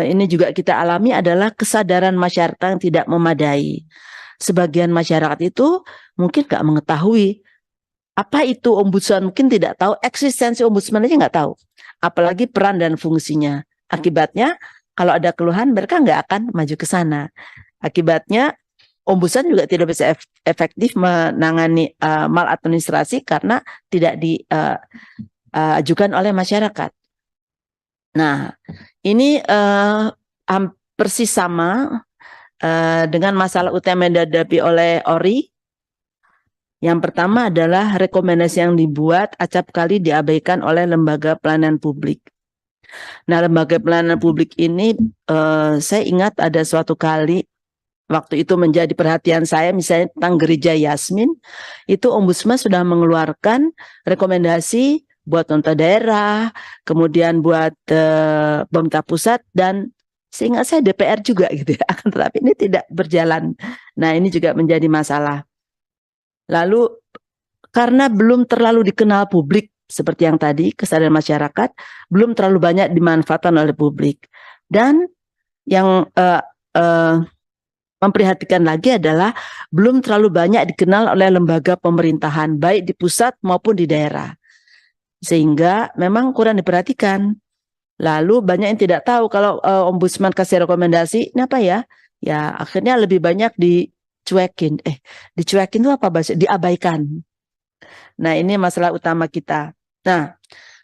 ini juga kita alami adalah kesadaran masyarakat yang tidak memadai. Sebagian masyarakat itu mungkin nggak mengetahui apa itu ombudsman, mungkin tidak tahu eksistensi ombudsman aja nggak tahu, apalagi peran dan fungsinya. Akibatnya kalau ada keluhan mereka nggak akan maju ke sana. Akibatnya ombudsman juga tidak bisa efektif menangani maladministrasi karena tidak diajukan oleh masyarakat. Nah, ini persis sama dengan masalah utama yang dihadapi oleh ORI. Yang pertama adalah rekomendasi yang dibuat acap kali diabaikan oleh lembaga pelayanan publik. Nah, lembaga pelayanan publik ini saya ingat ada suatu kali waktu itu menjadi perhatian saya, misalnya tentang Gereja Yasmin, itu Ombudsman sudah mengeluarkan rekomendasi buat pemerintah daerah, kemudian buat pemerintah pusat, dan seingat saya DPR juga gitu ya, akan tetapi ini tidak berjalan. Nah, ini juga menjadi masalah. Lalu karena belum terlalu dikenal publik, seperti yang tadi, kesadaran masyarakat belum terlalu banyak dimanfaatkan oleh publik. Dan yang memprihatinkan lagi adalah belum terlalu banyak dikenal oleh lembaga pemerintahan, baik di pusat maupun di daerah. Sehingga memang kurang diperhatikan. Lalu banyak yang tidak tahu kalau ombudsman kasih rekomendasi, ini apa ya? Ya akhirnya lebih banyak dicuekin. Dicuekin itu apa bahasa? Diabaikan. Nah, ini masalah utama kita. Nah,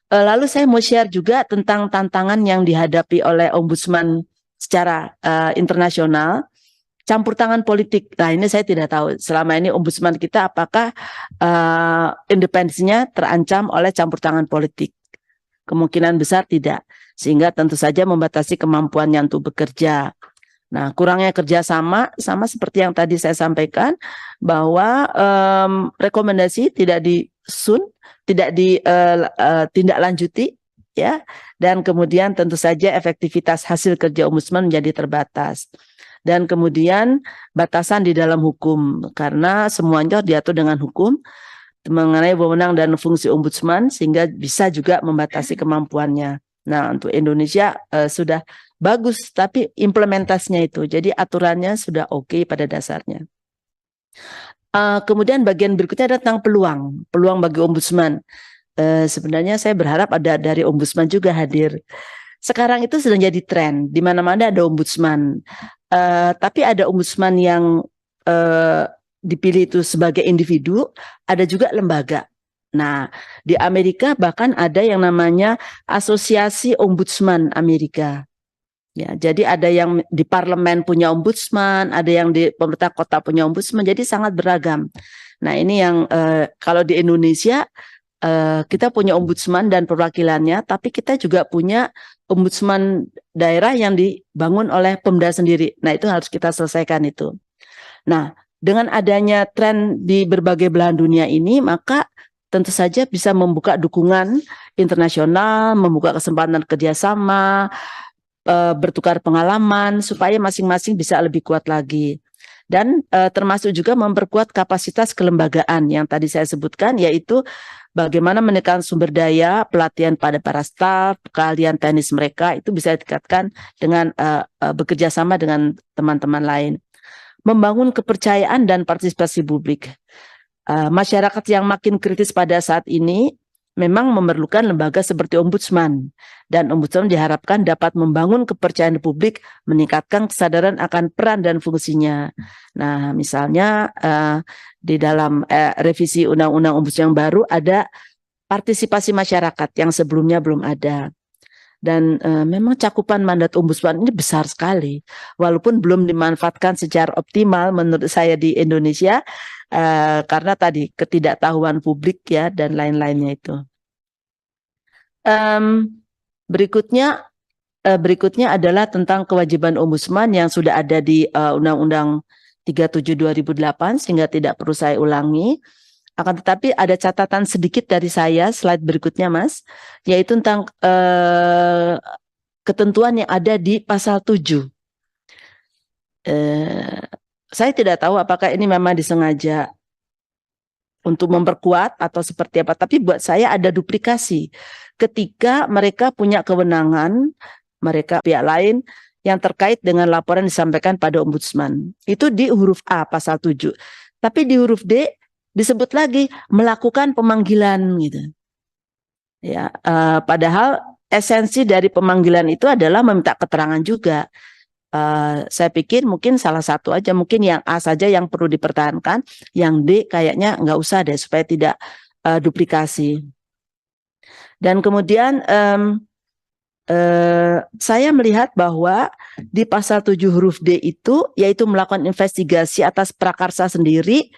lalu saya mau share juga tentang tantangan yang dihadapi oleh ombudsman secara internasional, campur tangan politik. Nah, ini saya tidak tahu selama ini ombudsman kita apakah independensinya terancam oleh campur tangan politik. Kemungkinan besar tidak, sehingga tentu saja membatasi kemampuannya untuk bekerja. Nah, kurangnya kerjasama sama seperti yang tadi saya sampaikan, bahwa rekomendasi tidak tidak ditindaklanjuti, ya, dan kemudian tentu saja efektivitas hasil kerja ombudsman menjadi terbatas. Dan kemudian batasan di dalam hukum, karena semuanya diatur dengan hukum mengenai wewenang dan fungsi ombudsman, sehingga bisa juga membatasi kemampuannya. Nah, untuk Indonesia sudah bagus, tapi implementasinya itu, jadi aturannya sudah oke pada dasarnya. Kemudian bagian berikutnya ada tentang peluang bagi ombudsman. Sebenarnya saya berharap ada dari ombudsman juga hadir. Sekarang itu sedang jadi tren, di mana-mana ada ombudsman. Tapi ada ombudsman yang dipilih itu sebagai individu, ada juga lembaga. Nah, di Amerika bahkan ada yang namanya Asosiasi Ombudsman Amerika. Ya, jadi ada yang di parlemen punya ombudsman, ada yang di pemerintah kota punya ombudsman, jadi sangat beragam. Nah, ini yang kalau di Indonesia kita punya ombudsman dan perwakilannya, tapi kita juga punya ombudsman daerah yang dibangun oleh Pemda sendiri. Nah, itu harus kita selesaikan itu. Nah, dengan adanya tren di berbagai belahan dunia ini, maka tentu saja bisa membuka dukungan internasional, membuka kesempatan kerjasama, bertukar pengalaman, supaya masing-masing bisa lebih kuat lagi. Dan termasuk juga memperkuat kapasitas kelembagaan yang tadi saya sebutkan, yaitu bagaimana menekan sumber daya, pelatihan pada para staf, keahlian teknis mereka, itu bisa ditingkatkan dengan bekerja sama dengan teman-teman lain. Membangun kepercayaan dan partisipasi publik. Masyarakat yang makin kritis pada saat ini memang memerlukan lembaga seperti ombudsman, dan ombudsman diharapkan dapat membangun kepercayaan publik, meningkatkan kesadaran akan peran dan fungsinya. Nah, misalnya di dalam revisi undang-undang ombudsman yang baru ada partisipasi masyarakat yang sebelumnya belum ada. Dan memang cakupan mandat ombudsman ini besar sekali, walaupun belum dimanfaatkan secara optimal menurut saya di Indonesia, karena tadi ketidaktahuan publik ya dan lain-lainnya itu. Berikutnya adalah tentang kewajiban ombudsman yang sudah ada di Undang-Undang 37 2008, sehingga tidak perlu saya ulangi. Akan tetapi ada catatan sedikit dari saya, slide berikutnya Mas, yaitu tentang ketentuan yang ada di pasal 7. Saya tidak tahu apakah ini memang disengaja untuk memperkuat atau seperti apa, tapi buat saya ada duplikasi. Ketika mereka punya kewenangan, mereka pihak lain yang terkait dengan laporan disampaikan pada Ombudsman. Itu di huruf A pasal 7. Tapi di huruf D disebut lagi melakukan pemanggilan gitu. Ya, padahal esensi dari pemanggilan itu adalah meminta keterangan juga. Saya pikir mungkin salah satu aja, mungkin yang A saja yang perlu dipertahankan, yang D kayaknya nggak usah deh supaya tidak duplikasi. Dan kemudian saya melihat bahwa di pasal 7 huruf D itu, yaitu melakukan investigasi atas prakarsa sendiri,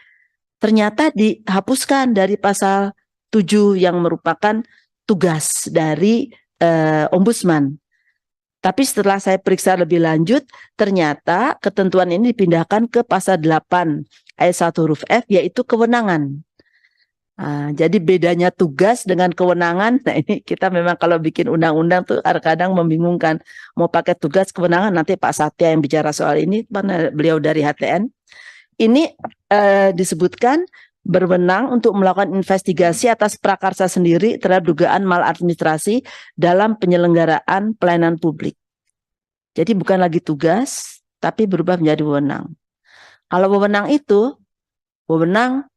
ternyata dihapuskan dari pasal 7 yang merupakan tugas dari Ombudsman. Tapi setelah saya periksa lebih lanjut, ternyata ketentuan ini dipindahkan ke pasal 8 ayat 1 huruf F, yaitu kewenangan. Jadi bedanya tugas dengan kewenangan. Nah ini kita memang kalau bikin undang-undang tuh kadang membingungkan. Mau pakai tugas kewenangan, nanti Pak Satya yang bicara soal ini, mana beliau dari HTN. Ini disebutkan berwenang untuk melakukan investigasi atas prakarsa sendiri terhadap dugaan maladministrasi dalam penyelenggaraan pelayanan publik. Jadi bukan lagi tugas, tapi berubah menjadi wewenang. Kalau wewenang itu, wewenang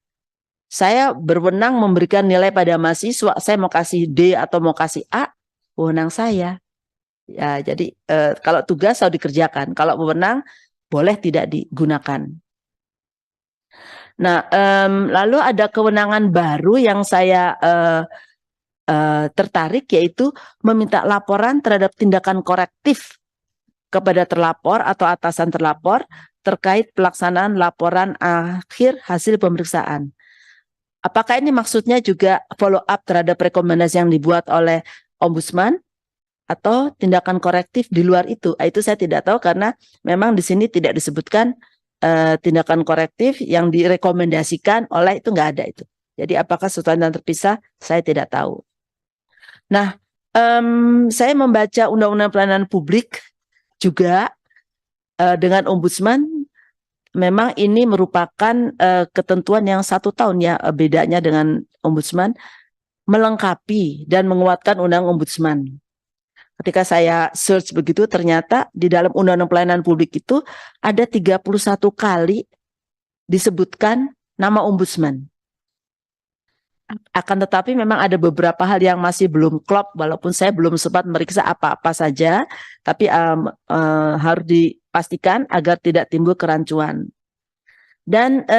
saya berwenang memberikan nilai pada mahasiswa, saya mau kasih D atau mau kasih A, wewenang saya. Ya, jadi kalau tugas harus dikerjakan, kalau wewenang boleh tidak digunakan. Nah, lalu ada kewenangan baru yang saya tertarik, yaitu meminta laporan terhadap tindakan korektif kepada terlapor atau atasan terlapor terkait pelaksanaan laporan akhir hasil pemeriksaan. Apakah ini maksudnya juga follow up terhadap rekomendasi yang dibuat oleh Ombudsman atau tindakan korektif di luar itu? Itu saya tidak tahu karena memang di sini tidak disebutkan tindakan korektif yang direkomendasikan oleh itu, nggak ada itu. Jadi apakah sesuatu yang terpisah? Saya tidak tahu. Nah, saya membaca Undang-Undang Pelayanan Publik juga dengan Ombudsman. Memang ini merupakan ketentuan yang 1 tahun ya bedanya dengan Ombudsman, melengkapi dan menguatkan Undang Ombudsman. Ketika saya search begitu, ternyata di dalam Undang-Undang Pelayanan Publik itu ada 31 kali disebutkan nama Ombudsman. Akan tetapi memang ada beberapa hal yang masih belum klop, walaupun saya belum sempat meriksa apa-apa saja, tapi harus dipastikan agar tidak timbul kerancuan. Dan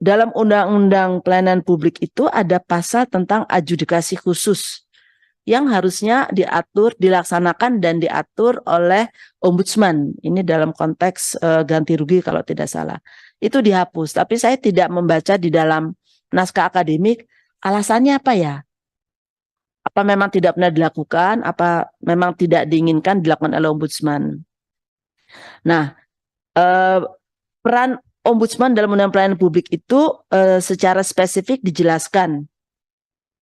dalam Undang-Undang Pelayanan Publik itu ada pasal tentang adjudikasi khusus yang harusnya diatur, dilaksanakan dan diatur oleh Ombudsman. Ini dalam konteks ganti rugi kalau tidak salah. Itu dihapus, tapi saya tidak membaca di dalam naskah akademik alasannya apa ya? Apa memang tidak pernah dilakukan, apa memang tidak diinginkan dilakukan oleh Ombudsman. Nah, peran Ombudsman dalam Undang-Undang Pelayanan Publik itu secara spesifik dijelaskan.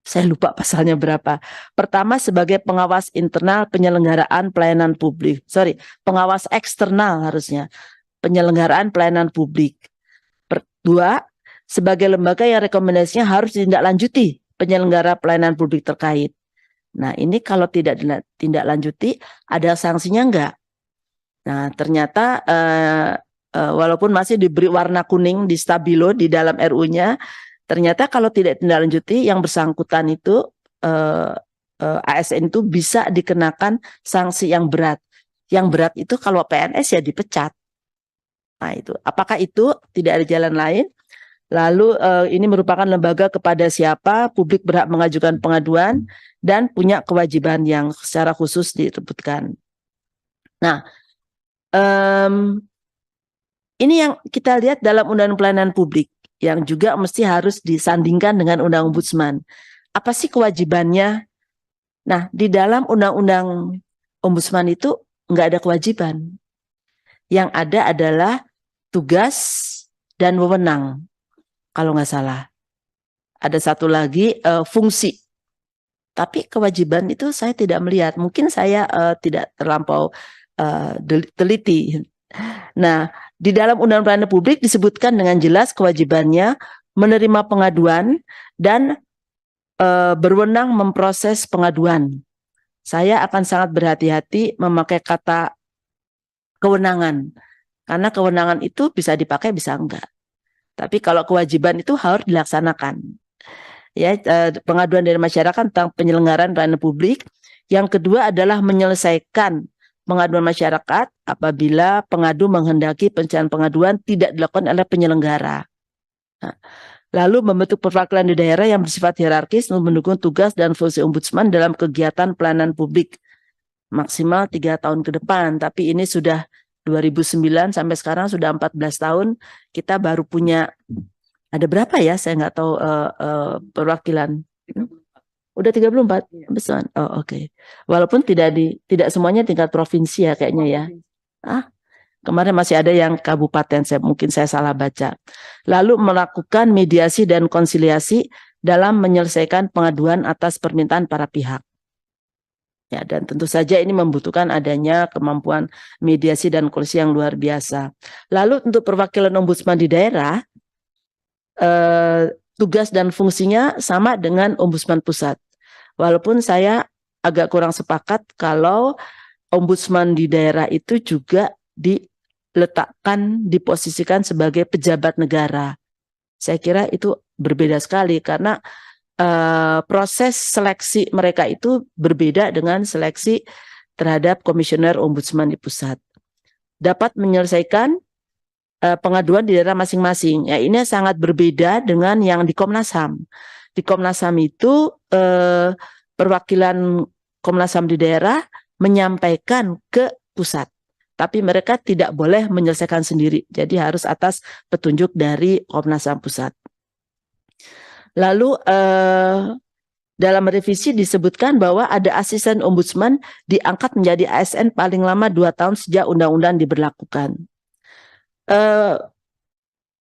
Saya lupa pasalnya berapa. Pertama, sebagai pengawas internal penyelenggaraan pelayanan publik. Pengawas eksternal harusnya. Penyelenggaraan pelayanan publik. Kedua, sebagai lembaga yang rekomendasinya harus ditindaklanjuti penyelenggara pelayanan publik terkait. Nah, ini kalau tidak ditindaklanjuti, ada sanksinya enggak? Nah, ternyata walaupun masih diberi warna kuning di stabilo di dalam RU-nya, ternyata kalau tidak ditindaklanjuti yang bersangkutan itu ASN itu bisa dikenakan sanksi yang berat. Yang berat itu kalau PNS ya dipecat. Nah itu, apakah itu tidak ada jalan lain? Lalu ini merupakan lembaga kepada siapa publik berhak mengajukan pengaduan dan punya kewajiban yang secara khusus disebutkan. Nah, ini yang kita lihat dalam Undang-Undang Pelayanan Publik yang juga mesti harus disandingkan dengan Undang Ombudsman. Apa sih kewajibannya? Nah, di dalam Undang-Undang Ombudsman itu nggak ada kewajiban. Yang ada adalah tugas dan wewenang, kalau nggak salah. Ada satu lagi fungsi. Tapi kewajiban itu saya tidak melihat. Mungkin saya tidak terlampau teliti. Nah, di dalam Undang-Undang Pelayanan Publik disebutkan dengan jelas kewajibannya menerima pengaduan dan berwenang memproses pengaduan. saya akan sangat berhati-hati memakai kata kewenangan, karena kewenangan itu bisa dipakai bisa enggak. Tapi kalau kewajiban itu harus dilaksanakan. Ya, pengaduan dari masyarakat tentang penyelenggaraan pelayanan publik. Yang kedua adalah menyelesaikan pengaduan masyarakat apabila pengadu menghendaki penyelesaian pengaduan tidak dilakukan oleh penyelenggara. Nah, lalu membentuk perwakilan di daerah yang bersifat hierarkis untuk mendukung tugas dan fungsi ombudsman dalam kegiatan pelayanan publik maksimal 3 tahun ke depan. Tapi ini sudah 2009 sampai sekarang sudah 14 tahun, kita baru punya, ada berapa ya, saya nggak tahu perwakilan. Udah 34 besar. Oh, oke. Walaupun tidak semuanya tingkat provinsi ya kayaknya ya. Kemarin masih ada yang kabupaten, mungkin saya salah baca. Lalu melakukan mediasi dan konsiliasi dalam menyelesaikan pengaduan atas permintaan para pihak. Ya, dan tentu saja ini membutuhkan adanya kemampuan mediasi dan konsiliasi yang luar biasa. Lalu untuk perwakilan ombudsman di daerah, tugas dan fungsinya sama dengan ombudsman pusat. Walaupun saya agak kurang sepakat kalau ombudsman di daerah itu juga diposisikan sebagai pejabat negara. Saya kira itu berbeda sekali karena proses seleksi mereka itu berbeda dengan seleksi terhadap komisioner ombudsman di pusat. Dapat menyelesaikan pengaduan di daerah masing-masing. Ya, ini sangat berbeda dengan yang di Komnas HAM. Di Komnas HAM itu perwakilan Komnas HAM di daerah menyampaikan ke pusat. Tapi mereka tidak boleh menyelesaikan sendiri. Jadi harus atas petunjuk dari Komnas HAM pusat. Lalu dalam revisi disebutkan bahwa ada asisten ombudsman diangkat menjadi ASN paling lama 2 tahun sejak undang-undang diberlakukan.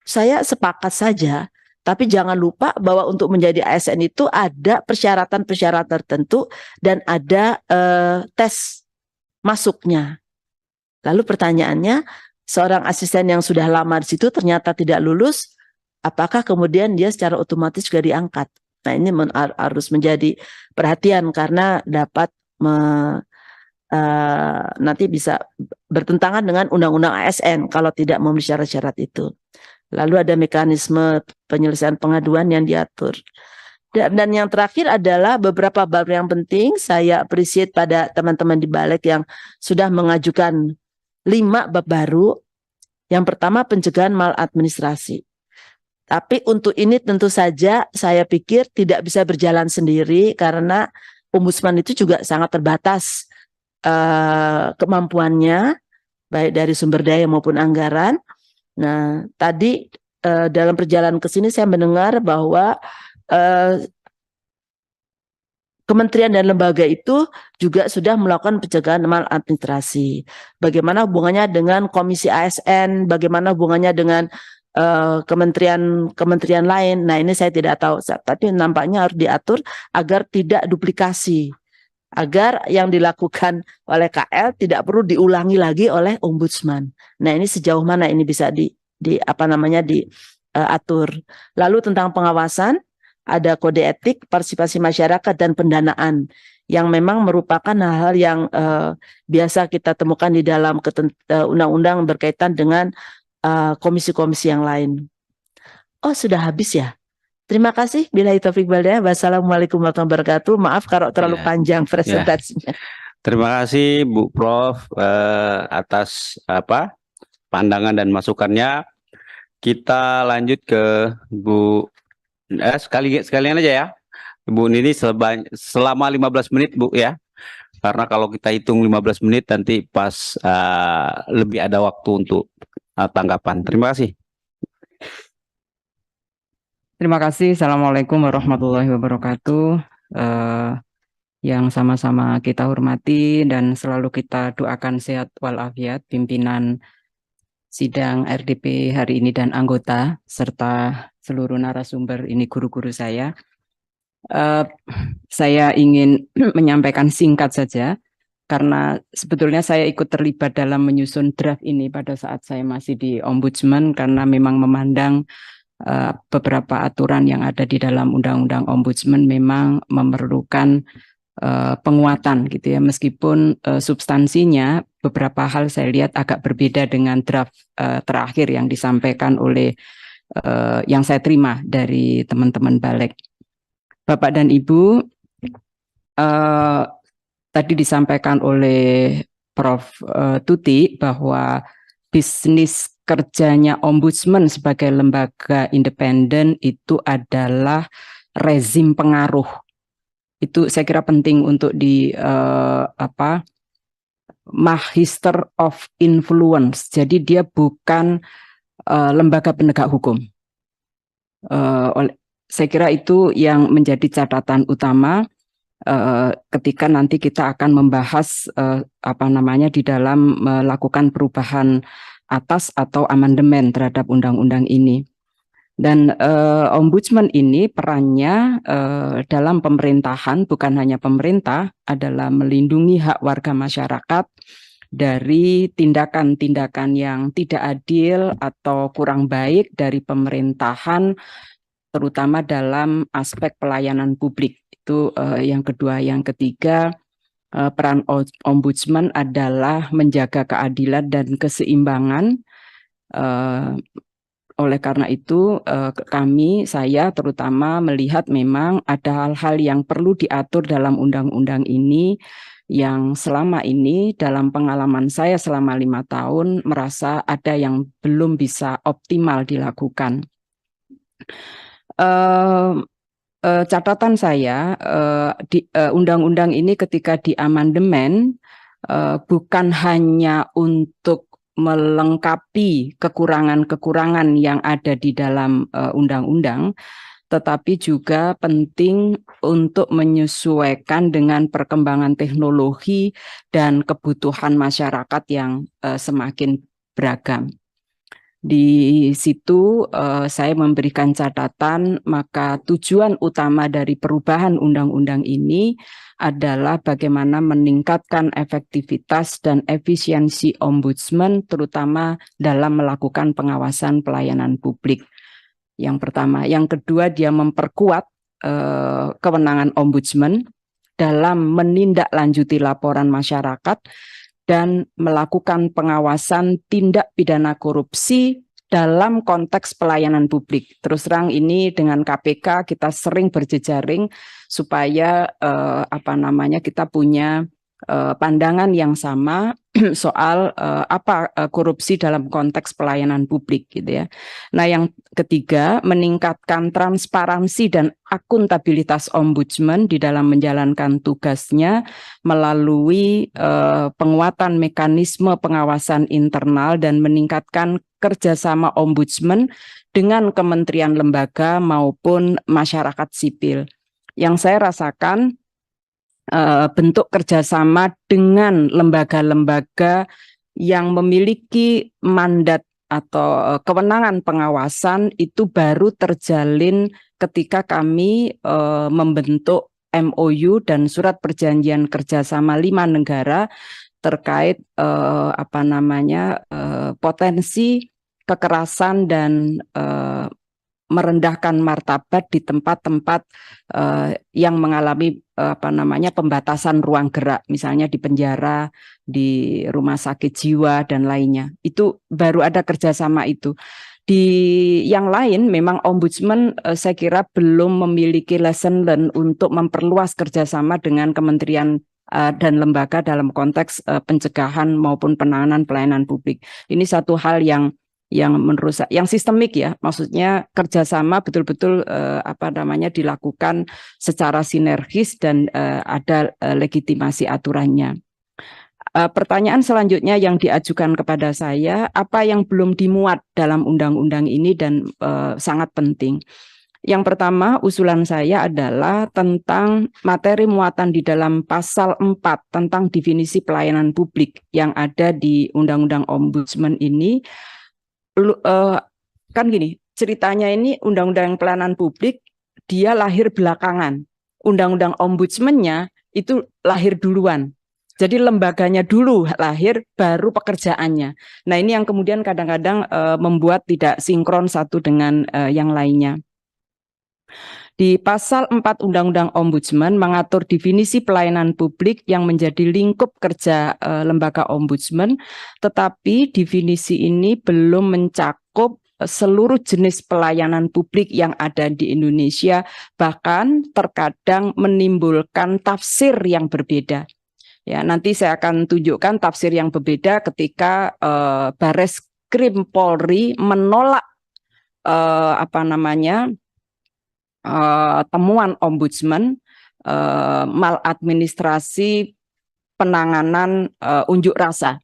Saya sepakat saja, tapi jangan lupa bahwa untuk menjadi ASN itu ada persyaratan-persyaratan tertentu dan ada tes masuknya. Lalu pertanyaannya, seorang asisten yang sudah lama di situ ternyata tidak lulus, apakah kemudian dia secara otomatis juga diangkat? Nah, ini harus menjadi perhatian karena dapat nanti bisa bertentangan dengan undang-undang ASN kalau tidak memenuhi syarat-syarat itu. Lalu ada mekanisme penyelesaian pengaduan yang diatur. Dan yang terakhir adalah beberapa bab yang penting. Saya appreciate pada teman-teman di Balik yang sudah mengajukan 5 bab baru. Yang pertama, pencegahan maladministrasi. Tapi untuk ini tentu saja saya pikir tidak bisa berjalan sendiri karena ombudsman itu juga sangat terbatas kemampuannya baik dari sumber daya maupun anggaran. Nah, tadi dalam perjalanan ke sini saya mendengar bahwa kementerian dan lembaga itu juga sudah melakukan pencegahan maladministrasi. Bagaimana hubungannya dengan Komisi ASN, bagaimana hubungannya dengan kementerian lain. Nah, ini saya tidak tahu, tapi nampaknya harus diatur agar tidak duplikasi, agar yang dilakukan oleh KL tidak perlu diulangi lagi oleh ombudsman. Nah, ini sejauh mana ini bisa diatur. Lalu tentang pengawasan, ada kode etik, partisipasi masyarakat dan pendanaan yang memang merupakan hal-hal yang biasa kita temukan di dalam undang-undang berkaitan dengan komisi-komisi yang lain. Oh, sudah habis ya? Terima kasih. Billahi taufiq wal hidayah. Wassalamualaikum warahmatullahi wabarakatuh. Maaf kalau terlalu panjang presentasinya. Terima kasih Bu Prof atas pandangan dan masukannya. Kita lanjut ke Bu sekalian aja ya. Bu Nini selama 15 menit Bu ya. Karena kalau kita hitung 15 menit nanti pas lebih ada waktu untuk tanggapan. Terima kasih. Terima kasih. Assalamualaikum warahmatullahi wabarakatuh. Yang sama-sama kita hormati dan selalu kita doakan sehat walafiat pimpinan sidang RDP hari ini dan anggota serta seluruh narasumber ini guru-guru saya. Saya ingin menyampaikan singkat saja. Karena sebetulnya saya ikut terlibat dalam menyusun draft ini pada saat saya masih di Ombudsman karena memang memandang beberapa aturan yang ada di dalam Undang-Undang Ombudsman memang memerlukan penguatan gitu ya, meskipun substansinya beberapa hal saya lihat agak berbeda dengan draft terakhir yang disampaikan oleh yang saya terima dari teman-teman Balik. Bapak dan Ibu, tadi disampaikan oleh Prof. Tuti bahwa bisnis kerjanya Ombudsman sebagai lembaga independen itu adalah rezim pengaruh. Itu saya kira penting untuk magister of influence. Jadi dia bukan lembaga penegak hukum. Saya kira itu yang menjadi catatan utama ketika nanti kita akan membahas di dalam melakukan perubahan atas atau amandemen terhadap undang-undang ini. Dan Ombudsman ini perannya dalam pemerintahan, bukan hanya pemerintah, adalah melindungi hak warga masyarakat dari tindakan-tindakan yang tidak adil atau kurang baik dari pemerintahan, terutama dalam aspek pelayanan publik. Itu yang kedua. Yang ketiga, peran Ombudsman adalah menjaga keadilan dan keseimbangan. Oleh karena itu, saya terutama melihat memang ada hal-hal yang perlu diatur dalam undang-undang ini yang selama ini dalam pengalaman saya selama 5 tahun merasa ada yang belum bisa optimal dilakukan. Catatan saya, undang-undang ini ketika diamandemen bukan hanya untuk melengkapi kekurangan-kekurangan yang ada di dalam undang-undang, tetapi juga penting untuk menyesuaikan dengan perkembangan teknologi dan kebutuhan masyarakat yang semakin beragam. Di situ saya memberikan catatan, maka tujuan utama dari perubahan undang-undang ini adalah bagaimana meningkatkan efektivitas dan efisiensi Ombudsman, terutama dalam melakukan pengawasan pelayanan publik. Yang pertama. Yang kedua, dia memperkuat kewenangan Ombudsman dalam menindaklanjuti laporan masyarakat dan melakukan pengawasan tindak pidana korupsi dalam konteks pelayanan publik. Terus terang ini dengan KPK kita sering berjejaring supaya kita punya pandangan yang sama soal korupsi dalam konteks pelayanan publik gitu ya. Nah, yang ketiga, meningkatkan transparansi dan akuntabilitas Ombudsman di dalam menjalankan tugasnya melalui penguatan mekanisme pengawasan internal dan meningkatkan kerjasama Ombudsman dengan kementerian lembaga maupun masyarakat sipil. Yang saya rasakan bentuk kerjasama dengan lembaga-lembaga yang memiliki mandat atau kewenangan pengawasan itu baru terjalin ketika kami membentuk MOU dan surat perjanjian kerjasama 5 negara terkait potensi kekerasan dan merendahkan martabat di tempat-tempat yang mengalami pembatasan ruang gerak, misalnya di penjara, di rumah sakit jiwa dan lainnya. Itu baru ada kerjasama itu. Di yang lain memang Ombudsman saya kira belum memiliki lesson learned untuk memperluas kerjasama dengan kementerian dan lembaga dalam konteks pencegahan maupun penanganan pelayanan publik. Ini satu hal yang menurut saya yang sistemik ya, maksudnya kerjasama betul-betul dilakukan secara sinergis dan ada legitimasi aturannya. Pertanyaan selanjutnya yang diajukan kepada saya, apa yang belum dimuat dalam undang-undang ini dan sangat penting. Yang pertama, usulan saya adalah tentang materi muatan di dalam pasal 4 tentang definisi pelayanan publik yang ada di Undang-Undang Ombudsman ini. Kan gini, ceritanya ini Undang-Undang Pelayanan Publik dia lahir belakangan. Undang-Undang Ombudsman-nya itu lahir duluan. Jadi lembaganya dulu lahir, baru pekerjaannya. Nah, ini yang kemudian kadang-kadang membuat tidak sinkron satu dengan yang lainnya. Di pasal 4 Undang-Undang Ombudsman mengatur definisi pelayanan publik yang menjadi lingkup kerja lembaga ombudsman, tetapi definisi ini belum mencakup seluruh jenis pelayanan publik yang ada di Indonesia, bahkan terkadang menimbulkan tafsir yang berbeda. Ya, nanti saya akan tunjukkan tafsir yang berbeda ketika Bareskrim Polri menolak temuan ombudsman maladministrasi penanganan unjuk rasa.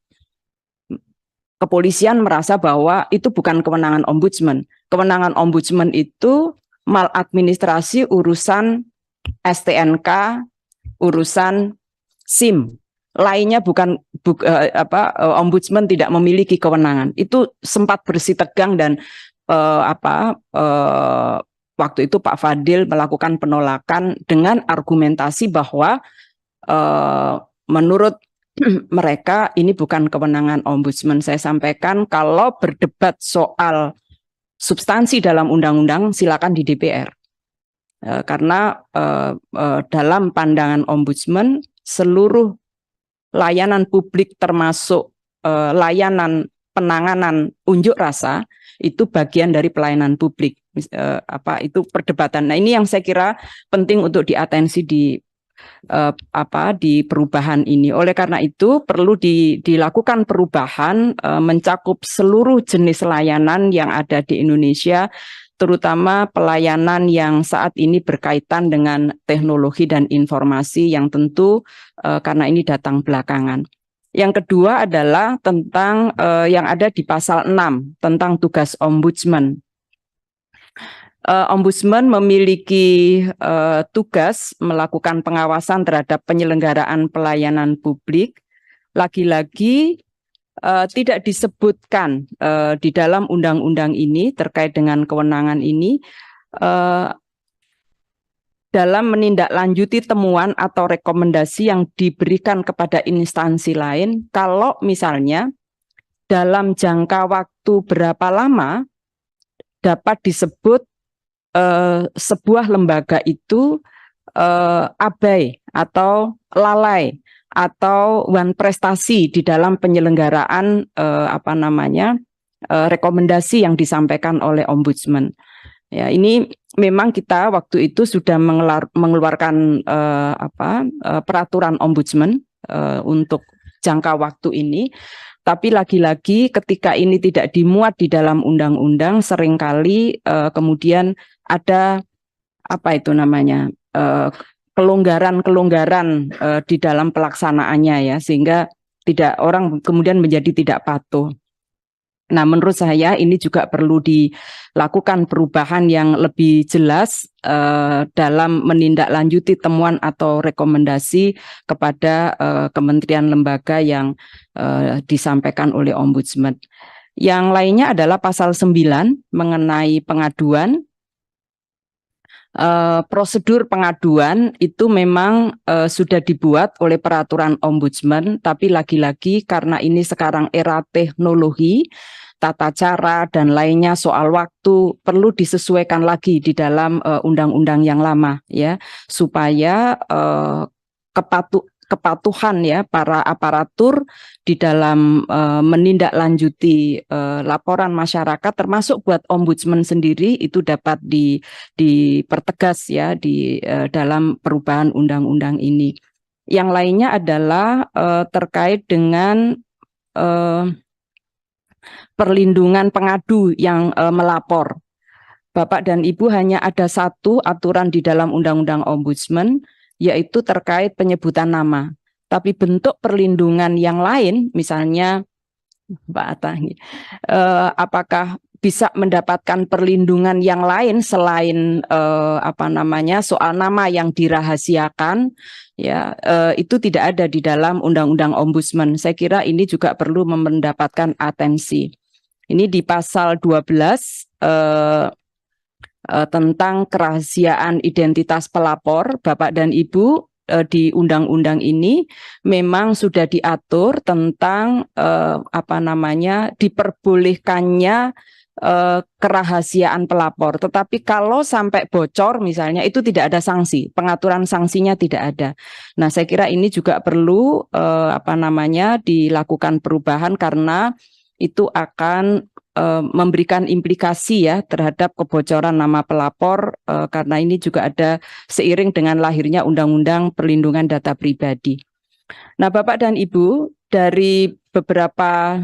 Kepolisian merasa bahwa itu bukan kewenangan ombudsman. Kewenangan ombudsman itu maladministrasi urusan STNK, urusan SIM. Lainnya ombudsman tidak memiliki kewenangan. Itu sempat bersitegang dan waktu itu Pak Fadil melakukan penolakan dengan argumentasi bahwa menurut mereka ini bukan kewenangan ombudsman. Saya sampaikan kalau berdebat soal substansi dalam undang-undang silakan di DPR. Karena dalam pandangan ombudsman seluruh layanan publik termasuk layanan penanganan unjuk rasa itu bagian dari pelayanan publik. Itu perdebatan. Nah, ini yang saya kira penting untuk diatensi di perubahan ini. Oleh karena itu perlu dilakukan perubahan mencakup seluruh jenis layanan yang ada di Indonesia, terutama pelayanan yang saat ini berkaitan dengan teknologi dan informasi yang tentu karena ini datang belakangan. Yang kedua adalah tentang yang ada di pasal 6 tentang tugas ombudsman. Ombudsman memiliki tugas melakukan pengawasan terhadap penyelenggaraan pelayanan publik. Lagi-lagi tidak disebutkan di dalam undang-undang ini terkait dengan kewenangan ini dalam menindaklanjuti temuan atau rekomendasi yang diberikan kepada instansi lain kalau misalnya dalam jangka waktu berapa lama dapat disebut sebuah lembaga itu abai atau lalai atau wan prestasi di dalam penyelenggaraan rekomendasi yang disampaikan oleh ombudsman. Ya, ini memang kita waktu itu sudah mengeluarkan peraturan ombudsman untuk jangka waktu ini. Tapi lagi-lagi ketika ini tidak dimuat di dalam undang-undang, seringkali kemudian ada kelonggaran-kelonggaran di dalam pelaksanaannya ya, sehingga orang kemudian menjadi tidak patuh. Nah, menurut saya ini juga perlu dilakukan perubahan yang lebih jelas dalam menindaklanjuti temuan atau rekomendasi kepada kementerian lembaga yang disampaikan oleh ombudsman. Yang lainnya adalah pasal 9 mengenai pengaduan. Prosedur pengaduan itu memang sudah dibuat oleh peraturan ombudsman, tapi lagi-lagi karena ini sekarang era teknologi, tata cara dan lainnya soal waktu perlu disesuaikan lagi di dalam undang-undang yang lama ya, supaya kepatuhan ya para aparatur di dalam menindaklanjuti laporan masyarakat termasuk buat ombudsman sendiri itu dapat dipertegas ya di dalam perubahan undang-undang ini. Yang lainnya adalah terkait dengan perlindungan pengadu yang melapor. Bapak dan Ibu, hanya ada satu aturan di dalam Undang-Undang Ombudsman, yaitu terkait penyebutan nama. Tapi bentuk perlindungan yang lain, misalnya Mbak Atta, apakah bisa mendapatkan perlindungan yang lain selain soal nama yang dirahasiakan, ya itu tidak ada di dalam Undang-Undang Ombudsman. Saya kira ini juga perlu mendapatkan atensi. Ini di pasal 12 tentang kerahasiaan identitas pelapor. Bapak dan Ibu, di undang-undang ini memang sudah diatur tentang diperbolehkannya kerahasiaan pelapor. Tetapi kalau sampai bocor misalnya itu tidak ada sanksi, pengaturan sanksinya tidak ada. Nah, saya kira ini juga perlu dilakukan perubahan karena itu akan memberikan implikasi ya terhadap kebocoran nama pelapor karena ini juga ada seiring dengan lahirnya Undang-Undang Perlindungan Data Pribadi. Nah, Bapak dan Ibu, dari beberapa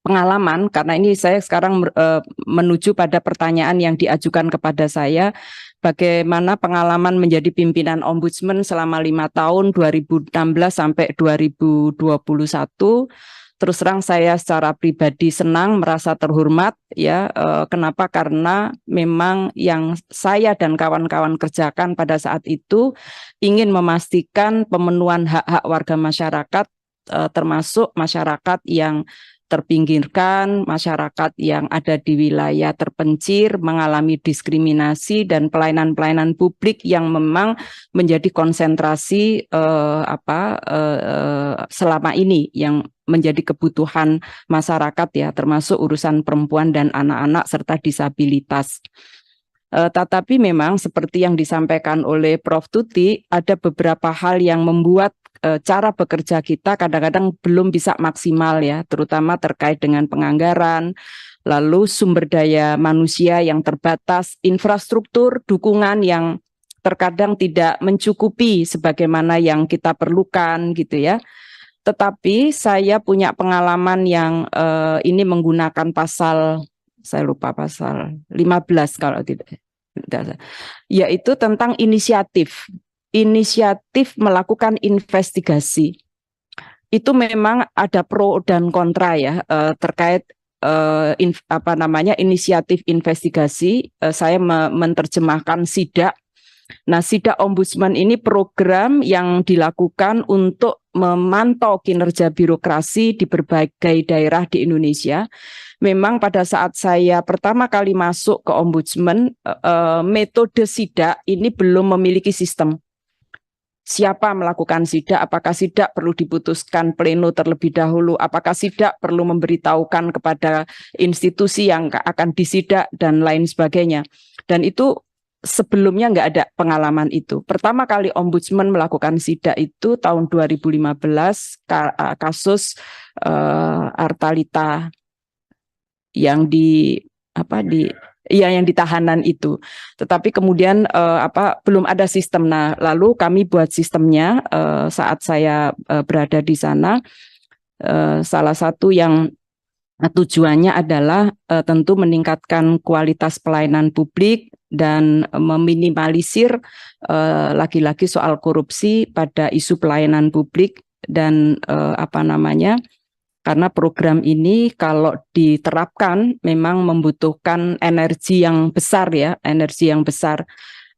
pengalaman, karena ini saya sekarang menuju pada pertanyaan yang diajukan kepada saya, bagaimana pengalaman menjadi pimpinan Ombudsman selama 5 tahun, 2016 sampai 2021. Terus terang saya secara pribadi senang, merasa terhormat ya. Kenapa? Karena memang yang saya dan kawan-kawan kerjakan pada saat itu ingin memastikan pemenuhan hak-hak warga masyarakat, termasuk masyarakat yang terpinggirkan, masyarakat yang ada di wilayah terpencil, mengalami diskriminasi dan pelayanan-pelayanan publik yang memang menjadi konsentrasi selama ini yang menjadi kebutuhan masyarakat ya, termasuk urusan perempuan dan anak-anak serta disabilitas. Tetapi memang seperti yang disampaikan oleh Prof. Tuti, ada beberapa hal yang membuat cara bekerja kita kadang-kadang belum bisa maksimal ya, terutama terkait dengan penganggaran, lalu sumber daya manusia yang terbatas, infrastruktur, dukungan yang terkadang tidak mencukupi sebagaimana yang kita perlukan gitu ya. Tetapi saya punya pengalaman yang ini menggunakan pasal, saya lupa pasal 15 kalau tidak, yaitu tentang inisiatif melakukan investigasi. Itu memang ada pro dan kontra ya terkait inisiatif investigasi. Saya menerjemahkan SIDA. Nah, SIDA Ombudsman ini program yang dilakukan untuk memantau kinerja birokrasi di berbagai daerah di Indonesia. Memang pada saat saya pertama kali masuk ke Ombudsman, metode SIDA ini belum memiliki sistem. Siapa melakukan SIDA, apakah SIDA perlu diputuskan pleno terlebih dahulu, apakah SIDA perlu memberitahukan kepada institusi yang akan disidak dan lain sebagainya. Dan itu sebelumnya nggak ada pengalaman itu. Pertama kali Ombudsman melakukan SIDA itu tahun 2015 kasus Artalita yang yang ditahanan itu. Tetapi kemudian belum ada sistem. Nah, lalu kami buat sistemnya saat saya berada di sana. Salah satu yang tujuannya adalah tentu meningkatkan kualitas pelayanan publik dan meminimalisir lagi-lagi soal korupsi pada isu pelayanan publik dan karena program ini kalau diterapkan memang membutuhkan energi yang besar ya, energi yang besar.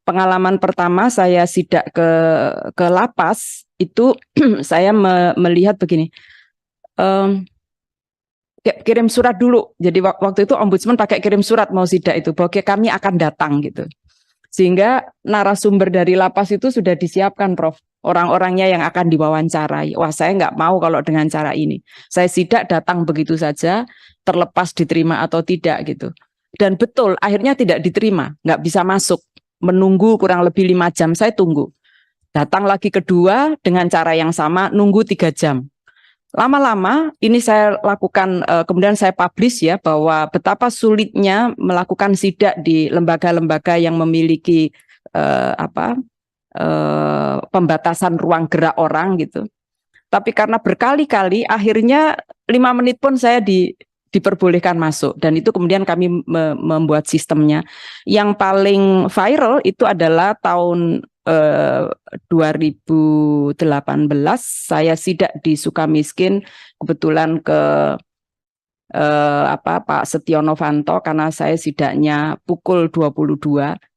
Pengalaman pertama saya sidak ke lapas itu saya melihat begini. Kirim surat dulu. Jadi waktu itu Ombudsman pakai kirim surat mau sidak itu, bahwa kami akan datang gitu. Sehingga narasumber dari lapas itu sudah disiapkan, Prof. Orang-orangnya yang akan diwawancarai. Wah, saya nggak mau kalau dengan cara ini. Saya sidak datang begitu saja, terlepas diterima atau tidak gitu. Dan betul, akhirnya tidak diterima, nggak bisa masuk. Menunggu kurang lebih 5 jam, saya tunggu. Datang lagi kedua dengan cara yang sama, nunggu 3 jam. Lama-lama ini saya lakukan, kemudian saya publish ya bahwa betapa sulitnya melakukan sidak di lembaga-lembaga yang memiliki pembatasan ruang gerak orang gitu. Tapi karena berkali-kali akhirnya 5 menit pun saya diperbolehkan masuk dan itu kemudian kami membuat sistemnya. Yang paling viral itu adalah tahun 2018 saya sidak di Sukamiskin kebetulan ke Pak Setio Novanto karena saya sidaknya pukul 22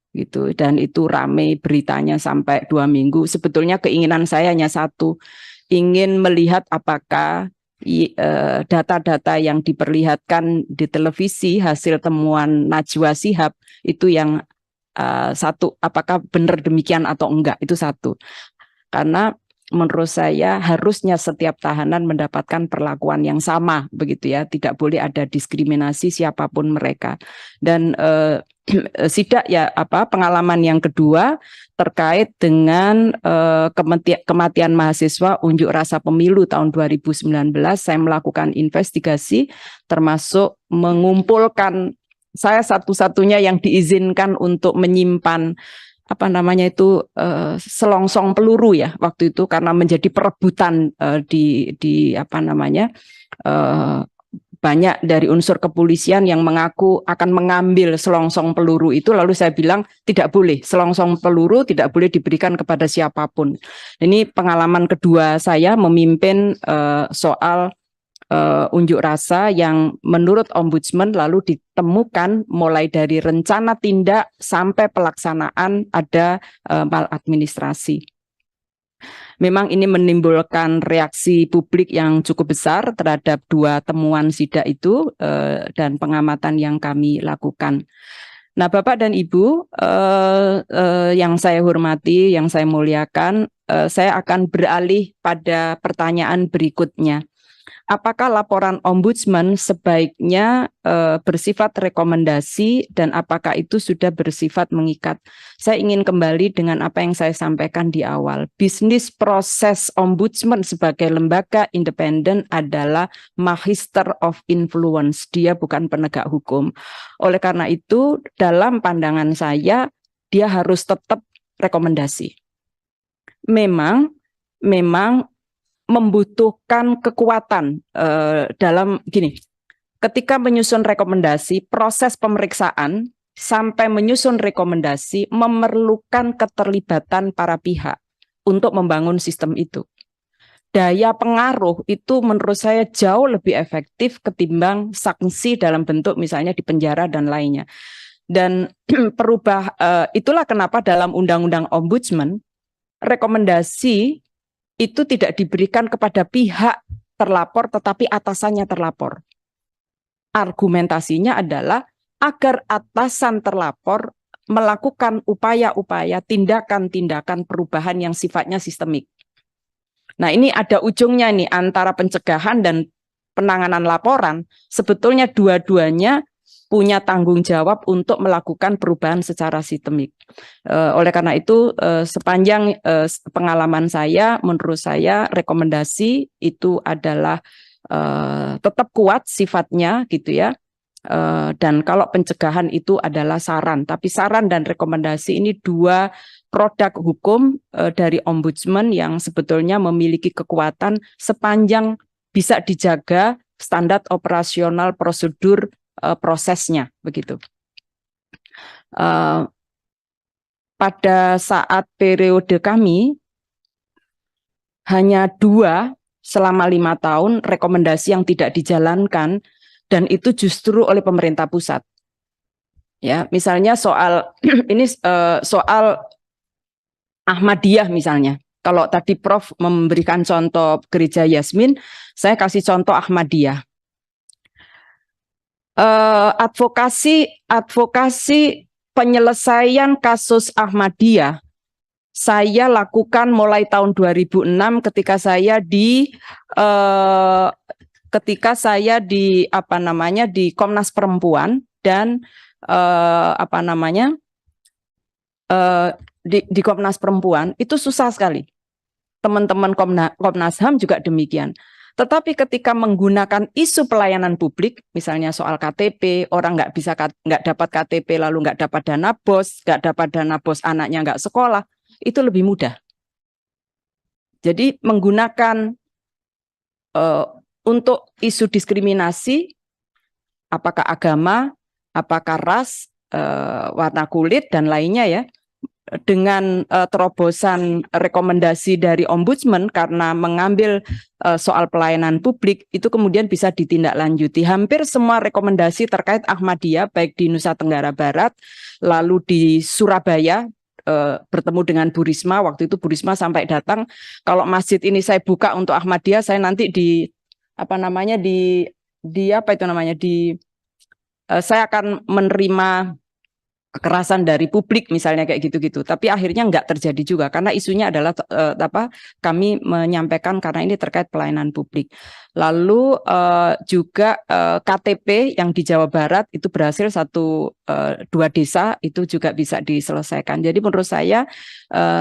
gitu dan itu rame beritanya sampai 2 minggu. Sebetulnya keinginan saya hanya satu, ingin melihat apakah data-data yang diperlihatkan di televisi hasil temuan Najwa Shihab itu yang satu, apakah benar demikian atau enggak, itu satu. Karena menurut saya harusnya setiap tahanan mendapatkan perlakuan yang sama, begitu ya. Tidak boleh ada diskriminasi siapapun mereka. Dan sidak ya pengalaman yang kedua terkait dengan kematian mahasiswa unjuk rasa pemilu tahun 2019, saya melakukan investigasi termasuk mengumpulkan, saya satu-satunya yang diizinkan untuk menyimpan selongsong peluru ya waktu itu, karena menjadi perebutan banyak dari unsur kepolisian yang mengaku akan mengambil selongsong peluru itu. Lalu saya bilang tidak boleh, selongsong peluru tidak boleh diberikan kepada siapapun. Ini pengalaman kedua saya memimpin soal unjuk rasa yang menurut Ombudsman lalu ditemukan mulai dari rencana tindak sampai pelaksanaan ada maladministrasi. Memang ini menimbulkan reaksi publik yang cukup besar terhadap dua temuan sidak itu dan pengamatan yang kami lakukan. Nah, Bapak dan Ibu yang saya hormati, yang saya muliakan, saya akan beralih pada pertanyaan berikutnya. Apakah laporan Ombudsman sebaiknya bersifat rekomendasi dan apakah itu sudah bersifat mengikat? Saya ingin kembali dengan apa yang saya sampaikan di awal. Bisnis proses Ombudsman sebagai lembaga independen adalah magister of influence. Dia bukan penegak hukum. Oleh karena itu, dalam pandangan saya, dia harus tetap rekomendasi. Memang membutuhkan kekuatan dalam gini, ketika menyusun rekomendasi, proses pemeriksaan sampai menyusun rekomendasi memerlukan keterlibatan para pihak untuk membangun sistem itu. Daya pengaruh itu menurut saya jauh lebih efektif ketimbang sanksi dalam bentuk misalnya di penjara dan lainnya. Dan itulah kenapa dalam Undang-Undang Ombudsman rekomendasi itu tidak diberikan kepada pihak terlapor tetapi atasannya terlapor. Argumentasinya adalah agar atasan terlapor melakukan upaya-upaya, tindakan-tindakan perubahan yang sifatnya sistemik. Nah, ini ada ujungnya nih antara pencegahan dan penanganan laporan. Sebetulnya dua-duanya punya tanggung jawab untuk melakukan perubahan secara sistemik. Oleh karena itu, sepanjang pengalaman saya, menurut saya rekomendasi itu adalah tetap kuat sifatnya, gitu ya. Dan kalau pencegahan itu adalah saran, tapi saran dan rekomendasi ini dua produk hukum dari Ombudsman yang sebetulnya memiliki kekuatan sepanjang bisa dijaga standar operasional prosedur prosesnya, begitu. Pada saat periode kami hanya 2 selama 5 tahun rekomendasi yang tidak dijalankan, dan itu justru oleh pemerintah pusat. Ya, misalnya soal ini soal Ahmadiyah misalnya. Kalau tadi Prof memberikan contoh Gereja Yasmin, saya kasih contoh Ahmadiyah. Advokasi penyelesaian kasus Ahmadiyah saya lakukan mulai tahun 2006 ketika saya di Komnas Perempuan dan di Komnas Perempuan itu susah sekali. Teman-teman Komnas HAM juga demikian. Tetapi ketika menggunakan isu pelayanan publik, misalnya soal KTP, orang nggak dapat KTP lalu nggak dapat dana bos, anaknya nggak sekolah, itu lebih mudah. Jadi menggunakan untuk isu diskriminasi, apakah agama, apakah ras, warna kulit dan lainnya ya, dengan terobosan rekomendasi dari Ombudsman karena mengambil soal pelayanan publik itu kemudian bisa ditindaklanjuti. Hampir semua rekomendasi terkait Ahmadiyah baik di Nusa Tenggara Barat, lalu di Surabaya bertemu dengan Bu Risma, waktu itu Bu Risma sampai datang, kalau masjid ini saya buka untuk Ahmadiyah, saya nanti saya akan menerima kekerasan dari publik misalnya kayak gitu-gitu, tapi akhirnya nggak terjadi juga karena isunya adalah kami menyampaikan karena ini terkait pelayanan publik. Lalu juga KTP yang di Jawa Barat itu berhasil 2 desa itu juga bisa diselesaikan. Jadi menurut saya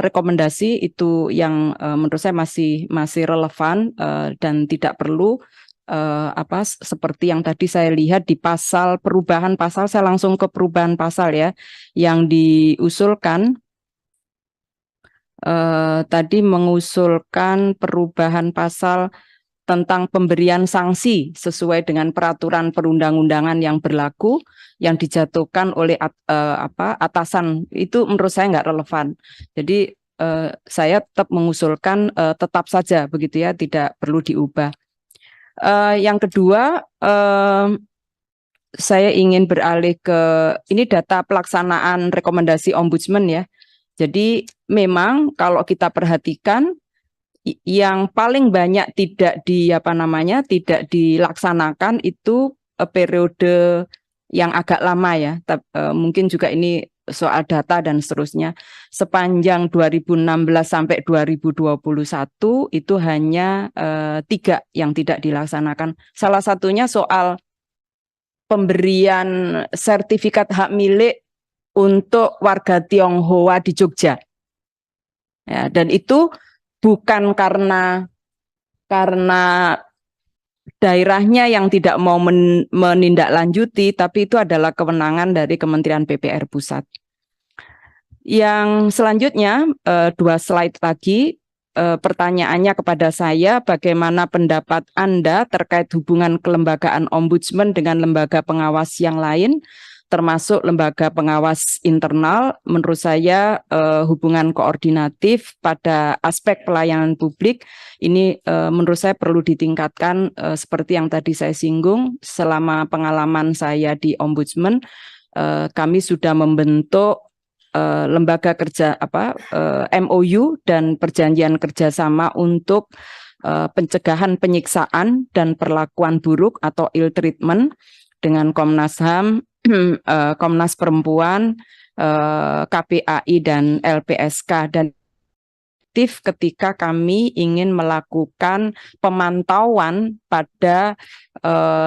rekomendasi itu yang menurut saya masih relevan dan tidak perlu seperti yang tadi saya lihat di perubahan pasal, saya langsung ke perubahan pasal ya, yang diusulkan tadi mengusulkan perubahan pasal tentang pemberian sanksi sesuai dengan peraturan perundang-undangan yang berlaku yang dijatuhkan oleh atasan, itu menurut saya nggak relevan. Jadi saya tetap mengusulkan tetap saja begitu ya, tidak perlu diubah. Yang kedua, saya ingin beralih ke ini data pelaksanaan rekomendasi Ombudsman ya. Jadi memang kalau kita perhatikan yang paling banyak tidak dilaksanakan itu periode yang agak lama ya. Mungkin juga ini soal data dan seterusnya. Sepanjang 2016 sampai 2021 itu hanya 3 yang tidak dilaksanakan. Salah satunya soal pemberian sertifikat hak milik untuk warga Tionghoa di Jogja. Ya, dan itu bukan karena daerahnya yang tidak mau menindaklanjuti, tapi itu adalah kewenangan dari Kementerian PPR Pusat. Yang selanjutnya, 2 slide lagi, pertanyaannya kepada saya, bagaimana pendapat Anda terkait hubungan kelembagaan Ombudsman dengan lembaga pengawas yang lain, termasuk lembaga pengawas internal? Menurut saya hubungan koordinatif pada aspek pelayanan publik ini menurut saya perlu ditingkatkan seperti yang tadi saya singgung. Selama pengalaman saya di Ombudsman, kami sudah membentuk lembaga kerja MOU dan perjanjian kerjasama untuk pencegahan penyiksaan dan perlakuan buruk atau ill treatment dengan Komnas HAM, Komnas Perempuan, KPAI dan LPSK, dan ketika kami ingin melakukan pemantauan pada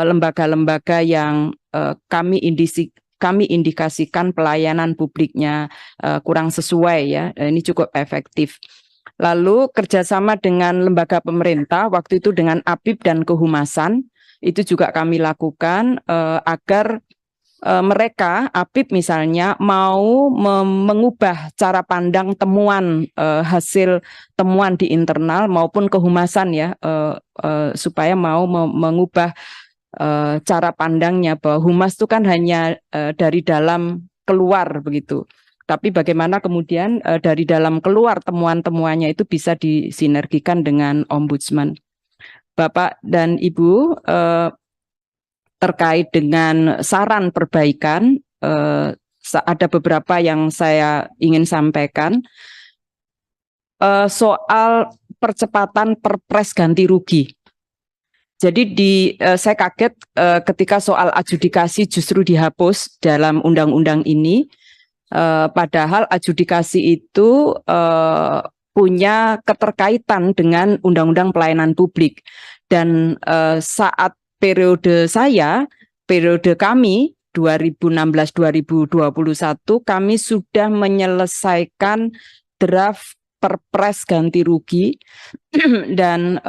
lembaga-lembaga yang kami indikasikan pelayanan publiknya kurang sesuai ya, ini cukup efektif. Lalu kerjasama dengan lembaga pemerintah, waktu itu dengan APIP dan Kehumasan, itu juga kami lakukan agar mereka, APIP misalnya, mau mengubah cara pandang temuan hasil temuan di internal maupun Kehumasan ya, supaya mau mengubah cara pandangnya bahwa humas itu kan hanya dari dalam keluar begitu. Tapi bagaimana kemudian dari dalam keluar temuan-temuannya itu bisa disinergikan dengan Ombudsman. Bapak dan Ibu, terkait dengan saran perbaikan, ada beberapa yang saya ingin sampaikan. Soal percepatan perpres ganti rugi. Jadi saya kaget ketika soal adjudikasi justru dihapus dalam undang-undang ini, padahal adjudikasi itu punya keterkaitan dengan Undang-Undang Pelayanan Publik. Dan saat periode kami 2016-2021, kami sudah menyelesaikan draft perpres ganti rugi dan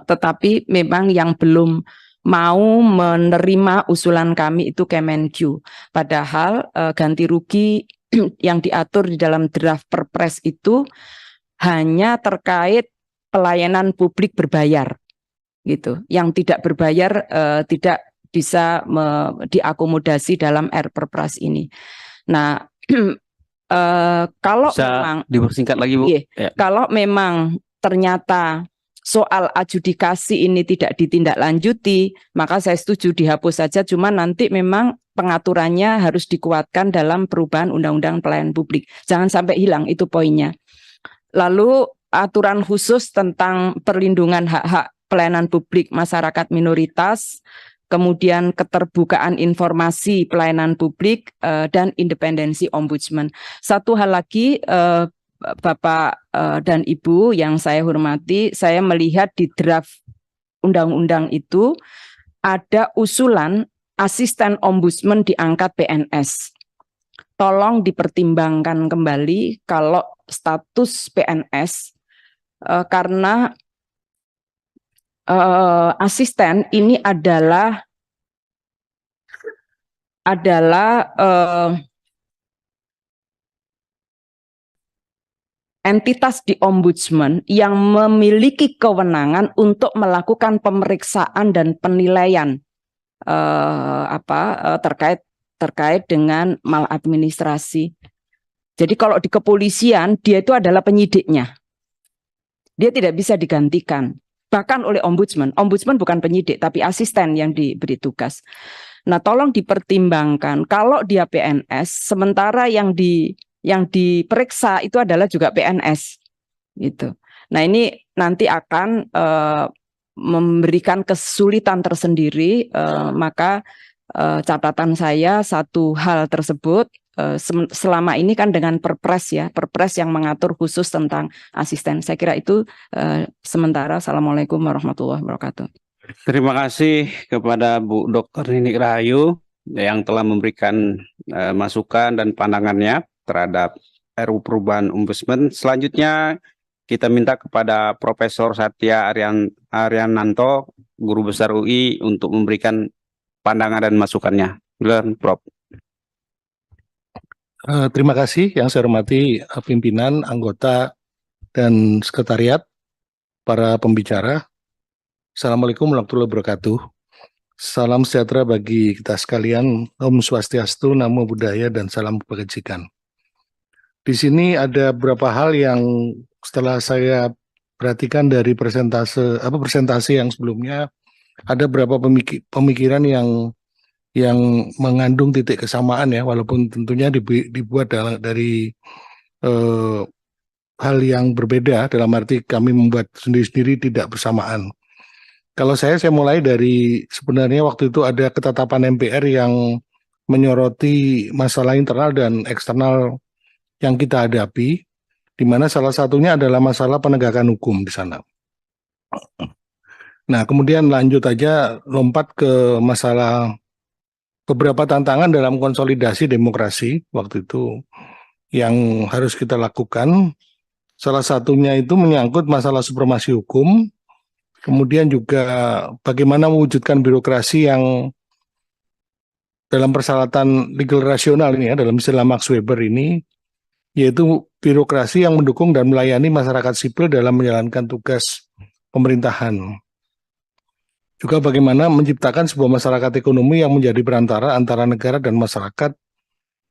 tetapi memang yang belum mau menerima usulan kami itu Kemenq. Padahal ganti rugi yang diatur di dalam draft perpres itu hanya terkait pelayanan publik berbayar, gitu. Yang tidak berbayar tidak bisa diakomodasi dalam RPerpres ini. Nah, kalau bisa memang dipersingkat lagi Bu. Ya. Kalau memang ternyata soal adjudikasi ini tidak ditindaklanjuti, maka saya setuju dihapus saja. Cuma nanti memang pengaturannya harus dikuatkan dalam perubahan Undang-Undang Pelayanan Publik. Jangan sampai hilang, itu poinnya. Lalu aturan khusus tentang perlindungan hak-hak pelayanan publik masyarakat minoritas, kemudian keterbukaan informasi pelayanan publik, dan independensi ombudsman. Satu hal lagi, Bapak dan Ibu yang saya hormati, saya melihat di draft undang-undang itu ada usulan asisten ombudsman diangkat PNS. Tolong dipertimbangkan kembali kalau status PNS, karena asisten ini adalah entitas di ombudsman yang memiliki kewenangan untuk melakukan pemeriksaan dan penilaian terkait dengan maladministrasi. Jadi kalau di kepolisian dia itu adalah penyidiknya, dia tidak bisa digantikan. Bahkan oleh ombudsman. Ombudsman bukan penyidik, tapi asisten yang diberi tugas. Nah, tolong dipertimbangkan kalau dia PNS, sementara yang diperiksa itu adalah juga PNS, gitu. Nah, ini nanti akan memberikan kesulitan tersendiri. Maka catatan saya satu hal tersebut. Selama ini kan dengan perpres yang mengatur khusus tentang asisten. Saya kira itu sementara. Assalamualaikum warahmatullahi wabarakatuh. Terima kasih kepada Bu Dr. Ninik Rahayu yang telah memberikan masukan dan pandangannya terhadap RUU Perubahan Ombudsman. Selanjutnya kita minta kepada Profesor Satya Ariananto, Guru Besar UI, untuk memberikan pandangan dan masukannya. Silakan, Prof. Terima kasih yang saya hormati pimpinan, anggota, dan sekretariat, para pembicara. Assalamualaikum warahmatullahi wabarakatuh. Salam sejahtera bagi kita sekalian. Om Swastiastu, Namo Buddhaya, dan salam kebajikan. Di sini ada beberapa hal yang setelah saya perhatikan dari presentasi yang sebelumnya, ada beberapa pemikiran yang mengandung titik kesamaan ya, walaupun tentunya dibuat dari hal yang berbeda, dalam arti kami membuat sendiri-sendiri tidak bersamaan. Kalau saya mulai dari sebenarnya waktu itu ada ketetapan MPR yang menyoroti masalah internal dan eksternal yang kita hadapi, di mana salah satunya adalah masalah penegakan hukum di sana. Nah, kemudian lanjut aja, lompat ke masalah beberapa tantangan dalam konsolidasi demokrasi waktu itu yang harus kita lakukan. Salah satunya itu menyangkut masalah supremasi hukum, kemudian juga bagaimana mewujudkan birokrasi yang dalam persyaratan legal rasional ini ya, dalam istilah Max Weber ini, yaitu birokrasi yang mendukung dan melayani masyarakat sipil dalam menjalankan tugas pemerintahan. Juga bagaimana menciptakan sebuah masyarakat ekonomi yang menjadi perantara antara negara dan masyarakat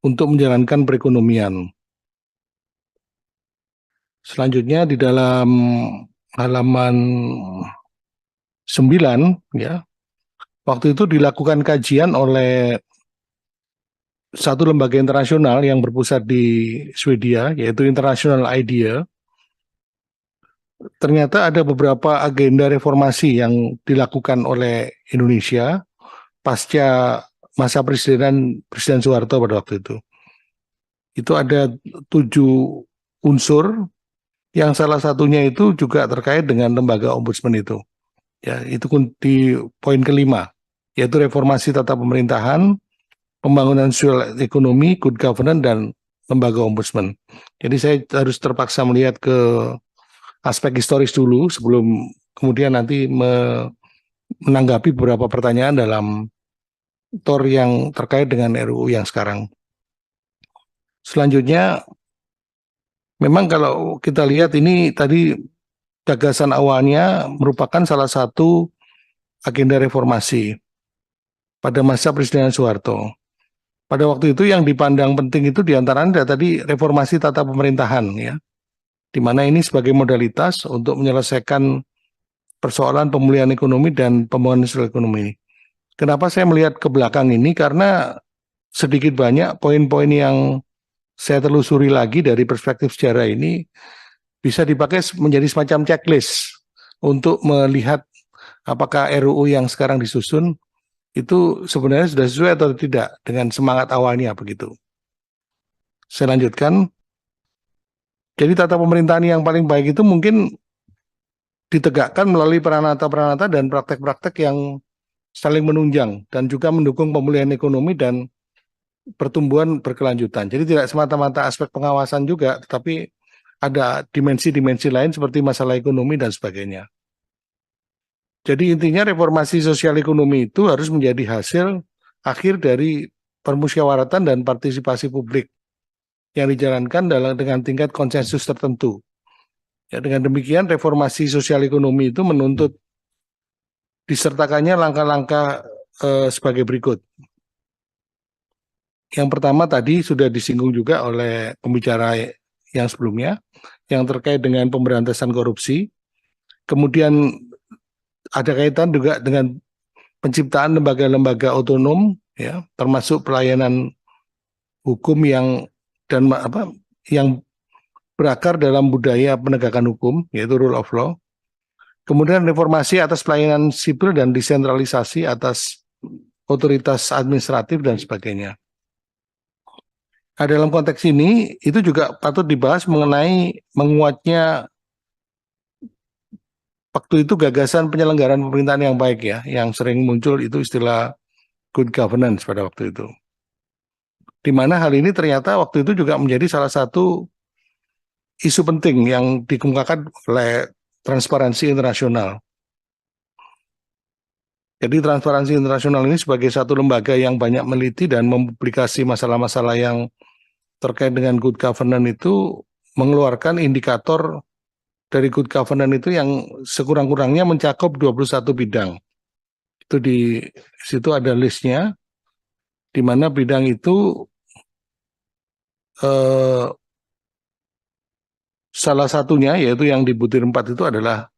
untuk menjalankan perekonomian. Selanjutnya di dalam halaman 9, ya, waktu itu dilakukan kajian oleh satu lembaga internasional yang berpusat di Swedia, yaitu International IDEA. Ternyata ada beberapa agenda reformasi yang dilakukan oleh Indonesia pasca masa Presiden Soeharto pada waktu itu. Itu ada 7 unsur yang salah satunya itu juga terkait dengan lembaga ombudsman itu. Ya, itu di poin kelima, yaitu reformasi tata pemerintahan, pembangunan sosial ekonomi, good governance, dan lembaga ombudsman. Jadi saya harus terpaksa melihat ke aspek historis dulu sebelum kemudian nanti menanggapi beberapa pertanyaan dalam TOR yang terkait dengan RUU yang sekarang. Selanjutnya, memang kalau kita lihat ini tadi gagasan awalnya merupakan salah satu agenda reformasi pada masa Presiden Soeharto. Pada waktu itu yang dipandang penting itu diantaranya tadi reformasi tata pemerintahan ya, di mana ini sebagai modalitas untuk menyelesaikan persoalan pemulihan ekonomi dan pembangunan sosial ekonomi. Kenapa saya melihat ke belakang ini? Karena sedikit banyak poin-poin yang saya telusuri lagi dari perspektif sejarah ini bisa dipakai menjadi semacam checklist untuk melihat apakah RUU yang sekarang disusun itu sebenarnya sudah sesuai atau tidak dengan semangat awalnya begitu. Saya lanjutkan. Jadi tata pemerintahan yang paling baik itu mungkin ditegakkan melalui peranata-peranata dan praktek-praktek yang saling menunjang dan juga mendukung pemulihan ekonomi dan pertumbuhan berkelanjutan. Jadi tidak semata-mata aspek pengawasan juga, tetapi ada dimensi-dimensi lain seperti masalah ekonomi dan sebagainya. Jadi intinya reformasi sosial ekonomi itu harus menjadi hasil akhir dari permusyawaratan dan partisipasi publik yang dijalankan dengan tingkat konsensus tertentu. Ya, dengan demikian reformasi sosial ekonomi itu menuntut disertakannya langkah-langkah sebagai berikut. Yang pertama tadi sudah disinggung juga oleh pembicara yang sebelumnya, yang terkait dengan pemberantasan korupsi. Kemudian ada kaitan juga dengan penciptaan lembaga-lembaga otonom, ya, termasuk pelayanan hukum yang berakar dalam budaya penegakan hukum, yaitu rule of law. Kemudian reformasi atas pelayanan sipil dan desentralisasi atas otoritas administratif dan sebagainya. Nah, dalam konteks ini, itu juga patut dibahas mengenai menguatnya waktu itu gagasan penyelenggaraan pemerintahan yang baik ya, yang sering muncul itu istilah good governance pada waktu itu. Di mana hal ini ternyata waktu itu juga menjadi salah satu isu penting yang dikemukakan oleh Transparansi Internasional. Jadi Transparansi Internasional ini sebagai satu lembaga yang banyak meneliti dan mempublikasi masalah-masalah yang terkait dengan good governance itu mengeluarkan indikator dari good governance itu yang sekurang-kurangnya mencakup 21 bidang. Itu di situ ada listnya, di mana bidang itu salah satunya yaitu yang di butir 4 itu adalah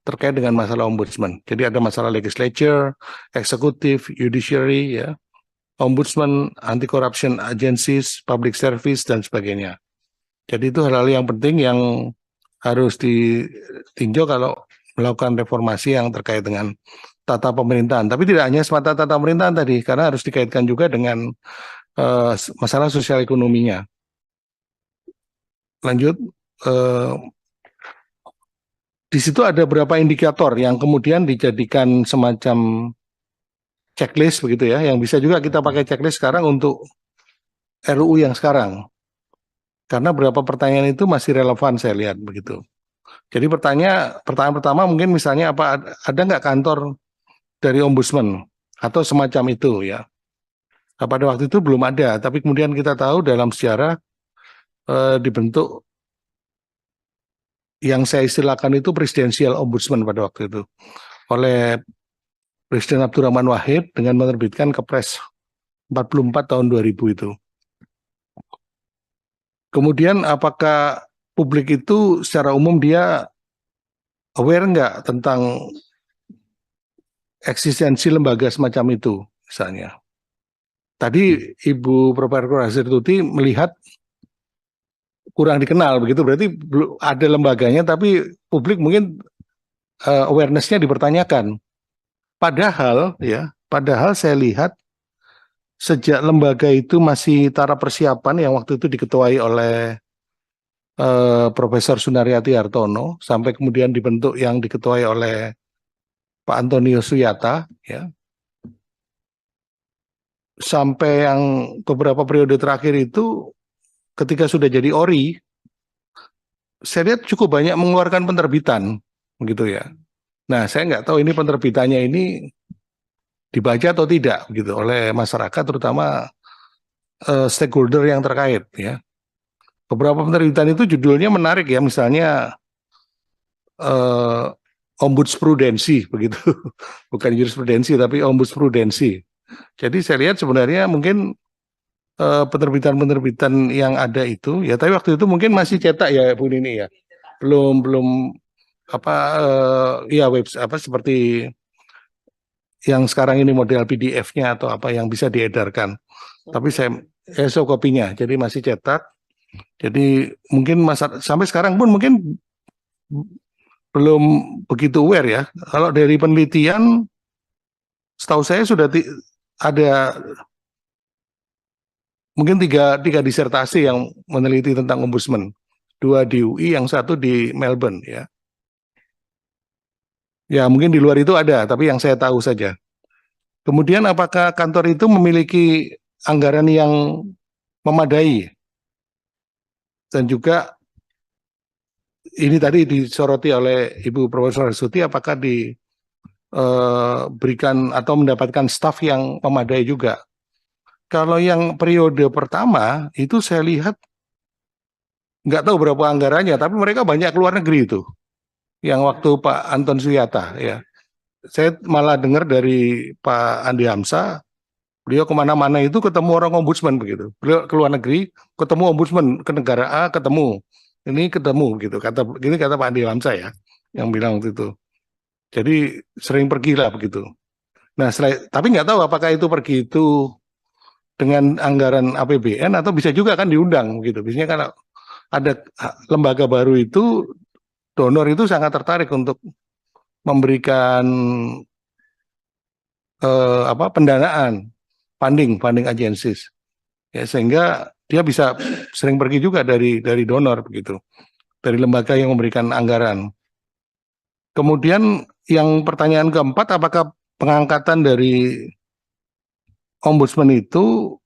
terkait dengan masalah ombudsman. Jadi ada masalah legislature, eksekutif, judiciary, ya, ombudsman, anti-corruption agencies, public service, dan sebagainya. Jadi itu hal-hal yang penting yang harus ditinjau kalau melakukan reformasi yang terkait dengan tata pemerintahan. Tapi tidak hanya semata tata pemerintahan tadi, karena harus dikaitkan juga dengan masalah sosial ekonominya. Lanjut, di situ ada beberapa indikator yang kemudian dijadikan semacam checklist begitu ya, yang bisa juga kita pakai checklist sekarang untuk RUU yang sekarang. Karena beberapa pertanyaan itu masih relevan saya lihat begitu. Jadi pertanyaan pertama mungkin misalnya ada nggak kantor dari ombudsman atau semacam itu ya. Nah, pada waktu itu belum ada, tapi kemudian kita tahu dalam sejarah dibentuk yang saya istilahkan itu presidensial ombudsman pada waktu itu oleh Presiden Abdurrahman Wahid dengan menerbitkan Kepres 44 tahun 2000 itu. Kemudian apakah publik itu secara umum dia aware nggak tentang eksistensi lembaga semacam itu misalnya. Tadi Ibu Profesor Hasirtuti melihat kurang dikenal begitu, berarti ada lembaganya tapi publik mungkin awareness-nya dipertanyakan. Padahal saya lihat sejak lembaga itu masih taraf persiapan yang waktu itu diketuai oleh Profesor Sunaryati Hartono sampai kemudian dibentuk yang diketuai oleh Pak Antonio Suyata ya. Sampai yang beberapa periode terakhir itu ketika sudah jadi ORI saya lihat cukup banyak mengeluarkan penerbitan begitu ya. Nah, saya nggak tahu ini penerbitannya ini dibaca atau tidak gitu oleh masyarakat terutama stakeholder yang terkait ya. Beberapa penerbitan itu judulnya menarik ya, misalnya ombudsprudensi begitu. Bukan jurisprudensi tapi ombudsprudensi. Jadi saya lihat sebenarnya mungkin penerbitan-penerbitan yang ada itu ya, tapi waktu itu mungkin masih cetak ya Bu Nini ya. Belum seperti yang sekarang ini model PDF-nya atau apa yang bisa diedarkan. Tapi saya kopinya, jadi masih cetak. Jadi mungkin sampai sekarang pun mungkin belum begitu aware ya. Kalau dari penelitian setahu saya sudah ada mungkin tiga disertasi yang meneliti tentang ombudsman, 2 di UI, yang 1 di Melbourne ya. Ya mungkin di luar itu ada, tapi yang saya tahu saja. Kemudian apakah kantor itu memiliki anggaran yang memadai? Dan juga ini tadi disoroti oleh Ibu Profesor Suti, apakah diberikan atau mendapatkan staf yang memadai juga? Kalau yang periode pertama itu saya lihat nggak tahu berapa anggarannya, tapi mereka banyak keluar negeri itu. Yang waktu Pak Anton Suyata ya. Saya malah dengar dari Pak Andi Hamsa, beliau kemana-mana itu ketemu orang ombudsman begitu. Beliau ke luar negeri, ketemu ombudsman, ke negara A ketemu, ini ketemu gitu. Gini kata Pak Andi Hamsa ya, yang bilang waktu itu. Jadi sering pergi lah begitu. Nah, tapi nggak tahu apakah itu pergi itu dengan anggaran APBN atau bisa juga kan diundang gitu. Biasanya kalau ada lembaga baru itu, donor itu sangat tertarik untuk memberikan pendanaan, funding agencies, ya, sehingga dia bisa sering pergi juga dari donor begitu, dari lembaga yang memberikan anggaran. Kemudian yang pertanyaan keempat, apakah pengangkatan dari ombudsman itu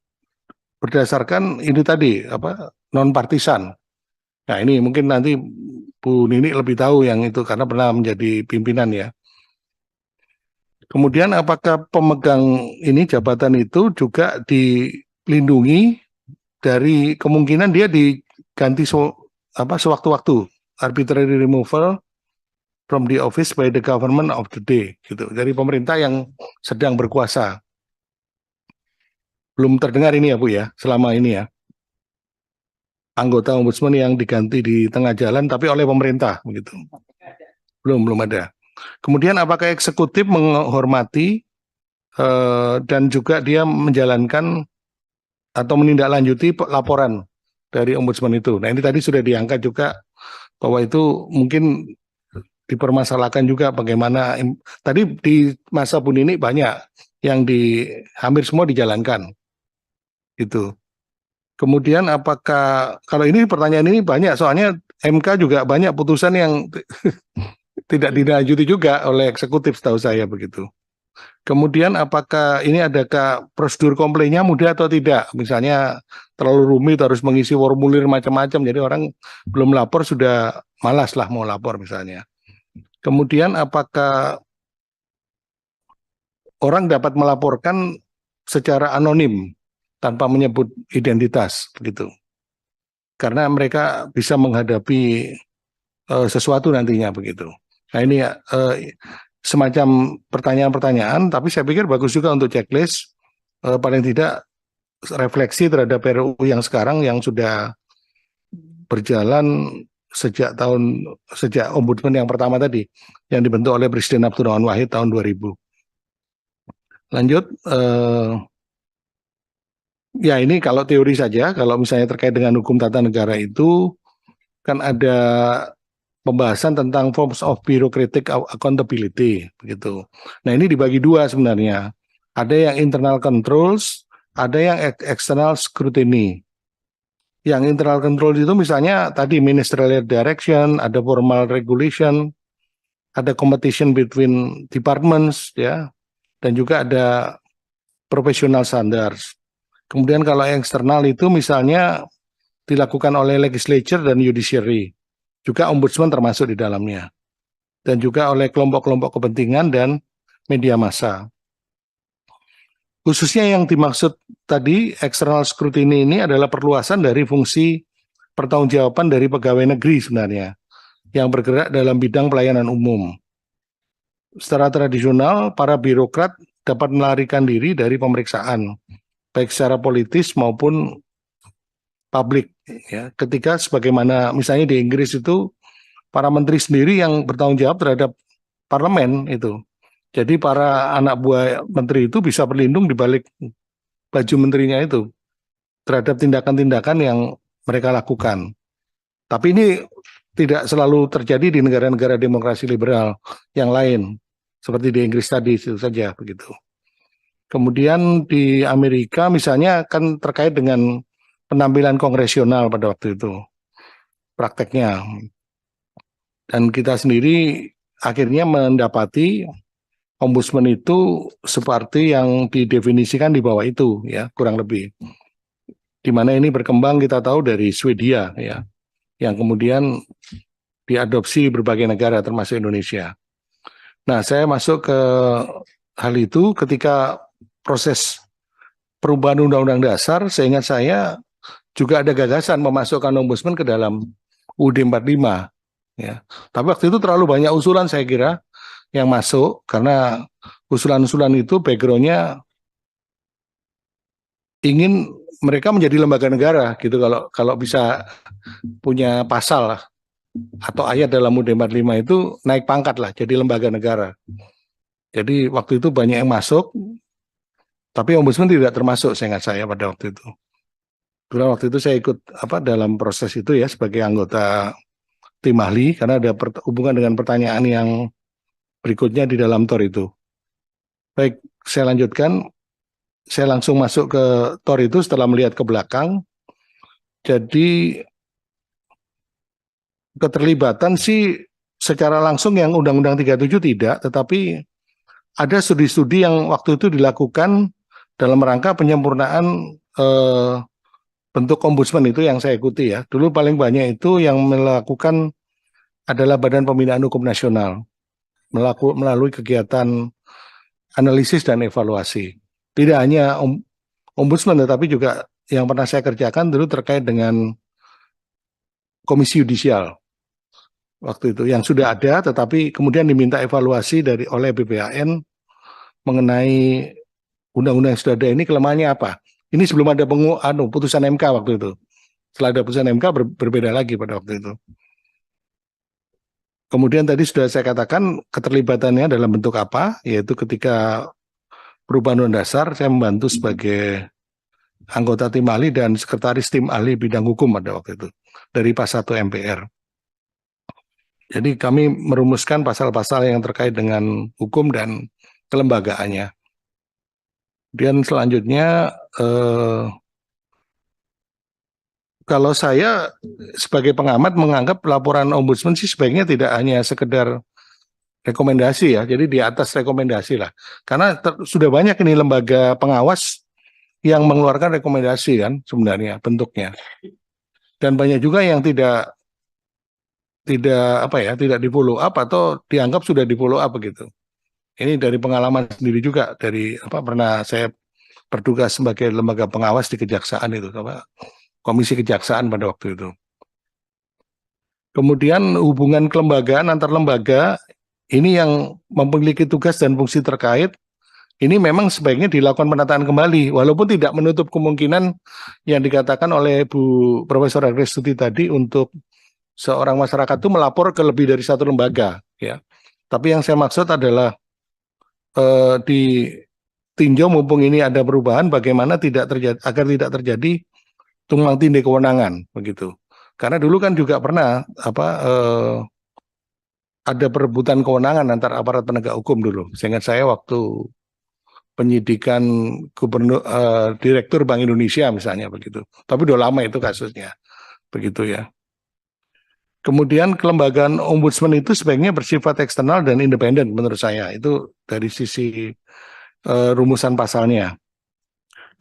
berdasarkan ini tadi non partisan? Nah ini mungkin nanti Bu Nini lebih tahu yang itu karena pernah menjadi pimpinan ya. Kemudian apakah pemegang ini jabatan itu juga dilindungi dari kemungkinan dia diganti sewaktu-waktu, arbitrary removal from the office by the government of the day gitu, dari pemerintah yang sedang berkuasa. Belum terdengar ini ya Bu ya, selama ini ya, anggota ombudsman yang diganti di tengah jalan tapi oleh pemerintah begitu. Belum ada. Kemudian apakah eksekutif menghormati dan juga dia menjalankan atau menindaklanjuti laporan dari ombudsman itu. Nah ini tadi sudah diangkat juga bahwa itu mungkin dipermasalahkan juga bagaimana tadi di masa Bu Nini banyak yang hampir semua dijalankan itu. Kemudian apakah kalau ini pertanyaan ini banyak soalnya MK juga banyak putusan yang tidak dilanjuti juga oleh eksekutif setahu saya begitu. Kemudian apakah ini adakah prosedur komplainnya mudah atau tidak? Misalnya terlalu rumit harus mengisi formulir macam-macam, jadi orang belum lapor sudah malas lah mau lapor misalnya. Kemudian apakah orang dapat melaporkan secara anonim tanpa menyebut identitas begitu? Karena mereka bisa menghadapi sesuatu nantinya begitu. Nah ini semacam pertanyaan-pertanyaan, tapi saya pikir bagus juga untuk checklist, paling tidak refleksi terhadap RUU yang sekarang yang sudah berjalan sejak ombudsman yang pertama tadi, yang dibentuk oleh Presiden Abdurrahman Wahid tahun 2000. Lanjut, ya ini kalau teori saja, kalau misalnya terkait dengan hukum tata negara itu, kan ada pembahasan tentang forms of bureaucratic accountability begitu. Nah ini dibagi dua sebenarnya. Ada yang internal controls, ada yang external scrutiny. Yang internal control itu misalnya tadi ministerial direction, ada formal regulation, ada competition between departments ya, dan juga ada professional standards. Kemudian kalau yang eksternal itu misalnya dilakukan oleh legislature dan judiciary. Juga ombudsman termasuk di dalamnya. Dan juga oleh kelompok-kelompok kepentingan dan media massa. Khususnya yang dimaksud tadi, external scrutiny ini adalah perluasan dari fungsi pertanggungjawaban dari pegawai negeri sebenarnya, yang bergerak dalam bidang pelayanan umum. Secara tradisional, para birokrat dapat melarikan diri dari pemeriksaan, baik secara politis maupun publik. Ya, ketika sebagaimana misalnya di Inggris itu para menteri sendiri yang bertanggung jawab terhadap parlemen itu. Jadi para anak buah menteri itu bisa berlindung di balik baju menterinya itu terhadap tindakan-tindakan yang mereka lakukan. Tapi ini tidak selalu terjadi di negara-negara demokrasi liberal yang lain seperti di Inggris tadi itu saja begitu. Kemudian di Amerika misalnya kan terkait dengan penampilan kongresional pada waktu itu, prakteknya. Dan kita sendiri akhirnya mendapati ombudsman itu seperti yang didefinisikan di bawah itu, ya, kurang lebih. Di mana ini berkembang kita tahu dari Swedia, ya, yang kemudian diadopsi berbagai negara termasuk Indonesia. Nah, saya masuk ke hal itu ketika proses perubahan Undang-Undang Dasar, seingat saya juga ada gagasan memasukkan ombudsman ke dalam UUD 45. Ya. Tapi waktu itu terlalu banyak usulan saya kira yang masuk, karena usulan-usulan itu background-nya ingin mereka menjadi lembaga negara gitu, kalau bisa punya pasal atau ayat dalam UUD 45 itu naik pangkat lah jadi lembaga negara. Jadi waktu itu banyak yang masuk, tapi ombudsman tidak termasuk seingat saya pada waktu itu. Karena waktu itu saya ikut dalam proses itu ya sebagai anggota tim ahli, karena ada hubungan dengan pertanyaan yang berikutnya di dalam TOR itu. Baik, saya lanjutkan. Saya langsung masuk ke TOR itu setelah melihat ke belakang. Jadi keterlibatan sih secara langsung yang Undang-Undang 37 tidak, tetapi ada studi-studi yang waktu itu dilakukan dalam rangka penyempurnaan bentuk ombudsman itu yang saya ikuti ya. Dulu paling banyak itu yang melakukan adalah Badan Pembinaan Hukum Nasional melalui kegiatan analisis dan evaluasi. Tidak hanya ombudsman, tetapi juga yang pernah saya kerjakan dulu terkait dengan komisi yudisial waktu itu yang sudah ada, tetapi kemudian diminta evaluasi oleh BPAN mengenai undang-undang yang sudah ada ini kelemahannya apa. Ini sebelum ada putusan MK waktu itu. Setelah ada putusan MK berbeda lagi pada waktu itu. Kemudian tadi sudah saya katakan keterlibatannya dalam bentuk apa, yaitu ketika perubahan Undang Dasar saya membantu sebagai anggota tim ahli dan sekretaris tim ahli bidang hukum pada waktu itu dari PAS 1 MPR. Jadi kami merumuskan pasal-pasal yang terkait dengan hukum dan kelembagaannya. Dan selanjutnya kalau saya sebagai pengamat menganggap laporan ombudsman sih sebaiknya tidak hanya sekedar rekomendasi ya, jadi di atas rekomendasi lah. Karena sudah banyak ini lembaga pengawas yang mengeluarkan rekomendasi kan sebenarnya bentuknya. Dan banyak juga yang tidak di follow up atau dianggap sudah di follow up begitu. Ini dari pengalaman sendiri juga, dari pernah saya bertugas sebagai lembaga pengawas di kejaksaan itu, komisi kejaksaan pada waktu itu. Kemudian hubungan kelembagaan antar lembaga ini yang memiliki tugas dan fungsi terkait, ini memang sebaiknya dilakukan penataan kembali, walaupun tidak menutup kemungkinan yang dikatakan oleh Bu Profesor Agrestuti tadi untuk seorang masyarakat itu melapor ke lebih dari satu lembaga, ya. Tapi yang saya maksud adalah ditinjau mumpung ini ada perubahan, bagaimana agar tidak terjadi tumpang tindih kewenangan, begitu. Karena dulu kan juga pernah ada perebutan kewenangan antar aparat penegak hukum dulu. Seingat saya waktu penyidikan Direktur Bank Indonesia misalnya begitu. Tapi udah lama itu kasusnya, begitu ya. Kemudian kelembagaan ombudsman itu sebaiknya bersifat eksternal dan independen menurut saya. Itu dari sisi rumusan pasalnya.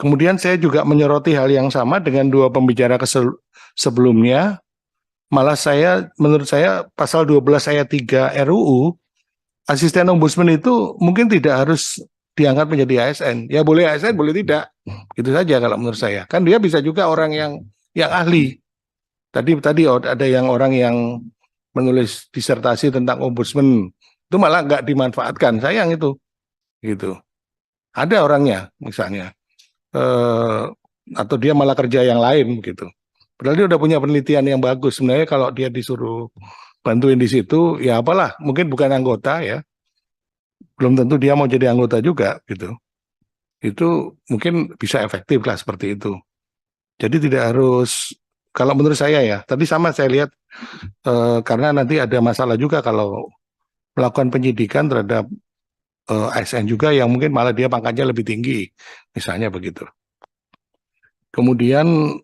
Kemudian saya juga menyoroti hal yang sama dengan dua pembicara sebelumnya. Malah menurut saya pasal 12 ayat 3 RUU, asisten ombudsman itu mungkin tidak harus diangkat menjadi ASN. Ya boleh ASN, boleh tidak. Gitu saja kalau menurut saya. Kan dia bisa juga orang yang ahli. Tadi ada orang yang menulis disertasi tentang ombudsman, itu malah nggak dimanfaatkan, sayang itu. Gitu. Ada orangnya misalnya. Atau dia malah kerja yang lain gitu. Padahal dia udah punya penelitian yang bagus. Sebenarnya kalau dia disuruh bantuin di situ, ya apalah, mungkin bukan anggota ya. Belum tentu dia mau jadi anggota juga gitu. Itu mungkin bisa efektif lah seperti itu. Jadi tidak harus, kalau menurut saya ya, tadi sama saya lihat karena nanti ada masalah juga kalau melakukan penyidikan terhadap ASN juga yang mungkin malah dia pangkatnya lebih tinggi, misalnya begitu. Kemudian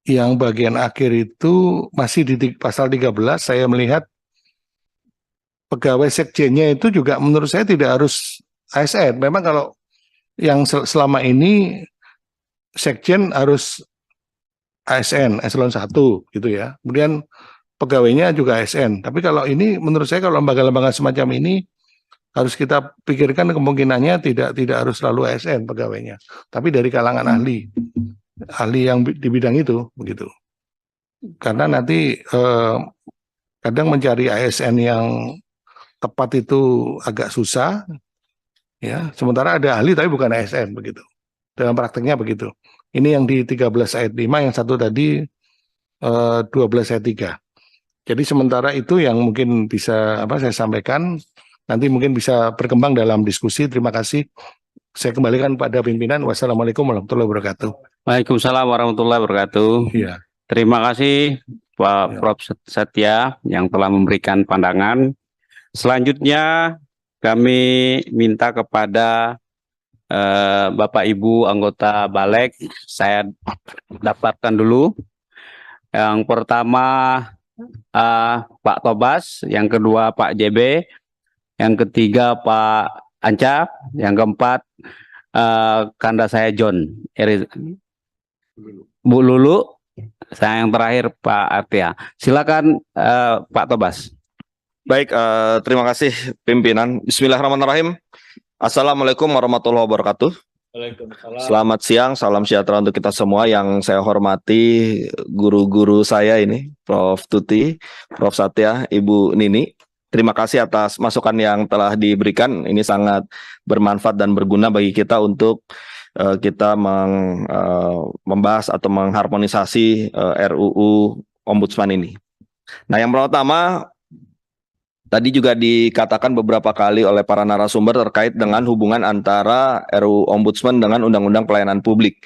yang bagian akhir itu masih di pasal 13 saya melihat pegawai sekjennya itu juga menurut saya tidak harus ASN. Memang kalau yang selama ini sekjen harus ASN, eselon 1 gitu ya. Kemudian pegawainya juga ASN. Tapi kalau ini menurut saya kalau lembaga-lembaga semacam ini harus kita pikirkan kemungkinannya tidak harus selalu ASN pegawainya, tapi dari kalangan ahli yang di bidang itu begitu. Karena nanti kadang mencari ASN yang tepat itu agak susah ya. Sementara ada ahli tapi bukan ASN begitu. Dalam prakteknya begitu. Ini yang di 13 ayat 5, yang satu tadi 12 ayat 3. Jadi sementara itu yang mungkin bisa saya sampaikan, nanti mungkin bisa berkembang dalam diskusi. Terima kasih. Saya kembalikan pada pimpinan. Wassalamualaikum warahmatullahi wabarakatuh. Waalaikumsalam warahmatullahi wabarakatuh. Iya. Terima kasih Pak Ya. Prof. Satya yang telah memberikan pandangan. Selanjutnya kami minta kepada Bapak Ibu anggota Balek, saya daftarkan dulu. Yang pertama Pak Tobas, yang kedua Pak JB, yang ketiga Pak Anca, yang keempat kanda saya John, Bu Lulu, saya yang terakhir Pak Artia. Silakan Pak Tobas. Baik, terima kasih pimpinan. Bismillahirrahmanirrahim. Assalamualaikum warahmatullahi wabarakatuh. Selamat siang, salam sejahtera untuk kita semua. Yang saya hormati guru-guru saya ini, Prof. Tuti, Prof. Satya, Ibu Nini. Terima kasih atas masukan yang telah diberikan. Ini sangat bermanfaat dan berguna bagi kita untuk kita membahas atau mengharmonisasi RUU Ombudsman ini. Nah, yang pertama, tadi juga dikatakan beberapa kali oleh para narasumber terkait dengan hubungan antara RUU Ombudsman dengan Undang-Undang Pelayanan Publik.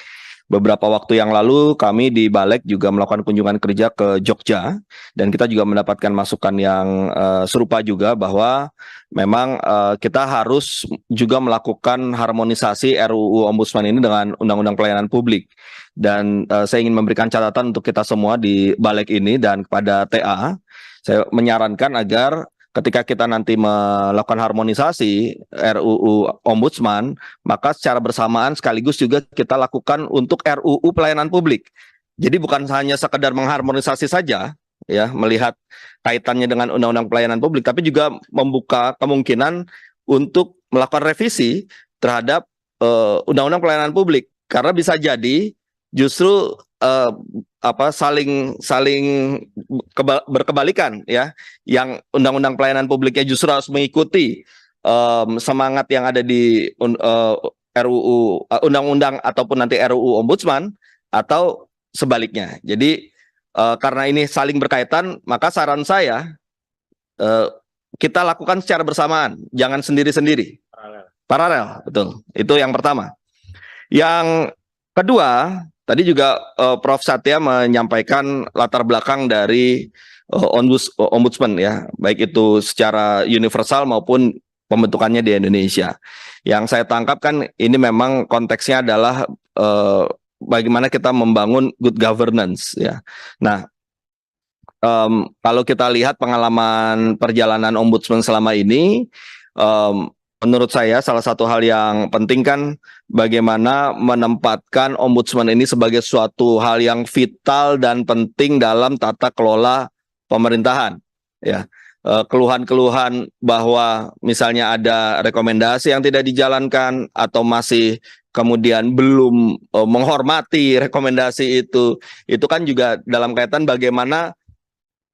Beberapa waktu yang lalu kami di Balek juga melakukan kunjungan kerja ke Jogja, dan kita juga mendapatkan masukan yang serupa juga bahwa memang kita harus juga melakukan harmonisasi RUU Ombudsman ini dengan Undang-Undang Pelayanan Publik. Dan saya ingin memberikan catatan untuk kita semua di Balek ini dan kepada TA, saya menyarankan agar ketika kita nanti melakukan harmonisasi RUU Ombudsman, maka secara bersamaan sekaligus juga kita lakukan untuk RUU Pelayanan Publik. Jadi bukan hanya sekedar mengharmonisasi saja, ya, melihat kaitannya dengan Undang-Undang Pelayanan Publik, tapi juga membuka kemungkinan untuk melakukan revisi terhadap Undang-Undang Pelayanan Publik, karena bisa jadi justru saling berkebalikan, ya, yang Undang-Undang Pelayanan Publiknya justru harus mengikuti semangat yang ada di RUU Undang-Undang ataupun nanti RUU Ombudsman, atau sebaliknya. Jadi karena ini saling berkaitan, maka saran saya kita lakukan secara bersamaan, jangan sendiri-sendiri. Paralel, betul. Itu yang pertama. Yang kedua, tadi juga Prof. Satya menyampaikan latar belakang dari Ombudsman, ya, baik itu secara universal maupun pembentukannya di Indonesia. Yang saya tangkap kan ini memang konteksnya adalah bagaimana kita membangun good governance, ya. Nah, kalau kita lihat pengalaman perjalanan Ombudsman selama ini, menurut saya salah satu hal yang penting kan bagaimana menempatkan Ombudsman ini sebagai suatu hal yang vital dan penting dalam tata kelola pemerintahan, ya. Keluhan-keluhan bahwa misalnya ada rekomendasi yang tidak dijalankan atau masih kemudian belum menghormati rekomendasi itu kan juga dalam kaitan bagaimana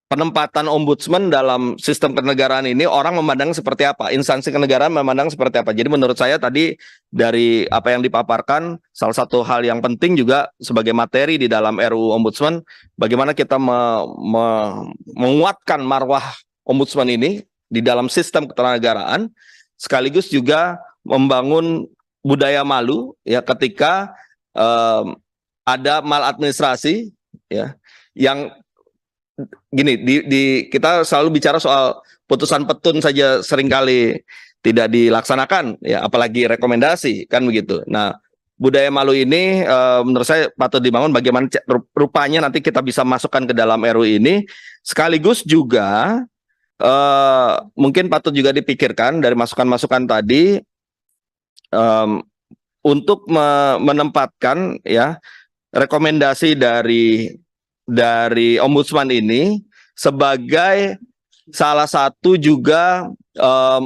penempatan Ombudsman dalam sistem kenegaraan ini orang memandang seperti apa, instansi kenegaraan memandang seperti apa. Jadi menurut saya tadi dari apa yang dipaparkan, salah satu hal yang penting juga sebagai materi di dalam RUU Ombudsman, bagaimana kita menguatkan marwah Ombudsman ini di dalam sistem ketenagaraan, sekaligus juga membangun budaya malu, ya, ketika ada maladministrasi, ya, yang gini, kita selalu bicara soal putusan petun saja seringkali tidak dilaksanakan, ya apalagi rekomendasi, kan begitu. Nah, budaya malu ini menurut saya patut dibangun, bagaimana rupanya nanti kita bisa masukkan ke dalam RUU ini, sekaligus juga mungkin patut juga dipikirkan dari masukan-masukan tadi untuk menempatkan ya rekomendasi dari Ombudsman ini sebagai salah satu juga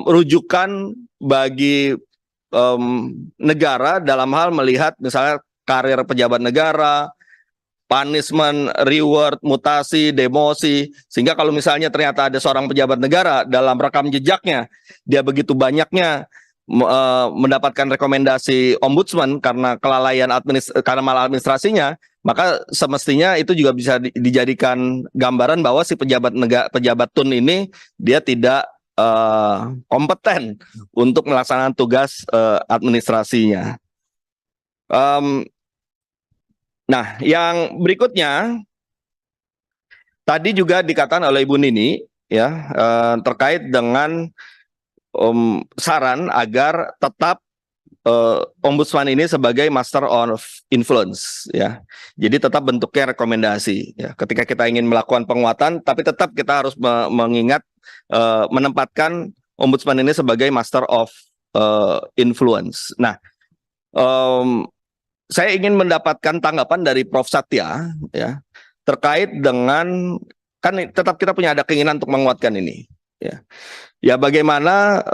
rujukan bagi negara dalam hal melihat misalnya karir pejabat negara, punishment, reward, mutasi, demosi, sehingga kalau misalnya ternyata ada seorang pejabat negara dalam rekam jejaknya dia begitu banyaknya mendapatkan rekomendasi ombudsman karena kelalaian karena maladministrasinya, maka semestinya itu juga bisa dijadikan gambaran bahwa si pejabat TUN ini dia tidak kompeten untuk melaksanakan tugas administrasinya. Nah, yang berikutnya tadi juga dikatakan oleh Ibu Nini ya terkait dengan saran agar tetap Ombudsman ini sebagai master of influence ya. Jadi tetap bentuknya rekomendasi ya. Ketika kita ingin melakukan penguatan, tapi tetap kita harus mengingat menempatkan Ombudsman ini sebagai master of influence. Nah, saya ingin mendapatkan tanggapan dari Prof. Satya ya terkait dengan, kan tetap kita punya ada keinginan untuk menguatkan ini ya. Ya bagaimana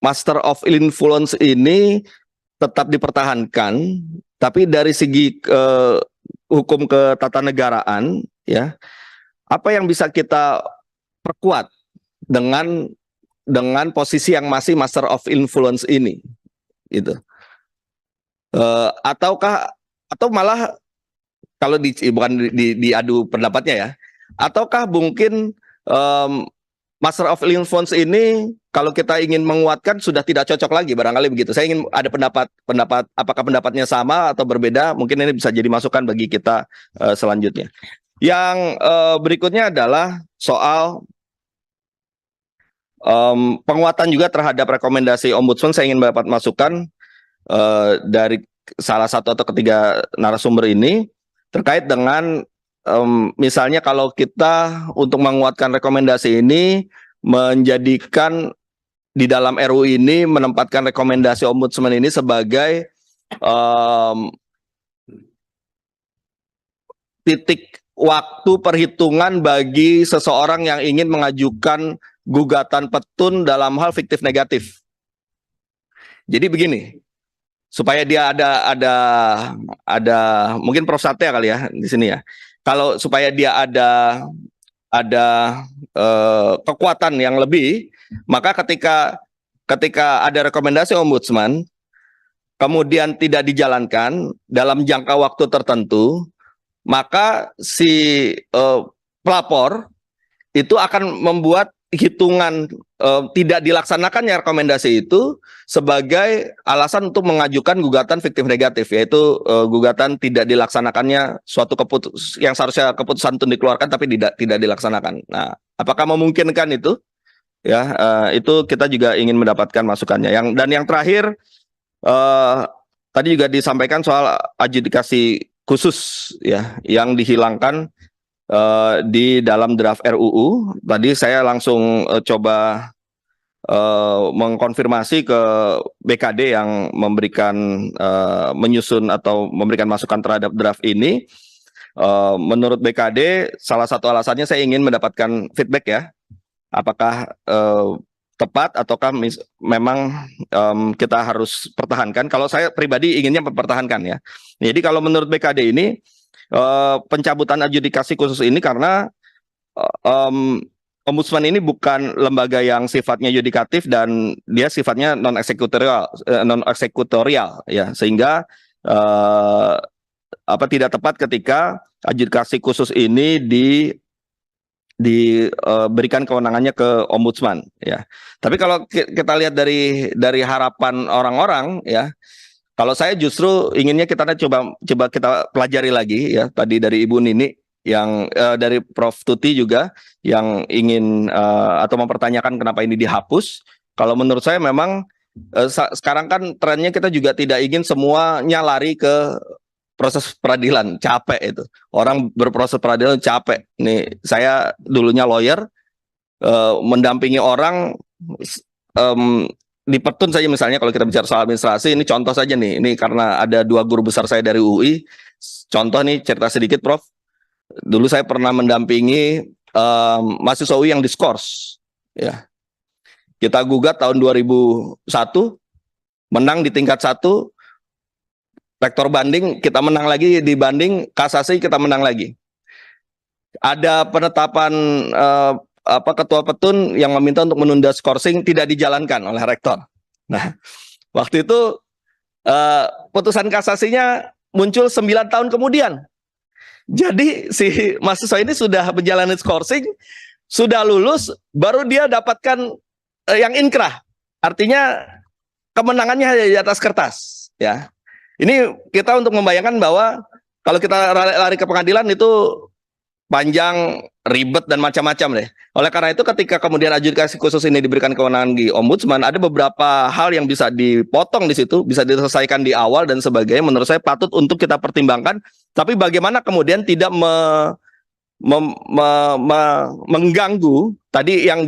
Master of Influence ini tetap dipertahankan, tapi dari segi hukum ketatanegaraan, ya, apa yang bisa kita perkuat dengan posisi yang masih Master of Influence ini, gitu. Atau malah kalau bukan diadu pendapatnya ya, ataukah mungkin Master of Influence ini kalau kita ingin menguatkan sudah tidak cocok lagi, barangkali begitu. Saya ingin ada pendapat apakah pendapatnya sama atau berbeda, mungkin ini bisa jadi masukan bagi kita selanjutnya. Yang berikutnya adalah soal penguatan juga terhadap rekomendasi Ombudsman. Saya ingin mendapat masukan dari salah satu atau ketiga narasumber ini terkait dengan misalnya kalau kita untuk menguatkan rekomendasi ini menjadikan di dalam RUU ini menempatkan rekomendasi Ombudsman ini sebagai titik waktu perhitungan bagi seseorang yang ingin mengajukan gugatan petun dalam hal fiktif negatif. Jadi begini, supaya dia ada mungkin Prof. Satya kali ya di sini ya. Kalau supaya dia ada kekuatan yang lebih, maka ketika ada rekomendasi Ombudsman kemudian tidak dijalankan dalam jangka waktu tertentu, maka si pelapor itu akan membuat hitungan tidak dilaksanakannya rekomendasi itu sebagai alasan untuk mengajukan gugatan fiktif negatif, yaitu gugatan tidak dilaksanakannya suatu yang seharusnya keputusan itu dikeluarkan tapi tidak dilaksanakan. Nah, apakah memungkinkan itu? Ya, itu kita juga ingin mendapatkan masukannya. Dan yang terakhir tadi juga disampaikan soal adjudikasi khusus ya yang dihilangkan di dalam draft RUU. Tadi saya langsung coba mengkonfirmasi ke BKD yang memberikan menyusun atau memberikan masukan terhadap draft ini. Menurut BKD salah satu alasannya saya ingin mendapatkan feedback ya, apakah tepat ataukah memang kita harus pertahankan. Kalau saya pribadi inginnya mempertahankan ya. Jadi kalau menurut BKD ini pencabutan adjudikasi khusus ini karena Ombudsman ini bukan lembaga yang sifatnya yudikatif dan dia sifatnya non eksekutorial ya, sehingga tidak tepat ketika adjudikasi khusus ini diberikan kewenangannya ke Ombudsman ya. Tapi kalau kita lihat dari harapan orang-orang ya, kalau saya justru inginnya kita coba kita pelajari lagi ya, tadi dari Ibu Nini yang dari Prof. Tuti juga yang ingin atau mempertanyakan kenapa ini dihapus. Kalau menurut saya memang sekarang kan trennya kita juga tidak ingin semuanya lari ke proses peradilan, capek itu. Orang berproses peradilan capek. Nih, saya dulunya lawyer, mendampingi orang di Petun saja misalnya, kalau kita bicara soal administrasi, ini contoh saja nih. Ini karena ada 2 guru besar saya dari UI. Contoh nih, cerita sedikit, Prof. Dulu saya pernah mendampingi mahasiswa UI yang diskors. Ya. Kita gugat tahun 2001, menang di tingkat 1, rektor banding, kita menang lagi di banding, kasasi kita menang lagi. Ada penetapan ketua Petun yang meminta untuk menunda skorsing tidak dijalankan oleh rektor. Nah, waktu itu putusan kasasinya muncul 9 tahun kemudian. Jadi si mahasiswa ini sudah menjalani skorsing, sudah lulus, baru dia dapatkan yang inkrah. Artinya kemenangannya hanya di atas kertas, ya. Ini kita untuk membayangkan bahwa kalau kita lari ke pengadilan itu panjang, ribet, dan macam-macam deh. Oleh karena itu ketika kemudian adjudikasi khusus ini diberikan kewenangan di Ombudsman, ada beberapa hal yang bisa dipotong di situ, bisa diselesaikan di awal dan sebagainya. Menurut saya patut untuk kita pertimbangkan. Tapi bagaimana kemudian tidak mengganggu tadi yang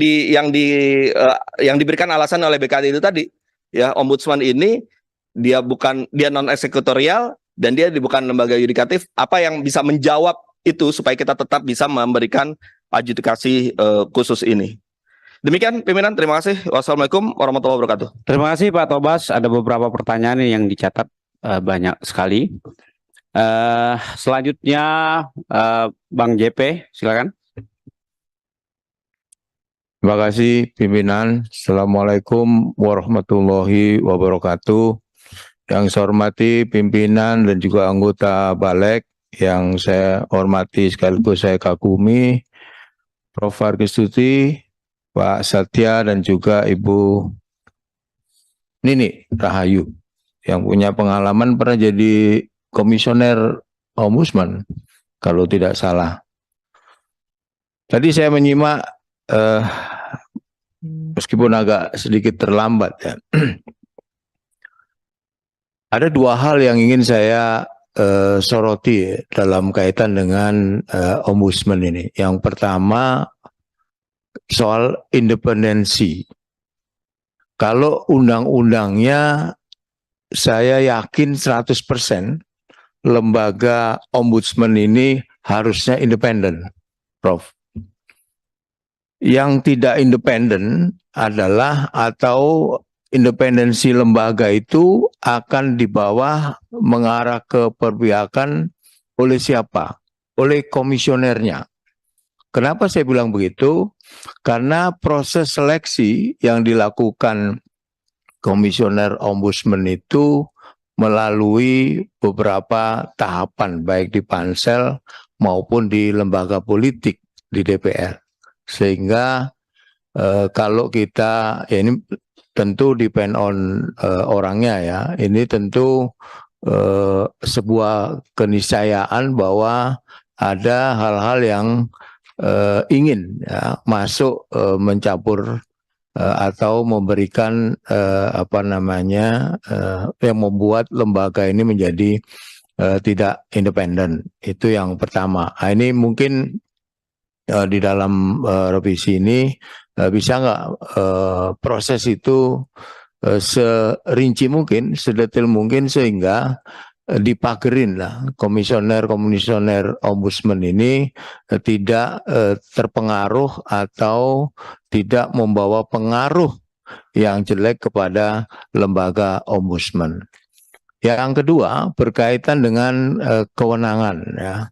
diberikan alasan oleh BKT itu tadi, ya. Ombudsman ini dia non eksekutorial dan dia bukan lembaga yudikatif. Apa yang bisa menjawab itu supaya kita tetap bisa memberikan adjudikasi khusus ini. Demikian pimpinan, terima kasih. Wassalamualaikum warahmatullahi wabarakatuh. Terima kasih Pak Tobas. Ada beberapa pertanyaan yang dicatat banyak sekali. Selanjutnya Bang JP, silakan. Terima kasih pimpinan. Assalamualaikum warahmatullahi wabarakatuh. Yang saya hormati pimpinan dan juga anggota Balek, yang saya hormati sekaligus saya kagumi, Prof. Argistuti, Pak Satya, dan juga Ibu Nini Rahayu, yang punya pengalaman pernah jadi komisioner Ombudsman, kalau tidak salah. Tadi saya menyimak, meskipun agak sedikit terlambat ya, ada 2 hal yang ingin saya soroti dalam kaitan dengan Ombudsman ini. Yang pertama soal independensi. Kalau undang-undangnya saya yakin 100% lembaga Ombudsman ini harusnya independen, Prof. Yang tidak independen adalah atau independensi lembaga itu akan dibawa mengarah ke perpihakan oleh siapa? Oleh komisionernya. Kenapa saya bilang begitu? Karena proses seleksi yang dilakukan komisioner Ombudsman itu melalui beberapa tahapan, baik di pansel maupun di lembaga politik di DPR. Sehingga kalau kita, ya ini tentu depend on orangnya ya. Ini tentu sebuah keniscayaan bahwa ada hal-hal yang ingin ya, masuk mencampur atau memberikan yang membuat lembaga ini menjadi tidak independen. Itu yang pertama. Nah, ini mungkin di dalam revisi ini bisa nggak proses itu serinci mungkin, sedetail mungkin, sehingga dipagerin lah komisioner Ombudsman ini tidak terpengaruh atau tidak membawa pengaruh yang jelek kepada lembaga Ombudsman. Yang kedua berkaitan dengan kewenangan ya.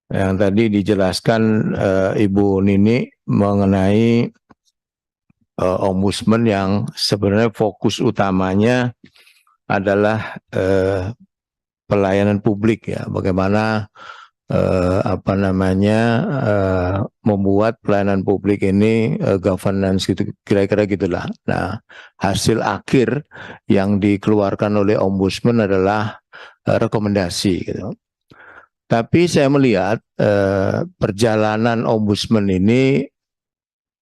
Yang tadi dijelaskan Ibu Nini mengenai Ombudsman yang sebenarnya fokus utamanya adalah pelayanan publik ya, bagaimana membuat pelayanan publik ini governance gitu, kira-kira gitulah. Nah, hasil akhir yang dikeluarkan oleh Ombudsman adalah rekomendasi gitu. Tapi saya melihat perjalanan Ombudsman ini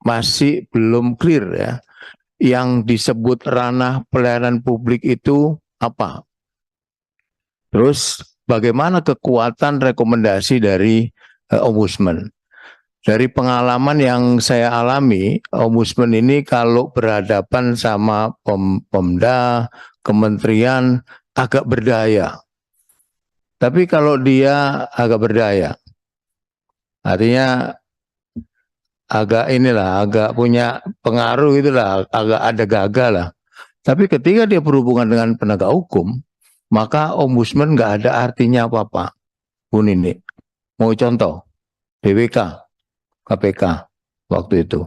masih belum clear ya. yang disebut ranah pelayanan publik itu apa? Terus bagaimana kekuatan rekomendasi dari Ombudsman? Dari pengalaman yang saya alami, Ombudsman ini kalau berhadapan sama Pemda, kementerian agak berdaya. Tapi kalau dia agak berdaya, artinya agak punya pengaruh itulah, agak ada gagah lah. Tapi ketika dia berhubungan dengan penegak hukum, maka Ombudsman nggak ada artinya apa-apa. Bu Nini, mau contoh, BWK, KPK waktu itu.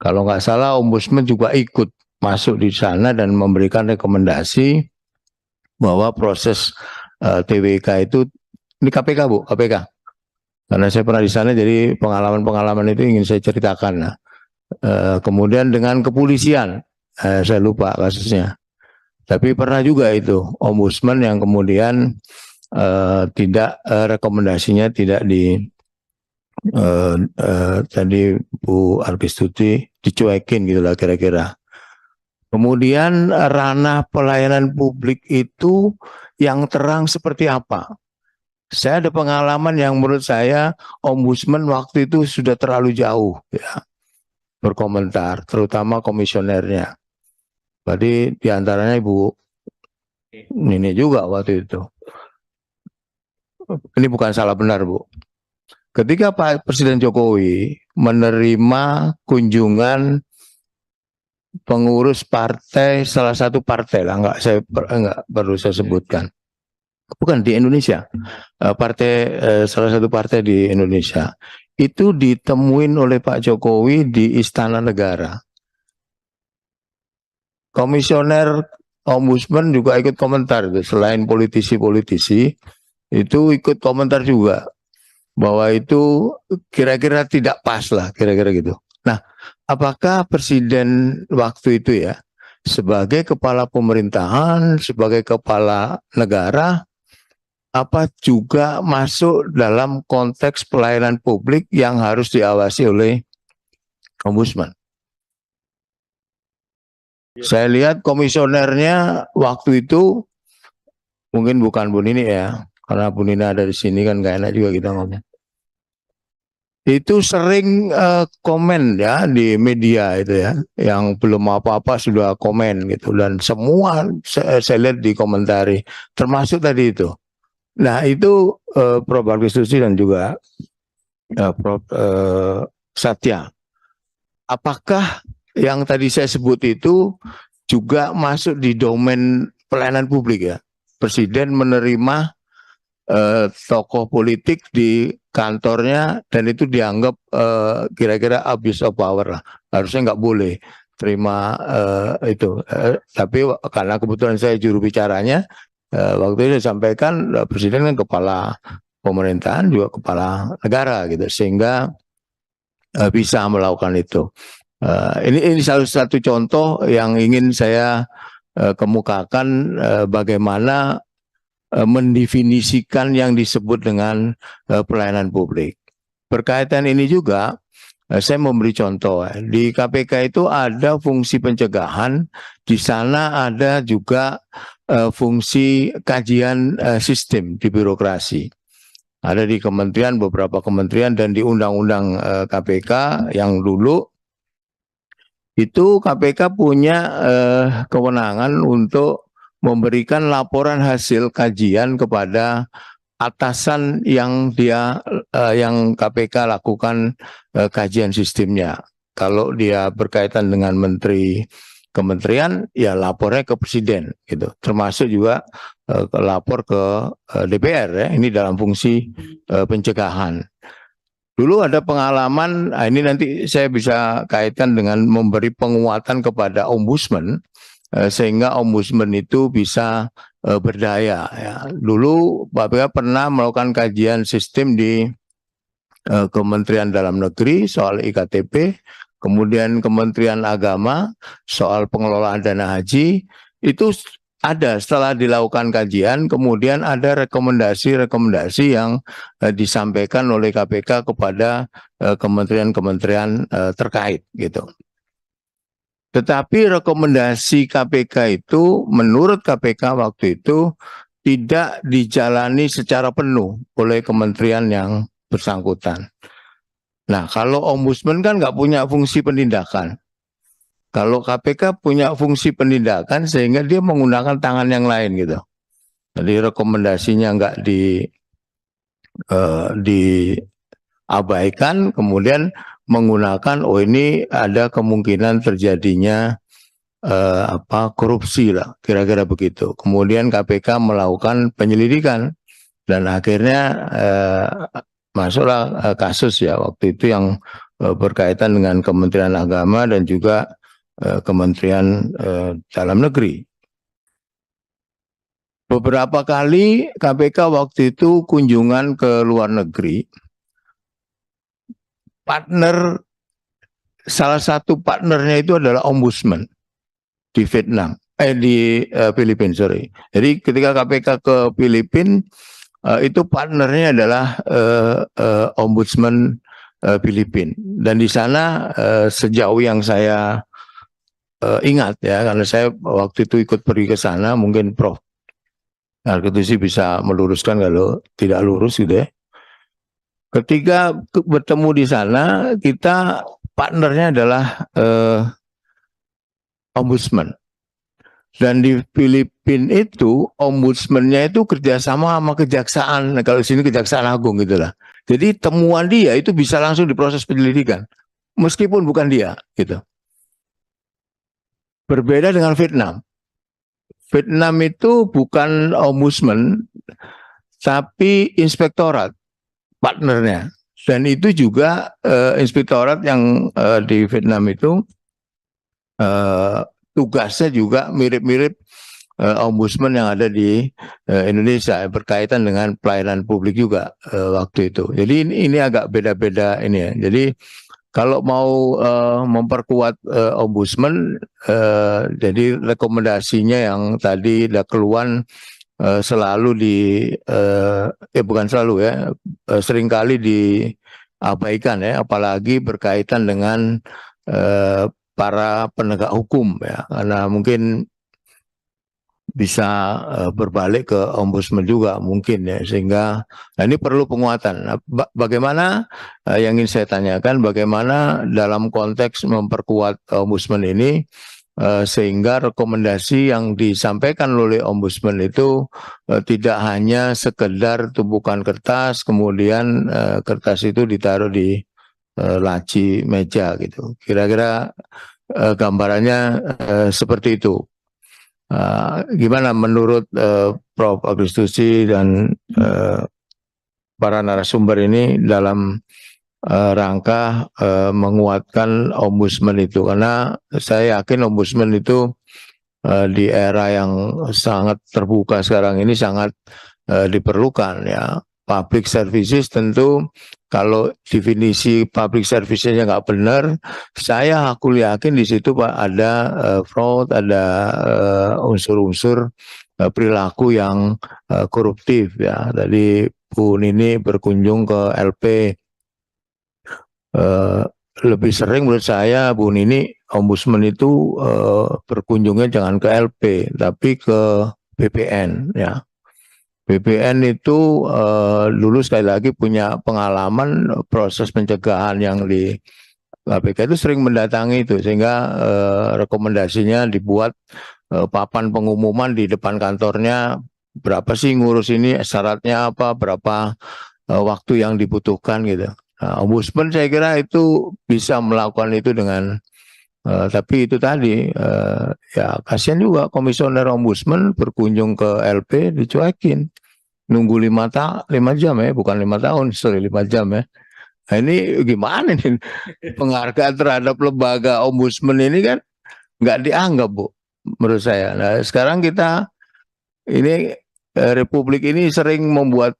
Kalau nggak salah Ombudsman juga ikut masuk di sana dan memberikan rekomendasi bahwa proses TWK itu, ini KPK Bu, KPK. Karena saya pernah di sana, jadi pengalaman-pengalaman itu ingin saya ceritakan. Nah, kemudian dengan kepolisian, saya lupa kasusnya. Tapi pernah juga itu Ombudsman yang kemudian tidak rekomendasinya tidak tadi Bu Arpistuti dicuekin gitulah kira-kira. Kemudian ranah pelayanan publik itu yang terang seperti apa? Saya ada pengalaman yang menurut saya Ombudsman waktu itu sudah terlalu jauh ya berkomentar, terutama komisionernya. Jadi diantaranya Ibu Nini juga waktu itu. Ini bukan salah benar Bu. Ketika Pak Presiden Jokowi menerima kunjungan pengurus partai, salah satu partai lah, nggak perlu saya sebutkan. Bukan di Indonesia, salah satu partai di Indonesia itu ditemuin oleh Pak Jokowi di Istana Negara. Komisioner Ombudsman juga ikut komentar, selain politisi-politisi itu ikut komentar juga bahwa itu kira-kira tidak pas lah, kira-kira gitu. Nah, apakah Presiden waktu itu ya sebagai kepala pemerintahan, sebagai kepala negara, apa juga masuk dalam konteks pelayanan publik yang harus diawasi oleh Ombudsman? Saya lihat komisionernya waktu itu, mungkin bukan Bu Nini ya, karena Bu Nini ada di sini kan gak enak juga kita ngomong. Itu sering komen ya di media itu ya, yang belum apa-apa sudah komen gitu, dan semua saya lihat dikomentari, termasuk tadi itu. Nah itu Prof. Arpistuti dan juga Prof. Satya, apakah yang tadi saya sebut itu juga masuk di domain pelayanan publik ya? Presiden menerima tokoh politik di kantornya dan itu dianggap kira-kira abuse of power lah, harusnya nggak boleh terima itu. Tapi karena kebetulan saya juru bicaranya, waktu itu disampaikan Presiden kan kepala pemerintahan juga kepala negara gitu, sehingga bisa melakukan itu. Ini salah satu contoh yang ingin saya kemukakan bagaimana mendefinisikan yang disebut dengan pelayanan publik. Berkaitan ini juga saya memberi contoh di KPK itu ada fungsi pencegahan, di sana ada juga fungsi kajian sistem di birokrasi. Ada di kementerian, beberapa kementerian, dan di undang-undang KPK yang dulu itu KPK punya kewenangan untuk memberikan laporan hasil kajian kepada atasan yang yang KPK lakukan kajian sistemnya. Kalau dia berkaitan dengan menteri kementerian, ya lapornya ke presiden gitu. Termasuk juga lapor ke DPR ya. Ini dalam fungsi pencegahan. Dulu ada pengalaman, ini nanti saya bisa kaitkan dengan memberi penguatan kepada Ombudsman, sehingga Ombudsman itu bisa berdaya. Ya. Dulu BPK pernah melakukan kajian sistem di Kementerian Dalam Negeri soal IKTP, kemudian Kementerian Agama soal pengelolaan dana haji, itu ada setelah dilakukan kajian, kemudian ada rekomendasi-rekomendasi yang disampaikan oleh KPK kepada kementerian-kementerian terkait gitu. Tetapi rekomendasi KPK itu menurut KPK waktu itu tidak dijalani secara penuh oleh kementerian yang bersangkutan. Nah, kalau ombudsman kan nggak punya fungsi penindakan. Kalau KPK punya fungsi penindakan sehingga dia menggunakan tangan yang lain gitu. Jadi rekomendasinya nggak diabaikan, kemudian menggunakan ini ada kemungkinan terjadinya korupsi lah, kira-kira begitu. Kemudian KPK melakukan penyelidikan dan akhirnya masuklah kasus ya waktu itu yang berkaitan dengan Kementerian Agama dan juga Kementerian Dalam Negeri. Beberapa kali KPK waktu itu kunjungan ke luar negeri. Salah satu partnernya itu adalah ombudsman di Filipina, sorry. Jadi ketika KPK ke Filipina, itu partnernya adalah ombudsman Filipina. Dan di sana sejauh yang saya ingat ya, karena saya waktu itu ikut pergi ke sana, mungkin Prof Arketusi bisa meluruskan kalau tidak lurus gitu ya. Ketika bertemu di sana, kita partnernya adalah ombudsman. Dan di Filipina itu ombudsmannya itu kerjasama sama kejaksaan. Nah, kalau di sini Kejaksaan Agung gitulah. Jadi temuan dia itu bisa langsung diproses penyelidikan, meskipun bukan dia gitu. Berbeda dengan Vietnam. Vietnam itu bukan ombudsman, tapi inspektorat partnernya. Dan itu juga inspektorat yang di Vietnam itu tugasnya juga mirip-mirip ombudsman yang ada di Indonesia, berkaitan dengan pelayanan publik juga waktu itu. Jadi ini agak beda-beda ini ya. Jadi kalau mau memperkuat ombudsman, jadi rekomendasinya yang tadi ada keluhan selalu bukan selalu ya, seringkali diabaikan ya, apalagi berkaitan dengan para penegak hukum ya, karena mungkin bisa berbalik ke ombudsman juga mungkin ya, sehingga ini perlu penguatan. Nah, bagaimana yang ingin saya tanyakan, bagaimana dalam konteks memperkuat ombudsman ini sehingga rekomendasi yang disampaikan oleh ombudsman itu tidak hanya sekedar tumpukan kertas, kemudian kertas itu ditaruh di laci meja gitu. Kira-kira gambarannya seperti itu. Gimana menurut Prof. Agristusi dan para narasumber ini dalam rangka menguatkan ombudsman itu, karena saya yakin ombudsman itu di era yang sangat terbuka sekarang ini sangat diperlukan ya. Public services tentu kalau definisi public services-nya nggak benar, aku yakin di situ Pak ada fraud, ada unsur-unsur perilaku yang koruptif ya. Tadi Bu Nini berkunjung ke LP. Lebih sering menurut saya Bu Nini, ombudsman itu berkunjungnya jangan ke LP tapi ke BPN ya. BPN itu dulu sekali lagi punya pengalaman proses pencegahan yang di KPK itu sering mendatangi itu, sehingga rekomendasinya dibuat papan pengumuman di depan kantornya, berapa sih ngurus ini, syaratnya apa, berapa waktu yang dibutuhkan gitu. Nah, ombudsman saya kira itu bisa melakukan itu dengan tapi itu tadi ya kasihan juga komisioner ombudsman berkunjung ke LP dicuekin, nunggu 5 jam ya, bukan 5 tahun, sorry 5 jam ya. Nah, ini gimana nih penghargaan terhadap lembaga ombudsman ini kan nggak dianggap Bu menurut saya. Nah sekarang kita ini Republik ini sering membuat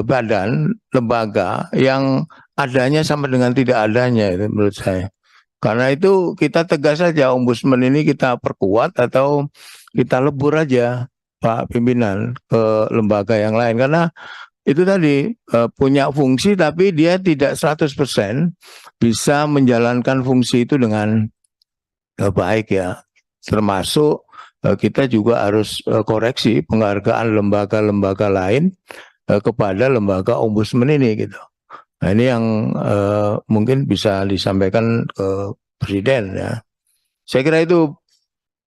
badan lembaga yang adanya sama dengan tidak adanya itu menurut saya. Karena itu kita tegas saja ombudsman ini kita perkuat atau kita lebur aja Pak Pimpinan ke lembaga yang lain. Karena itu tadi punya fungsi tapi dia tidak 100% bisa menjalankan fungsi itu dengan baik ya. Termasuk kita juga harus koreksi penghargaan lembaga-lembaga lain kepada lembaga ombudsman ini gitu. Nah, ini yang mungkin bisa disampaikan ke Presiden ya. Saya kira itu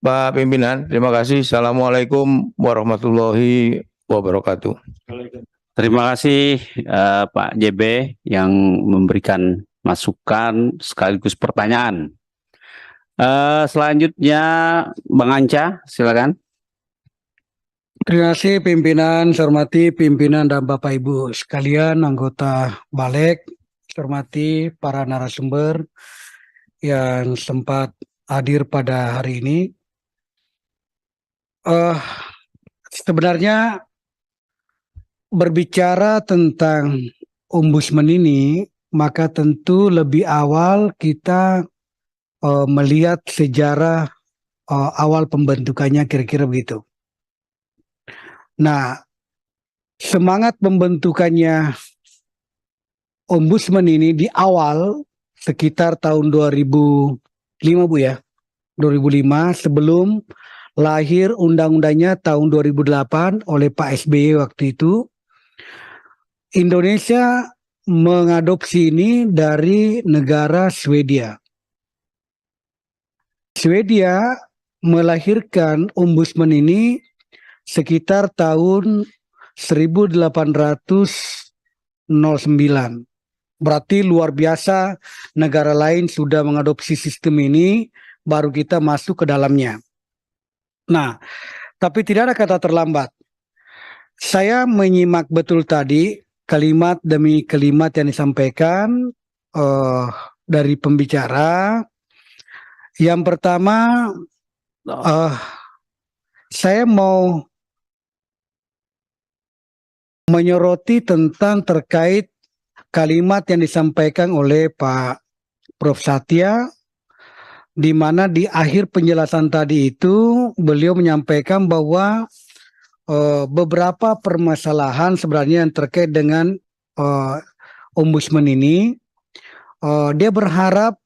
Pak Pimpinan. Terima kasih. Assalamualaikum warahmatullahi wabarakatuh. Terima kasih Pak JB yang memberikan masukan sekaligus pertanyaan. Selanjutnya Bang Anca, silakan. Terima kasih pimpinan, saya hormati pimpinan dan Bapak Ibu sekalian, anggota Balek, saya hormati para narasumber yang sempat hadir pada hari ini. Sebenarnya berbicara tentang ombudsman ini, maka tentu lebih awal kita melihat sejarah awal pembentukannya kira-kira begitu. Nah, semangat pembentukannya ombudsman ini di awal sekitar tahun 2005 Bu ya, 2005 sebelum lahir undang-undangnya tahun 2008 oleh Pak SBY waktu itu. Indonesia mengadopsi ini dari negara Swedia. Swedia melahirkan ombudsman ini sekitar tahun 1809. Berarti luar biasa, negara lain sudah mengadopsi sistem ini, baru kita masuk ke dalamnya. Nah, tapi tidak ada kata terlambat. Saya menyimak betul tadi kalimat demi kalimat yang disampaikan dari pembicara. Yang pertama, saya mau menyoroti tentang terkait kalimat yang disampaikan oleh Pak Prof. Satya, di mana di akhir penjelasan tadi itu beliau menyampaikan bahwa beberapa permasalahan sebenarnya yang terkait dengan ombudsman ini, dia berharap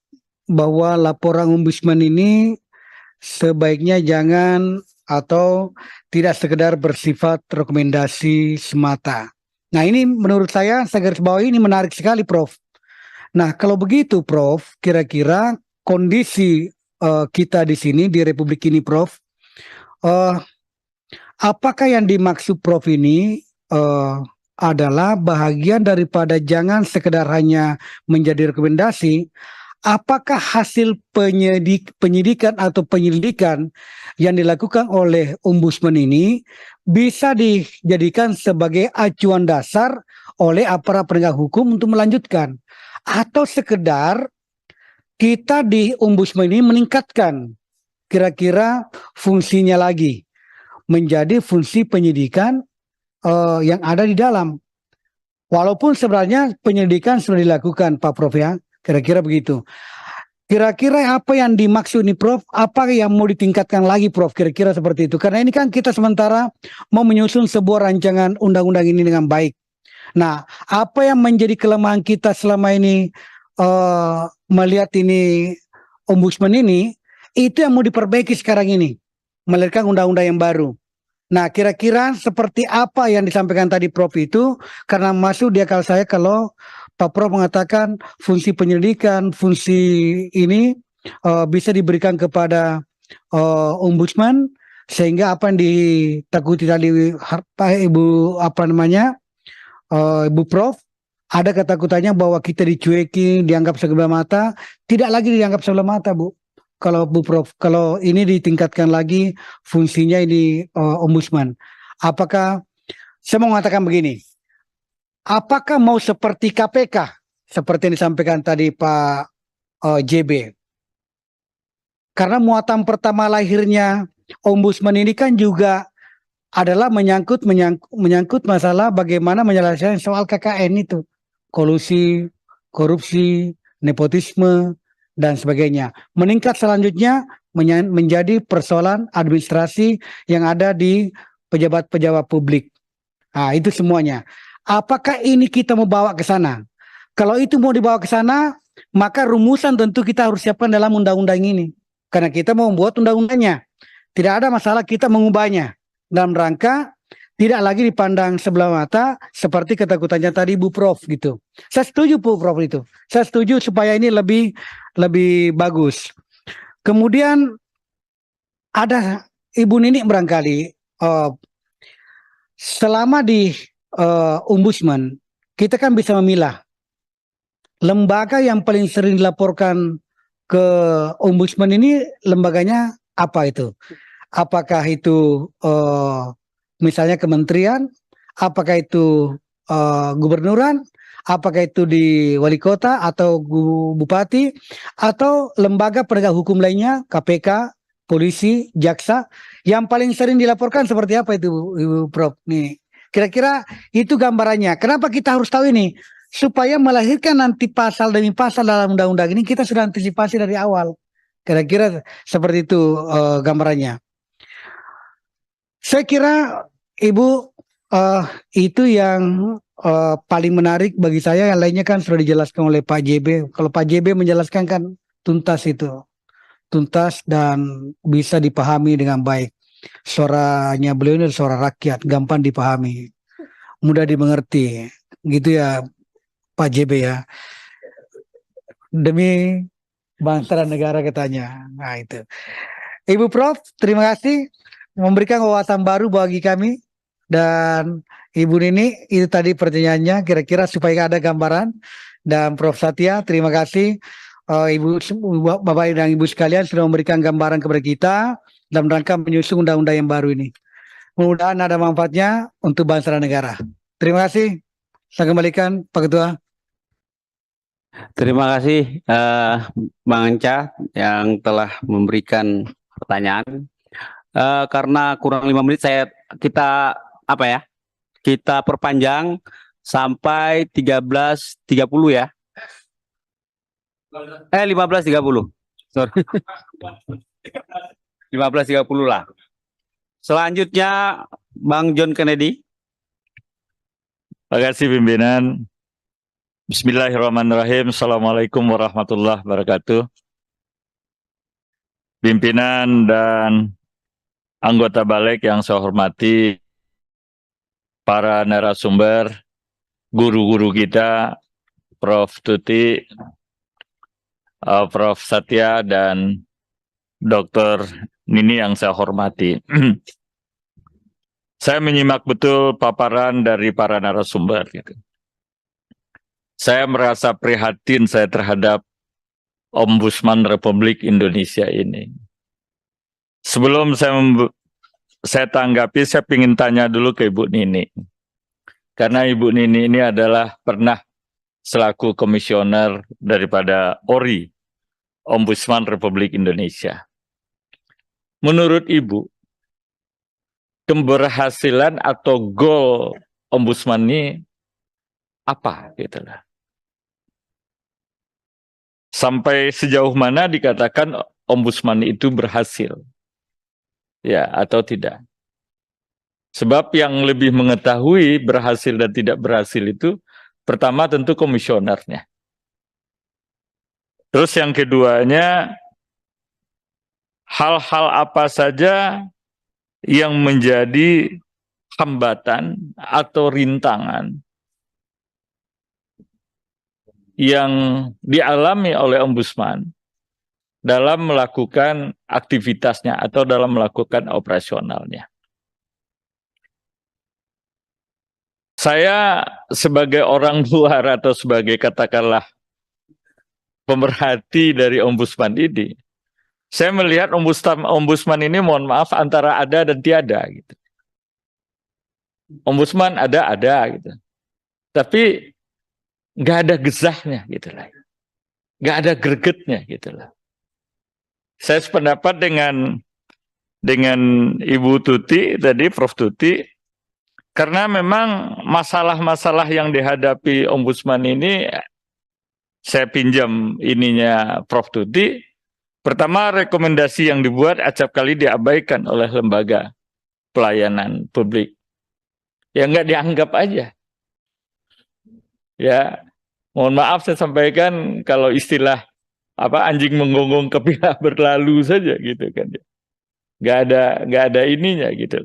bahwa laporan ombudsman ini sebaiknya jangan atau tidak sekedar bersifat rekomendasi semata. Nah, ini menurut saya garis bawahi ini menarik sekali, Prof. Nah, kalau begitu, Prof, kira-kira kondisi kita di sini di Republik ini, Prof, apakah yang dimaksud Prof ini adalah bahagian daripada jangan sekedar hanya menjadi rekomendasi, apakah hasil penyidikan atau penyelidikan yang dilakukan oleh ombudsman ini bisa dijadikan sebagai acuan dasar oleh aparat penegak hukum untuk melanjutkan, atau sekedar kita di ombudsman ini meningkatkan kira-kira fungsinya lagi menjadi fungsi penyidikan yang ada di dalam. Walaupun sebenarnya penyelidikan sudah dilakukan, Pak Prof ya, kira-kira begitu. Kira-kira apa yang dimaksud nih Prof? Apa yang mau ditingkatkan lagi Prof? Kira-kira seperti itu. Karena ini kan kita sementara mau menyusun sebuah rancangan undang-undang ini dengan baik. Nah, apa yang menjadi kelemahan kita selama ini melihat ini ombudsman ini, itu yang mau diperbaiki sekarang ini. Melahirkan undang-undang yang baru. Nah, kira-kira seperti apa yang disampaikan tadi Prof itu, karena masuk di akal saya kalau Pak Prof mengatakan fungsi penyelidikan, fungsi ini bisa diberikan kepada ombudsman, sehingga apa yang ditakuti tadi Pak Ibu Ibu Prof, ada ketakutannya bahwa kita dicuekin, dianggap sebelah mata, tidak lagi dianggap sebelah mata, Bu. Kalau Bu Prof, kalau ini ditingkatkan lagi fungsinya ini ombudsman. Apakah, saya mau mengatakan begini, apakah mau seperti KPK, seperti yang disampaikan tadi Pak JB? Karena muatan pertama lahirnya ombudsman ini kan juga adalah menyangkut masalah bagaimana menyelesaikan soal KKN itu. Kolusi, korupsi, nepotisme, dan sebagainya. Meningkat selanjutnya menjadi persoalan administrasi yang ada di pejabat-pejabat publik. Nah, itu semuanya. Apakah ini kita mau bawa ke sana? Kalau itu mau dibawa ke sana, maka rumusan tentu kita harus siapkan dalam undang-undang ini. karena kita mau membuat undang-undangnya. Tidak ada masalah kita mengubahnya dalam rangka tidak lagi dipandang sebelah mata seperti ketakutannya tadi Bu Prof gitu. Saya setuju Bu Prof itu. Saya setuju supaya ini lebih bagus. Kemudian ada Ibu Nini barangkali selama di Ombudsman kita kan bisa memilah lembaga yang paling sering dilaporkan ke Ombudsman ini lembaganya apa itu? Apakah itu misalnya kementerian, apakah itu gubernuran, apakah itu di wali kota atau bupati, atau lembaga penegak hukum lainnya, KPK, polisi, jaksa, yang paling sering dilaporkan seperti apa itu, Ibu Prof? Nih, kira-kira itu gambarannya. Kenapa kita harus tahu ini? Supaya melahirkan nanti pasal demi pasal dalam undang-undang ini kita sudah antisipasi dari awal. Kira-kira seperti itu gambarannya. Saya kira Ibu itu yang paling menarik bagi saya. Yang lainnya kan sudah dijelaskan oleh Pak JB. Kalau Pak JB menjelaskan kan tuntas itu, tuntas dan bisa dipahami dengan baik. Suaranya beliau ini suara rakyat, gampang dipahami, mudah dimengerti, gitu ya Pak JB ya. Demi bangsa dan negara katanya. Nah itu. Ibu Prof, terima kasih memberikan wawasan baru bagi kami. Dan Ibu Nini, itu tadi pertanyaannya, kira-kira supaya ada gambaran. Dan Prof Satya, terima kasih Ibu, Bapak dan Ibu sekalian sudah memberikan gambaran kepada kita dalam rangka menyusun undang-undang yang baru ini. Mudah-mudahan ada manfaatnya untuk bangsa dan negara. Terima kasih. Saya kembalikan Pak Ketua. Terima kasih Bang Enca yang telah memberikan pertanyaan. Karena kurang 5 menit kita perpanjang sampai 13.30 ya. 15.30. Sorry. 15.30 lah. Selanjutnya Bang John Kennedy. Terima kasih pimpinan. Bismillahirrahmanirrahim. Assalamualaikum warahmatullahi wabarakatuh. Pimpinan dan anggota balik yang saya hormati, para narasumber, guru-guru kita, Prof Tuti, Prof Satya, dan Dr. Nini yang saya hormati. Saya menyimak betul paparan dari para narasumber. Saya merasa prihatin saya terhadap Ombudsman Republik Indonesia ini. Sebelum saya tanggapi, saya ingin tanya dulu ke Ibu Nini. Karena Ibu Nini ini adalah pernah selaku komisioner daripada ORI, Ombudsman Republik Indonesia. Menurut Ibu, keberhasilan atau goal Ombudsman ini apa? Gitu lah. Sampai sejauh mana dikatakan Ombudsman itu berhasil? Ya, atau tidak. Sebab yang lebih mengetahui berhasil dan tidak berhasil itu, pertama tentu komisionernya. Terus yang keduanya, hal-hal apa saja yang menjadi hambatan atau rintangan yang dialami oleh Ombudsman dalam melakukan aktivitasnya atau dalam melakukan operasionalnya. Saya sebagai orang luar atau sebagai katakanlah pemerhati dari Ombudsman ini, saya melihat Ombudsman ini, mohon maaf, antara ada dan tiada gitu. Ombudsman ada gitu. Tapi nggak ada gezahnya gitu lah. Nggak ada gregetnya gitu lah. Saya sependapat dengan Ibu Tuti tadi, Prof Tuti, karena memang masalah-masalah yang dihadapi Ombudsman ini, saya pinjam ininya Prof Tuti. Pertama, rekomendasi yang dibuat acap kali diabaikan oleh lembaga pelayanan publik. Ya nggak dianggap aja. Ya, mohon maaf saya sampaikan kalau istilah anjing menggonggong kepilah berlalu saja gitu kan. Nggak ada ininya gitu.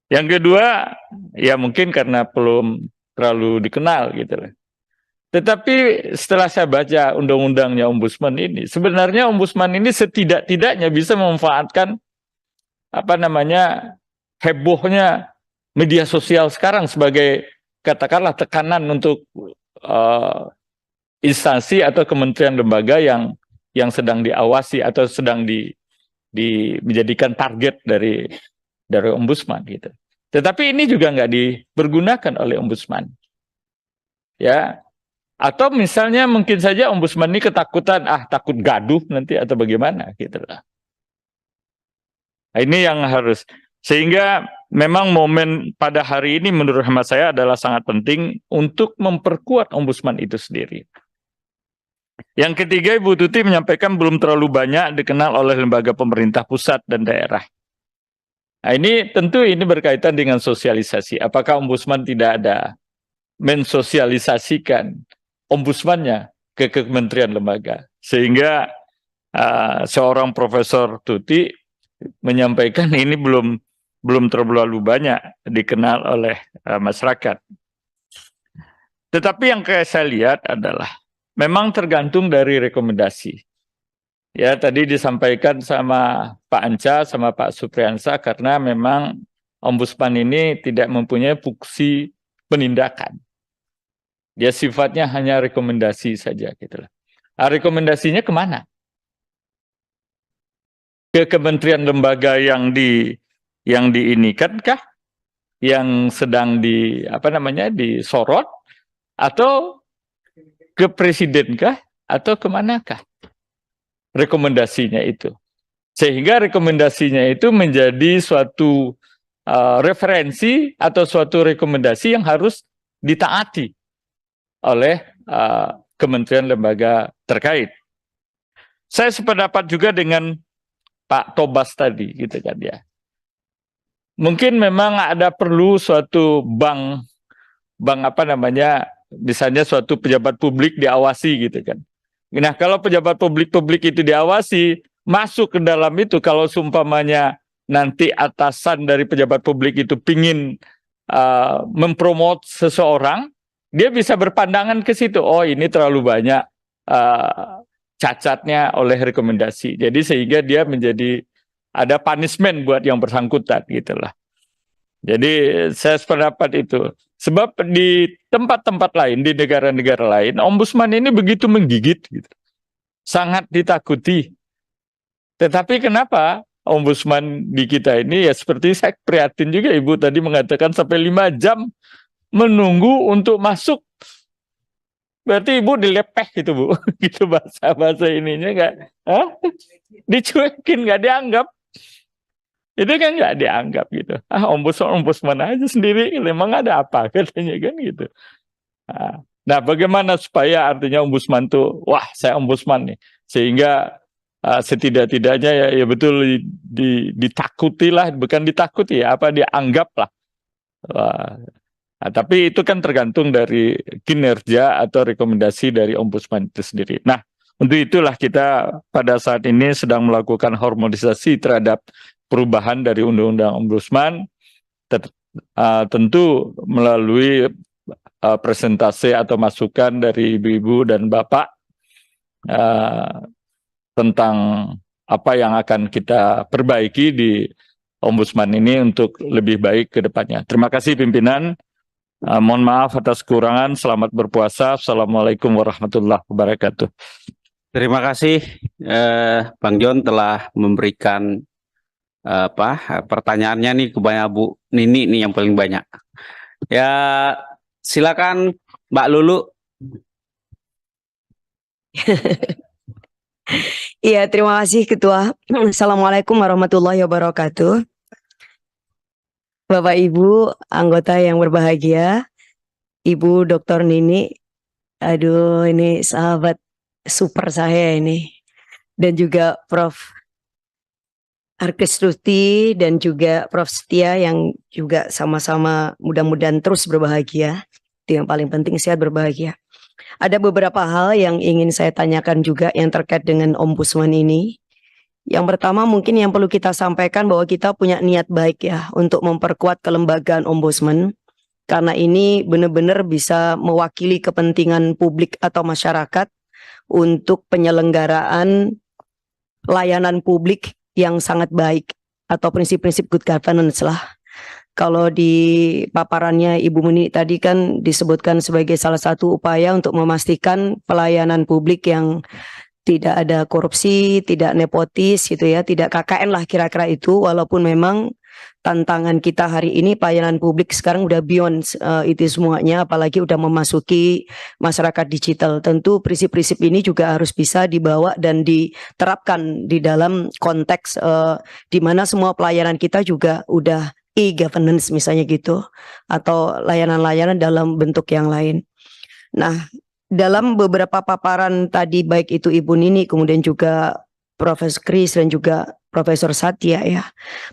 Yang kedua, ya mungkin karena belum terlalu dikenal gitu lah. Tetapi setelah saya baca undang-undangnya Ombudsman ini, sebenarnya Ombudsman ini setidak-tidaknya bisa memanfaatkan hebohnya media sosial sekarang sebagai katakanlah tekanan untuk instansi atau kementerian lembaga yang sedang diawasi atau sedang menjadikan target dari Ombudsman gitu. Tetapi ini juga nggak dipergunakan oleh Ombudsman. Ya. Atau misalnya mungkin saja Ombudsman ini ketakutan, takut gaduh nanti atau bagaimana gitu lah. Nah, ini yang harus, sehingga memang momen pada hari ini menurut hemat saya adalah sangat penting untuk memperkuat Ombudsman itu sendiri. Yang ketiga, Ibu Tuti menyampaikan belum terlalu banyak dikenal oleh lembaga pemerintah pusat dan daerah. Nah, ini tentu ini berkaitan dengan sosialisasi. Apakah Ombudsman tidak ada mensosialisasikan Ombudsmannya ke kementerian lembaga, sehingga seorang Profesor Tuti menyampaikan ini belum terlalu banyak dikenal oleh masyarakat. Tetapi yang saya lihat adalah memang tergantung dari rekomendasi. Ya, tadi disampaikan sama Pak Anca sama Pak Supriyansa, karena memang Ombudsman ini tidak mempunyai fungsi penindakan. Dia sifatnya hanya rekomendasi saja gitu lah. Rekomendasinya kemana? Ke kementerian lembaga yang diinikan kah? Yang sedang disorot, atau ke presiden kah? Atau kemanakah rekomendasinya itu? Sehingga rekomendasinya itu menjadi suatu referensi atau suatu rekomendasi yang harus ditaati oleh kementerian lembaga terkait. Saya sependapat juga dengan Pak Tobas tadi, gitu kan ya. Mungkin memang ada perlu suatu bank misalnya suatu pejabat publik diawasi gitu kan. Nah, kalau pejabat publik itu diawasi, masuk ke dalam itu, kalau seumpamanya nanti atasan dari pejabat publik itu pingin mempromot seseorang, dia bisa berpandangan ke situ. Oh, ini terlalu banyak cacatnya oleh rekomendasi. Jadi sehingga dia menjadi ada punishment buat yang bersangkutan gitulah. Jadi saya sependapat itu. Sebab di tempat-tempat lain, di negara-negara lain, Ombudsman ini begitu menggigit gitu. Sangat ditakuti. Tetapi kenapa Ombudsman di kita ini, ya seperti saya prihatin juga, Ibu tadi mengatakan sampai 5 jam menunggu untuk masuk. Berarti Ibu dilepeh gitu, Bu. Gitu bahasa ininya enggak. Dicuekin, enggak dianggap. Itu kan enggak dianggap gitu. Ombudsman aja sendiri, memang ada apa katanya kan gitu. Nah, bagaimana supaya artinya Ombudsman tuh, wah saya Ombudsman nih. Sehingga setidak-tidaknya ya betul ditakuti lah, bukan ditakuti ya, dianggap lah. Nah, tapi itu kan tergantung dari kinerja atau rekomendasi dari Ombudsman itu sendiri. Nah, untuk itulah kita pada saat ini sedang melakukan harmonisasi terhadap perubahan dari Undang-Undang Ombudsman, tentu melalui presentasi atau masukan dari ibu-ibu dan bapak tentang apa yang akan kita perbaiki di Ombudsman ini untuk lebih baik ke depannya. Terima kasih pimpinan. Mohon maaf atas kekurangan. Selamat berpuasa. Assalamualaikum warahmatullahi wabarakatuh. Terima kasih Bang John telah memberikan pertanyaannya nih kebanyakan Bu Nini nih yang paling banyak. Ya, silakan Mbak Lulu. Iya, terima kasih Ketua. Assalamualaikum warahmatullahi wabarakatuh. Bapak Ibu, anggota yang berbahagia, Ibu Dr. Nini, aduh ini sahabat super saya ini, dan juga Prof. Arkestuti dan juga Prof. Setia yang juga sama-sama mudah-mudahan terus berbahagia. Itu yang paling penting, sehat berbahagia. Ada beberapa hal yang ingin saya tanyakan juga yang terkait dengan Ombudsman ini. Yang pertama mungkin yang perlu kita sampaikan bahwa kita punya niat baik ya untuk memperkuat kelembagaan Ombudsman. Karena ini benar-benar bisa mewakili kepentingan publik atau masyarakat untuk penyelenggaraan layanan publik yang sangat baik atau prinsip-prinsip good governance lah. Kalau di paparannya Ibu Muni tadi kan disebutkan sebagai salah satu upaya untuk memastikan pelayanan publik yang tidak ada korupsi, tidak nepotis gitu ya, tidak KKN lah kira-kira itu, walaupun memang tantangan kita hari ini pelayanan publik sekarang udah beyond itu semuanya, apalagi udah memasuki masyarakat digital. Tentu prinsip-prinsip ini juga harus bisa dibawa dan diterapkan di dalam konteks di mana semua pelayanan kita juga udah e-governance misalnya gitu, atau layanan-layanan dalam bentuk yang lain. Nah, dalam beberapa paparan tadi baik itu Ibu Nini, kemudian juga Profesor Kris dan juga Profesor Satya ya,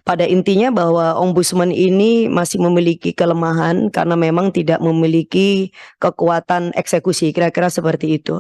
pada intinya bahwa Ombudsman ini masih memiliki kelemahan karena memang tidak memiliki kekuatan eksekusi, kira-kira seperti itu.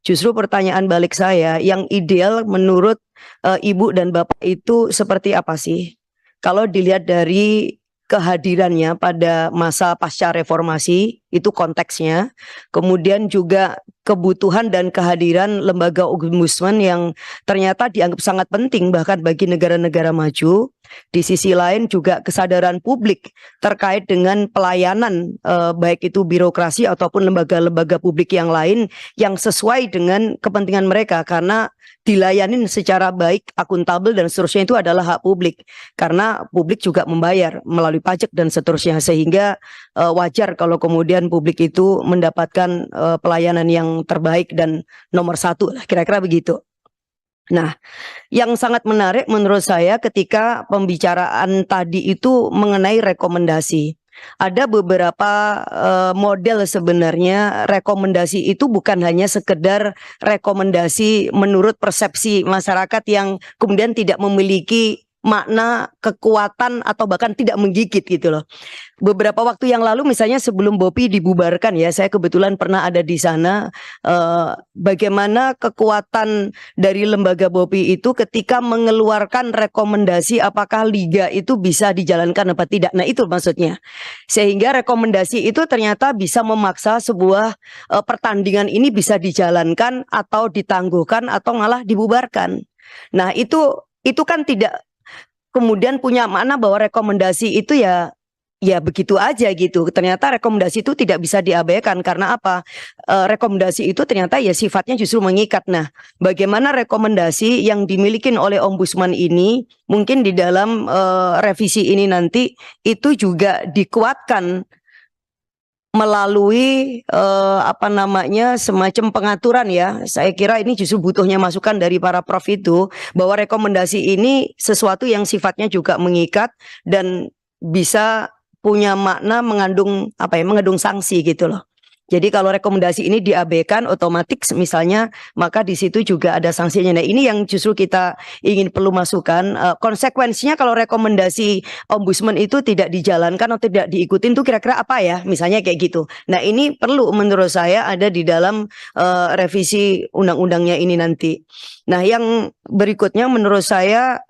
Justru pertanyaan balik saya, yang ideal menurut Ibu dan Bapak itu seperti apa sih? Kalau dilihat dari kehadirannya pada masa pasca reformasi, itu konteksnya, kemudian juga kebutuhan dan kehadiran lembaga Ombudsman yang ternyata dianggap sangat penting bahkan bagi negara-negara maju. Di sisi lain juga kesadaran publik terkait dengan pelayanan baik itu birokrasi ataupun lembaga-lembaga publik yang lain yang sesuai dengan kepentingan mereka, karena dilayanin secara baik, akuntabel dan seterusnya itu adalah hak publik, karena publik juga membayar melalui pajak dan seterusnya, sehingga wajar kalau kemudian publik itu mendapatkan pelayanan yang terbaik dan nomor satu lah, kira-kira begitu. Nah, yang sangat menarik menurut saya ketika pembicaraan tadi itu mengenai rekomendasi. Ada beberapa model sebenarnya rekomendasi itu bukan hanya sekedar rekomendasi menurut persepsi masyarakat yang kemudian tidak memiliki makna, kekuatan atau bahkan tidak menggigit gitu loh. Beberapa waktu yang lalu misalnya sebelum BOPI dibubarkan ya, saya kebetulan pernah ada di sana, bagaimana kekuatan dari lembaga BOPI itu ketika mengeluarkan rekomendasi apakah liga itu bisa dijalankan apa tidak. Nah itu maksudnya, sehingga rekomendasi itu ternyata bisa memaksa sebuah pertandingan ini bisa dijalankan atau ditangguhkan atau malah dibubarkan. Nah itu kan tidak kemudian punya makna bahwa rekomendasi itu ya begitu aja gitu. Ternyata rekomendasi itu tidak bisa diabaikan karena apa? Rekomendasi itu ternyata ya sifatnya justru mengikat. Nah, bagaimana rekomendasi yang dimiliki oleh Ombudsman ini mungkin di dalam revisi ini nanti itu juga dikuatkan melalui semacam pengaturan ya. Saya kira ini justru butuhnya masukan dari para prof itu, bahwa rekomendasi ini sesuatu yang sifatnya juga mengikat dan bisa punya makna mengandung sanksi gitu loh. Jadi kalau rekomendasi ini diabaikan otomatis misalnya, maka di situ juga ada sanksinya. Nah ini yang justru kita ingin perlu masukkan. Konsekuensinya kalau rekomendasi Ombudsman itu tidak dijalankan atau tidak diikutin itu kira-kira apa ya? Misalnya kayak gitu. Nah ini perlu menurut saya ada di dalam revisi undang-undangnya ini nanti. Nah yang berikutnya menurut saya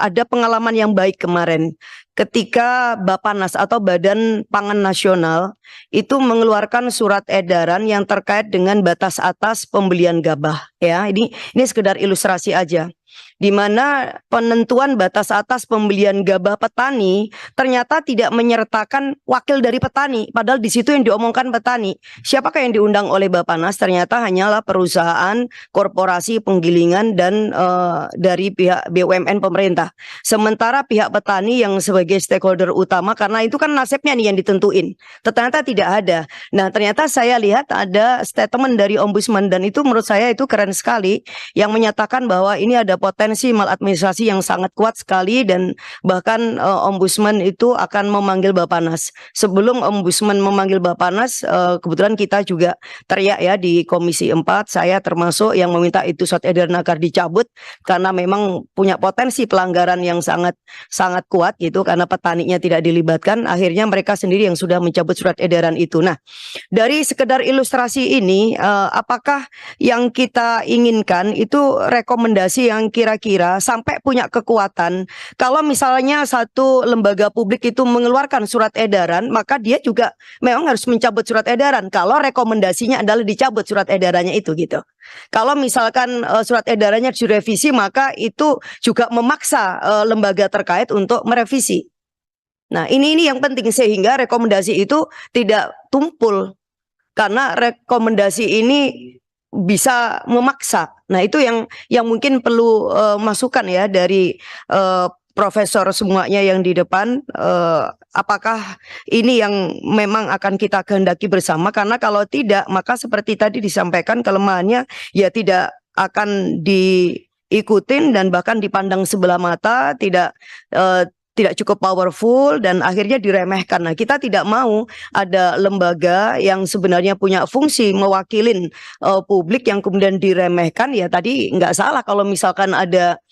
ada pengalaman yang baik kemarin. Ketika Bappenas atau Badan Pangan Nasional itu mengeluarkan surat edaran yang terkait dengan batas atas pembelian gabah ya, ini sekedar ilustrasi aja, di mana penentuan batas atas pembelian gabah petani ternyata tidak menyertakan wakil dari petani, padahal di situ yang diomongkan petani. Siapakah yang diundang oleh Bappenas? Ternyata hanyalah perusahaan, korporasi, penggilingan dan dari pihak BUMN pemerintah. Sementara pihak petani yang sebagai stakeholder utama, karena itu kan nasibnya nih yang ditentuin, ternyata tidak ada. Nah ternyata saya lihat ada statement dari Ombudsman dan itu menurut saya itu keren sekali, yang menyatakan bahwa ini ada potensi maladministrasi yang sangat kuat sekali, dan bahkan Ombudsman itu akan memanggil Bappenas. Sebelum Ombudsman memanggil Bappenas, kebetulan kita juga teriak ya di Komisi 4, saya termasuk yang meminta itu surat edaran agar dicabut karena memang punya potensi pelanggaran yang sangat kuat gitu, karena petaninya tidak dilibatkan. Akhirnya mereka sendiri yang sudah mencabut surat edaran itu. Nah, dari sekedar ilustrasi ini, apakah yang kita inginkan itu rekomendasi yang kira-kira sampai punya kekuatan? Kalau misalnya satu lembaga publik itu mengeluarkan surat edaran, maka dia juga memang harus mencabut surat edaran. Kalau rekomendasinya adalah dicabut surat edarannya itu gitu. Kalau misalkan surat edarannya direvisi, maka itu juga memaksa lembaga terkait untuk merevisi. Nah, ini yang penting sehingga rekomendasi itu tidak tumpul, karena rekomendasi ini bisa memaksa. Nah, itu yang mungkin perlu masukan ya dari profesor semuanya yang di depan. Apakah ini yang memang akan kita kehendaki bersama? Karena kalau tidak, maka seperti tadi disampaikan, kelemahannya ya tidak akan diikutin dan bahkan dipandang sebelah mata, tidak cukup powerful, dan akhirnya diremehkan. Nah, kita tidak mau ada lembaga yang sebenarnya punya fungsi mewakilin publik yang kemudian diremehkan. Ya tadi nggak salah kalau misalkan ada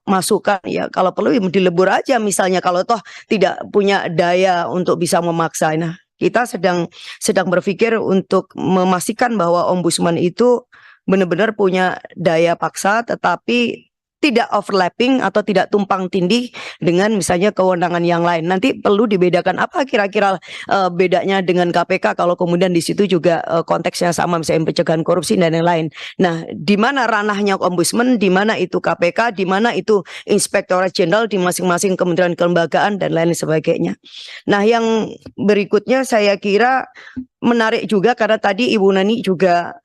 masukan, ya kalau perlu dilebur aja misalnya, kalau toh tidak punya daya untuk bisa memaksa. Nah, kita sedang berpikir untuk memastikan bahwa Ombudsman itu benar-benar punya daya paksa, tetapi tidak overlapping atau tidak tumpang tindih dengan misalnya kewenangan yang lain. Nanti perlu dibedakan apa kira-kira bedanya dengan KPK kalau kemudian di situ juga konteksnya sama, misalnya pencegahan korupsi dan yang lain. Nah, di mana ranahnya Ombudsman, di mana itu KPK, di mana itu Inspektorat Jenderal di masing-masing kementerian kelembagaan dan lain sebagainya. Nah, yang berikutnya saya kira menarik juga karena tadi Ibu Nani juga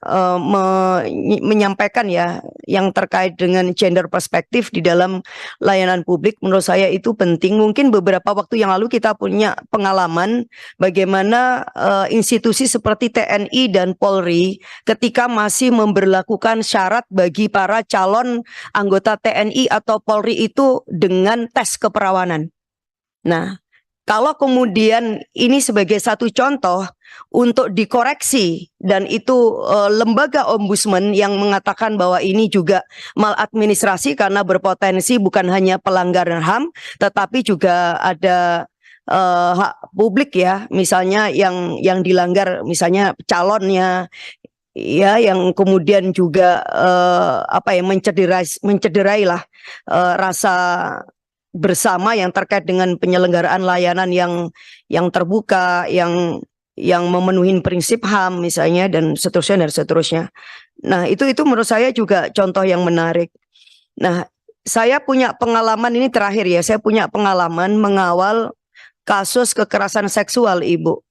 menyampaikan ya yang terkait dengan gender perspektif di dalam layanan publik. Menurut saya itu penting. Mungkin beberapa waktu yang lalu kita punya pengalaman bagaimana institusi seperti TNI dan Polri ketika masih memberlakukan syarat bagi para calon anggota TNI atau Polri itu dengan tes keperawanan. Nah, kalau kemudian ini sebagai satu contoh untuk dikoreksi, dan itu lembaga Ombudsman yang mengatakan bahwa ini juga maladministrasi karena berpotensi bukan hanya pelanggaran HAM, tetapi juga ada hak publik ya, misalnya yang dilanggar, misalnya calonnya ya, yang kemudian juga mencederai lah rasa bersama yang terkait dengan penyelenggaraan layanan yang terbuka, yang memenuhi prinsip HAM misalnya, dan seterusnya. Nah, itu menurut saya juga contoh yang menarik. Nah, saya punya pengalaman, ini terakhir ya, saya punya pengalaman mengawal kasus kekerasan seksual, Ibu.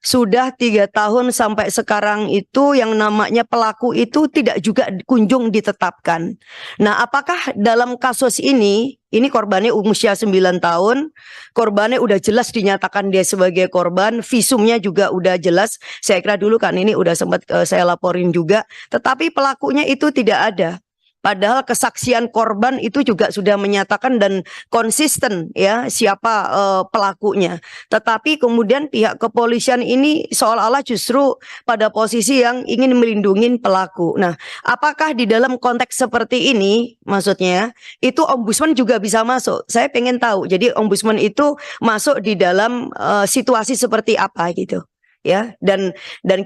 Sudah 3 tahun sampai sekarang itu yang namanya pelaku itu tidak juga kunjung ditetapkan. Nah, apakah dalam kasus ini korbannya usia 9 tahun, korbannya udah jelas dinyatakan dia sebagai korban, visumnya juga udah jelas, saya kira dulu kan ini udah sempat saya laporin juga, tetapi pelakunya itu tidak ada. Padahal kesaksian korban itu juga sudah menyatakan dan konsisten ya siapa pelakunya. Tetapi kemudian pihak kepolisian ini seolah-olah justru pada posisi yang ingin melindungi pelaku. Nah, apakah di dalam konteks seperti ini, maksudnya itu Ombudsman juga bisa masuk? Saya pengen tahu. Jadi Ombudsman itu masuk di dalam situasi seperti apa gitu, ya? Dan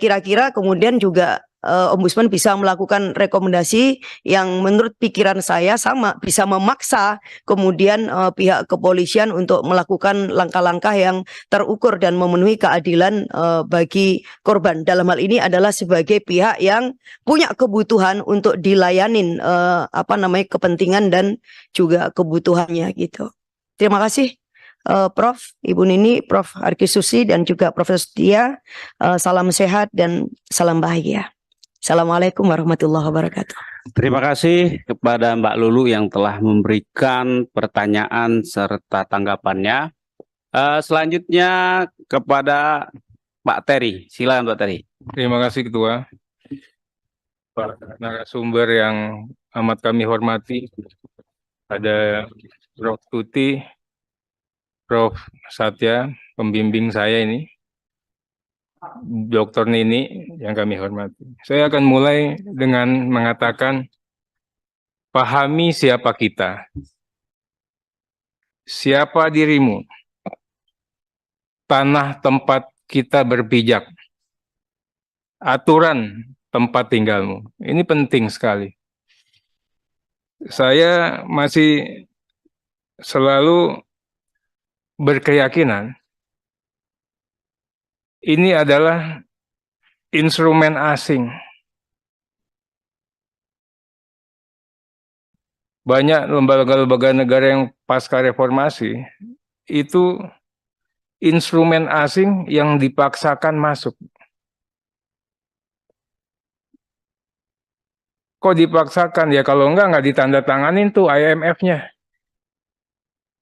kira-kira kemudian juga Ombudsman bisa melakukan rekomendasi yang menurut pikiran saya sama bisa memaksa kemudian pihak kepolisian untuk melakukan langkah-langkah yang terukur dan memenuhi keadilan bagi korban. Dalam hal ini adalah sebagai pihak yang punya kebutuhan untuk dilayanin kepentingan dan juga kebutuhannya gitu. Terima kasih. Prof, Ibu Nini, Prof Arki Susi, dan juga Profesor Setia. Salam sehat dan salam bahagia. Assalamualaikum warahmatullahi wabarakatuh. Terima kasih kepada Mbak Lulu yang telah memberikan pertanyaan serta tanggapannya. Selanjutnya kepada Pak Terry. Silakan Pak Terry. Terima kasih Ketua. Pak narasumber yang amat kami hormati, ada Prof. Tuti, Prof. Satya, pembimbing saya ini, Dr. Nini yang kami hormati. Saya akan mulai dengan mengatakan, pahami siapa kita, siapa dirimu, tanah tempat kita berpijak, aturan tempat tinggalmu. Ini penting sekali. Saya masih selalu berkeyakinan ini adalah instrumen asing. Banyak lembaga-lembaga negara yang pasca reformasi itu instrumen asing yang dipaksakan masuk. Kok dipaksakan? Ya kalau nggak ditandatanganin tuh IMF-nya.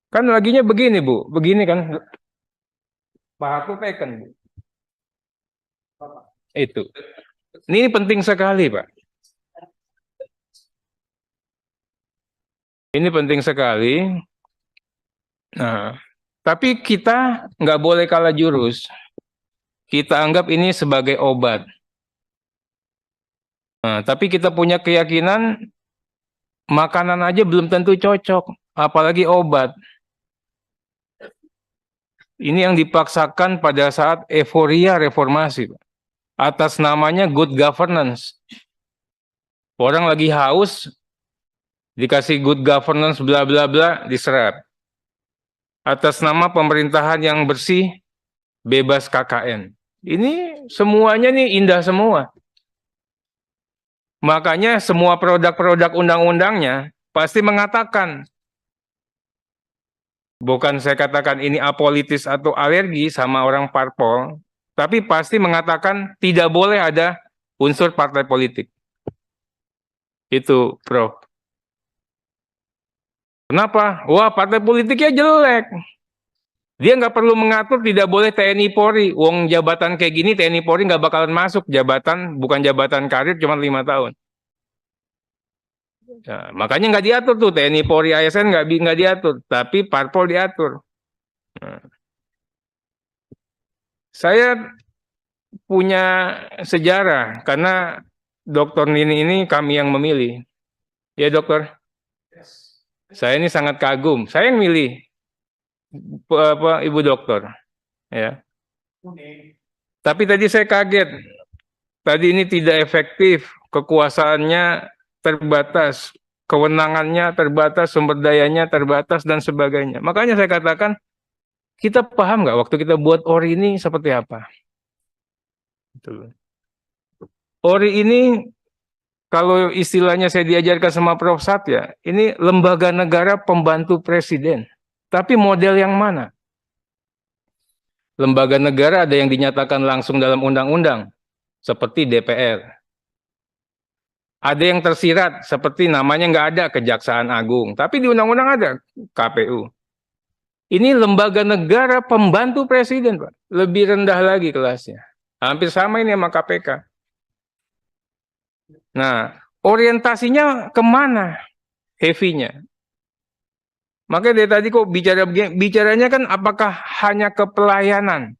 Kan laginya begini, Bu. Begini kan. Pak Harto teken, Bu. Itu. Ini penting sekali, Pak. Ini penting sekali. Nah, tapi kita nggak boleh kalah jurus. Kita anggap ini sebagai obat. Nah, tapi kita punya keyakinan makanan aja belum tentu cocok, apalagi obat. Ini yang dipaksakan pada saat euforia reformasi, atas namanya good governance. Orang lagi haus, dikasih good governance bla bla bla, diserap. Atas nama pemerintahan yang bersih, bebas KKN. Ini semuanya nih indah semua. Makanya semua produk-produk undang-undangnya pasti mengatakan, bukan saya katakan ini apolitis atau alergi sama orang parpol, tapi pasti mengatakan tidak boleh ada unsur partai politik. Itu, Prof. Kenapa? Wah, partai politiknya jelek. Dia nggak perlu mengatur tidak boleh TNI Polri. Wong jabatan kayak gini TNI Polri nggak bakalan masuk. Jabatan bukan jabatan karir cuma 5 tahun. Nah, makanya nggak diatur tuh TNI Polri ASN nggak diatur, tapi parpol diatur. Nah. Saya punya sejarah karena Dr. Nini ini kami yang memilih. Ya dokter, saya ini sangat kagum. Saya yang milih Ibu dokter. Ya. Tapi tadi saya kaget. Tadi ini tidak efektif, kekuasaannya terbatas, kewenangannya terbatas, sumber dayanya terbatas, dan sebagainya. Makanya saya katakan, kita paham nggak waktu kita buat ORI ini seperti apa? ORI ini, kalau istilahnya saya diajarkan sama Prof. Satya, ini lembaga negara pembantu presiden. Tapi model yang mana? Lembaga negara ada yang dinyatakan langsung dalam undang-undang, seperti DPR. Ada yang tersirat, seperti namanya nggak ada Kejaksaan Agung. Tapi di undang-undang ada KPU. Ini lembaga negara pembantu presiden, Pak. Lebih rendah lagi kelasnya. Hampir sama ini sama KPK. Nah, orientasinya kemana? Heavy-nya. Makanya dari tadi kok bicaranya kan apakah hanya ke pelayanan?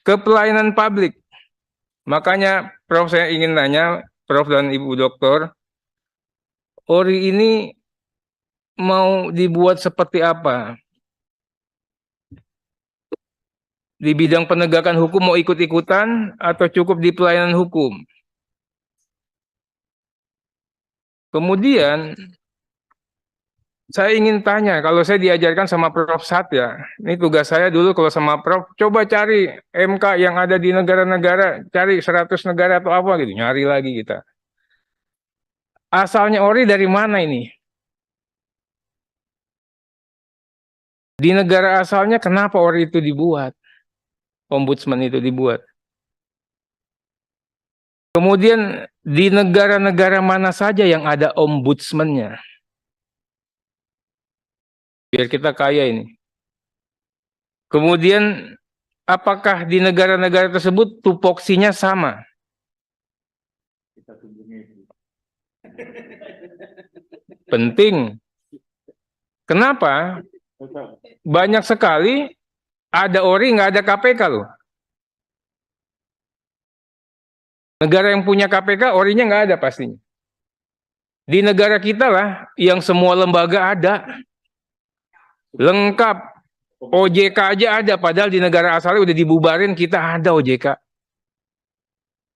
Ke pelayanan publik. Makanya Prof saya ingin tanya, Prof dan Ibu Doktor, ORI ini mau dibuat seperti apa? Di bidang penegakan hukum mau ikut-ikutan atau cukup di pelayanan hukum? Kemudian saya ingin tanya, kalau saya diajarkan sama Prof. Satya, ini tugas saya dulu kalau sama Prof, coba cari MK yang ada di negara-negara, cari 100 negara atau apa gitu, nyari lagi kita. Asalnya ORI dari mana ini? Di negara asalnya kenapa ORI itu dibuat? Ombudsman itu dibuat. Kemudian di negara-negara mana saja yang ada ombudsman-nya? Biar kita kaya ini. Kemudian apakah di negara-negara tersebut tupoksinya sama? Penting. Kenapa? Banyak sekali ada ORI nggak ada KPK loh. Negara yang punya KPK, ORI-nya nggak ada pastinya. Di negara kita lah, yang semua lembaga ada. Lengkap. OJK aja ada, padahal di negara asalnya udah dibubarin, kita ada OJK.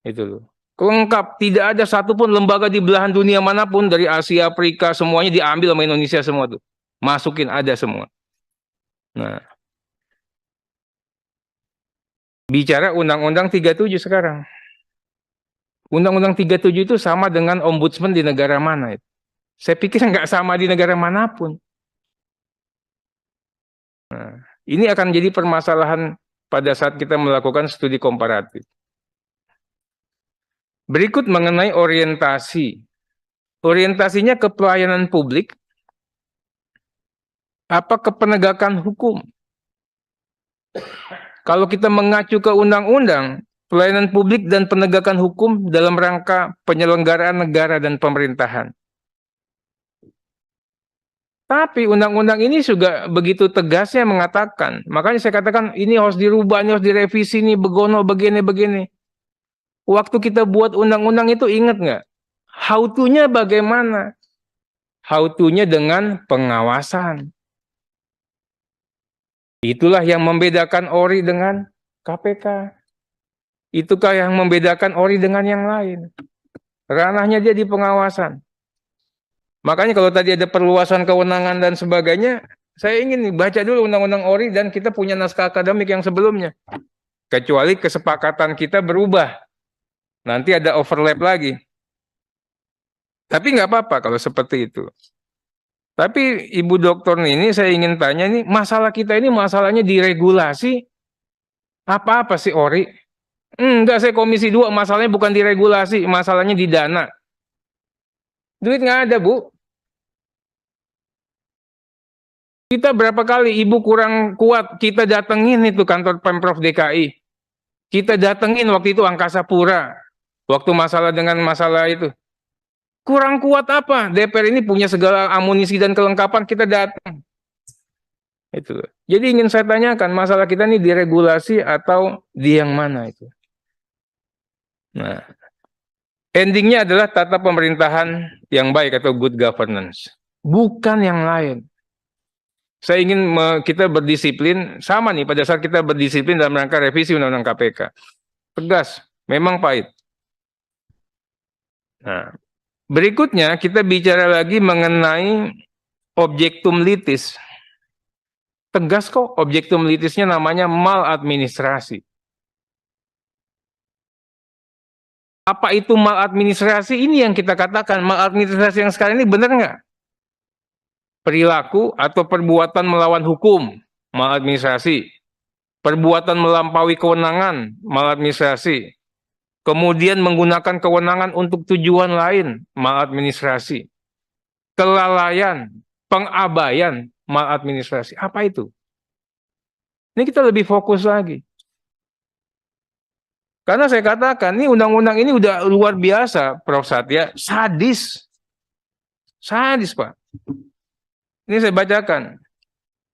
Itu loh. Lengkap, tidak ada satupun lembaga di belahan dunia manapun, dari Asia, Afrika, semuanya diambil sama Indonesia semua tuh. Masukin, ada semua. Nah. Bicara Undang-Undang 37 sekarang. Undang-Undang 37 itu sama dengan ombudsman di negara mana itu? Saya pikir nggak sama di negara manapun. Nah, ini akan jadi permasalahan pada saat kita melakukan studi komparatif. Berikut mengenai orientasi. Orientasinya ke pelayanan publik, apa ke penegakan hukum? Kalau kita mengacu ke undang-undang, pelayanan publik dan penegakan hukum dalam rangka penyelenggaraan negara dan pemerintahan. Tapi undang-undang ini juga begitu tegasnya mengatakan, makanya saya katakan ini harus dirubah, ini harus direvisi, ini begono, begini. Waktu kita buat undang-undang itu ingat nggak? How to-nya bagaimana? How to-nya dengan pengawasan. Itulah yang membedakan ORI dengan KPK. Itukah yang membedakan ORI dengan yang lain. Ranahnya dia di pengawasan. Makanya kalau tadi ada perluasan kewenangan dan sebagainya, saya ingin nih baca dulu undang-undang ORI dan kita punya naskah akademik yang sebelumnya. Kecuali kesepakatan kita berubah. Nanti ada overlap lagi. Tapi nggak apa-apa kalau seperti itu. Tapi Ibu Dokter ini saya ingin tanya nih, masalah kita ini masalahnya di regulasi. Apa-apa sih ORI? Enggak, saya Komisi 2, masalahnya bukan di regulasi, masalahnya di dana. Duit nggak ada, Bu. Kita berapa kali Ibu kurang kuat, kita datengin itu kantor Pemprov DKI. Kita datengin waktu itu Angkasa Pura. Waktu masalah dengan masalah itu. Kurang kuat apa? DPR ini punya segala amunisi dan kelengkapan, kita datang. Itu. Jadi ingin saya tanyakan, masalah kita ini diregulasi atau di yang mana itu? Nah, endingnya adalah tata pemerintahan yang baik atau good governance. Bukan yang lain. Saya ingin kita berdisiplin, sama nih pada saat kita berdisiplin dalam rangka revisi Undang-Undang KPK. Tegas, memang pahit. Nah, berikutnya kita bicara lagi mengenai objektum litis. Tegas kok, objektum litisnya namanya maladministrasi. Apa itu maladministrasi? Ini yang kita katakan, maladministrasi yang sekarang ini benar nggak? Perilaku atau perbuatan melawan hukum, maladministrasi. Perbuatan melampaui kewenangan, maladministrasi. Kemudian menggunakan kewenangan untuk tujuan lain, maladministrasi. Kelalaian, pengabaian, maladministrasi. Apa itu? Ini kita lebih fokus lagi. Karena saya katakan, ini undang-undang ini udah luar biasa, Prof. Satya, sadis. Sadis, Pak. Ini saya bacakan.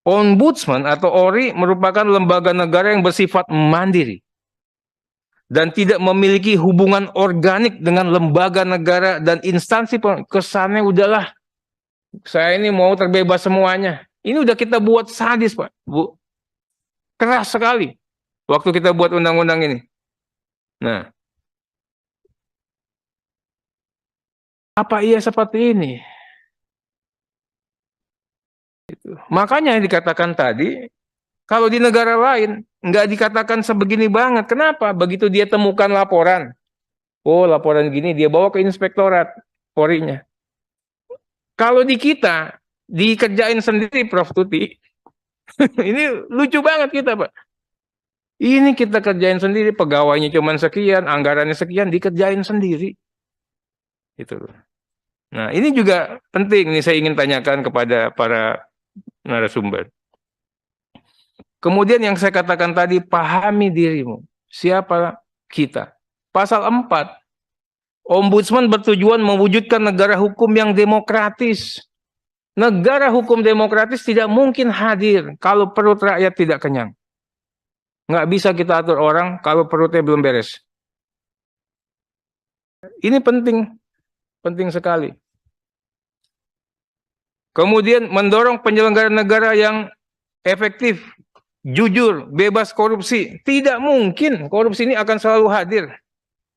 Ombudsman atau ORI merupakan lembaga negara yang bersifat mandiri dan tidak memiliki hubungan organik dengan lembaga negara dan instansi. Kesannya udahlah, saya ini mau terbebas semuanya. Ini udah kita buat sadis, Pak, Bu. Keras sekali waktu kita buat undang-undang ini. Nah, apa iya seperti ini? Makanya yang dikatakan tadi, kalau di negara lain nggak dikatakan sebegini banget. Kenapa? Begitu dia temukan laporan, oh laporan gini, dia bawa ke inspektorat Polri-nya. Kalau di kita dikerjain sendiri, Prof. Tuti. Ini lucu banget kita, Pak. Ini kita kerjain sendiri, pegawainya cuma sekian, anggarannya sekian, dikerjain sendiri. Itu. Nah, ini juga penting nih saya ingin tanyakan kepada para narasumber. Kemudian yang saya katakan tadi, pahami dirimu. Siapa kita? Pasal 4. Ombudsman bertujuan mewujudkan negara hukum yang demokratis. Negara hukum demokratis tidak mungkin hadir kalau perut rakyat tidak kenyang. Nggak bisa kita atur orang kalau perutnya belum beres. Ini penting, penting sekali. Kemudian mendorong penyelenggaraan negara yang efektif, jujur, bebas korupsi. Tidak mungkin korupsi ini akan selalu hadir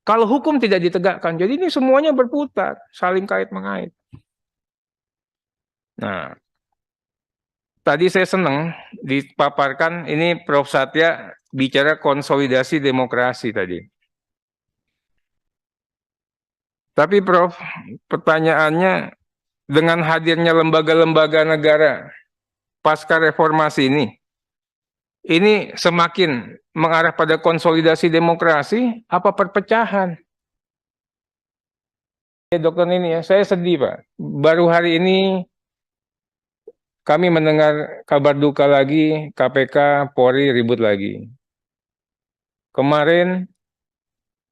kalau hukum tidak ditegakkan. Jadi ini semuanya berputar, saling kait-mengait. Nah, tadi saya senang dipaparkan ini Prof. Satya bicara konsolidasi demokrasi tadi. Tapi Prof, pertanyaannya dengan hadirnya lembaga-lembaga negara pasca reformasi ini semakin mengarah pada konsolidasi demokrasi apa perpecahan? Ya, Dokter ini ya, saya sedih Pak. Baru hari ini kami mendengar kabar duka lagi, KPK, Polri ribut lagi. Kemarin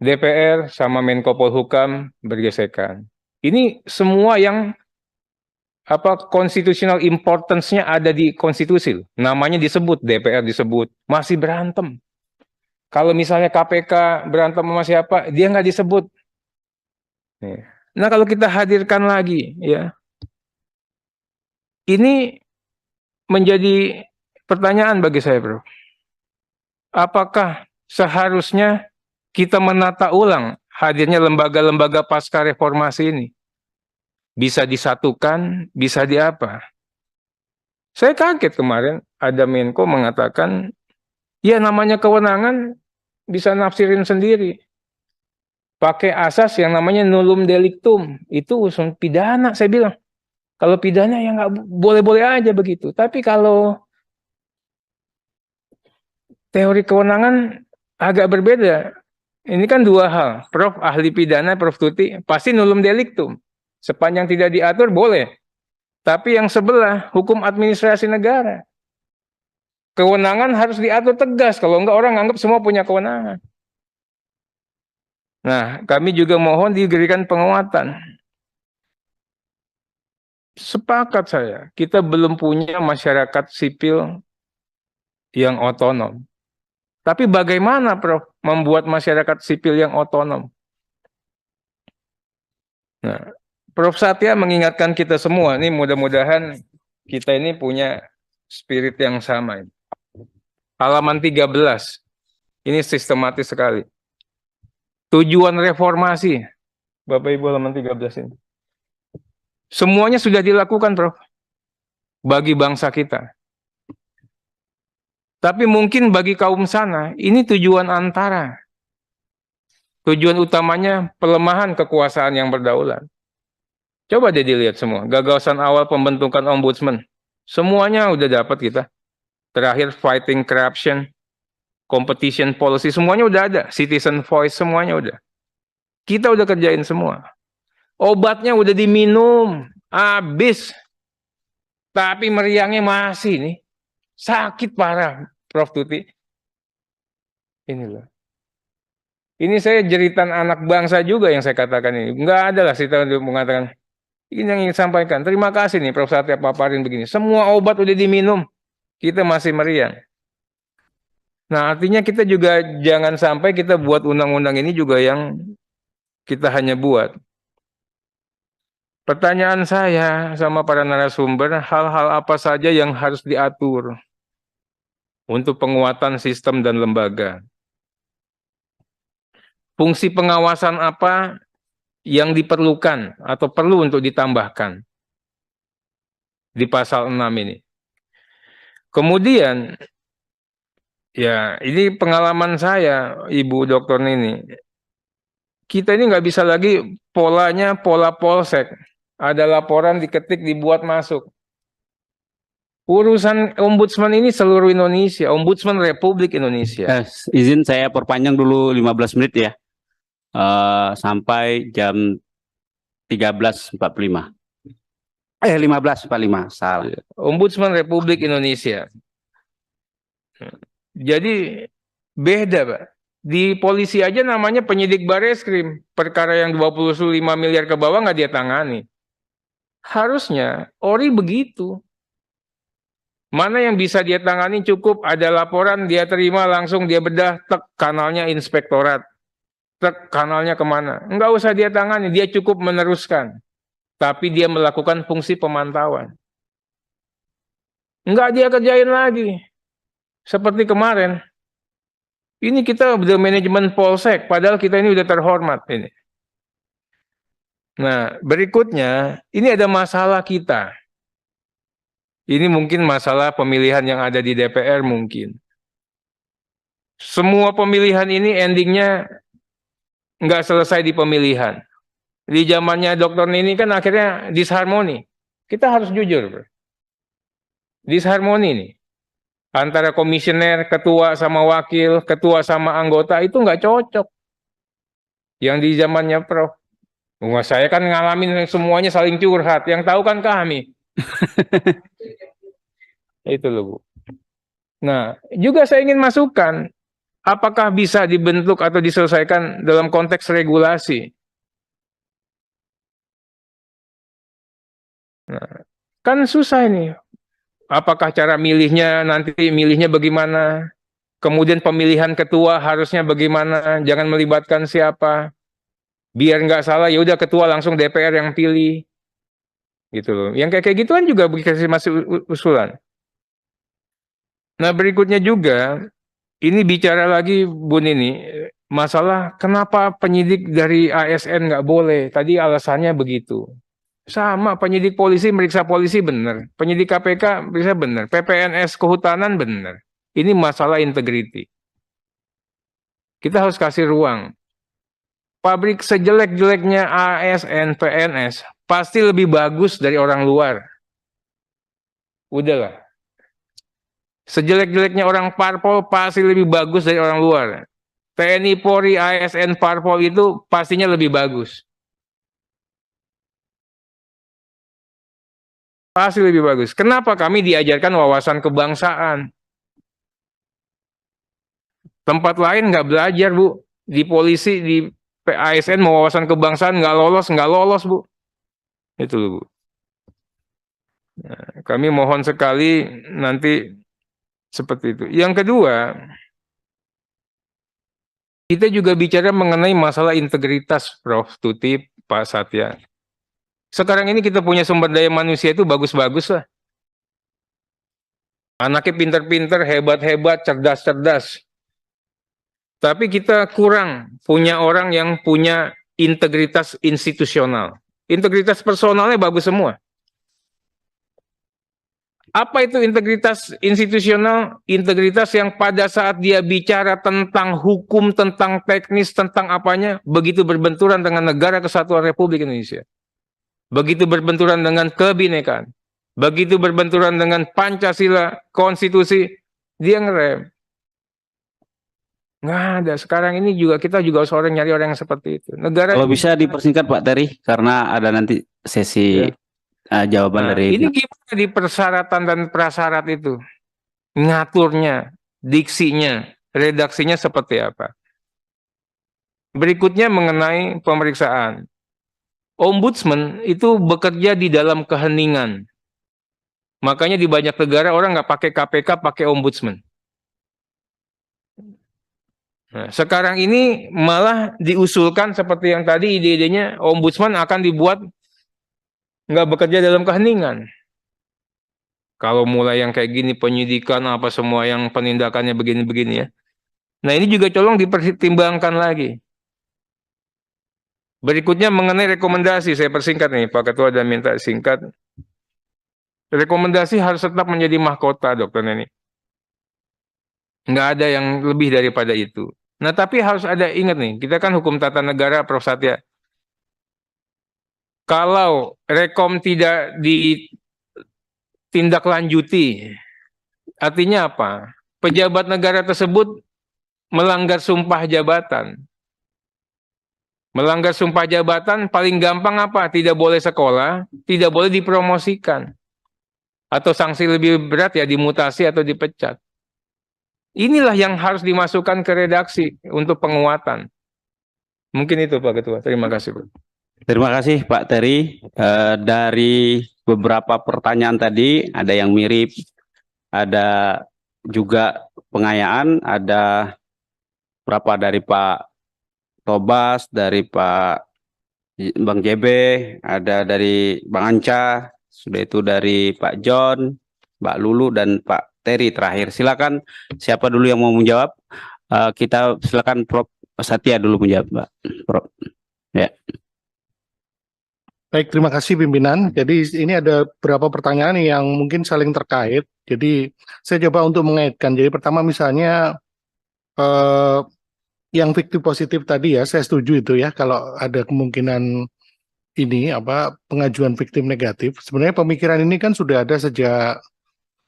DPR sama Menko Polhukam bergesekan. Ini semua yang constitutional importance-nya ada di konstitusi. Namanya disebut, DPR disebut, masih berantem. Kalau misalnya KPK berantem sama siapa, dia nggak disebut. Nah, kalau kita hadirkan lagi, ya, ini menjadi pertanyaan bagi saya, Bro. Apakah seharusnya kita menata ulang hadirnya lembaga-lembaga pasca reformasi ini? Bisa disatukan, bisa diapa? Saya kaget kemarin ada Menko mengatakan, ya namanya kewenangan bisa nafsirin sendiri. Pakai asas yang namanya nullum delictum, itu usul pidana, saya bilang. Kalau pidana ya nggak boleh-boleh aja begitu. Tapi kalau teori kewenangan agak berbeda. Ini kan dua hal. Prof ahli pidana, Prof Tuti, pasti nullum delictum. Sepanjang tidak diatur boleh. Tapi yang sebelah hukum administrasi negara. Kewenangan harus diatur tegas. Kalau enggak orang anggap semua punya kewenangan. Nah, kami juga mohon diberikan penguatan. Sepakat saya, kita belum punya masyarakat sipil yang otonom. Tapi bagaimana, Prof, membuat masyarakat sipil yang otonom? Nah, Prof Satya mengingatkan kita semua, ini mudah-mudahan kita ini punya spirit yang sama. Halaman 13, ini sistematis sekali. Tujuan reformasi, Bapak Ibu halaman 13 ini. Semuanya sudah dilakukan, Prof, bagi bangsa kita. Tapi mungkin bagi kaum sana, ini tujuan antara. Tujuan utamanya pelemahan kekuasaan yang berdaulat. Coba deh dilihat semua, gagasan awal pembentukan ombudsman. Semuanya udah dapat kita. Terakhir fighting corruption, competition policy, semuanya udah ada. Citizen voice, semuanya udah. Kita udah kerjain semua. Obatnya udah diminum, habis. Tapi meriangnya masih nih. Sakit parah, Prof Tuti. Ini loh. Ini saya jeritan anak bangsa juga yang saya katakan ini. Enggak ada lah saya mengatakan. Ini yang ingin sampaikan. Terima kasih nih Prof Satya paparin begini. Semua obat udah diminum. Kita masih meriang. Nah, artinya kita juga jangan sampai kita buat undang-undang ini juga yang kita hanya buat. Pertanyaan saya sama para narasumber, hal-hal apa saja yang harus diatur untuk penguatan sistem dan lembaga? Fungsi pengawasan apa yang diperlukan atau perlu untuk ditambahkan di pasal 6 ini? Kemudian, ya ini pengalaman saya, Ibu Dokter ini. Kita ini nggak bisa lagi polanya pola polsek. Ada laporan diketik, dibuat masuk. Urusan ombudsman ini seluruh Indonesia, ombudsman Republik Indonesia. Izin saya perpanjang dulu 15 menit ya. Sampai jam 13.45. 15.45, salah. Ombudsman Republik Indonesia. Jadi beda, Pak. Di polisi aja namanya penyidik Bareskrim. Perkara yang 25 miliar ke bawah nggak dia tangani. Harusnya Ori begitu. Mana yang bisa dia tangani cukup ada laporan, dia terima langsung dia bedah, tek kanalnya inspektorat. Tek kanalnya kemana. Nggak usah dia tangani, dia cukup meneruskan. Tapi dia melakukan fungsi pemantauan. Nggak dia kerjain lagi. Seperti kemarin. Ini kita udah manajemen polsek, padahal kita ini udah terhormat ini. Nah, berikutnya, ini ada masalah kita. Ini mungkin masalah pemilihan yang ada di DPR mungkin. Semua pemilihan ini endingnya nggak selesai di pemilihan. Di zamannya Dr. Nini kan akhirnya disharmoni. Kita harus jujur, bro. Disharmoni nih. Antara komisioner, ketua sama wakil, ketua sama anggota itu nggak cocok. Yang di zamannya Prof. Wah, saya kan ngalamin semuanya saling curhat. Yang tahu kan kami. Itu loh, Bu. Nah, juga saya ingin masukkan, apakah bisa dibentuk atau diselesaikan dalam konteks regulasi? Nah, kan susah ini. Apakah cara milihnya nanti milihnya bagaimana? Kemudian pemilihan ketua harusnya bagaimana? Jangan melibatkan siapa. Biar nggak salah, ya udah ketua langsung DPR yang pilih. Gitu loh. Yang kayak gituan juga dikasih masuk usulan. Nah, berikutnya juga ini bicara lagi Bu Nini, masalah kenapa penyidik dari ASN nggak boleh? Tadi alasannya begitu. Sama, penyidik polisi meriksa polisi benar, penyidik KPK meriksa benar, PPNS kehutanan benar. Ini masalah integriti. Kita harus kasih ruang. Pabrik sejelek-jeleknya ASN, PNS pasti lebih bagus dari orang luar. Udahlah. Sejelek-jeleknya orang parpol pasti lebih bagus dari orang luar. TNI, Polri, ASN, parpol itu pastinya lebih bagus. Pasti lebih bagus. Kenapa kami diajarkan wawasan kebangsaan? Tempat lain nggak belajar, Bu. Di polisi, di ASN mau wawasan kebangsaan nggak lolos, Bu. Itu, Bu. Nah, kami mohon sekali nanti seperti itu. Yang kedua, kita juga bicara mengenai masalah integritas, Prof. Tuti, Pak Satya. Sekarang ini kita punya sumber daya manusia itu bagus-bagus lah. Anaknya pinter-pinter, hebat-hebat, cerdas-cerdas. Tapi kita kurang punya orang yang punya integritas institusional. Integritas personalnya bagus semua. Apa itu integritas institusional? Integritas yang pada saat dia bicara tentang hukum, tentang teknis, tentang apanya, begitu berbenturan dengan negara kesatuan Republik Indonesia. Begitu berbenturan dengan kebinekaan, begitu berbenturan dengan Pancasila, konstitusi, dia ngerem. Nggak ada. Sekarang ini juga kita juga harus nyari orang yang seperti itu. Negara Kalau bisa dipersingkat Pak Terry, karena ada nanti sesi jawaban dari. Ini gimana di persyaratan dan prasyarat itu? Ngaturnya, diksinya, redaksinya seperti apa? Berikutnya mengenai pemeriksaan. Ombudsman itu bekerja di dalam keheningan. Makanya di banyak negara orang nggak pakai KPK, pakai ombudsman. Nah, sekarang ini malah diusulkan seperti yang tadi ide-idenya, ombudsman akan dibuat nggak bekerja dalam keheningan. Kalau mulai yang kayak gini, penyidikan apa semua yang penindakannya begini-begini ya. Nah, ini juga tolong dipertimbangkan lagi. Berikutnya mengenai rekomendasi, saya persingkat nih, Pak Ketua dan minta singkat. Rekomendasi harus tetap menjadi mahkota, Dokter Neni. Nggak ada yang lebih daripada itu. Nah, tapi harus ada, ingat nih, kita kan hukum tata negara, Prof. Satya. Kalau rekom tidak ditindaklanjuti, artinya apa? Pejabat negara tersebut melanggar sumpah jabatan. Melanggar sumpah jabatan paling gampang apa? Tidak boleh sekolah, tidak boleh dipromosikan. Atau sanksi lebih berat ya dimutasi atau dipecat. Inilah yang harus dimasukkan ke redaksi untuk penguatan. Mungkin itu Pak Ketua. Terima kasih Pak. Terima kasih Pak Terry. Dari beberapa pertanyaan tadi ada yang mirip, ada juga pengayaan, ada berapa dari Pak Tobas, dari Pak Bang JB, ada dari Bang Anca, sudah itu dari Pak John, Mbak Lulu, dan Pak Terry terakhir. Silakan siapa dulu yang mau menjawab? Kita silakan Prof. Satya dulu menjawab, Mbak. Prof. Ya. Baik, terima kasih pimpinan. Jadi ini ada beberapa pertanyaan yang mungkin saling terkait. Jadi saya coba untuk mengaitkan. Jadi pertama misalnya yang fiktif positif tadi ya, saya setuju itu ya. Kalau ada kemungkinan ini pengajuan fiktif negatif. Sebenarnya pemikiran ini kan sudah ada sejak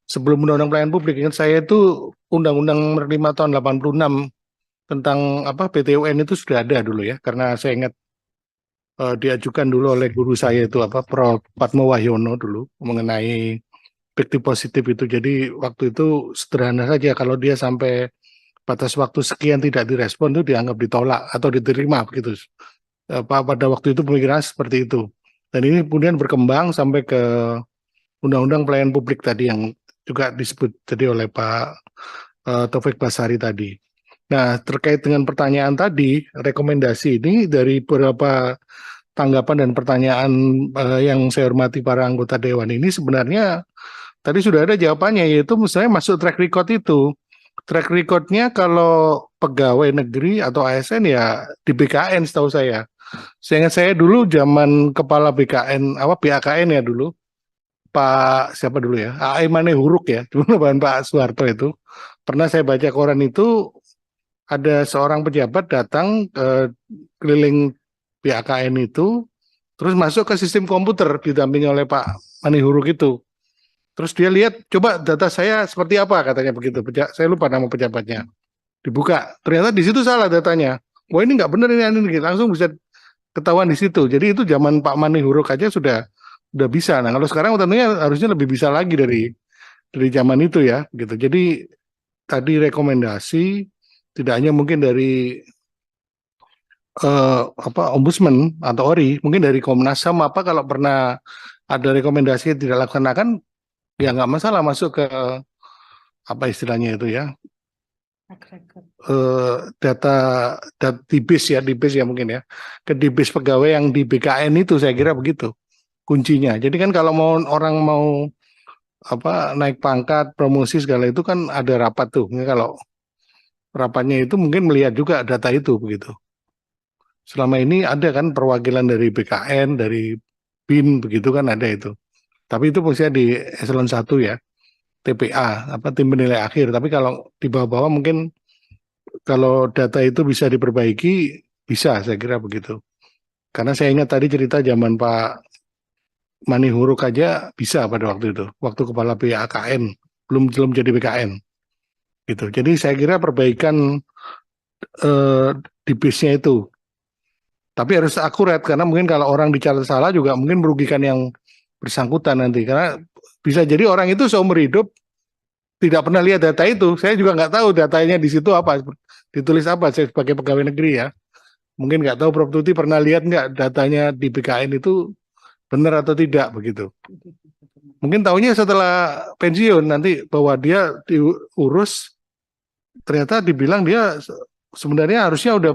sebelum Undang-Undang Pelayanan Publik. Ingat saya itu Undang-Undang Nomor 5 tahun 86 tentang PTUN itu sudah ada dulu ya. Karena saya ingat diajukan dulu oleh guru saya itu Prof. Patmo Wahyono dulu mengenai fiktif positif itu. Jadi waktu itu sederhana saja, kalau dia sampai batas waktu sekian tidak direspon itu dianggap ditolak atau diterima begitu. Pada waktu itu pemikiran seperti itu. Dan ini kemudian berkembang sampai ke Undang-Undang Pelayanan Publik tadi yang juga disebut tadi oleh Pak Taufik Basari tadi. Nah, terkait dengan pertanyaan tadi, rekomendasi ini dari beberapa tanggapan dan pertanyaan yang saya hormati para anggota Dewan ini sebenarnya tadi sudah ada jawabannya, yaitu misalnya masuk track record itu. Track recordnya kalau pegawai negeri atau ASN ya di BKN setahu saya. Seingat saya dulu zaman kepala BKN, BAKN ya dulu, Pak siapa dulu ya, Mane Huruk ya, dulu Pak Soeharto itu. Pernah saya baca koran itu, ada seorang pejabat datang keliling BAKN itu, terus masuk ke sistem komputer didampingi oleh Pak Mane Huruk itu. Terus dia lihat, coba data saya seperti apa katanya begitu. Saya lupa nama pejabatnya. Dibuka, ternyata di situ salah datanya. Wah ini nggak benar ini, langsung bisa ketahuan di situ. Jadi itu zaman Pak Mane Huruk aja sudah bisa. Nah kalau sekarang tentunya harusnya lebih bisa lagi dari zaman itu ya, gitu. Jadi tadi rekomendasi tidak hanya mungkin dari Ombudsman atau ORI, mungkin dari Komnas HAM kalau pernah ada rekomendasi yang tidak laksanakan, ya nggak masalah masuk ke istilahnya itu ya, data DBIS ya mungkin ya, ke DBIS pegawai yang di BKN itu, saya kira begitu kuncinya. Jadi kan kalau orang mau naik pangkat, promosi segala itu kan ada rapat tuh. Kalau rapatnya itu mungkin melihat juga data itu begitu. Selama ini ada kan perwakilan dari BKN, dari BIN begitu kan ada itu. Tapi itu maksudnya di eselon 1 ya, TPA, tim penilai akhir. Tapi kalau di bawah-bawah mungkin kalau data itu bisa diperbaiki, bisa saya kira begitu. Karena saya ingat tadi cerita zaman Pak Mane Huruk aja bisa pada waktu itu, waktu kepala BAKN, belum jadi BKN. Gitu. Jadi saya kira perbaikan di base-nya itu. Tapi harus akurat, karena mungkin kalau orang dicatat salah juga mungkin merugikan yang bersangkutan nanti. Karena bisa jadi orang itu seumur hidup tidak pernah lihat data itu. Saya juga nggak tahu datanya di situ apa, ditulis apa. Saya sebagai pegawai negeri ya, mungkin nggak tahu Prof. Tuti pernah lihat nggak datanya di BKN itu benar atau tidak begitu. Mungkin tahunya setelah pensiun nanti bahwa dia diurus, ternyata dibilang dia sebenarnya harusnya udah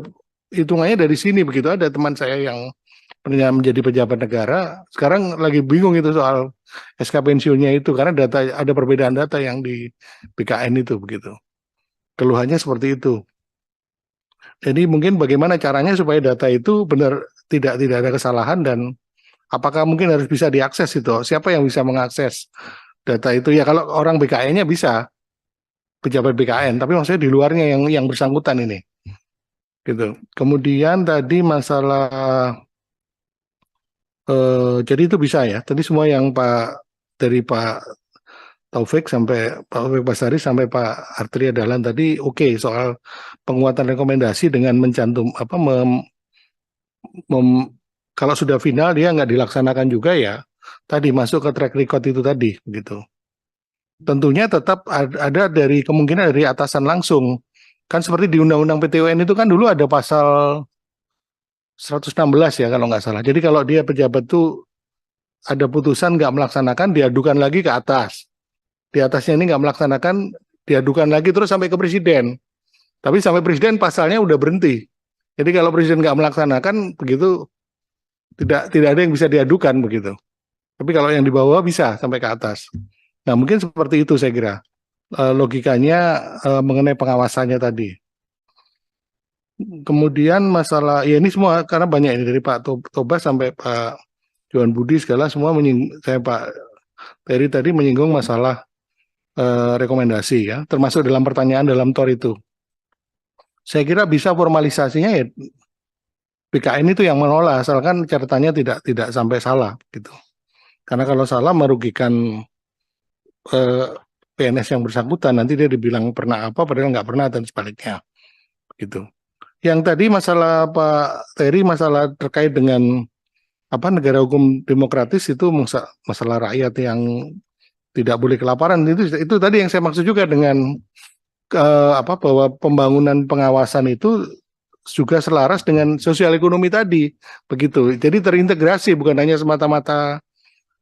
hitungannya dari sini begitu. Ada teman saya yang pernah menjadi pejabat negara, sekarang lagi bingung itu soal SK pensiunnya itu, karena ada perbedaan data yang di BKN itu begitu. Keluhannya seperti itu. Jadi mungkin bagaimana caranya supaya data itu benar tidak ada kesalahan, dan apakah mungkin harus bisa diakses itu? Siapa yang bisa mengakses data itu? Ya kalau orang BKN-nya bisa, pejabat BKN, tapi maksudnya di luarnya yang bersangkutan ini. Gitu. Kemudian tadi masalah jadi itu bisa ya. Tadi semua yang dari Pak Taufik sampai Pak Taufik Basari sampai Pak Artria Dahlan tadi oke, soal penguatan rekomendasi dengan mencantum kalau sudah final dia nggak dilaksanakan juga ya. Tadi masuk ke track record itu tadi gitu. tentunya tetap ada dari kemungkinan dari atasan langsung. Kan seperti di Undang-Undang PTUN itu kan dulu ada pasal 116 ya kalau nggak salah. Jadi kalau dia pejabat tuh ada putusan nggak melaksanakan, diadukan lagi ke atas. Di atasnya ini nggak melaksanakan, diadukan lagi terus sampai ke presiden. Tapi sampai presiden pasalnya udah berhenti. Jadi kalau presiden nggak melaksanakan begitu tidak ada yang bisa diadukan begitu. Tapi kalau yang di bawah bisa sampai ke atas. Nah mungkin seperti itu saya kira logikanya mengenai pengawasannya tadi. Kemudian masalah ya ini semua karena banyak ini dari Pak Tobas sampai Pak Johan Budi segala semua saya Pak Terry tadi menyinggung masalah rekomendasi ya, termasuk dalam pertanyaan dalam TOR itu. Saya kira bisa formalisasinya ya BKN itu yang menolak asalkan catatannya tidak sampai salah gitu. Karena kalau salah merugikan PNS yang bersangkutan, nanti dia dibilang pernah apa padahal nggak pernah dan sebaliknya gitu. Yang tadi masalah Pak Terry masalah terkait dengan apa negara hukum demokratis itu masalah rakyat yang tidak boleh kelaparan itu tadi yang saya maksud juga dengan bahwa pembangunan pengawasan itu juga selaras dengan sosial ekonomi tadi begitu. Jadi terintegrasi bukan hanya semata-mata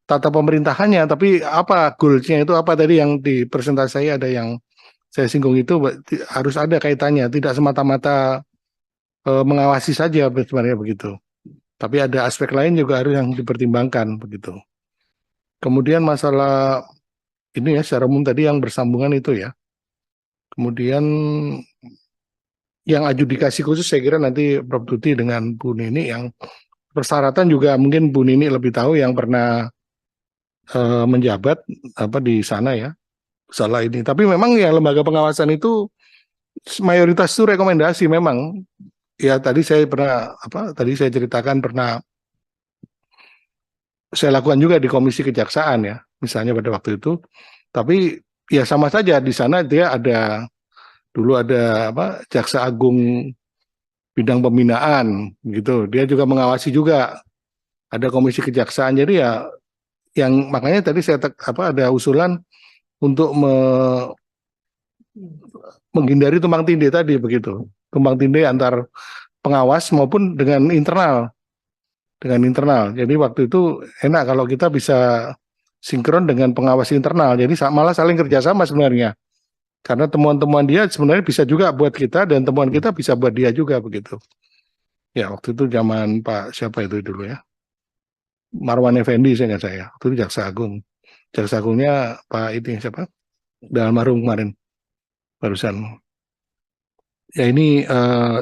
tata pemerintahannya, tapi apa goalsnya itu apa tadi yang di presentasi saya ada yang saya singgung itu harus ada kaitannya, tidak semata-mata mengawasi saja sebenarnya begitu. Tapi ada aspek lain juga harus yang dipertimbangkan begitu. Kemudian masalah ini ya secara umum tadi yang bersambungan itu ya. Kemudian yang adjudikasi khusus saya kira nanti Prof. Tuti dengan Bu Nini yang persyaratan juga mungkin Bu Nini lebih tahu yang pernah menjabat apa di sana ya salah ini. Tapi memang ya lembaga pengawasan itu mayoritas itu rekomendasi memang. Ya tadi saya pernah tadi saya ceritakan pernah saya lakukan juga di Komisi Kejaksaan ya misalnya pada waktu itu. Tapi ya sama saja di sana dia dulu ada Jaksa Agung bidang pembinaan gitu. Dia juga mengawasi juga ada Komisi Kejaksaan. Jadi ya yang makanya tadi saya ada usulan untuk menghindari tumpang tindih tadi begitu. Tumpang tindih antar pengawas maupun dengan internal. Jadi waktu itu enak kalau kita bisa sinkron dengan pengawas internal. Jadi malah saling kerjasama sebenarnya. Karena temuan-temuan dia sebenarnya bisa juga buat kita dan temuan kita bisa buat dia juga begitu. Ya waktu itu zaman Pak siapa itu dulu ya. Marwan Effendi saya nggak saya. Waktu itu Jaksa Agung. Jaksa Agungnya Pak itu siapa? Almarhum kemarin. Barusan. Ya ini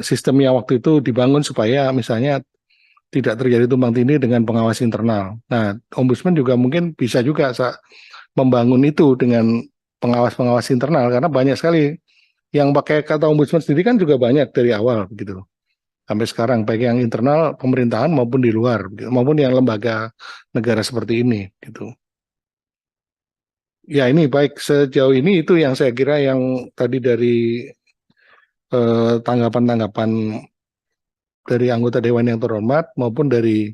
sistemnya waktu itu dibangun supaya misalnya tidak terjadi tumpang tindih dengan pengawas internal. Nah, Ombudsman juga mungkin bisa juga membangun itu dengan pengawas-pengawas internal karena banyak sekali yang pakai kata Ombudsman sendiri kan juga banyak dari awal gitu. Sampai sekarang baik yang internal pemerintahan maupun di luar maupun yang lembaga negara seperti ini gitu. Ya ini baik sejauh ini itu yang saya kira yang tadi dari tanggapan-tanggapan dari anggota Dewan yang terhormat maupun dari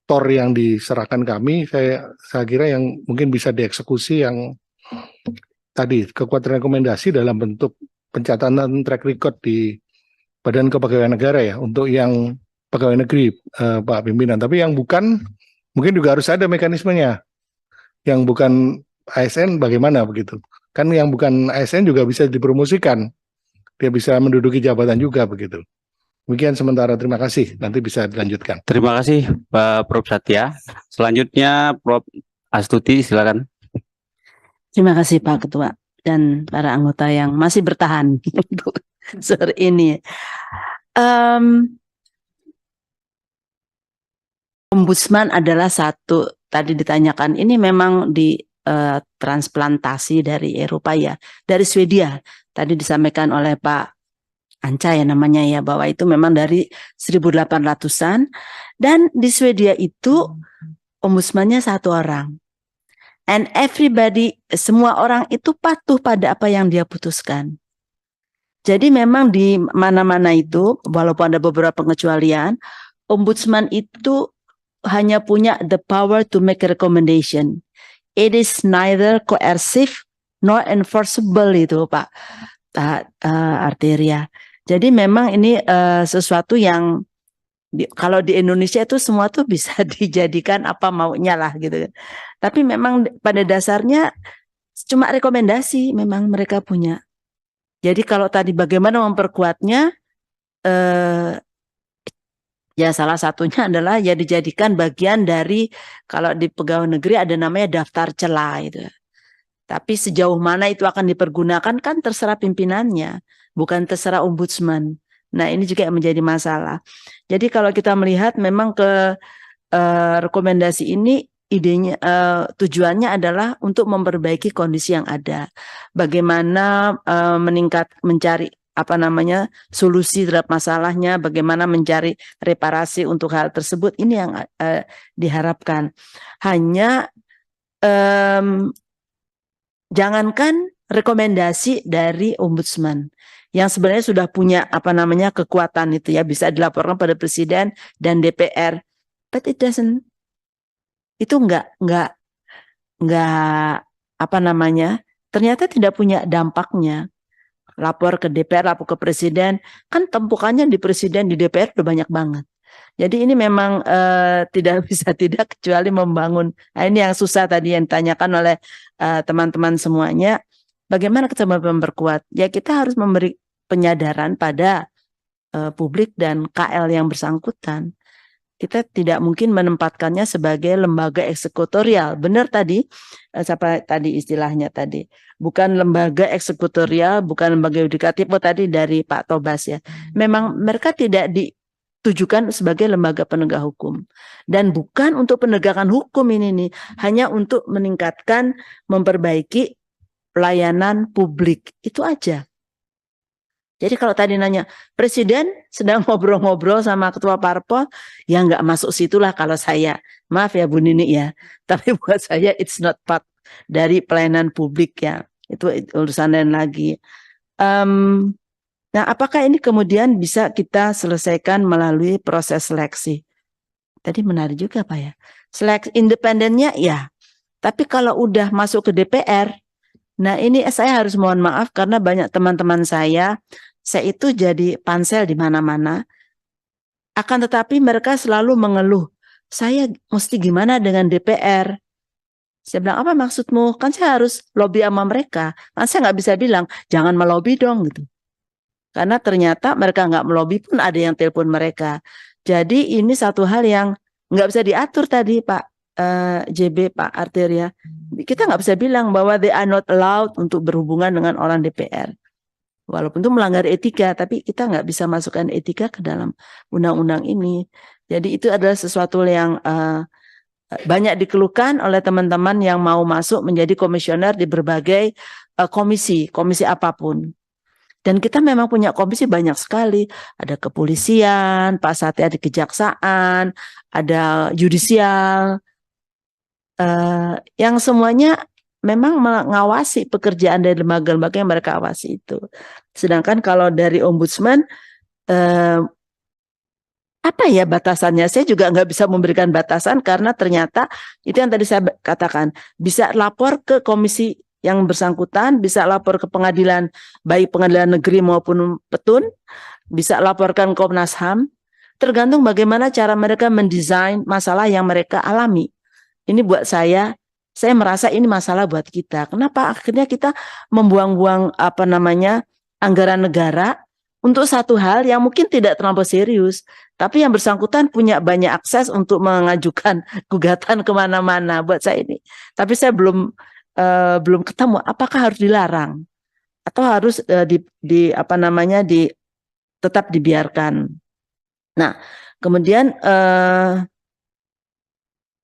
TOR yang diserahkan kami, saya kira yang mungkin bisa dieksekusi yang tadi kekuatan rekomendasi dalam bentuk pencatatan track record di Badan Kepegawaian Negara ya untuk yang pegawai negeri Pak Pimpinan. Tapi yang bukan mungkin juga harus ada mekanismenya. Yang bukan ASN bagaimana begitu? Kan yang bukan ASN juga bisa dipromosikan. Dia bisa menduduki jabatan juga begitu. Demikian sementara, terima kasih. Nanti bisa dilanjutkan. Terima kasih Pak Prof. Satya. Selanjutnya Prof. Astuti silakan. Terima kasih Pak Ketua dan para anggota yang masih bertahan untuk sore ini. Ombudsman adalah satu, tadi ditanyakan, ini memang di transplantasi dari Eropa ya, dari Swedia. Tadi disampaikan oleh Pak Anca ya namanya ya, bahwa itu memang dari 1800-an. Dan di Swedia itu ombudsmannya satu orang. And everybody, semua orang itu patuh pada apa yang dia putuskan. Jadi memang di mana-mana itu, walaupun ada beberapa pengecualian, ombudsman itu hanya punya the power to make a recommendation. It is neither coercive no enforceable itu Pak Arteria. Jadi memang ini sesuatu yang kalau di Indonesia itu semua tuh bisa dijadikan apa maunya lah gitu. Tapi memang pada dasarnya cuma rekomendasi memang mereka punya. Jadi kalau tadi bagaimana memperkuatnya, ya salah satunya adalah ya dijadikan bagian dari kalau di pegawai negeri ada namanya daftar celah itu. Tapi sejauh mana itu akan dipergunakan kan terserah pimpinannya, bukan terserah ombudsman. Nah ini juga yang menjadi masalah. Jadi kalau kita melihat memang ke rekomendasi ini idenya tujuannya adalah untuk memperbaiki kondisi yang ada. Bagaimana mencari apa namanya solusi terhadap masalahnya, bagaimana mencari reparasi untuk hal tersebut. Ini yang diharapkan. Hanya jangankan rekomendasi dari ombudsman yang sebenarnya sudah punya apa namanya kekuatan itu ya, bisa dilaporkan pada presiden dan DPR, but it doesn't, itu enggak apa namanya, ternyata tidak punya dampaknya. Lapor ke DPR, lapor ke presiden, kan tempukannya di presiden, di DPR udah banyak banget. Jadi ini memang tidak bisa tidak kecuali membangun. Nah, ini yang susah tadi yang ditanyakan oleh teman-teman semuanya. Bagaimana kita memperkuat? Ya kita harus memberi penyadaran pada publik dan KL yang bersangkutan. Kita tidak mungkin menempatkannya sebagai lembaga eksekutorial. Benar tadi, siapa tadi istilahnya tadi? Bukan lembaga eksekutorial, bukan lembaga yudikatif. Tadi dari Pak Tobas ya. Memang mereka tidak ditujukan sebagai lembaga penegak hukum. Dan bukan untuk penegakan hukum ini nih. Hanya untuk meningkatkan, memperbaiki pelayanan publik. Itu aja. Jadi kalau tadi nanya, presiden sedang ngobrol-ngobrol sama ketua parpol, ya nggak masuk situlah kalau saya. Maaf ya Bu Nini ya. Tapi buat saya it's not part dari pelayanan publik ya. Itu urusan lain lagi. Nah apakah ini kemudian bisa kita selesaikan melalui proses seleksi? Tadi menarik juga Pak ya. Seleksi independennya ya. Tapi kalau udah masuk ke DPR, nah ini saya harus mohon maaf karena banyak teman-teman saya itu jadi pansel di mana-mana. Akan tetapi mereka selalu mengeluh, saya mesti gimana dengan DPR? Saya bilang, apa maksudmu? Kan saya harus lobby sama mereka. Kan saya nggak bisa bilang, jangan melobi dong gitu. Karena ternyata mereka nggak melobi pun ada yang telepon mereka. Jadi ini satu hal yang nggak bisa diatur tadi Pak JB, Pak Arteria. Kita nggak bisa bilang bahwa they are not allowed untuk berhubungan dengan orang DPR. Walaupun itu melanggar etika, tapi kita nggak bisa masukkan etika ke dalam undang-undang ini. Jadi itu adalah sesuatu yang banyak dikeluhkan oleh teman-teman yang mau masuk menjadi komisioner di berbagai komisi apapun. Dan kita memang punya komisi banyak sekali. Ada kepolisian, Pak Satya di kejaksaan, ada yudisial, yang semuanya memang mengawasi pekerjaan dari lembaga-lembaga yang mereka awasi itu. Sedangkan kalau dari ombudsman, apa ya batasannya? Saya juga nggak bisa memberikan batasan karena ternyata itu yang tadi saya katakan, bisa lapor ke komisi yang bersangkutan, bisa lapor ke pengadilan, baik pengadilan negeri maupun petun, bisa laporkan Komnas HAM, tergantung bagaimana cara mereka mendesain masalah yang mereka alami. Ini buat saya merasa ini masalah buat kita. Kenapa akhirnya kita membuang-buang apa namanya anggaran negara untuk satu hal yang mungkin tidak terlalu serius, tapi yang bersangkutan punya banyak akses untuk mengajukan gugatan kemana-mana. Buat saya ini, tapi saya belum ketemu apakah harus dilarang atau harus tetap dibiarkan. Nah, kemudian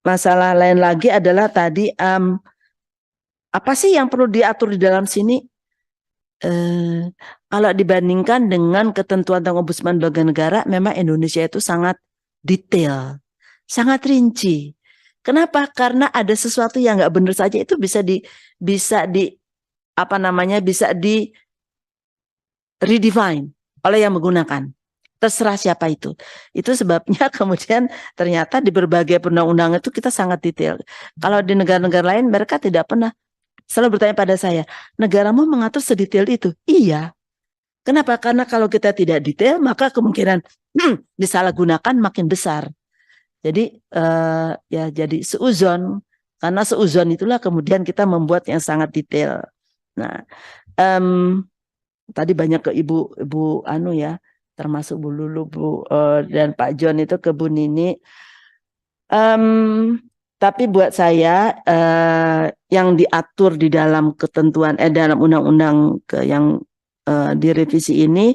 masalah lain lagi adalah tadi apa sih yang perlu diatur di dalam sini? Kalau dibandingkan dengan ketentuan tentang ombudsman lembaga negara, memang Indonesia itu sangat detail, sangat rinci. Kenapa? Karena ada sesuatu yang nggak benar saja itu bisa di redefine oleh yang menggunakan. Terserah siapa itu. Itu sebabnya kemudian ternyata di berbagai undang-undang itu kita sangat detail. Kalau di negara-negara lain mereka tidak pernah selalu bertanya pada saya, negaramu mengatur sedetail itu? Iya. Kenapa? Karena kalau kita tidak detail, maka kemungkinan disalahgunakan makin besar. Jadi ya jadi seuzon, karena seuzon itulah kemudian kita membuat yang sangat detail. Nah, tadi banyak ke ibu Anu ya, termasuk Bu Lulu, dan Pak John itu ke Bu Nini. Tapi buat saya yang diatur di dalam ketentuan dalam undang-undang yang direvisi ini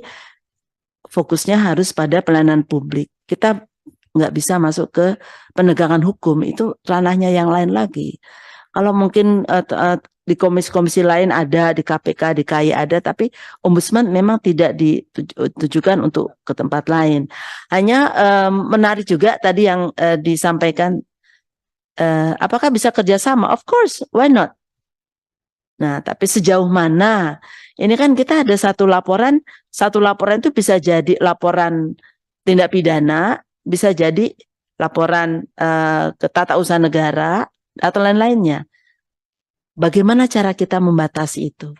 fokusnya harus pada pelayanan publik. Kita nggak bisa masuk ke penegakan hukum, itu ranahnya yang lain lagi. Kalau mungkin di komisi-komisi lain ada, di KPK, di KAI ada, tapi ombudsman memang tidak ditujukan untuk ke tempat lain. Hanya menarik juga tadi yang disampaikan, apakah bisa kerjasama? Of course, why not? Nah, tapi sejauh mana? Ini kan kita ada satu laporan itu bisa jadi laporan tindak pidana, bisa jadi laporan ke tata usaha negara, atau lain-lainnya. Bagaimana cara kita membatasi itu?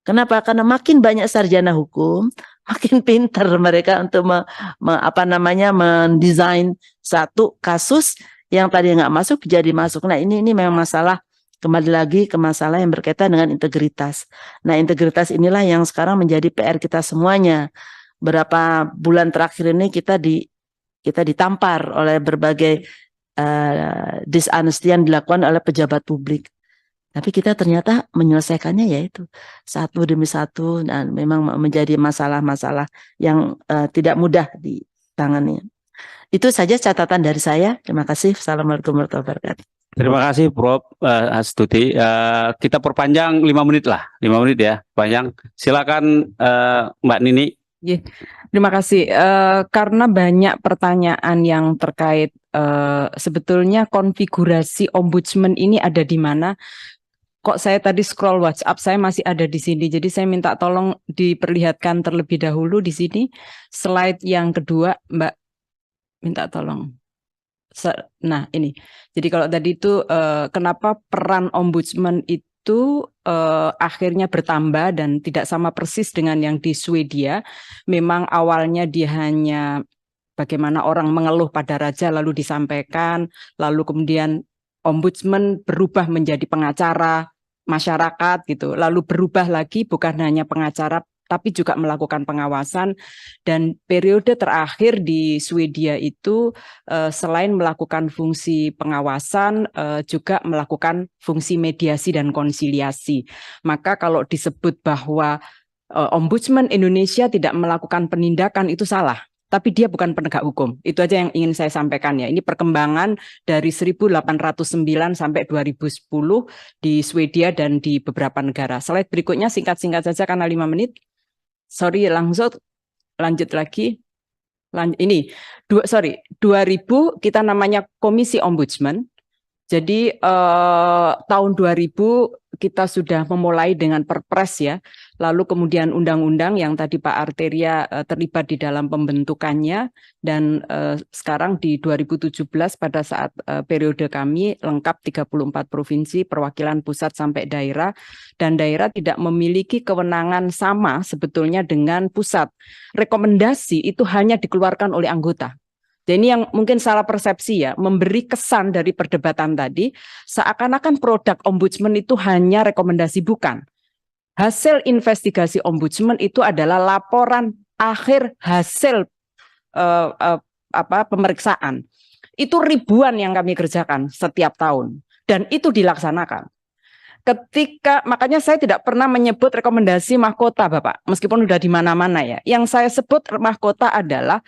Kenapa? Karena makin banyak sarjana hukum, makin pintar mereka untuk mendesain satu kasus yang tadi nggak masuk jadi masuk. Nah, ini memang masalah, kembali lagi ke masalah yang berkaitan dengan integritas. Nah, integritas inilah yang sekarang menjadi PR kita semuanya. Berapa bulan terakhir ini kita ditampar oleh berbagai dishonesty yang dilakukan oleh pejabat publik. Tapi kita ternyata menyelesaikannya yaitu satu demi satu, dan memang menjadi masalah-masalah yang tidak mudah ditangani. Itu saja catatan dari saya. Terima kasih. Assalamualaikum warahmatullahi wabarakatuh. Terima kasih Prof. Astuti. Kita perpanjang 5 menit lah, 5 menit ya, panjang. Silakan Mbak Nini. Terima kasih. Karena banyak pertanyaan yang terkait sebetulnya konfigurasi ombudsman ini ada di mana. Kok saya tadi scroll WhatsApp saya masih ada di sini. Jadi saya minta tolong diperlihatkan terlebih dahulu di sini slide yang kedua, Mbak. Minta tolong. Nah, ini. Jadi kalau tadi itu kenapa peran ombudsman itu akhirnya bertambah dan tidak sama persis dengan yang di Swedia. Memang awalnya dia hanya bagaimana orang mengeluh pada raja lalu disampaikan, lalu kemudian ombudsman berubah menjadi pengacara masyarakat gitu, lalu berubah lagi bukan hanya pengacara tapi juga melakukan pengawasan. Dan periode terakhir di Swedia itu selain melakukan fungsi pengawasan juga melakukan fungsi mediasi dan konsiliasi. Maka kalau disebut bahwa Ombudsman Indonesia tidak melakukan penindakan itu salah. Tapi dia bukan penegak hukum. Itu aja yang ingin saya sampaikan ya. Ini perkembangan dari 1809 sampai 2010 di Swedia dan di beberapa negara. Slide berikutnya singkat-singkat saja karena 5 menit. Sorry, lanjut lagi. Ini 2000 kita namanya Komisi Ombudsman. Jadi tahun 2000 kita sudah memulai dengan perpres ya, lalu kemudian undang-undang yang tadi Pak Arteria terlibat di dalam pembentukannya, dan sekarang di 2017 pada saat periode kami lengkap 34 provinsi, perwakilan pusat sampai daerah, dan daerah tidak memiliki kewenangan sama sebetulnya dengan pusat. Rekomendasi itu hanya dikeluarkan oleh anggota. Jadi ini yang mungkin salah persepsi ya, memberi kesan dari perdebatan tadi, seakan-akan produk ombudsman itu hanya rekomendasi, bukan. Hasil investigasi ombudsman itu adalah laporan akhir hasil pemeriksaan. Itu ribuan yang kami kerjakan setiap tahun, dan itu dilaksanakan. Makanya saya tidak pernah menyebut rekomendasi mahkota, Bapak, meskipun sudah di mana-mana ya. Yang saya sebut mahkota adalah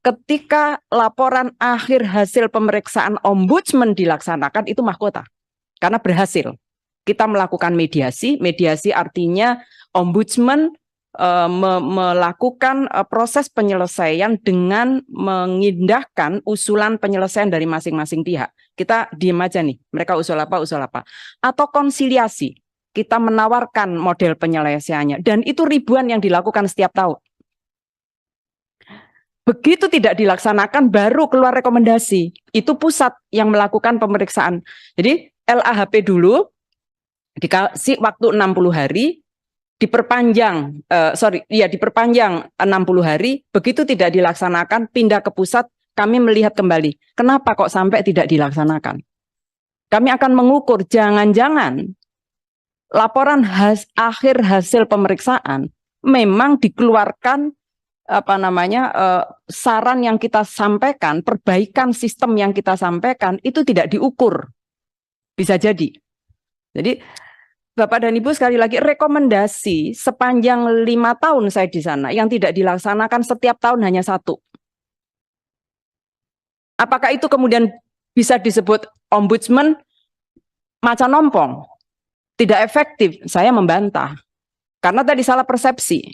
ketika laporan akhir hasil pemeriksaan ombudsman dilaksanakan, itu mahkota. Karena berhasil. Kita melakukan mediasi. Mediasi artinya ombudsman melakukan proses penyelesaian dengan mengindahkan usulan penyelesaian dari masing-masing pihak. Kita diem aja nih, mereka usul apa. Atau konsiliasi. Kita menawarkan model penyelesaiannya. Dan itu ribuan yang dilakukan setiap tahun. Begitu tidak dilaksanakan baru keluar rekomendasi. Itu pusat yang melakukan pemeriksaan. Jadi LAHP dulu, Dikasih waktu 60 hari, diperpanjang, diperpanjang 60 hari, begitu tidak dilaksanakan, pindah ke pusat, kami melihat kembali. Kenapa kok sampai tidak dilaksanakan? Kami akan mengukur, jangan-jangan laporan akhir hasil pemeriksaan memang dikeluarkan saran yang kita sampaikan, perbaikan sistem yang kita sampaikan itu tidak diukur. Bisa jadi. Jadi Bapak dan Ibu, sekali lagi rekomendasi sepanjang 5 tahun saya di sana yang tidak dilaksanakan setiap tahun hanya 1. Apakah itu kemudian bisa disebut ombudsman macan ompong? Tidak efektif, saya membantah. Karena tadi salah persepsi.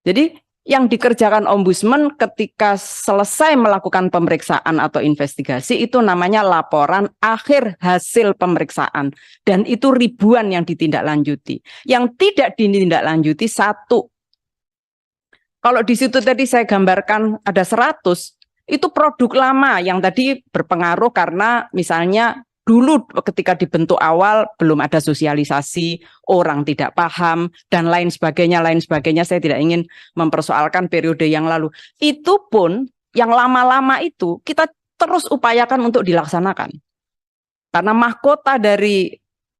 Jadi yang dikerjakan ombudsman ketika selesai melakukan pemeriksaan atau investigasi itu namanya laporan akhir hasil pemeriksaan. Dan itu ribuan yang ditindaklanjuti. Yang tidak ditindaklanjuti 1. Kalau di situ tadi saya gambarkan ada 100, itu produk lama yang tadi berpengaruh karena misalnya dulu ketika dibentuk awal belum ada sosialisasi, orang tidak paham, dan lain sebagainya. Saya tidak ingin mempersoalkan periode yang lalu. Itu pun yang lama-lama itu kita terus upayakan untuk dilaksanakan. Karena mahkota dari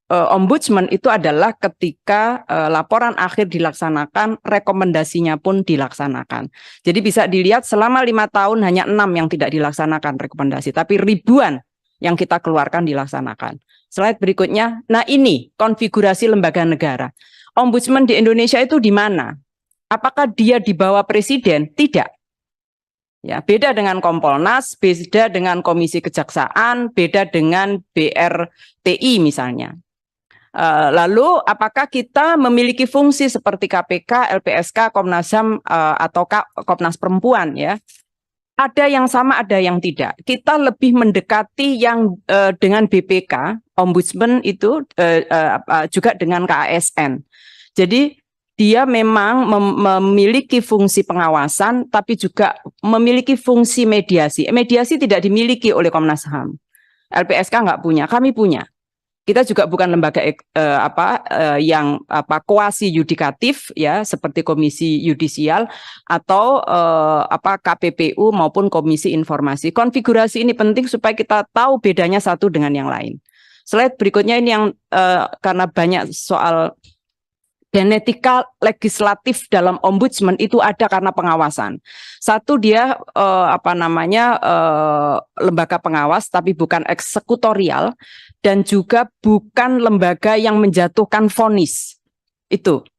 ombudsman itu adalah ketika laporan akhir dilaksanakan, rekomendasinya pun dilaksanakan. Jadi bisa dilihat selama 5 tahun hanya 6 yang tidak dilaksanakan rekomendasi, tapi ribuan yang kita keluarkan dilaksanakan. Slide berikutnya. Nah ini konfigurasi lembaga negara. Ombudsman di Indonesia itu di mana? Apakah dia di bawah presiden? Tidak. Ya, beda dengan Kompolnas, beda dengan Komisi Kejaksaan, beda dengan BRTI misalnya. Lalu apakah kita memiliki fungsi seperti KPK, LPSK, Komnas HAM atau Komnas Perempuan ya? Ada yang sama, ada yang tidak. Kita lebih mendekati yang dengan BPK, Ombudsman itu juga dengan KASN. Jadi dia memang memiliki fungsi pengawasan, tapi juga memiliki fungsi mediasi. Mediasi tidak dimiliki oleh Komnas HAM. LPSK nggak punya, kami punya. Kita juga bukan lembaga yang kuasi yudikatif ya seperti Komisi Yudisial atau KPPU maupun Komisi Informasi. Konfigurasi ini penting supaya kita tahu bedanya satu dengan yang lain. Slide berikutnya ini yang karena banyak soal genetika legislatif dalam ombudsman itu ada karena pengawasan. Satu dia lembaga pengawas tapi bukan eksekutorial dan juga bukan lembaga yang menjatuhkan vonis. Itu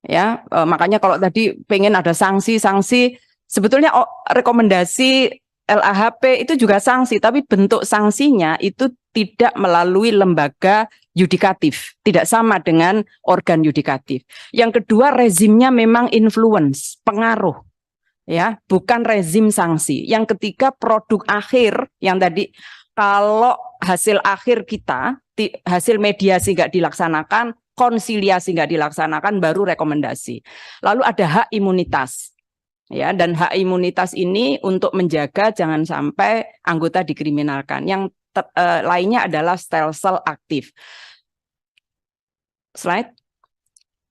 ya, makanya kalau tadi pengen ada sanksi-sanksi, sebetulnya rekomendasi LAHP itu juga sanksi, tapi bentuk sanksinya itu tidak melalui lembaga yudikatif, tidak sama dengan organ yudikatif. Yang kedua, rezimnya memang influence, pengaruh, ya, bukan rezim sanksi. Yang ketiga, produk akhir yang tadi kalau hasil akhir kita, hasil mediasi nggak dilaksanakan, konsiliasi nggak dilaksanakan, baru rekomendasi. Lalu ada hak imunitas. Ya, dan hak imunitas ini untuk menjaga jangan sampai anggota dikriminalkan. Yang lainnya adalah stelsel aktif. Slide.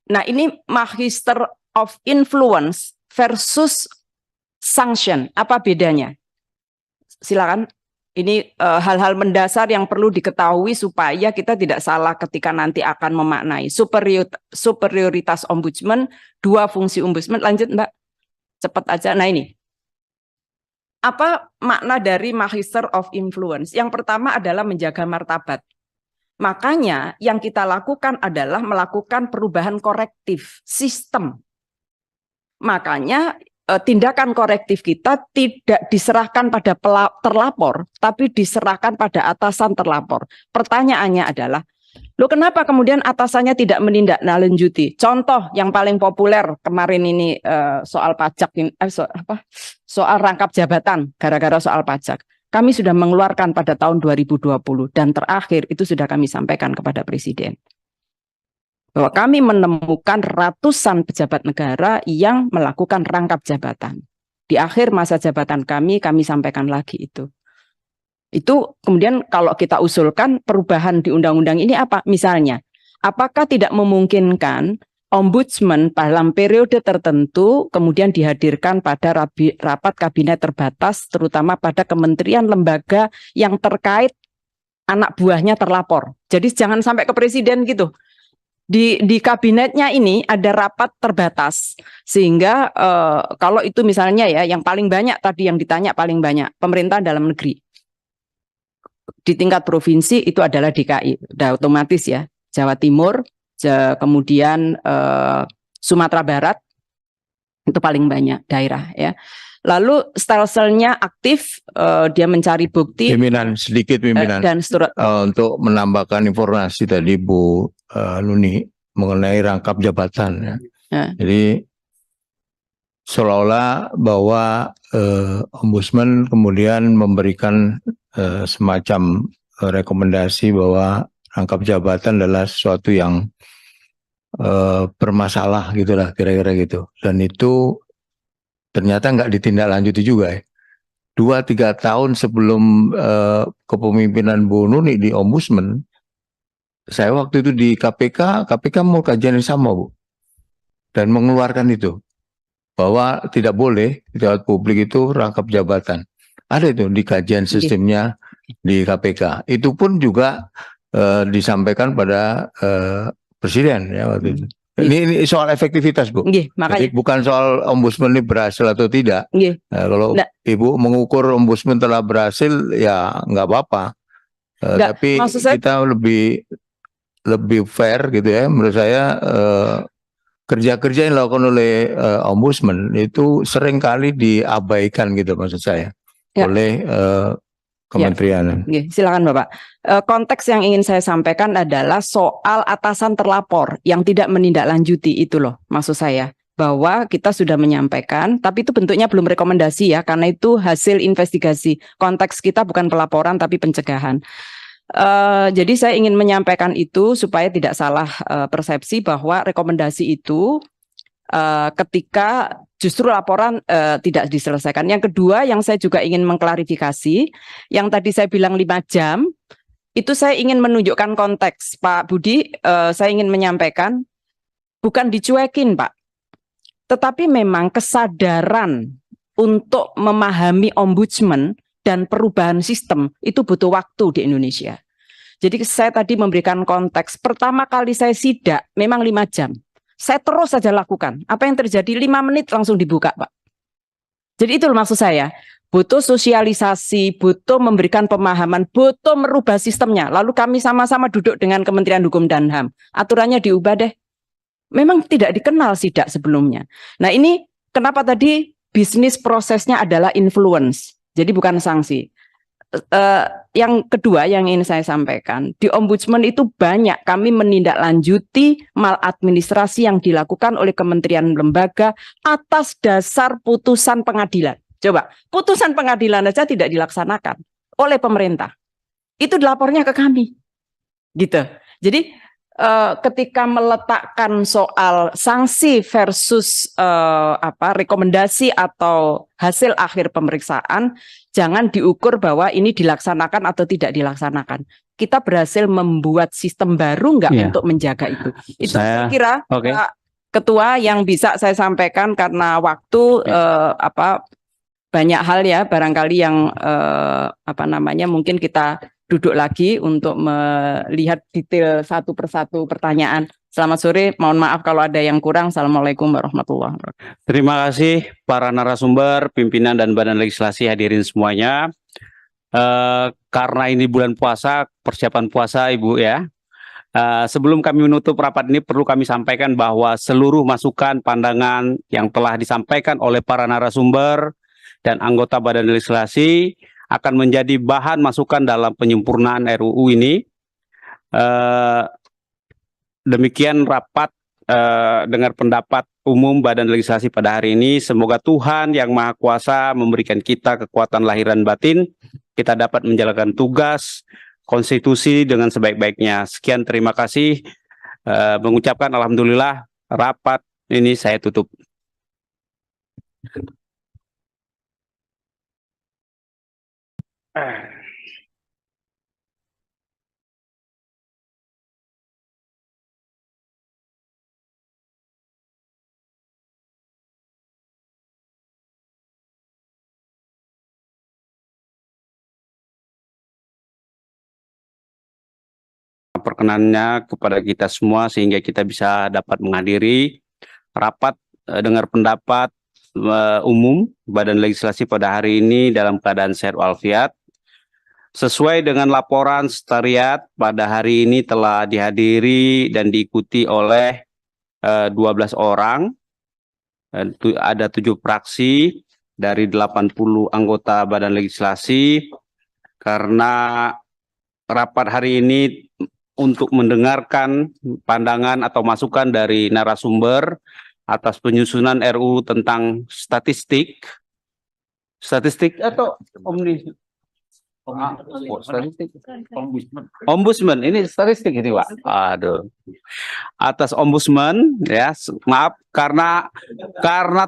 Nah, ini Magister of Influence versus sanction. Apa bedanya? Silakan. Ini hal-hal mendasar yang perlu diketahui supaya kita tidak salah ketika nanti akan memaknai superioritas ombudsman, 2 fungsi ombudsman. Lanjut, Mbak. Cepat aja. Nah ini, apa makna dari Magister of Influence? Yang pertama adalah menjaga martabat. Makanya yang kita lakukan adalah melakukan perubahan korektif sistem. Makanya tindakan korektif kita tidak diserahkan pada terlapor, tapi diserahkan pada atasan terlapor. Pertanyaannya adalah, kenapa kemudian atasannya tidak menindaklanjuti? Contoh yang paling populer kemarin ini soal pajak, soal rangkap jabatan gara-gara soal pajak. Kami sudah mengeluarkan pada tahun 2020 dan terakhir itu sudah kami sampaikan kepada Presiden. Bahwa kami menemukan ratusan pejabat negara yang melakukan rangkap jabatan. Di akhir masa jabatan kami sampaikan lagi itu. Itu kemudian kalau kita usulkan perubahan di undang-undang ini apa? Misalnya, apakah tidak memungkinkan Ombudsman dalam periode tertentu kemudian dihadirkan pada rapat kabinet terbatas, terutama pada kementerian lembaga yang terkait anak buahnya terlapor. Jadi jangan sampai ke presiden gitu. Di kabinetnya ini ada rapat terbatas, sehingga kalau itu misalnya ya, yang paling banyak tadi yang ditanya paling banyak pemerintahan dalam negeri. Di tingkat provinsi itu adalah DKI, udah otomatis ya, Jawa Timur, kemudian Sumatera Barat itu paling banyak daerah ya. Lalu stelsel-nya aktif, dia mencari bukti. Sedikit pimpinan dan untuk menambahkan informasi tadi Bu Nuni mengenai rangkap jabatan ya. Jadi seolah-olah bahwa Ombudsman kemudian memberikan semacam rekomendasi bahwa rangkap jabatan adalah sesuatu yang bermasalah gitulah kira-kira gitu, dan itu ternyata nggak ditindaklanjuti juga ya. 2-3 tahun sebelum kepemimpinan Bu Nuni di Ombudsman, saya waktu itu di KPK mau kajian yang sama Bu, dan mengeluarkan itu bahwa tidak boleh di lewat publik itu rangkap jabatan. Ada itu di kajian sistemnya di KPK. Itu pun juga disampaikan pada Presiden ya waktu itu. Ini soal efektivitas Bu. Jadi bukan soal Ombudsman ini berhasil atau tidak. Kalau Ibu mengukur Ombudsman telah berhasil ya nggak apa-apa. Tapi kita lebih fair gitu ya. Menurut saya kerja-kerja yang dilakukan oleh Ombudsman itu seringkali diabaikan gitu maksud saya oleh kementerian. Silakan Bapak. Konteks yang ingin saya sampaikan adalah soal atasan terlapor yang tidak menindaklanjuti itu loh, maksud saya. Bahwa kita sudah menyampaikan, tapi itu bentuknya belum rekomendasi ya, karena itu hasil investigasi. Konteks kita bukan pelaporan tapi pencegahan. Jadi saya ingin menyampaikan itu supaya tidak salah persepsi bahwa rekomendasi itu ketika justru laporan tidak diselesaikan. Yang kedua yang saya juga ingin mengklarifikasi, yang tadi saya bilang 5 jam, itu saya ingin menunjukkan konteks. Pak Budi, saya ingin menyampaikan, bukan dicuekin Pak, tetapi memang kesadaran untuk memahami Ombudsman dan perubahan sistem itu butuh waktu di Indonesia. Jadi saya tadi memberikan konteks, pertama kali saya sidak memang 5 jam. Saya terus saja lakukan. Apa yang terjadi 5 menit langsung dibuka, Pak. Jadi itu maksud saya. Butuh sosialisasi, butuh memberikan pemahaman, butuh merubah sistemnya. Lalu kami sama-sama duduk dengan Kementerian Hukum dan HAM. Aturannya diubah deh. Memang tidak dikenal sidak sebelumnya. Nah ini kenapa tadi bisnis prosesnya adalah influence. Jadi bukan sanksi. Yang kedua yang ingin saya sampaikan, di Ombudsman itu banyak kami menindaklanjuti maladministrasi yang dilakukan oleh kementerian lembaga atas dasar putusan pengadilan. Coba, putusan pengadilan saja tidak dilaksanakan oleh pemerintah. Itu dilapornya ke kami. Gitu. Jadi ketika meletakkan soal sanksi versus rekomendasi atau hasil akhir pemeriksaan, jangan diukur bahwa ini dilaksanakan atau tidak dilaksanakan. Kita berhasil membuat sistem baru nggak untuk menjaga itu. Itu saya kira Pak Ketua yang bisa saya sampaikan karena waktu banyak hal ya barangkali yang mungkin kita duduk lagi untuk melihat detail satu persatu pertanyaan. Selamat sore, mohon maaf kalau ada yang kurang. Assalamualaikum warahmatullahi wabarakatuh. Terima kasih para narasumber, pimpinan dan badan legislasi hadirin semuanya. Karena ini bulan puasa, persiapan puasa Ibu ya. Sebelum kami menutup rapat ini perlu kami sampaikan bahwa seluruh masukan, pandangan yang telah disampaikan oleh para narasumber dan anggota badan legislasi akan menjadi bahan masukan dalam penyempurnaan RUU ini. Demikian rapat dengar pendapat umum Badan Legislasi pada hari ini. Semoga Tuhan Yang Maha Kuasa memberikan kita kekuatan lahir dan batin, kita dapat menjalankan tugas konstitusi dengan sebaik-baiknya. Sekian, terima kasih. Mengucapkan alhamdulillah, rapat ini saya tutup. perkenannya kepada kita semua sehingga kita bisa dapat menghadiri rapat dengar pendapat umum Badan Legislasi pada hari ini dalam keadaan sehat walafiat. Sesuai dengan laporan sekretariat, pada hari ini telah dihadiri dan diikuti oleh 12 orang. Ada 7 fraksi dari 80 anggota Badan Legislasi. Karena rapat hari ini untuk mendengarkan pandangan atau masukan dari narasumber atas penyusunan RUU tentang statistik atau ombudsman ini statistik ini Pak. Aduh. Atas ombudsman ya, maaf karena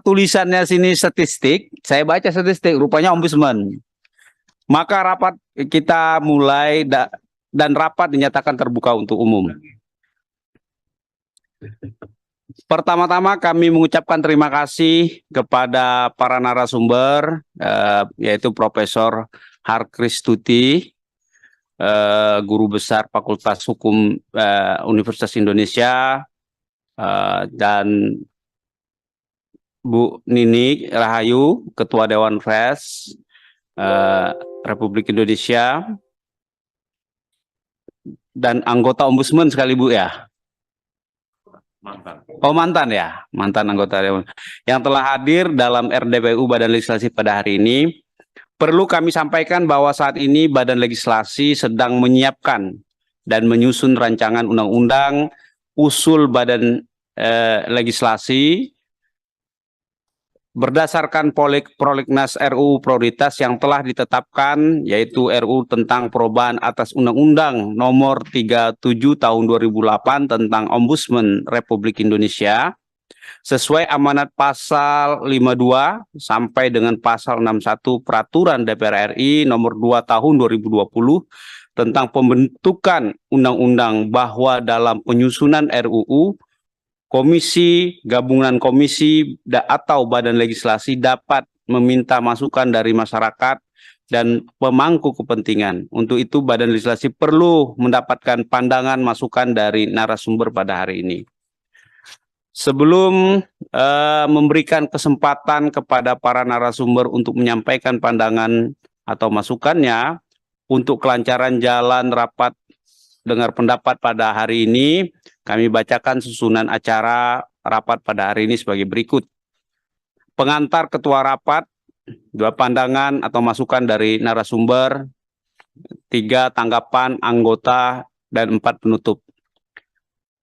tulisannya sini statistik, saya baca statistik rupanya ombudsman. Maka rapat kita mulai dan rapat dinyatakan terbuka untuk umum. Pertama-tama kami mengucapkan terima kasih kepada para narasumber, yaitu Profesor Harkristuti, Guru Besar Fakultas Hukum Universitas Indonesia, dan Bu Nini Rahayu, Ketua Dewan Pers Republik Indonesia, dan anggota Ombudsman sekali Bu ya. Mantan ya, mantan anggota Dewan yang telah hadir dalam RDPU Badan Legislasi pada hari ini. Perlu kami sampaikan bahwa saat ini Badan Legislasi sedang menyiapkan dan menyusun rancangan undang-undang usul Badan Legislasi berdasarkan prolegnas RUU prioritas yang telah ditetapkan, yaitu RUU tentang perubahan atas Undang-Undang Nomor 37 Tahun 2008 tentang Ombudsman Republik Indonesia, sesuai amanat pasal 52 sampai dengan pasal 61 Peraturan DPR RI Nomor 2 Tahun 2020 tentang pembentukan undang-undang, bahwa dalam penyusunan RUU komisi, gabungan komisi, atau badan legislasi dapat meminta masukan dari masyarakat dan pemangku kepentingan. Untuk itu Badan Legislasi perlu mendapatkan pandangan masukan dari narasumber pada hari ini. Sebelum memberikan kesempatan kepada para narasumber untuk menyampaikan pandangan atau masukannya, untuk kelancaran jalan rapat dengar pendapat pada hari ini, kami bacakan susunan acara rapat pada hari ini sebagai berikut. Pengantar ketua rapat, 2 pandangan atau masukan dari narasumber, 3 tanggapan anggota, dan 4 penutup.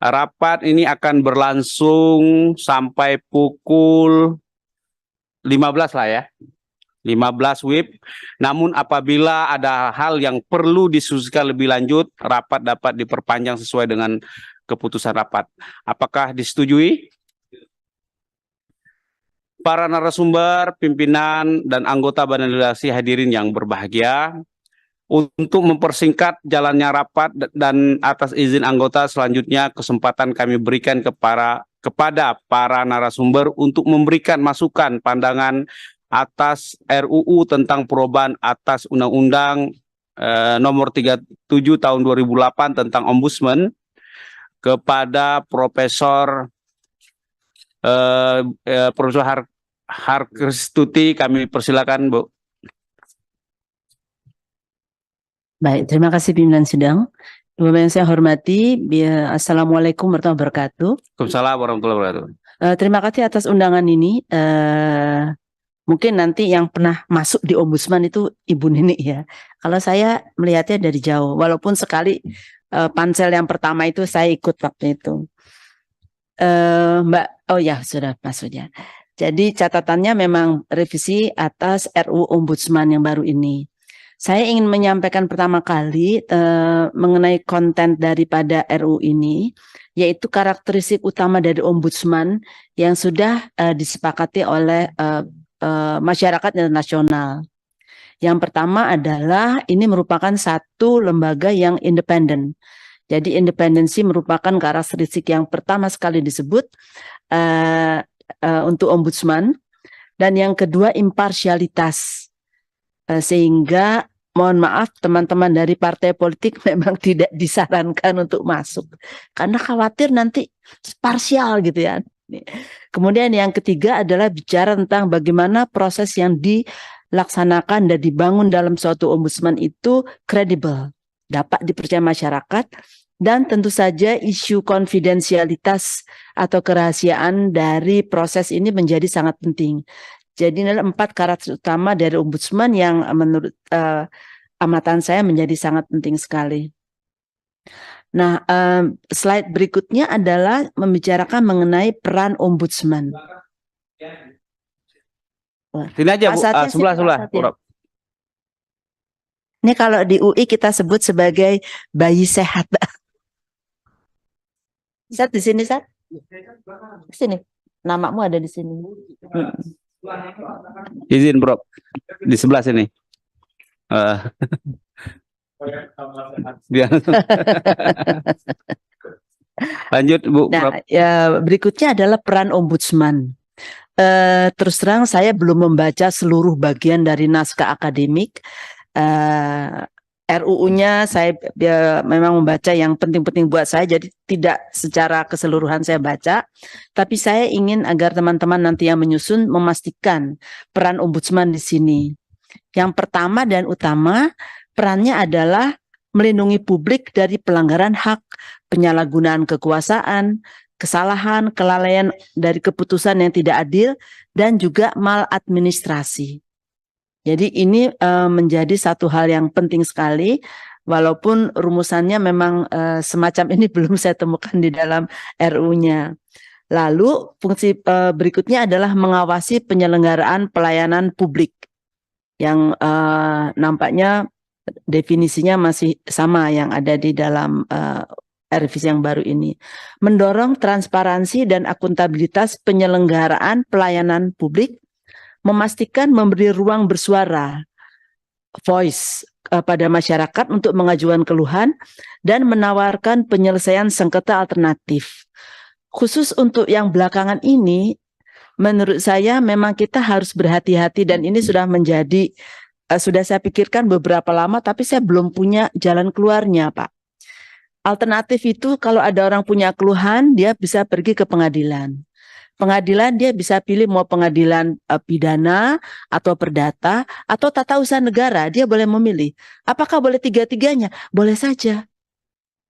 Rapat ini akan berlangsung sampai pukul 15 lah ya. 15 WIB. Namun apabila ada hal yang perlu diskusikan lebih lanjut, rapat dapat diperpanjang sesuai dengan keputusan rapat. Apakah disetujui? Para narasumber, pimpinan, dan anggota Badan Legislasi hadirin yang berbahagia, untuk mempersingkat jalannya rapat dan atas izin anggota, selanjutnya kesempatan kami berikan kepada para narasumber untuk memberikan masukan pandangan atas RUU tentang perubahan atas Undang-Undang Nomor 37 Tahun 2008 tentang Ombudsman. Kepada Profesor Harkristuti kami persilakan, Bu. Baik, terima kasih pimpinan sidang. Yang saya hormati, Assalamualaikum warahmatullahi wabarakatuh. Waalaikumsalam warahmatullahi wabarakatuh. Terima kasih atas undangan ini. Mungkin nanti yang pernah masuk di Ombudsman itu Ibu Nini ya. Kalau saya melihatnya dari jauh, walaupun sekali pansel yang pertama itu saya ikut waktu itu. Mbak, oh ya sudah maksudnya. Jadi catatannya memang revisi atas RUU Ombudsman yang baru ini. Saya ingin menyampaikan pertama kali mengenai konten daripada RUU ini, yaitu karakteristik utama dari Ombudsman yang sudah disepakati oleh masyarakat internasional. Yang pertama adalah ini merupakan satu lembaga yang independen. Jadi independensi merupakan karakteristik yang pertama sekali disebut untuk Ombudsman. Dan yang kedua imparsialitas, sehingga mohon maaf teman-teman dari partai politik memang tidak disarankan untuk masuk karena khawatir nanti parsial gitu ya. Kemudian yang ketiga adalah bicara tentang bagaimana proses yang dilaksanakan dan dibangun dalam suatu ombudsman itu kredibel, dapat dipercaya masyarakat, dan tentu saja isu konfidensialitas atau kerahasiaan dari proses ini menjadi sangat penting. Jadi ini adalah 4 karakter utama dari ombudsman yang menurut amatan saya menjadi sangat penting sekali. Nah, slide berikutnya adalah membicarakan mengenai peran ombudsman. Sini aja Bu, sebelah. Ini kalau di UI kita sebut sebagai bayi sehat. Sat di sini, Sat. Di sini. Namamu ada di sini. Izin, Bro. Di sebelah sini. Lanjut, Bu. Nah, ya, berikutnya adalah peran ombudsman. Terus terang saya belum membaca seluruh bagian dari naskah akademik. RUU-nya saya memang membaca yang penting-penting buat saya, jadi tidak secara keseluruhan saya baca, tapi saya ingin agar teman-teman nanti yang menyusun memastikan peran ombudsman di sini. Yang pertama dan utama, perannya adalah melindungi publik dari pelanggaran hak, penyalahgunaan kekuasaan, kesalahan, kelalaian dari keputusan yang tidak adil, dan juga maladministrasi. Jadi ini menjadi satu hal yang penting sekali, walaupun rumusannya memang semacam ini belum saya temukan di dalam RU-nya. Lalu fungsi berikutnya adalah mengawasi penyelenggaraan pelayanan publik yang nampaknya definisinya masih sama yang ada di dalam revisi yang baru ini. Mendorong transparansi dan akuntabilitas penyelenggaraan pelayanan publik, memastikan memberi ruang bersuara, voice pada masyarakat untuk mengajukan keluhan, dan menawarkan penyelesaian sengketa alternatif. Khusus untuk yang belakangan ini, menurut saya memang kita harus berhati-hati, dan ini sudah menjadi, sudah saya pikirkan beberapa lama, tapi saya belum punya jalan keluarnya, Pak. Alternatif itu kalau ada orang punya keluhan, dia bisa pergi ke pengadilan. Pengadilan dia bisa pilih mau pengadilan pidana atau perdata atau tata usaha negara, dia boleh memilih. Apakah boleh tiga-tiganya? Boleh saja.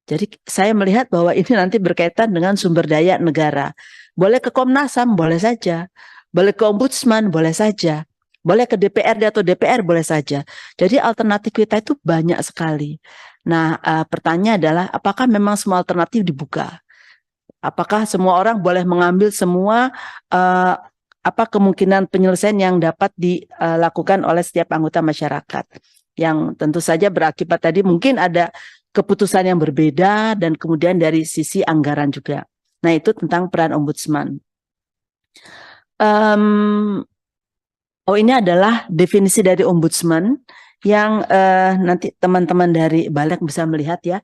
Jadi saya melihat bahwa ini nanti berkaitan dengan sumber daya negara. Boleh ke Komnas HAM, boleh saja. Boleh ke Ombudsman, boleh saja. Boleh ke DPRD atau DPR, boleh saja. Jadi alternatif kita itu banyak sekali. Nah, pertanyaan adalah apakah memang semua alternatif dibuka? Apakah semua orang boleh mengambil semua kemungkinan penyelesaian yang dapat dilakukan oleh setiap anggota masyarakat? Yang tentu saja berakibat tadi mungkin ada keputusan yang berbeda dan kemudian dari sisi anggaran juga. Nah, itu tentang peran ombudsman. Ini adalah definisi dari ombudsman yang nanti teman-teman dari Balik bisa melihat ya.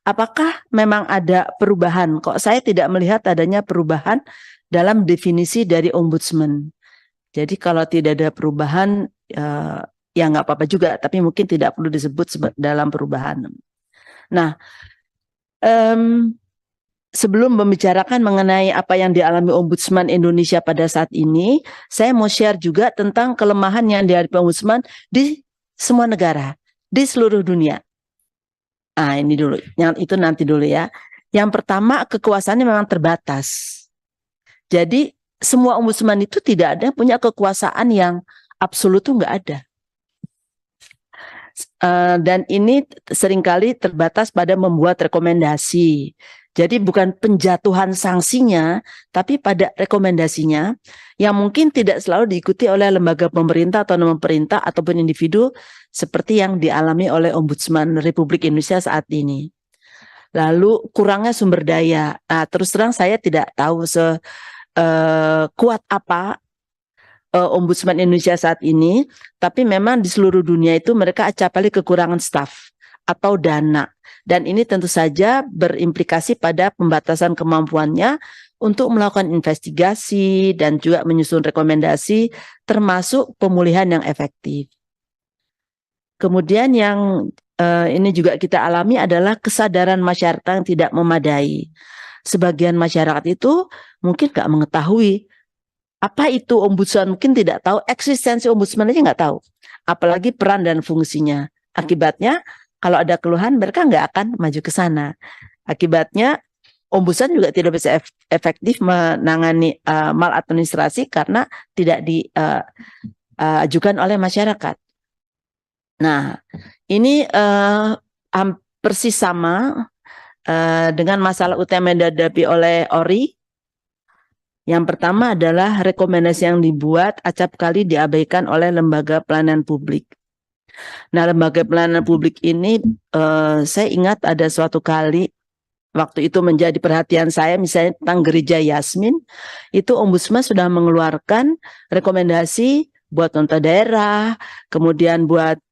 Apakah memang ada perubahan? Kok saya tidak melihat adanya perubahan dalam definisi dari ombudsman. Jadi kalau tidak ada perubahan, ya nggak apa-apa juga, tapi mungkin tidak perlu disebut dalam perubahan. Nah, sebelum membicarakan mengenai apa yang dialami ombudsman Indonesia pada saat ini, saya mau share juga tentang kelemahan yang dihadapi ombudsman di semua negara, di seluruh dunia. Nah, ini dulu, yang itu nanti dulu ya. Yang pertama, kekuasaannya memang terbatas. Jadi semua ombudsman itu tidak ada punya kekuasaan yang absolut, itu nggak ada. Dan ini seringkali terbatas pada membuat rekomendasi. Jadi bukan penjatuhan sanksinya, tapi pada rekomendasinya yang mungkin tidak selalu diikuti oleh lembaga pemerintah atau non-pemerintah ataupun individu seperti yang dialami oleh Ombudsman Republik Indonesia saat ini. Lalu kurangnya sumber daya. Nah, terus terang saya tidak tahu sekuat apa Ombudsman Indonesia saat ini, tapi memang di seluruh dunia itu mereka acapkali kekurangan staf atau dana. Dan ini tentu saja berimplikasi pada pembatasan kemampuannya untuk melakukan investigasi dan juga menyusun rekomendasi termasuk pemulihan yang efektif. Kemudian yang ini juga kita alami adalah kesadaran masyarakat yang tidak memadai. Sebagian masyarakat itu mungkin nggak mengetahui apa itu ombudsman, mungkin tidak tahu eksistensi ombudsman aja nggak tahu, apalagi peran dan fungsinya. Akibatnya kalau ada keluhan mereka nggak akan maju ke sana. Akibatnya ombudsman juga tidak bisa efektif menangani maladministrasi karena tidak diajukan oleh masyarakat. Nah, ini persis sama dengan masalah utama yang dihadapi oleh ORI. Yang pertama adalah rekomendasi yang dibuat acap kali diabaikan oleh lembaga pelayanan publik. Nah, lembaga pelayanan publik ini saya ingat ada suatu kali waktu itu menjadi perhatian saya, misalnya tentang Gereja Yasmin, itu Ombudsman sudah mengeluarkan rekomendasi buat pemerintah daerah, kemudian buat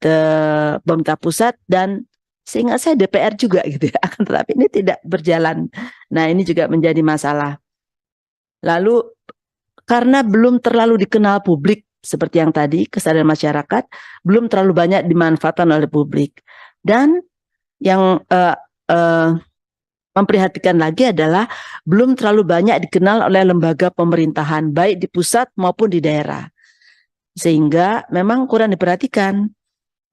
pemerintah pusat, dan seingat saya DPR juga gitu ya, akan tetapi ini tidak berjalan. Nah, ini juga menjadi masalah. Lalu karena belum terlalu dikenal publik, seperti yang tadi, kesadaran masyarakat belum terlalu banyak dimanfaatkan oleh publik. Dan yang memprihatinkan lagi adalah belum terlalu banyak dikenal oleh lembaga pemerintahan, baik di pusat maupun di daerah. Sehingga memang kurang diperhatikan.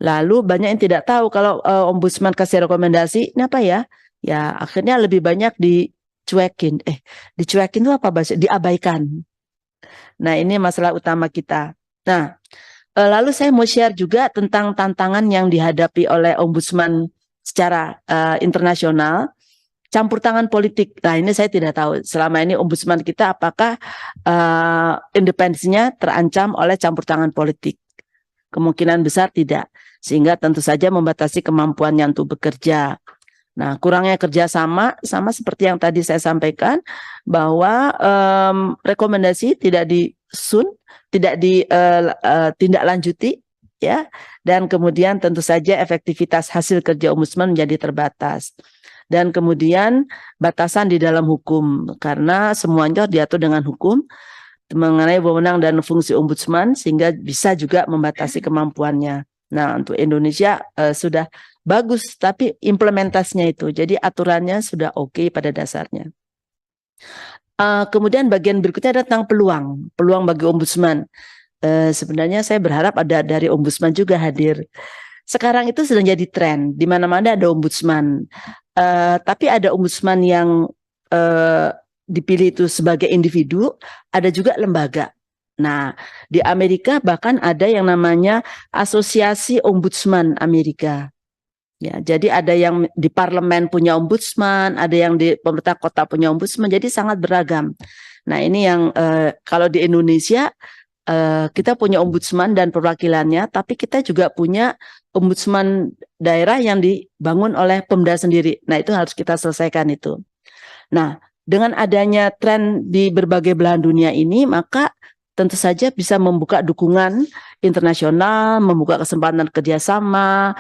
Lalu banyak yang tidak tahu kalau ombudsman kasih rekomendasi, ini apa ya? Ya akhirnya lebih banyak dicuekin. Dicuekin itu apa bahasa? Diabaikan. Nah, ini masalah utama kita. Nah, lalu saya mau share juga tentang tantangan yang dihadapi oleh ombudsman secara internasional, campur tangan politik. Nah, ini saya tidak tahu selama ini ombudsman kita apakah independensinya terancam oleh campur tangan politik. Kemungkinan besar tidak, sehingga tentu saja membatasi kemampuannya untuk bekerja. Nah, kurangnya kerjasama sama seperti yang tadi saya sampaikan, bahwa rekomendasi tidak tidak ditindaklanjuti, ya, dan kemudian tentu saja efektivitas hasil kerja ombudsman menjadi terbatas. Dan kemudian batasan di dalam hukum, karena semuanya diatur dengan hukum mengenai wewenang dan fungsi ombudsman, sehingga bisa juga membatasi kemampuannya. Nah, untuk Indonesia sudah bagus, tapi implementasinya itu, jadi aturannya sudah oke pada dasarnya. Kemudian bagian berikutnya ada tentang peluang bagi ombudsman. Sebenarnya saya berharap ada dari ombudsman juga hadir. Sekarang itu sedang jadi tren, di mana-mana ada ombudsman. Tapi ada ombudsman yang dipilih itu sebagai individu, ada juga lembaga. Nah, di Amerika bahkan ada yang namanya Asosiasi Ombudsman Amerika. Ya, jadi ada yang di parlemen punya ombudsman, ada yang di pemerintah kota punya ombudsman, jadi sangat beragam. Nah, ini yang kalau di Indonesia kita punya ombudsman dan perwakilannya, tapi kita juga punya ombudsman daerah yang dibangun oleh Pemda sendiri. Nah, itu harus kita selesaikan itu. Nah, dengan adanya tren di berbagai belahan dunia ini, maka tentu saja bisa membuka dukungan internasional, membuka kesempatan kerjasama,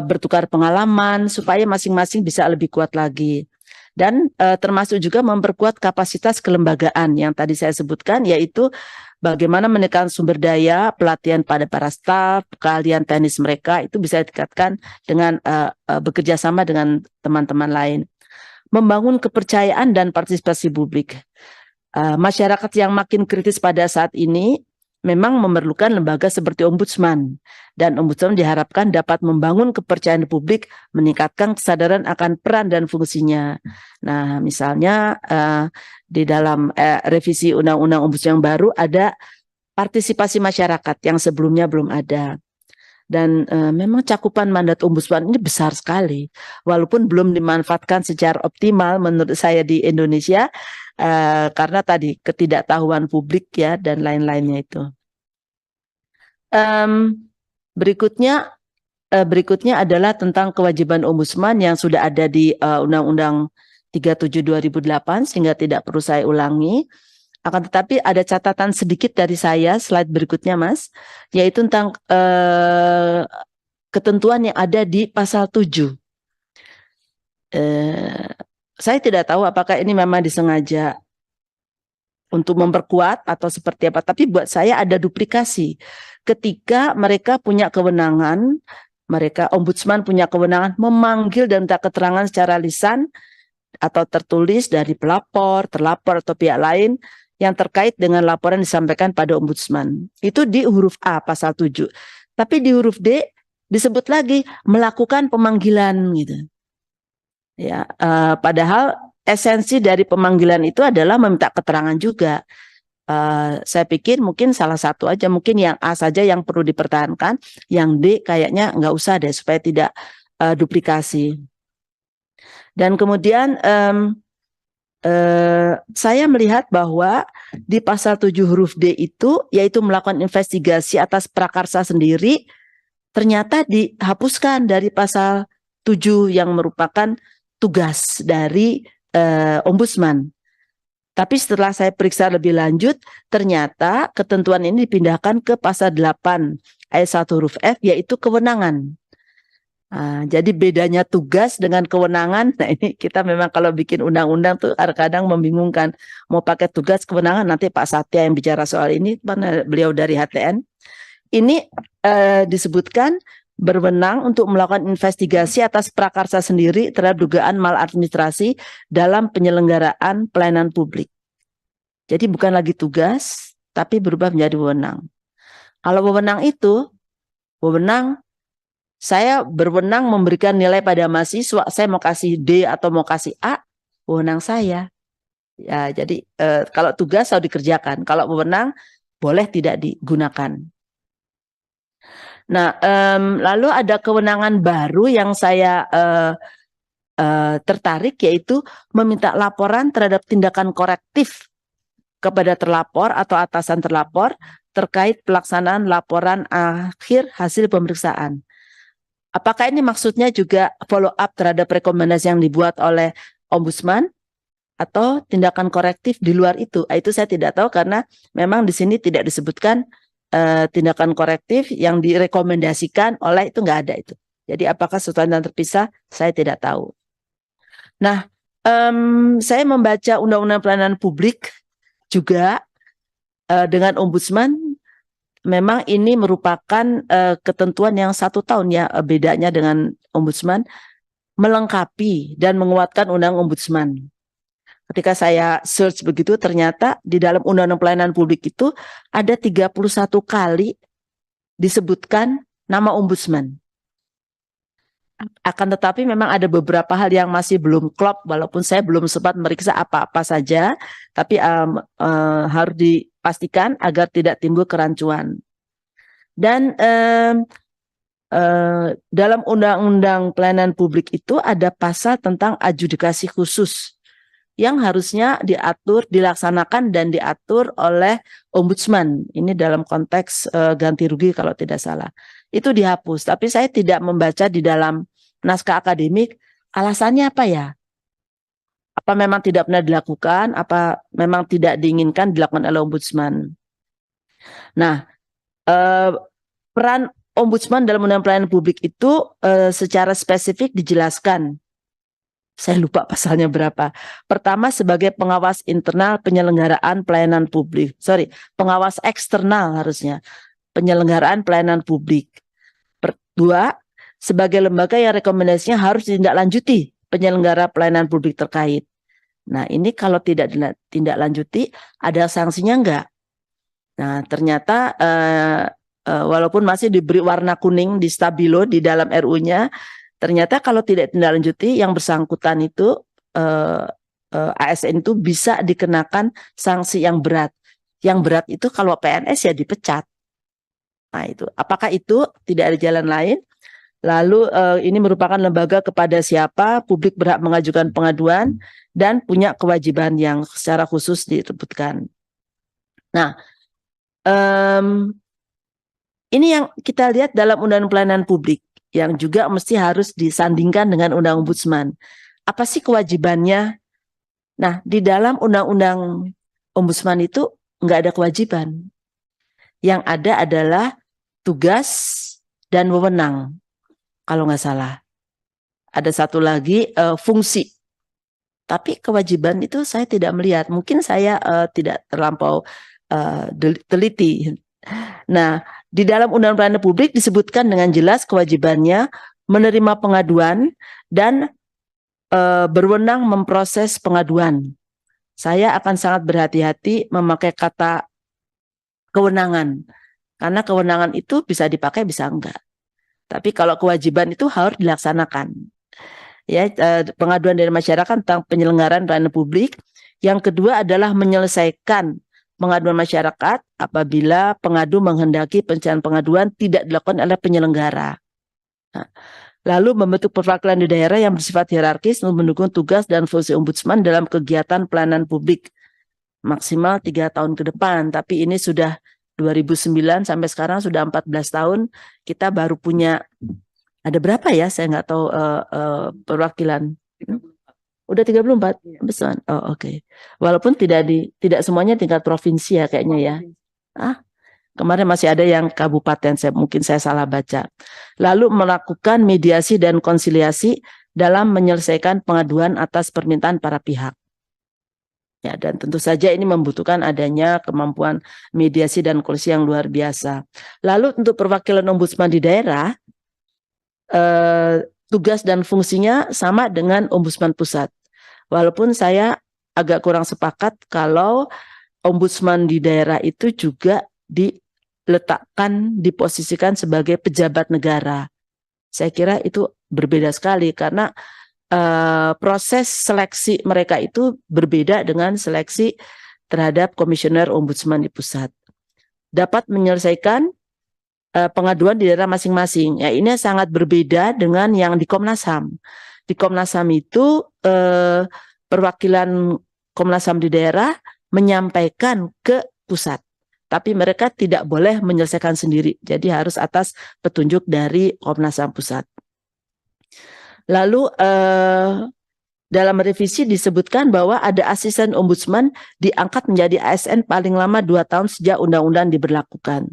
bertukar pengalaman, supaya masing-masing bisa lebih kuat lagi. Dan termasuk juga memperkuat kapasitas kelembagaan yang tadi saya sebutkan, yaitu bagaimana menekan sumber daya, pelatihan pada para staf, keahlian teknis mereka, itu bisa ditingkatkan dengan bekerja sama dengan teman-teman lain. Membangun kepercayaan dan partisipasi publik. Masyarakat yang makin kritis pada saat ini memang memerlukan lembaga seperti ombudsman, dan ombudsman diharapkan dapat membangun kepercayaan publik, meningkatkan kesadaran akan peran dan fungsinya. Nah, misalnya di dalam revisi undang-undang ombudsman yang baru ada partisipasi masyarakat yang sebelumnya belum ada. Dan memang cakupan mandat ombudsman ini besar sekali, walaupun belum dimanfaatkan secara optimal menurut saya di Indonesia, karena tadi ketidaktahuan publik ya dan lain-lainnya itu. Berikutnya adalah tentang kewajiban ombudsman yang sudah ada di Undang-Undang 37 2008, sehingga tidak perlu saya ulangi. Akan tetapi ada catatan sedikit dari saya, slide berikutnya Mas, yaitu tentang ketentuan yang ada di pasal 7. Saya tidak tahu apakah ini memang disengaja untuk memperkuat atau seperti apa. Tapi buat saya ada duplikasi. Ketika mereka punya kewenangan, ombudsman punya kewenangan memanggil dan minta keterangan secara lisan atau tertulis dari pelapor, terlapor atau pihak lain yang terkait dengan laporan disampaikan pada ombudsman. Itu di huruf A pasal 7. Tapi di huruf D disebut lagi melakukan pemanggilan gitu. Ya, padahal esensi dari pemanggilan itu adalah meminta keterangan juga. Saya pikir mungkin salah satu aja, mungkin yang A saja yang perlu dipertahankan, yang D kayaknya nggak usah deh supaya tidak duplikasi. Dan kemudian saya melihat bahwa di pasal 7 huruf D itu, yaitu melakukan investigasi atas prakarsa sendiri, ternyata dihapuskan dari pasal 7 yang merupakan tugas dari ombudsman. Tapi setelah saya periksa lebih lanjut, ternyata ketentuan ini dipindahkan ke pasal 8 ayat 1 huruf F, yaitu kewenangan. Jadi bedanya tugas dengan kewenangan. Nah ini kita memang kalau bikin undang-undang tuh kadang membingungkan. Mau pakai tugas kewenangan, nanti Pak Satya yang bicara soal ini, beliau dari HTN. Ini disebutkan berwenang untuk melakukan investigasi atas prakarsa sendiri terhadap dugaan maladministrasi dalam penyelenggaraan pelayanan publik. Jadi bukan lagi tugas, tapi berubah menjadi wewenang. Kalau wewenang itu, saya berwenang memberikan nilai pada mahasiswa, saya mau kasih D atau mau kasih A, wewenang saya. Ya, jadi kalau tugas harus dikerjakan, kalau wewenang boleh tidak digunakan. Nah, lalu ada kewenangan baru yang saya tertarik, yaitu meminta laporan terhadap tindakan korektif kepada terlapor atau atasan terlapor terkait pelaksanaan laporan akhir hasil pemeriksaan. Apakah ini maksudnya juga follow up terhadap rekomendasi yang dibuat oleh ombudsman atau tindakan korektif di luar itu? Itu saya tidak tahu karena memang di sini tidak disebutkan tindakan korektif yang direkomendasikan oleh itu, nggak ada itu. Jadi apakah sesuatu yang terpisah? Saya tidak tahu. Nah, saya membaca Undang-Undang Pelayanan Publik juga dengan ombudsman. Memang ini merupakan ketentuan yang 1 tahun ya bedanya dengan ombudsman, melengkapi dan menguatkan undang ombudsman. Ketika saya search begitu, ternyata di dalam Undang-Undang Pelayanan Publik itu ada 31 kali disebutkan nama ombudsman. Akan tetapi memang ada beberapa hal yang masih belum klop, walaupun saya belum sempat meriksa apa-apa saja, tapi harus dipastikan agar tidak timbul kerancuan. Dan dalam Undang-Undang Pelayanan Publik itu ada pasal tentang adjudikasi khusus yang harusnya diatur, dilaksanakan dan diatur oleh ombudsman. Ini dalam konteks ganti rugi kalau tidak salah. Itu dihapus, tapi saya tidak membaca di dalam naskah akademik alasannya apa ya? Apa memang tidak pernah dilakukan, apa memang tidak diinginkan dilakukan oleh ombudsman. Nah, peran ombudsman dalam Undang-Undang Pelayanan Publik itu secara spesifik dijelaskan. Saya lupa pasalnya berapa. Pertama, sebagai pengawas internal penyelenggaraan pelayanan publik. Pengawas eksternal harusnya. Penyelenggaraan pelayanan publik. Kedua, sebagai lembaga yang rekomendasinya harus ditindaklanjuti penyelenggara pelayanan publik terkait. Nah, ini kalau tidak ditindaklanjuti, ada sanksinya enggak? Nah, ternyata walaupun masih diberi warna kuning di stabilo di dalam RU-nya, ternyata kalau tidak ditindaklanjuti yang bersangkutan itu ASN itu bisa dikenakan sanksi yang berat. Yang berat itu kalau PNS ya dipecat. Nah, itu apakah itu tidak ada jalan lain? Lalu ini merupakan lembaga kepada siapa publik berhak mengajukan pengaduan dan punya kewajiban yang secara khusus disebutkan. Nah, ini yang kita lihat dalam Undang-Undang Pelayanan Publik yang juga mesti harus disandingkan dengan Undang Ombudsman. Apa sih kewajibannya? Nah, di dalam Undang-Undang Ombudsman itu nggak ada kewajiban. Yang ada adalah tugas dan wewenang. Kalau nggak salah. Ada satu lagi fungsi. Tapi kewajiban itu saya tidak melihat. Mungkin saya tidak terlampau teliti. Nah, di dalam Undang-Undang Pelayanan Publik disebutkan dengan jelas kewajibannya menerima pengaduan dan berwenang memproses pengaduan. Saya akan sangat berhati-hati memakai kata kewenangan, karena kewenangan itu bisa dipakai bisa enggak. Tapi kalau kewajiban itu harus dilaksanakan. Ya, pengaduan dari masyarakat tentang penyelenggaraan pelayanan publik. Yang kedua adalah menyelesaikan pengaduan masyarakat apabila pengadu menghendaki penyelesaian pengaduan tidak dilakukan oleh penyelenggara. Nah, lalu membentuk perwakilan di daerah yang bersifat hierarkis untuk mendukung tugas dan fungsi ombudsman dalam kegiatan pelayanan publik maksimal 3 tahun ke depan. Tapi ini sudah 2009 sampai sekarang sudah 14 tahun, kita baru punya, ada berapa ya, saya nggak tahu perwakilan. Udah 34 besar. Oh, oke. Walaupun tidak semuanya tingkat provinsi ya kayaknya ya. Kemarin masih ada yang kabupaten, mungkin saya salah baca. Lalu melakukan mediasi dan konsiliasi dalam menyelesaikan pengaduan atas permintaan para pihak. Ya, dan tentu saja ini membutuhkan adanya kemampuan mediasi dan konsiliasi yang luar biasa. Lalu untuk perwakilan ombudsman di daerah, tugas dan fungsinya sama dengan ombudsman pusat. Walaupun saya agak kurang sepakat kalau ombudsman di daerah itu juga diposisikan sebagai pejabat negara. Saya kira itu berbeda sekali karena proses seleksi mereka itu berbeda dengan seleksi terhadap komisioner ombudsman di pusat. Dapat menyelesaikan pengaduan di daerah masing-masing. Ya, ini sangat berbeda dengan yang di Komnas HAM. Di Komnas HAM itu perwakilan Komnas HAM di daerah menyampaikan ke pusat. Tapi mereka tidak boleh menyelesaikan sendiri. Jadi harus atas petunjuk dari Komnas HAM pusat. Lalu dalam revisi disebutkan bahwa ada asisten ombudsman diangkat menjadi ASN paling lama 2 tahun sejak undang-undang diberlakukan.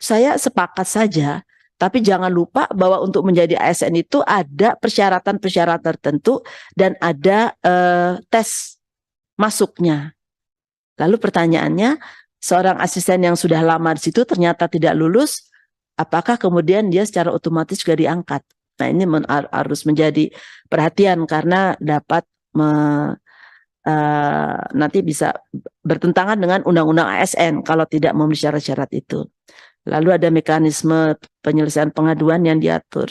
Saya sepakat saja, tapi jangan lupa bahwa untuk menjadi ASN itu ada persyaratan-persyaratan tertentu dan ada tes masuknya. Lalu pertanyaannya, seorang asisten yang sudah lama di situ ternyata tidak lulus, apakah kemudian dia secara otomatis juga diangkat? Nah, ini harus menjadi perhatian karena dapat nanti bisa bertentangan dengan undang-undang ASN kalau tidak memenuhi syarat-syarat itu. Lalu ada mekanisme penyelesaian pengaduan yang diatur.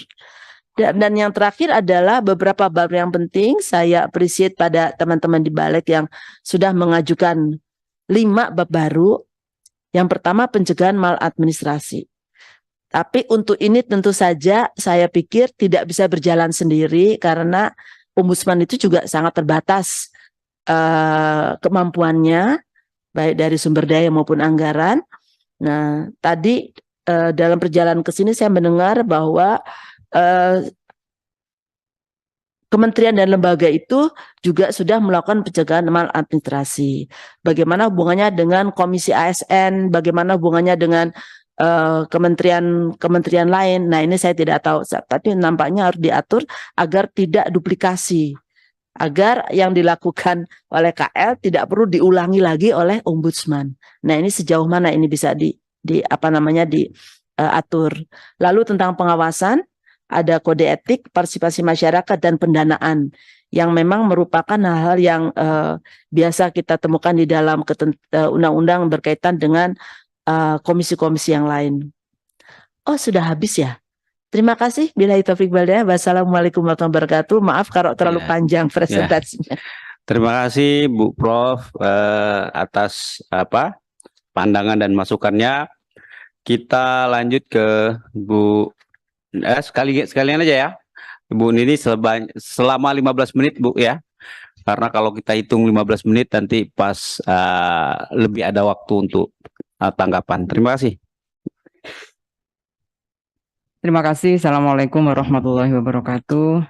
Dan yang terakhir adalah beberapa bab yang penting. Saya appreciate pada teman-teman di Balik yang sudah mengajukan 5 bab baru. Yang pertama, pencegahan maladministrasi. Tapi untuk ini tentu saja saya pikir tidak bisa berjalan sendiri karena ombudsman itu juga sangat terbatas kemampuannya baik dari sumber daya maupun anggaran. Nah, tadi dalam perjalanan ke sini saya mendengar bahwa kementerian dan lembaga itu juga sudah melakukan pencegahan maladministrasi. Bagaimana hubungannya dengan Komisi ASN, bagaimana hubungannya dengan kementerian lain. Nah, ini saya tidak tahu, tapi nampaknya harus diatur agar tidak duplikasi, agar yang dilakukan oleh KL tidak perlu diulangi lagi oleh ombudsman. Nah, ini sejauh mana ini bisa diatur. Lalu tentang pengawasan, ada kode etik, partisipasi masyarakat dan pendanaan yang memang merupakan hal-hal yang biasa kita temukan di dalam undang-undang berkaitan dengan komisi-komisi yang lain. Oh, sudah habis ya? Terima kasih. Billahi taufik wal hidayah. Wassalamualaikum warahmatullahi wabarakatuh. Maaf kalau terlalu panjang presentasinya. Terima kasih Bu Prof atas pandangan dan masukannya. Kita lanjut ke Bu sekalian aja ya. Bu Nini selama 15 menit Bu ya. Karena kalau kita hitung 15 menit nanti pas lebih ada waktu untuk tanggapan. Terima kasih. Terima kasih. Assalamualaikum warahmatullahi wabarakatuh.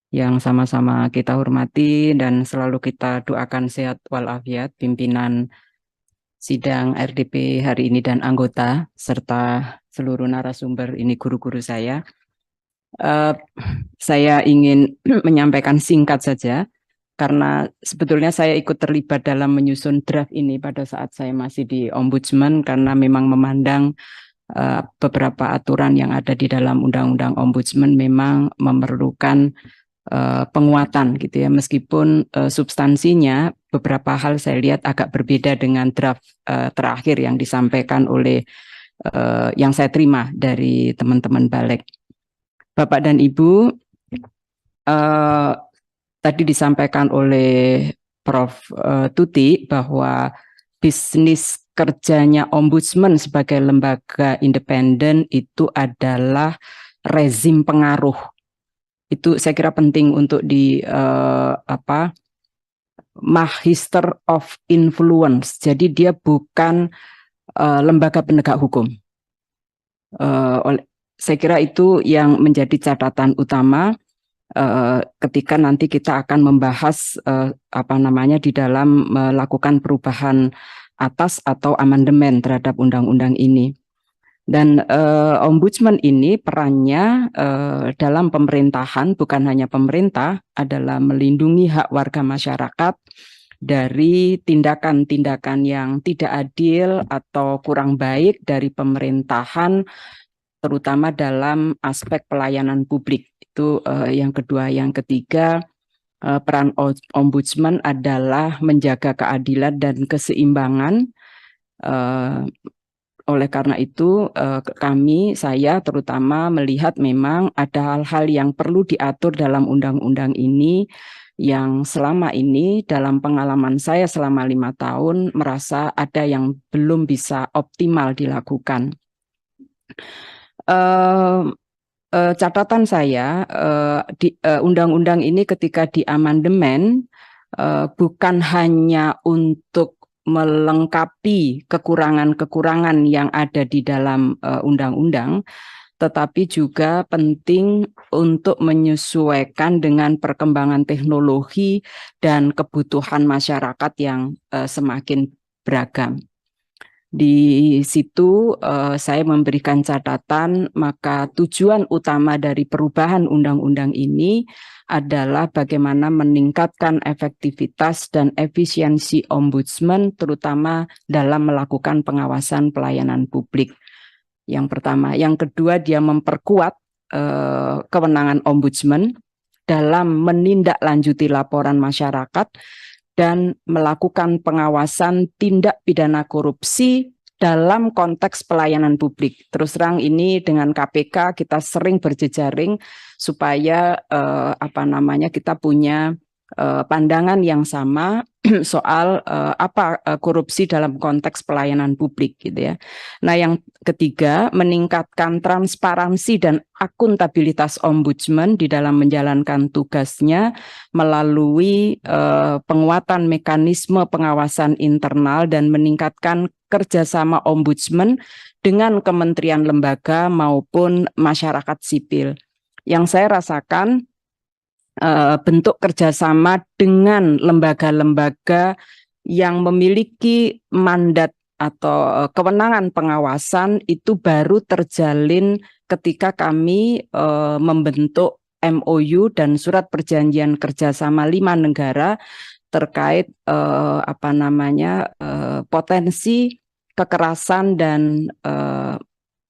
Yang sama-sama kita hormati dan selalu kita doakan sehat walafiat pimpinan sidang RDP hari ini dan anggota serta seluruh narasumber ini guru-guru saya. Saya ingin menyampaikan singkat saja, karena sebetulnya saya ikut terlibat dalam menyusun draft ini pada saat saya masih di Ombudsman, karena memang memandang beberapa aturan yang ada di dalam Undang-Undang Ombudsman memang memerlukan penguatan gitu ya, meskipun substansinya beberapa hal saya lihat agak berbeda dengan draft terakhir yang disampaikan oleh yang saya terima dari teman-teman Balek. Bapak dan Ibu, tadi disampaikan oleh Prof. Tuti bahwa bisnis kerjanya Ombudsman sebagai lembaga independen itu adalah rezim pengaruh. Itu saya kira penting untuk di Magister of Influence. Jadi dia bukan lembaga penegak hukum. Saya kira itu yang menjadi catatan utama ketika nanti kita akan membahas di dalam melakukan perubahan atas atau amandemen terhadap undang-undang ini. Dan Ombudsman ini perannya dalam pemerintahan, bukan hanya pemerintah, adalah melindungi hak warga masyarakat dari tindakan-tindakan yang tidak adil atau kurang baik dari pemerintahan, terutama dalam aspek pelayanan publik. Itu yang kedua. Yang ketiga, peran Ombudsman adalah menjaga keadilan dan keseimbangan. Oleh karena itu, saya terutama melihat memang ada hal-hal yang perlu diatur dalam undang-undang ini yang selama ini dalam pengalaman saya selama 5 tahun merasa ada yang belum bisa optimal dilakukan. Catatan saya, di undang-undang ini ketika diamandemen bukan hanya untuk melengkapi kekurangan-kekurangan yang ada di dalam undang-undang, tetapi juga penting untuk menyesuaikan dengan perkembangan teknologi dan kebutuhan masyarakat yang semakin beragam. Di situ saya memberikan catatan, maka tujuan utama dari perubahan undang-undang ini adalah bagaimana meningkatkan efektivitas dan efisiensi Ombudsman, terutama dalam melakukan pengawasan pelayanan publik. Yang pertama. Yang kedua, dia memperkuat kewenangan Ombudsman dalam menindaklanjuti laporan masyarakat dan melakukan pengawasan tindak pidana korupsi dalam konteks pelayanan publik. Terus terang ini dengan KPK kita sering berjejaring supaya kita punya pandangan yang sama soal korupsi dalam konteks pelayanan publik gitu ya. Nah, yang ketiga, meningkatkan transparansi dan akuntabilitas Ombudsman di dalam menjalankan tugasnya melalui penguatan mekanisme pengawasan internal dan meningkatkan kerjasama Ombudsman dengan kementerian lembaga maupun masyarakat sipil. Yang saya rasakan bentuk kerjasama dengan lembaga-lembaga yang memiliki mandat atau kewenangan pengawasan itu baru terjalin ketika kami membentuk MOU dan surat perjanjian kerjasama 5 negara terkait potensi kekerasan dan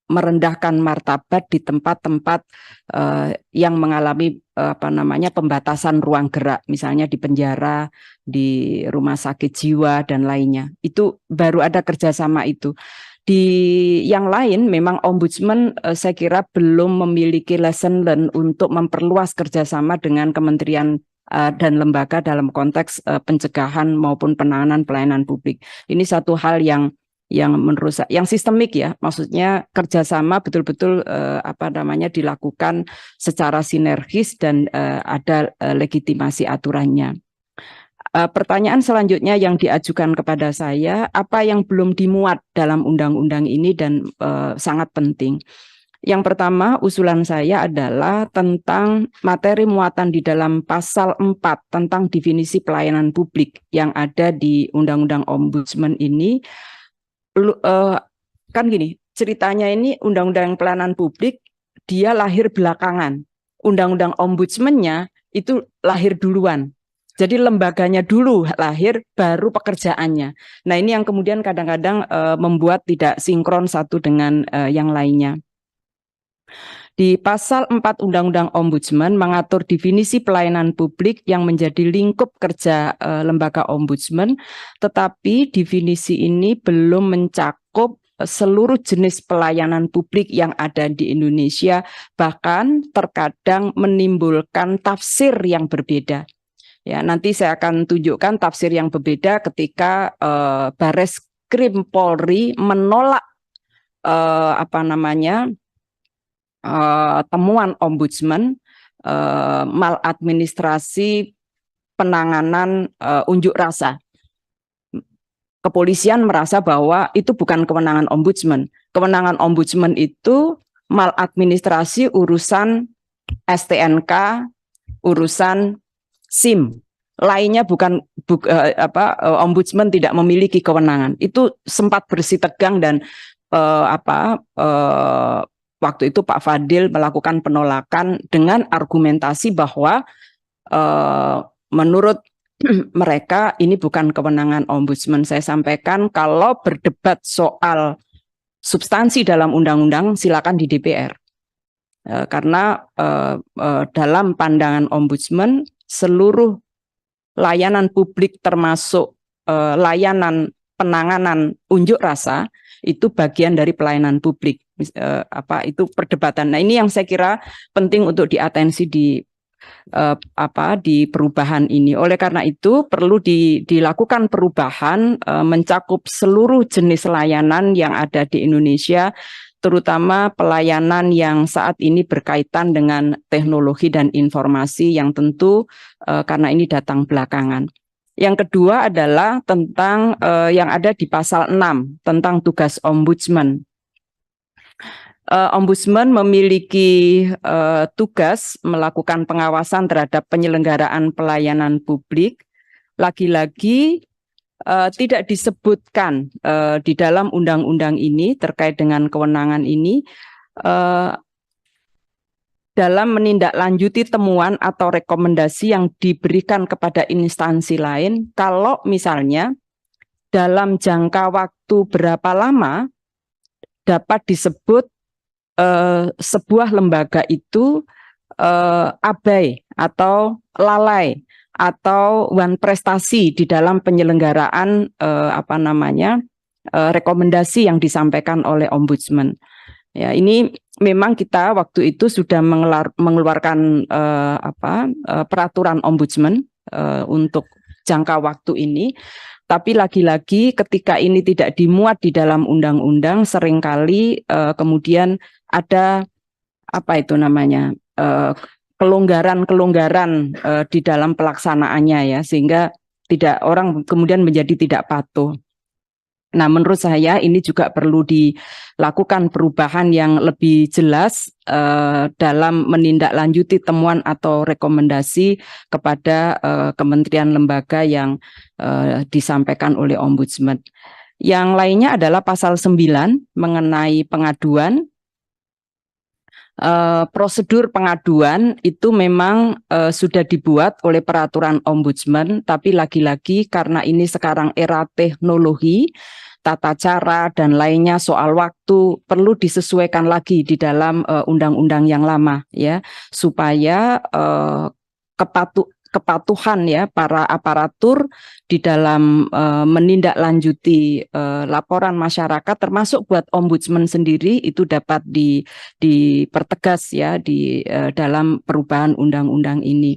merendahkan martabat di tempat-tempat yang mengalami pembatasan ruang gerak, misalnya di penjara, di rumah sakit jiwa dan lainnya. Itu baru ada kerjasama itu. Di yang lain memang Ombudsman saya kira belum memiliki lesson learned untuk memperluas kerjasama dengan kementerian dan lembaga dalam konteks pencegahan maupun penanganan pelayanan publik. Ini satu hal yang menurut saya yang sistemik ya, maksudnya kerjasama betul-betul dilakukan secara sinergis dan ada legitimasi aturannya. Pertanyaan selanjutnya yang diajukan kepada saya, apa yang belum dimuat dalam undang-undang ini dan sangat penting. Yang pertama, usulan saya adalah tentang materi muatan di dalam pasal 4 tentang definisi pelayanan publik yang ada di Undang-Undang Ombudsman ini. Kan gini, ceritanya ini Undang-Undang Pelayanan Publik dia lahir belakangan. undang-undang ombudsman-nya itu lahir duluan. Jadi lembaganya dulu lahir, baru pekerjaannya. Nah ini yang kemudian kadang-kadang membuat tidak sinkron satu dengan yang lainnya. Di pasal 4 Undang-Undang Ombudsman mengatur definisi pelayanan publik yang menjadi lingkup kerja lembaga ombudsman, tetapi definisi ini belum mencakup seluruh jenis pelayanan publik yang ada di Indonesia, bahkan terkadang menimbulkan tafsir yang berbeda. Ya, nanti saya akan tunjukkan tafsir yang berbeda ketika Bareskrim Polri menolak temuan ombudsman maladministrasi penanganan unjuk rasa. Kepolisian merasa bahwa itu bukan kewenangan ombudsman. Kewenangan ombudsman itu maladministrasi urusan STNK, urusan SIM. Lainnya ombudsman tidak memiliki kewenangan. Itu sempat bersitegang dan waktu itu Pak Fadil melakukan penolakan dengan argumentasi bahwa menurut mereka ini bukan kewenangan ombudsman. Saya sampaikan kalau berdebat soal substansi dalam undang-undang silakan di DPR. Karena dalam pandangan ombudsman seluruh layanan publik termasuk layanan penanganan unjuk rasa itu bagian dari pelayanan publik. Itu perdebatan. Nah, ini yang saya kira penting untuk diatensi di perubahan ini. Oleh karena itu perlu dilakukan perubahan mencakup seluruh jenis layanan yang ada di Indonesia, terutama pelayanan yang saat ini berkaitan dengan teknologi dan informasi yang tentu karena ini datang belakangan. Yang kedua adalah tentang yang ada di pasal 6 tentang tugas ombudsman. Ombudsman memiliki tugas melakukan pengawasan terhadap penyelenggaraan pelayanan publik. Lagi-lagi tidak disebutkan di dalam undang-undang ini terkait dengan kewenangan ini dalam menindaklanjuti temuan atau rekomendasi yang diberikan kepada instansi lain. Kalau misalnya dalam jangka waktu berapa lama dapat disebut sebuah lembaga itu abai atau lalai atau wan prestasi di dalam penyelenggaraan rekomendasi yang disampaikan oleh ombudsman. Ya, ini memang kita waktu itu sudah mengeluarkan peraturan ombudsman untuk jangka waktu ini. Tapi lagi-lagi ketika ini tidak dimuat di dalam undang-undang, seringkali kemudian ada kelonggaran-kelonggaran di dalam pelaksanaannya ya, sehingga orang kemudian menjadi tidak patuh. Nah, menurut saya ini juga perlu dilakukan perubahan yang lebih jelas dalam menindaklanjuti temuan atau rekomendasi kepada kementerian lembaga yang disampaikan oleh ombudsman. Yang lainnya adalah pasal 9 mengenai pengaduan. Prosedur pengaduan itu memang sudah dibuat oleh peraturan ombudsman, tapi lagi-lagi karena ini sekarang era teknologi, tata cara dan lainnya soal waktu perlu disesuaikan lagi di dalam undang-undang yang lama ya, supaya kepatuhan ya para aparatur di dalam menindaklanjuti laporan masyarakat termasuk buat ombudsman sendiri itu dapat dipertegas ya di dalam perubahan undang-undang ini.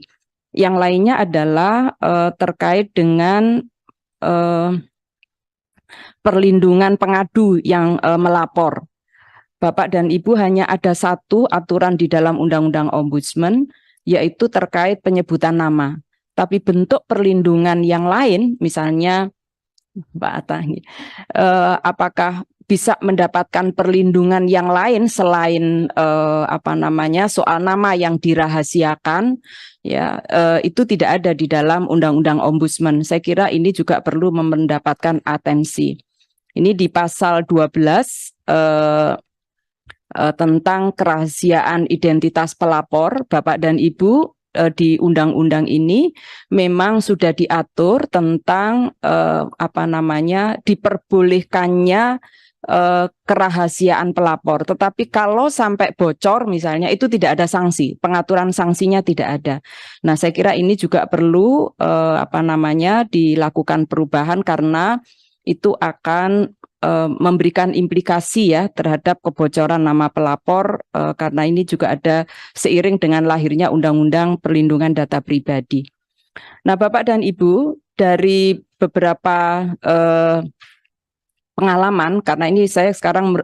Yang lainnya adalah terkait dengan perlindungan pengadu yang melapor. Bapak dan Ibu, hanya ada satu aturan di dalam undang-undang ombudsman, yaitu terkait penyebutan nama. Tapi bentuk perlindungan yang lain, misalnya Mbak Atta, apakah bisa mendapatkan perlindungan yang lain selain soal nama yang dirahasiakan, ya itu tidak ada di dalam undang-undang ombudsman. Saya kira ini juga perlu mendapatkan atensi. Ini di pasal 12 tentang kerahasiaan identitas pelapor, Bapak dan Ibu, di undang-undang ini memang sudah diatur tentang diperbolehkannya kerahasiaan pelapor. Tetapi kalau sampai bocor misalnya itu tidak ada sanksi, pengaturan sanksinya tidak ada. Nah, saya kira ini juga perlu dilakukan perubahan karena itu akan memberikan implikasi ya terhadap kebocoran nama pelapor karena ini juga ada seiring dengan lahirnya Undang-Undang Perlindungan Data Pribadi. Nah, Bapak dan Ibu, dari beberapa pengalaman, karena ini saya sekarang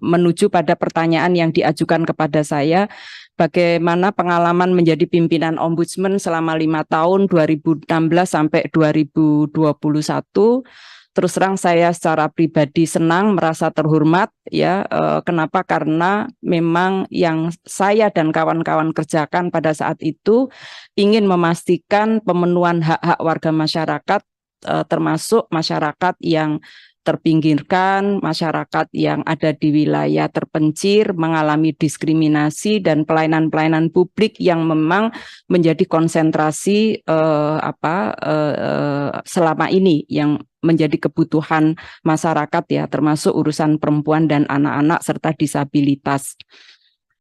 menuju pada pertanyaan yang diajukan kepada saya, bagaimana pengalaman menjadi pimpinan Ombudsman selama 5 tahun 2016 sampai 2021. Terus terang saya secara pribadi senang, merasa terhormat ya. Kenapa? Karena memang yang saya dan kawan-kawan kerjakan pada saat itu ingin memastikan pemenuhan hak-hak warga masyarakat, termasuk masyarakat yang terpinggirkan, masyarakat yang ada di wilayah terpencil, mengalami diskriminasi dan pelayanan-pelayanan publik yang memang menjadi konsentrasi selama ini yang menjadi kebutuhan masyarakat ya, termasuk urusan perempuan dan anak-anak serta disabilitas.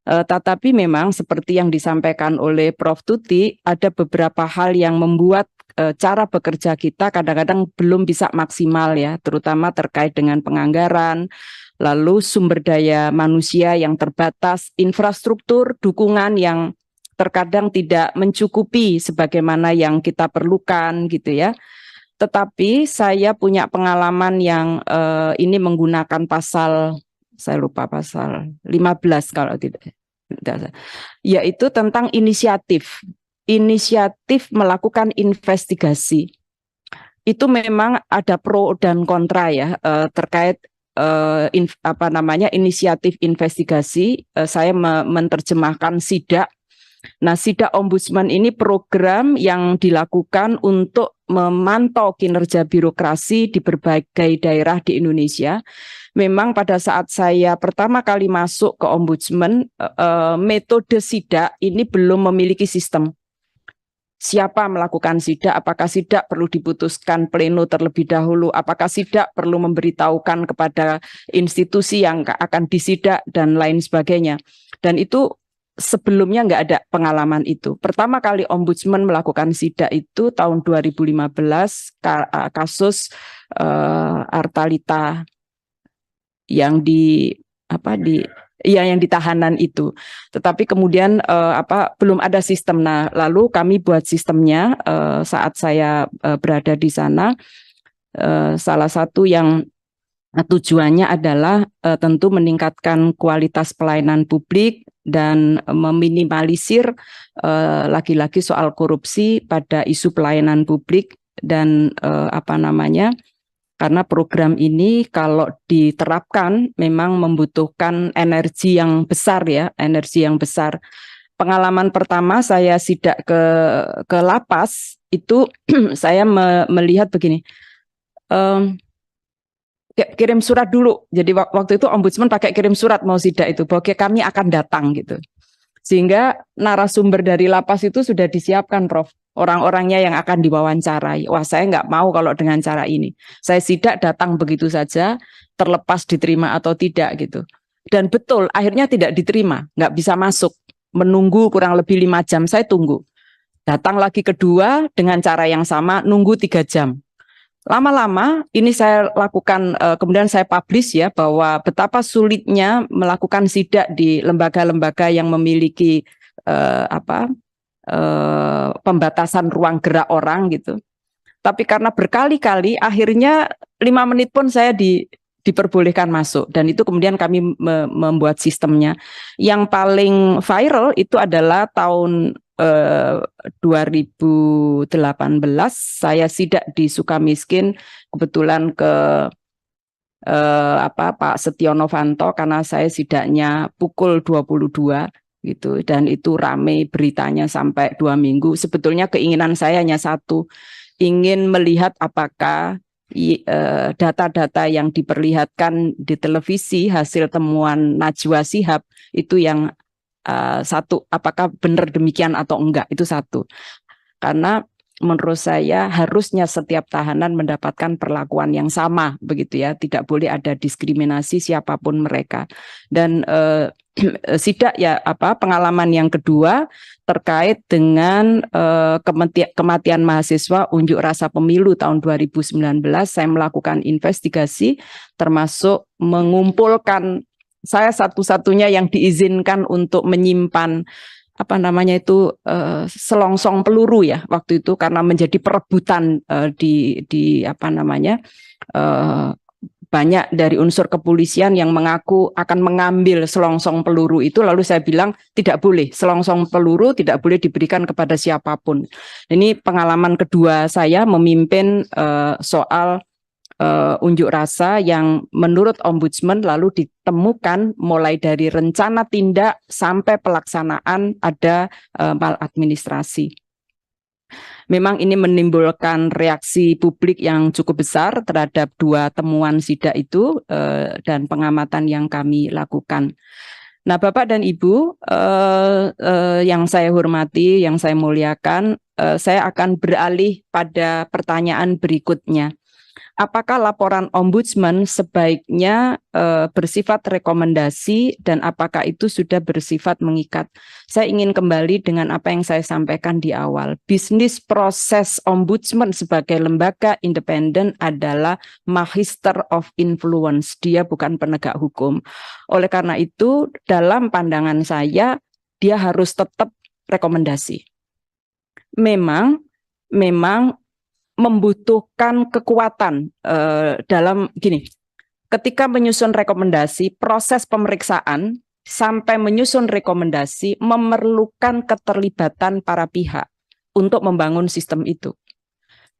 Tetapi memang seperti yang disampaikan oleh Prof. Tuti, ada beberapa hal yang membuat cara bekerja kita kadang-kadang belum bisa maksimal ya, terutama terkait dengan penganggaran, lalu sumber daya manusia yang terbatas, infrastruktur, dukungan yang terkadang tidak mencukupi sebagaimana yang kita perlukan gitu ya. Tetapi saya punya pengalaman yang ini menggunakan pasal, saya lupa pasal 15 kalau tidak, yaitu tentang inisiatif melakukan investigasi. Itu memang ada pro dan kontra ya terkait inisiatif investigasi. Saya menerjemahkan SIDA. Nah, SIDA Ombudsman ini program yang dilakukan untuk memantau kinerja birokrasi di berbagai daerah di Indonesia. Memang pada saat saya pertama kali masuk ke Ombudsman, metode SIDA ini belum memiliki sistem. Siapa melakukan SIDA, apakah SIDA perlu diputuskan pleno terlebih dahulu, apakah SIDA perlu memberitahukan kepada institusi yang akan disidak dan lain sebagainya. Dan itu sebelumnya nggak ada pengalaman itu. Pertama kali Ombudsman melakukan SIDA itu tahun 2015 kasus Artalita yang yang di tahanan itu. Tetapi kemudian belum ada sistem. Nah, lalu kami buat sistemnya saat saya berada di sana. Salah satu yang tujuannya adalah tentu meningkatkan kualitas pelayanan publik dan meminimalisir lagi-lagi soal korupsi pada isu pelayanan publik dan karena program ini kalau diterapkan memang membutuhkan energi yang besar ya, energi yang besar. Pengalaman pertama saya sidak ke lapas itu saya melihat begini, kirim surat dulu. Jadi waktu itu Ombudsman pakai kirim surat mau sidak itu, bahwa kami akan datang gitu. Sehingga narasumber dari lapas itu sudah disiapkan, Prof. Orang-orangnya yang akan diwawancarai. Wah, saya nggak mau kalau dengan cara ini. Saya sidak datang begitu saja, terlepas diterima atau tidak gitu. Dan betul, akhirnya tidak diterima, nggak bisa masuk. Menunggu kurang lebih 5 jam, saya tunggu. Datang lagi kedua dengan cara yang sama, nunggu 3 jam. Lama-lama ini saya lakukan, kemudian saya publish ya, bahwa betapa sulitnya melakukan sidak di lembaga-lembaga yang memiliki pembatasan ruang gerak orang gitu. Tapi karena berkali-kali akhirnya 5 menit pun saya diperbolehkan masuk, dan itu kemudian kami membuat sistemnya. Yang paling viral itu adalah tahun 2018 saya sidak di Sukamiskin, kebetulan ke Pak Setio Novanto karena saya sidaknya pukul 22 gitu, dan itu rame beritanya sampai 2 minggu. Sebetulnya keinginan saya hanya satu, ingin melihat apakah data-data yang diperlihatkan di televisi hasil temuan Najwa Shihab itu yang satu, apakah benar demikian atau enggak, itu satu. Karena menurut saya harusnya setiap tahanan mendapatkan perlakuan yang sama, begitu ya, tidak boleh ada diskriminasi siapapun mereka. Dan sidak ya pengalaman yang kedua terkait dengan kematian mahasiswa unjuk rasa pemilu tahun 2019, saya melakukan investigasi termasuk mengumpulkan, saya satu-satunya yang diizinkan untuk menyimpan selongsong peluru ya waktu itu, karena menjadi perebutan banyak dari unsur kepolisian yang mengaku akan mengambil selongsong peluru itu, lalu saya bilang tidak boleh, selongsong peluru tidak boleh diberikan kepada siapapun. Ini pengalaman kedua saya memimpin soal unjuk rasa yang menurut Ombudsman lalu ditemukan mulai dari rencana tindak sampai pelaksanaan ada maladministrasi. Memang ini menimbulkan reaksi publik yang cukup besar terhadap dua temuan sidak itu dan pengamatan yang kami lakukan. Nah, Bapak dan Ibu yang saya hormati, yang saya muliakan, saya akan beralih pada pertanyaan berikutnya. Apakah laporan Ombudsman sebaiknya bersifat rekomendasi dan apakah itu sudah bersifat mengikat? Saya ingin kembali dengan apa yang saya sampaikan di awal. Bisnis proses Ombudsman sebagai lembaga independen adalah magister of influence. Dia bukan penegak hukum. Oleh karena itu, dalam pandangan saya, dia harus tetap rekomendasi. Memang membutuhkan kekuatan dalam gini, ketika menyusun rekomendasi, proses pemeriksaan sampai menyusun rekomendasi memerlukan keterlibatan para pihak untuk membangun sistem itu.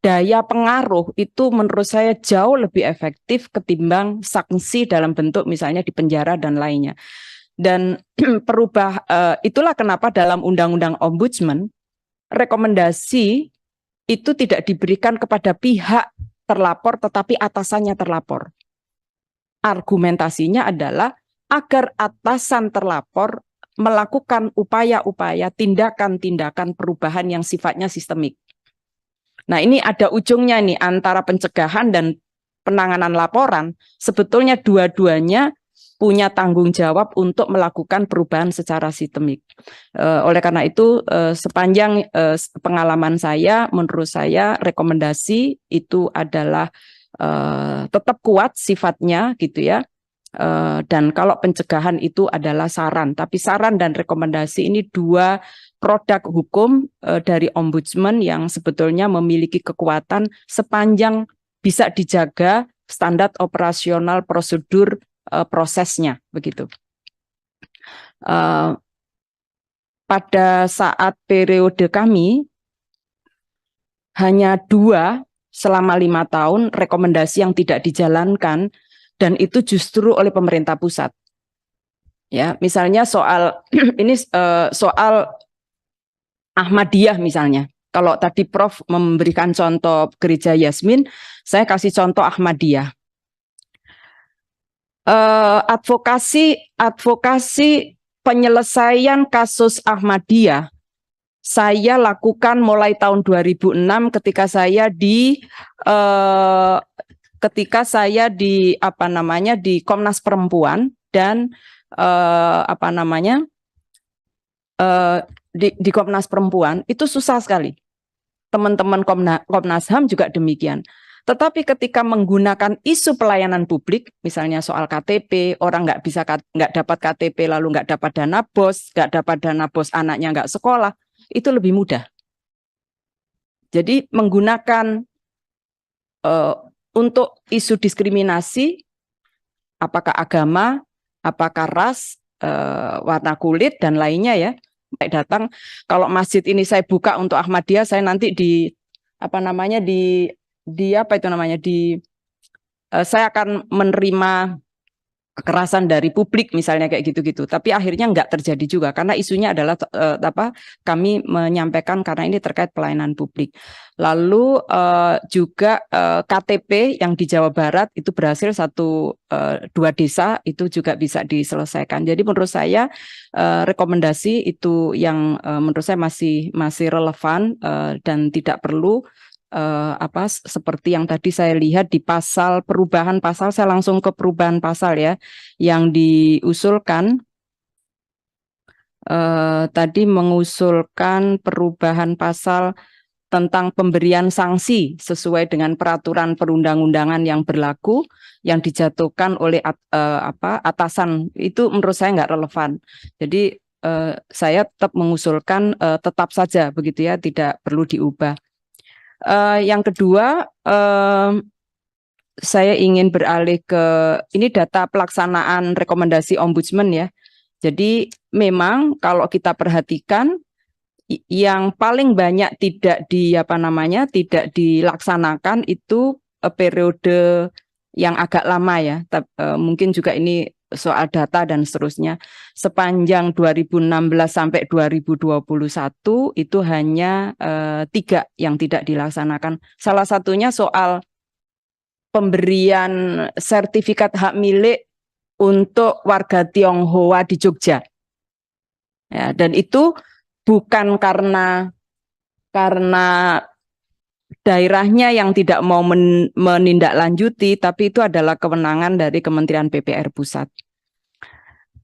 Daya pengaruh itu menurut saya jauh lebih efektif ketimbang sanksi dalam bentuk misalnya di penjara dan lainnya. Dan itulah kenapa dalam Undang-Undang Ombudsman rekomendasi itu tidak diberikan kepada pihak terlapor tetapi atasannya terlapor. Argumentasinya adalah agar atasan terlapor melakukan upaya-upaya tindakan-tindakan perubahan yang sifatnya sistemik. Nah, ini ada ujungnya nih antara pencegahan dan penanganan laporan. Sebetulnya dua-duanya punya tanggung jawab untuk melakukan perubahan secara sistemik. Oleh karena itu, sepanjang pengalaman saya, menurut saya rekomendasi itu adalah tetap kuat sifatnya, gitu ya. Dan kalau pencegahan itu adalah saran, tapi saran dan rekomendasi ini dua produk hukum dari Ombudsman yang sebetulnya memiliki kekuatan sepanjang bisa dijaga standar operasional prosedur prosesnya, begitu. Pada saat periode kami hanya 2 selama 5 tahun rekomendasi yang tidak dijalankan, dan itu justru oleh pemerintah pusat. Ya, misalnya soal ini soal Ahmadiyah misalnya. Kalau tadi Prof memberikan contoh Gereja Yasmin, saya kasih contoh Ahmadiyah. Advokasi penyelesaian kasus Ahmadiyah saya lakukan mulai tahun 2006 ketika saya di Komnas Perempuan dan di Komnas Perempuan itu susah sekali. Teman-teman Komnas HAM juga demikian. Tetapi ketika menggunakan isu pelayanan publik, misalnya soal KTP, orang nggak dapat KTP lalu nggak dapat dana bos anaknya nggak sekolah, itu lebih mudah. Jadi menggunakan untuk isu diskriminasi, apakah agama, apakah ras, warna kulit dan lainnya ya, baik datang. Kalau masjid ini saya buka untuk Ahmadiyah, saya nanti saya akan menerima kekerasan dari publik misalnya kayak gitu-gitu. Tapi akhirnya nggak terjadi juga karena isunya adalah kami menyampaikan karena ini terkait pelayanan publik. Lalu juga KTP yang di Jawa Barat itu berhasil 2 desa itu juga bisa diselesaikan. Jadi menurut saya rekomendasi itu yang menurut saya masih relevan dan tidak perlu seperti yang tadi saya lihat di perubahan pasal, saya langsung ke perubahan pasal ya, yang diusulkan tadi mengusulkan perubahan pasal tentang pemberian sanksi sesuai dengan peraturan perundang-undangan yang berlaku yang dijatuhkan oleh atasan, itu menurut saya nggak relevan. Jadi saya tetap mengusulkan tetap saja begitu ya, tidak perlu diubah. Yang kedua, saya ingin beralih ke ini data pelaksanaan rekomendasi Ombudsman ya. Jadi memang kalau kita perhatikan yang paling banyak tidak dilaksanakan itu periode yang agak lama ya. Mungkin juga ini soal data dan seterusnya. Sepanjang 2016 sampai 2021 itu hanya 3 yang tidak dilaksanakan. Salah satunya soal pemberian sertifikat hak milik untuk warga Tionghoa di Jogja. Ya, dan itu bukan karena daerahnya yang tidak mau menindaklanjuti, tapi itu adalah kewenangan dari Kementerian PPR Pusat.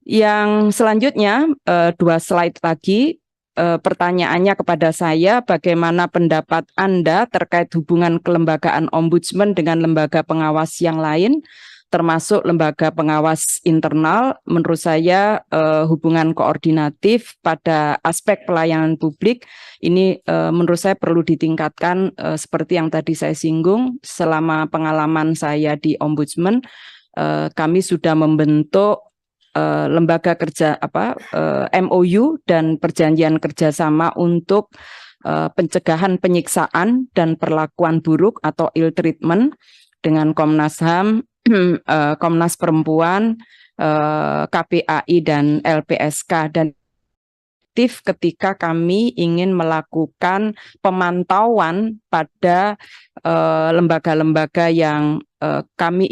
Yang selanjutnya, 2 slide lagi, pertanyaannya kepada saya, bagaimana pendapat Anda terkait hubungan kelembagaan Ombudsman dengan lembaga pengawas yang lain, termasuk lembaga pengawas internal? Menurut saya hubungan koordinatif pada aspek pelayanan publik ini menurut saya perlu ditingkatkan seperti yang tadi saya singgung. Selama pengalaman saya di Ombudsman, kami sudah membentuk lembaga kerja MOU dan perjanjian kerjasama untuk pencegahan penyiksaan dan perlakuan buruk atau ill treatment dengan Komnas HAM, Komnas Perempuan, KPAI dan LPSK, dan ketika kami ingin melakukan pemantauan pada lembaga-lembaga yang kami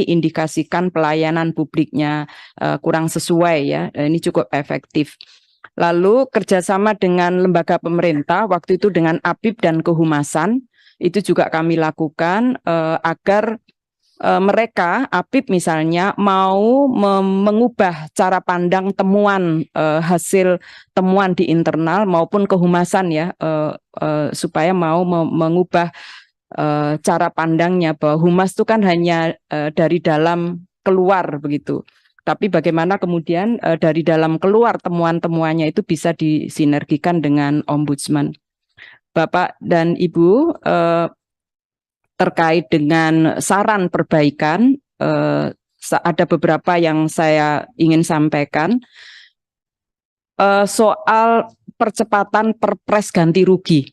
indikasikan pelayanan publiknya kurang sesuai ya, ini cukup efektif. Lalu kerjasama dengan lembaga pemerintah, waktu itu dengan APIP dan Kehumasan, itu juga kami lakukan agar mereka, APIP misalnya, mau mengubah cara pandang temuan hasil temuan di internal maupun Kehumasan ya, supaya mau mengubah cara pandangnya bahwa humas itu kan hanya dari dalam keluar begitu. Tapi bagaimana kemudian dari dalam keluar temuan-temuannya itu bisa disinergikan dengan Ombudsman. Bapak dan Ibu, terkait dengan saran perbaikan, ada beberapa yang saya ingin sampaikan. Soal percepatan perpres ganti rugi.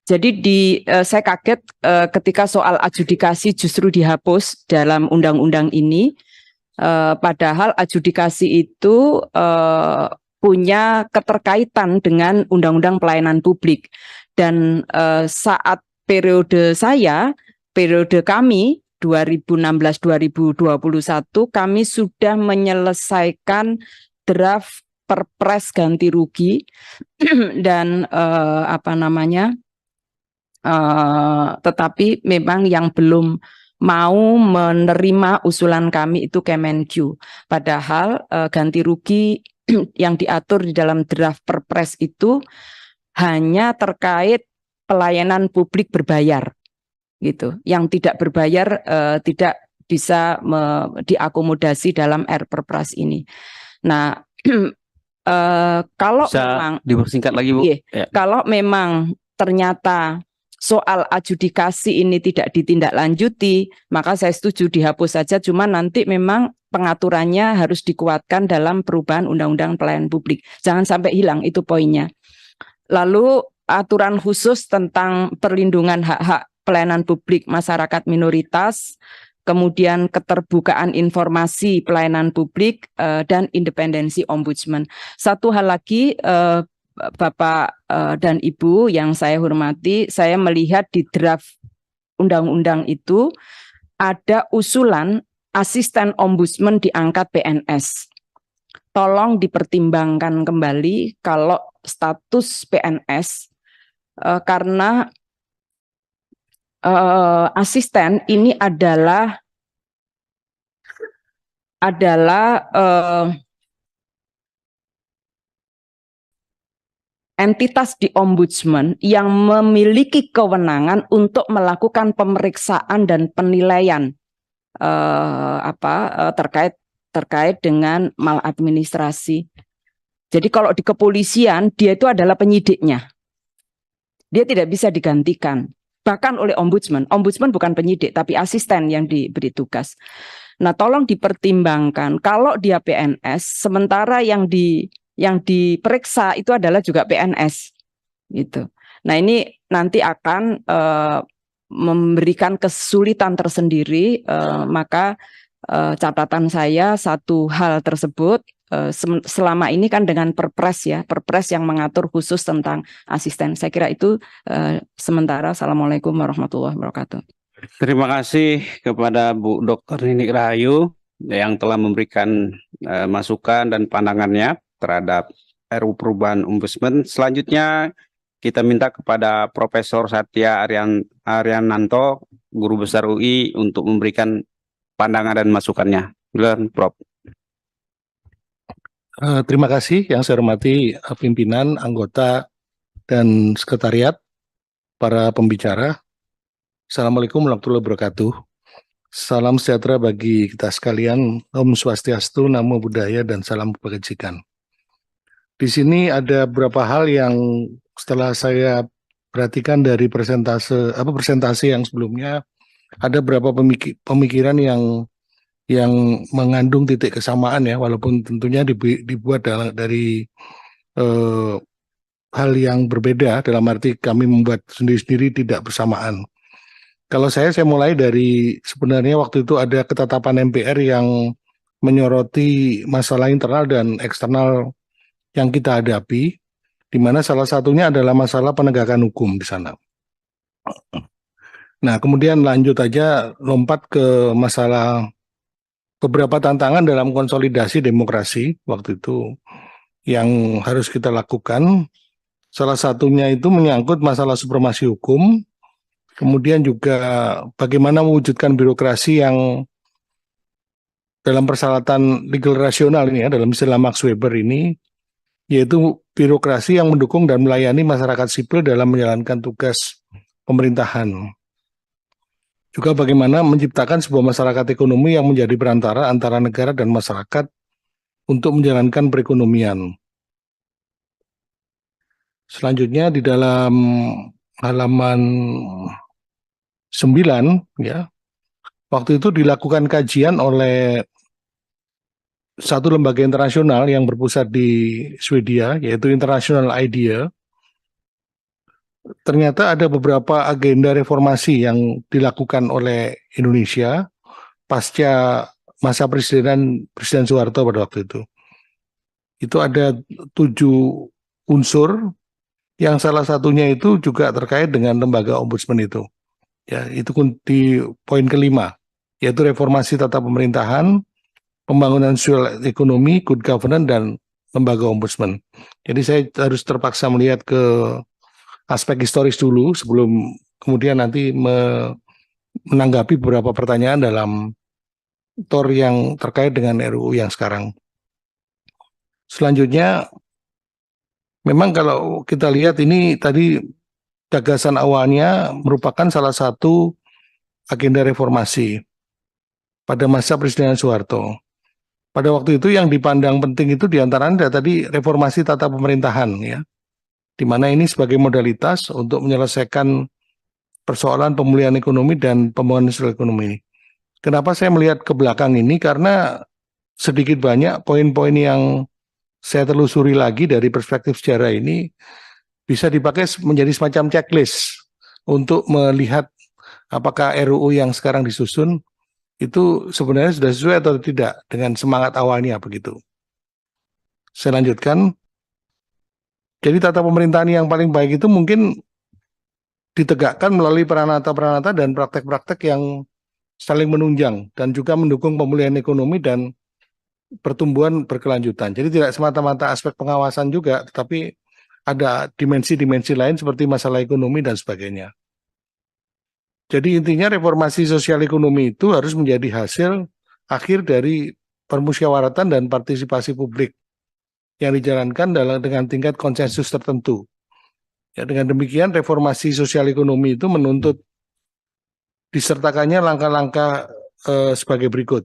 Jadi saya kaget ketika soal adjudikasi justru dihapus dalam undang-undang ini, padahal adjudikasi itu punya keterkaitan dengan Undang-Undang Pelayanan Publik. Dan saat periode kami 2016-2021, kami sudah menyelesaikan draft perpres ganti rugi dan tetapi memang yang belum mau menerima usulan kami itu Kemenq. Padahal ganti rugi yang diatur di dalam draft perpres itu hanya terkait pelayanan publik berbayar, gitu. Yang tidak berbayar tidak bisa diakomodasi dalam perpres ini. Nah, kalau memang dipersingkat lagi Bu. Ya. Kalau memang ternyata soal adjudikasi ini tidak ditindaklanjuti, maka saya setuju dihapus saja, cuma nanti memang pengaturannya harus dikuatkan dalam perubahan Undang-Undang Pelayanan Publik. Jangan sampai hilang, itu poinnya. Lalu aturan khusus tentang perlindungan hak-hak pelayanan publik masyarakat minoritas, kemudian keterbukaan informasi pelayanan publik, dan independensi ombudsman. Satu hal lagi, Bapak dan Ibu yang saya hormati, saya melihat di draft undang-undang itu ada usulan asisten ombudsman diangkat PNS. Tolong dipertimbangkan kembali kalau status PNS, karena asisten ini adalah entitas di ombudsman yang memiliki kewenangan untuk melakukan pemeriksaan dan penilaian terkait dengan maladministrasi. Jadi kalau di kepolisian dia itu adalah penyidiknya, dia tidak bisa digantikan. Bahkan oleh ombudsman. Ombudsman bukan penyidik, tapi asisten yang diberi tugas. Nah, tolong dipertimbangkan kalau dia PNS, sementara yang diperiksa itu adalah juga PNS, gitu. Nah, ini nanti akan memberikan kesulitan tersendiri. Maka catatan saya satu hal tersebut. Selama ini kan dengan perpres ya, perpres yang mengatur khusus tentang asisten. Saya kira itu sementara. Assalamualaikum warahmatullahi wabarakatuh. Terima kasih kepada Bu Dr. Ninik Rahayu yang telah memberikan masukan dan pandangannya terhadap RUU Perubahan Ombudsman. Selanjutnya kita minta kepada Profesor Satya Ariananto, Guru Besar UI, untuk memberikan pandangan dan masukannya. Silakan, Prof. Terima kasih yang saya hormati pimpinan, anggota, dan sekretariat, para pembicara. Assalamualaikum warahmatullahi wabarakatuh. Salam sejahtera bagi kita sekalian. Om Swastiastu, Namo Buddhaya, dan salam kebajikan. Di sini ada beberapa hal yang setelah saya perhatikan dari presentasi yang sebelumnya, ada beberapa pemikiran yang mengandung titik kesamaan ya, walaupun tentunya dibuat dari hal yang berbeda, dalam arti kami membuat sendiri-sendiri tidak bersamaan. Kalau saya mulai dari sebenarnya waktu itu ada ketetapan MPR yang menyoroti masalah internal dan eksternal yang kita hadapi, di mana salah satunya adalah masalah penegakan hukum di sana. Nah, kemudian lanjut aja lompat ke masalah beberapa tantangan dalam konsolidasi demokrasi waktu itu yang harus kita lakukan. Salah satunya itu menyangkut masalah supremasi hukum, kemudian juga bagaimana mewujudkan birokrasi yang dalam persyaratan legal rasional ini ya, dalam istilah Max Weber ini, yaitu birokrasi yang mendukung dan melayani masyarakat sipil dalam menjalankan tugas pemerintahan. Juga bagaimana menciptakan sebuah masyarakat ekonomi yang menjadi perantara antara negara dan masyarakat untuk menjalankan perekonomian. Selanjutnya di dalam halaman 9 ya, waktu itu dilakukan kajian oleh satu lembaga internasional yang berpusat di Swedia, yaitu International IDEA. Ternyata ada beberapa agenda reformasi yang dilakukan oleh Indonesia pasca masa Presiden Soeharto pada waktu itu. Itu ada 7 unsur yang salah satunya itu juga terkait dengan lembaga ombudsman itu. Ya, itu di poin kelima, yaitu reformasi tata pemerintahan, pembangunan sosial ekonomi, good governance, dan lembaga ombudsman. Jadi saya harus terpaksa melihat ke aspek historis dulu sebelum kemudian nanti menanggapi beberapa pertanyaan dalam TOR yang terkait dengan RUU yang sekarang. Selanjutnya, memang kalau kita lihat ini tadi gagasan awalnya merupakan salah satu agenda reformasi pada masa Presiden Soeharto. Pada waktu itu yang dipandang penting itu diantaranya tadi reformasi tata pemerintahan ya, di mana ini sebagai modalitas untuk menyelesaikan persoalan pemulihan ekonomi dan pembangunan sosial ekonomi ini. Kenapa saya melihat ke belakang ini? Karena sedikit banyak poin-poin yang saya telusuri lagi dari perspektif sejarah ini bisa dipakai menjadi semacam checklist untuk melihat apakah RUU yang sekarang disusun itu sebenarnya sudah sesuai atau tidak dengan semangat awalnya begitu. Saya lanjutkan. Jadi tata pemerintahan yang paling baik itu mungkin ditegakkan melalui peranata-peranata dan praktek-praktek yang saling menunjang dan juga mendukung pemulihan ekonomi dan pertumbuhan berkelanjutan. Jadi tidak semata-mata aspek pengawasan juga, tetapi ada dimensi-dimensi lain seperti masalah ekonomi dan sebagainya. Jadi intinya reformasi sosial ekonomi itu harus menjadi hasil akhir dari permusyawaratan dan partisipasi publik yang dijalankan dengan tingkat konsensus tertentu. Ya, dengan demikian reformasi sosial ekonomi itu menuntut disertakannya langkah-langkah sebagai berikut.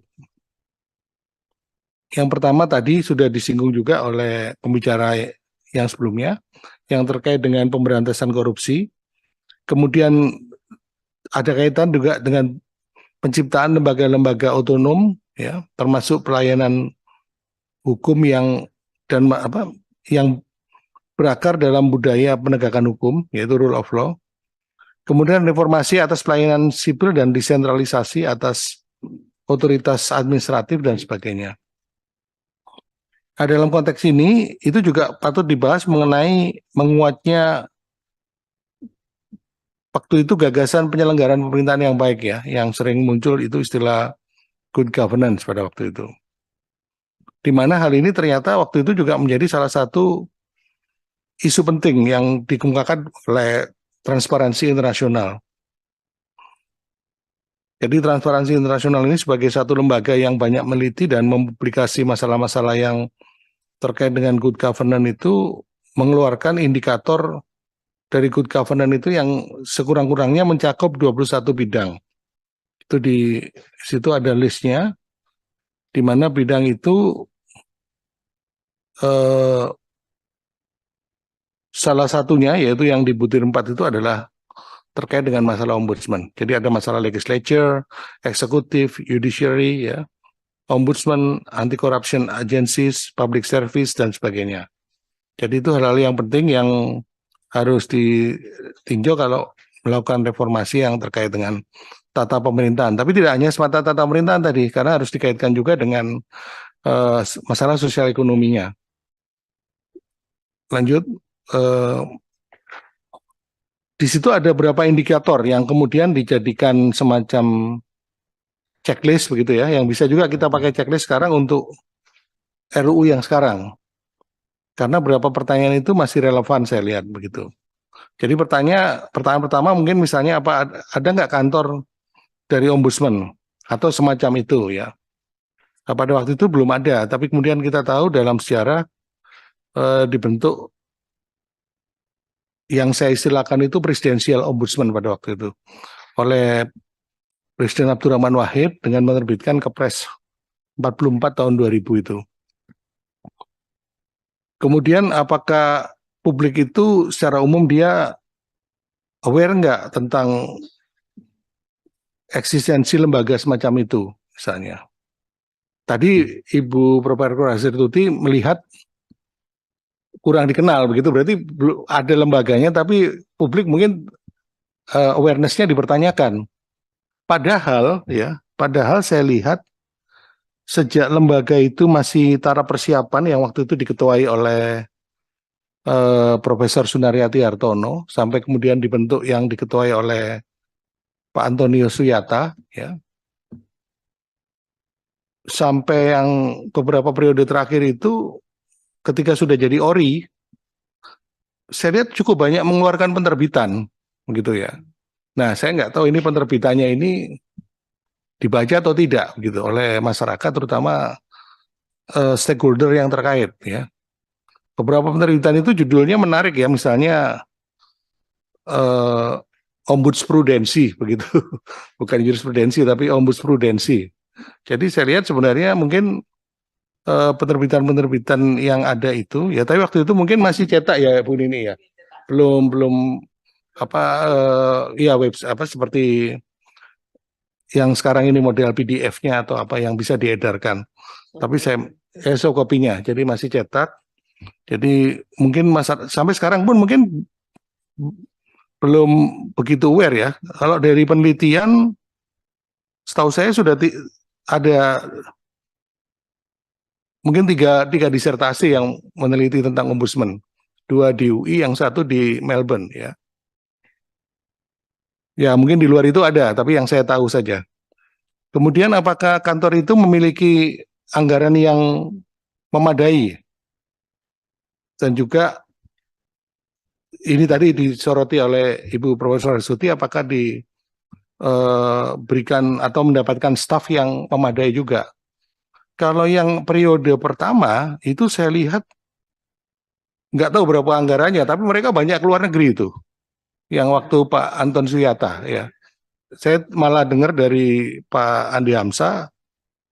Yang pertama tadi sudah disinggung juga oleh pembicara yang sebelumnya, yang terkait dengan pemberantasan korupsi. Kemudian ada kaitan juga dengan penciptaan lembaga-lembaga otonom, ya, termasuk pelayanan hukum yang berakar dalam budaya penegakan hukum, yaitu rule of law. Kemudian reformasi atas pelayanan sipil dan desentralisasi atas otoritas administratif dan sebagainya. Nah, dalam konteks ini, itu juga patut dibahas mengenai menguatnya waktu itu gagasan penyelenggaraan pemerintahan yang baik, ya, yang sering muncul itu istilah good governance pada waktu itu. Di mana hal ini ternyata waktu itu juga menjadi salah satu isu penting yang dikemukakan oleh Transparansi Internasional. Jadi Transparansi Internasional ini sebagai satu lembaga yang banyak meneliti dan mempublikasi masalah-masalah yang terkait dengan good governance itu mengeluarkan indikator dari good governance itu yang sekurang-kurangnya mencakup 21 bidang. Itu di situ ada listnya, di mana bidang itu salah satunya yaitu yang di butir 4 itu adalah terkait dengan masalah ombudsman. Jadi ada masalah legislature, eksekutif, judiciary, ya, ombudsman, anti-corruption agencies, public service, dan sebagainya. Jadi itu hal-hal yang penting yang harus ditinjau kalau melakukan reformasi yang terkait dengan tata pemerintahan. Tapi tidak hanya semata tata pemerintahan tadi, karena harus dikaitkan juga dengan masalah sosial ekonominya. Lanjut, di situ ada beberapa indikator yang kemudian dijadikan semacam checklist begitu ya, yang bisa juga kita pakai checklist sekarang untuk RUU yang sekarang. Karena beberapa pertanyaan itu masih relevan saya lihat begitu. Jadi pertanyaan pertama mungkin misalnya ada nggak kantor dari ombudsman atau semacam itu ya. Nah, pada waktu itu belum ada, tapi kemudian kita tahu dalam sejarah dibentuk yang saya istilahkan itu presidensial ombudsman pada waktu itu oleh Presiden Abdurrahman Wahid dengan menerbitkan Kepres 44 tahun 2000 itu. Kemudian apakah publik itu secara umum dia aware nggak tentang eksistensi lembaga semacam itu misalnya. Tadi Ibu Profesor Hasir Tuti melihat kurang dikenal begitu, berarti ada lembaganya tapi publik mungkin awareness-nya dipertanyakan. Padahal saya lihat sejak lembaga itu masih taraf persiapan yang waktu itu diketuai oleh Profesor Sunaryati Hartono sampai kemudian dibentuk yang diketuai oleh Pak Antonio Suyata, ya. Sampai yang beberapa periode terakhir itu ketika sudah jadi ORI, saya lihat cukup banyak mengeluarkan penerbitan, begitu ya. Nah, saya nggak tahu ini penerbitannya ini dibaca atau tidak, gitu, oleh masyarakat, terutama stakeholder yang terkait, ya. Beberapa penerbitan itu judulnya menarik ya, misalnya ombudsprudensi, begitu, bukan jurisprudensi tapi ombudsprudensi. Jadi saya lihat sebenarnya mungkin penerbitan-penerbitan yang ada itu ya, tapi waktu itu mungkin masih cetak ya Bu Nini ya, belum seperti yang sekarang ini model PDF-nya atau apa yang bisa diedarkan. Tapi saya kopinya, jadi masih cetak. Jadi mungkin sampai sekarang pun mungkin belum begitu aware ya. Kalau dari penelitian Setahu saya sudah ada mungkin tiga disertasi yang meneliti tentang ombudsman, 2 di UI, yang 1 di Melbourne ya. Ya mungkin di luar itu ada, tapi yang saya tahu saja. Kemudian apakah kantor itu memiliki anggaran yang memadai? Dan juga ini tadi disoroti oleh Ibu Profesor Suti, apakah diberikan atau mendapatkan staf yang memadai juga? Kalau yang periode pertama itu saya lihat nggak tahu berapa anggarannya, tapi mereka banyak keluar negeri itu. Yang waktu Pak Anton Suyata ya. Saya malah dengar dari Pak Andi Hamsa,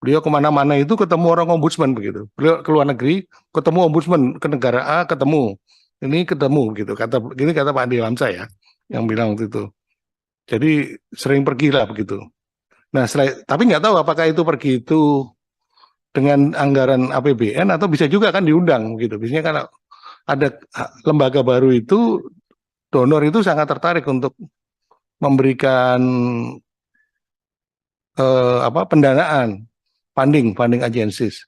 beliau kemana-mana itu ketemu orang ombudsman begitu. Beliau ke luar negeri, ketemu ombudsman, ke negara A ketemu, ini ketemu gitu. Kata Pak Andi Hamsa ya, yang bilang waktu itu. Jadi sering pergi lah begitu. Nah, tapi nggak tahu apakah itu pergi itu dengan anggaran APBN atau bisa juga kan diundang gitu. Biasanya kalau ada lembaga baru itu, donor itu sangat tertarik untuk memberikan pendanaan, funding agencies,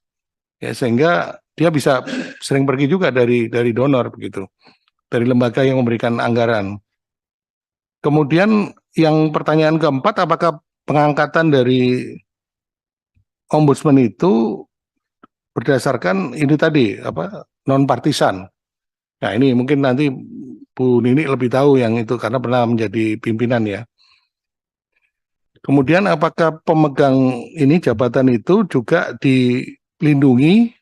ya, sehingga dia bisa sering pergi juga dari donor begitu, dari lembaga yang memberikan anggaran. Kemudian yang pertanyaan keempat, apakah pengangkatan dari ombudsman itu berdasarkan ini tadi non partisan? Nah ini mungkin nanti Bu Nini lebih tahu yang itu karena pernah menjadi pimpinan ya. Kemudian apakah pemegang ini jabatan itu juga dilindungi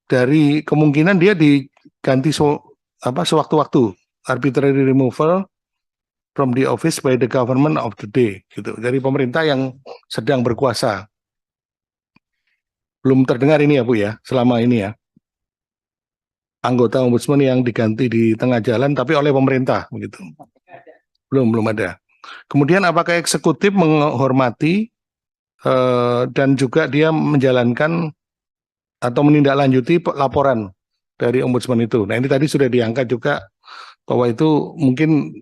dari kemungkinan dia diganti sewaktu-waktu, arbitrary removal from the office by the government of the day gitu, dari pemerintah yang sedang berkuasa. Belum terdengar ini ya Bu ya, selama ini ya. Anggota ombudsman yang diganti di tengah jalan tapi oleh pemerintah begitu. Belum ada. Kemudian apakah eksekutif menghormati dan juga dia menjalankan atau menindaklanjuti laporan dari ombudsman itu. Nah ini tadi sudah diangkat juga bahwa itu mungkin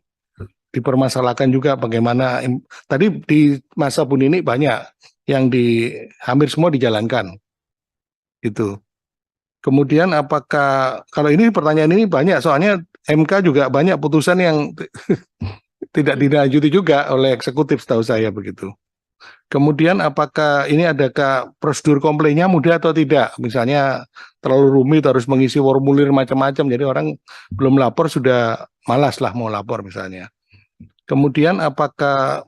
dipermasalahkan juga bagaimana tadi di masa Bu Nini banyak yang hampir semua dijalankan gitu. Kemudian apakah, kalau ini pertanyaan ini banyak, soalnya MK juga banyak putusan yang tidak dilanjuti juga oleh eksekutif setahu saya begitu. Kemudian apakah ini adakah prosedur komplainnya mudah atau tidak? Misalnya terlalu rumit harus mengisi formulir macam-macam, jadi orang belum lapor sudah malas lah mau lapor misalnya. Kemudian apakah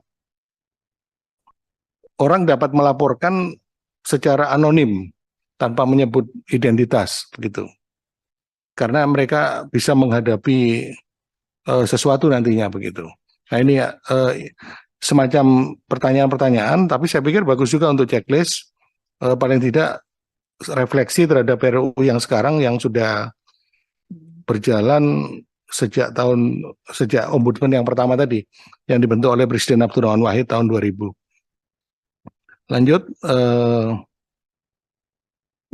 orang dapat melaporkan secara anonim tanpa menyebut identitas begitu, karena mereka bisa menghadapi sesuatu nantinya begitu. Nah ini semacam pertanyaan-pertanyaan, tapi saya pikir bagus juga untuk checklist, paling tidak refleksi terhadap RUU yang sekarang yang sudah berjalan sejak ombudsman yang pertama tadi yang dibentuk oleh Presiden Abdurrahman Wahid tahun 2000. Lanjut.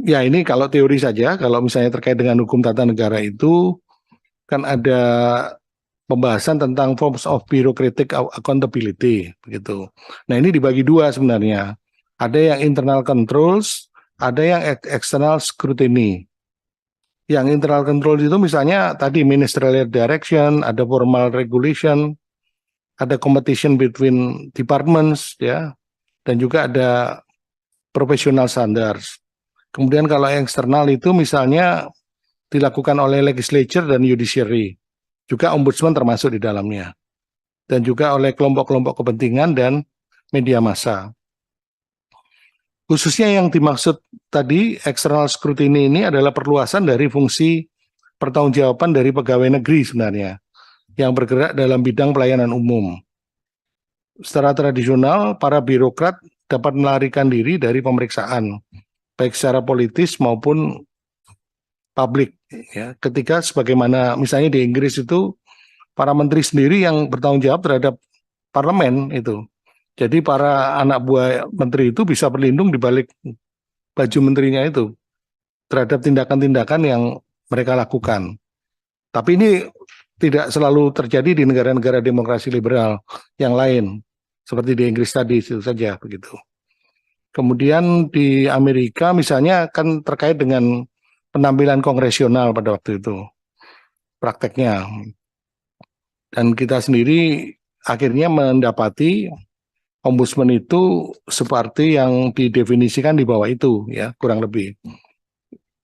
Ya ini kalau teori saja, kalau misalnya terkait dengan hukum tata negara itu kan ada pembahasan tentang forms of bureaucratic accountability begitu. Nah ini dibagi dua sebenarnya, ada yang internal controls, ada yang external scrutiny. Yang internal control itu misalnya tadi ministerial direction, ada formal regulation, ada competition between departments ya, dan juga ada professional standards. Kemudian kalau yang eksternal itu misalnya dilakukan oleh legislature dan judiciary, juga ombudsman termasuk di dalamnya, dan juga oleh kelompok-kelompok kepentingan dan media massa. Khususnya yang dimaksud tadi external scrutiny ini adalah perluasan dari fungsi pertanggungjawaban dari pegawai negeri sebenarnya, yang bergerak dalam bidang pelayanan umum. Secara tradisional, para birokrat dapat melarikan diri dari pemeriksaan, baik secara politis maupun publik ya, ketika sebagaimana misalnya di Inggris itu para menteri sendiri yang bertanggung jawab terhadap parlemen itu. Jadi para anak buah menteri itu bisa berlindung di balik baju menterinya itu terhadap tindakan-tindakan yang mereka lakukan. Tapi ini tidak selalu terjadi di negara-negara demokrasi liberal yang lain seperti di Inggris tadi itu saja begitu. Kemudian di Amerika misalnya kan terkait dengan penampilan kongresional pada waktu itu, prakteknya. Dan kita sendiri akhirnya mendapati ombudsman itu seperti yang didefinisikan di bawah itu, ya, kurang lebih.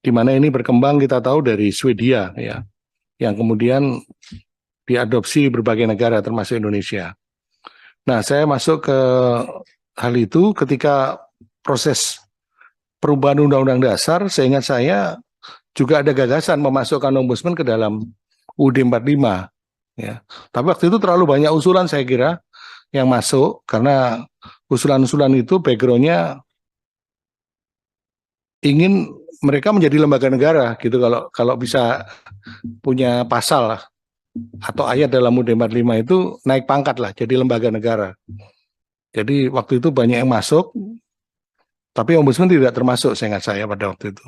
Di mana ini berkembang kita tahu dari Swedia, ya, yang kemudian diadopsi berbagai negara termasuk Indonesia. Nah, saya masuk ke hal itu ketika proses perubahan Undang-Undang Dasar, seingat saya juga ada gagasan memasukkan ombudsman ke dalam UUD 45. Ya. Tapi waktu itu terlalu banyak usulan saya kira yang masuk, karena usulan-usulan itu background-nya ingin mereka menjadi lembaga negara gitu, kalau bisa punya pasal lah atau ayat dalam UUD 45 itu naik pangkat lah jadi lembaga negara. Jadi waktu itu banyak yang masuk, tapi ombudsman tidak termasuk seingat saya pada waktu itu.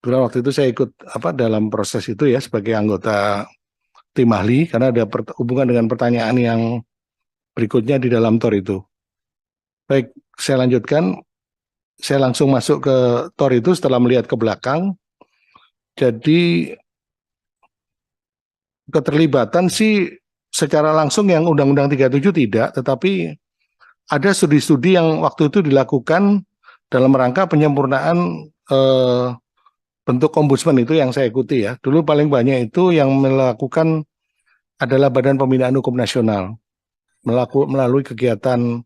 Karena waktu itu saya ikut dalam proses itu ya sebagai anggota tim ahli, karena ada hubungan dengan pertanyaan yang berikutnya di dalam TOR itu. Baik, saya lanjutkan. Saya langsung masuk ke TOR itu setelah melihat ke belakang. Jadi keterlibatan sih secara langsung yang Undang-Undang 37 tidak, tetapi ada studi-studi yang waktu itu dilakukan dalam rangka penyempurnaan bentuk ombudsman itu yang saya ikuti ya. Dulu paling banyak itu yang melakukan adalah Badan Pembinaan Hukum Nasional melalui kegiatan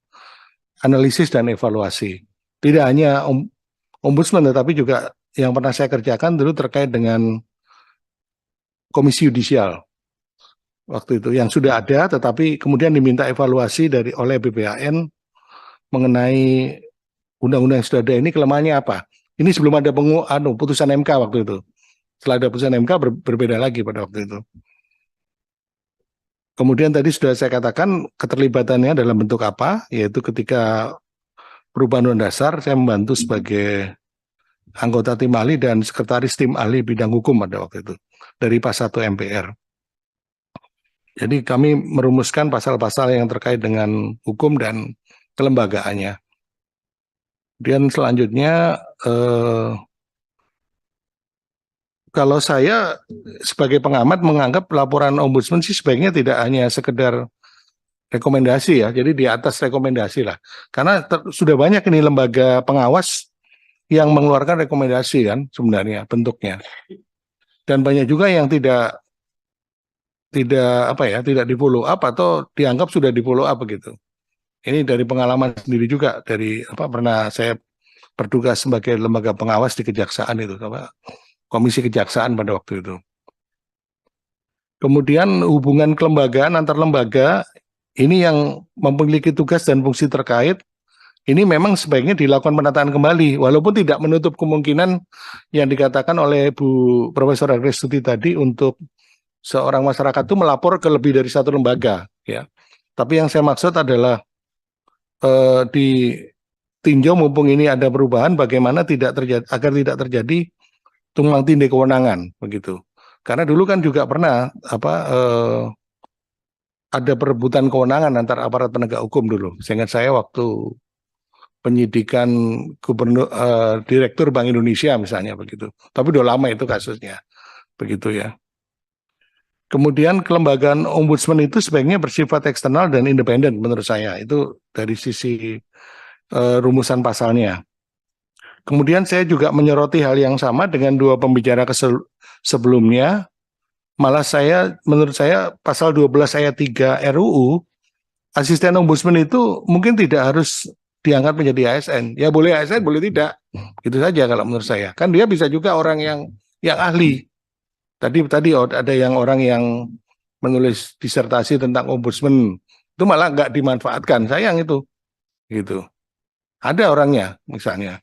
analisis dan evaluasi. Tidak hanya ombudsman, tetapi juga yang pernah saya kerjakan dulu terkait dengan komisi yudisial waktu itu yang sudah ada, tetapi kemudian diminta evaluasi oleh BPHN mengenai undang-undang yang sudah ada ini kelemahannya apa. Ini sebelum ada putusan MK waktu itu. Setelah ada putusan MK berbeda lagi pada waktu itu. Kemudian tadi sudah saya katakan keterlibatannya dalam bentuk apa, yaitu ketika perubahan undang dasar saya membantu sebagai anggota tim ahli dan sekretaris tim ahli bidang hukum pada waktu itu dari PAS 1 MPR. Jadi kami merumuskan pasal-pasal yang terkait dengan hukum dan kelembagaannya. Kemudian selanjutnya kalau saya sebagai pengamat menganggap laporan ombudsman sih sebaiknya tidak hanya sekedar rekomendasi ya, jadi di atas rekomendasi lah. Karena sudah banyak ini lembaga pengawas yang mengeluarkan rekomendasi kan sebenarnya bentuknya. Dan banyak juga yang tidak di follow up atau dianggap sudah di follow up begitu. Ini dari pengalaman sendiri juga, dari pernah saya bertugas sebagai lembaga pengawas di kejaksaan itu, komisi kejaksaan pada waktu itu. Kemudian hubungan kelembagaan antar lembaga ini yang memiliki tugas dan fungsi terkait, ini memang sebaiknya dilakukan penataan kembali, walaupun tidak menutup kemungkinan yang dikatakan oleh Bu Profesor Agrestuti tadi untuk seorang masyarakat itu melapor ke lebih dari satu lembaga, ya. Tapi yang saya maksud adalah ditinjau mumpung ini ada perubahan, bagaimana agar tidak terjadi tumpang tindih kewenangan, begitu. Karena dulu kan juga pernah ada perebutan kewenangan antar aparat penegak hukum dulu. Seingat saya waktu penyidikan Direktur Bank Indonesia misalnya begitu. Tapi udah lama itu kasusnya, begitu ya. Kemudian kelembagaan ombudsman itu sebaiknya bersifat eksternal dan independen menurut saya. Itu dari sisi rumusan pasalnya. Kemudian saya juga menyoroti hal yang sama dengan dua pembicara sebelumnya. Malah menurut saya pasal 12 ayat 3 RUU, asisten ombudsman itu mungkin tidak harus diangkat menjadi ASN. Ya boleh ASN, boleh tidak. Gitu saja kalau menurut saya. Kan dia bisa juga orang yang ahli. Tadi ada orang yang menulis disertasi tentang ombudsman, itu malah nggak dimanfaatkan, sayang itu, gitu. Ada orangnya misalnya,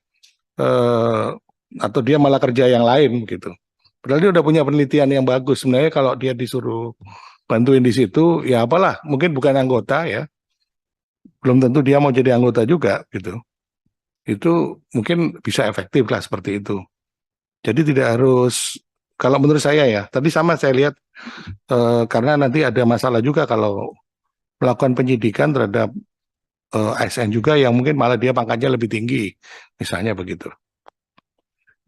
atau dia malah kerja yang lain, gitu. Padahal dia udah punya penelitian yang bagus. Sebenarnya kalau dia disuruh bantuin di situ, ya apalah, mungkin bukan anggota ya, belum tentu dia mau jadi anggota juga, gitu. Itu mungkin bisa efektif lah seperti itu. Jadi tidak harus. Kalau menurut saya ya, tadi sama saya lihat karena nanti ada masalah juga kalau melakukan penyidikan terhadap ASN juga yang mungkin malah dia pangkatnya lebih tinggi, misalnya begitu.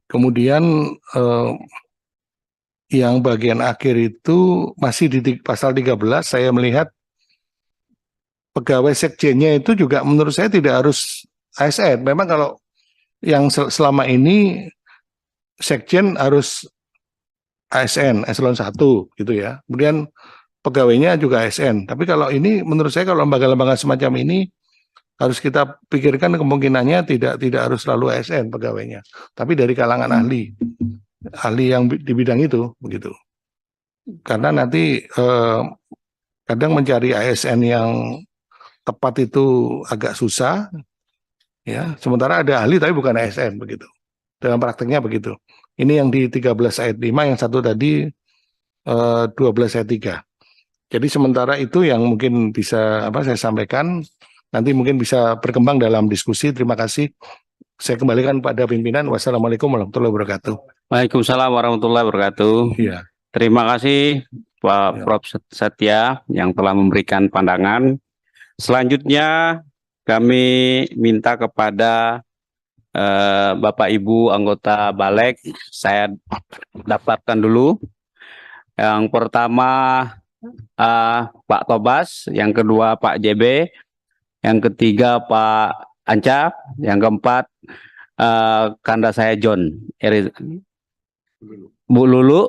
Kemudian yang bagian akhir itu masih di pasal 13 saya melihat pegawai sekjennya itu juga menurut saya tidak harus ASN. Memang kalau yang selama ini sekjen harus ASN, eselon 1 gitu ya. Kemudian pegawainya juga ASN. Tapi kalau ini menurut saya kalau lembaga-lembaga semacam ini harus kita pikirkan kemungkinannya tidak harus selalu ASN pegawainya, tapi dari kalangan ahli yang di bidang itu begitu. Karena nanti kadang mencari ASN yang tepat itu agak susah, ya. Sementara ada ahli tapi bukan ASN begitu. Dalam prakteknya begitu. Ini yang di 13 ayat 5, yang satu tadi 12 ayat 3. Jadi sementara itu yang mungkin bisa saya sampaikan, nanti mungkin bisa berkembang dalam diskusi. Terima kasih. Saya kembalikan pada pimpinan. Wassalamualaikum warahmatullahi wabarakatuh. Waalaikumsalam warahmatullahi wabarakatuh. Iya. Terima kasih Pak Prof. Satya yang telah memberikan pandangan. Selanjutnya kami minta kepada Bapak Ibu anggota Balek, saya daftarkan dulu. Yang pertama Pak Tobas, yang kedua Pak JB, yang ketiga Pak Anca, yang keempat kanda saya John, Bu Lulu,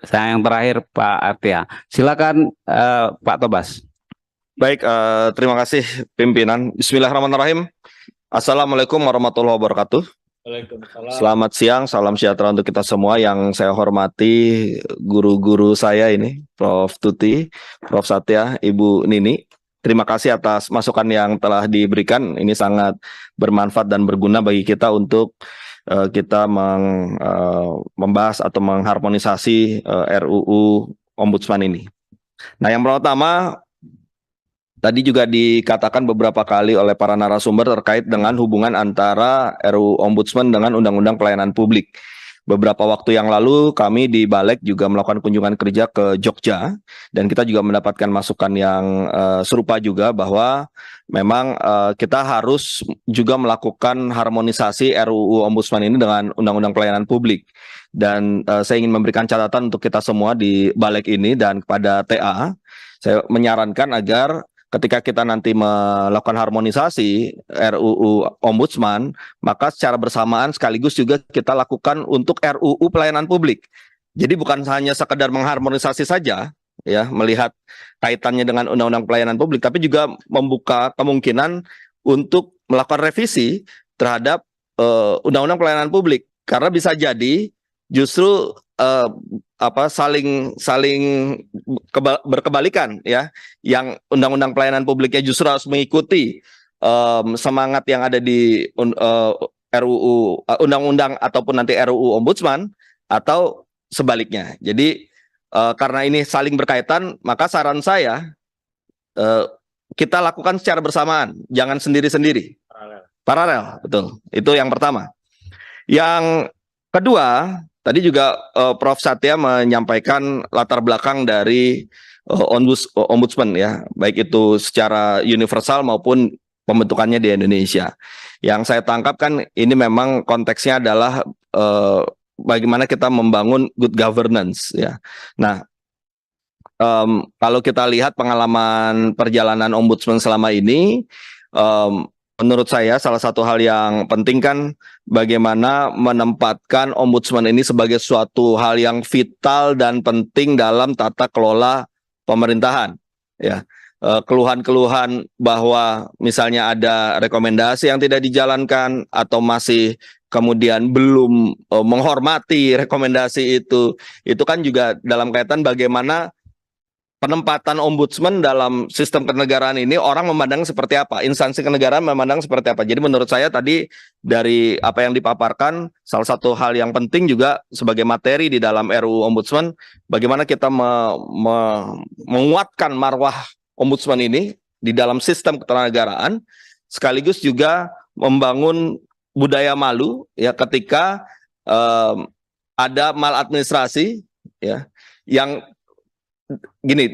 saya yang terakhir Pak Artia. Silakan Pak Tobas. Baik, terima kasih pimpinan. Bismillahirrahmanirrahim. Assalamualaikum warahmatullahi wabarakatuh. Waalaikumsalam. Selamat siang, salam sejahtera untuk kita semua. Yang saya hormati guru-guru saya ini, Prof. Tuti, Prof. Satya, Ibu Nini. Terima kasih atas masukan yang telah diberikan. Ini sangat bermanfaat dan berguna bagi kita untuk kita membahas atau mengharmonisasi RUU Ombudsman ini. Nah, yang pertama, tadi juga dikatakan beberapa kali oleh para narasumber terkait dengan hubungan antara RUU Ombudsman dengan Undang-Undang Pelayanan Publik. Beberapa waktu yang lalu kami di Balek juga melakukan kunjungan kerja ke Jogja, dan kita juga mendapatkan masukan yang serupa juga bahwa memang kita harus juga melakukan harmonisasi RUU Ombudsman ini dengan Undang-Undang Pelayanan Publik. Dan saya ingin memberikan catatan untuk kita semua di Balek ini dan kepada TA, saya menyarankan agar ketika kita nanti melakukan harmonisasi RUU Ombudsman, maka secara bersamaan sekaligus juga kita lakukan untuk RUU Pelayanan Publik. Jadi bukan hanya sekedar mengharmonisasi saja, ya, melihat kaitannya dengan Undang-Undang Pelayanan Publik, tapi juga membuka kemungkinan untuk melakukan revisi terhadap Undang-Undang Pelayanan Publik, karena bisa jadi justru saling berkebalikan, ya, yang Undang-Undang Pelayanan Publiknya justru harus mengikuti semangat yang ada di RUU Undang-Undang ataupun nanti RUU Ombudsman, atau sebaliknya. Jadi karena ini saling berkaitan, maka saran saya kita lakukan secara bersamaan, jangan sendiri-sendiri. Paralel, betul. Itu yang pertama. Yang kedua, tadi juga Prof. Satya menyampaikan latar belakang dari Ombudsman, ya, baik itu secara universal maupun pembentukannya di Indonesia. Yang saya tangkap kan ini memang konteksnya adalah bagaimana kita membangun good governance, ya. Nah, kalau kita lihat pengalaman perjalanan Ombudsman selama ini, menurut saya salah satu hal yang penting kan bagaimana menempatkan Ombudsman ini sebagai suatu hal yang vital dan penting dalam tata kelola pemerintahan, ya. Keluhan-keluhan bahwa misalnya ada rekomendasi yang tidak dijalankan atau masih kemudian belum menghormati rekomendasi itu kan juga dalam kaitan bagaimana penempatan Ombudsman dalam sistem kenegaraan ini, orang memandang seperti apa, instansi kenegaraan memandang seperti apa. Jadi menurut saya tadi dari apa yang dipaparkan, salah satu hal yang penting juga sebagai materi di dalam RUU Ombudsman, bagaimana kita menguatkan marwah Ombudsman ini di dalam sistem kenegaraan, sekaligus juga membangun budaya malu, ya, ketika ada maladministrasi, ya, yang gini,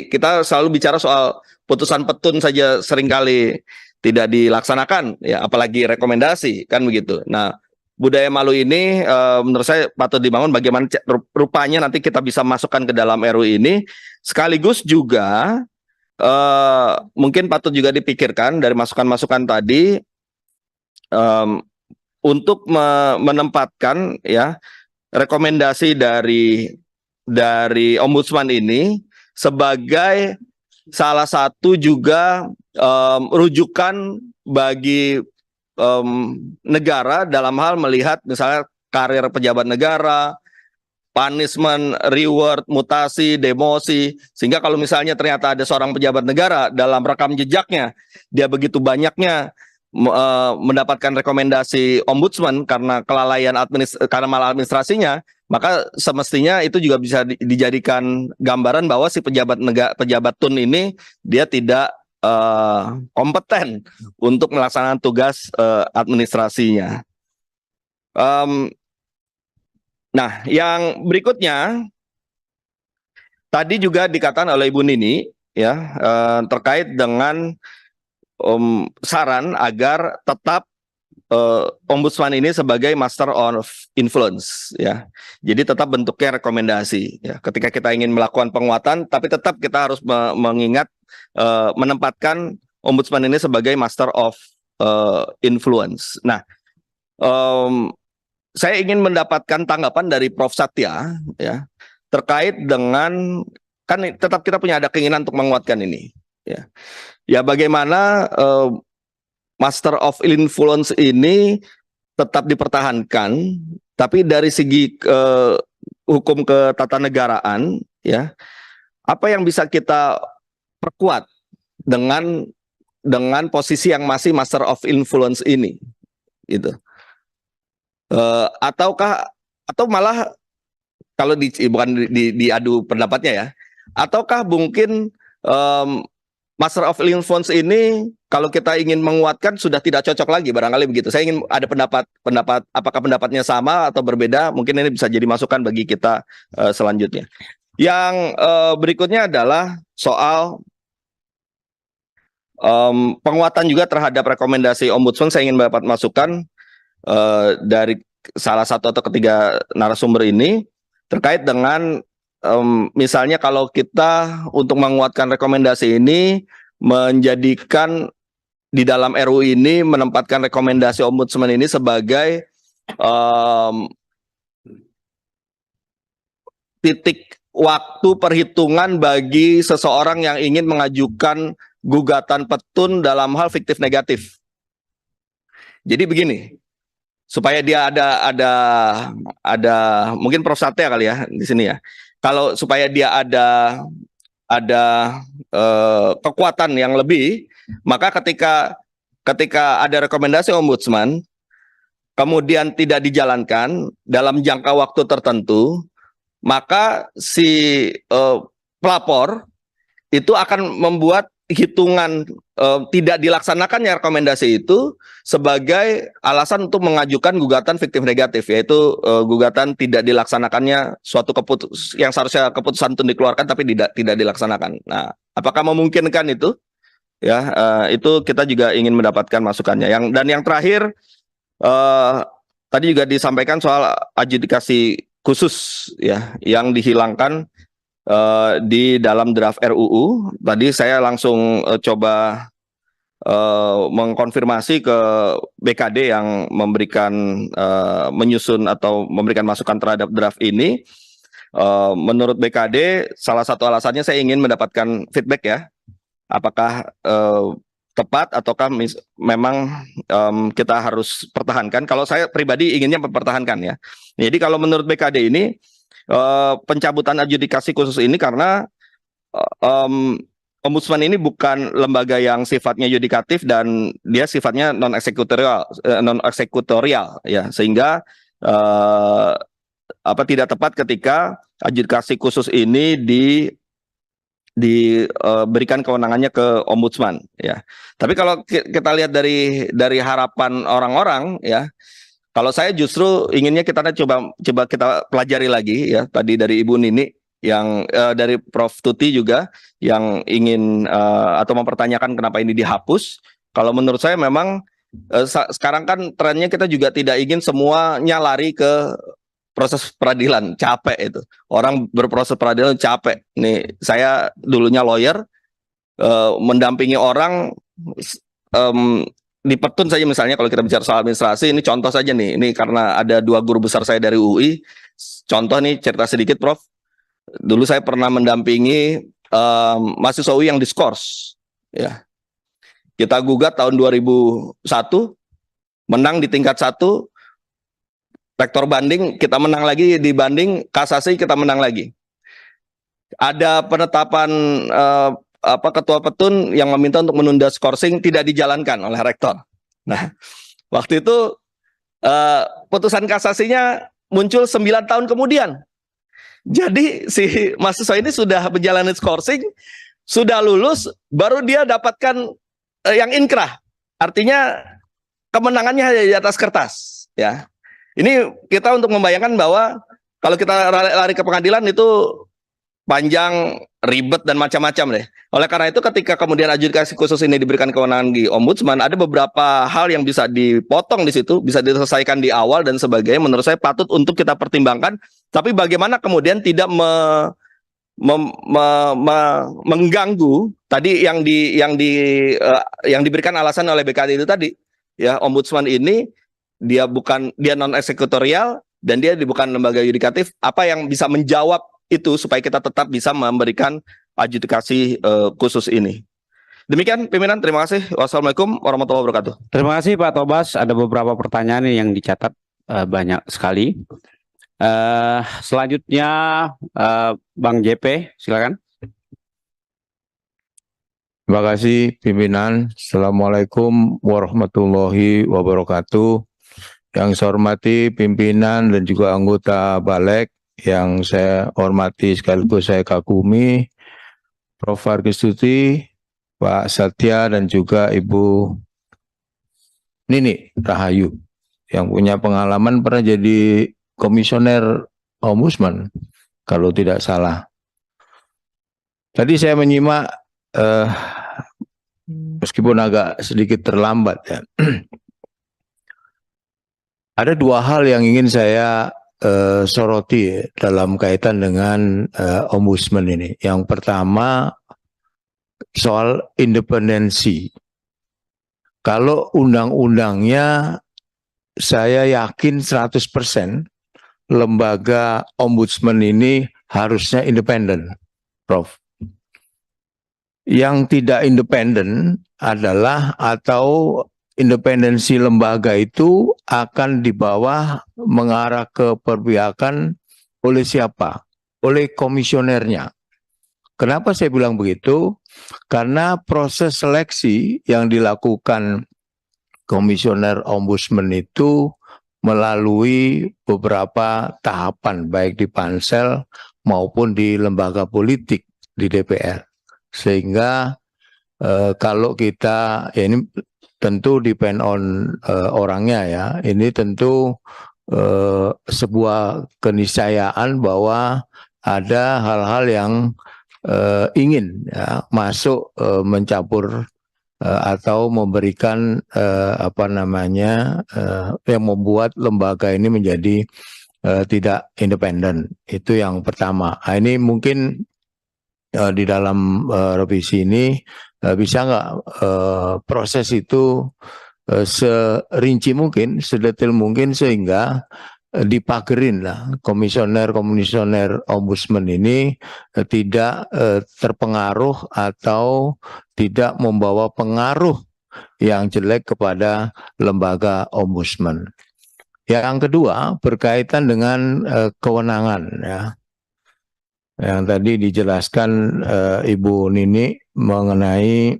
kita selalu bicara soal putusan petun saja seringkali dilaksanakan, ya apalagi rekomendasi, kan begitu. Nah, budaya malu ini menurut saya patut dibangun. Bagaimana rupanya nanti kita bisa masukkan ke dalam RUU ini, sekaligus juga mungkin patut juga dipikirkan dari masukan-masukan tadi untuk menempatkan ya rekomendasi dari Ombudsman ini sebagai salah satu juga rujukan bagi negara dalam hal melihat misalnya karir pejabat negara, punishment, reward, mutasi, demosi, sehingga kalau misalnya ternyata ada seorang pejabat negara dalam rekam jejaknya dia begitu banyaknya mendapatkan rekomendasi ombudsman karena kelalaian karena maladministrasinya, maka semestinya itu juga bisa dijadikan gambaran bahwa si pejabat TUN ini dia tidak kompeten untuk melaksanakan tugas administrasinya. Nah, yang berikutnya tadi juga dikatakan oleh Ibu Nini ya terkait dengan saran agar tetap Ombudsman ini sebagai master of influence ya. Jadi tetap bentuknya rekomendasi ya. Ketika kita ingin melakukan penguatan, tapi tetap kita harus mengingat menempatkan Ombudsman ini sebagai master of influence. Nah, saya ingin mendapatkan tanggapan dari Prof. Satya ya terkait dengan, kan tetap kita punya ada keinginan untuk menguatkan ini ya. Ya bagaimana master of influence ini tetap dipertahankan, tapi dari segi hukum ketatanegaraan ya, apa yang bisa kita perkuat dengan posisi yang masih master of influence ini gitu. Atau malah kalau bukan diadu pendapatnya ya, ataukah mungkin master of influence ini kalau kita ingin menguatkan sudah tidak cocok lagi, barangkali begitu. Saya ingin ada pendapat apakah pendapatnya sama atau berbeda, mungkin ini bisa jadi masukan bagi kita selanjutnya. Yang berikutnya adalah soal penguatan juga terhadap rekomendasi Ombudsman. Saya ingin mendapat masukan dari salah satu atau ketiga narasumber ini terkait dengan misalnya kalau kita untuk menguatkan rekomendasi ini menjadikan di dalam RUU ini menempatkan rekomendasi Ombudsman ini sebagai titik waktu perhitungan bagi seseorang yang ingin mengajukan gugatan petun dalam hal fiktif negatif. Jadi begini, supaya dia ada mungkin Prof. Satya kali ya di sini ya. Kalau supaya dia ada kekuatan yang lebih, maka ketika ada rekomendasi Ombudsman kemudian tidak dijalankan dalam jangka waktu tertentu, maka si pelapor itu akan membuat hitungan tidak dilaksanakannya rekomendasi itu sebagai alasan untuk mengajukan gugatan fiktif negatif, yaitu gugatan tidak dilaksanakannya suatu yang seharusnya keputusan itu dikeluarkan tapi tidak dilaksanakan. Nah, apakah memungkinkan itu? Ya, itu kita juga ingin mendapatkan masukannya. Yang terakhir tadi juga disampaikan soal adjudikasi khusus ya yang dihilangkan di dalam draft RUU. Tadi saya langsung coba mengkonfirmasi ke BKD yang memberikan menyusun atau memberikan masukan terhadap draft ini. Menurut BKD salah satu alasannya saya ingin mendapatkan feedback ya, apakah tepat ataukah memang kita harus pertahankan. Kalau saya pribadi inginnya mempertahankan ya. Jadi kalau menurut BKD ini pencabutan adjudikasi khusus ini karena Ombudsman ini bukan lembaga yang sifatnya yudikatif dan dia sifatnya non eksekutorial ya, sehingga tidak tepat ketika adjudikasi khusus ini diberikan kewenangannya ke Ombudsman ya. Tapi kalau kita lihat dari harapan orang-orang ya, kalau saya justru inginnya kita coba kita pelajari lagi ya, tadi dari Ibu Nini yang dari Prof. Tuti juga yang ingin atau mempertanyakan kenapa ini dihapus. Kalau menurut saya memang sekarang kan trennya kita juga tidak ingin semuanya lari ke proses peradilan, capek itu. Orang berproses peradilan capek. Nih, saya dulunya lawyer, mendampingi orang di Petun saja misalnya, kalau kita bicara soal administrasi, ini contoh saja nih. Ini karena ada 2 guru besar saya dari UI. Contoh nih, cerita sedikit, Prof. Dulu saya pernah mendampingi mahasiswa UI yang diskors, ya. Kita gugat tahun 2001, menang di tingkat 1, rektor banding, kita menang lagi di banding, kasasi kita menang lagi. Ada penetapan ketua Petun yang meminta untuk menunda skorsing, tidak dijalankan oleh rektor. Nah, waktu itu putusan kasasinya muncul 9 tahun kemudian. Jadi si mahasiswa ini sudah menjalani skorsing, sudah lulus, baru dia dapatkan yang inkrah. Artinya kemenangannya hanya di atas kertas, ya. Ini kita untuk membayangkan bahwa kalau kita lari ke pengadilan itu panjang, ribet, dan macam-macam deh. Oleh karena itu ketika kemudian adjudikasi khusus ini diberikan kewenangan di Ombudsman, ada beberapa hal yang bisa dipotong di situ, bisa diselesaikan di awal dan sebagainya. Menurut saya patut untuk kita pertimbangkan. Tapi bagaimana kemudian tidak mengganggu tadi yang diberikan alasan oleh BKT itu tadi, ya. Ombudsman ini dia non eksekutorial dan dia bukan lembaga yudikatif. Apa yang bisa menjawab itu supaya kita tetap bisa memberikan adjudikasi khusus ini. Demikian pimpinan, terima kasih. Wassalamualaikum warahmatullahi wabarakatuh. Terima kasih Pak Tobas. Ada beberapa pertanyaan yang dicatat banyak sekali. Selanjutnya Bang JP, silakan. Terima kasih pimpinan. Assalamualaikum warahmatullahi wabarakatuh. Yang saya hormati pimpinan dan juga anggota Balek, yang saya hormati sekaligus saya kagumi, Prof. Argistuti, Pak Satya, dan juga Ibu Nini Rahayu, yang punya pengalaman pernah jadi komisioner Ombudsman, kalau tidak salah. Tadi saya menyimak, meskipun agak sedikit terlambat ya, ada 2 hal yang ingin saya soroti dalam kaitan dengan Ombudsman ini. Yang pertama soal independensi. Kalau undang-undangnya saya yakin 100% lembaga Ombudsman ini harusnya independen, Prof. Yang tidak independen adalah atau independensi lembaga itu akan di bawah mengarah ke perpihakan oleh siapa? Oleh komisionernya. Kenapa saya bilang begitu? Karena proses seleksi yang dilakukan komisioner Ombudsman itu melalui beberapa tahapan, baik di pansel maupun di lembaga politik di DPR. Sehingga kalau kita, ya ini tentu depend on orangnya ya, ini tentu sebuah keniscayaan bahwa ada hal-hal yang ingin ya, masuk mencampur atau memberikan yang membuat lembaga ini menjadi tidak independen. Itu yang pertama. Nah, ini mungkin di dalam revisi ini bisa nggak proses itu serinci mungkin, sedetail mungkin, sehingga dipagerin lah komisioner Ombudsman ini tidak terpengaruh atau tidak membawa pengaruh yang jelek kepada lembaga Ombudsman. Yang kedua berkaitan dengan kewenangan ya. Yang tadi dijelaskan Ibu Nini mengenai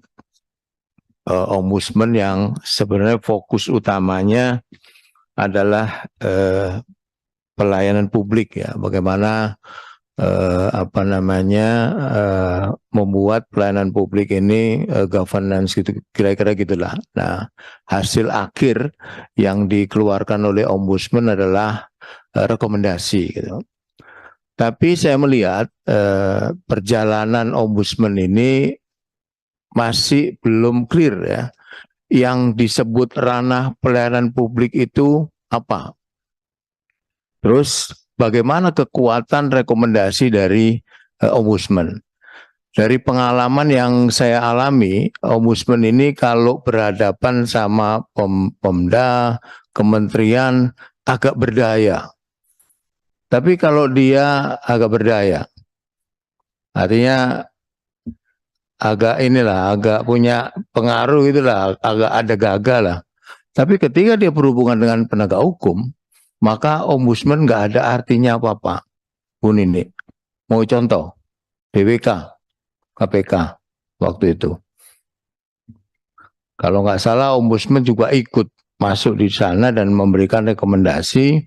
Ombudsman yang sebenarnya fokus utamanya adalah pelayanan publik ya, bagaimana membuat pelayanan publik ini governance gitu, kira-kira gitulah. Nah, hasil akhir yang dikeluarkan oleh Ombudsman adalah rekomendasi gitu. Tapi saya melihat perjalanan Ombudsman ini masih belum clear ya. yang disebut ranah pelayanan publik itu apa? Terus bagaimana kekuatan rekomendasi dari Ombudsman? Dari pengalaman yang saya alami, Ombudsman ini kalau berhadapan sama Pemda, kementerian agak berdaya. Tapi kalau dia agak berdaya, artinya agak punya pengaruh itulah, agak ada gagah lah. Tapi ketika dia berhubungan dengan penegak hukum, maka Ombudsman nggak ada artinya apa-apa. Bu Nini, mau contoh, BWK, KPK waktu itu. Kalau nggak salah Ombudsman juga ikut masuk di sana dan memberikan rekomendasi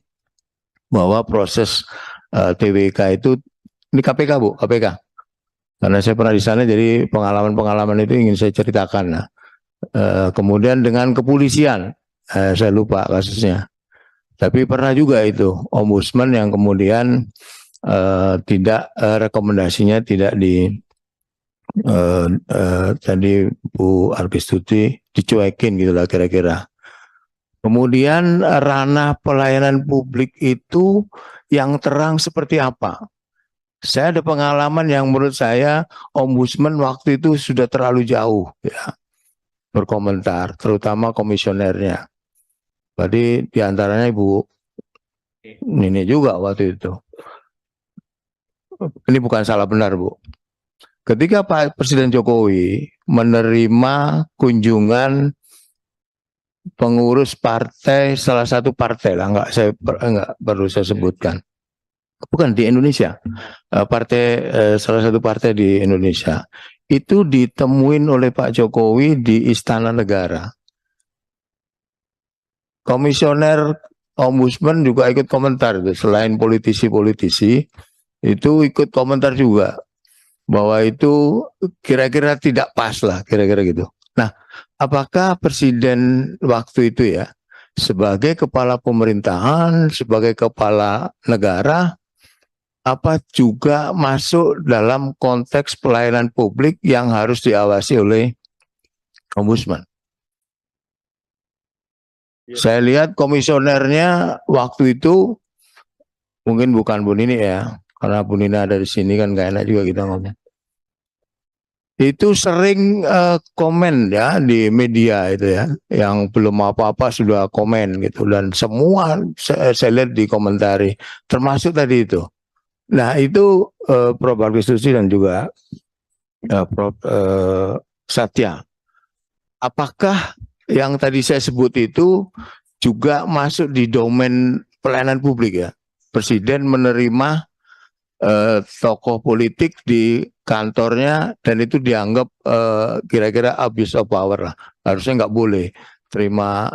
bahwa proses TWK itu, ini KPK Bu, KPK. Karena saya pernah di sana, jadi pengalaman-pengalaman itu ingin saya ceritakan. Nah, kemudian dengan kepolisian, saya lupa kasusnya. Tapi pernah juga itu Ombudsman yang kemudian rekomendasinya tidak tadi Bu Arkistuti dicuekin gitulah kira-kira. Kemudian ranah pelayanan publik itu yang terang seperti apa? Saya ada pengalaman yang menurut saya Ombudsman waktu itu sudah terlalu jauh ya berkomentar, terutama komisionernya. Jadi diantaranya Ibu Nini juga waktu itu. Ini bukan salah benar Bu. Ketika Pak Presiden Jokowi menerima kunjungan pengurus partai, salah satu partai lah, nggak perlu saya sebutkan, bukan di Indonesia, salah satu partai di Indonesia, itu ditemuin oleh Pak Jokowi di Istana Negara. Komisioner Ombudsman juga ikut komentar, selain politisi-politisi itu ikut komentar juga. Bahwa itu kira-kira tidak pas lah, kira-kira gitu. Nah, apakah Presiden waktu itu ya, sebagai kepala pemerintahan, sebagai kepala negara, apa juga masuk dalam konteks pelayanan publik yang harus diawasi oleh Ombudsman? Saya lihat komisionernya waktu itu, mungkin bukan Bu Nini ya, karena Bu Nina ada di sini kan gak enak juga kita ngomong. Itu sering komen ya di media itu ya, yang belum apa-apa sudah komen gitu, dan semua saya lihat dikomentari, termasuk tadi itu. Nah itu Prof. Arkistuti dan juga Prof. Satya, apakah yang tadi saya sebut itu juga masuk di domain pelayanan publik ya? Presiden menerima tokoh politik di kantornya dan itu dianggap kira-kira abuse of power lah, harusnya nggak boleh terima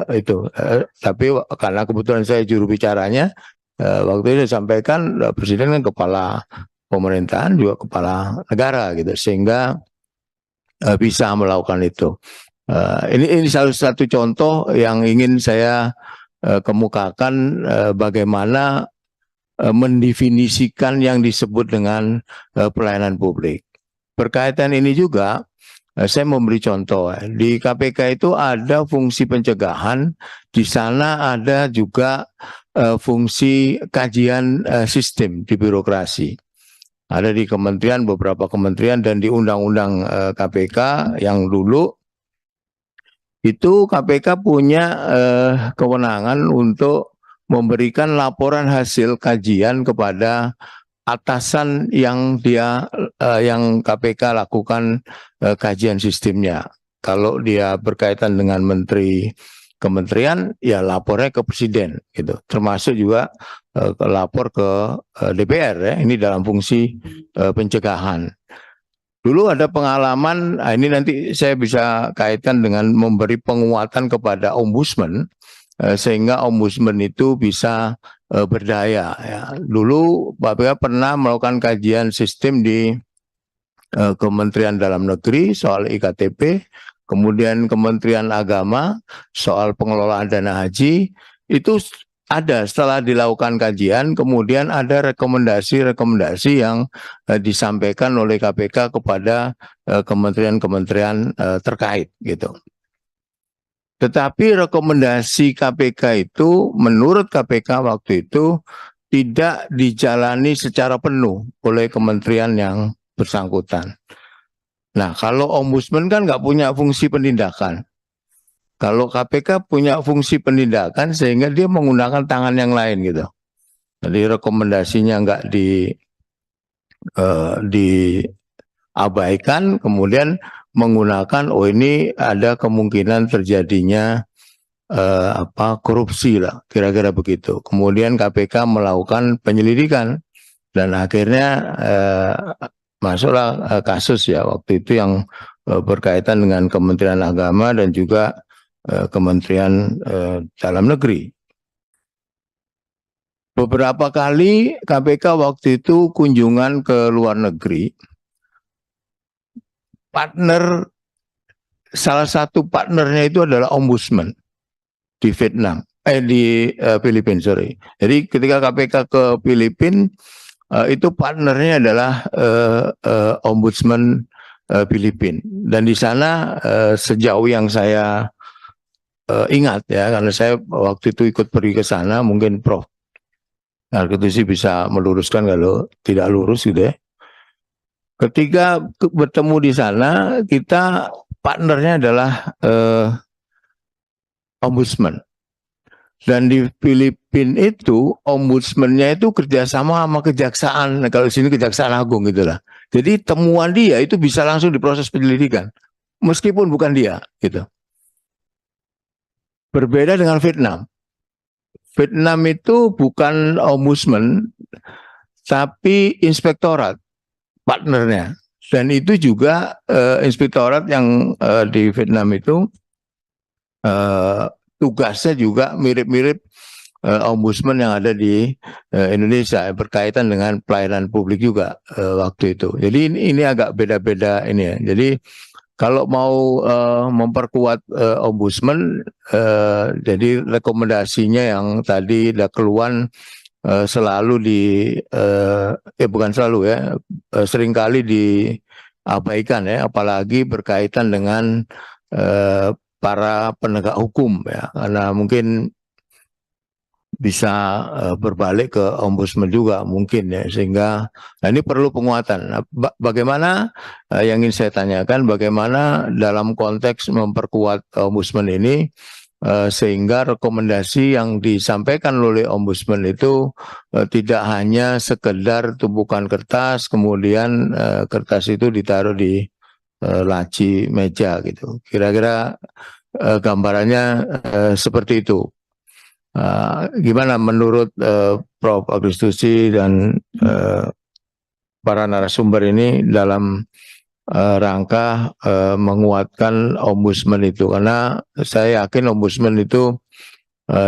itu. Tapi karena kebetulan saya juru bicaranya, waktu itu disampaikan Presiden kan kepala pemerintahan juga kepala negara gitu, sehingga bisa melakukan itu. Ini salah satu contoh yang ingin saya kemukakan bagaimana mendefinisikan yang disebut dengan pelayanan publik. Berkaitan ini juga, saya memberi contoh. Di KPK itu ada fungsi pencegahan, di sana ada juga fungsi kajian sistem di birokrasi. Ada di kementerian, beberapa kementerian, dan di undang-undang KPK yang dulu, itu KPK punya kewenangan untuk memberikan laporan hasil kajian kepada atasan yang yang KPK lakukan kajian sistemnya. Kalau dia berkaitan dengan menteri kementerian, ya lapornya ke presiden gitu. Termasuk juga lapor ke DPR ya. Ini dalam fungsi pencegahan. Dulu ada pengalaman, ini nanti saya bisa kaitkan dengan memberi penguatan kepada Ombudsman, sehingga Ombudsman itu bisa berdaya. Ya. Dulu BPK pernah melakukan kajian sistem di Kementerian Dalam Negeri soal IKTP, kemudian Kementerian Agama soal pengelolaan dana haji. Itu ada setelah dilakukan kajian, kemudian ada rekomendasi-rekomendasi yang disampaikan oleh KPK kepada kementerian-kementerian terkait gitu. Tetapi rekomendasi KPK itu menurut KPK waktu itu tidak dijalani secara penuh oleh kementerian yang bersangkutan. Nah, kalau ombudsman kan nggak punya fungsi penindakan. Kalau KPK punya fungsi penindakan sehingga dia menggunakan tangan yang lain gitu. Jadi rekomendasinya nggak diabaikan, kemudian menggunakan ini ada kemungkinan terjadinya korupsi lah, kira-kira begitu. Kemudian KPK melakukan penyelidikan dan akhirnya masuklah kasus ya waktu itu yang berkaitan dengan Kementerian Agama dan juga Kementerian Dalam Negeri. Beberapa kali KPK waktu itu kunjungan ke luar negeri. Salah satu partnernya itu adalah ombudsman di Filipina, sorry. Jadi ketika KPK ke Filipina, itu partnernya adalah ombudsman Filipina. Dan di sana sejauh yang saya ingat ya, karena saya waktu itu ikut pergi ke sana, mungkin Prof Narketusi bisa meluruskan kalau tidak lurus gitu ya. Ketika bertemu di sana, kita partnernya adalah ombudsman. Dan di Filipina itu ombudsmannya itu kerjasama sama kejaksaan. Nah, kalau di sini Kejaksaan Agung gitulah. Jadi temuan dia itu bisa langsung diproses penyelidikan, meskipun bukan dia gitu. Berbeda dengan Vietnam. Vietnam itu bukan ombudsman, tapi inspektorat partnernya. Dan itu juga inspektorat yang di Vietnam itu tugasnya juga mirip-mirip ombudsman yang ada di Indonesia, berkaitan dengan pelayanan publik juga waktu itu. Jadi ini agak beda-beda ini ya. Jadi kalau mau memperkuat ombudsman, jadi rekomendasinya yang tadi ada keluhan selalu bukan selalu ya, seringkali diabaikan ya, apalagi berkaitan dengan para penegak hukum ya, karena mungkin bisa berbalik ke ombudsman juga mungkin ya, sehingga nah ini perlu penguatan. Nah, bagaimana yang ingin saya tanyakan, bagaimana dalam konteks memperkuat ombudsman ini sehingga rekomendasi yang disampaikan oleh ombudsman itu tidak hanya sekedar tumpukan kertas, kemudian kertas itu ditaruh di laci meja gitu. Kira-kira gambarannya seperti itu. Gimana menurut Prof. Agristusi dan para narasumber ini dalam rangka menguatkan ombudsman itu, karena saya yakin ombudsman itu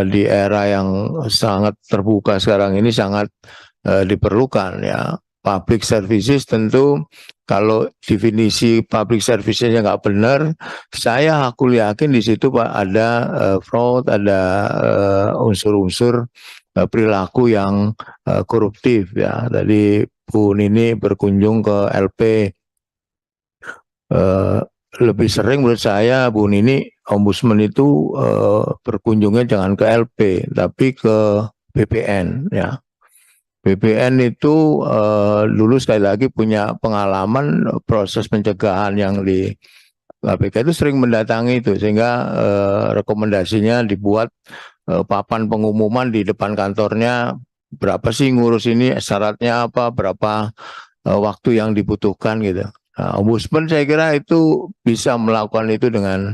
di era yang sangat terbuka sekarang ini sangat diperlukan ya. Public services tentu kalau definisi public services-nya nggak benar, aku yakin di situ Pak ada fraud, ada unsur-unsur perilaku yang koruptif ya. Tadi Bu Nini berkunjung ke LP, lebih sering menurut saya Bu Nini ombudsman itu berkunjungnya jangan ke LP tapi ke BPN ya. BPN itu dulu sekali lagi punya pengalaman proses pencegahan yang di KPK itu sering mendatangi itu, sehingga rekomendasinya dibuat papan pengumuman di depan kantornya, berapa sih ngurus ini, syaratnya apa, berapa waktu yang dibutuhkan gitu. Nah, ombudsman saya kira itu bisa melakukan itu dengan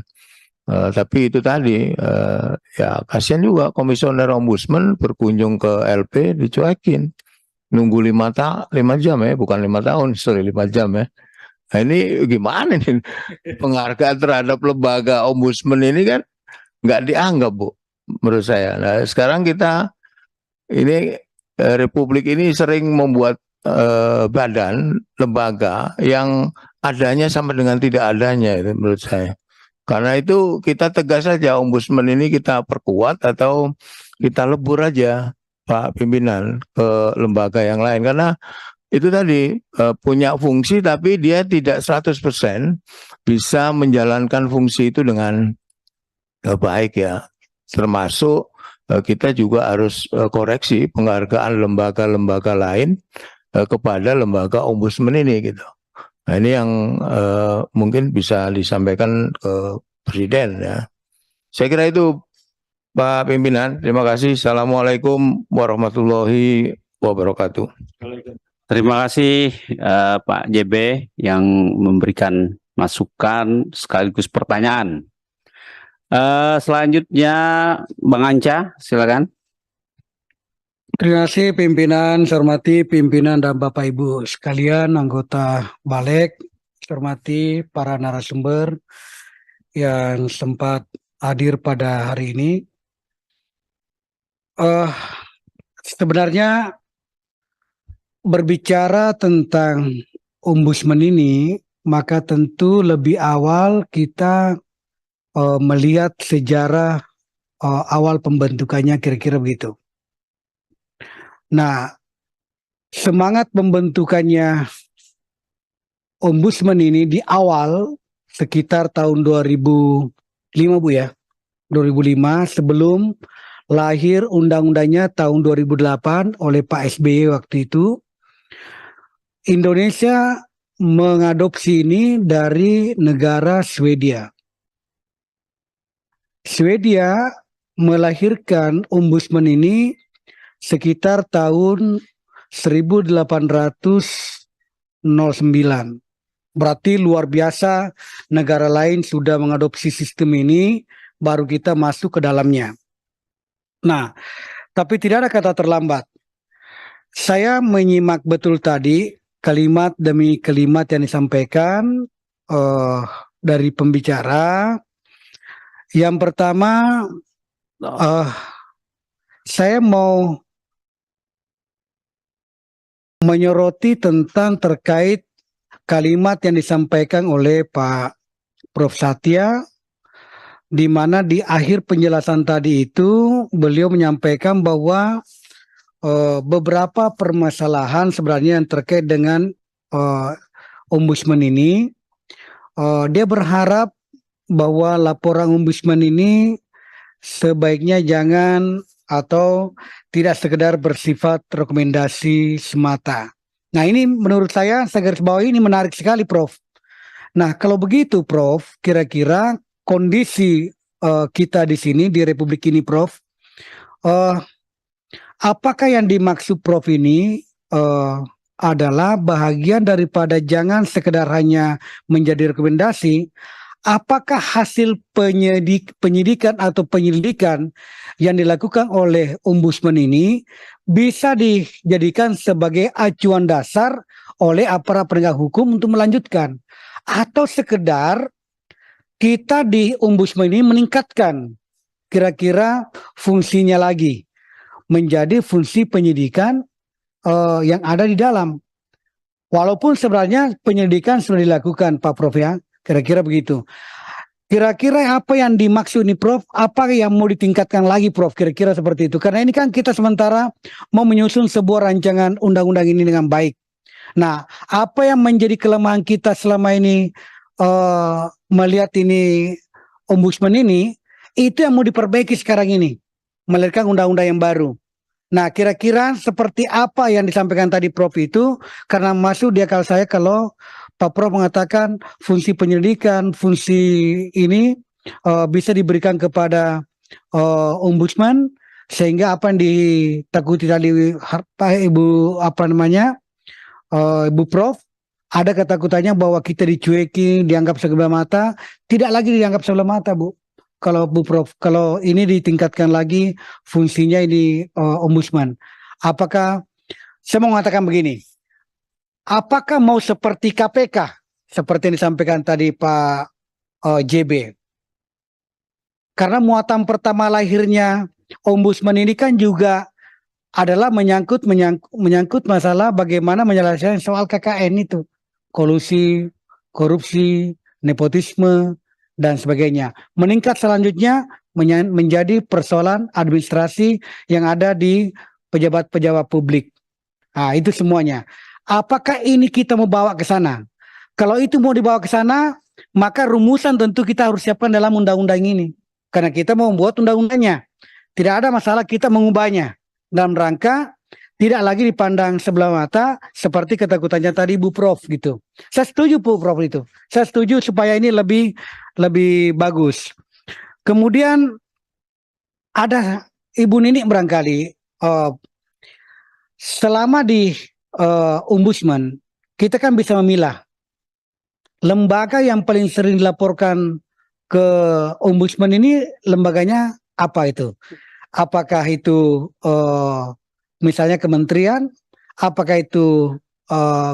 tapi itu tadi ya kasihan juga komisioner ombudsman berkunjung ke LP dicuekin, nunggu 5 jam ya, bukan 5 tahun, sorry 5 jam ya. Nah ini gimana nih penghargaan terhadap lembaga ombudsman ini kan nggak dianggap Bu menurut saya. Nah sekarang kita ini Republik ini sering membuat badan lembaga yang adanya sama dengan tidak adanya itu menurut saya. Karena itu kita tegas saja ombudsman ini kita perkuat atau kita lebur aja Pak Pimpinan ke lembaga yang lain. Karena itu tadi punya fungsi tapi dia tidak 100% bisa menjalankan fungsi itu dengan baik ya. Termasuk kita juga harus koreksi penghargaan lembaga-lembaga lain kepada lembaga ombudsman ini gitu. Nah, ini yang mungkin bisa disampaikan ke Presiden ya. Saya kira itu Pak Pimpinan. Terima kasih. Assalamualaikum warahmatullahi wabarakatuh. Terima kasih Pak JB yang memberikan masukan sekaligus pertanyaan. Selanjutnya Bang Anca, silakan. Terima kasih pimpinan, saya hormati pimpinan dan Bapak Ibu sekalian, anggota Balek, saya hormati para narasumber yang sempat hadir pada hari ini. Sebenarnya berbicara tentang ombudsman ini, maka tentu lebih awal kita melihat sejarah awal pembentukannya, kira-kira begitu. Nah, semangat pembentukannya ombudsman ini di awal sekitar tahun 2005 Bu ya, 2005 sebelum lahir undang-undangnya tahun 2008 oleh Pak SBY waktu itu. Indonesia mengadopsi ini dari negara Swedia. Swedia melahirkan ombudsman ini sekitar tahun 1809. Berarti luar biasa, negara lain sudah mengadopsi sistem ini, baru kita masuk ke dalamnya. Nah, tapi tidak ada kata terlambat. Saya menyimak betul tadi kalimat demi kalimat yang disampaikan dari pembicara. Yang pertama, saya mau menyoroti tentang terkait kalimat yang disampaikan oleh Pak Prof. Satya, di mana di akhir penjelasan tadi itu beliau menyampaikan bahwa beberapa permasalahan sebenarnya yang terkait dengan ombudsman ini, dia berharap bahwa laporan ombudsman ini sebaiknya jangan atau tidak sekedar bersifat rekomendasi semata. Nah, ini menurut saya garis bawahi ini menarik sekali, Prof. Nah, kalau begitu, Prof, kira-kira kondisi kita di sini di Republik ini, Prof, apakah yang dimaksud Prof ini adalah bahagian daripada jangan sekedar hanya menjadi rekomendasi, apakah hasil penyidikan atau penyelidikan yang dilakukan oleh ombudsman ini bisa dijadikan sebagai acuan dasar oleh aparat penegak hukum untuk melanjutkan, atau sekedar kita di ombudsman ini meningkatkan kira-kira fungsinya lagi menjadi fungsi penyidikan yang ada di dalam. Walaupun sebenarnya penyelidikan sudah dilakukan, Pak Prof ya, kira-kira begitu. Kira-kira apa yang dimaksud ini, Prof? Apa yang mau ditingkatkan lagi, Prof? Kira-kira seperti itu. Karena ini kan kita sementara mau menyusun sebuah rancangan undang-undang ini dengan baik. Nah, apa yang menjadi kelemahan kita selama ini melihat ini ombudsman ini, itu yang mau diperbaiki sekarang ini, melahirkan undang-undang yang baru. Nah, kira-kira seperti apa yang disampaikan tadi Prof itu, karena masuk di akal saya kalau Pak Prof mengatakan fungsi penyelidikan, fungsi ini bisa diberikan kepada ombudsman, sehingga apa yang ditakuti tadi Ibu Ibu Prof, ada ketakutannya bahwa kita dicuekin, dianggap sebelah mata, tidak lagi dianggap sebelah mata, Bu. Kalau Bu Prof, kalau ini ditingkatkan lagi fungsinya ini ombudsman. Apakah saya mau mengatakan begini? Apakah mau seperti KPK seperti yang disampaikan tadi Pak JB? Karena muatan pertama lahirnya ombudsman ini kan juga adalah menyangkut masalah bagaimana menyelesaikan soal KKN itu, kolusi, korupsi, nepotisme dan sebagainya. Meningkat selanjutnya menjadi persoalan administrasi yang ada di pejabat-pejabat publik. Nah, itu semuanya. Apakah ini kita mau bawa ke sana? Kalau itu mau dibawa ke sana, maka rumusan tentu kita harus siapkan dalam undang-undang ini. karena kita mau membuat undang-undangnya. Tidak ada masalah kita mengubahnya dalam rangka tidak lagi dipandang sebelah mata seperti ketakutannya tadi Bu Prof gitu. Saya setuju Bu Prof itu. Saya setuju supaya ini lebih bagus. Kemudian ada Ibu Nini barangkali selama di Ombudsman kita kan bisa memilah lembaga yang paling sering dilaporkan ke Ombudsman ini lembaganya apa itu? Apakah itu misalnya kementerian, apakah itu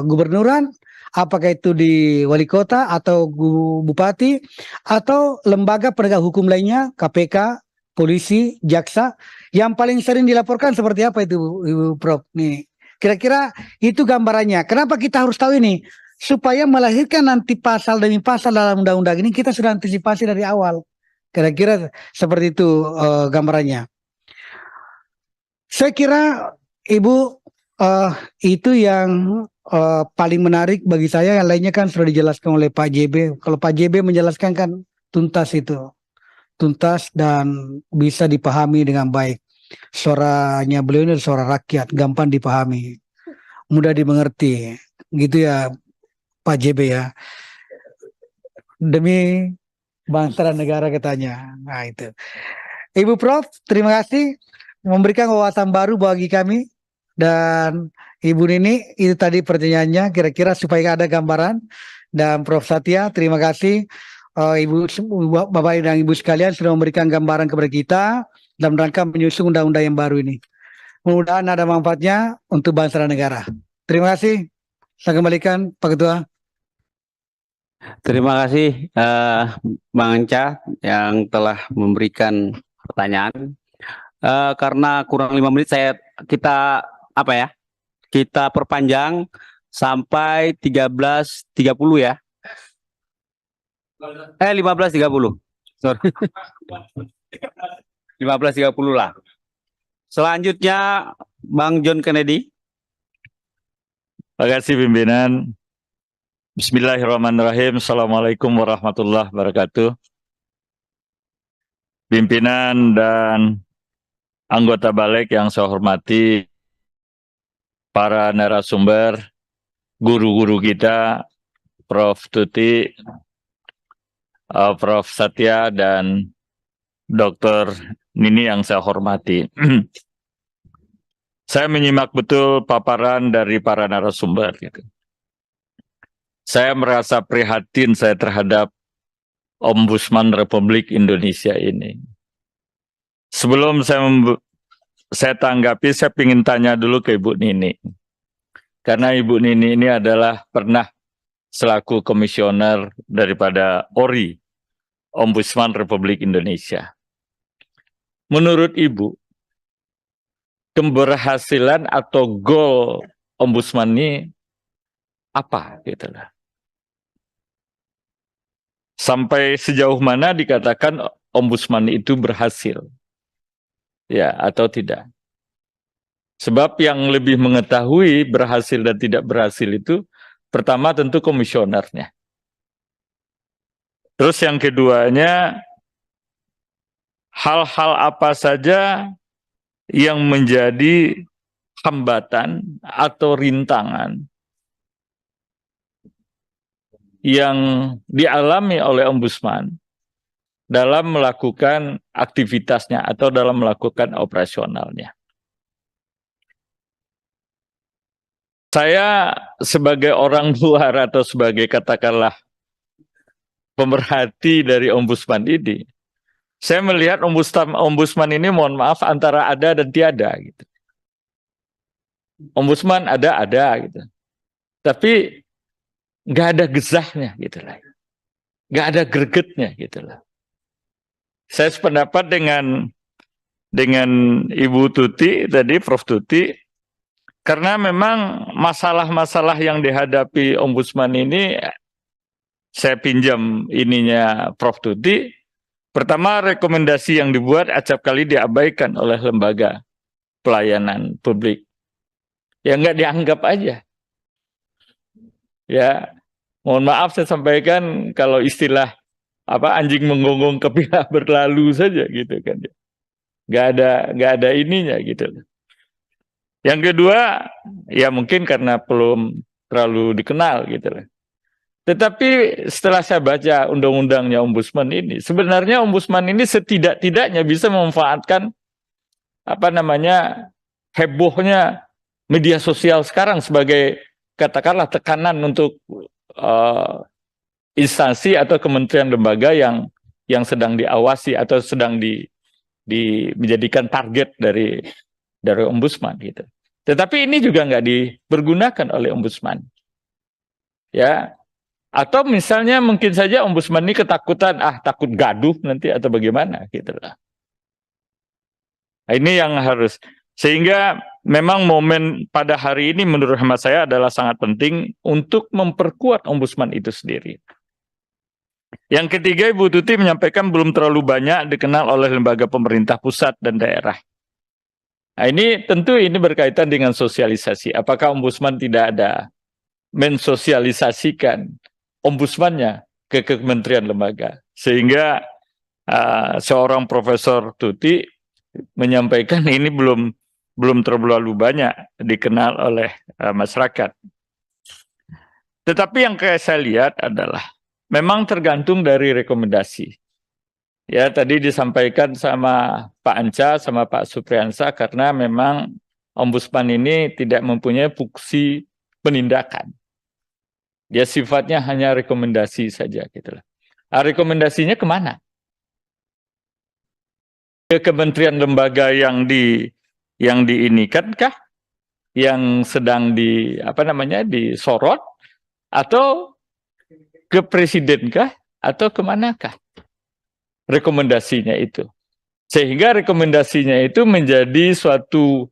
gubernuran, apakah itu di wali kota atau bupati, atau lembaga penegak hukum lainnya, KPK, polisi, jaksa, yang paling sering dilaporkan seperti apa itu, Ibu Prof? Nih, kira-kira itu gambarannya. Kenapa kita harus tahu ini? Supaya melahirkan nanti pasal demi pasal dalam undang-undang ini kita sudah antisipasi dari awal. Kira-kira seperti itu gambarannya. Saya kira Ibu itu yang paling menarik bagi saya. Yang lainnya kan sudah dijelaskan oleh Pak JB. Kalau Pak JB menjelaskan kan tuntas itu, tuntas dan bisa dipahami dengan baik. Suaranya beliau ini suara rakyat, gampang dipahami, mudah dimengerti, gitu ya Pak JB ya. Demi bangsa dan negara katanya. Nah itu. Ibu Prof, terima kasih memberikan wawasan baru bagi kami. Dan Ibu Nini, itu tadi pertanyaannya kira-kira supaya ada gambaran. Dan Prof Satya, terima kasih Ibu, Bapak dan Ibu sekalian sudah memberikan gambaran kepada kita dalam rangka menyusun undang-undang yang baru ini. Mudah-mudahan ada manfaatnya untuk bangsa dan negara. Terima kasih. Saya kembalikan Pak Ketua. Terima kasih Bang Anca yang telah memberikan pertanyaan. Karena kurang 5 menit kita perpanjang sampai 13.30 ya. 15.30. Sorry. 15.30 lah. Selanjutnya Bang John Kennedy. Terima kasih pimpinan. Bismillahirrahmanirrahim. Assalamualaikum warahmatullahi wabarakatuh. Pimpinan dan anggota balik yang saya hormati, para narasumber, guru-guru kita, Prof Tuti, Prof Satya, dan Dr. Nini yang saya hormati. Saya menyimak betul paparan dari para narasumber. Gitu. Saya merasa prihatin saya terhadap Ombudsman Republik Indonesia ini. Sebelum saya tanggapi, saya ingin tanya dulu ke Ibu Nini. Karena Ibu Nini ini adalah pernah selaku komisioner daripada ORI, Ombudsman Republik Indonesia. Menurut Ibu, keberhasilan atau goal Ombudsman ini apa? Gitu lah. Sampai sejauh mana dikatakan Ombudsman itu berhasil? Ya, atau tidak? Sebab yang lebih mengetahui berhasil dan tidak berhasil itu, pertama tentu komisionernya. Terus yang keduanya, hal-hal apa saja yang menjadi hambatan atau rintangan yang dialami oleh Ombudsman dalam melakukan aktivitasnya atau dalam melakukan operasionalnya. Saya sebagai orang luar atau sebagai katakanlah pemerhati dari Ombudsman ini, saya melihat Ombudsman ini mohon maaf antara ada dan tiada gitu. Ombudsman ada gitu. Tapi nggak ada gezahnya gitu lah. Nggak ada gregetnya gitu lah. Saya sependapat dengan Ibu Tuti tadi, Prof Tuti, karena memang masalah-masalah yang dihadapi Ombudsman ini, saya pinjam ininya Prof Tuti. Pertama, rekomendasi yang dibuat acap kali diabaikan oleh lembaga pelayanan publik. Ya nggak dianggap aja. Ya, mohon maaf saya sampaikan kalau istilah anjing menggonggong kepilah berlalu saja gitu kan. Nggak ada ininya gitu. Yang kedua, ya mungkin karena belum terlalu dikenal gitu lah. Tetapi setelah saya baca undang-undangnya Ombudsman ini, sebenarnya Ombudsman ini setidak-tidaknya bisa memanfaatkan hebohnya media sosial sekarang sebagai katakanlah tekanan untuk instansi atau kementerian lembaga yang sedang diawasi atau sedang menjadikan target dari Ombudsman gitu. Tetapi ini juga nggak dipergunakan oleh Ombudsman. Ya. Atau misalnya mungkin saja Ombudsman ini ketakutan, takut gaduh nanti atau bagaimana gitu lah. Nah, ini yang harus, sehingga memang momen pada hari ini menurut hemat saya adalah sangat penting untuk memperkuat Ombudsman itu sendiri. Yang ketiga, Ibu Tuti menyampaikan belum terlalu banyak dikenal oleh lembaga pemerintah pusat dan daerah. Nah, ini tentu ini berkaitan dengan sosialisasi. Apakah Ombudsman tidak ada mensosialisasikan Ombudsmannya ke kementerian lembaga, sehingga seorang Profesor Tuti menyampaikan ini belum terlalu banyak dikenal oleh masyarakat. Tetapi yang saya lihat adalah memang tergantung dari rekomendasi. Ya, tadi disampaikan sama Pak Anca sama Pak Supriyansa, karena memang Ombudsman ini tidak mempunyai fungsi penindakan. Dia sifatnya hanya rekomendasi saja gitu lah. Rekomendasinya kemana? Ke kementerian lembaga yang diinikan kah? Yang sedang disorot, atau ke presiden kah? Atau kemanakah rekomendasinya itu? Sehingga rekomendasinya itu menjadi suatu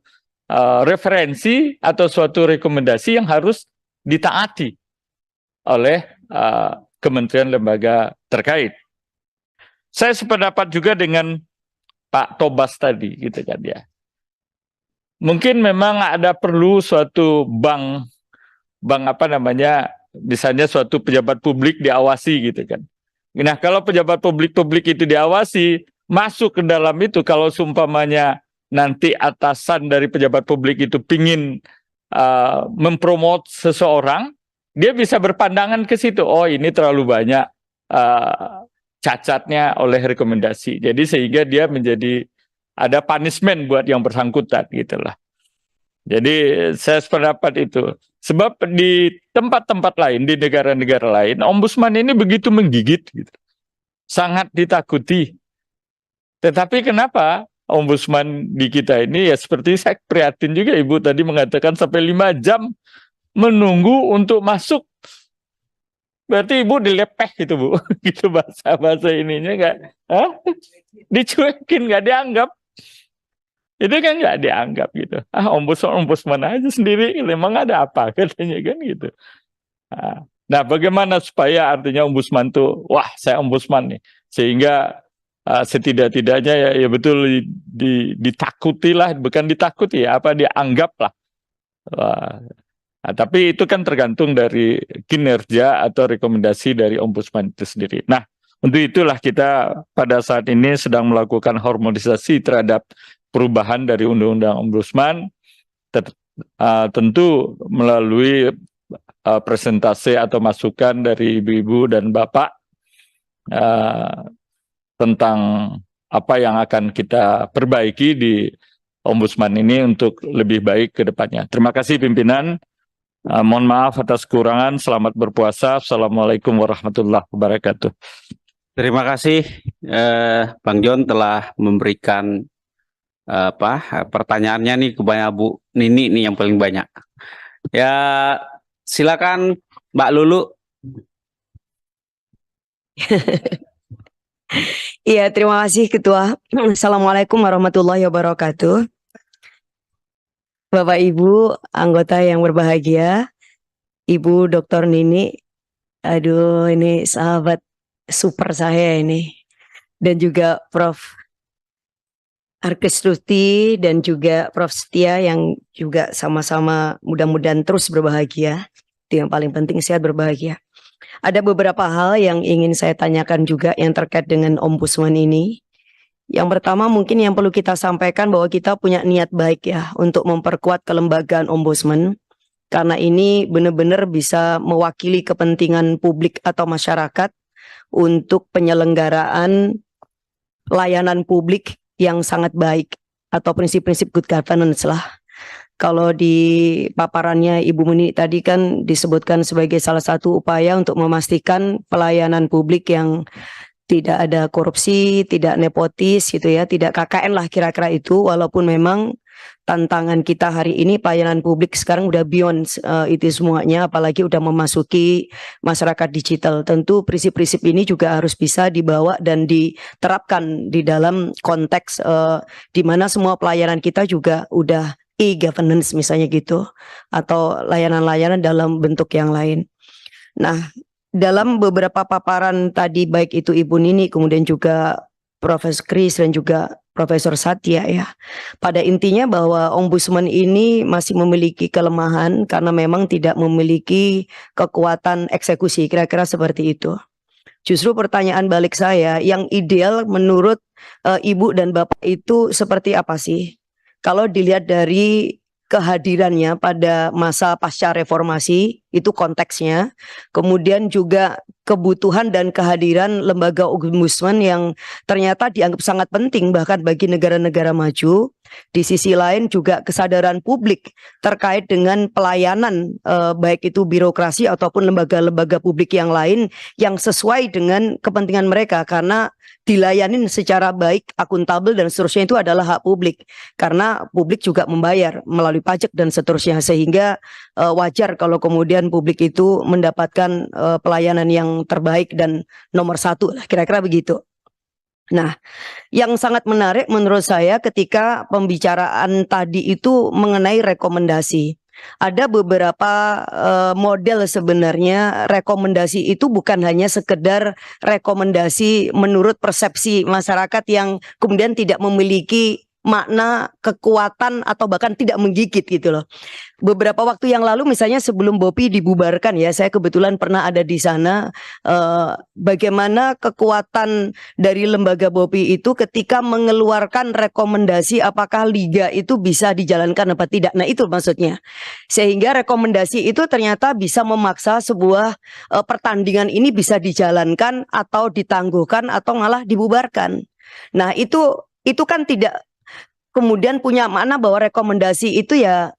referensi atau suatu rekomendasi yang harus ditaati oleh kementerian lembaga terkait. Saya sependapat juga dengan Pak Tobas tadi, gitu kan ya. Mungkin memang ada perlu suatu bank misalnya suatu pejabat publik diawasi gitu kan. Nah, kalau pejabat publik itu diawasi, masuk ke dalam itu, kalau seumpamanya nanti atasan dari pejabat publik itu pingin mempromot seseorang, dia bisa berpandangan ke situ. Oh, ini terlalu banyak cacatnya oleh rekomendasi. Jadi sehingga dia menjadi ada punishment buat yang bersangkutan gitulah. Jadi saya sependapat itu. Sebab di tempat-tempat lain, di negara-negara lain, Ombudsman ini begitu menggigit gitu. Sangat ditakuti. Tetapi kenapa Ombudsman di kita ini, ya seperti saya prihatin juga, Ibu tadi mengatakan sampai 5 jam menunggu untuk masuk. Berarti Ibu dilepeh gitu, Bu. Gitu bahasa ininya enggak. Dicuekin, enggak dianggap. Itu kan enggak dianggap gitu. Ombudsman aja sendiri, memang ada apa katanya kan gitu. Nah, bagaimana supaya artinya Ombudsman tuh, wah saya Ombudsman nih. Sehingga setidak-tidaknya ya betul ditakuti lah, bukan ditakuti ya, dianggap lah. Nah, tapi itu kan tergantung dari kinerja atau rekomendasi dari Ombudsman itu sendiri. Nah, untuk itulah kita pada saat ini sedang melakukan harmonisasi terhadap perubahan dari Undang-Undang Ombudsman, tentu melalui presentasi atau masukan dari Ibu-Ibu dan Bapak tentang apa yang akan kita perbaiki di Ombudsman ini untuk lebih baik ke depannya. Terima kasih pimpinan. Mohon maaf atas kekurangan. Selamat berpuasa. Assalamualaikum warahmatullahi wabarakatuh. Terima kasih Bang John telah memberikan pertanyaannya nih kebanyakan Bu Nini nih yang paling banyak. Ya silakan Mbak Lulu. Iya, terima kasih Ketua. Assalamualaikum warahmatullahi wabarakatuh. Bapak Ibu, anggota yang berbahagia, Ibu Dr. Nini, aduh ini sahabat super saya ini, dan juga Prof. Arkestuti dan juga Prof. Setia yang juga sama-sama mudah-mudahan terus berbahagia. Itu yang paling penting, sehat berbahagia. Ada beberapa hal yang ingin saya tanyakan juga yang terkait dengan ombudsman ini. Yang pertama mungkin yang perlu kita sampaikan bahwa kita punya niat baik ya untuk memperkuat kelembagaan ombudsman. Karena ini benar-benar bisa mewakili kepentingan publik atau masyarakat untuk penyelenggaraan layanan publik yang sangat baik atau prinsip-prinsip good governance lah. Kalau di paparannya Ibu Muni tadi kan disebutkan sebagai salah satu upaya untuk memastikan pelayanan publik yang tidak ada korupsi, tidak nepotis gitu ya, tidak KKN lah kira-kira itu, walaupun memang tantangan kita hari ini pelayanan publik sekarang udah beyond itu semuanya, apalagi udah memasuki masyarakat digital. Tentu prinsip-prinsip ini juga harus bisa dibawa dan diterapkan di dalam konteks di mana semua pelayanan kita juga udah e-governance misalnya gitu, atau layanan-layanan dalam bentuk yang lain. Nah, dalam beberapa paparan tadi baik itu Ibu Nini, kemudian juga Profesor Kris dan juga Profesor Satya ya, pada intinya bahwa ombudsman ini masih memiliki kelemahan karena memang tidak memiliki kekuatan eksekusi, kira-kira seperti itu. Justru pertanyaan balik saya, yang ideal menurut Ibu dan Bapak itu seperti apa sih? Kalau dilihat dari kehadirannya pada masa pasca reformasi, itu konteksnya. Kemudian juga kebutuhan dan kehadiran lembaga ombudsman yang ternyata dianggap sangat penting bahkan bagi negara-negara maju. Di sisi lain juga kesadaran publik terkait dengan pelayanan baik itu birokrasi ataupun lembaga-lembaga publik yang lain yang sesuai dengan kepentingan mereka, karena dilayanin secara baik, akuntabel dan seterusnya itu adalah hak publik, karena publik juga membayar melalui pajak dan seterusnya, sehingga wajar kalau kemudian publik itu mendapatkan pelayanan yang terbaik dan nomor satu lah, kira-kira begitu. Nah, yang sangat menarik menurut saya ketika pembicaraan tadi itu mengenai rekomendasi. Ada beberapa model sebenarnya rekomendasi itu bukan hanya sekedar rekomendasi menurut persepsi masyarakat yang kemudian tidak memiliki makna, kekuatan atau bahkan tidak menggigit gitu loh. Beberapa waktu yang lalu misalnya sebelum BOPI dibubarkan ya, saya kebetulan pernah ada di sana, bagaimana kekuatan dari lembaga BOPI itu ketika mengeluarkan rekomendasi apakah liga itu bisa dijalankan apa tidak. Nah itu maksudnya, sehingga rekomendasi itu ternyata bisa memaksa sebuah pertandingan ini bisa dijalankan atau ditangguhkan atau malah dibubarkan. Nah itu kan tidak kemudian punya makna bahwa rekomendasi itu ya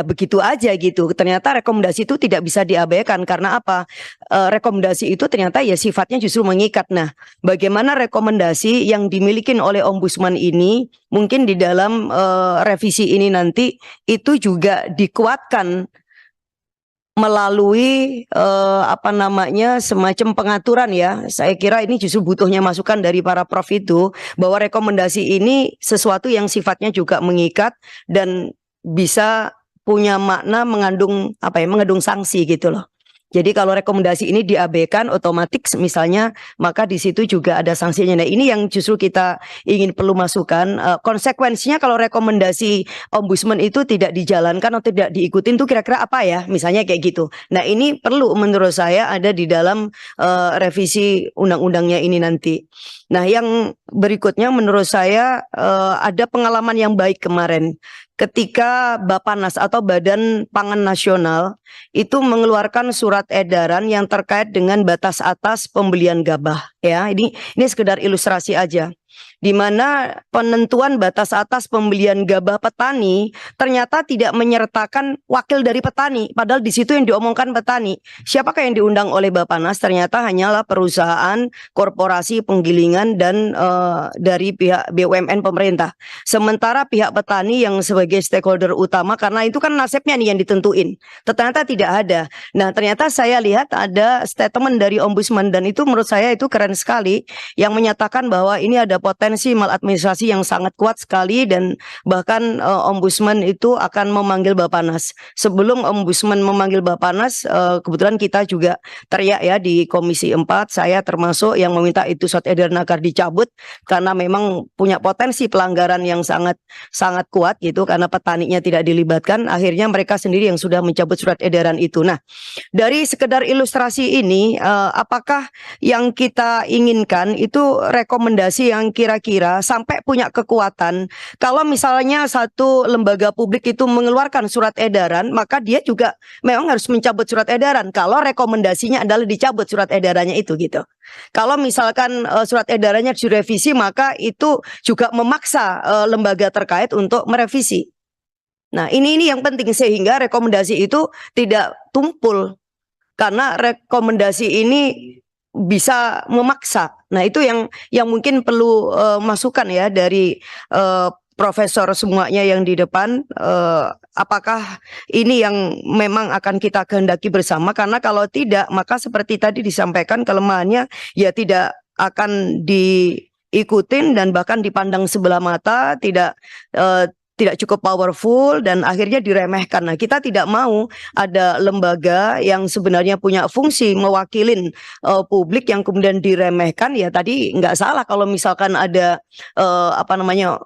begitu aja gitu. Ternyata rekomendasi itu tidak bisa diabaikan karena apa? Rekomendasi itu ternyata ya sifatnya justru mengikat. Nah, bagaimana rekomendasi yang dimiliki oleh ombudsman ini mungkin di dalam revisi ini nanti itu juga dikuatkan melalui semacam pengaturan ya. Saya kira ini justru butuhnya masukan dari para prof itu, bahwa rekomendasi ini sesuatu yang sifatnya juga mengikat dan bisa punya makna mengandung sanksi gitu loh. Jadi kalau rekomendasi ini diabaikan otomatis misalnya, maka di situ juga ada sanksinya. Nah ini yang justru kita ingin perlu masukkan. Konsekuensinya kalau rekomendasi ombudsman itu tidak dijalankan atau tidak diikutin tuh kira-kira apa ya? Misalnya kayak gitu. Nah ini perlu menurut saya ada di dalam revisi undang-undangnya ini nanti. Nah yang berikutnya menurut saya ada pengalaman yang baik kemarin. Ketika Bappenas atau Badan Pangan Nasional itu mengeluarkan surat edaran yang terkait dengan batas atas pembelian gabah ya, ini sekedar ilustrasi aja, di mana penentuan batas atas pembelian gabah petani ternyata tidak menyertakan wakil dari petani, padahal di situ yang diomongkan petani. Siapakah yang diundang oleh Bappenas? Ternyata hanyalah perusahaan, korporasi, penggilingan dan dari pihak BUMN pemerintah. Sementara pihak petani yang sebagai stakeholder utama, karena itu kan nasibnya nih yang ditentuin, ternyata tidak ada. Nah ternyata saya lihat ada statement dari ombudsman dan itu menurut saya itu keren sekali, yang menyatakan bahwa ini ada potensi maladministrasi yang sangat kuat sekali, dan bahkan Ombudsman itu akan memanggil Bappenas. Sebelum Ombudsman memanggil Bappenas, kebetulan kita juga teriak ya di Komisi 4, saya termasuk yang meminta itu surat edaran agar dicabut karena memang punya potensi pelanggaran yang sangat kuat gitu, karena petaninya tidak dilibatkan. Akhirnya mereka sendiri yang sudah mencabut surat edaran itu. Nah, dari sekedar ilustrasi ini, apakah yang kita inginkan itu rekomendasi yang kira-kira sampai punya kekuatan? Kalau misalnya satu lembaga publik itu mengeluarkan surat edaran, maka dia juga memang harus mencabut surat edaran kalau rekomendasinya adalah dicabut surat edarannya itu gitu. Kalau misalkan surat edarannya direvisi, maka itu juga memaksa lembaga terkait untuk merevisi. Nah, ini yang penting sehingga rekomendasi itu tidak tumpul, karena rekomendasi ini bisa memaksa. Nah, itu yang mungkin perlu masukan ya dari profesor semuanya yang di depan. Apakah ini yang memang akan kita kehendaki bersama? Karena kalau tidak, maka seperti tadi disampaikan kelemahannya ya tidak akan diikutin dan bahkan dipandang sebelah mata, tidak cukup powerful dan akhirnya diremehkan. Nah, kita tidak mau ada lembaga yang sebenarnya punya fungsi mewakilin publik yang kemudian diremehkan. Ya tadi nggak salah kalau misalkan ada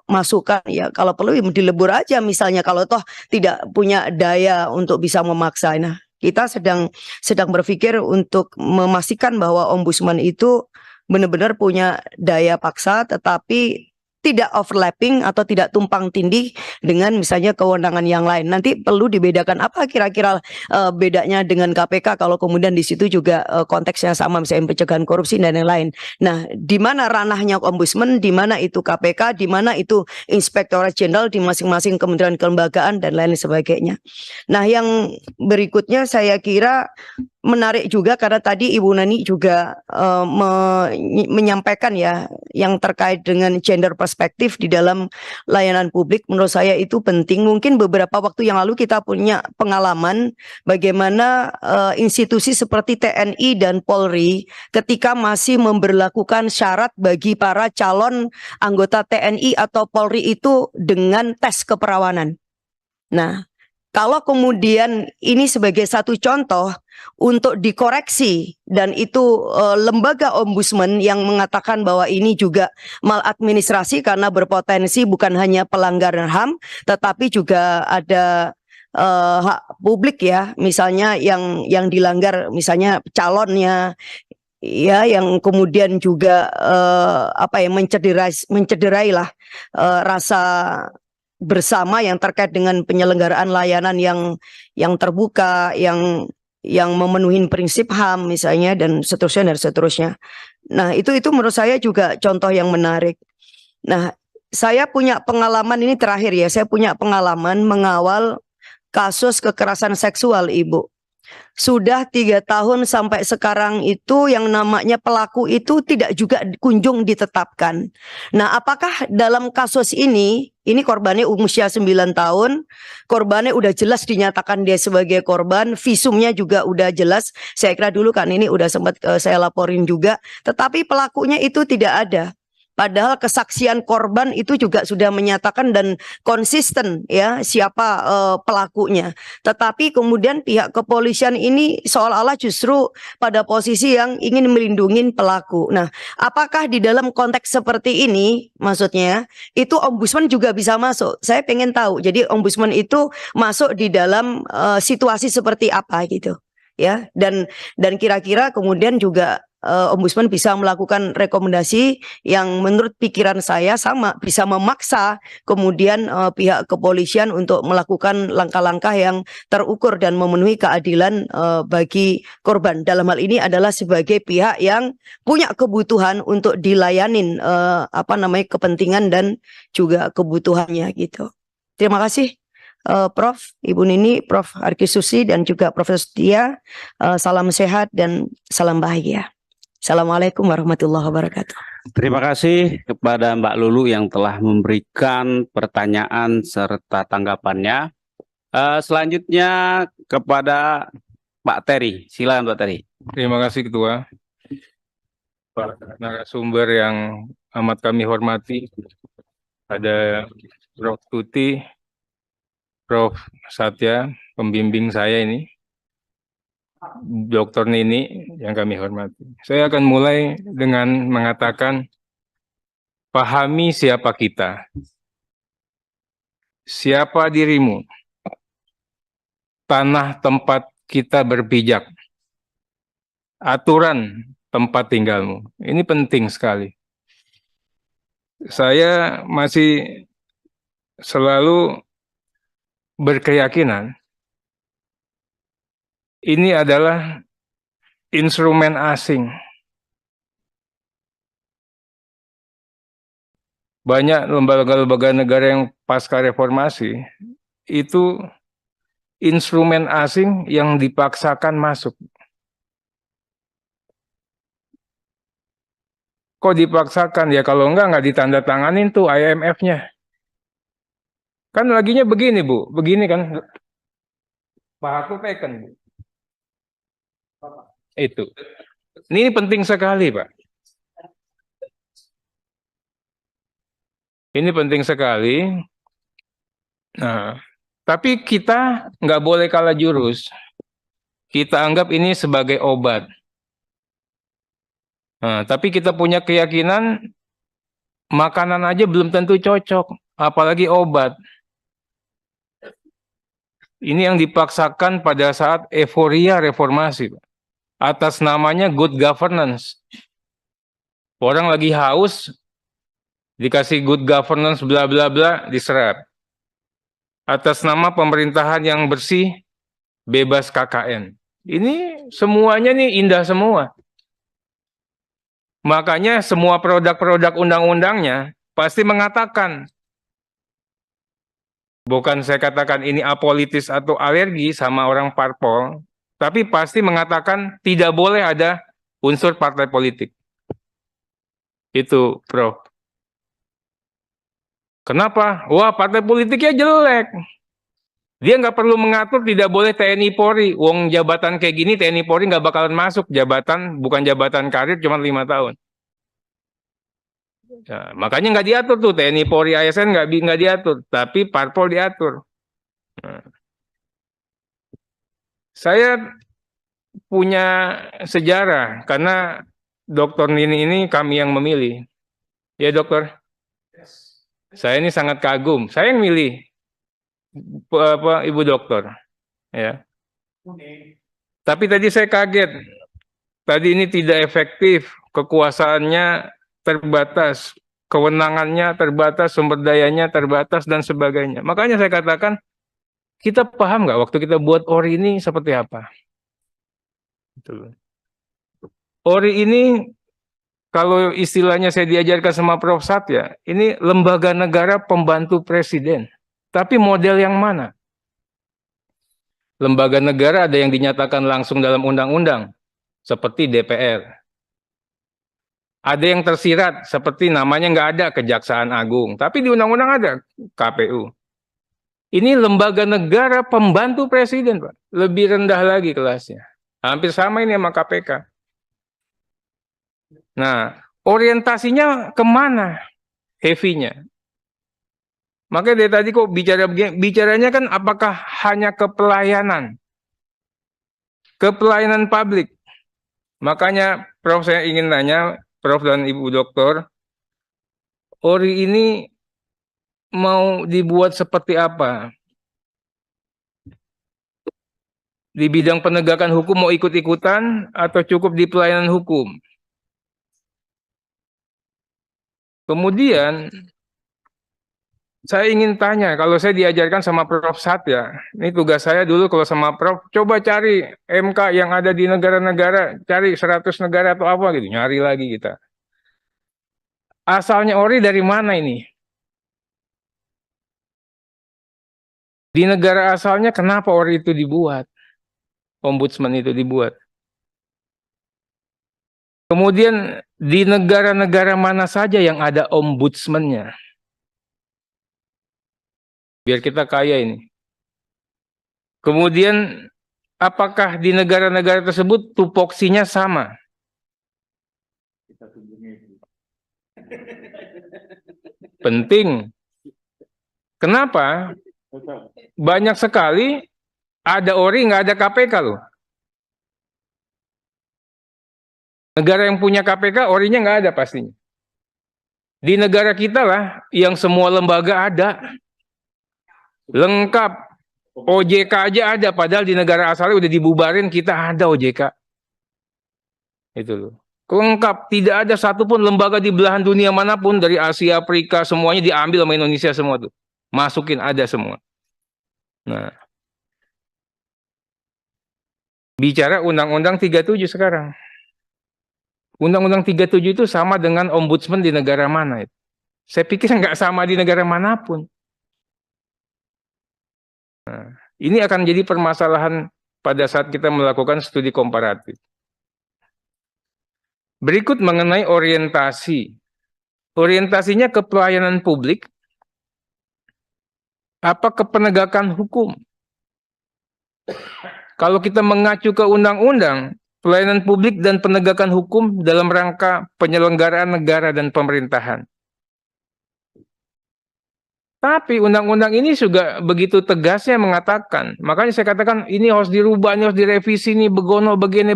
masukan, ya kalau perlu dilebur aja misalnya kalau toh tidak punya daya untuk bisa memaksa. Nah, kita sedang berpikir untuk memastikan bahwa Ombudsman itu benar-benar punya daya paksa, tetapi tidak overlapping atau tidak tumpang tindih dengan misalnya kewenangan yang lain. Nanti perlu dibedakan apa kira-kira bedanya dengan KPK kalau kemudian di situ juga konteksnya sama, misalnya pencegahan korupsi dan lain-lain. Nah, di mana ranahnya Ombudsman, di mana itu KPK, di mana itu Inspektorat Jenderal di masing-masing kementerian kelembagaan dan lain sebagainya. Nah, yang berikutnya saya kira menarik juga karena tadi Ibu Nani juga menyampaikan ya yang terkait dengan gender perspektif di dalam layanan publik. Menurut saya itu penting. Mungkin beberapa waktu yang lalu kita punya pengalaman bagaimana institusi seperti TNI dan Polri ketika masih memberlakukan syarat bagi para calon anggota TNI atau Polri itu dengan tes keperawanan. Nah, kalau kemudian ini sebagai satu contoh untuk dikoreksi dan itu lembaga Ombudsman yang mengatakan bahwa ini juga maladministrasi karena berpotensi bukan hanya pelanggaran HAM tetapi juga ada hak publik ya, misalnya yang dilanggar misalnya calonnya ya, yang kemudian juga mencederai lah rasa bersama yang terkait dengan penyelenggaraan layanan yang terbuka, yang memenuhi prinsip HAM misalnya dan seterusnya. Nah, itu menurut saya juga contoh yang menarik. Nah, saya punya pengalaman ini terakhir ya, saya punya pengalaman mengawal kasus kekerasan seksual, Ibu. Sudah 3 tahun sampai sekarang itu yang namanya pelaku itu tidak juga kunjung ditetapkan. Nah, apakah dalam kasus ini korbannya usia 9 tahun, korbannya udah jelas dinyatakan dia sebagai korban, visumnya juga udah jelas. Saya kira dulu kan ini udah sempat saya laporin juga, tetapi pelakunya itu tidak ada. Padahal kesaksian korban itu juga sudah menyatakan dan konsisten ya siapa pelakunya. Tetapi kemudian pihak kepolisian ini seolah-olah justru pada posisi yang ingin melindungi pelaku. Nah, apakah di dalam konteks seperti ini maksudnya itu Ombudsman juga bisa masuk? Saya pengen tahu. Jadi Ombudsman itu masuk di dalam situasi seperti apa gitu ya. Dan kira-kira kemudian juga Ombudsman bisa melakukan rekomendasi yang menurut pikiran saya sama bisa memaksa kemudian pihak kepolisian untuk melakukan langkah-langkah yang terukur dan memenuhi keadilan bagi korban. Dalam hal ini adalah sebagai pihak yang punya kebutuhan untuk dilayanin kepentingan dan juga kebutuhannya gitu. Terima kasih. Prof, Ibu Nini, Prof Arki-Susi dan juga Profesor Setia, salam sehat dan salam bahagia. Assalamualaikum warahmatullahi wabarakatuh. Terima kasih kepada Mbak Lulu yang telah memberikan pertanyaan serta tanggapannya. Selanjutnya kepada Pak Terry. Silakan Pak Terry. Terima kasih Ketua. Pak narasumber yang amat kami hormati, ada Prof. Tuti, Prof. Satya, pembimbing saya ini, Dr. Nini yang kami hormati. Saya akan mulai dengan mengatakan, pahami siapa kita, siapa dirimu, tanah tempat kita berpijak, aturan tempat tinggalmu. Ini penting sekali. Saya masih selalu berkeyakinan ini adalah instrumen asing. Banyak lembaga-lembaga negara yang pasca reformasi itu instrumen asing yang dipaksakan masuk. Kok dipaksakan? Ya kalau nggak ditandatanganin tuh IMF-nya. Kan laginya begini, Bu. Begini kan. Pak aku teken, Bu. Itu. Ini penting sekali, Pak. Ini penting sekali. Nah, tapi kita nggak boleh kalah jurus. Kita anggap ini sebagai obat. Nah, tapi kita punya keyakinan makanan aja belum tentu cocok, apalagi obat. Ini yang dipaksakan pada saat euforia reformasi, Pak. Atas namanya good governance. Orang lagi haus, dikasih good governance bla bla bla, diserap. Atas nama pemerintahan yang bersih, bebas KKN. Ini semuanya nih indah semua. Makanya semua produk-produk undang-undangnya pasti mengatakan, bukan saya katakan ini apolitis atau alergi sama orang parpol, tapi pasti mengatakan tidak boleh ada unsur partai politik. Itu, Prof. Kenapa? Wah, partai politiknya jelek. Dia nggak perlu mengatur, tidak boleh TNI Polri. Wong jabatan kayak gini TNI Polri nggak bakalan masuk. Jabatan, bukan jabatan karir, cuma 5 tahun. Nah, makanya nggak diatur tuh TNI Polri ASN nggak diatur, tapi parpol diatur. Nah. Saya punya sejarah karena Dr. Nini ini kami yang memilih. Ya dokter, saya ini sangat kagum. Saya yang milih Ibu dokter, ya. Tapi tadi saya kaget. Tadi ini tidak efektif, kekuasaannya terbatas, kewenangannya terbatas, sumber dayanya terbatas dan sebagainya. Makanya saya katakan, kita paham nggak waktu kita buat ORI ini seperti apa? ORI ini kalau istilahnya saya diajarkan sama Prof. Satya, ini lembaga negara pembantu presiden. Tapi model yang mana? Lembaga negara ada yang dinyatakan langsung dalam undang-undang, seperti DPR. Ada yang tersirat, seperti namanya nggak ada Kejaksaan Agung. Tapi di undang-undang ada KPU. Ini lembaga negara pembantu presiden, Pak. Lebih rendah lagi kelasnya. Hampir sama ini sama KPK. Nah, orientasinya kemana? Heavy-nya. Makanya dari tadi kok bicaranya kan apakah hanya ke pelayanan? Ke pelayanan publik. Makanya Prof saya ingin tanya, Prof dan Ibu Dokter, ORI ini mau dibuat seperti apa? Di bidang penegakan hukum mau ikut-ikutan atau cukup di pelayanan hukum? Kemudian saya ingin tanya, kalau saya diajarkan sama Prof. Satya, ini tugas saya dulu kalau sama Prof, coba cari MK yang ada di negara-negara, cari 100 negara atau apa gitu, nyari lagi kita. Asalnya ORI dari mana ini? Di negara asalnya kenapa ORI itu dibuat? Ombudsman itu dibuat. Kemudian di negara-negara mana saja yang ada ombudsman-nya? Biar kita kaya ini. Kemudian apakah di negara-negara tersebut tupoksinya sama? Penting. Kenapa? Banyak sekali ada ORI nggak ada KPK loh. Negara yang punya KPK, ORI-nya nggak ada pastinya. Di negara kita lah, yang semua lembaga ada. Lengkap. OJK aja ada, padahal di negara asalnya udah dibubarin, kita ada OJK. Itu loh. Lengkap, tidak ada satupun lembaga di belahan dunia manapun, dari Asia, Afrika, semuanya diambil sama Indonesia semua tuh. Masukin, ada semua. Nah. Bicara Undang-Undang 37 sekarang. Undang-Undang 37 itu sama dengan ombudsman di negara mana itu? Saya pikir nggak sama di negara manapun. Nah, ini akan jadi permasalahan pada saat kita melakukan studi komparatif. Berikut mengenai orientasi. Orientasinya ke pelayanan publik, apa ke penegakan hukum? Kalau kita mengacu ke undang-undang, pelayanan publik dan penegakan hukum dalam rangka penyelenggaraan negara dan pemerintahan. Tapi undang-undang ini juga begitu tegasnya mengatakan, makanya saya katakan ini harus dirubah, ini harus direvisi, ini begono, begini.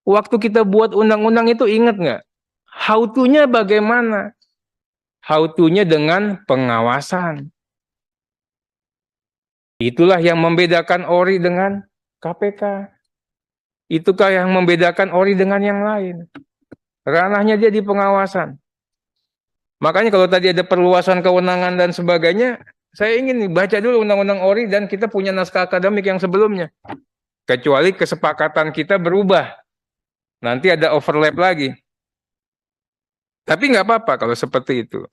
Waktu kita buat undang-undang itu ingat nggak? How to-nya bagaimana? How to-nya dengan pengawasan. Itulah yang membedakan ORI dengan KPK. Itukah yang membedakan ORI dengan yang lain. Ranahnya dia di pengawasan. Makanya kalau tadi ada perluasan kewenangan dan sebagainya, saya ingin baca dulu undang-undang ORI dan kita punya naskah akademik yang sebelumnya. Kecuali kesepakatan kita berubah. Nanti ada overlap lagi. Tapi nggak apa-apa kalau seperti itu.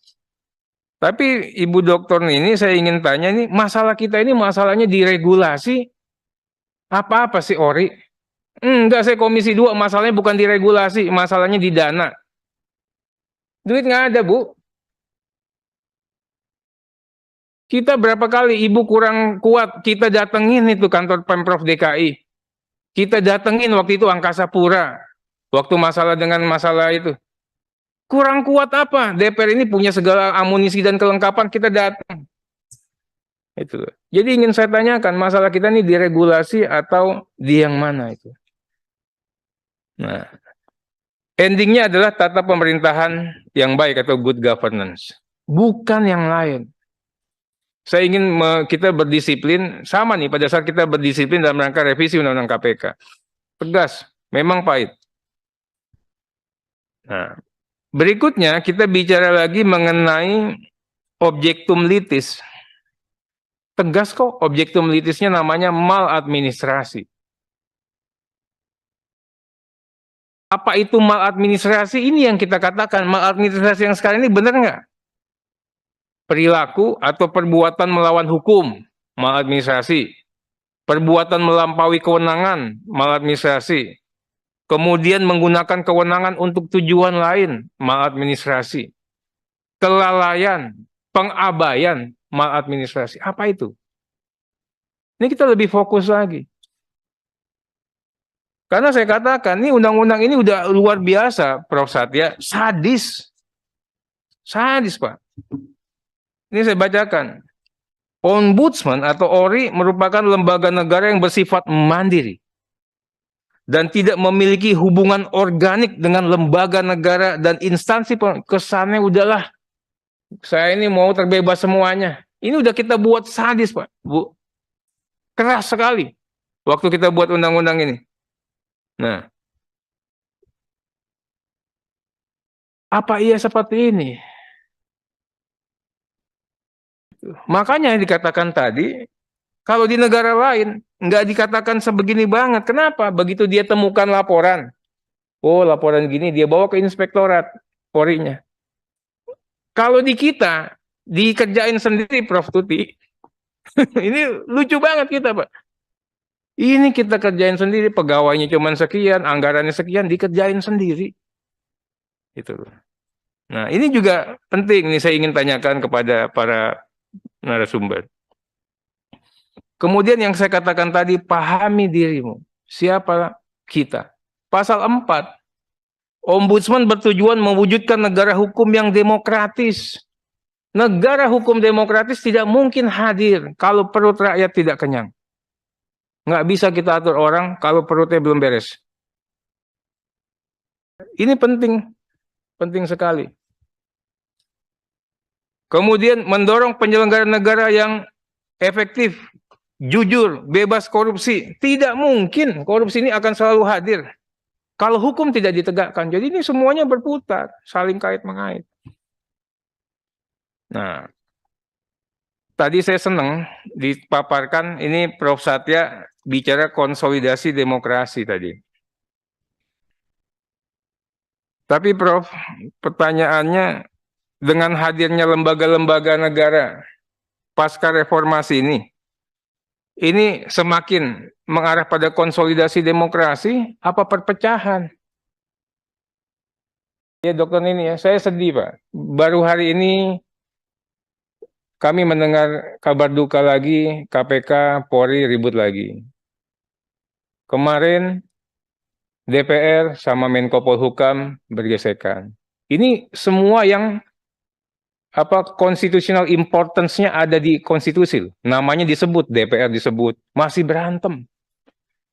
Tapi Ibu Dokter ini saya ingin tanya nih, masalah kita ini masalahnya di regulasi. Apa-apa sih ORI? Enggak, saya Komisi 2, masalahnya bukan di regulasi, masalahnya di dana. Duit nggak ada, Bu. Kita berapa kali Ibu kurang kuat, kita datengin itu kantor Pemprov DKI. Kita datengin waktu itu Angkasa Pura. Waktu masalah dengan masalah itu. Kurang kuat apa? DPR ini punya segala amunisi dan kelengkapan, kita datang. Itu. Jadi ingin saya tanyakan, masalah kita ini di regulasi atau di yang mana itu? Nah, endingnya adalah tata pemerintahan yang baik atau good governance. Bukan yang lain. Saya ingin kita berdisiplin, sama nih pada saat kita berdisiplin dalam rangka revisi Undang-Undang KPK. Tegas, memang pahit. Nah, berikutnya kita bicara lagi mengenai objektum litis. Tegas kok, objektum litisnya namanya maladministrasi. Apa itu maladministrasi? Ini yang kita katakan, maladministrasi yang sekarang ini benar nggak? Perilaku atau perbuatan melawan hukum, maladministrasi. Perbuatan melampaui kewenangan, maladministrasi. Kemudian menggunakan kewenangan untuk tujuan lain, maladministrasi. Kelalaian, pengabaian, maladministrasi. Apa itu? Ini kita lebih fokus lagi. Karena saya katakan, ini undang-undang ini udah luar biasa, Prof. Satya, sadis. Sadis, Pak. Ini saya bacakan. Ombudsman atau ORI merupakan lembaga negara yang bersifat mandiri dan tidak memiliki hubungan organik dengan lembaga negara dan instansi. Kesannya udahlah, saya ini mau terbebas semuanya. Ini udah kita buat sadis, Pak, Bu. Keras sekali waktu kita buat undang-undang ini. Nah, apa iya seperti ini? Makanya dikatakan tadi, kalau di negara lain nggak dikatakan sebegini banget. Kenapa? Begitu dia temukan laporan, oh laporan gini, dia bawa ke inspektorat Polri-nya. Kalau di kita dikerjain sendiri, Prof. Tuti. Ini lucu banget kita, Pak. Ini kita kerjain sendiri, pegawainya cuma sekian, anggarannya sekian, dikerjain sendiri. Itu. Nah, ini juga penting nih, saya ingin tanyakan kepada para narasumber. Kemudian yang saya katakan tadi, pahami dirimu. Siapa kita? Pasal 4 Ombudsman bertujuan mewujudkan negara hukum yang demokratis. Negara hukum demokratis tidak mungkin hadir kalau perut rakyat tidak kenyang. Nggak bisa kita atur orang kalau perutnya belum beres. Ini penting sekali. Kemudian mendorong penyelenggaraan negara yang efektif, jujur, bebas korupsi. Tidak mungkin korupsi ini akan selalu hadir kalau hukum tidak ditegakkan. Jadi ini semuanya berputar, saling kait-mengait. Nah, tadi saya senang dipaparkan ini Prof. Satya bicara konsolidasi demokrasi tadi. Tapi Prof, pertanyaannya dengan hadirnya lembaga-lembaga negara pasca reformasi ini semakin mengarah pada konsolidasi demokrasi apa perpecahan? Ya dokter ini ya, saya sedih Pak. Baru hari ini kami mendengar kabar duka lagi, KPK, Polri ribut lagi. Kemarin DPR sama Menko Polhukam bergesekan. Ini semua yang constitutional importance-nya ada di konstitusi. Namanya disebut, DPR disebut, masih berantem.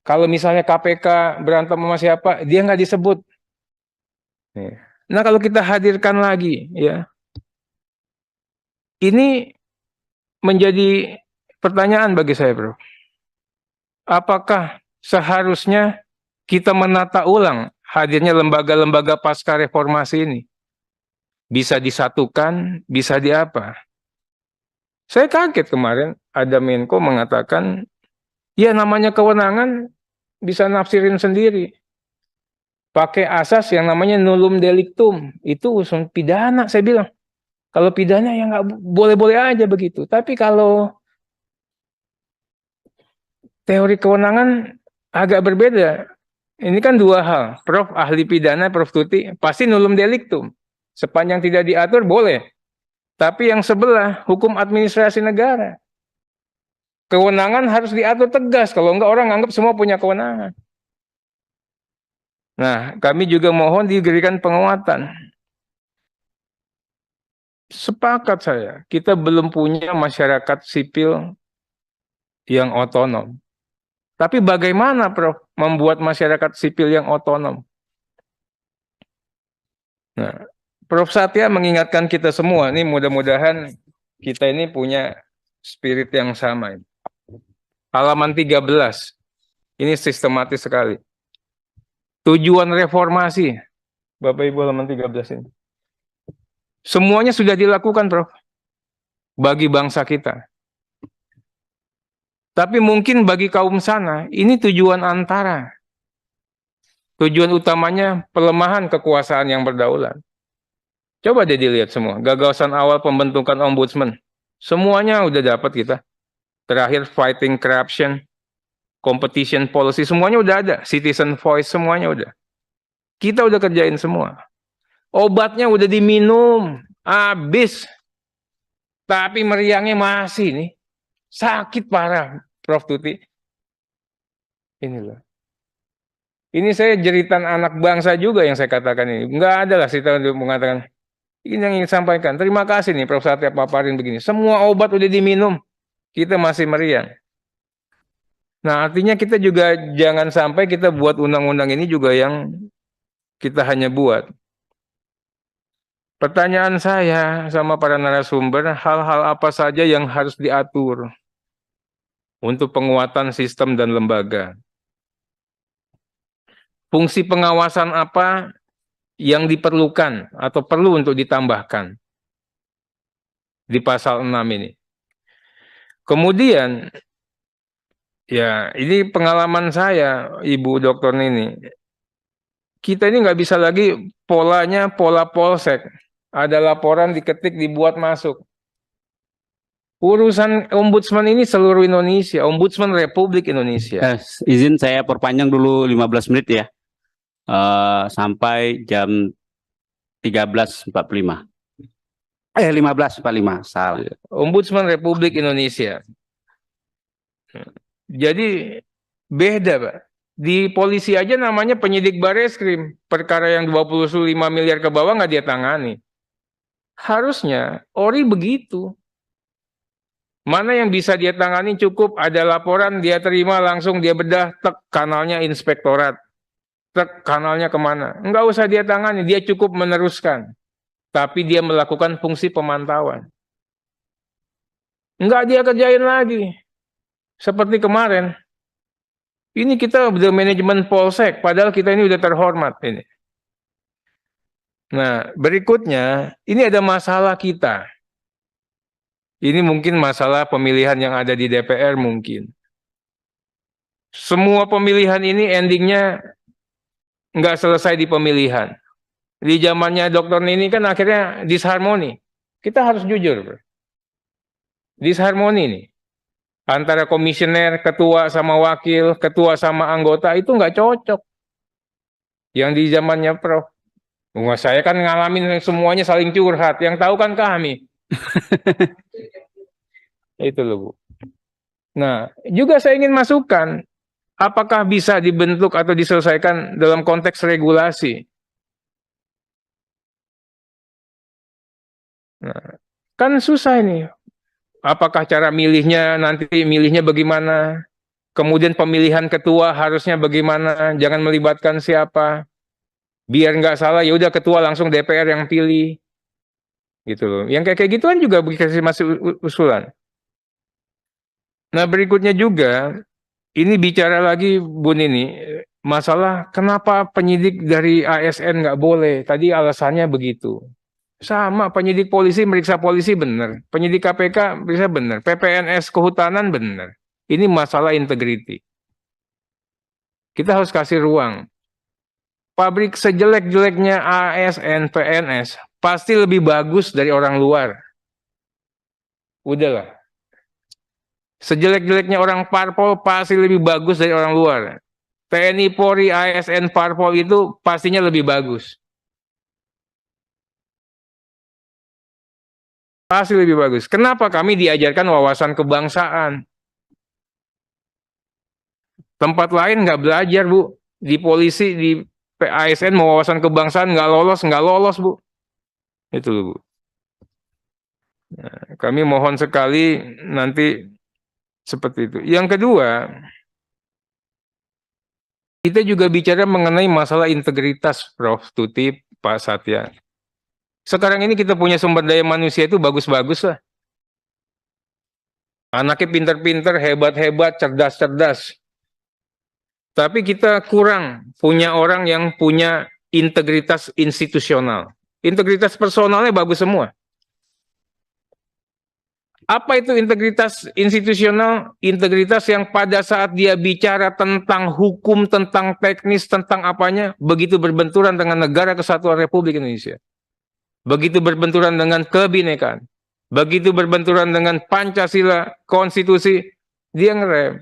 Kalau misalnya KPK berantem sama siapa, dia nggak disebut. Nah kalau kita hadirkan lagi, ya, ini menjadi pertanyaan bagi saya, Bro. Apakah seharusnya kita menata ulang hadirnya lembaga-lembaga pasca reformasi ini? Bisa disatukan, bisa diapa? Saya kaget kemarin ada Menko mengatakan, ya namanya kewenangan bisa nafsirin sendiri. Pakai asas yang namanya nullum delictum, itu usul pidana, saya bilang. Kalau pidana ya nggak boleh-boleh aja begitu. Tapi kalau teori kewenangan agak berbeda. Ini kan dua hal. Prof ahli pidana, Prof Tuti, pasti nullum delictum. Sepanjang tidak diatur boleh. Tapi yang sebelah hukum administrasi negara. Kewenangan harus diatur tegas. Kalau enggak orang anggap semua punya kewenangan. Nah, kami juga mohon diberikan penguatan. Sepakat saya, kita belum punya masyarakat sipil yang otonom. Tapi bagaimana, Prof, membuat masyarakat sipil yang otonom? Nah, Prof Satya mengingatkan kita semua, ini mudah-mudahan kita ini punya spirit yang sama. Halaman 13, ini sistematis sekali. Tujuan reformasi, Bapak Ibu halaman 13 ini. Semuanya sudah dilakukan, Prof, bagi bangsa kita. Tapi mungkin bagi kaum sana, ini tujuan antara. Tujuan utamanya pelemahan kekuasaan yang berdaulat. Coba deh dilihat semua, gagasan awal pembentukan ombudsman. Semuanya udah dapat kita. Terakhir fighting corruption, competition policy, semuanya udah ada. Citizen voice, semuanya udah. Kita udah kerjain semua. Obatnya udah diminum, habis. Tapi meriangnya masih nih. Sakit parah, Prof Tuti. Ini loh. Ini saya jeritan anak bangsa juga yang saya katakan ini. Enggak ada lah saya mengatakan. Ini yang ingin sampaikan. Terima kasih nih Prof Satya paparin begini. Semua obat udah diminum. Kita masih meriang. Nah artinya kita juga jangan sampai kita buat undang-undang ini juga yang kita hanya buat. Pertanyaan saya sama para narasumber, hal-hal apa saja yang harus diatur untuk penguatan sistem dan lembaga? Fungsi pengawasan apa yang diperlukan atau perlu untuk ditambahkan di pasal 6 ini? Kemudian, ya ini pengalaman saya, Ibu Dokter Nini. Kita ini nggak bisa lagi polanya pola polsek. Ada laporan diketik dibuat masuk. Urusan ombudsman ini seluruh Indonesia, ombudsman Republik Indonesia. Izin saya perpanjang dulu 15 menit ya. Sampai jam 13.45. 15.45, salah. Ombudsman Republik Indonesia. Jadi beda, Pak. Di polisi aja namanya penyidik Bareskrim. Perkara yang 25 miliar ke bawah nggak dia tangani. Harusnya Ori begitu. Mana yang bisa dia tangani cukup ada laporan, dia terima langsung dia bedah, tek kanalnya inspektorat. Tek kanalnya kemana. Nggak usah dia tangani, dia cukup meneruskan. Tapi dia melakukan fungsi pemantauan. Nggak dia kerjain lagi. Seperti kemarin. Ini kita udah manajemen polsek, padahal kita ini udah terhormat ini. Nah, berikutnya, ini ada masalah kita. Ini mungkin masalah pemilihan yang ada di DPR mungkin. Semua pemilihan ini endingnya nggak selesai di pemilihan. Di zamannya Dr. Nini kan akhirnya disharmoni. Kita harus jujur, bro. Disharmoni nih. Antara komisioner, ketua sama wakil, ketua sama anggota itu nggak cocok. Yang di zamannya Prof. Wah, saya kan ngalamin semuanya saling curhat. Yang tahu kan kami. Itu loh, Bu. Nah, juga saya ingin masukkan, apakah bisa dibentuk atau diselesaikan dalam konteks regulasi? Nah, kan susah ini. Apakah cara milihnya, nanti milihnya bagaimana? Kemudian pemilihan ketua harusnya bagaimana? Jangan melibatkan siapa. Biar nggak salah, ya udah ketua langsung DPR yang pilih. Gitu loh. Yang kayak gituan juga dikasih masih usulan. Nah, berikutnya juga, ini bicara lagi Bu Nini, masalah kenapa penyidik dari ASN nggak boleh. Tadi alasannya begitu. Sama, penyidik polisi meriksa polisi benar. Penyidik KPK meriksa benar. PPNS kehutanan benar. Ini masalah integriti. Kita harus kasih ruang. Pabrik sejelek-jeleknya ASN, PNS, pasti lebih bagus dari orang luar. Udahlah. Sejelek-jeleknya orang parpol pasti lebih bagus dari orang luar. TNI, Polri, ASN, parpol itu pastinya lebih bagus. Pasti lebih bagus. Kenapa kami diajarkan wawasan kebangsaan? Tempat lain nggak belajar, Bu. Di polisi, di ASN mau wawasan kebangsaan nggak lolos, Bu. Itu loh, Bu. Nah, kami mohon sekali nanti seperti itu. Yang kedua, kita juga bicara mengenai masalah integritas, Prof. Tuti, Pak Satya. Sekarang ini kita punya sumber daya manusia itu bagus-bagus lah. Anaknya pinter-pinter, hebat-hebat, cerdas-cerdas. Tapi kita kurang punya orang yang punya integritas institusional. Integritas personalnya bagus semua. Apa itu integritas institusional? Integritas yang pada saat dia bicara tentang hukum, tentang teknis, tentang apanya, begitu berbenturan dengan Negara Kesatuan Republik Indonesia. Begitu berbenturan dengan kebinekaan. Begitu berbenturan dengan Pancasila, konstitusi, dia ngerem.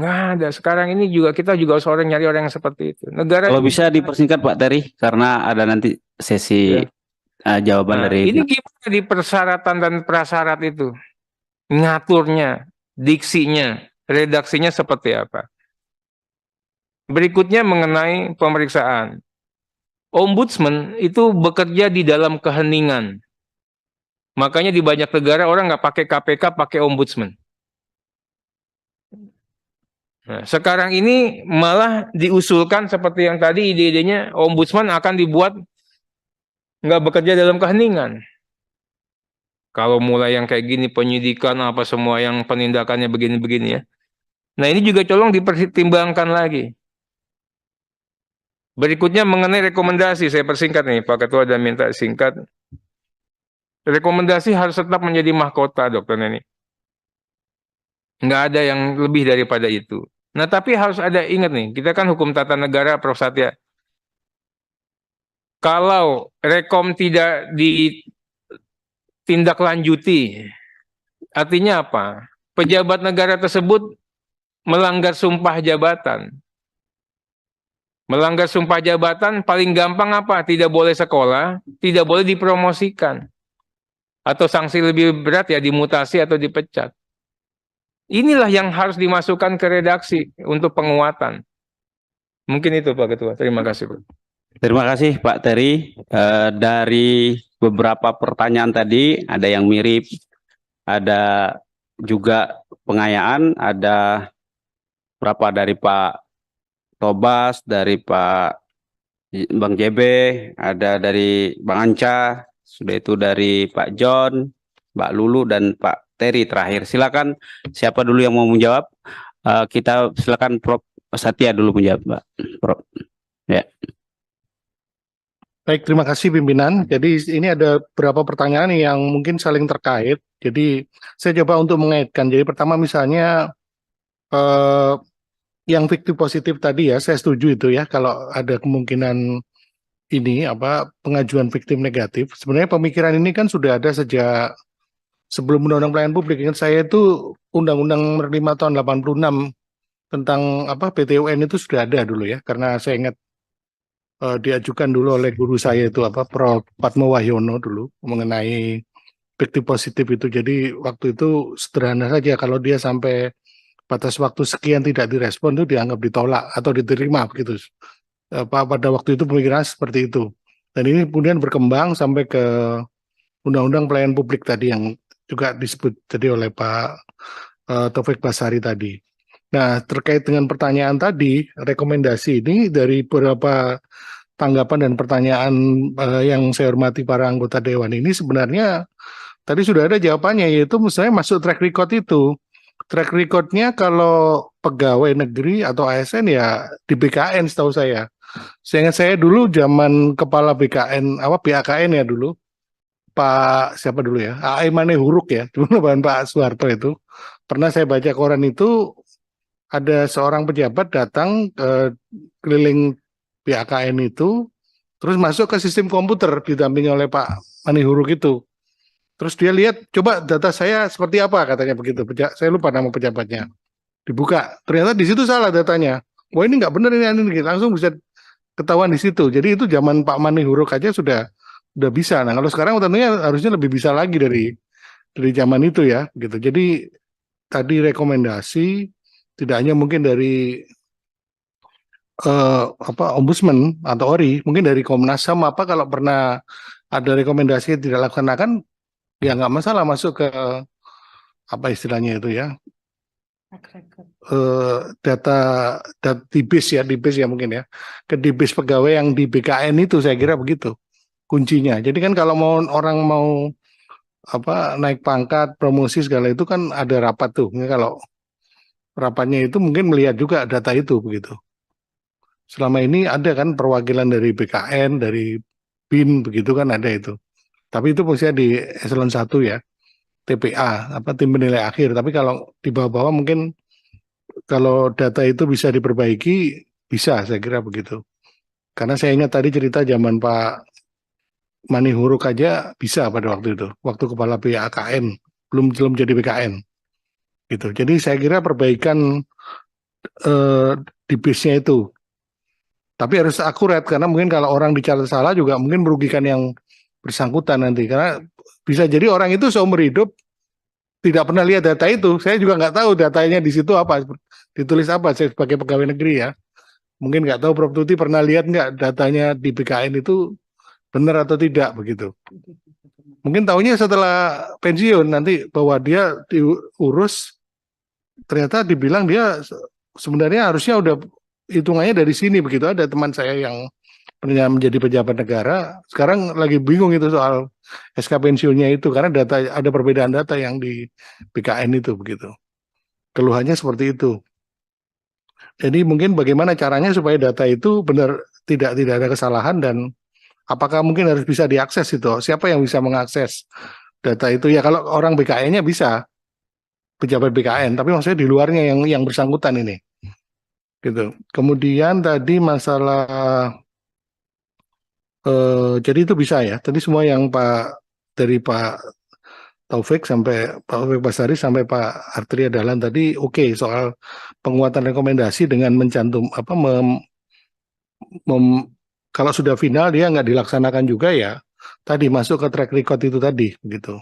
Nggak ada. Sekarang ini juga kita juga harus nyari orang yang seperti itu. Negara Kalau bisa dipersingkat Pak Terry, karena ada nanti sesi jawaban dari. Ini gimana di persyaratan dan prasyarat itu? Ngaturnya, diksinya, redaksinya seperti apa? Berikutnya mengenai pemeriksaan. Ombudsman itu bekerja di dalam keheningan. Makanya di banyak negara orang nggak pakai KPK, pakai ombudsman. Nah, sekarang ini malah diusulkan seperti yang tadi ide-idenya ombudsman akan dibuat nggak bekerja dalam keheningan. Kalau mulai yang kayak gini penyidikan apa semua yang penindakannya begini-begini ya. Nah ini juga tolong dipertimbangkan lagi. Berikutnya mengenai rekomendasi, saya persingkat nih Pak Ketua dan minta singkat. Rekomendasi harus tetap menjadi mahkota, Dokter Neni. Nggak ada yang lebih daripada itu. Nah tapi harus ada, ingat nih, kita kan hukum tata negara, Prof. Satya. Kalau rekom tidak ditindaklanjuti, artinya apa? Pejabat negara tersebut melanggar sumpah jabatan. Melanggar sumpah jabatan paling gampang apa? Tidak boleh sekolah, tidak boleh dipromosikan. Atau sanksi lebih berat ya dimutasi atau dipecat. Inilah yang harus dimasukkan ke redaksi untuk penguatan. Mungkin itu Pak Ketua. Terima kasih Pak. Terima kasih Pak Terry. Dari beberapa pertanyaan tadi ada yang mirip, ada juga pengayaan, ada berapa dari Pak Tobas, dari Pak Bang JB, ada dari Bang Anca, sudah itu dari Pak John, Mbak Lulu, dan Pak Terry terakhir. Silakan siapa dulu yang mau menjawab? Kita silakan Prof. Satya dulu menjawab, Mbak. Prof. Ya. Baik, terima kasih pimpinan. Jadi ini ada beberapa pertanyaan yang mungkin saling terkait. Jadi saya coba untuk mengaitkan. Jadi pertama misalnya yang fiktif positif tadi ya, saya setuju itu ya. Kalau ada kemungkinan ini pengajuan fiktif negatif. Sebenarnya pemikiran ini kan sudah ada sejak sebelum Undang-Undang Pelayanan Publik. Ingat saya itu Undang-Undang Nomor 5 tahun 86 tentang PTUN itu sudah ada dulu ya. Karena saya ingat diajukan dulu oleh guru saya itu Prof. Patmo Wahyono dulu mengenai fiktif positif itu. Jadi waktu itu sederhana saja, kalau dia sampai batas waktu sekian tidak direspon itu dianggap ditolak atau diterima begitu. Pada waktu itu pemikiran seperti itu. Dan ini kemudian berkembang sampai ke Undang-Undang Pelayanan Publik tadi yang juga disebut tadi oleh Pak Taufik Basari tadi. Nah, terkait dengan pertanyaan tadi, rekomendasi ini dari beberapa tanggapan dan pertanyaan yang saya hormati para anggota Dewan ini sebenarnya tadi sudah ada jawabannya, yaitu misalnya masuk track record itu. Track recordnya kalau pegawai negeri atau ASN ya di BKN setahu saya. Seingat saya dulu zaman kepala BKN, BAKN ya dulu, Pak siapa dulu ya, Aimane Huruk ya, dulu Pak Soeharto itu. Pernah saya baca koran itu, ada seorang pejabat datang ke keliling BAKN itu, terus masuk ke sistem komputer didampingi oleh Pak Mani Huruk itu. Terus dia lihat, coba data saya seperti apa, katanya begitu. Saya lupa nama pejabatnya. Dibuka, ternyata di situ salah datanya. Wah ini nggak benar ini, langsung bisa ketahuan di situ. Jadi itu zaman Pak Mani Huruk aja sudah bisa. Nah kalau sekarang tentunya harusnya lebih bisa lagi dari zaman itu ya, gitu. Jadi tadi rekomendasi tidak hanya mungkin dari Ombudsman atau ORI, mungkin dari Komnas HAM kalau pernah ada rekomendasi yang tidak laksanakan, ya nggak masalah masuk ke istilahnya itu ya, data DBIS ya mungkin ya, ke DBIS pegawai yang di BKN itu, saya kira begitu kuncinya. Jadi kan kalau orang mau naik pangkat, promosi segala itu kan ada rapat tuh. Kalau rapatnya itu mungkin melihat juga data itu begitu. Selama ini ada kan perwakilan dari BKN, dari BIN begitu kan ada itu. Tapi itu maksudnya di eselon 1 ya, TPA, tim penilai akhir. Tapi kalau di bawah-bawah mungkin kalau data itu bisa diperbaiki, bisa saya kira begitu. Karena saya ingat tadi cerita zaman Pak Mani Huruk aja bisa pada waktu itu, waktu kepala BAKN, belum jadi BKN. Gitu. Jadi saya kira perbaikan di base-nya itu. Tapi harus akurat, karena mungkin kalau orang dicatat salah juga mungkin merugikan yang bersangkutan nanti. Karena bisa jadi orang itu seumur hidup tidak pernah lihat data itu. Saya juga nggak tahu datanya di situ apa, ditulis apa. Saya sebagai pegawai negeri ya, mungkin nggak tahu Prof. Tuti pernah lihat nggak datanya di BKN itu benar atau tidak begitu. Mungkin tahunya setelah pensiun nanti bahwa dia diurus, ternyata dibilang dia sebenarnya harusnya udah hitungannya dari sini begitu. Ada teman saya yang pernah menjadi pejabat negara, sekarang lagi bingung itu soal SK pensiunnya itu, karena ada perbedaan data yang di BKN itu begitu. Keluhannya seperti itu. Jadi mungkin bagaimana caranya supaya data itu benar, tidak ada kesalahan, dan apakah mungkin harus bisa diakses itu? Siapa yang bisa mengakses data itu? Ya kalau orang BKN-nya bisa, pejabat BKN, tapi maksudnya di luarnya yang bersangkutan ini. Gitu. Kemudian tadi masalah jadi itu bisa ya. Tadi semua yang dari Pak Taufik sampai Pak Taufik Basari sampai Pak Artria Dahlan tadi oke, soal penguatan rekomendasi dengan mencantum kalau sudah final dia nggak dilaksanakan juga ya. Tadi masuk ke track record itu tadi begitu.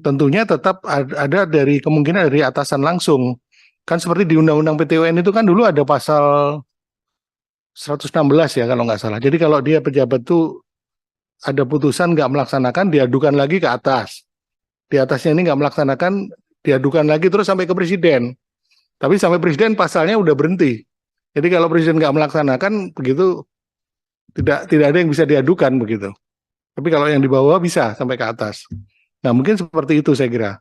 tentunya tetap ada dari kemungkinan dari atasan langsung. Kan seperti di Undang-Undang PTUN itu kan dulu ada pasal 116 ya kalau nggak salah. Jadi kalau dia pejabat tuh ada putusan nggak melaksanakan, diadukan lagi ke atas. Di atasnya ini nggak melaksanakan, diadukan lagi terus sampai ke presiden. Tapi sampai presiden pasalnya udah berhenti. Jadi kalau presiden nggak melaksanakan begitu, tidak ada yang bisa diadukan begitu. Tapi kalau yang di bawah bisa sampai ke atas. Nah mungkin seperti itu saya kira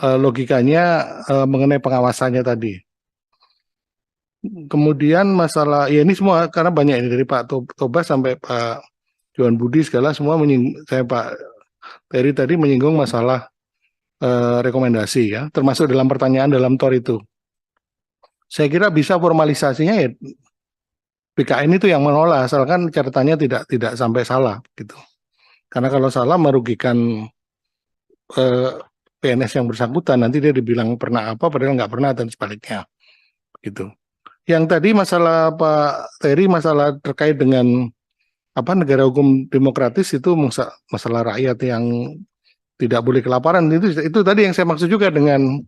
logikanya mengenai pengawasannya tadi. Kemudian masalah ya ini semua karena banyak ini dari Pak Tobas sampai Pak Johan Budi segala semua saya Pak Terry tadi menyinggung masalah rekomendasi ya, termasuk dalam pertanyaan dalam TOR itu. Saya kira bisa formalisasinya ya BKN itu yang menolak asalkan catatannya tidak sampai salah gitu. Karena kalau salah merugikan PNS yang bersangkutan, nanti dia dibilang pernah apa padahal nggak pernah dan sebaliknya gitu. Yang tadi masalah Pak Terry masalah terkait dengan apa negara hukum demokratis itu masalah rakyat yang tidak boleh kelaparan itu tadi yang saya maksud juga dengan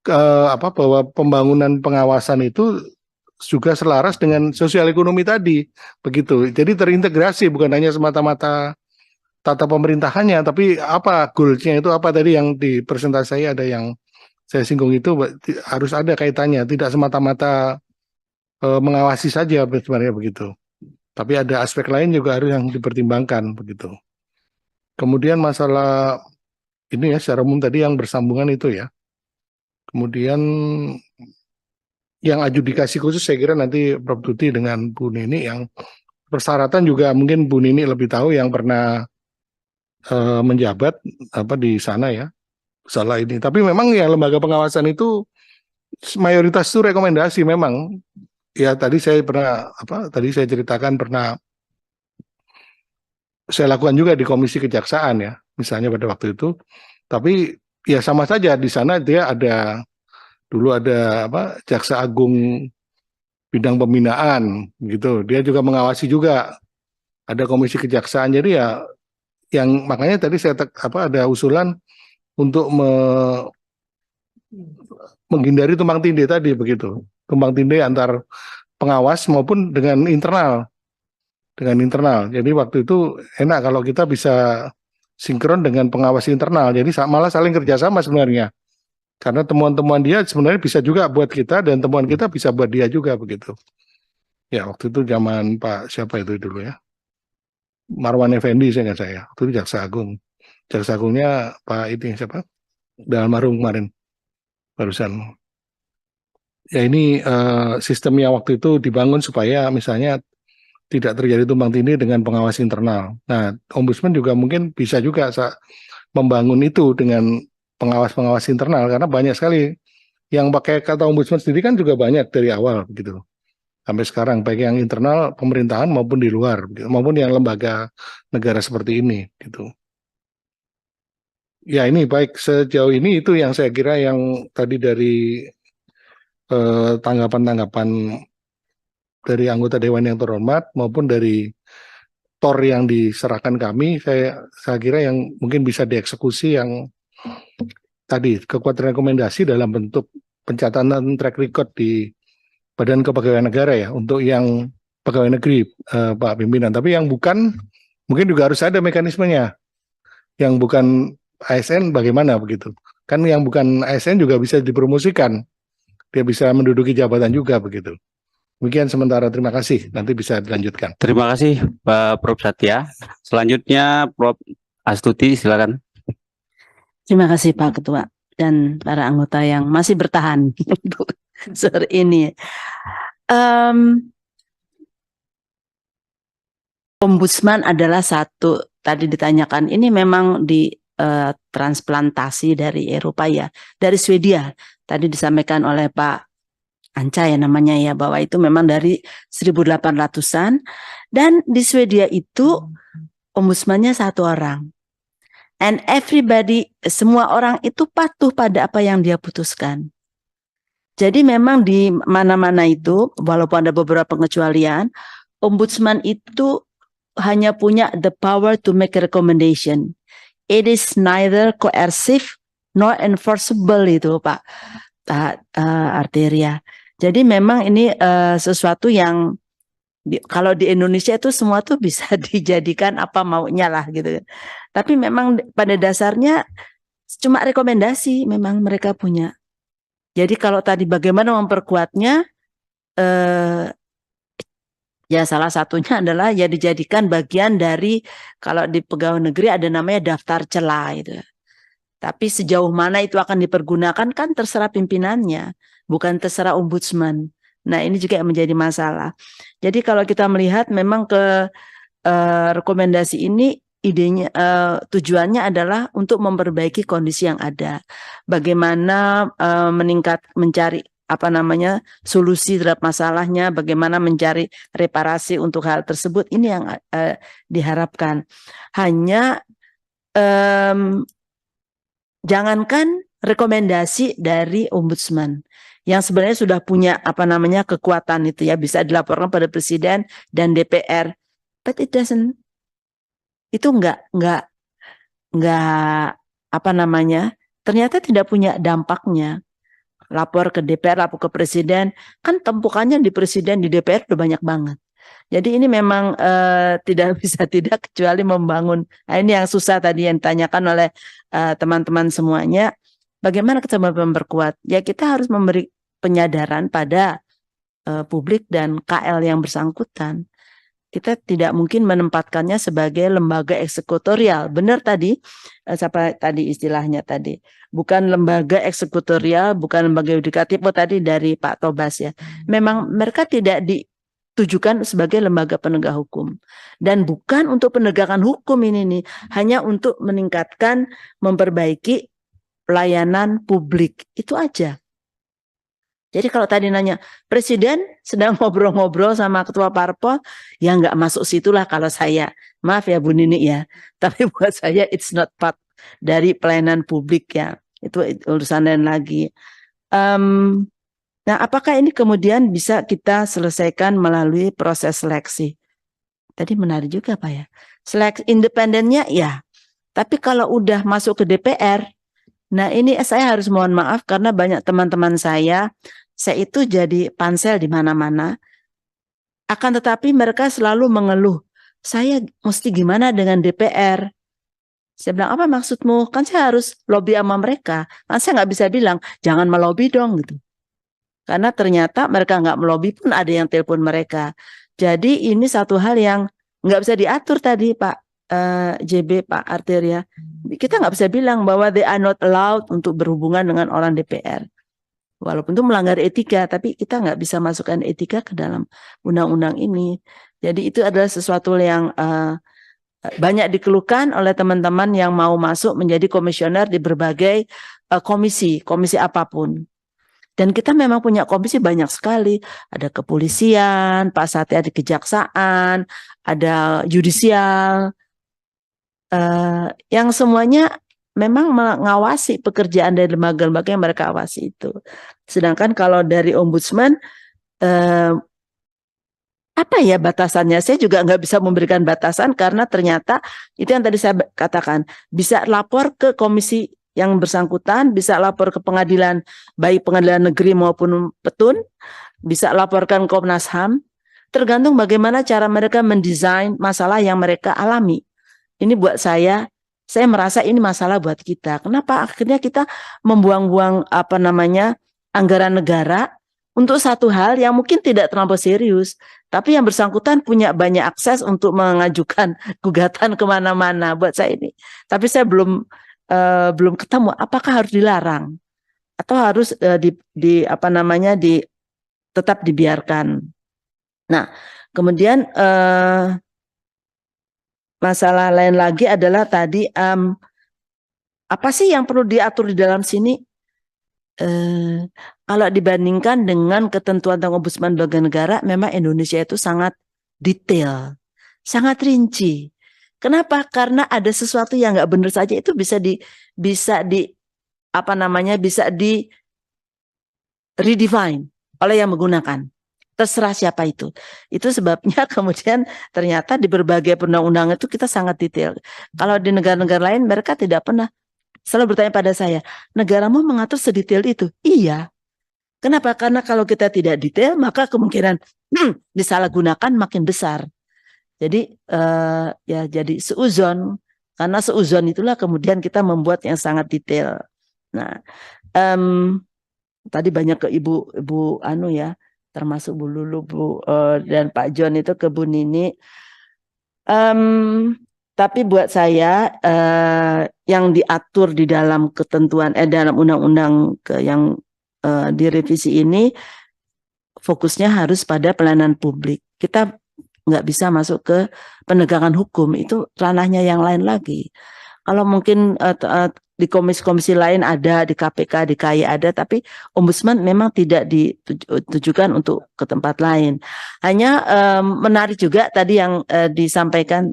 bahwa pembangunan pengawasan itu juga selaras dengan sosial ekonomi tadi begitu. Jadi terintegrasi bukan hanya semata-mata tata pemerintahannya, tapi apa goalsnya itu apa tadi yang di presentasi saya ada yang saya singgung itu harus ada kaitannya, tidak semata-mata mengawasi saja sebenarnya begitu. Tapi ada aspek lain juga harus yang dipertimbangkan begitu. Kemudian masalah ini ya secara umum tadi yang bersambungan itu ya. Kemudian yang adjudikasi khusus saya kira nanti Prof. Tuti dengan Bu Nini yang persyaratan juga mungkin Bu Nini lebih tahu yang pernah menjabat di sana ya. Salah ini. Tapi memang ya lembaga pengawasan itu mayoritas itu rekomendasi memang. Ya tadi saya ceritakan pernah saya lakukan juga di Komisi Kejaksaan ya, misalnya pada waktu itu. Tapi ya sama saja di sana dia dulu ada Jaksa Agung bidang pembinaan gitu. Dia juga mengawasi juga. Ada Komisi Kejaksaan. Jadi ya yang makanya tadi saya ada usulan untuk menghindari tumpang tindih tadi begitu. Tumpang tindih antar pengawas maupun dengan internal. Jadi waktu itu enak kalau kita bisa sinkron dengan pengawas internal. Jadi malah saling kerjasama sebenarnya. Karena temuan-temuan dia sebenarnya bisa juga buat kita dan temuan kita bisa buat dia juga begitu. Ya waktu itu zaman Pak siapa itu dulu ya. Marwan Effendi saya ingat saya. Waktu itu Jaksa Agung. Jaksa Agungnya Pak itu siapa? Almarhum kemarin. Barusan. Ya ini sistemnya waktu itu dibangun supaya misalnya tidak terjadi tumpang tindih dengan pengawas internal. Nah, Ombudsman juga mungkin bisa juga membangun itu dengan pengawas-pengawas internal karena banyak sekali yang pakai kata Ombudsman sendiri kan juga banyak dari awal gitu. Sampai sekarang baik yang internal pemerintahan maupun di luar gitu, maupun yang lembaga negara seperti ini gitu. Ya ini baik sejauh ini itu yang saya kira yang tadi dari tanggapan-tanggapan dari anggota Dewan yang terhormat maupun dari TOR yang diserahkan kami, saya kira yang mungkin bisa dieksekusi yang tadi kekuatan rekomendasi dalam bentuk pencatatan track record di Badan Kepegawaian Negara ya untuk yang pegawai negeri Pak Pimpinan. Tapi yang bukan mungkin juga harus ada mekanismenya. Yang bukan ASN bagaimana begitu? Kan yang bukan ASN juga bisa dipromosikan. Dia bisa menduduki jabatan juga begitu. Demikian sementara, terima kasih. Nanti bisa dilanjutkan. Terima kasih Pak Prof. Satya. Selanjutnya Prof. Astuti, silakan. Terima kasih Pak Ketua dan para anggota yang masih bertahan untuk sore ini. Ombudsman adalah satu, tadi ditanyakan, ini memang di transplantasi dari Eropa ya, dari Swedia. Tadi disampaikan oleh Pak Anca ya namanya ya, bahwa itu memang dari 1800-an. Dan di Swedia itu ombudsmannya satu orang. And everybody, semua orang itu patuh pada apa yang dia putuskan. Jadi memang di mana-mana itu, walaupun ada beberapa pengecualian, ombudsman itu hanya punya the power to make a recommendation. It is neither coercive not enforceable itu Pak Arteria. Jadi memang ini sesuatu yang kalau di Indonesia itu semua tuh bisa dijadikan apa maunya lah gitu. Tapi memang pada dasarnya cuma rekomendasi memang mereka punya. Jadi kalau tadi bagaimana memperkuatnya, ya salah satunya adalah ya dijadikan bagian dari kalau di pegawai negeri ada namanya daftar celah itu. Tapi sejauh mana itu akan dipergunakan kan terserah pimpinannya, bukan terserah ombudsman. Nah ini juga yang menjadi masalah. Jadi kalau kita melihat memang ke rekomendasi ini idenya tujuannya adalah untuk memperbaiki kondisi yang ada. Bagaimana mencari solusi terhadap masalahnya, bagaimana mencari reparasi untuk hal tersebut, ini yang diharapkan. Hanya jangankan rekomendasi dari ombudsman yang sebenarnya sudah punya kekuatan itu ya, bisa dilaporkan pada presiden dan DPR, but it doesn't, itu enggak ternyata tidak punya dampaknya. Lapor ke DPR, lapor ke presiden, kan tumpukannya di presiden, di DPR udah banyak banget. Jadi ini memang tidak bisa tidak kecuali membangun. Nah, ini yang susah tadi yang ditanyakan oleh teman-teman semuanya. Bagaimana kita memperkuat? Ya kita harus memberi penyadaran pada publik dan KL yang bersangkutan. Kita tidak mungkin menempatkannya sebagai lembaga eksekutorial. Benar tadi, siapa tadi istilahnya tadi? Bukan lembaga eksekutorial, bukan lembaga yudikatif, tadi dari Pak Tobas ya. Memang mereka tidak ditujukan sebagai lembaga penegak hukum. Dan bukan untuk penegakan hukum ini nih, hanya untuk meningkatkan, memperbaiki pelayanan publik. Itu aja. Jadi kalau tadi nanya, presiden sedang ngobrol-ngobrol sama ketua parpol, ya nggak masuk situlah kalau saya. Maaf ya Bu Nini ya, tapi buat saya it's not part dari pelayanan publik ya. Itu urusan lain lagi. Nah, apakah ini kemudian bisa kita selesaikan melalui proses seleksi? Tadi menarik juga Pak ya. Seleksi independennya ya, tapi kalau udah masuk ke DPR, nah ini saya harus mohon maaf karena banyak teman-teman saya itu jadi pansel di mana-mana. Akan tetapi mereka selalu mengeluh, saya mesti gimana dengan DPR? Saya bilang, apa maksudmu? Kan saya harus lobby sama mereka. Kan saya nggak bisa bilang, jangan melobi dong gitu. Karena ternyata mereka nggak melobi pun ada yang telepon mereka. Jadi ini satu hal yang nggak bisa diatur tadi Pak JB, Pak Arteria. Kita nggak bisa bilang bahwa they are not allowed untuk berhubungan dengan orang DPR. Walaupun itu melanggar etika, tapi kita nggak bisa masukkan etika ke dalam undang-undang ini. Jadi itu adalah sesuatu yang banyak dikeluhkan oleh teman-teman yang mau masuk menjadi komisioner di berbagai komisi apapun. Dan kita memang punya komisi banyak sekali. Ada kepolisian, Pak Satya di kejaksaan, ada yudisial, yang semuanya memang mengawasi pekerjaan dari lembaga-lembaga yang mereka awasi itu. Sedangkan kalau dari ombudsman, apa ya batasannya? Saya juga nggak bisa memberikan batasan karena ternyata itu yang tadi saya katakan, bisa lapor ke komisi yang bersangkutan, bisa lapor ke pengadilan, baik pengadilan negeri maupun petun, bisa laporkan Komnas HAM, tergantung bagaimana cara mereka mendesain masalah yang mereka alami. Ini buat saya merasa ini masalah buat kita. Kenapa akhirnya kita membuang-buang anggaran negara untuk satu hal yang mungkin tidak terlalu serius, tapi yang bersangkutan punya banyak akses untuk mengajukan gugatan kemana-mana buat saya ini. Tapi saya belum ketemu apakah harus dilarang atau harus tetap dibiarkan. Nah, kemudian masalah lain lagi adalah tadi apa sih yang perlu diatur di dalam sini? Kalau dibandingkan dengan ketentuan tentang ombudsman lembaga negara, memang Indonesia itu sangat detail, sangat rinci. Kenapa? Karena ada sesuatu yang nggak benar saja itu bisa di redefine oleh yang menggunakan. Terserah siapa itu. Itu sebabnya kemudian ternyata di berbagai undang-undang itu kita sangat detail. Kalau di negara-negara lain mereka tidak pernah selalu bertanya pada saya, negaramu mengatur sedetail itu? Iya. Kenapa? Karena kalau kita tidak detail, maka kemungkinan disalahgunakan makin besar. Jadi ya jadi seuzon, karena seuzon itulah kemudian kita membuat yang sangat detail. Nah, tadi banyak ke ibu Anu ya, termasuk Bu Lulu, dan Pak John itu ke Bu Nini. Tapi buat saya yang diatur di dalam ketentuan dalam undang-undang yang direvisi ini fokusnya harus pada pelayanan publik. Kita nggak bisa masuk ke penegakan hukum, itu ranahnya yang lain lagi. Kalau mungkin di komisi-komisi lain ada, di KPK, di KAI ada, tapi ombudsman memang tidak ditujukan untuk ke tempat lain. Hanya menarik juga tadi yang disampaikan,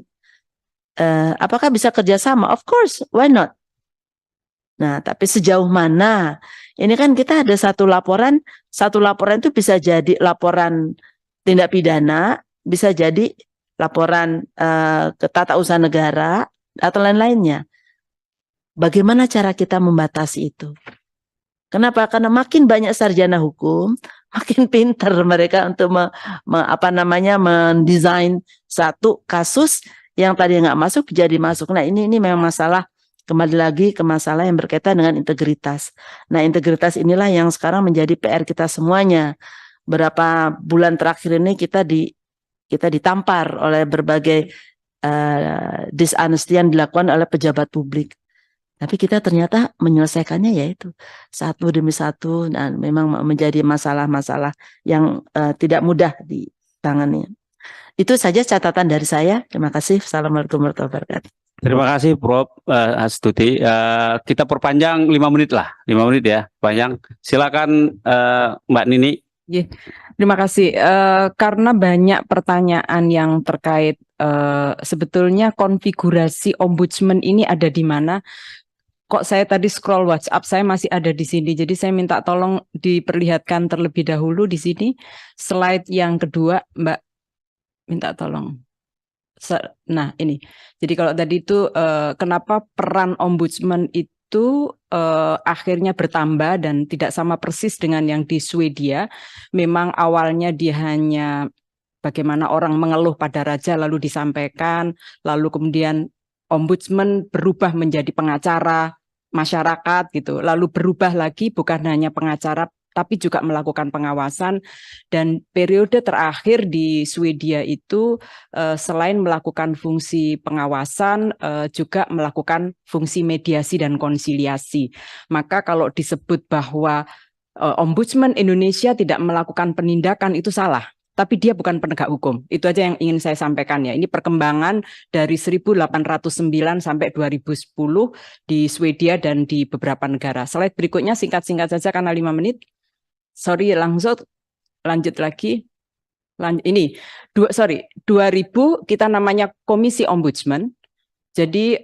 apakah bisa kerjasama? Of course, why not? Nah, tapi sejauh mana? Ini kan kita ada satu laporan itu bisa jadi laporan tindak pidana, bisa jadi laporan ke tata usaha negara atau lain-lainnya. Bagaimana cara kita membatasi itu? Kenapa? Karena makin banyak sarjana hukum, makin pintar mereka untuk mendesain satu kasus yang tadi nggak masuk jadi masuk. Nah, ini memang masalah. Kembali lagi ke masalah yang berkaitan dengan integritas. Nah, integritas inilah yang sekarang menjadi PR kita semuanya. Berapa bulan terakhir ini kita ditampar oleh berbagai dishonesty yang dilakukan oleh pejabat publik. Tapi kita ternyata menyelesaikannya yaitu satu demi satu, dan memang menjadi masalah-masalah yang tidak mudah ditangani. Itu saja catatan dari saya. Terima kasih. Assalamualaikum warahmatullahi wabarakatuh. Terima kasih Prof. Astuti. Kita perpanjang 5 menit lah, 5 menit ya, panjang. Silakan Mbak Nini. Terima kasih. Karena banyak pertanyaan yang terkait sebetulnya konfigurasi ombudsman ini ada di mana. Kok saya tadi scroll WhatsApp saya masih ada di sini. Jadi saya minta tolong diperlihatkan terlebih dahulu di sini slide yang kedua, Mbak. Minta tolong. Nah, ini. Jadi kalau tadi itu kenapa peran ombudsman itu akhirnya bertambah dan tidak sama persis dengan yang di Swedia. Memang awalnya dia hanya bagaimana orang mengeluh pada raja lalu disampaikan, lalu kemudian ombudsman berubah menjadi pengacara masyarakat gitu. Lalu berubah lagi bukan hanya pengacara tapi juga melakukan pengawasan, dan periode terakhir di Swedia itu selain melakukan fungsi pengawasan juga melakukan fungsi mediasi dan konsiliasi. Maka kalau disebut bahwa Ombudsman Indonesia tidak melakukan penindakan itu salah, tapi dia bukan penegak hukum. Itu aja yang ingin saya sampaikan ya. Ini perkembangan dari 1809 sampai 2010 di Swedia dan di beberapa negara. Slide berikutnya singkat-singkat saja karena 5 menit. Sorry, langsung lanjut lagi. Ini 2000 kita namanya Komisi Ombudsman. Jadi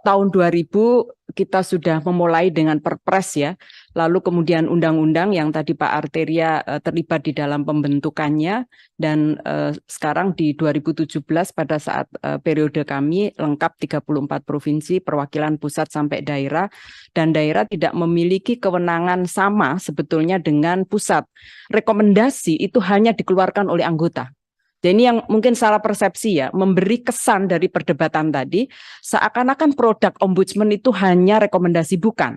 tahun 2000 kita sudah memulai dengan perpres ya. Lalu kemudian undang-undang yang tadi Pak Arteria terlibat di dalam pembentukannya, dan sekarang di 2017 pada saat periode kami lengkap 34 provinsi, perwakilan pusat sampai daerah, dan daerah tidak memiliki kewenangan sama sebetulnya dengan pusat. Rekomendasi itu hanya dikeluarkan oleh anggota. Jadi ini yang mungkin salah persepsi ya, memberi kesan dari perdebatan tadi, seakan-akan produk ombudsman itu hanya rekomendasi, bukan.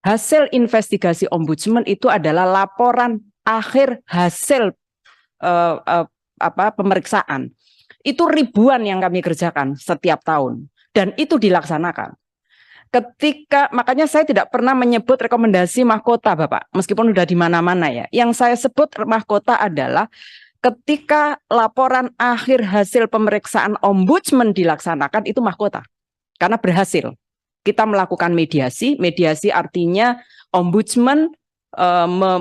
Hasil investigasi ombudsman itu adalah laporan akhir hasil pemeriksaan. Itu ribuan yang kami kerjakan setiap tahun, dan itu dilaksanakan. Makanya saya tidak pernah menyebut rekomendasi mahkota, Bapak, meskipun sudah di mana-mana ya. Yang saya sebut mahkota adalah ketika laporan akhir hasil pemeriksaan ombudsman dilaksanakan, itu mahkota. Karena berhasil. Kita melakukan mediasi. Mediasi artinya ombudsman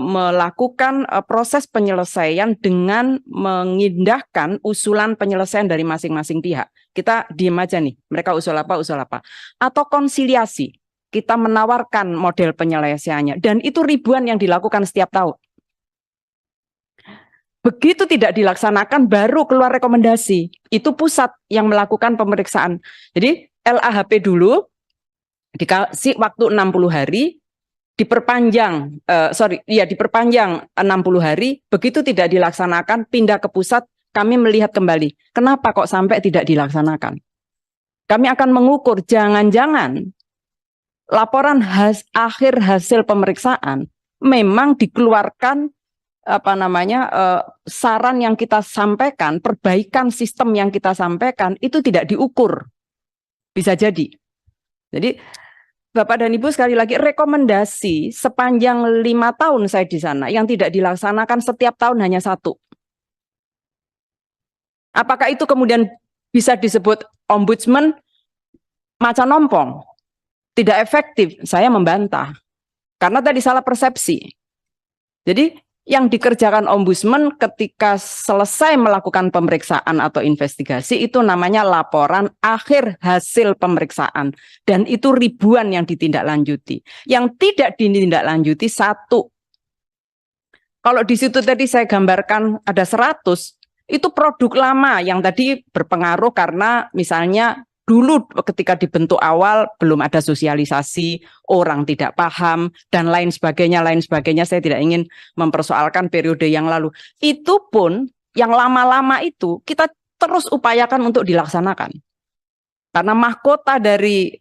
melakukan proses penyelesaian dengan mengindahkan usulan penyelesaian dari masing-masing pihak. Kita diam aja nih, mereka usul apa. Atau konsiliasi. Kita menawarkan model penyelesaiannya. Dan itu ribuan yang dilakukan setiap tahun. Begitu tidak dilaksanakan baru keluar rekomendasi. Itu pusat yang melakukan pemeriksaan. Jadi LAHP dulu, dikasih waktu 60 hari, diperpanjang, diperpanjang 60 hari, begitu tidak dilaksanakan, pindah ke pusat, kami melihat kembali, kenapa kok sampai tidak dilaksanakan? Kami akan mengukur, jangan-jangan laporan akhir hasil pemeriksaan memang dikeluarkan saran yang kita sampaikan, perbaikan sistem yang kita sampaikan itu tidak diukur. Bisa jadi. Jadi Bapak dan Ibu, sekali lagi rekomendasi sepanjang 5 tahun saya di sana yang tidak dilaksanakan setiap tahun hanya 1. Apakah itu kemudian bisa disebut ombudsman macan ompong? Tidak efektif, saya membantah. Karena tadi salah persepsi. Jadi yang dikerjakan ombudsman ketika selesai melakukan pemeriksaan atau investigasi itu namanya laporan akhir hasil pemeriksaan. Dan itu ribuan yang ditindaklanjuti. Yang tidak ditindaklanjuti 1. Kalau di situ tadi saya gambarkan ada 100, itu produk lama yang tadi berpengaruh karena misalnya dulu ketika dibentuk awal belum ada sosialisasi, orang tidak paham, dan lain sebagainya, saya tidak ingin mempersoalkan periode yang lalu. Itu pun yang lama-lama itu kita terus upayakan untuk dilaksanakan. Karena mahkota dari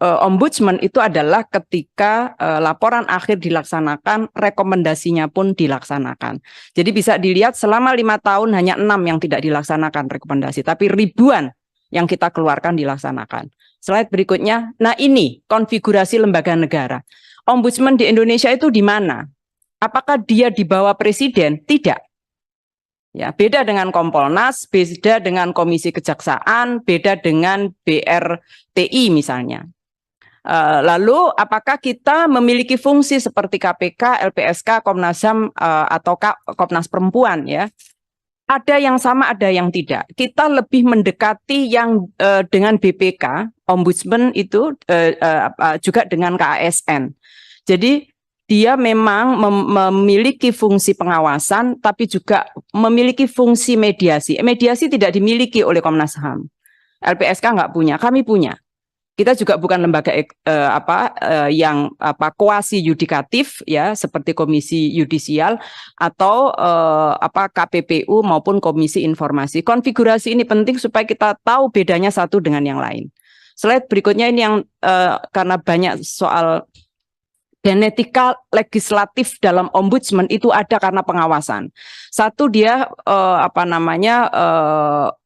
ombudsman itu adalah ketika laporan akhir dilaksanakan, rekomendasinya pun dilaksanakan. Jadi bisa dilihat selama 5 tahun hanya 6 yang tidak dilaksanakan rekomendasi, tapi ribuan yang kita keluarkan dilaksanakan. Slide berikutnya. Nah ini konfigurasi lembaga negara. Ombudsman di Indonesia itu di mana? Apakah dia di bawah presiden? Tidak. Ya, beda dengan Kompolnas, beda dengan Komisi Kejaksaan, beda dengan BRTI misalnya. Lalu apakah kita memiliki fungsi seperti KPK, LPSK, Komnas HAM atau Komnas Perempuan ya? Ada yang sama, ada yang tidak. Kita lebih mendekati yang dengan BPK, Ombudsman itu juga dengan KASN. Jadi dia memang memiliki fungsi pengawasan, tapi juga memiliki fungsi mediasi. Mediasi tidak dimiliki oleh Komnas HAM. LPSK nggak punya, kami punya. Kita juga bukan lembaga yang kuasi yudikatif ya seperti Komisi Yudisial atau KPPU maupun Komisi Informasi. Konfigurasi ini penting supaya kita tahu bedanya satu dengan yang lain. Slide berikutnya ini yang karena banyak soal genetika legislatif dalam ombudsman itu ada karena pengawasan. Satu dia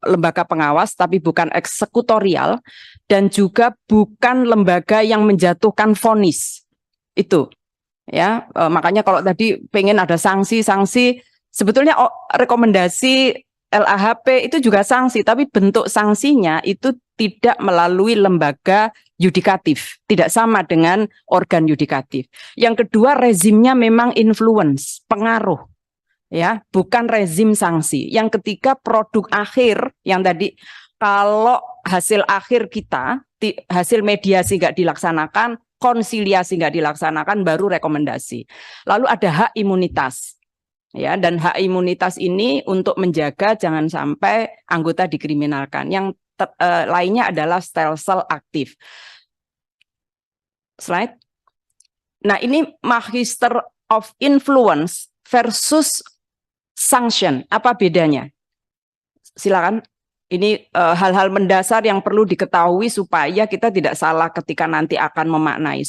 lembaga pengawas tapi bukan eksekutorial dan juga bukan lembaga yang menjatuhkan vonis. Itu ya, makanya kalau tadi pengen ada sanksi sebetulnya rekomendasi LAHP itu juga sanksi, tapi bentuk sanksinya itu tidak melalui lembaga yudikatif, tidak sama dengan organ yudikatif. Yang kedua, rezimnya memang influence, pengaruh, ya, bukan rezim sanksi. Yang ketiga, produk akhir yang tadi kalau hasil akhir kita, hasil mediasi nggak dilaksanakan, konsiliasi nggak dilaksanakan, baru rekomendasi. Lalu ada hak imunitas. Ya, dan hak imunitas ini untuk menjaga jangan sampai anggota dikriminalkan. Yang lainnya adalah stelsel aktif. Slide. Nah, ini magister of influence versus sanction. Apa bedanya? Silakan. Ini hal-hal mendasar yang perlu diketahui supaya kita tidak salah ketika nanti akan memaknai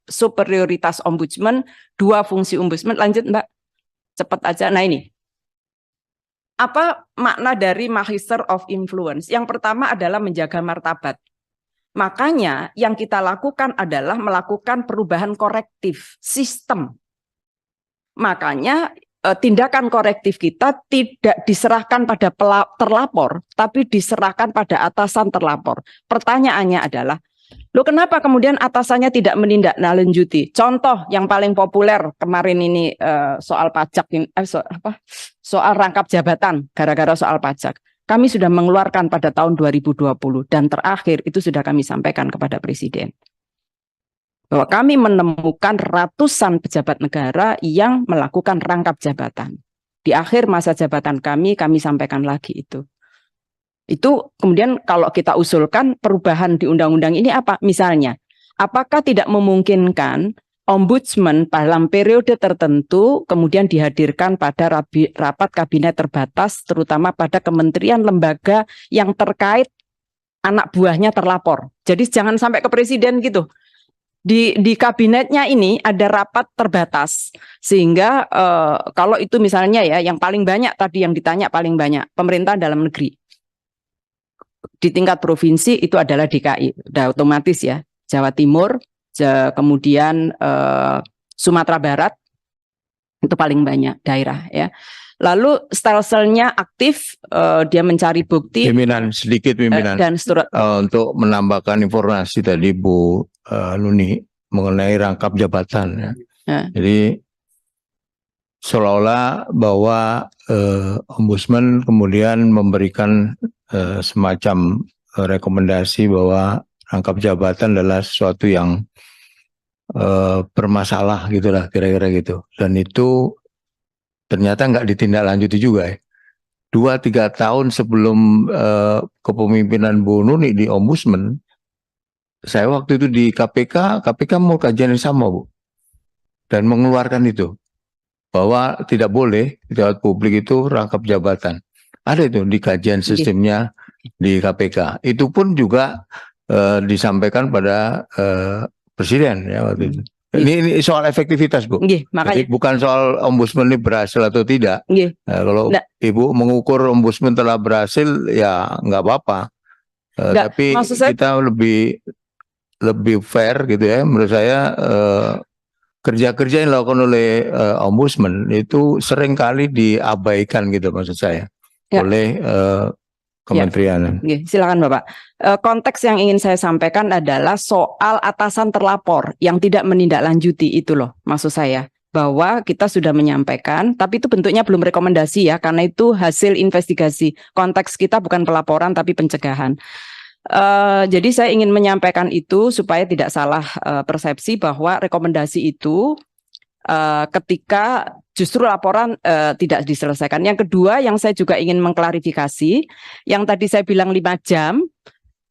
superioritas ombudsman, 2 fungsi ombudsman. Lanjut, Mbak. Cepat aja. Nah ini, apa makna dari magister of influence? Yang pertama adalah menjaga martabat. Makanya yang kita lakukan adalah melakukan perubahan korektif sistem. Makanya tindakan korektif kita tidak diserahkan pada terlapor, tapi diserahkan pada atasan terlapor. Pertanyaannya adalah, loh kenapa kemudian atasannya tidak menindaklanjuti? Contoh yang paling populer kemarin ini soal pajak, soal rangkap jabatan gara-gara soal pajak. Kami sudah mengeluarkan pada tahun 2020 dan terakhir itu sudah kami sampaikan kepada Presiden. Bahwa kami menemukan ratusan pejabat negara yang melakukan rangkap jabatan. Di akhir masa jabatan kami sampaikan lagi itu. Itu kemudian kalau kita usulkan perubahan di undang-undang ini apa? Misalnya, apakah tidak memungkinkan ombudsman dalam periode tertentu kemudian dihadirkan pada rapat kabinet terbatas, terutama pada kementerian lembaga yang terkait anak buahnya terlapor. Jadi jangan sampai ke presiden gitu. Di kabinetnya ini ada rapat terbatas, sehingga kalau itu misalnya ya, yang paling banyak tadi yang ditanya paling banyak pemerintah dalam negeri. Di tingkat provinsi itu adalah DKI, udah otomatis ya, Jawa Timur, kemudian Sumatera Barat itu paling banyak daerah ya. Lalu stelsel-nya aktif, dia mencari bukti. Sedikit pimpinan. Dan seterusnya. Untuk menambahkan informasi tadi Bu Nuni mengenai rangkap jabatan ya. Jadi seolah-olah bahwa Ombudsman kemudian memberikan semacam rekomendasi bahwa rangkap jabatan adalah sesuatu yang bermasalah gitulah kira-kira gitu, dan itu ternyata nggak ditindaklanjuti juga ya. 2-3 tahun sebelum kepemimpinan Bu Nuni di Ombudsman, saya waktu itu di KPK mau kajian yang sama Bu, dan mengeluarkan itu bahwa tidak boleh pejabat publik itu rangkap jabatan. Ada itu di kajian sistemnya di KPK. Itu pun juga disampaikan pada presiden ya waktu itu. Ini soal efektivitas Bu. Makanya. Jadi bukan soal ombudsman ini berhasil atau tidak. Kalau Ibu mengukur ombudsman telah berhasil ya nggak apa-apa. Tapi kita lebih fair gitu ya. Menurut saya kerja-kerja yang dilakukan oleh ombudsman itu seringkali diabaikan gitu maksud saya oleh kementerian. Silakan Bapak. Konteks yang ingin saya sampaikan adalah soal atasan terlapor yang tidak menindaklanjuti itu loh, maksud saya. Bahwa kita sudah menyampaikan, tapi itu bentuknya belum rekomendasi ya, karena itu hasil investigasi. Konteks kita bukan pelaporan tapi pencegahan. Jadi saya ingin menyampaikan itu supaya tidak salah persepsi bahwa rekomendasi itu ketika justru laporan tidak diselesaikan. Yang kedua yang saya juga ingin mengklarifikasi, yang tadi saya bilang 5 jam,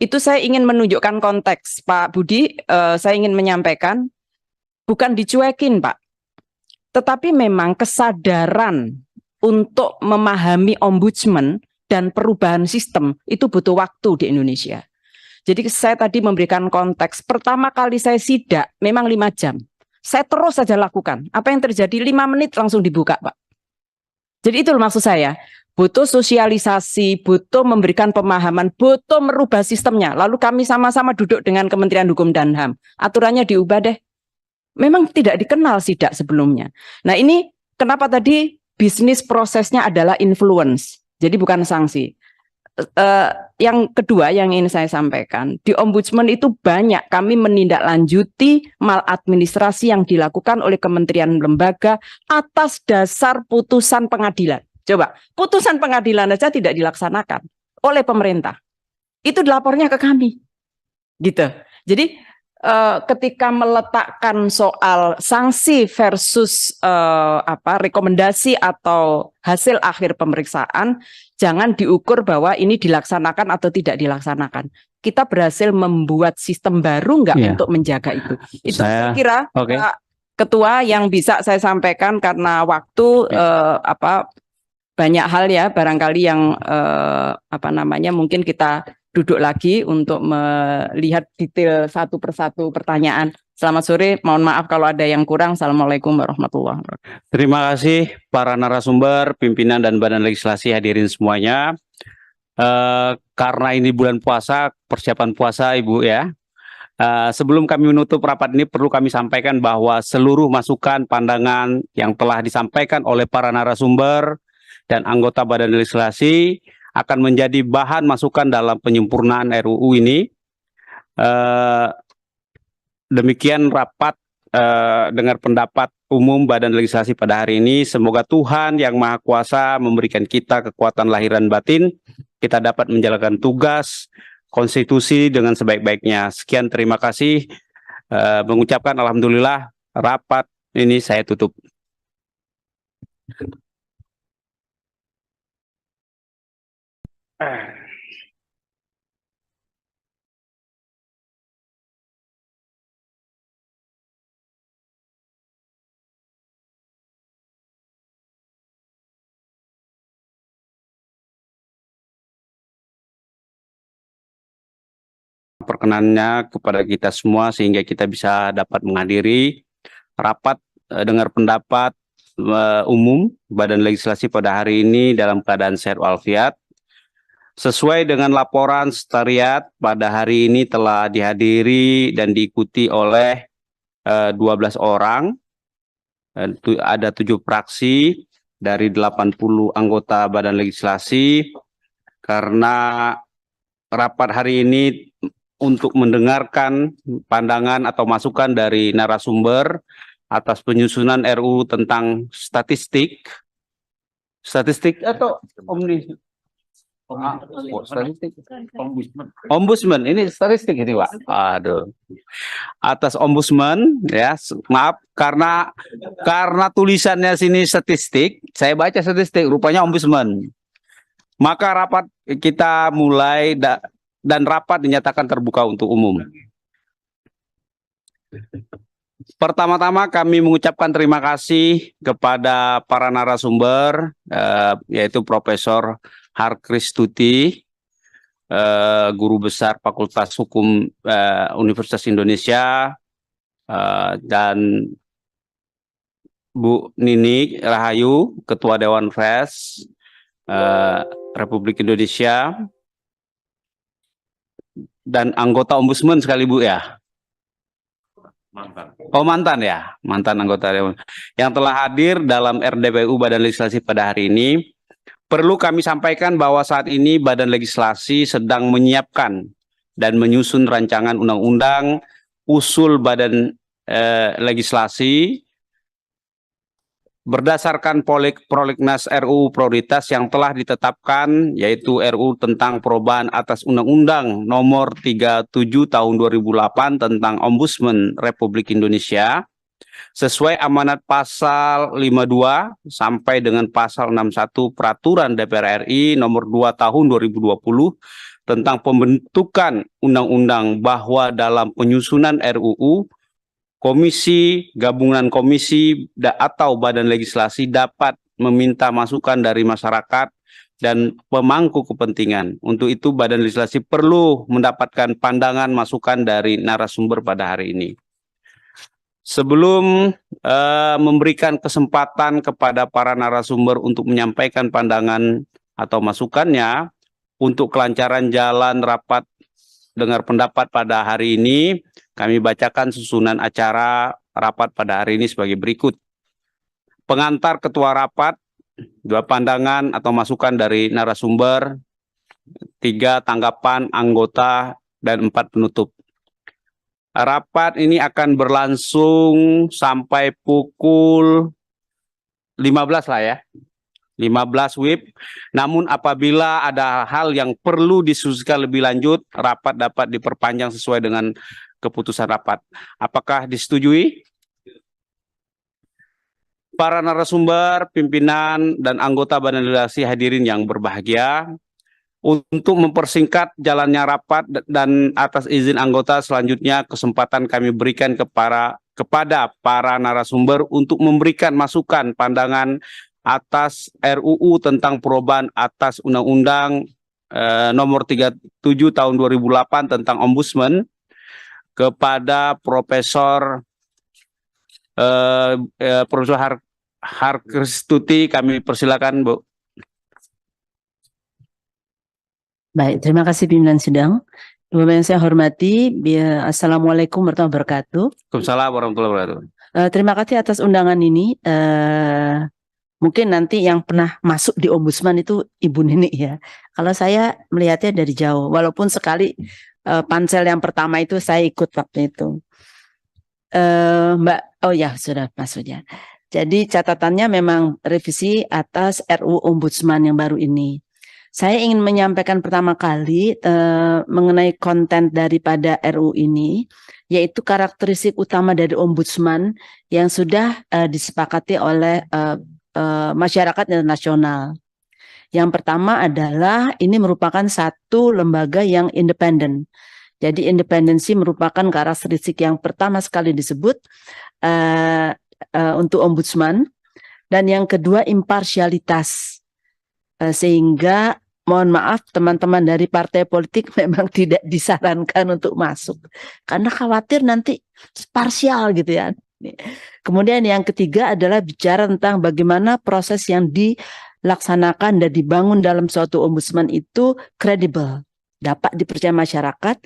itu saya ingin menunjukkan konteks. Pak Budi, saya ingin menyampaikan, bukan dicuekin Pak, tetapi memang kesadaran untuk memahami ombudsman dan perubahan sistem itu butuh waktu di Indonesia. Jadi saya tadi memberikan konteks, pertama kali saya sidak memang 5 jam. Saya terus saja lakukan. Apa yang terjadi 5 menit langsung dibuka, Pak. Jadi itu maksud saya. Butuh sosialisasi, butuh memberikan pemahaman, butuh merubah sistemnya. Lalu kami sama-sama duduk dengan Kementerian Hukum dan HAM. Aturannya diubah deh. Memang tidak dikenal sidak sebelumnya. Nah ini kenapa tadi bisnis prosesnya adalah influence. Jadi bukan sanksi. Yang kedua yang ingin saya sampaikan, di Ombudsman itu banyak kami menindaklanjuti maladministrasi yang dilakukan oleh kementerian lembaga atas dasar putusan pengadilan. Coba, putusan pengadilan saja tidak dilaksanakan oleh pemerintah. Itu dilapornya ke kami. Gitu. Jadi ketika meletakkan soal sanksi versus rekomendasi atau hasil akhir pemeriksaan, jangan diukur bahwa ini dilaksanakan atau tidak dilaksanakan. Kita berhasil membuat sistem baru nggak untuk menjaga itu. Itu saya kira Pak Ketua yang bisa saya sampaikan karena waktu banyak hal ya barangkali yang mungkin kita duduk lagi untuk melihat detail satu persatu pertanyaan. Selamat sore, mohon maaf kalau ada yang kurang. Assalamualaikum warahmatullahi wabarakatuh. Terima kasih para narasumber, pimpinan dan badan legislasi hadirin semuanya. Karena ini bulan puasa, persiapan puasa Ibu ya. Sebelum kami menutup rapat ini perlu kami sampaikan bahwa seluruh masukan, pandangan yang telah disampaikan oleh para narasumber dan anggota badan legislasi akan menjadi bahan masukan dalam penyempurnaan RUU ini. Demikian rapat dengar pendapat umum Badan Legislasi pada hari ini. Semoga Tuhan Yang Maha Kuasa memberikan kita kekuatan lahir dan batin, kita dapat menjalankan tugas konstitusi dengan sebaik-baiknya. Sekian, terima kasih. Mengucapkan alhamdulillah, rapat ini saya tutup. perkenannya kepada kita semua sehingga kita bisa dapat menghadiri rapat dengar pendapat umum Badan Legislasi pada hari ini dalam keadaan sehat walafiat. Sesuai dengan laporan sekretariat, pada hari ini telah dihadiri dan diikuti oleh 12 orang, ada 7 fraksi dari 80 anggota Badan Legislasi. Karena rapat hari ini untuk mendengarkan pandangan atau masukan dari narasumber atas penyusunan RUU tentang statistik atau ombudsman ini statistik ini Pak. Aduh. Atas ombudsman ya, maaf karena tulisannya sini statistik, saya baca statistik rupanya ombudsman. Maka rapat kita mulai dan rapat dinyatakan terbuka untuk umum. Pertama-tama kami mengucapkan terima kasih kepada para narasumber, yaitu Profesor Harkristuti, Guru Besar Fakultas Hukum Universitas Indonesia, dan Bu Nini Rahayu, Ketua Dewan Pers Republik Indonesia, dan anggota Ombudsman sekali Bu ya. Mantan ya, mantan anggota yang telah hadir dalam RDPU Badan Legislasi pada hari ini. Perlu kami sampaikan bahwa saat ini Badan Legislasi sedang menyiapkan dan menyusun rancangan undang-undang usul Badan Legislasi berdasarkan prolegnas RUU prioritas yang telah ditetapkan, yaitu RUU tentang perubahan atas Undang-Undang Nomor 37 Tahun 2008 tentang Ombudsman Republik Indonesia, sesuai amanat pasal 52 sampai dengan pasal 61 Peraturan DPR RI Nomor 2 Tahun 2020 tentang pembentukan undang-undang, bahwa dalam penyusunan RUU Komisi, gabungan komisi atau badan legislasi dapat meminta masukan dari masyarakat dan pemangku kepentingan. Untuk itu Badan Legislasi perlu mendapatkan pandangan masukan dari narasumber pada hari ini. Sebelum memberikan kesempatan kepada para narasumber untuk menyampaikan pandangan atau masukannya, untuk kelancaran jalan rapat dengar pendapat pada hari ini, kami bacakan susunan acara rapat pada hari ini sebagai berikut. Pengantar ketua rapat, 2 pandangan atau masukan dari narasumber, 3 tanggapan anggota, dan 4 penutup. Rapat ini akan berlangsung sampai pukul 15 lah ya. 15 WIB. Namun apabila ada hal yang perlu diskusikan lebih lanjut, rapat dapat diperpanjang sesuai dengan keputusan rapat. Apakah disetujui? Para narasumber, pimpinan, dan anggota Badan Legislasi hadirin yang berbahagia, untuk mempersingkat jalannya rapat dan atas izin anggota, selanjutnya kesempatan kami berikan kepada para narasumber untuk memberikan masukan pandangan atas RUU tentang perubahan atas Undang-Undang Nomor 37 Tahun 2008 tentang Ombudsman. Kepada Profesor Harkristuti kami persilakan, Bu. Baik, terima kasih pimpinan sidang. Bapak yang saya hormati, Assalamualaikum warahmatullahi wabarakatuh. Waalaikumsalam warahmatullahi wabarakatuh. Terima kasih atas undangan ini. Mungkin nanti yang pernah masuk di Ombudsman itu Ibu Nini ya. Kalau saya melihatnya dari jauh, walaupun sekali pansel yang pertama itu saya ikut waktu itu. Mbak, oh ya sudah maksudnya. Jadi catatannya memang revisi atas RUU Ombudsman yang baru ini. Saya ingin menyampaikan pertama kali mengenai konten daripada RUU ini, yaitu karakteristik utama dari Ombudsman yang sudah disepakati oleh masyarakat internasional. Yang pertama adalah ini merupakan satu lembaga yang independen. Jadi independensi merupakan karakteristik yang pertama sekali disebut untuk Ombudsman. Dan yang kedua imparsialitas, sehingga mohon maaf teman-teman dari partai politik memang tidak disarankan untuk masuk karena khawatir nanti parsial gitu ya. Kemudian yang ketiga adalah bicara tentang bagaimana proses yang dilaksanakan dan dibangun dalam suatu ombudsman itu kredibel, dapat dipercaya masyarakat,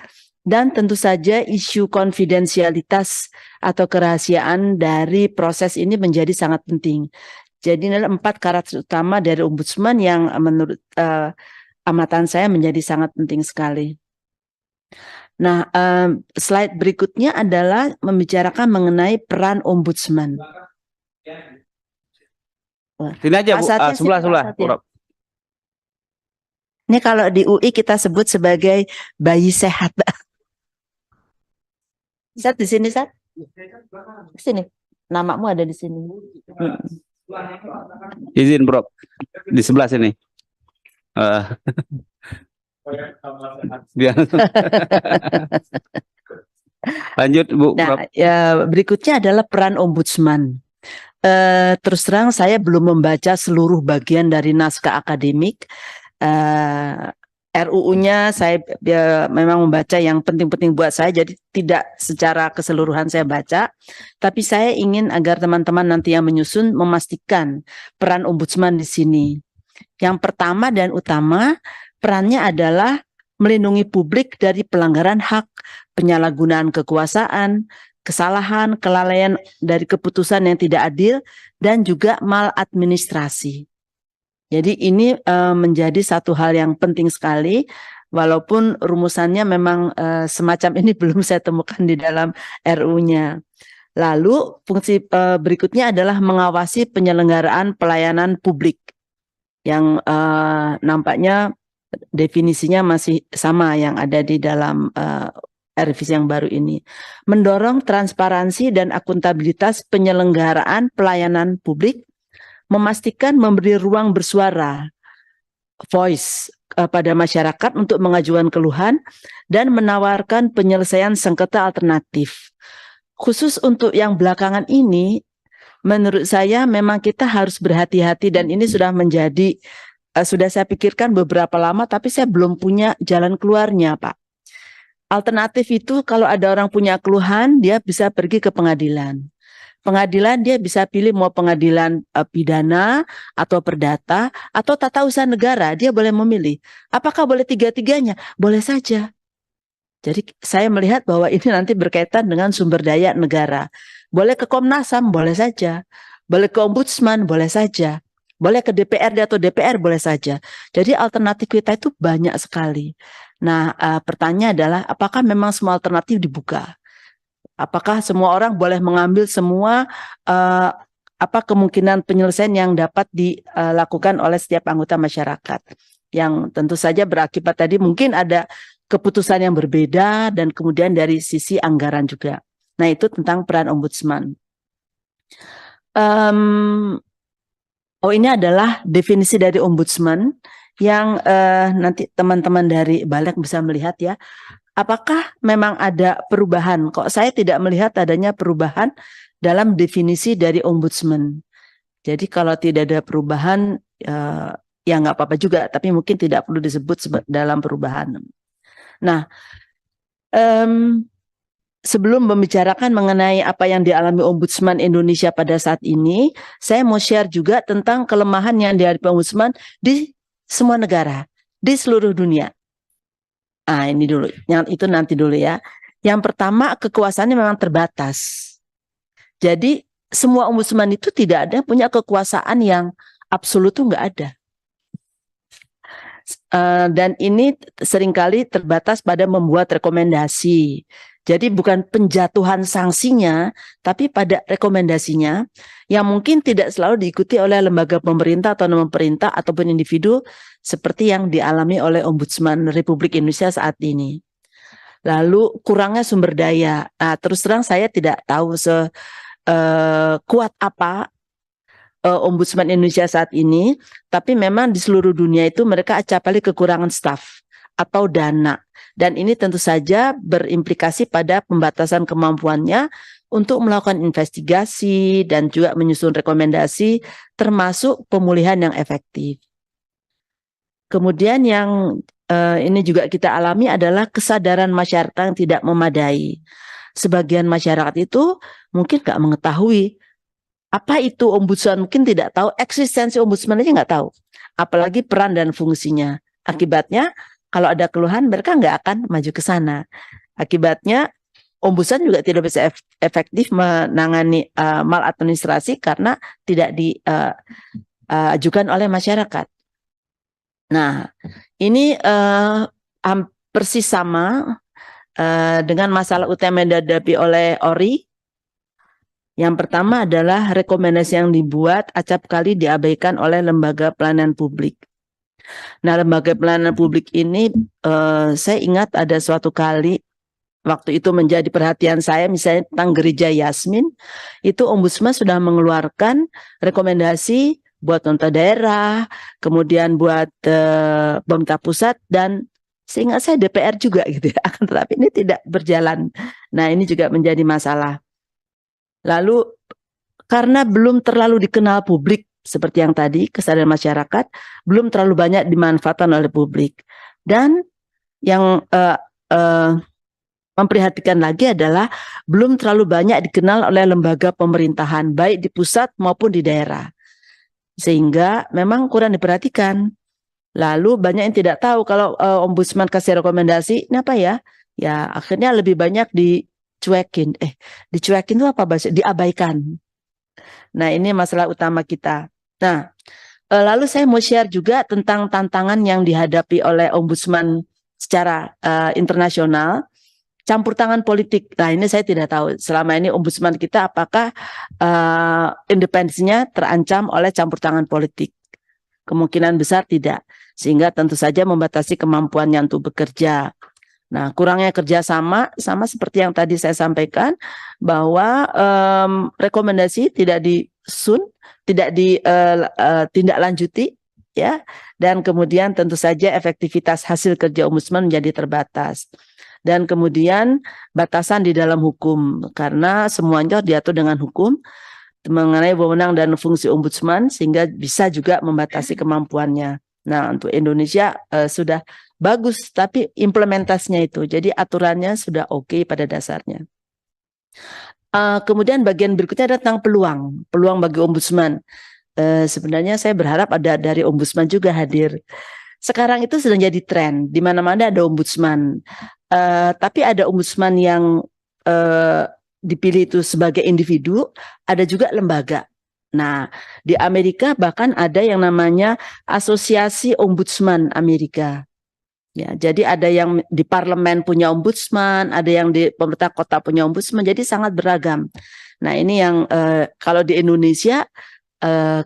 dan tentu saja isu konfidensialitas atau kerahasiaan dari proses ini menjadi sangat penting. Jadi ini 4 karakter utama dari ombudsman yang menurut amatan saya menjadi sangat penting sekali. Nah, slide berikutnya adalah membicarakan mengenai peran ombudsman. Sini aja Bu, sebelah. Ya. Ini kalau di UI kita sebut sebagai bayi sehat. Sat di sini, Sat. Sini. Namamu ada di sini. Izin, Bro. Di sebelah sini. Lanjut Bu. Nah, ya, berikutnya adalah peran ombudsman. Terus terang saya belum membaca seluruh bagian dari naskah akademik. RUU-nya saya memang membaca yang penting-penting buat saya, jadi tidak secara keseluruhan saya baca. Tapi saya ingin agar teman-teman nanti yang menyusun memastikan peran ombudsman di sini. Yang pertama dan utama, perannya adalah melindungi publik dari pelanggaran hak, penyalahgunaan kekuasaan, kesalahan, kelalaian dari keputusan yang tidak adil, dan juga maladministrasi. Jadi ini menjadi satu hal yang penting sekali, walaupun rumusannya memang semacam ini belum saya temukan di dalam RU-nya. Lalu fungsi berikutnya adalah mengawasi penyelenggaraan pelayanan publik yang nampaknya definisinya masih sama yang ada di dalam revisi yang baru ini. Mendorong transparansi dan akuntabilitas penyelenggaraan pelayanan publik, memastikan memberi ruang bersuara, voice, pada masyarakat untuk mengajukan keluhan, dan menawarkan penyelesaian sengketa alternatif. Khusus untuk yang belakangan ini, menurut saya memang kita harus berhati-hati, dan ini sudah menjadi sudah saya pikirkan beberapa lama, tapi saya belum punya jalan keluarnya, Pak. Alternatif itu kalau ada orang punya keluhan, dia bisa pergi ke pengadilan. Pengadilan dia bisa pilih mau pengadilan pidana atau perdata atau tata usaha negara, dia boleh memilih. Apakah boleh tiga-tiganya? Boleh saja. Jadi saya melihat bahwa ini nanti berkaitan dengan sumber daya negara. Boleh ke Komnas HAM, boleh saja. Boleh ke Ombudsman, boleh saja. Boleh ke DPRD atau DPR, boleh saja. Jadi alternatif kita itu banyak sekali. Nah, pertanyaan adalah apakah memang semua alternatif dibuka? Apakah semua orang boleh mengambil semua kemungkinan penyelesaian yang dapat dilakukan oleh setiap anggota masyarakat? Yang tentu saja berakibat tadi mungkin ada keputusan yang berbeda dan kemudian dari sisi anggaran juga. Nah, itu tentang peran ombudsman. Ini adalah definisi dari ombudsman yang nanti teman-teman dari Balik bisa melihat ya. Apakah memang ada perubahan? Kok saya tidak melihat adanya perubahan dalam definisi dari ombudsman. Jadi kalau tidak ada perubahan, ya nggak apa-apa juga. Tapi mungkin tidak perlu disebut dalam perubahan. Nah, sebelum membicarakan mengenai apa yang dialami ombudsman Indonesia pada saat ini, saya mau share juga tentang kelemahan yang dihadapi ombudsman di semua negara, di seluruh dunia. Ini dulu, yang itu nanti dulu ya. Yang pertama, kekuasaannya memang terbatas. Jadi semua ombudsman itu tidak ada punya kekuasaan yang absolut, itu nggak ada. Dan ini seringkali terbatas pada membuat rekomendasi. Jadi bukan penjatuhan sanksinya, tapi pada rekomendasinya yang mungkin tidak selalu diikuti oleh lembaga pemerintah atau non-pemerintah ataupun individu seperti yang dialami oleh Ombudsman Republik Indonesia saat ini. Lalu kurangnya sumber daya. Terus terang saya tidak tahu sekuat apa Ombudsman Indonesia saat ini, tapi memang di seluruh dunia itu mereka acapkali kekurangan staf atau dana. Dan ini tentu saja berimplikasi pada pembatasan kemampuannya untuk melakukan investigasi dan juga menyusun rekomendasi termasuk pemulihan yang efektif. Kemudian yang ini juga kita alami adalah kesadaran masyarakat yang tidak memadai. Sebagian masyarakat itu mungkin nggak mengetahui apa itu ombudsman, mungkin tidak tahu eksistensi ombudsman aja nggak tahu, apalagi peran dan fungsinya. Akibatnya kalau ada keluhan mereka nggak akan maju ke sana. Akibatnya ombudsman juga tidak bisa efektif menangani maladministrasi karena tidak diajukan oleh masyarakat. Nah, ini persis sama dengan masalah utama yang dihadapi oleh ORI. Yang pertama adalah rekomendasi yang dibuat acap kali diabaikan oleh lembaga pelayanan publik. Nah, lembaga pelayanan publik ini saya ingat ada suatu kali waktu itu menjadi perhatian saya, misalnya tentang Gereja Yasmin, itu Ombudsman sudah mengeluarkan rekomendasi buat pemerintah daerah, kemudian buat pemerintah pusat, dan seingat saya DPR juga gitu ya. Akan tetapi ini tidak berjalan. Nah, ini juga menjadi masalah. Lalu karena belum terlalu dikenal publik, seperti yang tadi, kesadaran masyarakat belum terlalu banyak dimanfaatkan oleh publik. Dan yang memprihatinkan lagi adalah belum terlalu banyak dikenal oleh lembaga pemerintahan, baik di pusat maupun di daerah. Sehingga memang kurang diperhatikan. Lalu banyak yang tidak tahu kalau ombudsman kasih rekomendasi, ini apa ya? Ya akhirnya lebih banyak dicuekin. Dicuekin itu apa bahasa? Diabaikan. Nah, ini masalah utama kita. Nah, lalu saya mau share juga tentang tantangan yang dihadapi oleh ombudsman secara internasional. Campur tangan politik. Nah, ini saya tidak tahu selama ini ombudsman kita apakah independensinya terancam oleh campur tangan politik. Kemungkinan besar tidak, sehingga tentu saja membatasi kemampuannya untuk bekerja. Nah, kurangnya kerjasama sama seperti yang tadi saya sampaikan bahwa rekomendasi tidak ditindaklanjuti, ya, dan kemudian tentu saja efektivitas hasil kerja ombudsman menjadi terbatas. Dan kemudian batasan di dalam hukum, karena semuanya diatur dengan hukum mengenai wewenang dan fungsi ombudsman, sehingga bisa juga membatasi kemampuannya. Nah, untuk Indonesia sudah bagus, tapi implementasinya itu, jadi aturannya sudah oke pada dasarnya. Kemudian bagian berikutnya ada tentang peluang bagi ombudsman. Sebenarnya saya berharap ada dari ombudsman juga hadir. Sekarang itu sedang jadi tren, di mana-mana ada ombudsman. Tapi ada ombudsman yang dipilih itu sebagai individu, ada juga lembaga. Nah, di Amerika bahkan ada yang namanya Asosiasi Ombudsman Amerika. Ya, jadi ada yang di parlemen punya ombudsman, ada yang di pemerintah kota punya ombudsman, jadi sangat beragam. Nah, ini yang kalau di Indonesia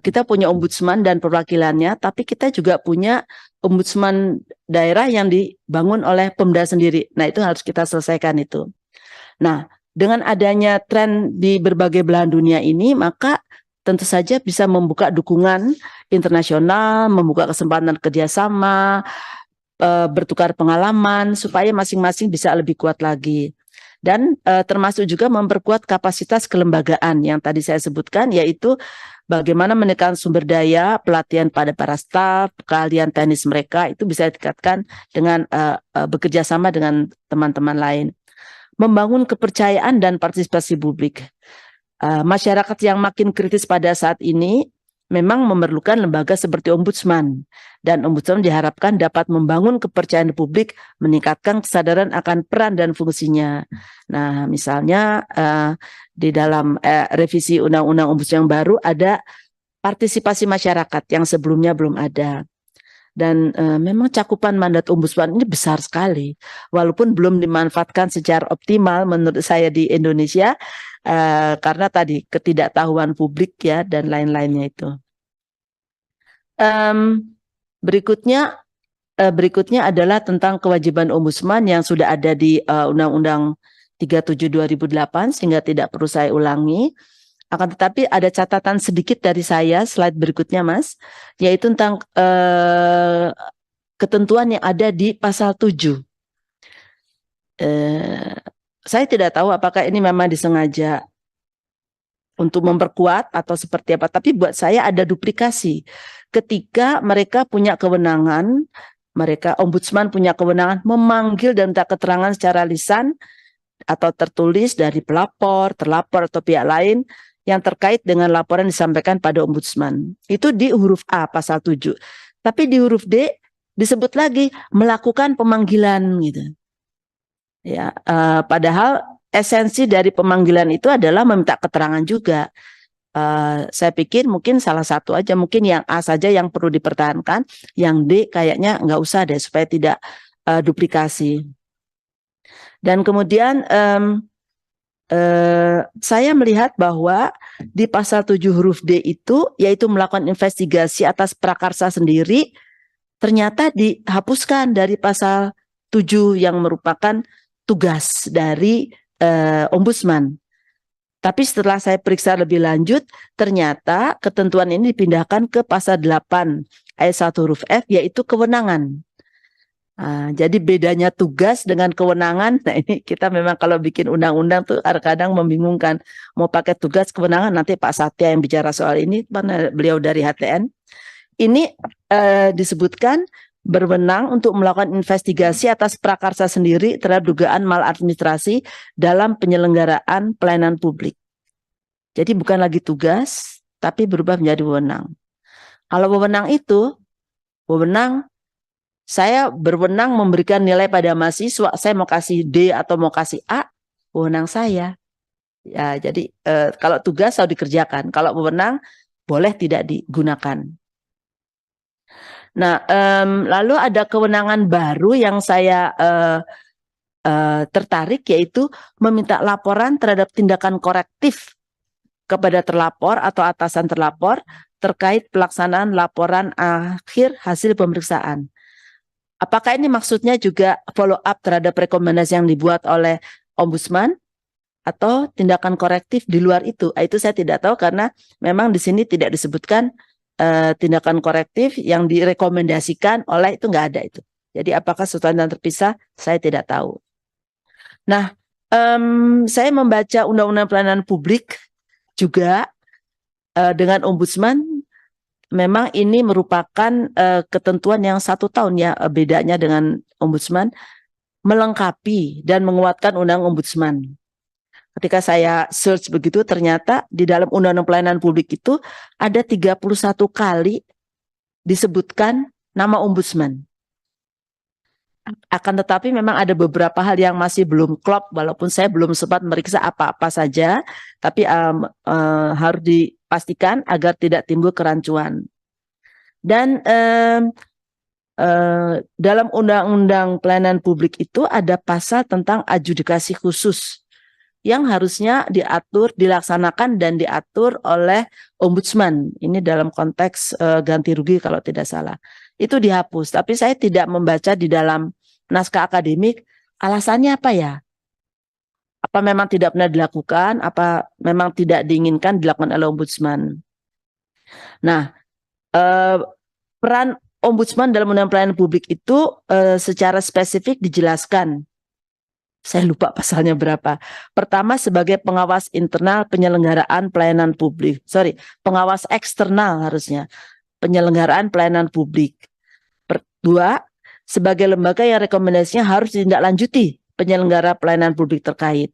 kita punya ombudsman dan perwakilannya, tapi kita juga punya ombudsman daerah yang dibangun oleh Pemda sendiri. Nah, itu harus kita selesaikan itu. Nah, dengan adanya tren di berbagai belahan dunia ini, maka tentu saja bisa membuka dukungan internasional, membuka kesempatan kerjasama, bertukar pengalaman, supaya masing-masing bisa lebih kuat lagi. Dan termasuk juga memperkuat kapasitas kelembagaan yang tadi saya sebutkan, yaitu bagaimana menekan sumber daya, pelatihan pada para staf, keahlian teknis mereka, itu bisa ditingkatkan dengan bekerja sama dengan teman-teman lain. Membangun kepercayaan dan partisipasi publik. Masyarakat yang makin kritis pada saat ini memang memerlukan lembaga seperti ombudsman. Dan ombudsman diharapkan dapat membangun kepercayaan publik, meningkatkan kesadaran akan peran dan fungsinya. Nah, misalnya di dalam revisi Undang-Undang Ombudsman yang baru ada partisipasi masyarakat yang sebelumnya belum ada. Dan memang cakupan mandat ombudsman ini besar sekali, walaupun belum dimanfaatkan secara optimal menurut saya di Indonesia, karena tadi ketidaktahuan publik ya dan lain-lainnya itu. Berikutnya adalah tentang kewajiban ombudsman yang sudah ada di Undang-Undang 37 2008 sehingga tidak perlu saya ulangi. Akan tetapi ada catatan sedikit dari saya, slide berikutnya Mas, yaitu tentang ketentuan yang ada di pasal 7. Saya tidak tahu apakah ini memang disengaja untuk memperkuat atau seperti apa, tapi buat saya ada duplikasi. ketika mereka punya kewenangan, ombudsman punya kewenangan memanggil dan minta keterangan secara lisan atau tertulis dari pelapor, terlapor atau pihak lain yang terkait dengan laporan disampaikan pada ombudsman. Itu di huruf A pasal 7. Tapi di huruf D disebut lagi melakukan pemanggilan gitu. Ya, padahal esensi dari pemanggilan itu adalah meminta keterangan juga. Saya pikir mungkin salah satu aja, mungkin yang A saja yang perlu dipertahankan, yang D kayaknya nggak usah deh supaya tidak duplikasi. Dan kemudian saya melihat bahwa di pasal 7 huruf D itu, yaitu melakukan investigasi atas prakarsa sendiri, ternyata dihapuskan dari pasal 7 yang merupakan tugas dari ombudsman. Tapi setelah saya periksa lebih lanjut, ternyata ketentuan ini dipindahkan ke pasal 8 ayat 1 huruf F, yaitu kewenangan. Jadi bedanya tugas dengan kewenangan. Nah ini kita memang kalau bikin undang-undang tuh kadang-kadang membingungkan. Mau pakai tugas kewenangan, nanti Pak Satya yang bicara soal ini, mana beliau dari HTN. Ini disebutkan berwenang untuk melakukan investigasi atas prakarsa sendiri terhadap dugaan maladministrasi dalam penyelenggaraan pelayanan publik. Jadi bukan lagi tugas, tapi berubah menjadi wewenang. Kalau wewenang itu, saya berwenang memberikan nilai pada mahasiswa, saya mau kasih D atau mau kasih A, wewenang saya. Ya, jadi kalau tugas harus dikerjakan, kalau wewenang boleh tidak digunakan. Nah, lalu ada kewenangan baru yang saya tertarik, yaitu meminta laporan terhadap tindakan korektif kepada terlapor atau atasan terlapor terkait pelaksanaan laporan akhir hasil pemeriksaan. Apakah ini maksudnya juga follow up terhadap rekomendasi yang dibuat oleh ombudsman atau tindakan korektif di luar itu? Itu saya tidak tahu karena memang di sini tidak disebutkan tindakan korektif yang direkomendasikan oleh itu, nggak ada itu. Jadi apakah sesuatu yang terpisah, saya tidak tahu. Nah, saya membaca Undang-Undang Pelayanan Publik juga dengan ombudsman, memang ini merupakan ketentuan yang 1 tahun ya bedanya dengan ombudsman, melengkapi dan menguatkan undang ombudsman. Ketika saya search begitu, ternyata di dalam Undang-Undang Pelayanan Publik itu ada 31 kali disebutkan nama ombudsman. Akan tetapi memang ada beberapa hal yang masih belum klop, walaupun saya belum sempat meriksa apa-apa saja, tapi harus dipastikan agar tidak timbul kerancuan. Dan dalam Undang-Undang Pelayanan Publik itu ada pasal tentang adjudikasi khusus yang harusnya diatur, dilaksanakan dan diatur oleh ombudsman. Ini dalam konteks ganti rugi kalau tidak salah. Itu dihapus, tapi saya tidak membaca di dalam naskah akademik alasannya apa ya? Apa memang tidak pernah dilakukan, apa memang tidak diinginkan dilakukan oleh ombudsman. Nah, peran ombudsman dalam Undang-Undang Pelayanan Publik itu secara spesifik dijelaskan. Saya lupa pasalnya berapa. Pertama, sebagai pengawas internal penyelenggaraan pelayanan publik. Pengawas eksternal harusnya. Penyelenggaraan pelayanan publik. Kedua, sebagai lembaga yang rekomendasinya harus ditindaklanjuti penyelenggara pelayanan publik terkait.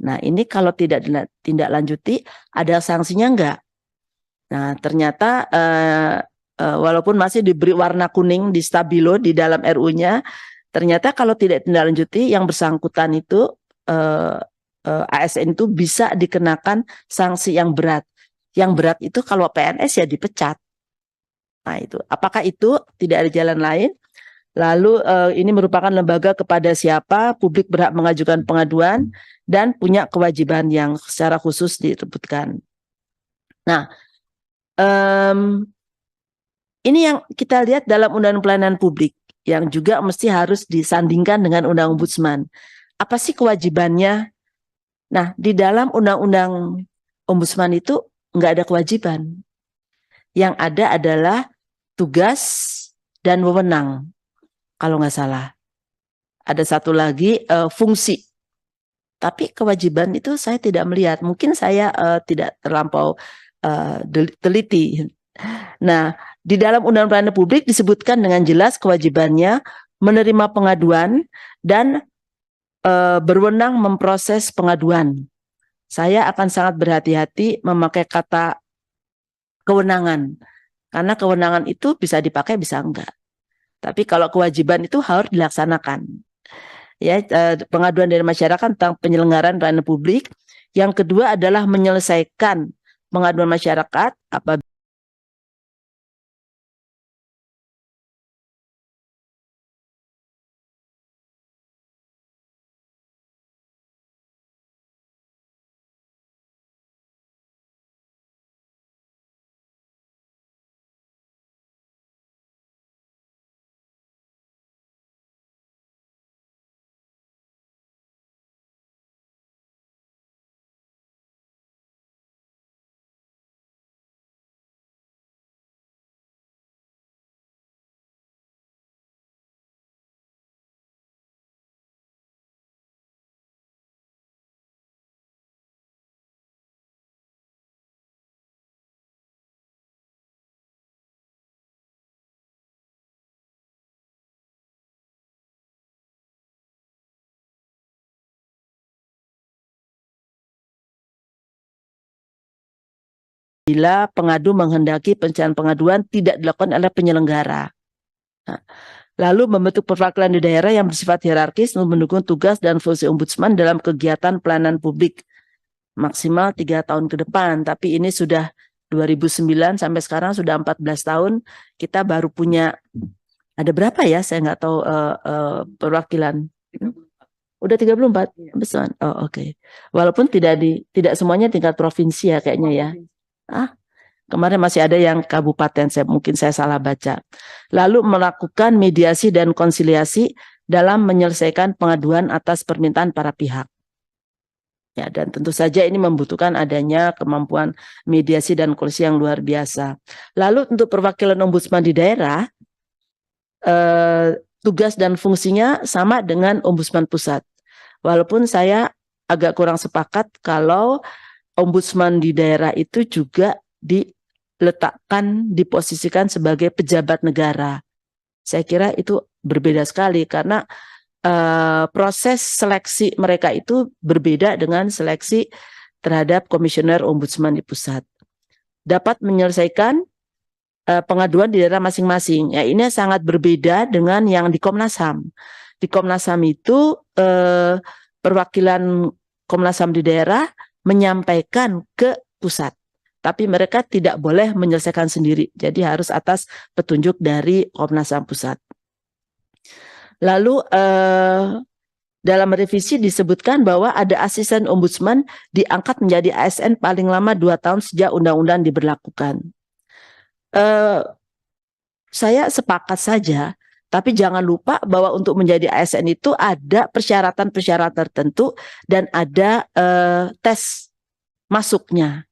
Nah, ini kalau tidak ditindaklanjuti, ada sanksinya enggak? Nah, ternyata walaupun masih diberi warna kuning di stabilo di dalam RU-nya, ternyata kalau tidak ditindaklanjuti yang bersangkutan itu ASN itu bisa dikenakan sanksi yang berat. Yang berat itu kalau PNS ya dipecat. Nah itu, apakah itu tidak ada jalan lain? Lalu ini merupakan lembaga kepada siapa publik berhak mengajukan pengaduan dan punya kewajiban yang secara khusus disebutkan. Nah, ini yang kita lihat dalam Undang-Undang Pelayanan Publik, yang juga mesti harus disandingkan dengan Undang Ombudsman. Apa sih kewajibannya? Nah, di dalam Undang-Undang Ombudsman itu nggak ada kewajiban. Yang ada adalah tugas dan wewenang, kalau nggak salah. Ada satu lagi fungsi. Tapi kewajiban itu saya tidak melihat. Mungkin saya tidak terlampau teliti Nah, di dalam Undang-Undang Pelayanan Publik disebutkan dengan jelas kewajibannya menerima pengaduan dan berwenang memproses pengaduan. Saya akan sangat berhati-hati memakai kata kewenangan, karena kewenangan itu bisa dipakai bisa enggak. Tapi kalau kewajiban itu harus dilaksanakan. Ya, pengaduan dari masyarakat tentang penyelenggaraan pelayanan publik. Yang kedua adalah menyelesaikan pengaduan masyarakat apabila pengadu menghendaki pencairan pengaduan tidak dilakukan oleh penyelenggara. Nah, lalu membentuk perwakilan di daerah yang bersifat hierarkis untuk mendukung tugas dan fungsi ombudsman dalam kegiatan pelayanan publik maksimal 3 tahun ke depan. Tapi ini sudah 2009 sampai sekarang sudah 14 tahun. Kita baru punya, ada berapa ya? Saya nggak tahu perwakilan. Udah 34 ombudsman. Oh, oke. Walaupun tidak semuanya tingkat provinsi ya kayaknya ya. Kemarin masih ada yang kabupaten, mungkin saya salah baca. Lalu melakukan mediasi dan konsiliasi dalam menyelesaikan pengaduan atas permintaan para pihak. Ya, dan tentu saja ini membutuhkan adanya kemampuan mediasi dan konsiliasi yang luar biasa. Lalu untuk perwakilan ombudsman di daerah, tugas dan fungsinya sama dengan ombudsman pusat. Walaupun saya agak kurang sepakat kalau ombudsman di daerah itu juga diposisikan sebagai pejabat negara. Saya kira itu berbeda sekali karena proses seleksi mereka itu berbeda dengan seleksi terhadap komisioner ombudsman di pusat. Dapat menyelesaikan pengaduan di daerah masing-masing. Ya, ini sangat berbeda dengan yang di Komnas HAM. Di Komnas HAM itu perwakilan Komnas HAM di daerah menyampaikan ke pusat, tapi mereka tidak boleh menyelesaikan sendiri, jadi harus atas petunjuk dari Komnas HAM pusat. Lalu dalam revisi disebutkan bahwa ada asisten ombudsman diangkat menjadi ASN paling lama 2 tahun sejak undang-undang diberlakukan. Saya sepakat saja, tapi jangan lupa bahwa untuk menjadi ASN itu ada persyaratan-persyaratan tertentu dan ada tes masuknya.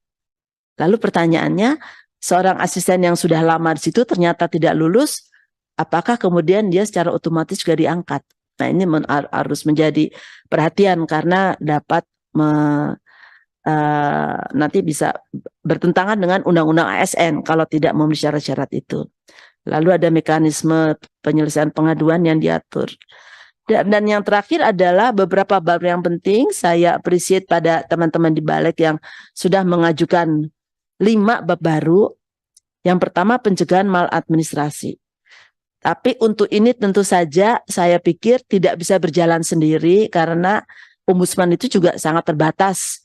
Lalu pertanyaannya, seorang asisten yang sudah lama di situ ternyata tidak lulus, apakah kemudian dia secara otomatis juga diangkat? Nah, ini harus menjadi perhatian karena dapat nanti bisa bertentangan dengan undang-undang ASN kalau tidak memenuhi syarat-syarat itu. Lalu ada mekanisme penyelesaian pengaduan yang diatur. Dan yang terakhir adalah beberapa bab yang penting. Saya appreciate pada teman-teman di Balik yang sudah mengajukan 5 bab baru. Yang pertama pencegahan maladministrasi. Tapi untuk ini tentu saja saya pikir tidak bisa berjalan sendiri karena ombudsman itu juga sangat terbatas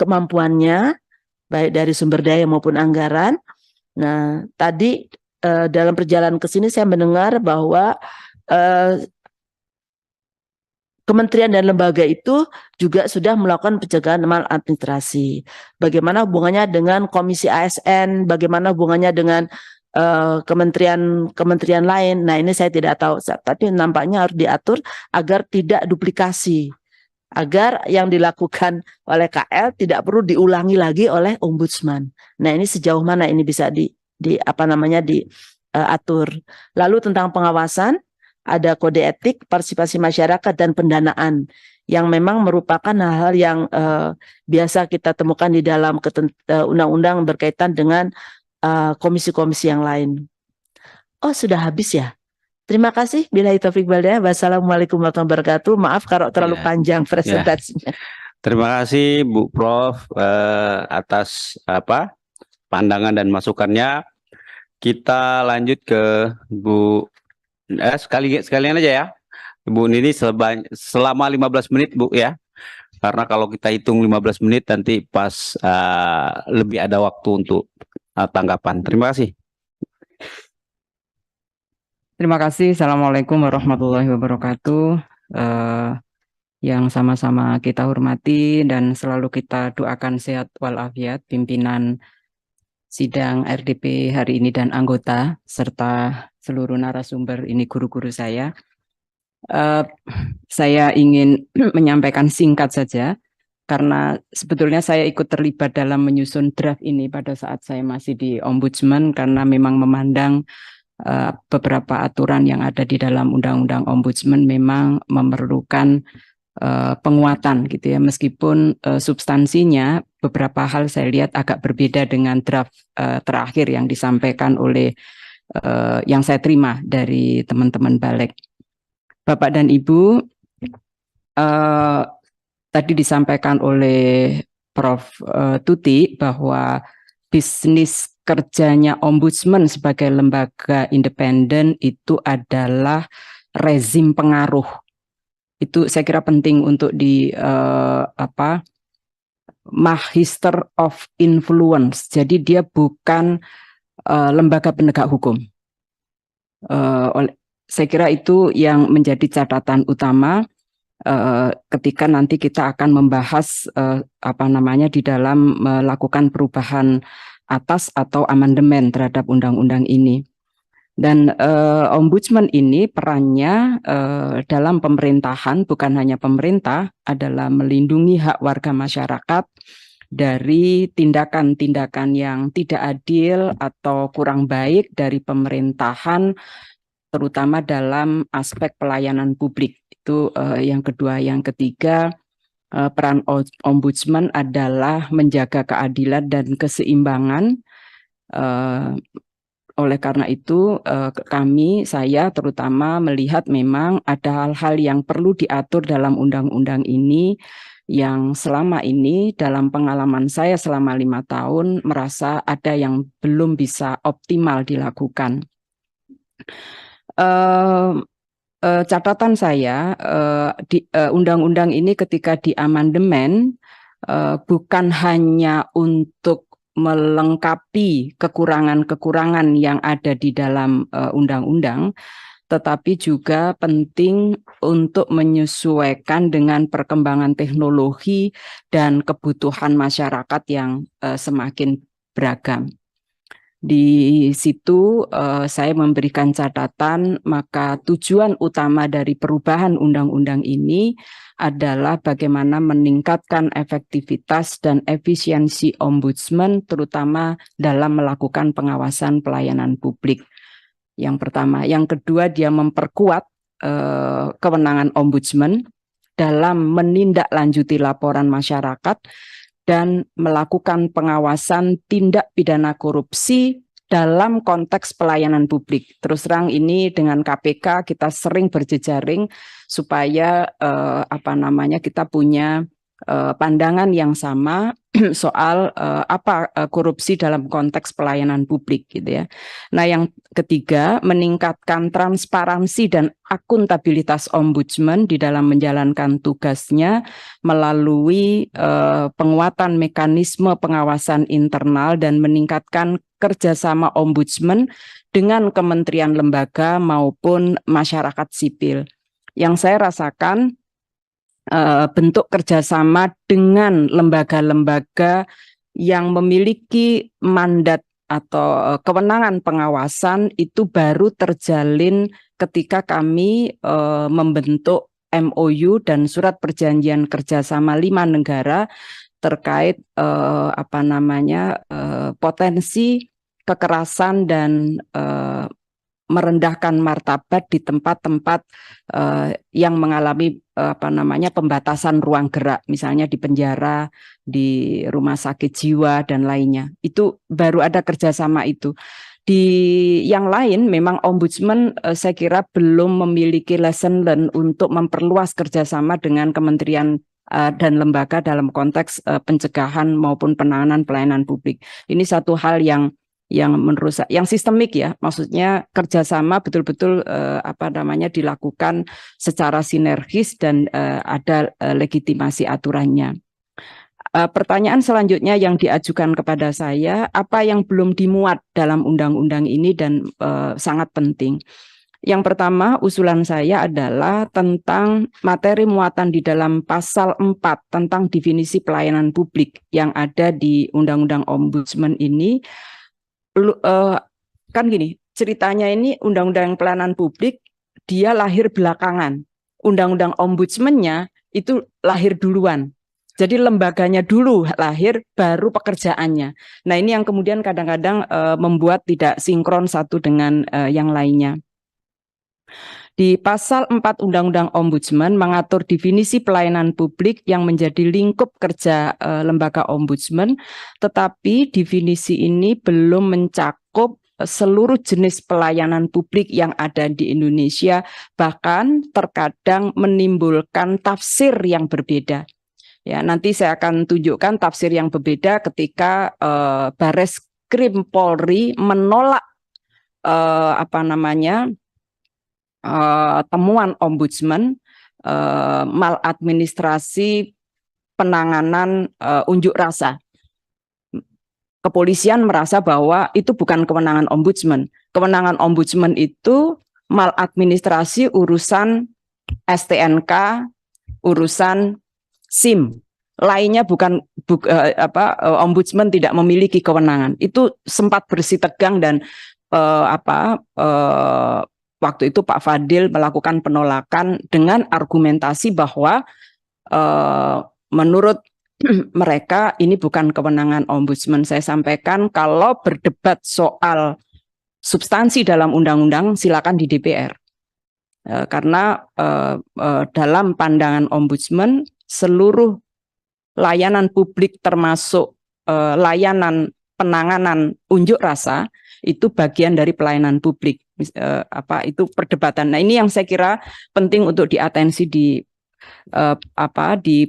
kemampuannya baik dari sumber daya maupun anggaran. Nah, tadi dalam perjalanan ke sini saya mendengar bahwa kementerian dan lembaga itu juga sudah melakukan pencegahan maladministrasi. Bagaimana hubungannya dengan Komisi ASN, bagaimana hubungannya dengan kementerian lain. Nah, ini saya tidak tahu, tapi nampaknya harus diatur agar tidak duplikasi. Agar yang dilakukan oleh KL tidak perlu diulangi lagi oleh ombudsman. Nah, ini sejauh mana ini bisa diatur. Lalu tentang pengawasan, ada kode etik, partisipasi masyarakat dan pendanaan. yang memang merupakan hal-hal yang biasa kita temukan di dalam undang-undang berkaitan dengan komisi-komisi yang lain. Oh, sudah habis ya? Terima kasih. Billahi taufiq wal hidayah. Wassalamualaikum warahmatullahi wabarakatuh. Maaf kalau terlalu panjang presentasinya. Terima kasih Bu Prof atas pandangan dan masukannya. Kita lanjut ke Bu sekalian aja ya. Bu Nini selama 15 menit Bu ya. Karena kalau kita hitung 15 menit nanti pas lebih ada waktu untuk tanggapan. Terima kasih. Terima kasih. Assalamualaikum warahmatullahi wabarakatuh. Yang sama-sama kita hormati dan selalu kita doakan sehat walafiat pimpinan sidang RDP hari ini dan anggota serta seluruh narasumber ini guru-guru saya. Saya ingin menyampaikan singkat saja karena sebetulnya saya ikut terlibat dalam menyusun draft ini pada saat saya masih di Ombudsman karena memang memandang beberapa aturan yang ada di dalam Undang-Undang Ombudsman memang memerlukan penguatan gitu ya, meskipun substansinya beberapa hal saya lihat agak berbeda dengan draft terakhir yang disampaikan oleh yang saya terima dari teman-teman Balik. Bapak dan Ibu, tadi disampaikan oleh Prof. Tuti bahwa bisnis kerjanya Ombudsman sebagai lembaga independen itu adalah rezim pengaruh. Itu saya kira penting untuk di Magister of Influence. Jadi dia bukan lembaga penegak hukum. Saya kira itu yang menjadi catatan utama ketika nanti kita akan membahas di dalam melakukan perubahan atas atau amandemen terhadap undang-undang ini. Dan Ombudsman ini perannya dalam pemerintahan, bukan hanya pemerintah, adalah melindungi hak warga masyarakat dari tindakan-tindakan yang tidak adil atau kurang baik dari pemerintahan, terutama dalam aspek pelayanan publik. Itu yang kedua. Yang ketiga, peran Ombudsman adalah menjaga keadilan dan keseimbangan. Oleh karena itu, saya terutama melihat memang ada hal-hal yang perlu diatur dalam undang-undang ini yang selama ini dalam pengalaman saya selama 5 tahun merasa ada yang belum bisa optimal dilakukan. Catatan saya, di undang-undang ini ketika diamandemen bukan hanya untuk melengkapi kekurangan-kekurangan yang ada di dalam undang-undang, tetapi juga penting untuk menyesuaikan dengan perkembangan teknologi dan kebutuhan masyarakat yang semakin beragam. Di situ saya memberikan catatan, maka tujuan utama dari perubahan undang-undang ini adalah bagaimana meningkatkan efektivitas dan efisiensi Ombudsman, terutama dalam melakukan pengawasan pelayanan publik. Yang pertama. Yang kedua, dia memperkuat kewenangan Ombudsman dalam menindaklanjuti laporan masyarakat dan melakukan pengawasan tindak pidana korupsi dalam konteks pelayanan publik. Terus terang ini dengan KPK kita sering berjejaring supaya kita punya pandangan yang sama soal korupsi dalam konteks pelayanan publik gitu ya. Nah, yang ketiga, meningkatkan transparansi dan akuntabilitas Ombudsman di dalam menjalankan tugasnya melalui penguatan mekanisme pengawasan internal dan meningkatkan kerjasama Ombudsman dengan kementerian lembaga maupun masyarakat sipil. Yang saya rasakan bentuk kerjasama dengan lembaga-lembaga yang memiliki mandat atau kewenangan pengawasan itu baru terjalin ketika kami membentuk MOU dan surat perjanjian kerjasama 5 negara terkait potensi kekerasan dan merendahkan martabat di tempat-tempat yang mengalami pembatasan ruang gerak, misalnya di penjara, di rumah sakit jiwa dan lainnya. Itu baru ada kerjasama itu. Di yang lain memang ombudsman saya kira belum memiliki lesson learn untuk memperluas kerjasama dengan kementerian dan lembaga dalam konteks pencegahan maupun penanganan pelayanan publik. Ini satu hal yang menurut saya yang sistemik ya, maksudnya kerjasama betul-betul dilakukan secara sinergis dan ada legitimasi aturannya. Pertanyaan selanjutnya yang diajukan kepada saya, apa yang belum dimuat dalam undang-undang ini dan sangat penting. Yang pertama, usulan saya adalah tentang materi muatan di dalam pasal 4 tentang definisi pelayanan publik yang ada di Undang-Undang Ombudsman ini. Kan gini, ceritanya ini Undang-Undang Pelayanan Publik dia lahir belakangan. Undang-Undang Ombudsman-nya itu lahir duluan. Jadi lembaganya dulu lahir, baru pekerjaannya. Nah ini yang kemudian kadang-kadang membuat tidak sinkron satu dengan yang lainnya. Di pasal 4 Undang-Undang Ombudsman mengatur definisi pelayanan publik yang menjadi lingkup kerja lembaga ombudsman, tetapi definisi ini belum mencakup seluruh jenis pelayanan publik yang ada di Indonesia, bahkan terkadang menimbulkan tafsir yang berbeda. Ya, nanti saya akan tunjukkan tafsir yang berbeda ketika Bareskrim Polri menolak temuan ombudsman maladministrasi penanganan unjuk rasa. Kepolisian merasa bahwa itu bukan kewenangan ombudsman. Kewenangan ombudsman itu maladministrasi urusan STNK, urusan SIM. Lainnya ombudsman tidak memiliki kewenangan. Itu sempat bersitegang dan waktu itu Pak Fadil melakukan penolakan dengan argumentasi bahwa menurut mereka ini bukan kewenangan ombudsman. Saya sampaikan kalau berdebat soal substansi dalam undang-undang silakan di DPR. Karena dalam pandangan ombudsman seluruh layanan publik termasuk layanan penanganan unjuk rasa itu bagian dari pelayanan publik. Itu perdebatan. Nah ini yang saya kira penting untuk diatensi di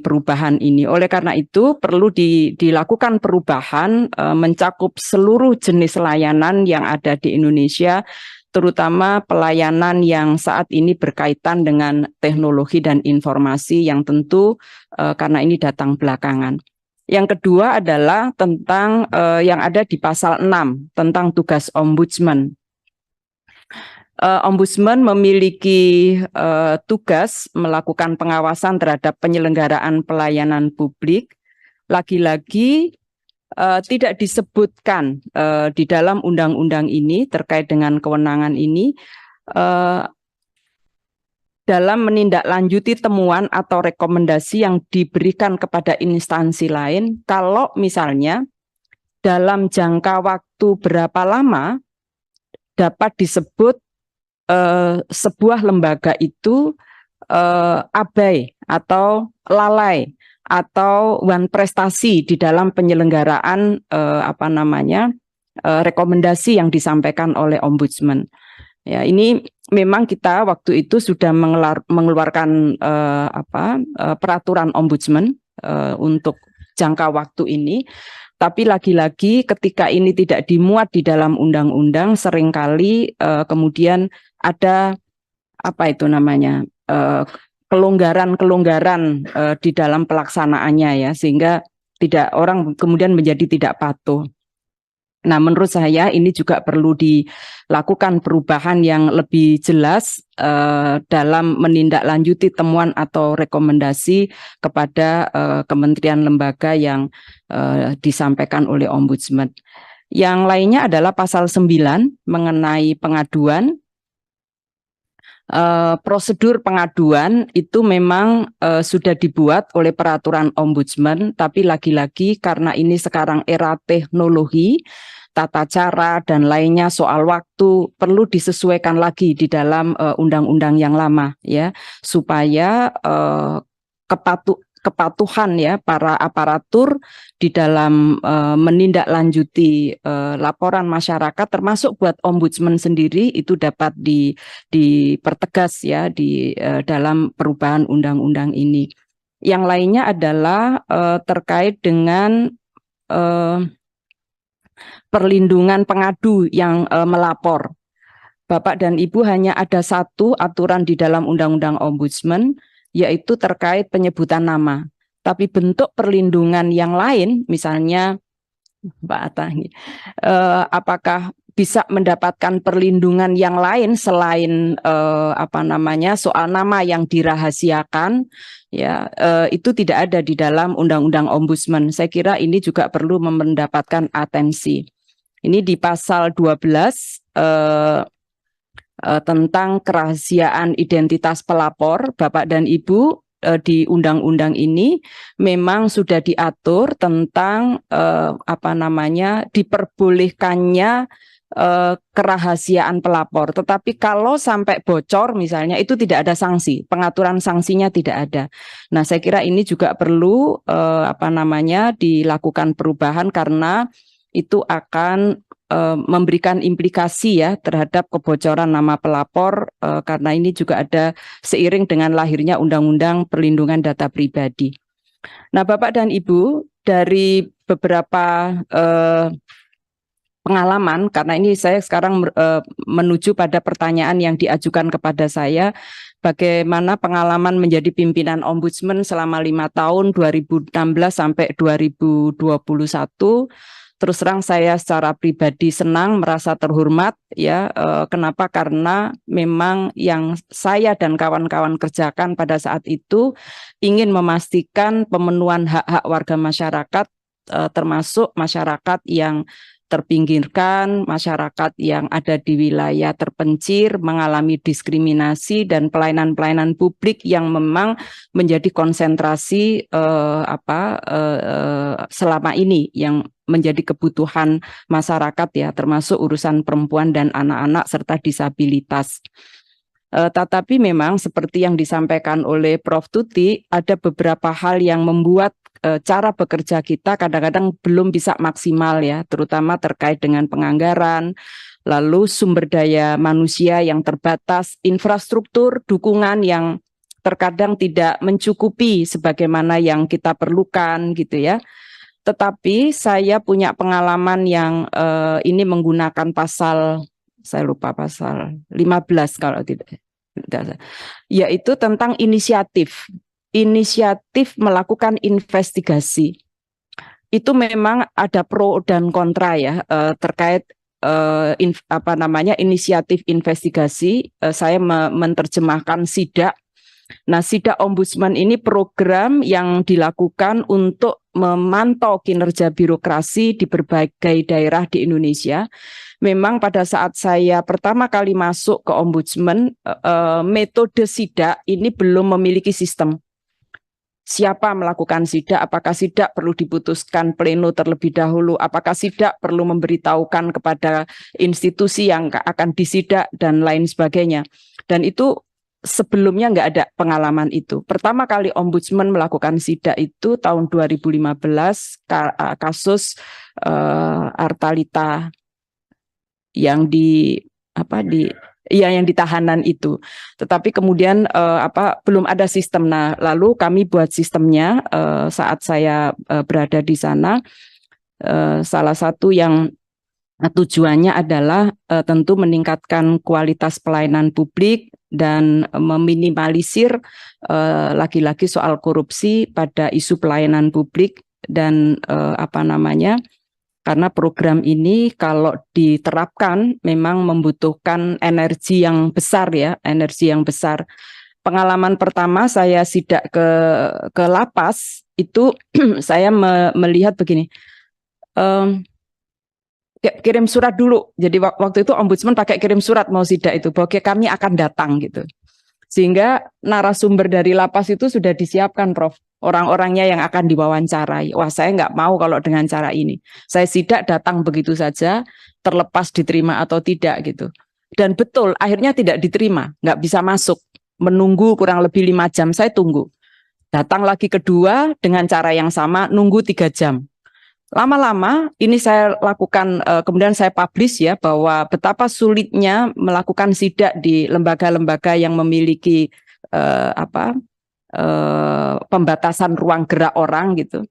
perubahan ini. Oleh karena itu perlu dilakukan perubahan mencakup seluruh jenis layanan yang ada di Indonesia, terutama pelayanan yang saat ini berkaitan dengan teknologi dan informasi yang tentu karena ini datang belakangan. Yang kedua adalah tentang yang ada di pasal 6 tentang tugas ombudsman. Ombudsman memiliki tugas melakukan pengawasan terhadap penyelenggaraan pelayanan publik. Lagi-lagi tidak disebutkan di dalam undang-undang ini terkait dengan kewenangan ini dalam menindaklanjuti temuan atau rekomendasi yang diberikan kepada instansi lain kalau misalnya dalam jangka waktu berapa lama dapat disebut sebuah lembaga itu abai atau lalai atau wan prestasi di dalam penyelenggaraan rekomendasi yang disampaikan oleh ombudsman. Ya, ini memang kita waktu itu sudah mengeluarkan peraturan ombudsman untuk jangka waktu ini. Tapi lagi-lagi ketika ini tidak dimuat di dalam undang-undang, seringkali kemudian ada kelonggaran-kelonggaran di dalam pelaksanaannya ya, sehingga orang kemudian menjadi tidak patuh. Nah, menurut saya ini juga perlu dilakukan perubahan yang lebih jelas dalam menindaklanjuti temuan atau rekomendasi kepada kementerian lembaga yang disampaikan oleh ombudsman. Yang lainnya adalah pasal 9 mengenai pengaduan. Prosedur pengaduan itu memang sudah dibuat oleh peraturan ombudsman, tapi lagi-lagi karena ini sekarang era teknologi, tata cara dan lainnya, soal waktu perlu disesuaikan lagi di dalam undang-undang yang lama ya, supaya kepatuhan ya para aparatur di dalam menindaklanjuti laporan masyarakat, termasuk buat ombudsman sendiri, itu dapat dipertegas ya di dalam perubahan undang-undang ini. Yang lainnya adalah terkait dengan perlindungan pengadu yang melapor. Bapak dan Ibu, hanya ada satu aturan di dalam Undang-Undang Ombudsman, yaitu terkait penyebutan nama. Tapi bentuk perlindungan yang lain, misalnya Mbak Atta, apakah bisa mendapatkan perlindungan yang lain selain soal nama yang dirahasiakan, ya itu tidak ada di dalam Undang-Undang Ombudsman. Saya kira ini juga perlu mendapatkan atensi. Ini di pasal 12 tentang kerahasiaan identitas pelapor. Bapak dan Ibu, di undang-undang ini memang sudah diatur tentang diperbolehkannya kerahasiaan pelapor, tetapi kalau sampai bocor misalnya, itu tidak ada sanksi, pengaturan sanksinya tidak ada. Nah, saya kira ini juga perlu dilakukan perubahan, karena itu akan memberikan implikasi ya terhadap kebocoran nama pelapor, karena ini juga ada seiring dengan lahirnya Undang-Undang Perlindungan Data Pribadi. Nah, Bapak dan Ibu, dari beberapa pengalaman, karena ini saya sekarang menuju pada pertanyaan yang diajukan kepada saya, bagaimana pengalaman menjadi pimpinan ombudsman selama 5 tahun, 2016 sampai 2021. Terus terang saya secara pribadi senang, merasa terhormat ya. Kenapa? Karena memang yang saya dan kawan-kawan kerjakan pada saat itu ingin memastikan pemenuhan hak-hak warga masyarakat, termasuk masyarakat yang terpinggirkan, masyarakat yang ada di wilayah terpencil, mengalami diskriminasi, dan pelayanan-pelayanan publik yang memang menjadi konsentrasi selama ini yang menjadi kebutuhan masyarakat ya, termasuk urusan perempuan dan anak-anak serta disabilitas. Tetapi memang seperti yang disampaikan oleh Prof. Tuti, ada beberapa hal yang membuat cara bekerja kita kadang-kadang belum bisa maksimal ya, terutama terkait dengan penganggaran, lalu sumber daya manusia yang terbatas, infrastruktur, dukungan yang terkadang tidak mencukupi sebagaimana yang kita perlukan gitu ya. Tetapi saya punya pengalaman yang ini menggunakan pasal, saya lupa pasal 15 kalau tidak, yaitu tentang inisiatif melakukan investigasi. Itu memang ada pro dan kontra ya terkait inisiatif investigasi. Saya menerjemahkan SIDA. Nah, SIDA Ombudsman ini program yang dilakukan untuk memantau kinerja birokrasi di berbagai daerah di Indonesia. Memang pada saat saya pertama kali masuk ke Ombudsman, metode SIDA ini belum memiliki sistem. Siapa melakukan SIDA, apakah SIDA perlu diputuskan pleno terlebih dahulu, apakah SIDA perlu memberitahukan kepada institusi yang akan disidak, dan lain sebagainya. Dan itu sebelumnya nggak ada pengalaman itu. Pertama kali Ombudsman melakukan SIDA itu tahun 2015, kasus Artalita yang yang ditahanan itu. Tetapi kemudian belum ada sistem. Nah, lalu kami buat sistemnya saat saya berada di sana. Salah satu yang tujuannya adalah tentu meningkatkan kualitas pelayanan publik dan meminimalisir lagi-lagi soal korupsi pada isu pelayanan publik, dan karena program ini kalau diterapkan memang membutuhkan energi yang besar ya, energi yang besar. Pengalaman pertama saya sidak ke lapas itu saya melihat begini, kirim surat dulu. Jadi waktu itu Ombudsman pakai kirim surat mau sidak itu, bahwa kami akan datang gitu. Sehingga narasumber dari lapas itu sudah disiapkan, Prof. Orang-orangnya yang akan diwawancarai. Wah, saya nggak mau kalau dengan cara ini. Saya sidak datang begitu saja, terlepas diterima atau tidak gitu. Dan betul, akhirnya tidak diterima, nggak bisa masuk. Menunggu kurang lebih 5 jam, saya tunggu. Datang lagi kedua dengan cara yang sama, nunggu 3 jam. Lama-lama ini saya lakukan, kemudian saya publish ya, bahwa betapa sulitnya melakukan sidak di lembaga-lembaga yang memiliki pembatasan ruang gerak orang gitu.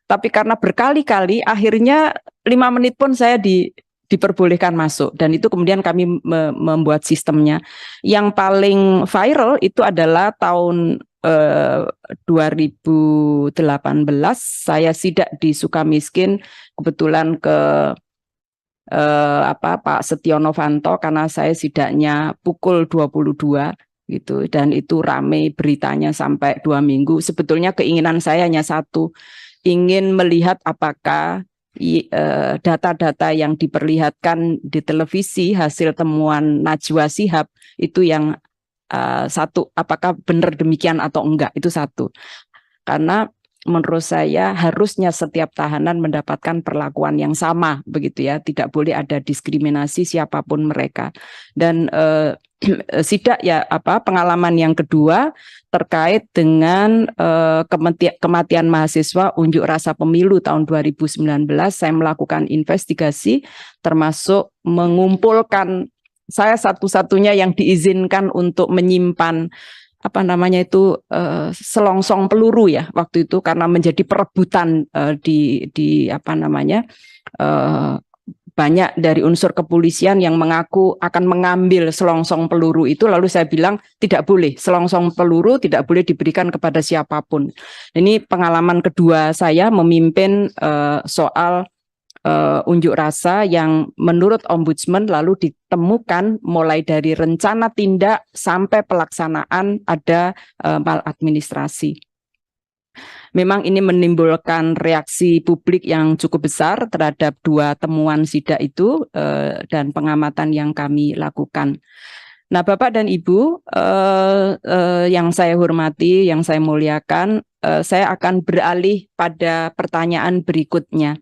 Tapi karena berkali-kali, akhirnya 5 menit pun saya diperbolehkan masuk, dan itu kemudian kami membuat sistemnya. Yang paling viral itu adalah tahun 2018 saya sidak di Sukamiskin, kebetulan ke Pak Setio Novanto, karena saya sidaknya pukul 22 gitu, dan itu rame beritanya sampai 2 minggu. Sebetulnya keinginan saya hanya satu, ingin melihat apakah data-data yang diperlihatkan di televisi hasil temuan Najwa Shihab itu yang satu, apakah benar demikian atau enggak, itu satu. Karena menurut saya harusnya setiap tahanan mendapatkan perlakuan yang sama, begitu ya, tidak boleh ada diskriminasi siapapun mereka. Dan sidak ya, pengalaman yang kedua terkait dengan kematian mahasiswa unjuk rasa pemilu tahun 2019, saya melakukan investigasi, termasuk mengumpulkan, saya satu-satunya yang diizinkan untuk menyimpan selongsong peluru ya waktu itu, karena menjadi perebutan banyak dari unsur kepolisian yang mengaku akan mengambil selongsong peluru itu. Lalu saya bilang tidak boleh, selongsong peluru tidak boleh diberikan kepada siapapun. Ini pengalaman kedua saya memimpin soal unjuk rasa yang menurut Ombudsman lalu ditemukan mulai dari rencana tindak sampai pelaksanaan ada maladministrasi. Memang ini menimbulkan reaksi publik yang cukup besar terhadap 2 temuan sidak itu dan pengamatan yang kami lakukan. Nah, Bapak dan Ibu yang saya hormati, yang saya muliakan, saya akan beralih pada pertanyaan berikutnya.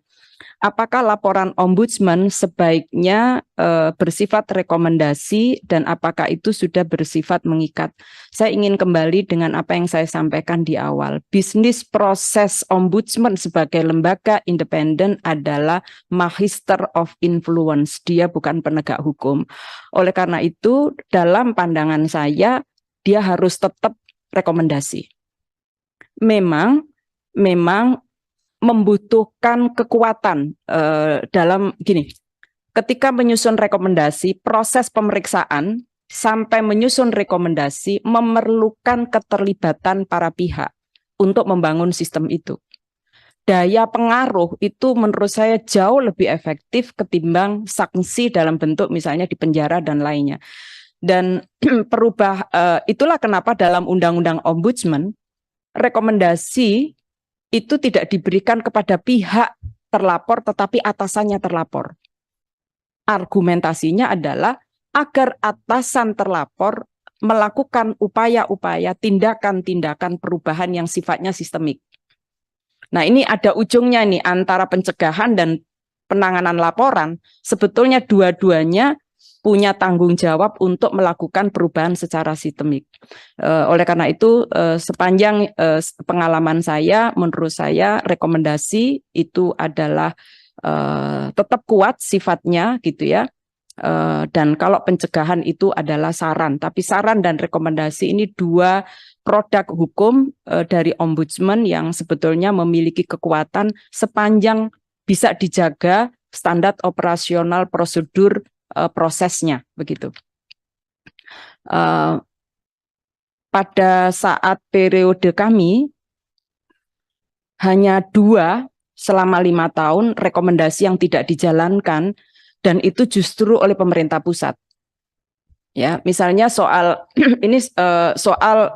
Apakah laporan Ombudsman sebaiknya bersifat rekomendasi dan apakah itu sudah bersifat mengikat? Saya ingin kembali dengan apa yang saya sampaikan di awal. Bisnis proses Ombudsman sebagai lembaga independen adalah magister of influence. Dia bukan penegak hukum. Oleh karena itu, dalam pandangan saya, dia harus tetap rekomendasi. Memang membutuhkan kekuatan dalam gini, ketika menyusun rekomendasi, proses pemeriksaan sampai menyusun rekomendasi memerlukan keterlibatan para pihak untuk membangun sistem itu. Daya pengaruh itu menurut saya jauh lebih efektif ketimbang sanksi dalam bentuk misalnya di penjara dan lainnya. Dan itulah kenapa dalam Undang-Undang Ombudsman rekomendasi itu tidak diberikan kepada pihak terlapor tetapi atasannya terlapor. Argumentasinya adalah agar atasan terlapor melakukan upaya-upaya tindakan-tindakan perubahan yang sifatnya sistemik. Nah, ini ada ujungnya nih antara pencegahan dan penanganan laporan. Sebetulnya dua-duanya punya tanggung jawab untuk melakukan perubahan secara sistemik. Oleh karena itu, sepanjang pengalaman saya, menurut saya rekomendasi itu adalah tetap kuat sifatnya gitu ya. Dan kalau pencegahan itu adalah saran. Tapi saran dan rekomendasi ini 2 produk hukum dari Ombudsman yang sebetulnya memiliki kekuatan sepanjang bisa dijaga standar operasional prosedur prosesnya begitu. Pada saat periode kami hanya 2 selama 5 tahun rekomendasi yang tidak dijalankan, dan itu justru oleh pemerintah pusat. Ya, misalnya soal ini soal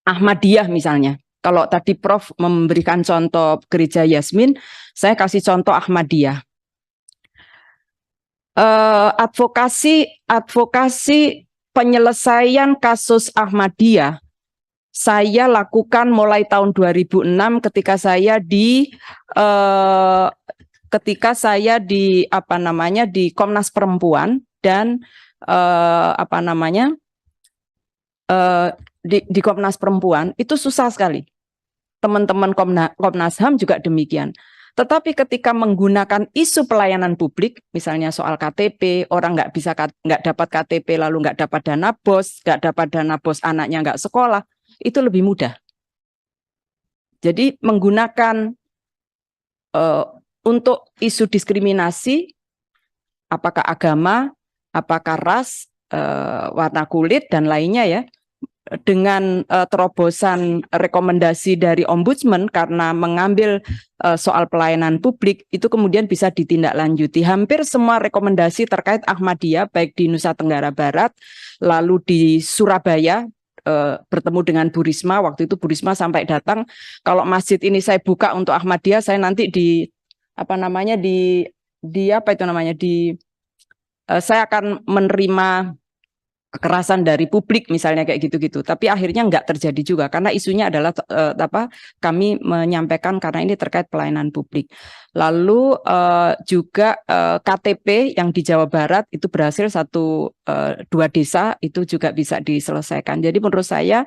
Ahmadiyah misalnya. Kalau tadi Prof memberikan contoh Gereja Yasmin, saya kasih contoh Ahmadiyah. Advokasi penyelesaian kasus Ahmadiyah saya lakukan mulai tahun 2006 ketika saya di di Komnas Perempuan dan di Komnas Perempuan itu susah sekali. Teman-teman Komnas HAM juga demikian. Tetapi ketika menggunakan isu pelayanan publik, misalnya soal KTP, orang nggak dapat KTP lalu nggak dapat dana bos anaknya nggak sekolah, itu lebih mudah. Jadi menggunakan untuk isu diskriminasi, apakah agama, apakah ras, warna kulit dan lainnya ya, dengan terobosan rekomendasi dari Ombudsman karena mengambil soal pelayanan publik itu kemudian bisa ditindaklanjuti. Hampir semua rekomendasi terkait Ahmadiyah baik di Nusa Tenggara Barat, lalu di Surabaya bertemu dengan Bu Risma, waktu itu Bu Risma sampai datang, kalau masjid ini saya buka untuk Ahmadiyah, saya nanti saya akan menerima kekerasan dari publik misalnya kayak gitu-gitu. Tapi akhirnya nggak terjadi juga karena isunya adalah kami menyampaikan karena ini terkait pelayanan publik. Lalu juga KTP yang di Jawa Barat itu berhasil 2 desa itu juga bisa diselesaikan. Jadi menurut saya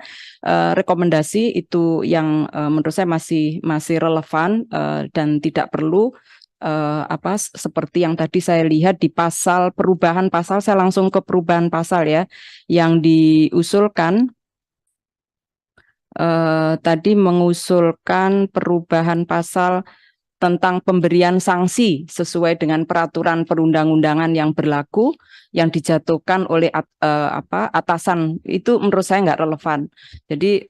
rekomendasi itu yang menurut saya masih relevan dan tidak perlu seperti yang tadi saya lihat di perubahan pasal, saya langsung ke perubahan pasal ya, yang diusulkan tadi mengusulkan perubahan pasal tentang pemberian sanksi sesuai dengan peraturan perundang-undangan yang berlaku yang dijatuhkan oleh atasan, itu menurut saya nggak relevan. Jadi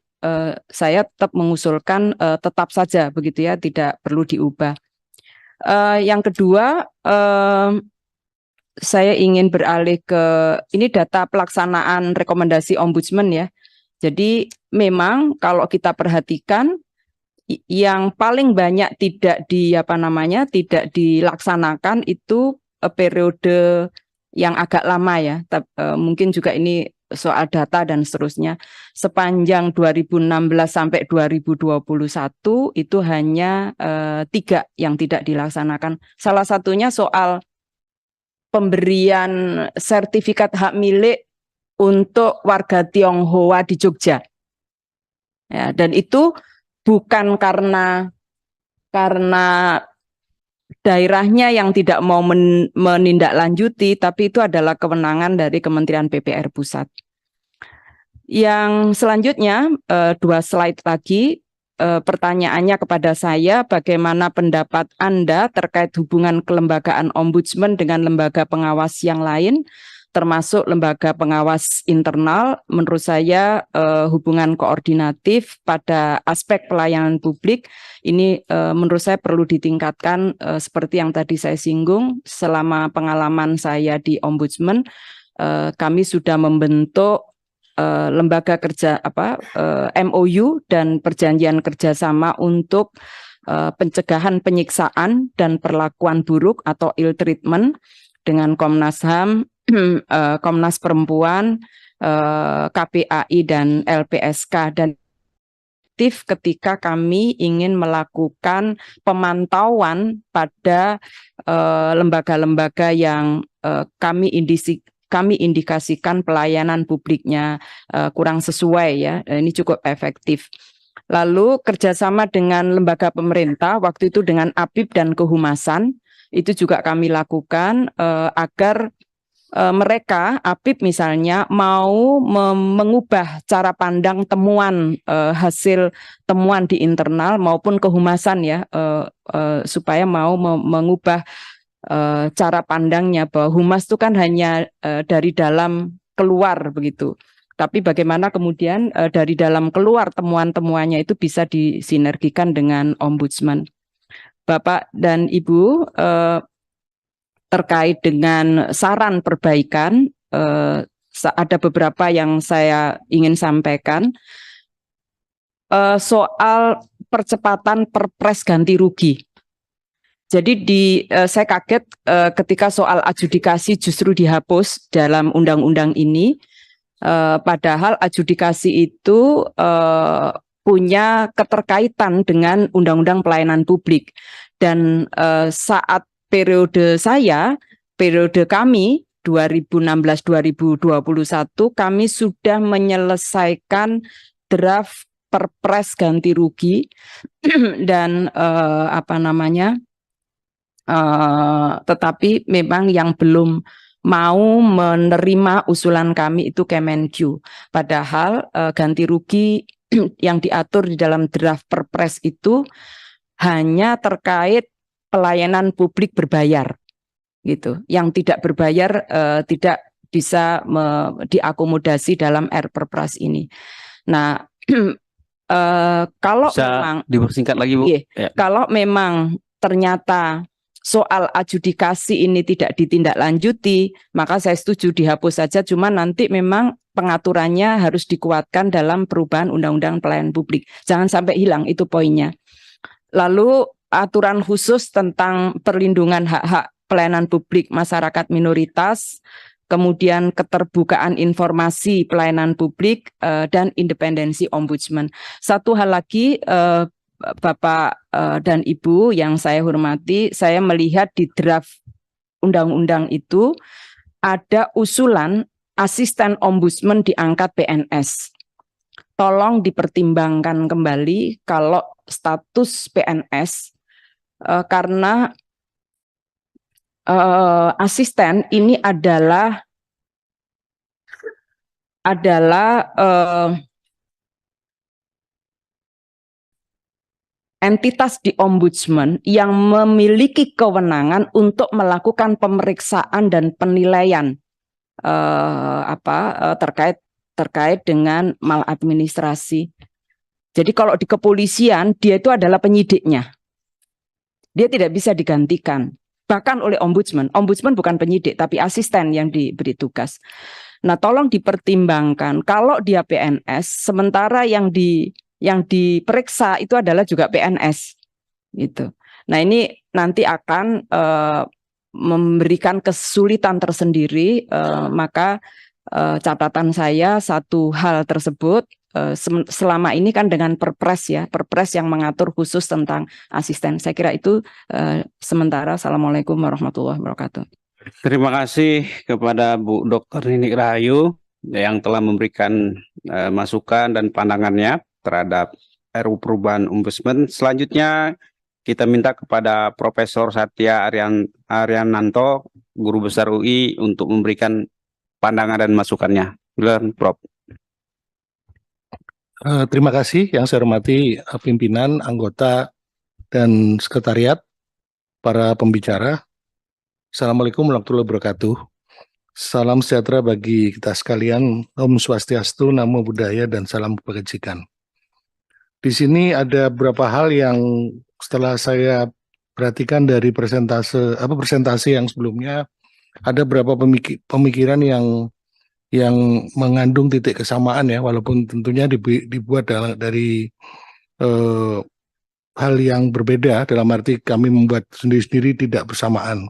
saya tetap mengusulkan tetap saja begitu ya, tidak perlu diubah. Yang kedua, saya ingin beralih ke ini data pelaksanaan rekomendasi Ombudsman ya. Jadi memang kalau kita perhatikan yang paling banyak tidak dilaksanakan itu periode yang agak lama ya. Mungkin juga ini soal data dan seterusnya. Sepanjang 2016 sampai 2021 itu hanya 3 yang tidak dilaksanakan. Salah satunya soal pemberian sertifikat hak milik untuk warga Tionghoa di Jogja. Ya, dan itu bukan karena daerahnya yang tidak mau menindaklanjuti, tapi itu adalah kewenangan dari Kementerian PPR Pusat. Yang selanjutnya, 2 slide lagi, pertanyaannya kepada saya, bagaimana pendapat Anda terkait hubungan kelembagaan Ombudsman dengan lembaga pengawas yang lain, termasuk lembaga pengawas internal? Menurut saya hubungan koordinatif pada aspek pelayanan publik ini menurut saya perlu ditingkatkan seperti yang tadi saya singgung. Selama pengalaman saya di Ombudsman, kami sudah membentuk lembaga kerja MOU dan perjanjian kerjasama untuk pencegahan penyiksaan dan perlakuan buruk atau ill treatment dengan Komnas HAM, Komnas Perempuan, KPAI dan LPSK, dan ketika kami ingin melakukan pemantauan pada lembaga-lembaga yang kami indikasikan pelayanan publiknya kurang sesuai ya, ini cukup efektif. Lalu kerjasama dengan lembaga pemerintah, waktu itu dengan APIP dan Kehumasan, itu juga kami lakukan agar mereka, APIP misalnya, mau mengubah cara pandang temuan hasil temuan di internal maupun Kehumasan ya, supaya mau mengubah cara pandangnya bahwa humas itu kan hanya dari dalam keluar begitu. Tapi bagaimana kemudian dari dalam keluar temuan-temuannya itu bisa disinergikan dengan Ombudsman. Bapak dan Ibu, terkait dengan saran perbaikan, ada beberapa yang saya ingin sampaikan. Soal percepatan Perpres ganti rugi. Jadi saya kaget ketika soal adjudikasi justru dihapus dalam undang-undang ini. Padahal adjudikasi itu punya keterkaitan dengan Undang-Undang Pelayanan Publik. Dan saat periode kami 2016-2021 kami sudah menyelesaikan draft Perpres ganti rugi dan tetapi memang yang belum mau menerima usulan kami itu Kemenq. Padahal ganti rugi yang diatur di dalam draft Perpres itu hanya terkait pelayanan publik berbayar, gitu. Yang tidak berbayar tidak bisa diakomodasi dalam Perpres ini. Nah, kalau Bisa memang dipersingkat lagi, Bu? Ya. Kalau memang ternyata soal adjudikasi ini tidak ditindaklanjuti, maka saya setuju dihapus saja. Cuma nanti memang pengaturannya harus dikuatkan dalam perubahan Undang-Undang Pelayanan Publik. Jangan sampai hilang, itu poinnya. Lalu aturan khusus tentang perlindungan hak-hak pelayanan publik masyarakat minoritas, kemudian keterbukaan informasi pelayanan publik, dan independensi ombudsman. Satu hal lagi, Bapak dan Ibu yang saya hormati, saya melihat di draft undang-undang itu ada usulan asisten ombudsman diangkat PNS. Tolong dipertimbangkan kembali kalau status PNS, karena asisten ini adalah entitas di ombudsman yang memiliki kewenangan untuk melakukan pemeriksaan dan penilaian terkait dengan maladministrasi. Jadi kalau di kepolisian dia itu adalah penyidiknya. Dia tidak bisa digantikan. Bahkan oleh ombudsman. Ombudsman bukan penyidik, tapi asisten yang diberi tugas. Nah, tolong dipertimbangkan kalau dia PNS, sementara yang diperiksa itu adalah juga PNS, gitu. Nah, ini nanti akan memberikan kesulitan tersendiri. Maka catatan saya satu hal tersebut. Selama ini kan dengan Perpres ya, Perpres yang mengatur khusus tentang asisten. Saya kira itu sementara. Assalamualaikum warahmatullahi wabarakatuh. Terima kasih kepada Bu Dr. Ninik Rahayu yang telah memberikan masukan dan pandangannya terhadap RUU Perubahan Ombudsman. Selanjutnya kita minta kepada Profesor Satya Ariananto, Guru Besar UI, untuk memberikan pandangan dan masukannya. Silakan, Prof. Terima kasih yang saya hormati pimpinan, anggota, dan sekretariat, para pembicara. Assalamualaikum warahmatullahi wabarakatuh. Salam sejahtera bagi kita sekalian. Om Swastiastu, Namo Buddhaya, dan salam kebajikan. Di sini ada beberapa hal yang setelah saya perhatikan dari presentasi yang sebelumnya, ada beberapa pemikiran yang mengandung titik kesamaan ya, walaupun tentunya dibuat dari hal yang berbeda, dalam arti kami membuat sendiri-sendiri tidak bersamaan.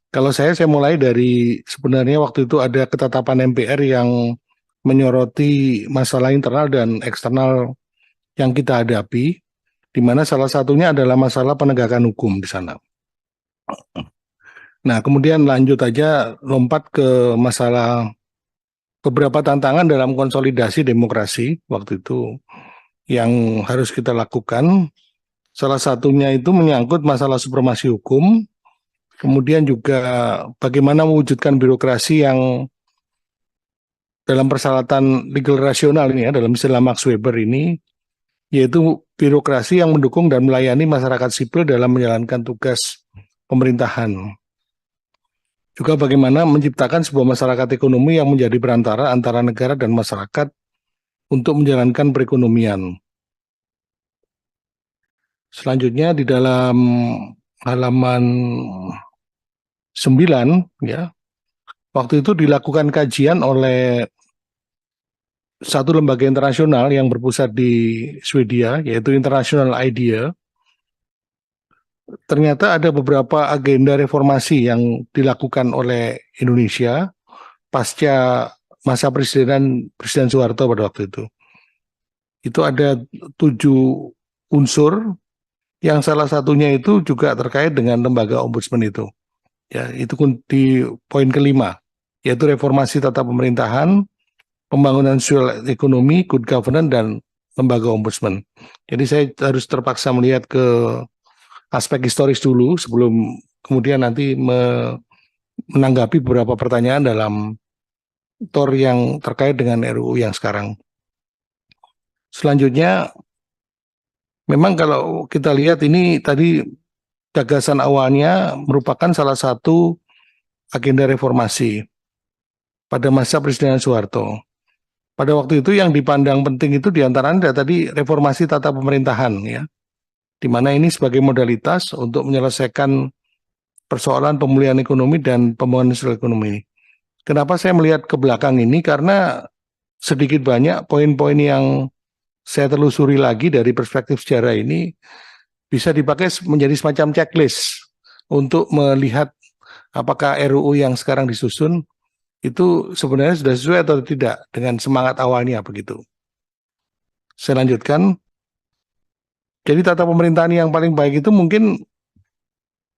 Kalau saya mulai dari sebenarnya waktu itu ada ketetapan MPR yang menyoroti masalah internal dan eksternal yang kita hadapi, di mana salah satunya adalah masalah penegakan hukum di sana. Nah, kemudian lanjut aja lompat ke masalah beberapa tantangan dalam konsolidasi demokrasi waktu itu yang harus kita lakukan. Salah satunya itu menyangkut masalah supremasi hukum, kemudian juga bagaimana mewujudkan birokrasi yang dalam persyaratan legal rasional ini ya, dalam istilah Max Weber ini, yaitu birokrasi yang mendukung dan melayani masyarakat sipil dalam menjalankan tugas pemerintahan. Juga bagaimana menciptakan sebuah masyarakat ekonomi yang menjadi perantara antara negara dan masyarakat untuk menjalankan perekonomian. Selanjutnya di dalam halaman 9 ya, waktu itu dilakukan kajian oleh satu lembaga internasional yang berpusat di Swedia, yaitu International IDEA. Ternyata ada beberapa agenda reformasi yang dilakukan oleh Indonesia pasca masa Presiden Soeharto pada waktu itu. Itu ada 7 unsur yang salah satunya itu juga terkait dengan lembaga ombudsman itu. Ya, itu di poin kelima, yaitu reformasi tata pemerintahan, pembangunan sosial ekonomi, good governance, dan lembaga ombudsman. Jadi saya harus terpaksa melihat ke aspek historis dulu sebelum kemudian nanti menanggapi beberapa pertanyaan dalam TOR yang terkait dengan RUU yang sekarang. Selanjutnya, memang kalau kita lihat ini tadi gagasan awalnya merupakan salah satu agenda reformasi pada masa Presiden Soeharto. Pada waktu itu yang dipandang penting itu diantaranya tadi reformasi tata pemerintahan, ya, di mana ini sebagai modalitas untuk menyelesaikan persoalan pemulihan ekonomi dan pembangunan sosial ekonomi. Kenapa saya melihat ke belakang ini? Karena sedikit banyak poin-poin yang saya telusuri lagi dari perspektif sejarah ini bisa dipakai menjadi semacam checklist untuk melihat apakah RUU yang sekarang disusun itu sebenarnya sudah sesuai atau tidak dengan semangat awalnya begitu. Saya lanjutkan. Jadi tata pemerintahan yang paling baik itu mungkin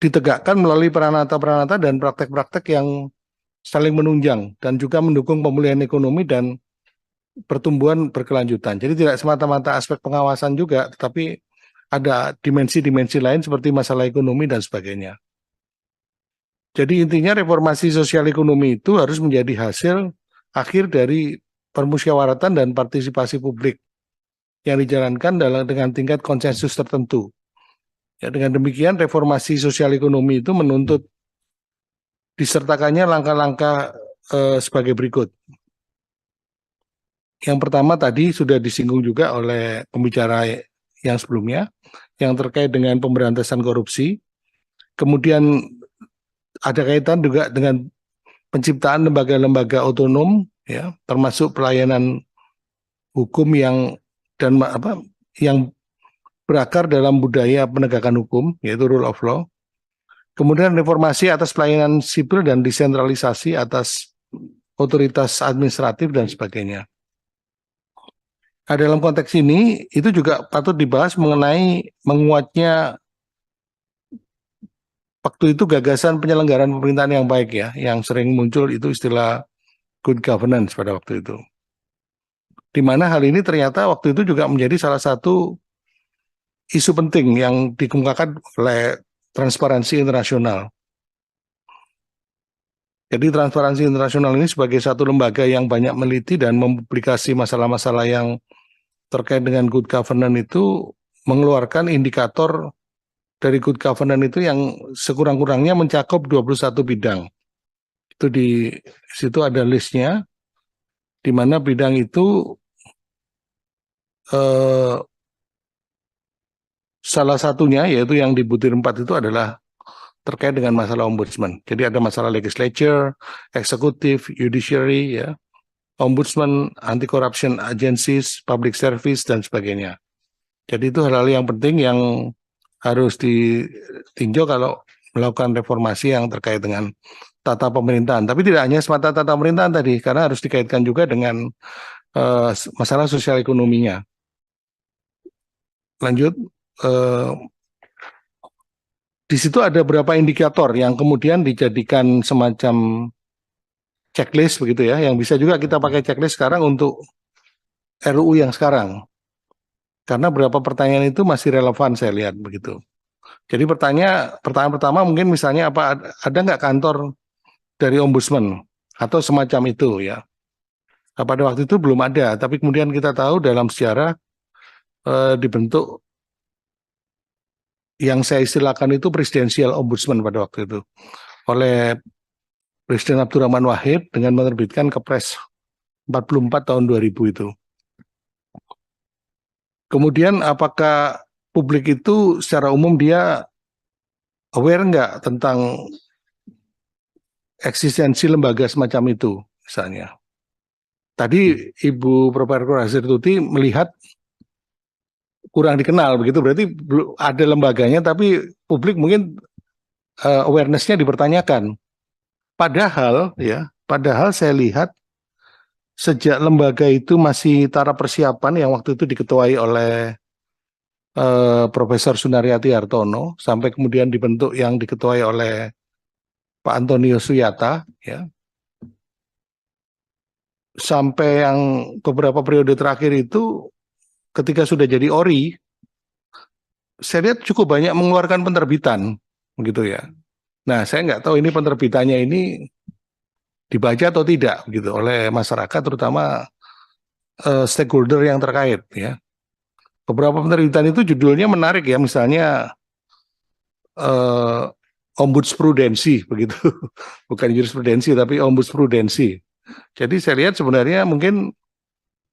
ditegakkan melalui peranata-peranata dan praktek-praktek yang saling menunjang dan juga mendukung pemulihan ekonomi dan pertumbuhan berkelanjutan. Jadi tidak semata-mata aspek pengawasan juga, tetapi ada dimensi-dimensi lain seperti masalah ekonomi dan sebagainya. Jadi intinya reformasi sosial ekonomi itu harus menjadi hasil akhir dari permusyawaratan dan partisipasi publik yang dijalankan dengan tingkat konsensus tertentu. Ya, dengan demikian reformasi sosial ekonomi itu menuntut disertakannya langkah-langkah sebagai berikut. Yang pertama tadi sudah disinggung juga oleh pembicara yang sebelumnya, yang terkait dengan pemberantasan korupsi. Kemudian ada kaitan juga dengan penciptaan lembaga-lembaga otonom, ya, termasuk pelayanan hukum yang berakar dalam budaya penegakan hukum, yaitu rule of law. Kemudian reformasi atas pelayanan sipil dan desentralisasi atas otoritas administratif dan sebagainya. Nah, dalam konteks ini, itu juga patut dibahas mengenai menguatnya waktu itu gagasan penyelenggaraan pemerintahan yang baik, ya, yang sering muncul itu istilah good governance pada waktu itu. Di mana hal ini ternyata waktu itu juga menjadi salah satu isu penting yang dikemukakan oleh Transparansi Internasional. Jadi Transparansi Internasional ini sebagai satu lembaga yang banyak meneliti dan mempublikasi masalah-masalah yang terkait dengan good governance itu mengeluarkan indikator dari good governance itu yang sekurang-kurangnya mencakup 21 bidang. Itu di situ ada listnya, di mana bidang itu salah satunya yaitu yang di butir 4 itu adalah terkait dengan masalah ombudsman. Jadi ada masalah legislature, eksekutif, judiciary, ya, ombudsman, anti-corruption agencies, public service, dan sebagainya. Jadi itu hal-hal yang penting yang harus ditinjau kalau melakukan reformasi yang terkait dengan tata pemerintahan. Tapi tidak hanya semata tata pemerintahan tadi, karena harus dikaitkan juga dengan masalah sosial ekonominya. Lanjut. Di situ ada beberapa indikator yang kemudian dijadikan semacam checklist begitu, ya, yang bisa juga kita pakai checklist sekarang untuk RUU yang sekarang. Karena beberapa pertanyaan itu masih relevan saya lihat begitu. Jadi pertanyaan pertama mungkin misalnya ada nggak kantor dari ombudsman atau semacam itu, ya. Nah, pada waktu itu belum ada, tapi kemudian kita tahu dalam sejarah dibentuk yang saya istilahkan itu presidensial ombudsman pada waktu itu oleh Presiden Abdurrahman Wahid dengan menerbitkan Kepres 44 tahun 2000 itu. Kemudian apakah publik itu secara umum dia aware nggak tentang eksistensi lembaga semacam itu misalnya. Tadi Ibu Profesor Hasir Tuti melihat kurang dikenal begitu, berarti ada lembaganya tapi publik mungkin awareness-nya dipertanyakan. Padahal saya lihat sejak lembaga itu masih taraf persiapan yang waktu itu diketuai oleh Profesor Sunaryati Hartono sampai kemudian dibentuk yang diketuai oleh Pak Antonio Suyata, ya. Sampai yang beberapa periode terakhir itu ketika sudah jadi ORI, saya lihat cukup banyak mengeluarkan penerbitan, begitu ya. Nah, saya nggak tahu ini penerbitannya ini dibaca atau tidak, gitu, oleh masyarakat, terutama stakeholder yang terkait, ya. Beberapa penerbitan itu judulnya menarik ya, misalnya ombudsprudensi, begitu, bukan jurisprudensi tapi ombudsprudensi. Jadi saya lihat sebenarnya mungkin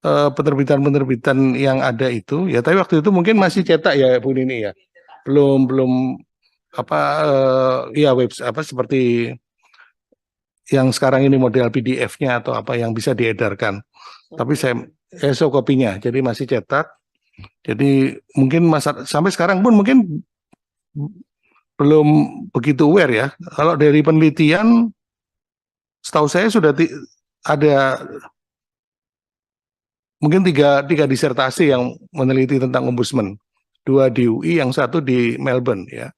penerbitan-penerbitan yang ada itu, ya, tapi waktu itu mungkin masih cetak ya Bu Nini ya, belum apa ya seperti yang sekarang ini model PDF-nya atau apa yang bisa diedarkan. Tapi saya kopinya, jadi masih cetak. Jadi mungkin sampai sekarang pun mungkin belum begitu aware ya. Kalau dari penelitian, setahu saya sudah ada mungkin tiga disertasi yang meneliti tentang ombudsman. 2 di UI, yang 1 di Melbourne, ya.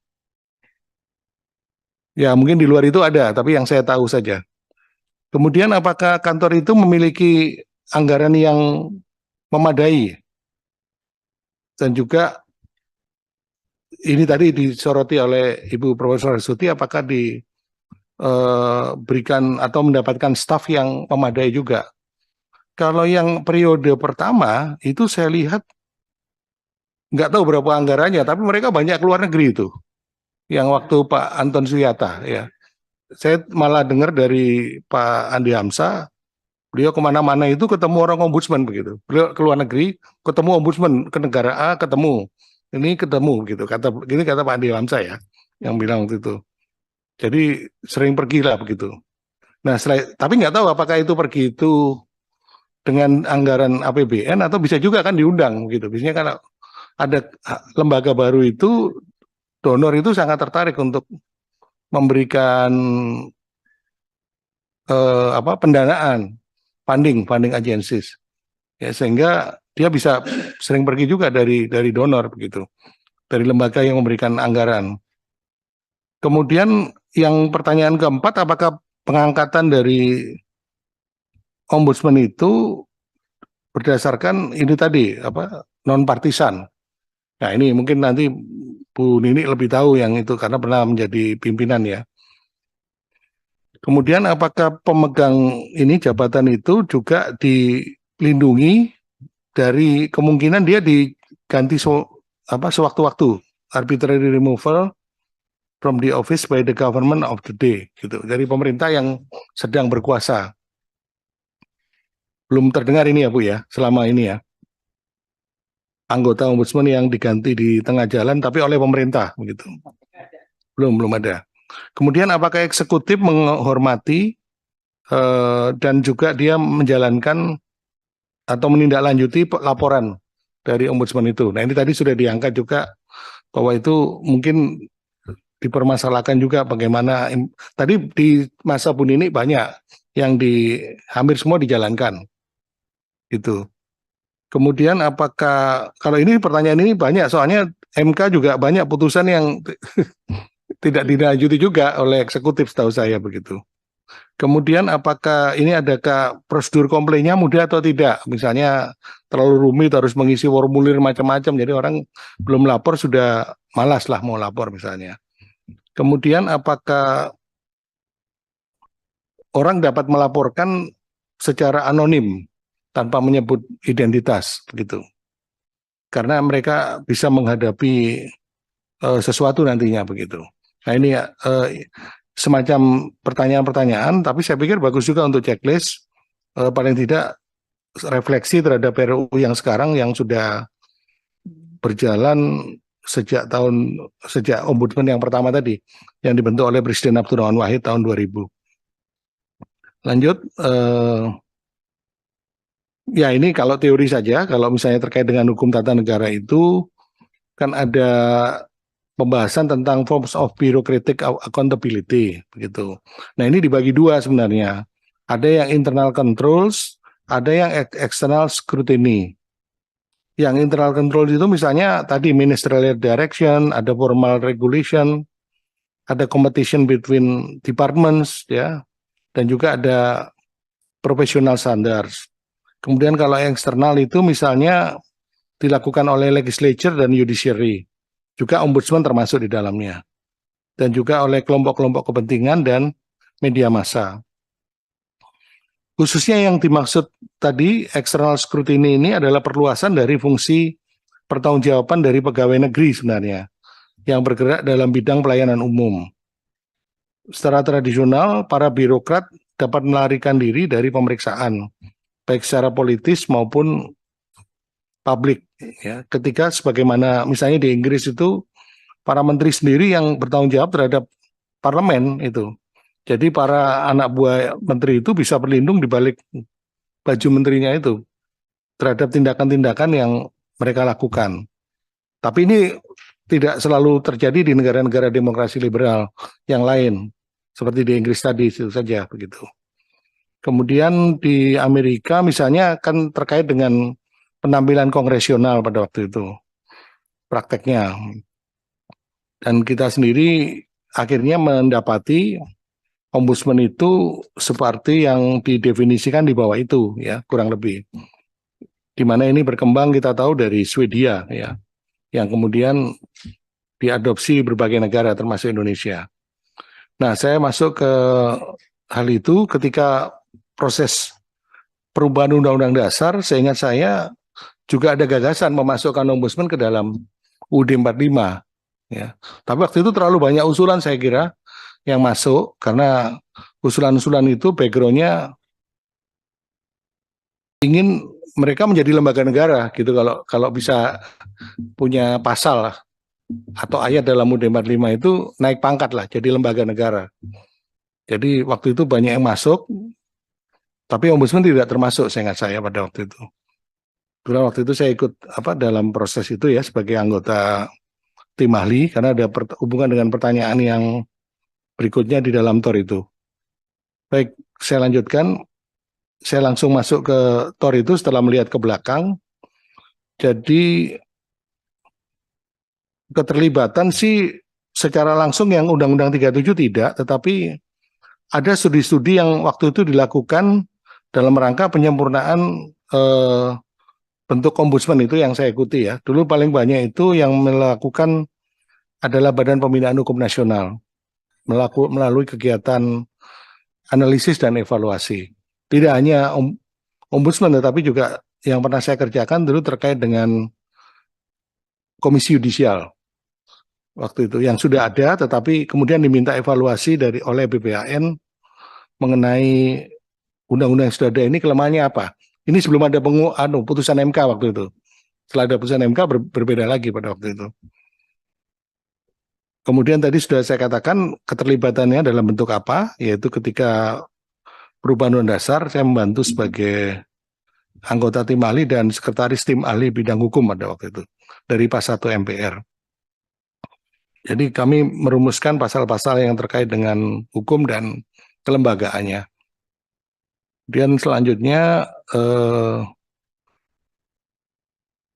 Ya mungkin di luar itu ada, tapi yang saya tahu saja. Kemudian apakah kantor itu memiliki anggaran yang memadai? Dan juga ini tadi disoroti oleh Ibu Profesor Suti, apakah diberikan atau mendapatkan staf yang memadai juga? Kalau yang periode pertama itu saya lihat nggak tahu berapa anggarannya, tapi mereka banyak keluar negeri itu. Yang waktu Pak Anton Suyata, ya. Saya malah dengar dari Pak Andi Hamsa, beliau kemana-mana itu ketemu orang ombudsman begitu. Beliau ke luar negeri, ketemu ombudsman, ke negara A ketemu, ini ketemu gitu. Kata Pak Andi Hamsa ya, yang bilang waktu itu. Jadi sering pergi lah begitu. Nah, tapi nggak tahu apakah itu pergi itu dengan anggaran APBN atau bisa juga kan diundang gitu. Biasanya kalau ada lembaga baru itu, donor itu sangat tertarik untuk memberikan pendanaan, funding agencies, ya, sehingga dia bisa sering pergi juga dari donor begitu, dari lembaga yang memberikan anggaran. Kemudian yang pertanyaan keempat, apakah pengangkatan dari ombudsman itu berdasarkan ini tadi non partisan? Nah ini mungkin nanti Bu Nini lebih tahu yang itu karena pernah menjadi pimpinan ya. Kemudian apakah pemegang ini jabatan itu juga dilindungi dari kemungkinan dia diganti sewaktu-waktu, arbitrary removal from the office by the government of the day, gitu, dari pemerintah yang sedang berkuasa. Belum terdengar ini ya Bu ya, selama ini ya, anggota ombudsman yang diganti di tengah jalan tapi oleh pemerintah begitu. Belum ada. Kemudian apakah eksekutif menghormati dan juga dia menjalankan atau menindaklanjuti laporan dari ombudsman itu. Nah ini tadi sudah diangkat juga bahwa itu mungkin dipermasalahkan juga bagaimana tadi di masa Bu Nini banyak yang hampir semua dijalankan gitu. Kemudian apakah kalau ini pertanyaan ini banyak soalnya MK juga banyak putusan yang tidak dilanjuti juga oleh eksekutif setahu saya begitu. Kemudian apakah ini adakah prosedur komplainnya mudah atau tidak? Misalnya terlalu rumit harus mengisi formulir macam-macam, jadi orang belum lapor sudah malas lah mau lapor misalnya. Kemudian apakah orang dapat melaporkan secara anonim tanpa menyebut identitas begitu? Karena mereka bisa menghadapi sesuatu nantinya begitu. Nah ini semacam pertanyaan-pertanyaan, tapi saya pikir bagus juga untuk checklist, paling tidak refleksi terhadap RUU yang sekarang yang sudah berjalan sejak ombudsman yang pertama tadi, yang dibentuk oleh Presiden Abdurrahman Wahid tahun 2000. Lanjut, ya ini kalau teori saja, kalau misalnya terkait dengan hukum tata negara itu, kan ada pembahasan tentang forms of bureaucratic accountability begitu. Nah ini dibagi dua sebenarnya. Ada yang internal controls, ada yang external scrutiny. Yang internal control itu misalnya tadi ministerial direction, ada formal regulation, ada competition between departments, ya, dan juga ada professional standards. Kemudian kalau yang eksternal itu misalnya dilakukan oleh legislature dan judiciary, juga ombudsman termasuk di dalamnya, dan juga oleh kelompok-kelompok kepentingan dan media massa. Khususnya yang dimaksud tadi external scrutiny ini adalah perluasan dari fungsi pertanggungjawaban dari pegawai negeri sebenarnya yang bergerak dalam bidang pelayanan umum. Secara tradisional, para birokrat dapat melarikan diri dari pemeriksaan, baik secara politis maupun publik. Ya, ketika sebagaimana misalnya di Inggris itu, para menteri sendiri yang bertanggung jawab terhadap parlemen itu. Jadi para anak buah menteri itu bisa berlindung di balik baju menterinya itu terhadap tindakan-tindakan yang mereka lakukan. Tapi ini tidak selalu terjadi di negara-negara demokrasi liberal yang lain, seperti di Inggris tadi itu saja begitu. Kemudian di Amerika misalnya kan terkait dengan penampilan kongresional pada waktu itu, prakteknya. Dan kita sendiri akhirnya mendapati ombudsman itu seperti yang didefinisikan di bawah itu, ya, kurang lebih. Di mana ini berkembang kita tahu dari Swedia, ya, yang kemudian diadopsi berbagai negara termasuk Indonesia. Nah, saya masuk ke hal itu ketika proses perubahan Undang-Undang Dasar, seingat saya juga ada gagasan memasukkan ombudsman ke dalam UUD 45. Ya. Tapi waktu itu terlalu banyak usulan saya kira yang masuk, karena usulan-usulan itu background-nya ingin mereka menjadi lembaga negara gitu, kalau bisa punya pasal lah, atau ayat dalam UUD 45 itu naik pangkat lah jadi lembaga negara. Jadi waktu itu banyak yang masuk, tapi ombudsman tidak termasuk seingat saya pada waktu itu. Karena waktu itu saya ikut dalam proses itu ya sebagai anggota tim ahli, karena ada hubungan dengan pertanyaan yang berikutnya di dalam TOR itu. Baik, saya lanjutkan. Saya langsung masuk ke TOR itu setelah melihat ke belakang. Jadi keterlibatan sih secara langsung yang Undang-Undang 37 tidak, tetapi ada studi-studi yang waktu itu dilakukan dalam rangka penyempurnaan bentuk ombudsman itu yang saya ikuti ya. Dulu paling banyak itu yang melakukan adalah Badan Pembinaan Hukum Nasional melalui kegiatan analisis dan evaluasi. Tidak hanya ombudsman, tetapi juga yang pernah saya kerjakan dulu terkait dengan komisi yudisial waktu itu yang sudah ada, tetapi kemudian diminta evaluasi oleh BPHN mengenai undang-undang yang sudah ada ini kelemahannya apa. Ini sebelum ada putusan MK waktu itu. Setelah ada putusan MK berbeda lagi pada waktu itu. Kemudian tadi sudah saya katakan keterlibatannya dalam bentuk apa, yaitu ketika perubahan Undang-Undang Dasar saya membantu sebagai anggota tim ahli dan sekretaris tim ahli bidang hukum pada waktu itu dari PAS 1 MPR. Jadi kami merumuskan pasal-pasal yang terkait dengan hukum dan kelembagaannya. Kemudian selanjutnya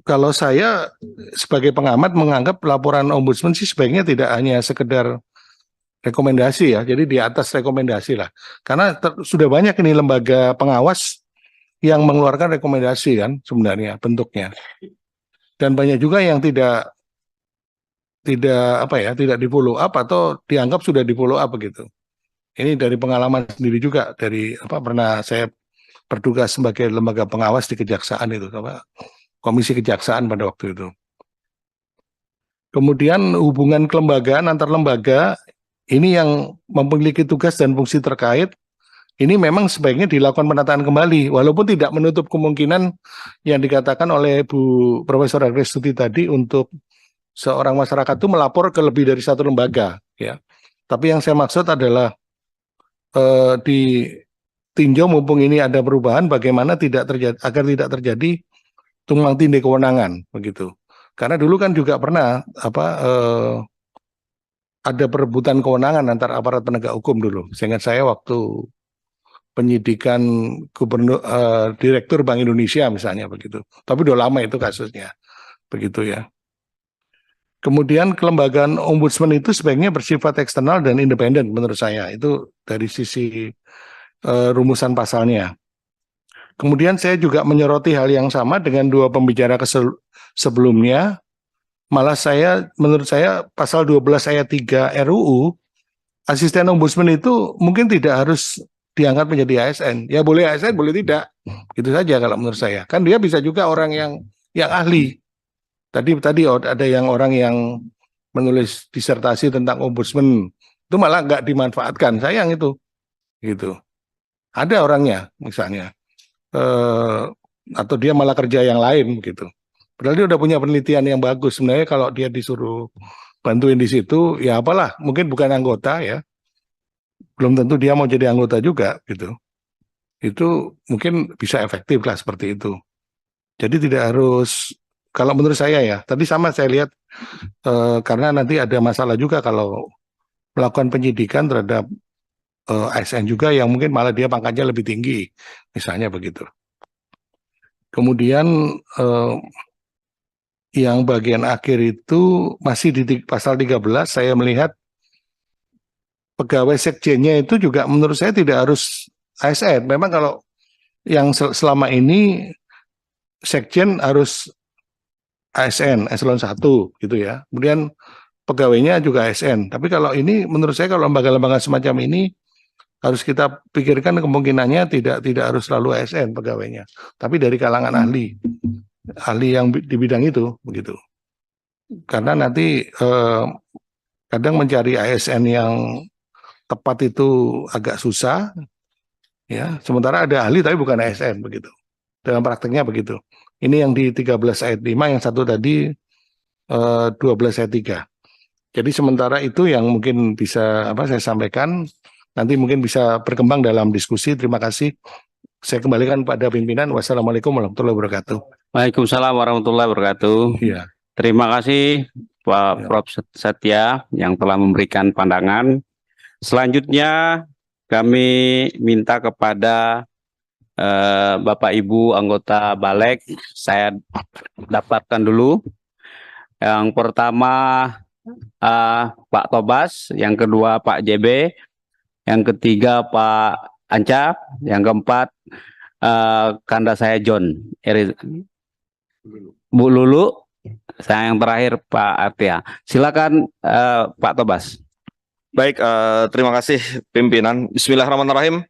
kalau saya sebagai pengamat menganggap laporan ombudsman sih sebaiknya tidak hanya sekedar rekomendasi ya, jadi di atas rekomendasi lah. Karena sudah banyak ini lembaga pengawas yang mengeluarkan rekomendasi kan sebenarnya bentuknya. Dan banyak juga yang tidak di follow up atau dianggap sudah di follow up begitu. Ini dari pengalaman sendiri juga, dari pernah saya bertugas sebagai lembaga pengawas di kejaksaan itu, komisi kejaksaan pada waktu itu. Kemudian hubungan kelembagaan antar lembaga ini yang memiliki tugas dan fungsi terkait, ini memang sebaiknya dilakukan penataan kembali, walaupun tidak menutup kemungkinan yang dikatakan oleh Bu Profesor Agrestuti tadi untuk seorang masyarakat itu melapor ke lebih dari satu lembaga, ya. Tapi yang saya maksud adalah ditinjau mumpung ini ada perubahan, bagaimana agar tidak terjadi tumpang tindih kewenangan begitu. Karena dulu kan juga pernah ada perebutan kewenangan antar aparat penegak hukum dulu. Seingat saya waktu penyidikan gubernur direktur Bank Indonesia misalnya begitu. Tapi udah lama itu kasusnya. Begitu ya. Kemudian kelembagaan ombudsman itu sebaiknya bersifat eksternal dan independen menurut saya. Itu dari sisi rumusan pasalnya. Kemudian saya juga menyoroti hal yang sama dengan dua pembicara sebelumnya. Malah menurut saya pasal 12 ayat 3 RUU, asisten ombudsman itu mungkin tidak harus diangkat menjadi ASN. Ya boleh ASN, boleh tidak. Gitu saja kalau menurut saya. Kan dia bisa juga orang yang ahli. Tadi ada yang orang yang menulis disertasi tentang ombudsman itu malah nggak dimanfaatkan, sayang itu, gitu. Ada orangnya misalnya, atau dia malah kerja yang lain, gitu. Padahal dia udah punya penelitian yang bagus. Sebenarnya kalau dia disuruh bantuin di situ, ya apalah, mungkin bukan anggota ya, belum tentu dia mau jadi anggota juga, gitu. Itu mungkin bisa efektif lah seperti itu. Jadi tidak harus. Kalau menurut saya ya, tadi sama saya lihat karena nanti ada masalah juga kalau melakukan penyidikan terhadap ASN juga yang mungkin malah dia pangkatnya lebih tinggi, misalnya begitu. Kemudian yang bagian akhir itu masih di pasal 13 saya melihat pegawai sekjennya itu juga menurut saya tidak harus ASN. Memang kalau yang selama ini sekjen harus ASN, eselon 1 gitu ya. Kemudian pegawainya juga ASN. Tapi kalau ini menurut saya kalau lembaga-lembaga semacam ini harus kita pikirkan kemungkinannya tidak harus selalu ASN pegawainya, tapi dari kalangan ahli yang di bidang itu begitu. Karena nanti kadang mencari ASN yang tepat itu agak susah ya. Sementara ada ahli tapi bukan ASN begitu. Dalam prakteknya begitu. Ini yang di 13 ayat 5, yang satu tadi 12 ayat 3. Jadi sementara itu yang mungkin bisa saya sampaikan, nanti mungkin bisa berkembang dalam diskusi. Terima kasih. Saya kembalikan pada pimpinan. Wassalamualaikum warahmatullahi wabarakatuh. Waalaikumsalam warahmatullahi wabarakatuh. Iya. Terima kasih Pak Prof. Satya yang telah memberikan pandangan. Selanjutnya kami minta kepada Bapak Ibu anggota Balek, saya dapatkan dulu. Yang pertama Pak Tobas, yang kedua Pak JB, yang ketiga Pak Anca, yang keempat kanda saya John, Bu Lulu, saya yang terakhir Pak Artia. Silakan Pak Tobas. Baik, terima kasih pimpinan. Bismillahirrahmanirrahim.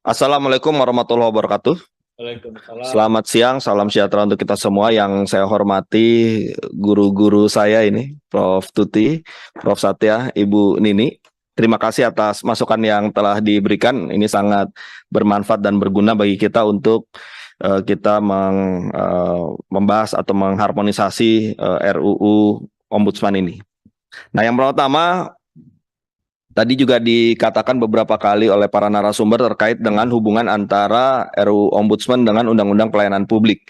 Assalamualaikum warahmatullahi wabarakatuh. Waalaikumsalam. Selamat siang, salam sejahtera untuk kita semua. Yang saya hormati guru-guru saya ini, Prof. Tuti, Prof. Satya, Ibu Nini. Terima kasih atas masukan yang telah diberikan. Ini sangat bermanfaat dan berguna bagi kita untuk kita membahas atau mengharmonisasi RUU Ombudsman ini. Nah, yang pertama, tadi juga dikatakan beberapa kali oleh para narasumber terkait dengan hubungan antara RUU Ombudsman dengan Undang-Undang Pelayanan Publik.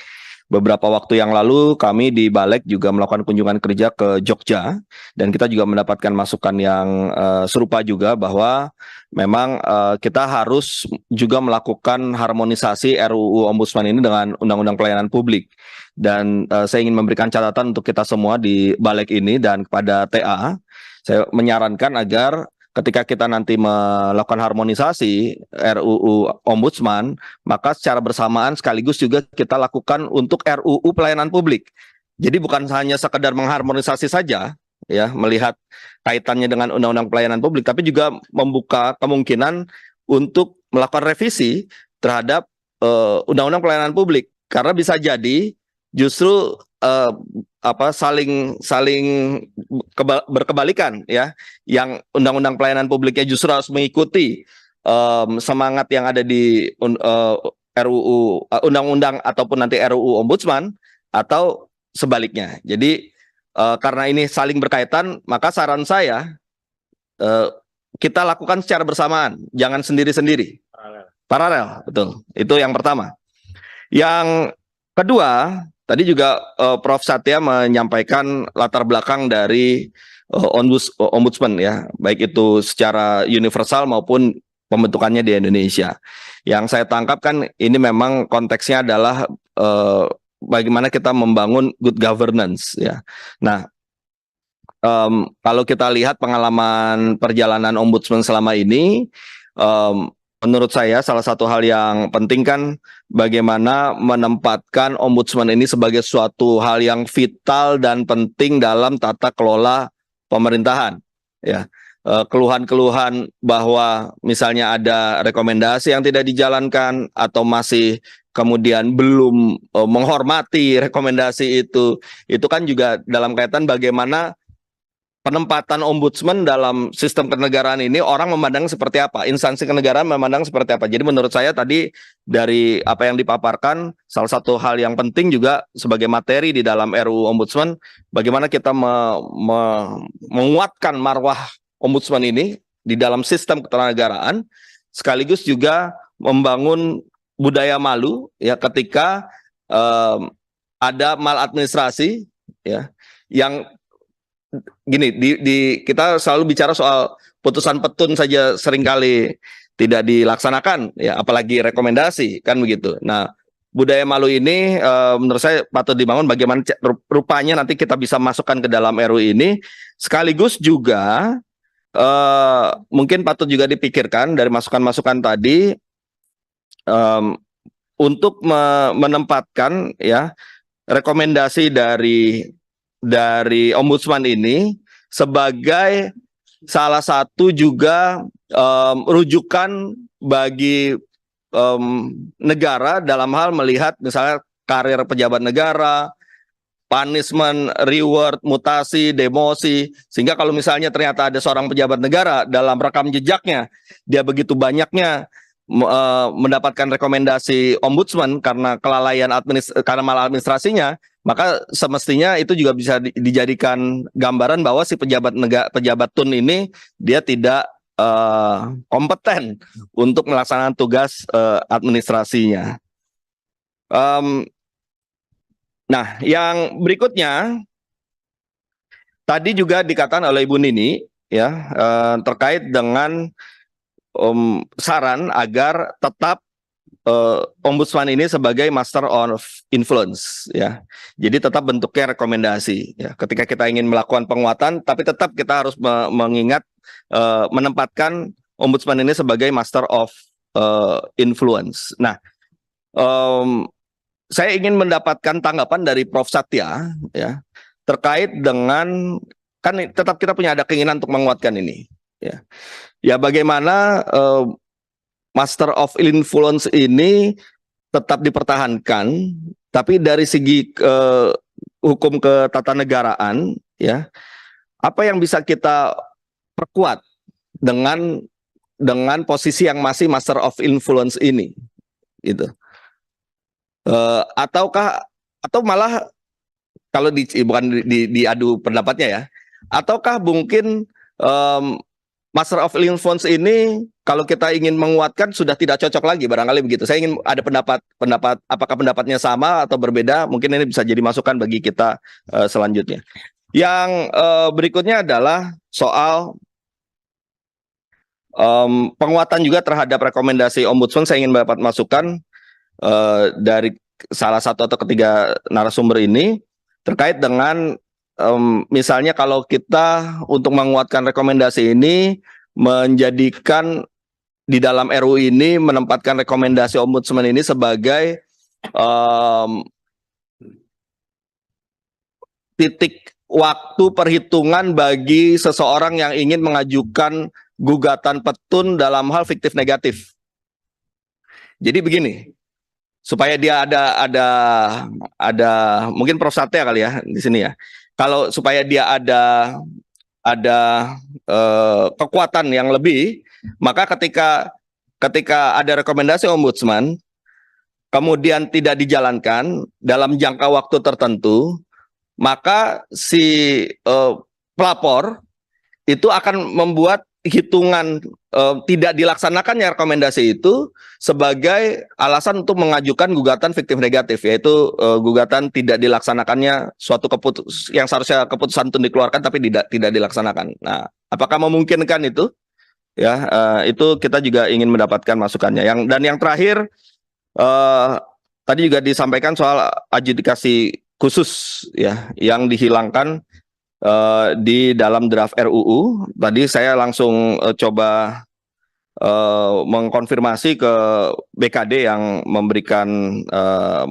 Beberapa waktu yang lalu kami di Balek juga melakukan kunjungan kerja ke Jogja dan kita juga mendapatkan masukan yang serupa juga bahwa memang kita harus juga melakukan harmonisasi RUU Ombudsman ini dengan Undang-Undang Pelayanan Publik. Dan saya ingin memberikan catatan untuk kita semua di Balek ini dan kepada TA, saya menyarankan agar ketika kita nanti melakukan harmonisasi RUU Ombudsman, maka secara bersamaan sekaligus juga kita lakukan untuk RUU Pelayanan Publik. Jadi bukan hanya sekedar mengharmonisasi saja, ya, melihat kaitannya dengan Undang-Undang Pelayanan Publik, tapi juga membuka kemungkinan untuk melakukan revisi terhadap Undang-Undang Pelayanan Publik, karena bisa jadi justru saling berkebalikan ya, yang Undang-Undang Pelayanan Publiknya justru harus mengikuti semangat yang ada di RUU Undang-Undang ataupun nanti RUU Ombudsman, atau sebaliknya. Jadi karena ini saling berkaitan, maka saran saya kita lakukan secara bersamaan, jangan sendiri-sendiri. Paralel, betul. Itu yang pertama. Yang kedua, tadi juga Prof. Satya menyampaikan latar belakang dari Ombudsman ya, baik itu secara universal maupun pembentukannya di Indonesia. Yang saya tangkap kan ini memang konteksnya adalah bagaimana kita membangun good governance ya. Nah, kalau kita lihat pengalaman perjalanan ombudsman selama ini, menurut saya salah satu hal yang penting kan bagaimana menempatkan ombudsman ini sebagai suatu hal yang vital dan penting dalam tata kelola pemerintahan. Ya, keluhan-keluhan bahwa misalnya ada rekomendasi yang tidak dijalankan atau masih kemudian belum menghormati rekomendasi itu kan juga dalam kaitan bagaimana penempatan ombudsman dalam sistem kenegaraan ini orang memandang seperti apa, instansi kenegaraan memandang seperti apa. Jadi menurut saya tadi dari apa yang dipaparkan, salah satu hal yang penting juga sebagai materi di dalam RUU Ombudsman, bagaimana kita menguatkan marwah ombudsman ini di dalam sistem kenegaraan, sekaligus juga membangun budaya malu ya ketika ada maladministrasi ya yang gini, kita selalu bicara soal putusan petun saja seringkali tidak dilaksanakan, ya apalagi rekomendasi kan begitu. Nah, budaya malu ini menurut saya patut dibangun bagaimana rupanya nanti kita bisa masukkan ke dalam RUU ini, sekaligus juga mungkin patut juga dipikirkan dari masukan-masukan tadi untuk menempatkan ya rekomendasi dari ombudsman ini sebagai salah satu juga rujukan bagi negara dalam hal melihat misalnya karir pejabat negara, punishment, reward, mutasi, demosi, sehingga kalau misalnya ternyata ada seorang pejabat negara dalam rekam jejaknya dia begitu banyaknya mendapatkan rekomendasi ombudsman karena kelalaian karena maladministrasinya, maka semestinya itu juga bisa dijadikan gambaran bahwa si pejabat TUN ini dia tidak kompeten untuk melaksanakan tugas administrasinya. Nah, yang berikutnya tadi juga dikatakan oleh Ibu Nini ya terkait dengan saran agar tetap ombudsman ini sebagai master of influence ya. Jadi tetap bentuknya rekomendasi ya. Ketika kita ingin melakukan penguatan tapi tetap kita harus mengingat menempatkan ombudsman ini sebagai master of influence. Nah, saya ingin mendapatkan tanggapan dari Prof. Satya ya terkait dengan kan tetap kita punya ada keinginan untuk menguatkan ini ya. Ya bagaimana Master of Influence ini tetap dipertahankan, tapi dari segi hukum ketatanegaraan, ya, apa yang bisa kita perkuat dengan posisi yang masih Master of Influence ini, gitu. Atau malah kalau bukan diadu pendapatnya ya, ataukah mungkin Master of Influence ini kalau kita ingin menguatkan sudah tidak cocok lagi barangkali begitu. Saya ingin ada pendapat apakah pendapatnya sama atau berbeda, mungkin ini bisa jadi masukan bagi kita selanjutnya. Yang berikutnya adalah soal penguatan juga terhadap rekomendasi ombudsman. Saya ingin mendapat masukan dari salah satu atau ketiga narasumber ini terkait dengan misalnya kalau kita untuk menguatkan rekomendasi ini menjadikan di dalam RUU ini menempatkan rekomendasi ombudsman ini sebagai titik waktu perhitungan bagi seseorang yang ingin mengajukan gugatan petun dalam hal fiktif negatif. Jadi begini, supaya dia ada mungkin Prof. Satya kali ya di sini ya. Kalau supaya dia ada kekuatan yang lebih, maka ketika ada rekomendasi ombudsman kemudian tidak dijalankan dalam jangka waktu tertentu, maka si pelapor itu akan membuat hitungan tidak dilaksanakannya rekomendasi itu sebagai alasan untuk mengajukan gugatan fiktif negatif, yaitu gugatan tidak dilaksanakannya suatu yang seharusnya keputusan itu dikeluarkan tapi tidak dilaksanakan. Nah, apakah memungkinkan itu? ya, itu kita juga ingin mendapatkan masukannya. Dan yang terakhir, tadi juga disampaikan soal adjudikasi khusus ya yang dihilangkan di dalam draft RUU. Tadi saya langsung coba mengkonfirmasi ke BKD yang memberikan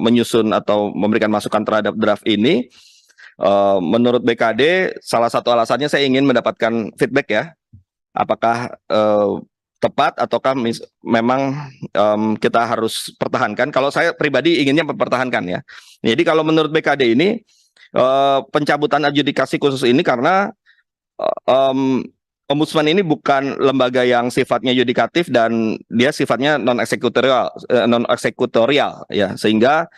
menyusun atau memberikan masukan terhadap draft ini. Menurut BKD, salah satu alasannya saya ingin mendapatkan feedback ya, apakah tepat ataukah memang kita harus pertahankan. Kalau saya pribadi inginnya mempertahankan ya. Jadi kalau menurut BKD ini pencabutan adjudikasi khusus ini karena Ombudsman ini bukan lembaga yang sifatnya yudikatif dan dia sifatnya non eksekutorial ya, sehingga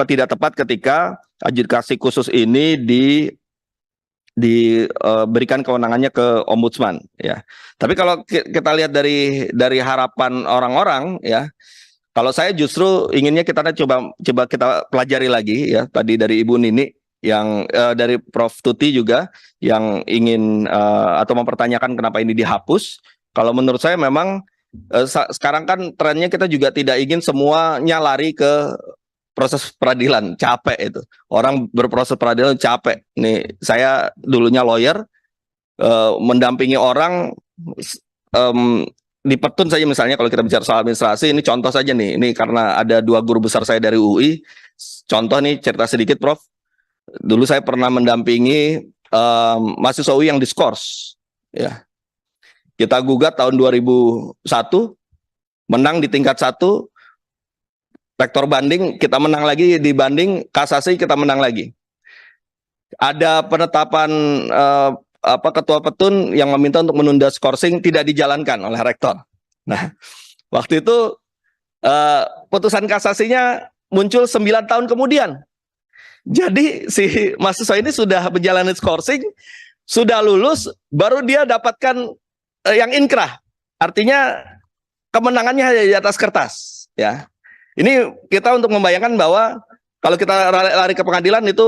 tidak tepat ketika adjudikasi khusus ini diberikan kewenangannya ke Ombudsman ya. Tapi kalau kita lihat dari harapan orang-orang ya, kalau saya justru inginnya kita coba kita pelajari lagi ya, tadi dari Ibu Nini yang dari Prof Tuti juga yang ingin atau mempertanyakan kenapa ini dihapus. Kalau menurut saya memang sekarang kan trennya kita juga tidak ingin semuanya lari ke proses peradilan, capek itu. Orang berproses peradilan capek. Nih, saya dulunya lawyer, mendampingi orang di Petun saja misalnya, kalau kita bicara soal administrasi, ini contoh saja nih. Ini karena ada 2 guru besar saya dari UI. Contoh nih, cerita sedikit Prof. Dulu saya pernah mendampingi mahasiswa UI yang diskors. Ya. Kita gugat tahun 2001, menang di tingkat 1, rektor banding, kita menang lagi di banding, kasasi kita menang lagi. Ada penetapan ketua Petun yang meminta untuk menunda skorsing tidak dijalankan oleh rektor. Nah, waktu itu putusan kasasinya muncul 9 tahun kemudian. Jadi si mahasiswa ini sudah menjalani skorsing, sudah lulus, baru dia dapatkan yang inkrah. Artinya kemenangannya hanya di atas kertas. Ya, ini kita untuk membayangkan bahwa kalau kita lari ke pengadilan itu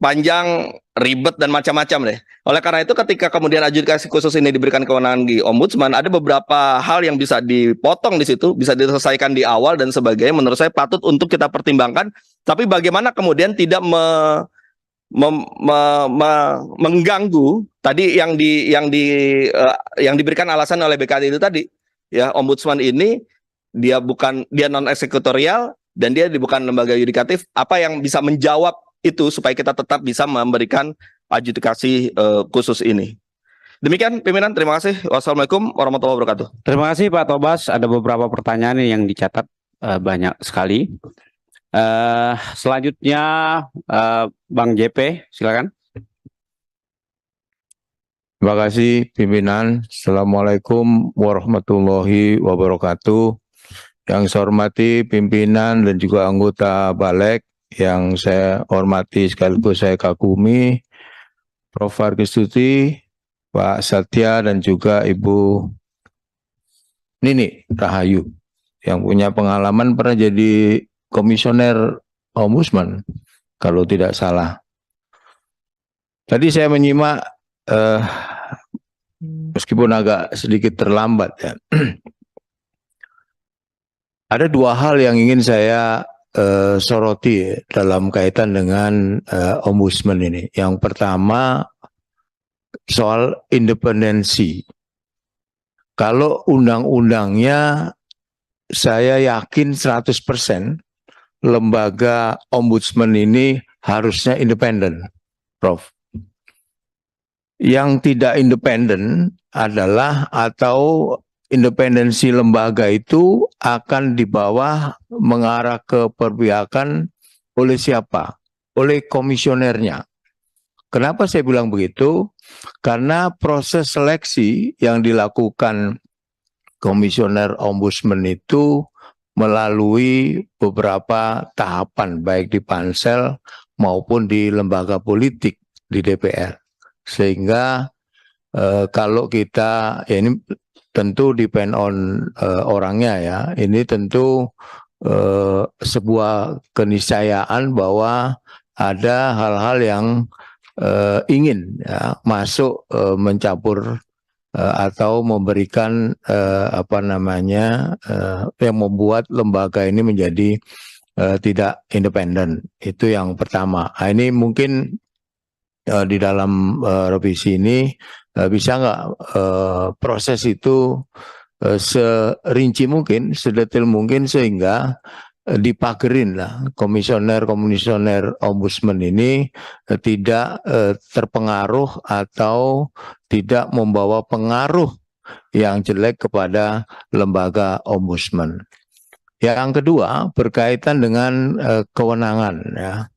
panjang, ribet dan macam-macam deh. Oleh karena itu ketika kemudian adjudikasi khusus ini diberikan kewenangan di Ombudsman, ada beberapa hal yang bisa dipotong di situ, bisa diselesaikan di awal dan sebagainya. Menurut saya patut untuk kita pertimbangkan. Tapi bagaimana kemudian tidak mengganggu tadi yang diberikan alasan oleh BKD itu tadi. Ya, Ombudsman ini dia non eksekutorial dan dia bukan lembaga yudikatif. Apa yang bisa menjawab itu supaya kita tetap bisa memberikan adjudikasi khusus ini. Demikian pimpinan, terima kasih. Wassalamualaikum warahmatullahi wabarakatuh. Terima kasih Pak Tobas. Ada beberapa pertanyaan yang dicatat banyak sekali. Selanjutnya Bang JP, silakan. Terima kasih pimpinan. Assalamualaikum warahmatullahi wabarakatuh. Yang saya hormati pimpinan dan juga anggota Balek, yang saya hormati sekaligus saya kagumi, Prof. Argistuti, Pak Satya dan juga Ibu Nini Rahayu yang punya pengalaman pernah jadi komisioner Ombudsman kalau tidak salah. Tadi saya menyimak meskipun agak sedikit terlambat ya. Ada 2 hal yang ingin saya soroti dalam kaitan dengan Ombudsman ini. Yang pertama soal independensi. Kalau undang-undangnya saya yakin 100% lembaga Ombudsman ini harusnya independen, Prof. Yang tidak independen adalah atau independensi lembaga itu akan di bawah mengarah ke perpihakan oleh siapa? Oleh komisionernya. Kenapa saya bilang begitu? Karena proses seleksi yang dilakukan komisioner Ombudsman itu melalui beberapa tahapan baik di pansel maupun di lembaga politik di DPR. Sehingga kalau kita ya ini tentu depend on orangnya ya. Ini tentu sebuah keniscayaan bahwa ada hal-hal yang ingin ya, masuk mencampur atau memberikan yang membuat lembaga ini menjadi tidak independen. Itu yang pertama. Nah, ini mungkin di dalam revisi ini bisa nggak proses itu serinci mungkin, sedetail mungkin, sehingga dipagerin lah komisioner ombudsman ini tidak terpengaruh atau tidak membawa pengaruh yang jelek kepada lembaga ombudsman. Yang kedua berkaitan dengan kewenangan, ya,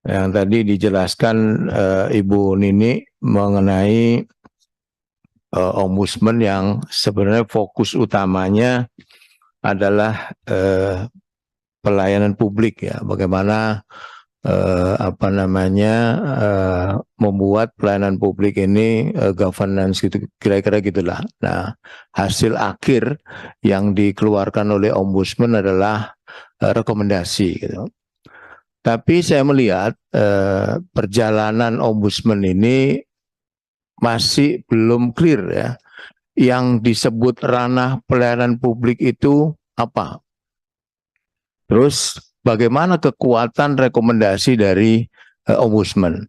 yang tadi dijelaskan Ibu Nini mengenai ombudsman yang sebenarnya fokus utamanya adalah pelayanan publik, ya, bagaimana membuat pelayanan publik ini governance gitu, kira-kira gitulah. Nah, hasil akhir yang dikeluarkan oleh ombudsman adalah rekomendasi gitu. Tapi saya melihat perjalanan ombudsman ini masih belum clear, ya. Yang disebut ranah pelayanan publik itu apa? Terus bagaimana kekuatan rekomendasi dari ombudsman?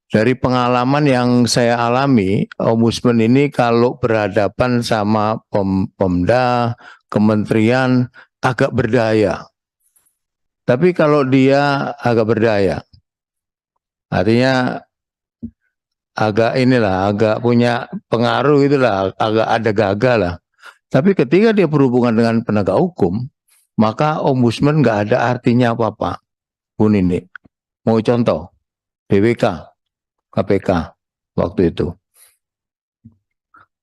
Dari pengalaman yang saya alami, ombudsman ini kalau berhadapan sama Pemda, kementerian, agak berdaya. Tapi kalau dia agak berdaya, artinya agak punya pengaruh itulah, agak ada gagah lah. Tapi ketika dia berhubungan dengan penegak hukum, maka ombudsman nggak ada artinya apa-apa. Bu Nini, mau contoh, BWK, KPK waktu itu.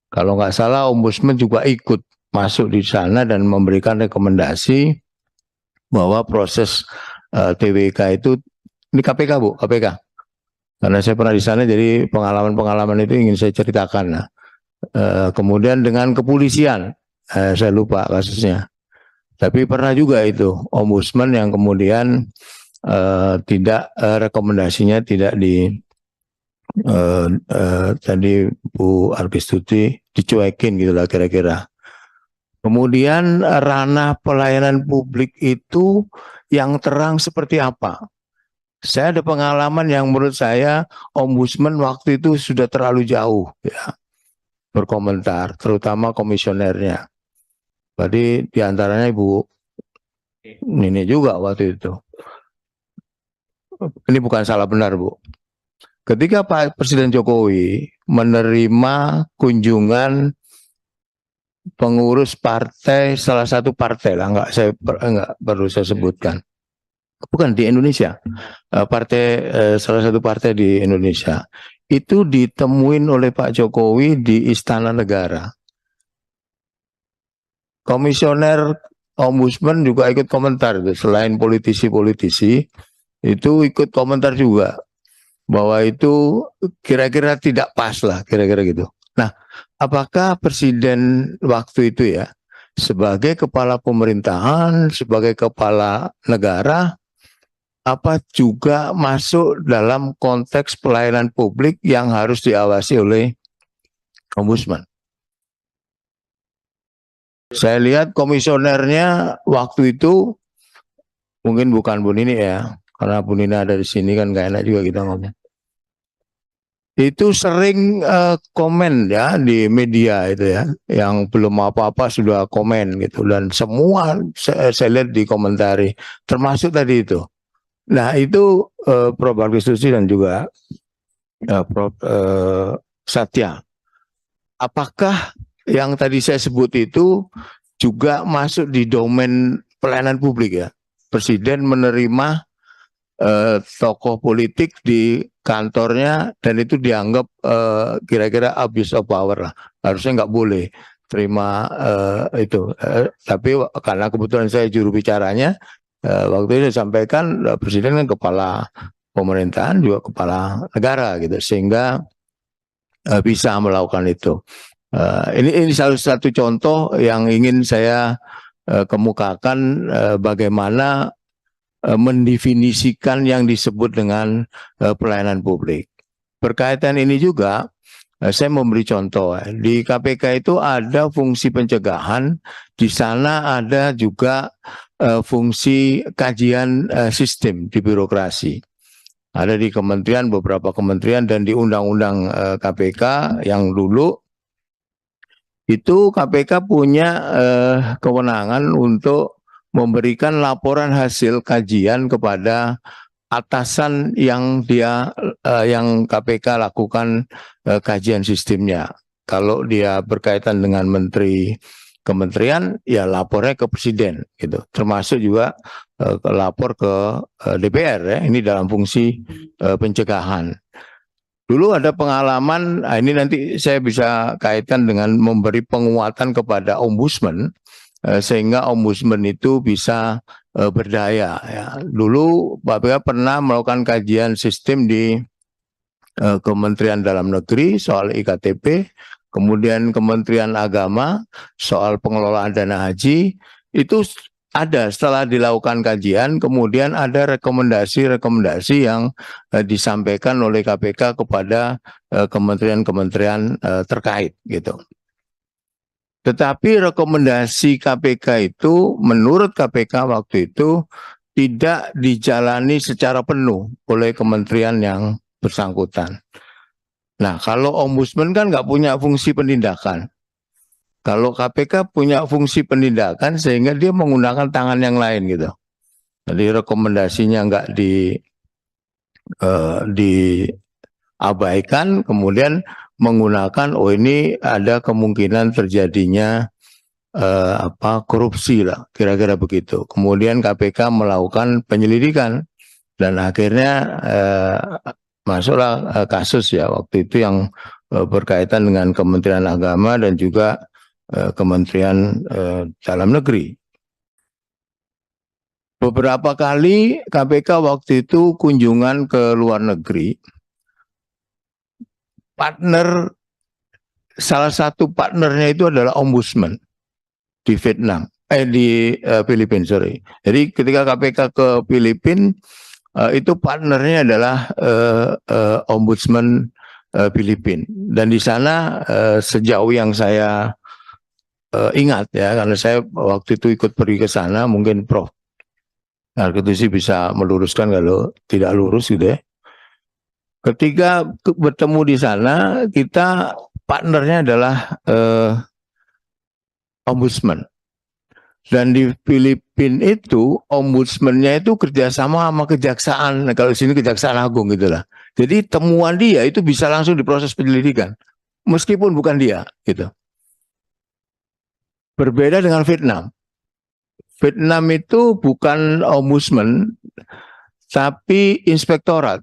Kalau nggak salah ombudsman juga ikut masuk di sana dan memberikan rekomendasi bahwa proses TWK itu, ini KPK Bu, KPK. Karena saya pernah di sana, jadi pengalaman-pengalaman itu ingin saya ceritakan. Nah, kemudian dengan kepolisian, saya lupa kasusnya. Tapi pernah juga itu ombudsman yang kemudian tidak rekomendasinya tidak tadi Bu Arpistuti dicuekin gitulah kira-kira. Kemudian ranah pelayanan publik itu yang terang seperti apa? Saya ada pengalaman yang menurut saya ombudsman waktu itu sudah terlalu jauh, ya, berkomentar, terutama komisionernya. Tadi diantaranya Ibu Nini juga waktu itu. Ini bukan salah benar, Bu. Ketika Pak Presiden Jokowi menerima kunjungan pengurus partai, salah satu partai lah, nggak perlu saya sebutkan. Bukan di Indonesia, salah satu partai di Indonesia itu ditemuin oleh Pak Jokowi di Istana Negara. Komisioner ombudsman juga ikut komentar itu, selain politisi-politisi itu ikut komentar juga bahwa itu kira-kira tidak pas lah, kira-kira gitu. Nah, apakah presiden waktu itu, ya, sebagai kepala pemerintahan, sebagai kepala negara, apa juga masuk dalam konteks pelayanan publik yang harus diawasi oleh ombudsman? Saya lihat komisionernya waktu itu, mungkin bukan Bu Nini, ya, karena Bu Nini ada di sini kan gak enak juga kita ngomong. Itu sering komen, ya, di media itu, ya, yang belum apa-apa sudah komen gitu, dan semua saya lihat dikomentari, termasuk tadi itu. Nah, itu Prof. Arpistuti dan juga Prof. Satya. Apakah yang tadi saya sebut itu juga masuk di domain pelayanan publik, ya? Presiden menerima tokoh politik di kantornya dan itu dianggap kira-kira abuse of power lah. Harusnya nggak boleh terima itu. Tapi karena kebetulan saya juru bicaranya, waktu itu saya sampaikan presiden kan kepala pemerintahan juga kepala negara gitu, sehingga bisa melakukan itu. Ini salah satu contoh yang ingin saya kemukakan, bagaimana mendefinisikan yang disebut dengan pelayanan publik. Berkaitan ini juga saya memberi contoh. Di KPK itu ada fungsi pencegahan, di sana ada juga fungsi kajian sistem di birokrasi. Ada di kementerian, beberapa kementerian, dan di undang-undang KPK yang dulu itu KPK punya kewenangan untuk memberikan laporan hasil kajian kepada atasan yang yang KPK lakukan kajian sistemnya. Kalau dia berkaitan dengan menteri kementerian, ya lapornya ke presiden gitu. Termasuk juga lapor ke DPR ya. Ini dalam fungsi pencegahan. Dulu ada pengalaman, ini nanti saya bisa kaitkan dengan memberi penguatan kepada ombudsman, sehingga ombudsman itu bisa berdaya. Ya. Dulu BPK pernah melakukan kajian sistem di Kementerian Dalam Negeri soal IKTP, kemudian Kementerian Agama soal pengelolaan dana haji. Itu ada setelah dilakukan kajian, kemudian ada rekomendasi-rekomendasi yang disampaikan oleh KPK kepada kementerian-kementerian terkait gitu. Tetapi rekomendasi KPK itu menurut KPK waktu itu tidak dijalani secara penuh oleh kementerian yang bersangkutan. Nah, kalau ombudsman kan nggak punya fungsi penindakan. Kalau KPK punya fungsi penindakan sehingga dia menggunakan tangan yang lain gitu. Jadi rekomendasinya nggak diabaikan, kemudian menggunakan ini ada kemungkinan terjadinya korupsi lah, kira-kira begitu. Kemudian KPK melakukan penyelidikan dan akhirnya masuklah kasus ya waktu itu yang berkaitan dengan Kementerian Agama dan juga Kementerian Dalam Negeri. Beberapa kali KPK waktu itu kunjungan ke luar negeri. Salah satu partnernya itu adalah ombudsman di Vietnam, di Filipina, sorry. Jadi ketika KPK ke Filipina, itu partnernya adalah ombudsman Filipina. Dan di sana sejauh yang saya ingat ya, karena saya waktu itu ikut pergi ke sana, mungkin Prof Arketusi bisa meluruskan kalau tidak lurus gitu ya. Ketika bertemu di sana, kita partnernya adalah ombudsman. Dan di Filipina itu, ombudsmannya itu kerjasama sama kejaksaan. Nah, kalau di sini Kejaksaan Agung gitu lah. Jadi temuan dia itu bisa langsung diproses penyelidikan. Meskipun bukan dia gitu. Berbeda dengan Vietnam. Vietnam itu bukan ombudsman, tapi inspektorat.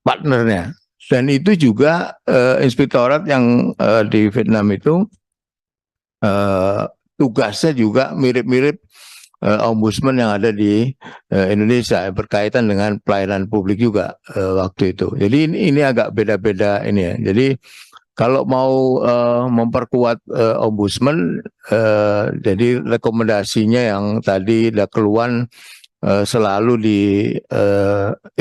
Partnernya, dan itu juga inspektorat yang di Vietnam itu tugasnya juga mirip-mirip ombudsman yang ada di Indonesia, berkaitan dengan pelayanan publik juga waktu itu. Jadi ini agak beda-beda ini ya. Jadi kalau mau memperkuat ombudsman, jadi rekomendasinya yang tadi ada keluhan selalu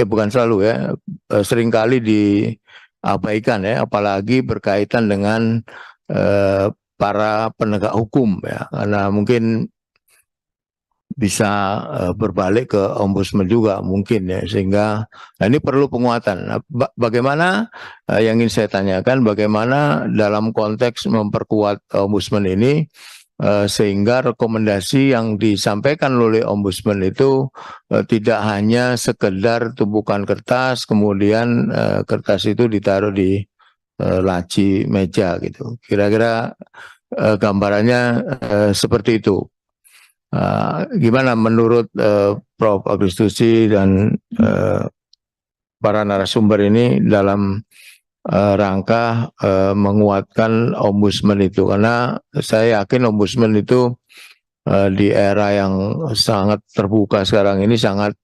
bukan selalu ya, seringkali diabaikan ya, apalagi berkaitan dengan para penegak hukum ya, karena mungkin bisa berbalik ke ombudsman juga mungkin ya, sehingga ini perlu penguatan. Nah, bagaimana yang ingin saya tanyakan, bagaimana dalam konteks memperkuat ombudsman ini sehingga rekomendasi yang disampaikan oleh ombudsman itu tidak hanya sekedar tumpukan kertas, kemudian kertas itu ditaruh di laci meja gitu. Kira-kira gambarannya seperti itu. Gimana menurut Prof. Agristusi dan para narasumber ini dalam rangka menguatkan ombudsman itu, karena saya yakin ombudsman itu di era yang sangat terbuka sekarang ini sangat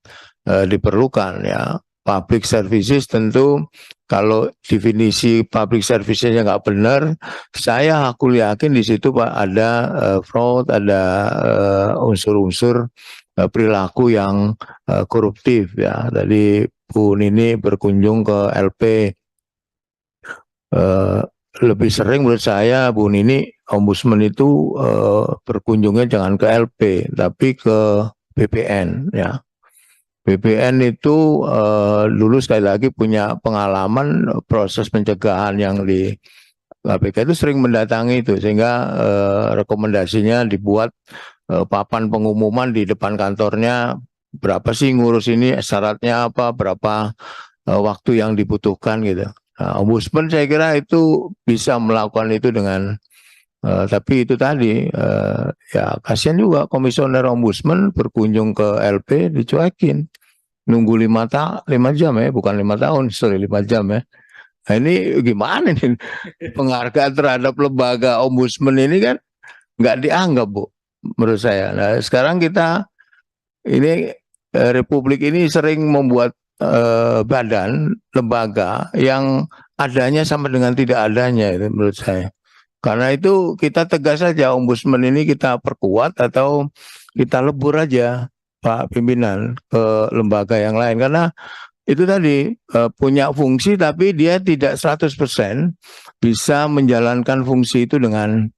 diperlukan ya. Public services tentu kalau definisi public services-nya nggak benar, aku yakin di situ Pak ada fraud, ada unsur-unsur perilaku yang koruptif ya. Tadi Bu Nini berkunjung ke LP lebih sering menurut saya Bu Nini, ombudsman itu berkunjungnya jangan ke LP tapi ke BPN ya. BPN itu dulu sekali lagi punya pengalaman proses pencegahan yang di KPK itu sering mendatangi itu, sehingga rekomendasinya dibuat papan pengumuman di depan kantornya, berapa sih ngurus ini, syaratnya apa, berapa waktu yang dibutuhkan gitu. Nah, ombudsman saya kira itu bisa melakukan itu dengan tapi itu tadi ya kasihan juga komisioner ombudsman berkunjung ke LP dicuekin, nunggu 5 jam ya, bukan 5 tahun, sorry 5 jam ya. Nah ini gimana nih penghargaan terhadap lembaga ombudsman ini kan nggak dianggap Bu, menurut saya. Nah sekarang kita ini Republik ini sering membuat badan lembaga yang adanya sama dengan tidak adanya itu menurut saya. Karena itu kita tegas saja, ombudsman ini kita perkuat atau kita lebur aja Pak Pimpinan ke lembaga yang lain. Karena itu tadi punya fungsi tapi dia tidak 100% bisa menjalankan fungsi itu dengan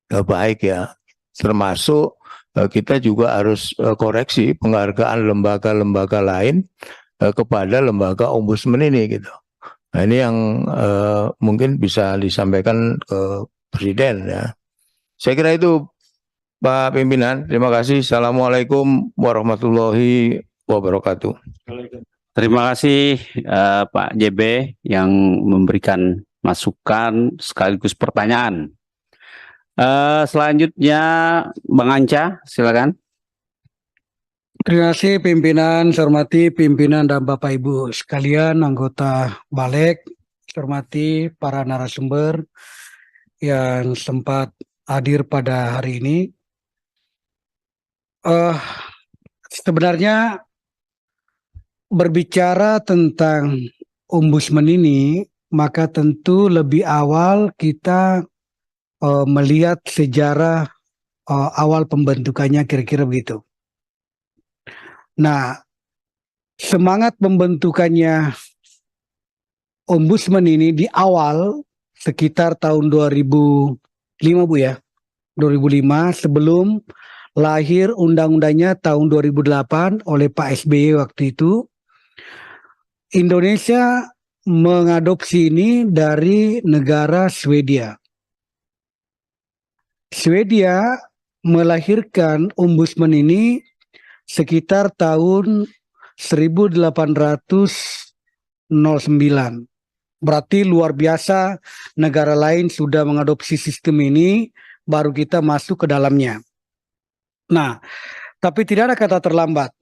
baik ya. Termasuk kita juga harus koreksi penghargaan lembaga-lembaga lain kepada lembaga ombudsman ini gitu. Nah ini yang mungkin bisa disampaikan ke Presiden ya. Saya kira itu Pak Pimpinan. Terima kasih. Assalamualaikum warahmatullahi wabarakatuh. Terima kasih Pak JB yang memberikan masukan sekaligus pertanyaan. Selanjutnya Bang Anca, silakan. Terima kasih pimpinan, saya hormati pimpinan dan Bapak Ibu sekalian, anggota Balek, saya hormati para narasumber yang sempat hadir pada hari ini. Sebenarnya berbicara tentang ombudsman ini, maka tentu lebih awal kita melihat sejarah awal pembentukannya kira-kira begitu. Nah, semangat pembentukannya ombudsman ini di awal sekitar tahun 2005 Bu ya, 2005 sebelum lahir undang-undangnya tahun 2008 oleh Pak SBY waktu itu. Indonesia mengadopsi ini dari negara Swedia. Swedia melahirkan ombudsman ini sekitar tahun 1809. Berarti luar biasa, negara lain sudah mengadopsi sistem ini, baru kita masuk ke dalamnya. Nah, tapi tidak ada kata terlambat.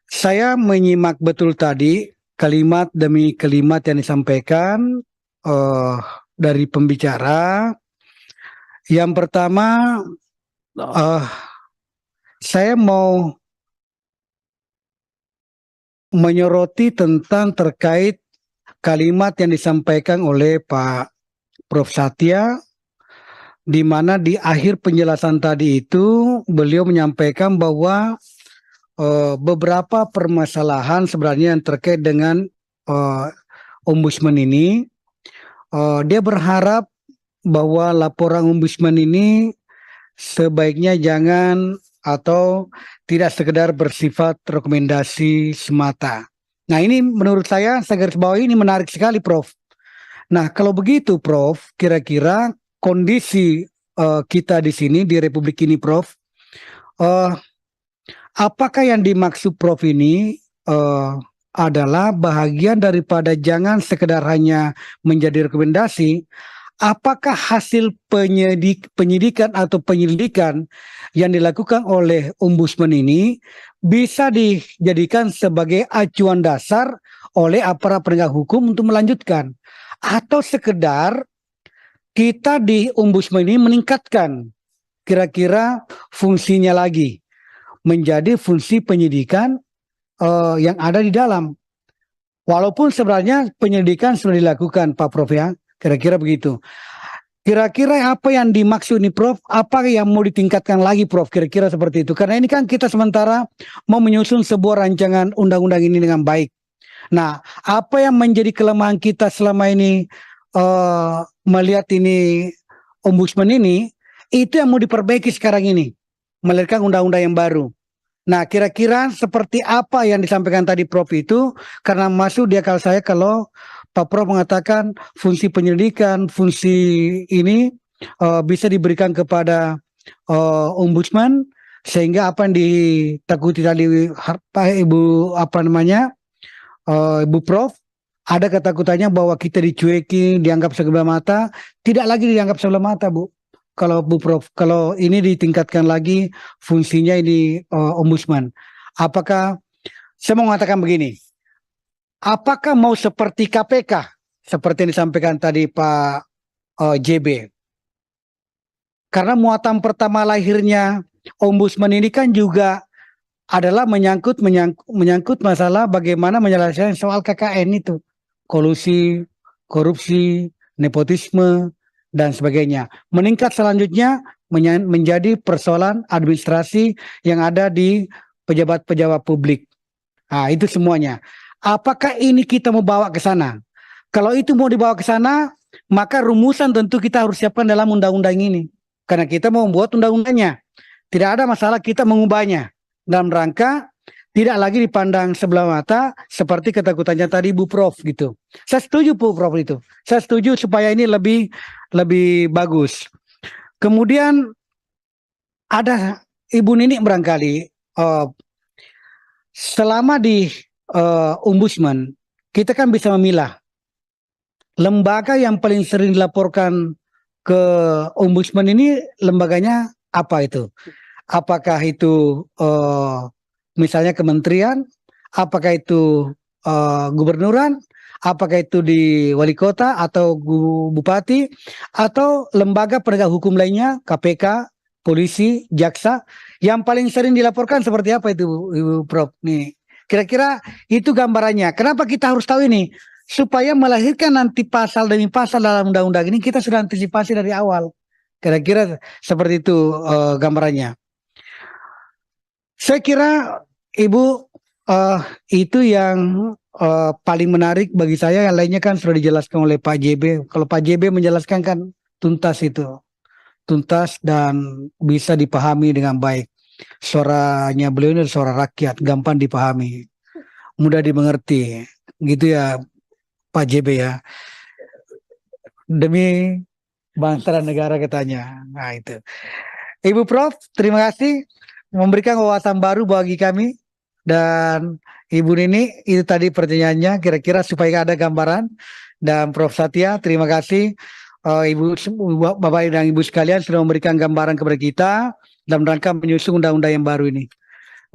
Saya menyimak betul tadi kalimat demi kalimat yang disampaikan dari pembicara. Yang pertama, saya mau menyoroti tentang terkait kalimat yang disampaikan oleh Pak Prof. Satya, di mana di akhir penjelasan tadi itu beliau menyampaikan bahwa beberapa permasalahan sebenarnya yang terkait dengan ombudsman ini, dia berharap bahwa laporan ombudsman ini sebaiknya jangan atau tidak sekedar bersifat rekomendasi semata. Nah ini menurut saya garis bawahi ini menarik sekali Prof. Nah kalau begitu Prof, kira-kira kondisi kita di sini di Republik ini Prof, apakah yang dimaksud Prof ini adalah bahagian daripada jangan sekedar hanya menjadi rekomendasi, apakah hasil penyidikan atau penyelidikan yang dilakukan oleh ombudsman ini bisa dijadikan sebagai acuan dasar oleh aparat penegak hukum untuk melanjutkan, atau sekedar kita di ombudsman ini meningkatkan kira-kira fungsinya lagi menjadi fungsi penyidikan yang ada di dalam, walaupun sebenarnya penyelidikan sudah dilakukan Pak Prof ya. Kira-kira begitu. Kira-kira apa yang dimaksud ini Prof? Apa yang mau ditingkatkan lagi Prof? Kira-kira seperti itu. Karena ini kan kita sementara mau menyusun sebuah rancangan undang-undang ini dengan baik. Nah, apa yang menjadi kelemahan kita selama ini melihat ini ombudsman ini, itu yang mau diperbaiki sekarang ini, melahirkan undang-undang yang baru. Nah, kira-kira seperti apa yang disampaikan tadi Prof itu, karena masuk di akal saya kalau Pak Prof mengatakan fungsi penyelidikan, fungsi ini bisa diberikan kepada ombudsman, sehingga apa yang ditakuti tadi Ibu Ibu Prof, ada ketakutannya bahwa kita dicuekin, dianggap sebelah mata, tidak lagi dianggap sebelah mata, Bu. Kalau Bu Prof, kalau ini ditingkatkan lagi fungsinya ini ombudsman. Apakah saya mau mengatakan begini? Apakah mau seperti KPK seperti yang disampaikan tadi Pak JB? Karena muatan pertama lahirnya ombudsman ini kan juga adalah menyangkut masalah bagaimana menyelesaikan soal KKN itu, kolusi, korupsi, nepotisme, dan sebagainya. Meningkat selanjutnya menjadi persoalan administrasi yang ada di pejabat-pejabat publik. Nah, itu semuanya. Apakah ini kita mau bawa ke sana? Kalau itu mau dibawa ke sana, maka rumusan tentu kita harus siapkan dalam undang-undang ini. Karena kita mau membuat undang-undangnya. Tidak ada masalah kita mengubahnya. Dalam rangka tidak lagi dipandang sebelah mata seperti ketakutannya tadi Bu Prof gitu. Saya setuju Bu Prof itu. Saya setuju supaya ini lebih bagus. Kemudian ada Ibu Nini barangkali selama di ombudsman kita kan bisa memilah lembaga yang paling sering dilaporkan ke ombudsman ini lembaganya apa itu? Apakah itu misalnya kementerian, apakah itu gubernuran, apakah itu di wali kota atau bupati, atau lembaga penegak hukum lainnya, KPK, polisi, jaksa, yang paling sering dilaporkan seperti apa itu Ibu Prof? Nih, kira-kira itu gambarannya. Kenapa kita harus tahu ini? Supaya melahirkan nanti pasal demi pasal dalam undang-undang ini kita sudah antisipasi dari awal. Kira-kira seperti itu gambarannya. Saya kira Ibu itu yang paling menarik bagi saya. Yang lainnya kan sudah dijelaskan oleh Pak JB. Kalau Pak JB menjelaskan kan tuntas itu, tuntas dan bisa dipahami dengan baik. Suaranya beliau ini suara rakyat, gampang dipahami, mudah dimengerti, gitu ya Pak JB ya. Demi bangsa dan negara katanya. Nah itu. Ibu Prof, terima kasih memberikan wawasan baru bagi kami. Dan Ibu Nini, itu tadi pertanyaannya, kira-kira supaya ada gambaran. Dan Prof Satya, terima kasih Ibu, Bapak dan Ibu sekalian sudah memberikan gambaran kepada kita dalam rangka menyusun undang-undang yang baru ini.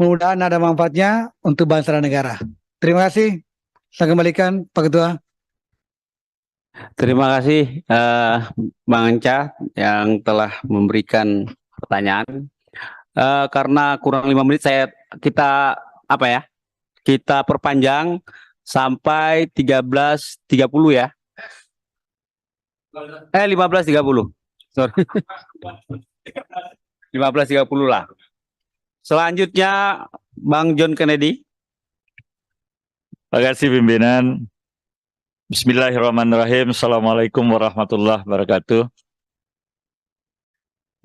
Mudah-mudahan ada manfaatnya untuk bangsa dan negara. Terima kasih. Saya kembalikan Pak Ketua. Terima kasih Bang Anca yang telah memberikan pertanyaan. Karena kurang 5 menit kita perpanjang sampai 13.30 ya. 15.30. Sorry. 15.30 lah. Selanjutnya Bang John Kennedy. Terima kasih pimpinan. Bismillahirrahmanirrahim. Assalamualaikum warahmatullahi wabarakatuh.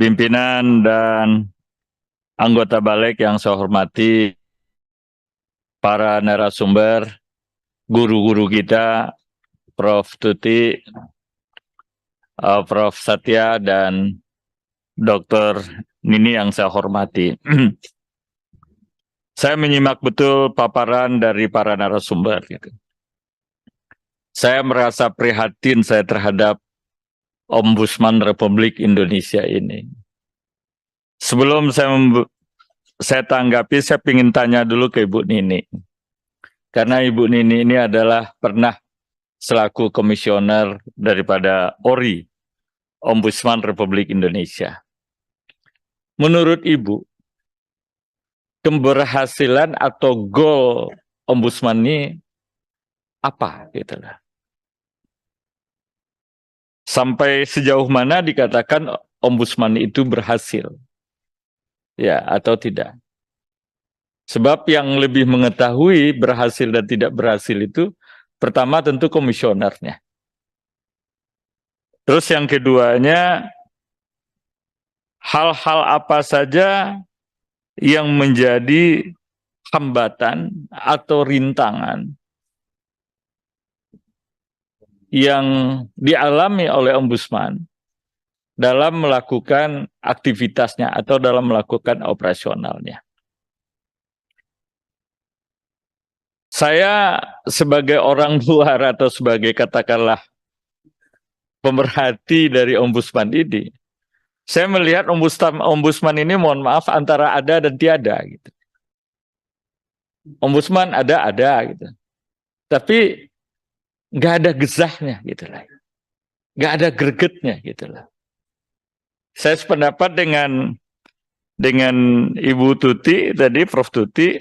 Pimpinan dan anggota balik yang saya hormati, para narasumber, guru-guru kita, Prof Tuti, Prof Satya, dan Dr. Nini yang saya hormati. Saya menyimak betul paparan dari para narasumber. Saya merasa prihatin saya terhadap Ombudsman Republik Indonesia ini. Sebelum saya tanggapi, saya ingin tanya dulu ke Ibu Nini. Karena Ibu Nini ini adalah pernah selaku komisioner daripada ORI, Ombudsman Republik Indonesia. Menurut Ibu, keberhasilan atau goal Ombudsman ini apa? Gitulah. Sampai sejauh mana dikatakan Ombudsman itu berhasil? Ya, atau tidak? Sebab yang lebih mengetahui berhasil dan tidak berhasil itu pertama tentu komisionernya. Terus yang keduanya, hal-hal apa saja yang menjadi hambatan atau rintangan yang dialami oleh Ombudsman dalam melakukan aktivitasnya atau dalam melakukan operasionalnya. Saya sebagai orang luar atau sebagai katakanlah pemerhati dari Ombudsman ini, saya melihat Ombudsman ini, mohon maaf, antara ada dan tiada gitu. Ombudsman ada gitu. Tapi nggak ada gezahnya gitu lah. Nggak ada gregetnya gitu lah. Saya sependapat dengan Ibu Tuti tadi, Prof. Tuti,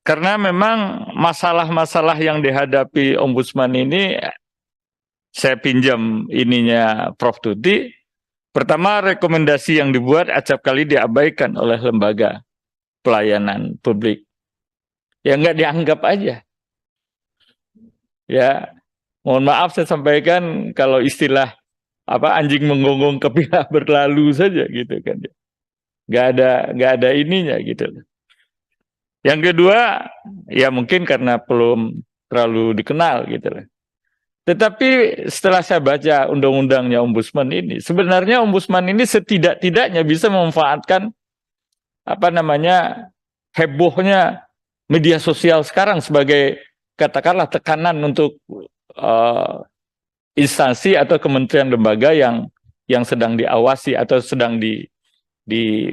karena memang masalah-masalah yang dihadapi Ombudsman ini, saya pinjam ininya Prof. Tuti. Pertama, rekomendasi yang dibuat acap kali diabaikan oleh lembaga pelayanan publik. Ya nggak dianggap aja. Ya, mohon maaf saya sampaikan kalau istilah anjing menggonggong kepala berlalu saja gitu kan. Nggak ada ininya gitu. Yang kedua, ya mungkin karena belum terlalu dikenal gitu lah. Tetapi setelah saya baca undang-undangnya Ombudsman ini, sebenarnya Ombudsman ini setidak-tidaknya bisa memanfaatkan hebohnya media sosial sekarang sebagai katakanlah tekanan untuk instansi atau kementerian lembaga yang sedang diawasi atau sedang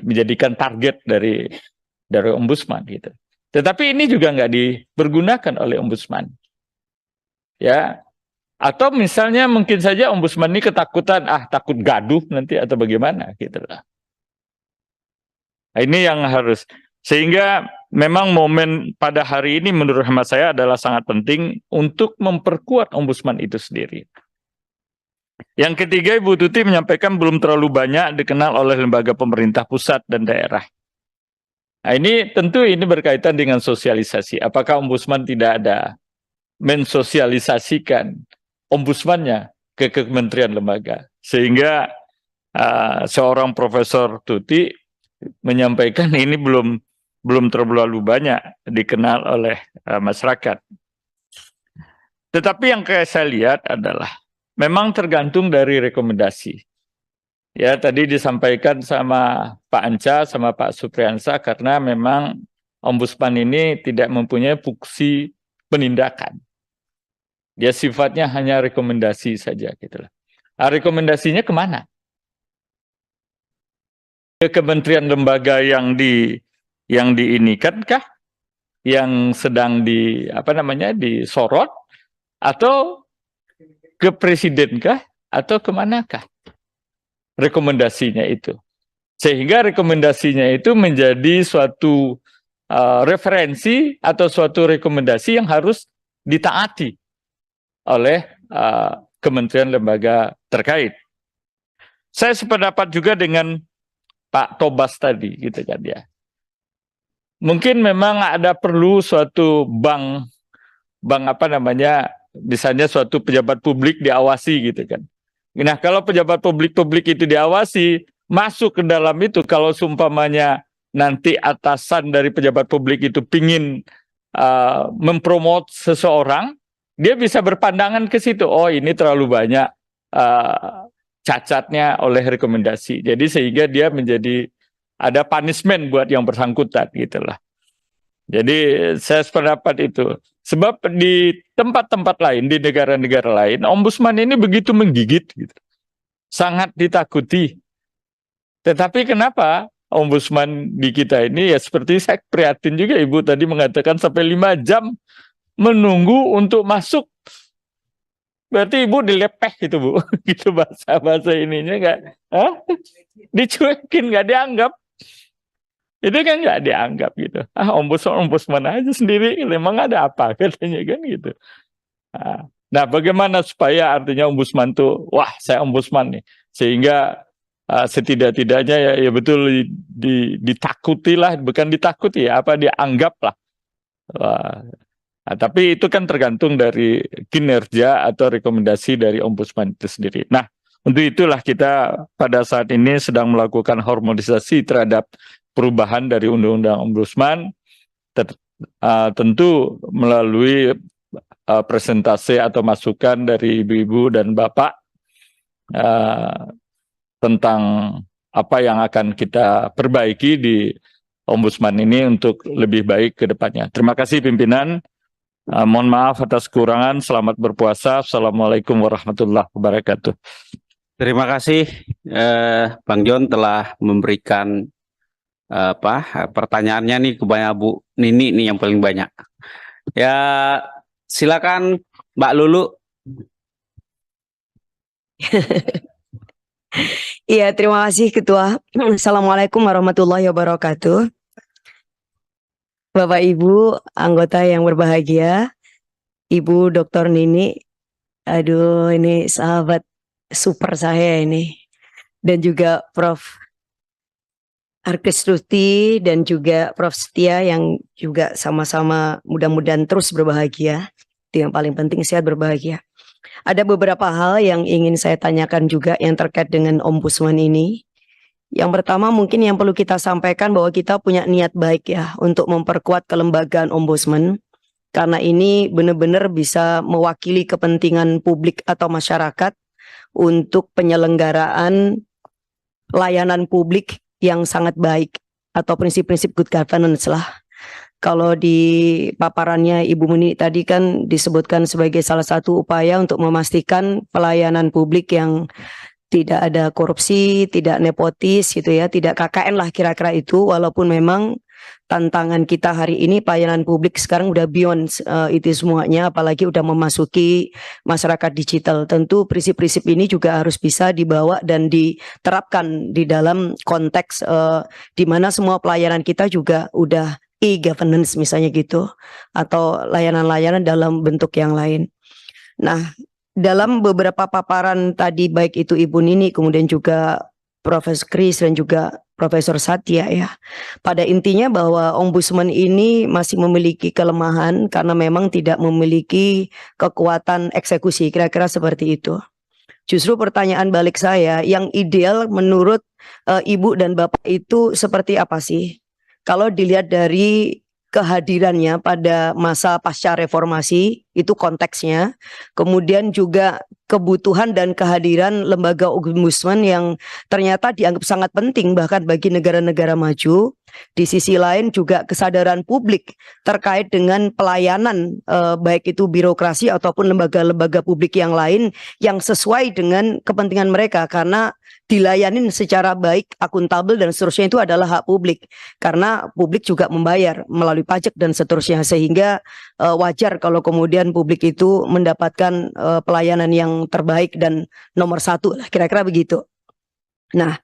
menjadikan target dari Ombudsman gitu. Tetapi ini juga nggak dipergunakan oleh Ombudsman. Ya. Atau misalnya mungkin saja Ombudsman ini ketakutan, takut gaduh nanti atau bagaimana gitu lah. Nah, ini yang harus, sehingga memang momen pada hari ini menurut hemat saya adalah sangat penting untuk memperkuat Ombudsman itu sendiri. Yang ketiga, Ibu Tuti menyampaikan belum terlalu banyak dikenal oleh lembaga pemerintah pusat dan daerah. Nah, ini tentu ini berkaitan dengan sosialisasi. Apakah Ombudsman tidak ada mensosialisasikan Ombudsmannya ke kementerian lembaga, sehingga seorang Profesor Tuti menyampaikan ini belum terlalu banyak dikenal oleh masyarakat. Tetapi yang saya lihat adalah memang tergantung dari rekomendasi. Ya, tadi disampaikan sama Pak Anca sama Pak Supriyansa, karena memang Ombudsman ini tidak mempunyai fungsi penindakan. Dia sifatnya hanya rekomendasi saja gitu lah. Rekomendasinya kemana? Ke kementerian lembaga yang diinikan kah? Yang sedang disorot, atau ke presiden kah? Atau kemanakah rekomendasinya itu? Sehingga rekomendasinya itu menjadi suatu referensi atau suatu rekomendasi yang harus ditaati oleh kementerian lembaga terkait. Saya sependapat juga dengan Pak Tobas tadi, gitu kan ya. Mungkin memang ada perlu suatu bank misalnya suatu pejabat publik diawasi gitu kan. Nah, kalau pejabat publik itu diawasi, masuk ke dalam itu, kalau seumpamanya nanti atasan dari pejabat publik itu pingin mempromot seseorang, dia bisa berpandangan ke situ. Oh, ini terlalu banyak cacatnya oleh rekomendasi. Jadi sehingga dia menjadi ada punishment buat yang bersangkutan gitulah. Jadi saya sependapat itu. Sebab di tempat-tempat lain, di negara-negara lain, Ombudsman ini begitu menggigit gitu. Sangat ditakuti. Tetapi kenapa Ombudsman di kita ini, ya seperti saya prihatin juga, Ibu tadi mengatakan sampai 5 jam menunggu untuk masuk. Berarti Ibu dilepeh gitu, Bu. Gitu bahasa ininya enggak. Dicuekin, enggak dianggap. Itu kan nggak dianggap gitu. Ombudsman aja sendiri, memang ada apa katanya kan gitu. Nah, bagaimana supaya artinya Ombudsman tuh, wah saya Ombudsman nih, sehingga setidak-tidaknya ya betul ditakuti lah, bukan ditakuti ya, dianggap lah. Nah, tapi itu kan tergantung dari kinerja atau rekomendasi dari Ombudsman itu sendiri. Nah, Untuk itulah kita pada saat ini sedang melakukan harmonisasi terhadap perubahan dari Undang-Undang Ombudsman, tentu melalui presentasi atau masukan dari ibu-ibu dan bapak tentang apa yang akan kita perbaiki di Ombudsman ini untuk lebih baik ke depannya. Terima kasih pimpinan. Mohon maaf atas kekurangan. Selamat berpuasa. Assalamualaikum warahmatullahi wabarakatuh. Terima kasih Bang John telah memberikan pertanyaannya nih kebanyakan Bu Nini nih yang paling banyak. Ya silakan Mbak Lulu. Iya, terima kasih Ketua. Assalamualaikum warahmatullahi wabarakatuh. Bapak Ibu, anggota yang berbahagia, Ibu Dr. Nini, aduh ini sahabat super saya ini, dan juga Prof. Arkestuti dan juga Prof. Setia yang juga sama-sama mudah-mudahan terus berbahagia. Itu yang paling penting, sehat berbahagia. Ada beberapa hal yang ingin saya tanyakan juga yang terkait dengan Ombudsman ini. Yang pertama mungkin yang perlu kita sampaikan bahwa kita punya niat baik ya untuk memperkuat kelembagaan Ombudsman. Karena ini benar-benar bisa mewakili kepentingan publik atau masyarakat untuk penyelenggaraan layanan publik yang sangat baik atau prinsip-prinsip good governance lah. Kalau di paparannya Ibu Muni tadi kan disebutkan sebagai salah satu upaya untuk memastikan pelayanan publik yang tidak ada korupsi, tidak nepotis gitu ya, tidak KKN lah kira-kira itu, walaupun memang tantangan kita hari ini pelayanan publik sekarang udah beyond itu semuanya, apalagi udah memasuki masyarakat digital. Tentu prinsip-prinsip ini juga harus bisa dibawa dan diterapkan di dalam konteks di mana semua pelayanan kita juga udah e-governance misalnya gitu, atau layanan-layanan dalam bentuk yang lain. Nah, dalam beberapa paparan tadi baik itu Ibu Nini kemudian juga Profesor Kris dan juga Profesor Satya ya, pada intinya bahwa Ombudsman ini masih memiliki kelemahan karena memang tidak memiliki kekuatan eksekusi, kira-kira seperti itu. Justru pertanyaan balik saya, yang ideal menurut Ibu dan Bapak itu seperti apa sih? Kalau dilihat dari kehadirannya pada masa pasca reformasi, itu konteksnya. Kemudian juga kebutuhan dan kehadiran lembaga ombudsman yang ternyata dianggap sangat penting bahkan bagi negara-negara maju. Di sisi lain juga kesadaran publik terkait dengan pelayanan baik itu birokrasi ataupun lembaga-lembaga publik yang lain yang sesuai dengan kepentingan mereka, karena dilayanin secara baik, akuntabel dan seterusnya itu adalah hak publik, karena publik juga membayar melalui pajak dan seterusnya, sehingga wajar kalau kemudian publik itu mendapatkan pelayanan yang terbaik dan nomor satu lah, kira-kira begitu. Nah,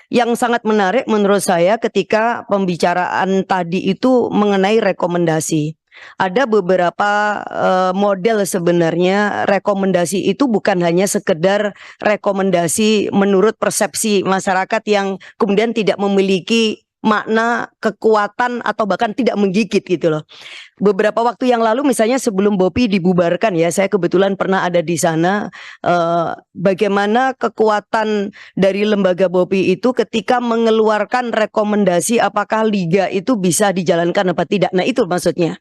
yang sangat menarik menurut saya ketika pembicaraan tadi itu mengenai rekomendasi. Ada beberapa model sebenarnya rekomendasi itu bukan hanya sekedar rekomendasi menurut persepsi masyarakat yang kemudian tidak memiliki makna kekuatan atau bahkan tidak menggigit gitu loh. Beberapa waktu yang lalu misalnya sebelum BOPI dibubarkan ya, saya kebetulan pernah ada di sana, bagaimana kekuatan dari lembaga BOPI itu ketika mengeluarkan rekomendasi apakah liga itu bisa dijalankan apa tidak. Nah itu maksudnya,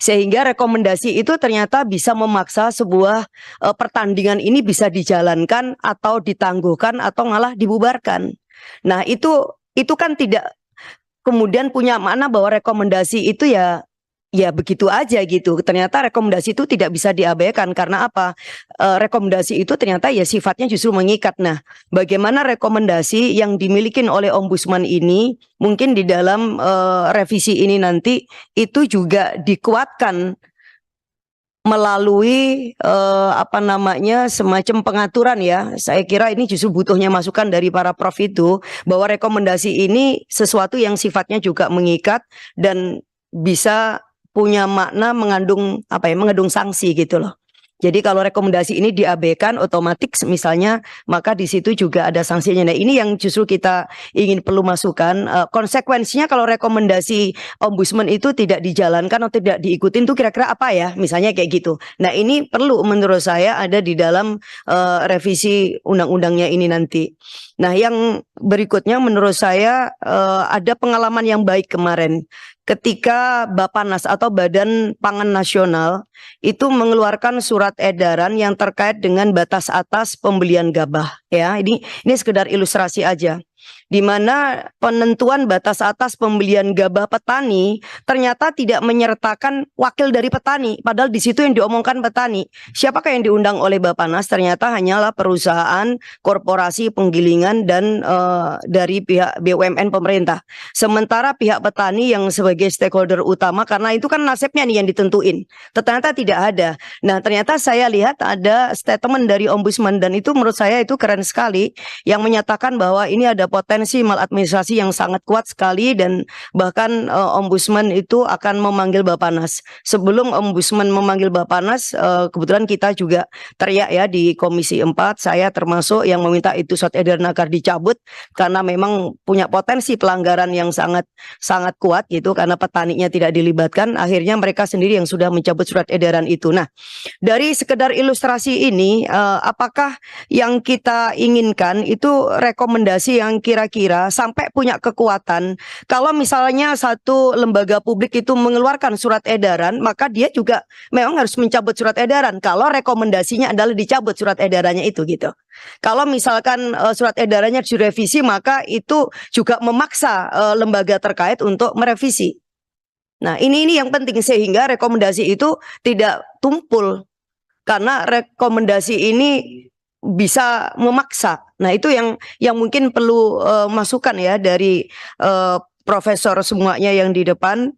sehingga rekomendasi itu ternyata bisa memaksa sebuah pertandingan ini bisa dijalankan atau ditangguhkan atau malah dibubarkan. Nah itu kan tidak kemudian punya makna bahwa rekomendasi itu ya begitu aja gitu. Ternyata rekomendasi itu tidak bisa diabaikan karena apa? Rekomendasi itu ternyata ya sifatnya justru mengikat. Nah, bagaimana rekomendasi yang dimiliki oleh Ombudsman ini mungkin di dalam revisi ini nanti itu juga dikuatkan melalui semacam pengaturan ya. Saya kira ini justru butuhnya masukan dari para prof itu, bahwa rekomendasi ini sesuatu yang sifatnya juga mengikat dan bisa punya makna mengandung mengandung sanksi gitu loh. Jadi kalau rekomendasi ini diabaikan otomatis misalnya, maka di situ juga ada sanksinya. Nah ini yang justru kita ingin perlu masukkan. Konsekuensinya kalau rekomendasi ombudsman itu tidak dijalankan atau tidak diikutin itu kira-kira apa ya? Misalnya kayak gitu. Nah ini perlu menurut saya ada di dalam revisi undang-undangnya ini nanti. Nah yang berikutnya menurut saya ada pengalaman yang baik kemarin. Ketika Bappenas atau Badan Pangan Nasional itu mengeluarkan surat edaran yang terkait dengan batas atas pembelian gabah, ya ini sekedar ilustrasi aja, di mana penentuan batas atas pembelian gabah petani ternyata tidak menyertakan wakil dari petani, padahal di situ yang diomongkan petani. Siapakah yang diundang oleh Bappenas? Ternyata hanyalah perusahaan, korporasi, penggilingan dan dari pihak BUMN pemerintah. Sementara pihak petani yang sebagai stakeholder utama, karena itu kan nasibnya nih yang ditentuin, ternyata tidak ada. Nah ternyata saya lihat ada statement dari ombudsman dan itu menurut saya itu keren sekali, yang menyatakan bahwa ini ada potensi maladministrasi yang sangat kuat sekali dan bahkan ombudsman itu akan memanggil Bappenas. Sebelum ombudsman memanggil Bappenas, kebetulan kita juga teriak ya di Komisi 4, saya termasuk yang meminta itu surat edaran agar dicabut karena memang punya potensi pelanggaran yang sangat kuat gitu, karena petaninya tidak dilibatkan. Akhirnya mereka sendiri yang sudah mencabut surat edaran itu. Nah dari sekedar ilustrasi ini, apakah yang kita inginkan itu rekomendasi yang kira-kira sampai punya kekuatan? Kalau misalnya satu lembaga publik itu mengeluarkan surat edaran, maka dia juga memang harus mencabut surat edaran kalau rekomendasinya adalah dicabut surat edarannya itu gitu. Kalau misalkan surat edarannya direvisi, maka itu juga memaksa lembaga terkait untuk merevisi. Nah ini yang penting sehingga rekomendasi itu tidak tumpul, karena rekomendasi ini bisa memaksa. Nah itu yang mungkin perlu masukan ya dari profesor semuanya yang di depan,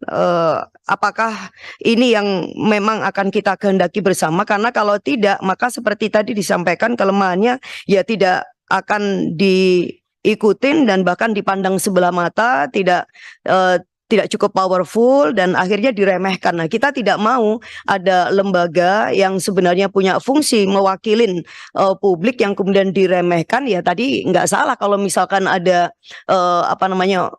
apakah ini yang memang akan kita kehendaki bersama, karena kalau tidak maka seperti tadi disampaikan kelemahannya ya tidak akan diikutin dan bahkan dipandang sebelah mata, tidak cukup powerful dan akhirnya diremehkan. Nah kita tidak mau ada lembaga yang sebenarnya punya fungsi mewakilin publik yang kemudian diremehkan. Ya tadi nggak salah kalau misalkan ada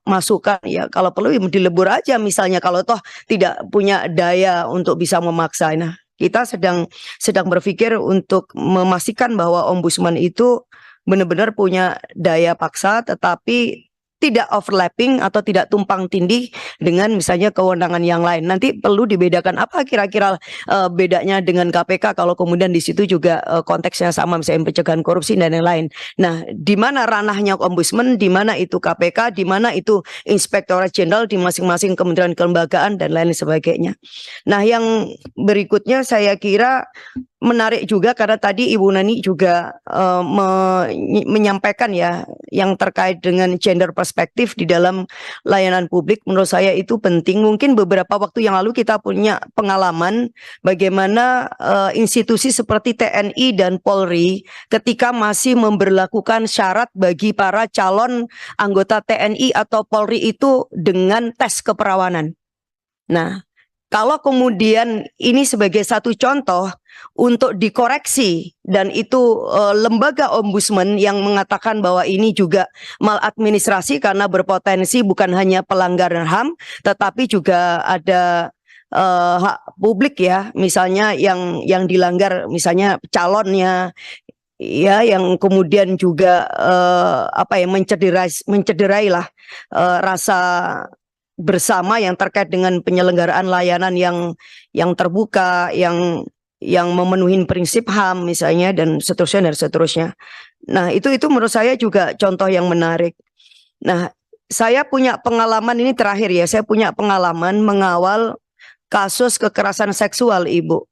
masukan, ya kalau perlu dilebur aja misalnya kalau toh tidak punya daya untuk bisa memaksa. Nah kita sedang berpikir untuk memastikan bahwa ombudsman itu benar-benar punya daya paksa tetapi tidak overlapping atau tidak tumpang tindih dengan misalnya kewenangan yang lain. Nanti perlu dibedakan apa kira-kira bedanya dengan KPK kalau kemudian di situ juga konteksnya sama, misalnya pencegahan korupsi dan yang lain. Nah, di mana ranahnya ombudsman, di mana itu KPK, di mana itu Inspektorat Jenderal di masing-masing kementerian kelembagaan dan lain sebagainya. Nah, yang berikutnya saya kira menarik juga karena tadi Ibu Nani juga menyampaikan ya yang terkait dengan gender perspektif di dalam layanan publik. Menurut saya itu penting. Mungkin beberapa waktu yang lalu kita punya pengalaman bagaimana institusi seperti TNI dan Polri ketika masih memberlakukan syarat bagi para calon anggota TNI atau Polri itu dengan tes keperawanan. Nah, kalau kemudian ini sebagai satu contoh untuk dikoreksi dan itu lembaga ombudsman yang mengatakan bahwa ini juga maladministrasi karena berpotensi bukan hanya pelanggaran HAM tetapi juga ada hak publik ya, misalnya yang dilanggar misalnya calonnya ya, yang kemudian juga mencederai lah rasa bersama yang terkait dengan penyelenggaraan layanan yang terbuka, yang memenuhi prinsip HAM misalnya dan seterusnya. Nah, itu menurut saya juga contoh yang menarik. Nah, saya punya pengalaman ini terakhir ya, saya punya pengalaman mengawal kasus kekerasan seksual, Ibu.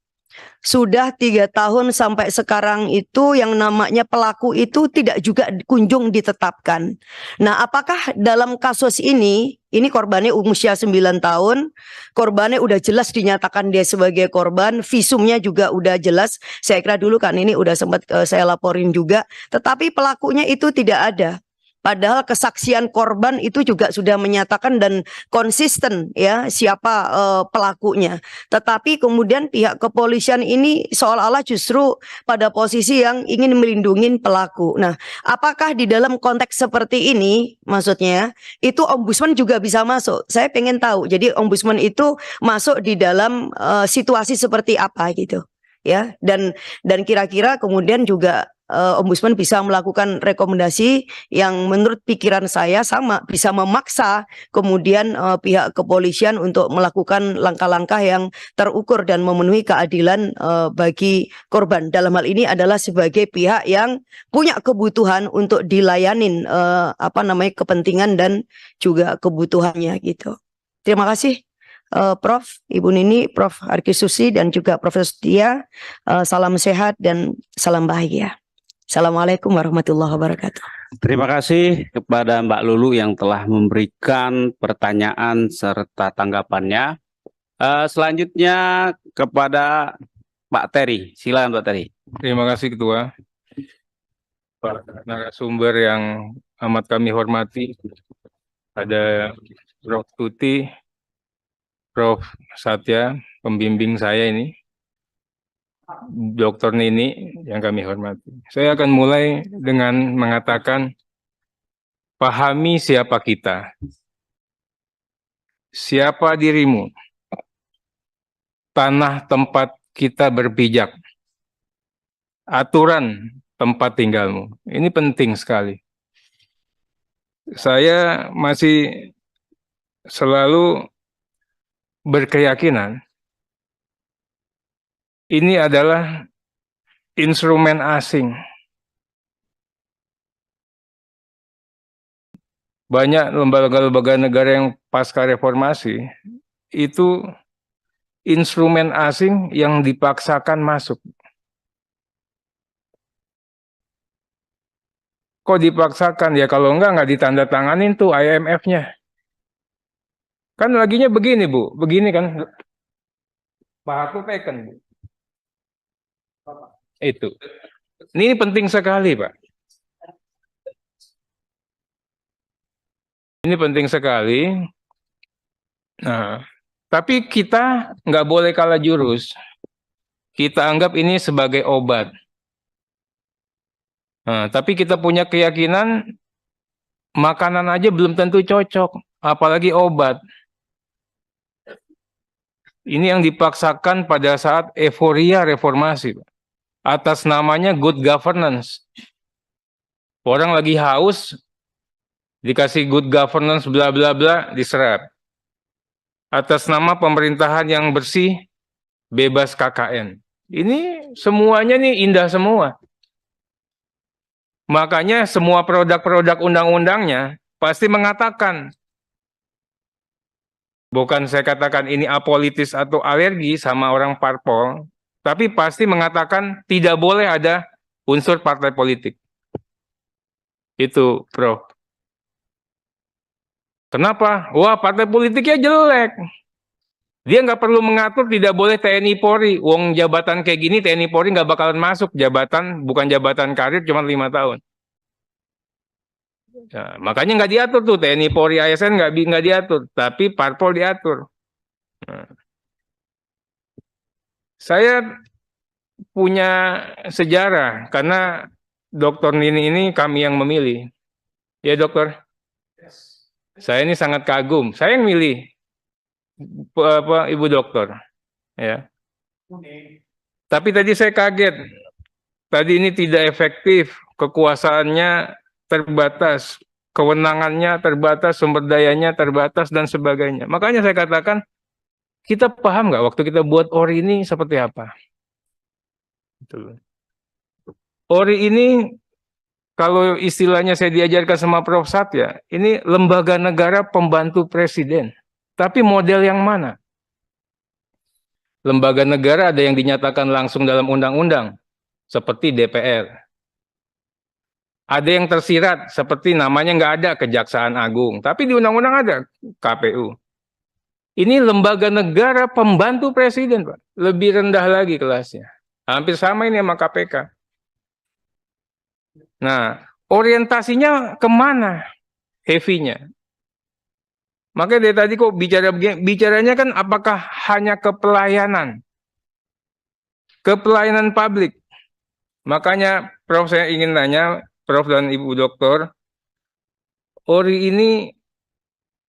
Sudah 3 tahun sampai sekarang itu yang namanya pelaku itu tidak juga kunjung ditetapkan. Nah, apakah dalam kasus ini korbannya usia 9 tahun, korbannya udah jelas dinyatakan dia sebagai korban, visumnya juga udah jelas, saya kira dulu kan ini udah sempat saya laporin juga, tetapi pelakunya itu tidak ada. Padahal kesaksian korban itu juga sudah menyatakan dan konsisten ya siapa pelakunya. Tetapi kemudian pihak kepolisian ini seolah-olah justru pada posisi yang ingin melindungi pelaku. Nah, apakah di dalam konteks seperti ini, maksudnya itu ombudsman juga bisa masuk? Saya pengen tahu. Jadi ombudsman itu masuk di dalam situasi seperti apa gitu, ya? Dan kira-kira kemudian juga ombudsman bisa melakukan rekomendasi yang menurut pikiran saya sama bisa memaksa kemudian pihak kepolisian untuk melakukan langkah-langkah yang terukur dan memenuhi keadilan bagi korban. Dalam hal ini adalah sebagai pihak yang punya kebutuhan untuk dilayanin kepentingan dan juga kebutuhannya gitu. Terima kasih. Prof, Ibu Nini, Prof Arki-Susi, dan juga Profesor Setia. Salam sehat dan salam bahagia. Assalamualaikum warahmatullahi wabarakatuh. Terima kasih kepada Mbak Lulu yang telah memberikan pertanyaan serta tanggapannya. Selanjutnya kepada Pak Terry. Silakan Pak Terry. Terima kasih Ketua. Pak narasumber yang amat kami hormati. Ada Prof Tuti, Prof Satya, pembimbing saya ini. Dr. Nini yang kami hormati. Saya akan mulai dengan mengatakan, pahami siapa kita. Siapa dirimu? Tanah tempat kita berpijak. Aturan tempat tinggalmu. Ini penting sekali. Saya masih selalu berkeyakinan ini adalah instrumen asing. Banyak lembaga-lembaga negara yang pasca reformasi itu instrumen asing yang dipaksakan masuk. Kok dipaksakan? Ya kalau enggak ditandatanganin tuh IMF-nya. Kan laginya begini Bu, begini kan. Pak Harto teken Bu. Itu. Ini penting sekali, Pak. Ini penting sekali. Nah, tapi kita nggak boleh kalah jurus. Kita anggap ini sebagai obat. Nah, tapi kita punya keyakinan makanan aja belum tentu cocok, apalagi obat. Ini yang dipaksakan pada saat euforia reformasi, Pak. Atas namanya good governance. Orang lagi haus, dikasih good governance bla bla bla, diserap. Atas nama pemerintahan yang bersih, bebas KKN. Ini semuanya nih indah semua. Makanya semua produk-produk undang-undangnya pasti mengatakan, bukan saya katakan ini apolitis atau alergi sama orang parpol, tapi pasti mengatakan tidak boleh ada unsur partai politik. Itu, Prof. Kenapa? Wah, partai politiknya jelek. Dia nggak perlu mengatur tidak boleh TNI Polri. Wong jabatan kayak gini TNI Polri nggak bakalan masuk. Jabatan, bukan jabatan karir, cuma 5 tahun. Nah, makanya nggak diatur tuh TNI Polri ASN nggak diatur, tapi parpol diatur. Nah. Saya punya sejarah karena Dr. Nini ini kami yang memilih. Ya dokter, saya ini sangat kagum. Saya yang milih Ibu dokter. Ya. Tapi tadi saya kaget. Tadi ini tidak efektif, kekuasaannya terbatas, kewenangannya terbatas, sumber dayanya terbatas dan sebagainya. Makanya saya katakan, kita paham nggak waktu kita buat ORI ini seperti apa? ORI ini, kalau istilahnya saya diajarkan sama Prof. Satya, ini lembaga negara pembantu presiden. Tapi model yang mana? Lembaga negara ada yang dinyatakan langsung dalam undang-undang, seperti DPR. Ada yang tersirat, seperti namanya nggak ada Kejaksaan Agung. Tapi di undang-undang ada KPU. Ini lembaga negara pembantu presiden, Pak. Lebih rendah lagi kelasnya. Hampir sama ini sama KPK. Nah, orientasinya kemana heavy-nya? Makanya dari tadi kok bicaranya kan apakah hanya ke pelayanan publik. Makanya Prof, saya ingin tanya Prof dan Ibu Doktor, ORI ini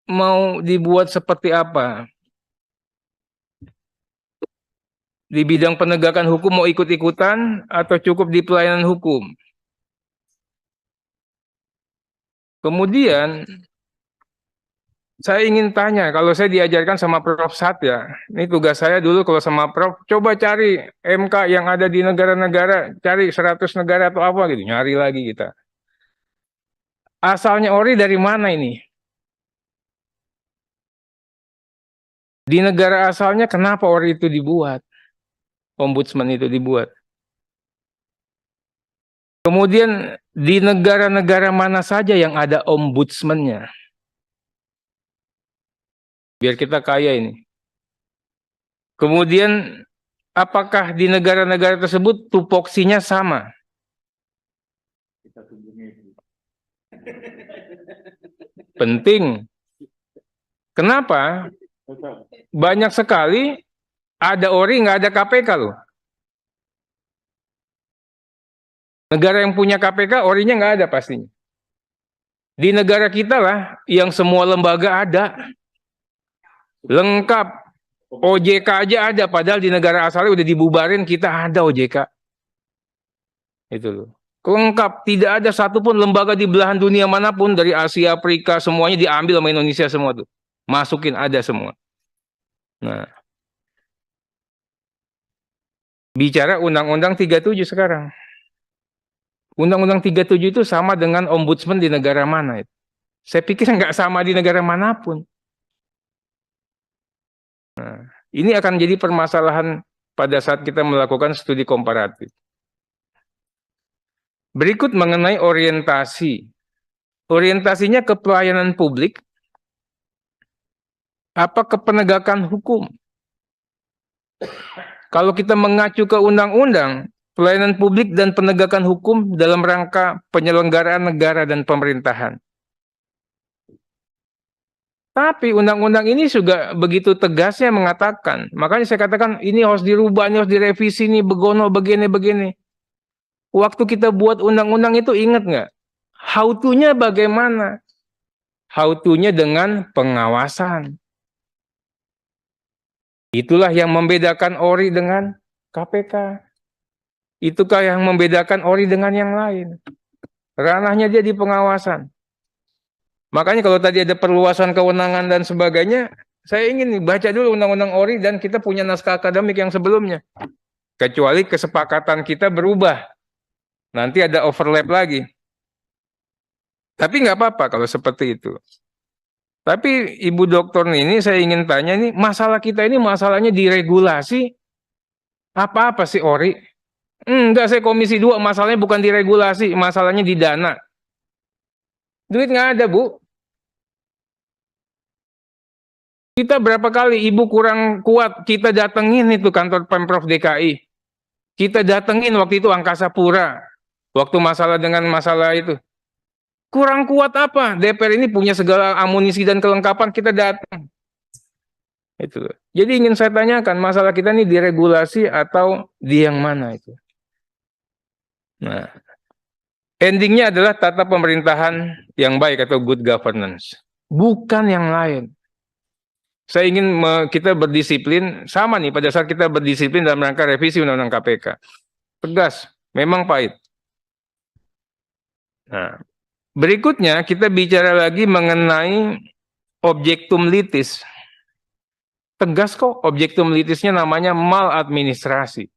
mau dibuat seperti apa? Di bidang penegakan hukum mau ikut-ikutan atau cukup di pelayanan hukum? Kemudian saya ingin tanya, kalau saya diajarkan sama Prof Satya, ini tugas saya dulu kalau sama Prof, coba cari MK yang ada di negara-negara, cari 100 negara atau apa gitu, nyari lagi kita. Asalnya ORI dari mana ini? Di negara asalnya kenapa ORI itu dibuat? Ombudsman itu dibuat. Kemudian di negara-negara mana saja yang ada ombudsman-nya? Biar kita kaya ini. Kemudian apakah di negara-negara tersebut tupoksinya sama? Penting. Kenapa? Banyak sekali ada ORI nggak ada KPK loh. Negara yang punya KPK ORI-nya nggak ada pastinya. Di negara kita lah yang semua lembaga ada. Lengkap. OJK aja ada, padahal di negara asalnya udah dibubarin, kita ada OJK. Itu loh. Lengkap, tidak ada satupun lembaga di belahan dunia manapun, dari Asia, Afrika, semuanya diambil sama Indonesia semua tuh. Masukin, ada semua. Nah. Bicara Undang-Undang 37 sekarang. Undang-Undang 37 itu sama dengan ombudsman di negara mana itu? Saya pikir nggak sama di negara manapun. Nah, ini akan jadi permasalahan pada saat kita melakukan studi komparatif. Berikut mengenai orientasi. Orientasinya ke pelayanan publik, apa ke penegakan hukum? Kalau kita mengacu ke undang-undang, pelayanan publik dan penegakan hukum dalam rangka penyelenggaraan negara dan pemerintahan. Tapi undang-undang ini juga begitu tegasnya mengatakan, makanya saya katakan ini harus dirubah, ini harus direvisi, ini begono, begini. Waktu kita buat undang-undang itu ingat nggak? How to-nya bagaimana? How to-nya dengan pengawasan. Itulah yang membedakan ORI dengan KPK. Itukah yang membedakan ORI dengan yang lain. Ranahnya dia di pengawasan. Makanya kalau tadi ada perluasan kewenangan dan sebagainya, saya ingin baca dulu Undang-Undang ORI dan kita punya naskah akademik yang sebelumnya. Kecuali kesepakatan kita berubah. Nanti ada overlap lagi. Tapi nggak apa-apa kalau seperti itu. Tapi Ibu Dokter ini saya ingin tanya nih, masalah kita ini masalahnya di regulasi. Apa-apa sih ORI? Enggak, saya Komisi 2, masalahnya bukan di regulasi, masalahnya di dana. Duit nggak ada, Bu. Kita berapa kali Ibu kurang kuat, kita datengin itu kantor Pemprov DKI. Kita datengin waktu itu Angkasa Pura. Waktu masalah dengan masalah itu. Kurang kuat apa? DPR ini punya segala amunisi dan kelengkapan, kita datang. Itu. Jadi ingin saya tanyakan, masalah kita ini diregulasi atau di yang mana itu? Nah, endingnya adalah tata pemerintahan yang baik atau good governance. Bukan yang lain. Saya ingin kita berdisiplin, sama nih pada saat kita berdisiplin dalam rangka revisi Undang-Undang KPK. Tegas, memang pahit. Nah, berikutnya kita bicara lagi mengenai objektum litis. Tegas kok, objektum litisnya namanya maladministrasi.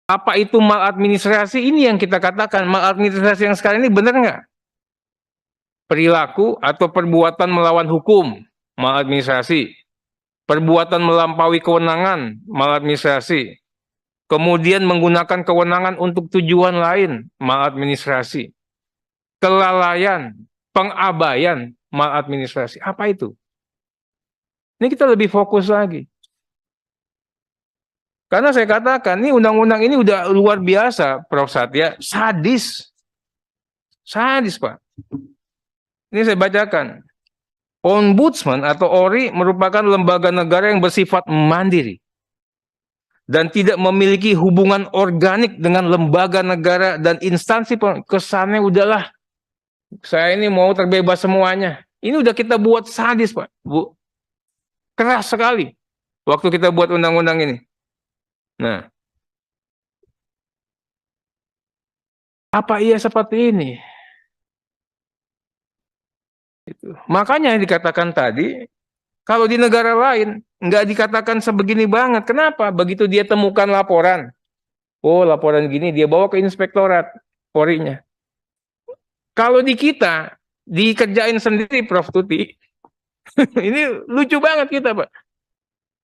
Apa itu maladministrasi? Ini yang kita katakan, maladministrasi yang sekarang ini benar nggak? Perilaku atau perbuatan melawan hukum, maladministrasi. Perbuatan melampaui kewenangan, maladministrasi. Kemudian menggunakan kewenangan untuk tujuan lain, maladministrasi. Kelalaian, pengabaian, maladministrasi. Apa itu? Ini kita lebih fokus lagi. Karena saya katakan, ini undang-undang ini udah luar biasa, Prof. Satya, sadis. Sadis, Pak. Ini saya bacakan. Ombudsman atau ORI merupakan lembaga negara yang bersifat mandiri dan tidak memiliki hubungan organik dengan lembaga negara dan instansi. Kesannya udahlah, saya ini mau terbebas semuanya. Ini udah kita buat sadis, Pak, Bu. Keras sekali waktu kita buat undang-undang ini. Nah, apa iya seperti ini? Makanya yang dikatakan tadi, kalau di negara lain nggak dikatakan sebegini banget. Kenapa? Begitu dia temukan laporan, oh laporan gini, dia bawa ke inspektorat Polri-nya. Kalau di kita dikerjain sendiri, Prof. Tuti. Ini lucu banget kita, Pak.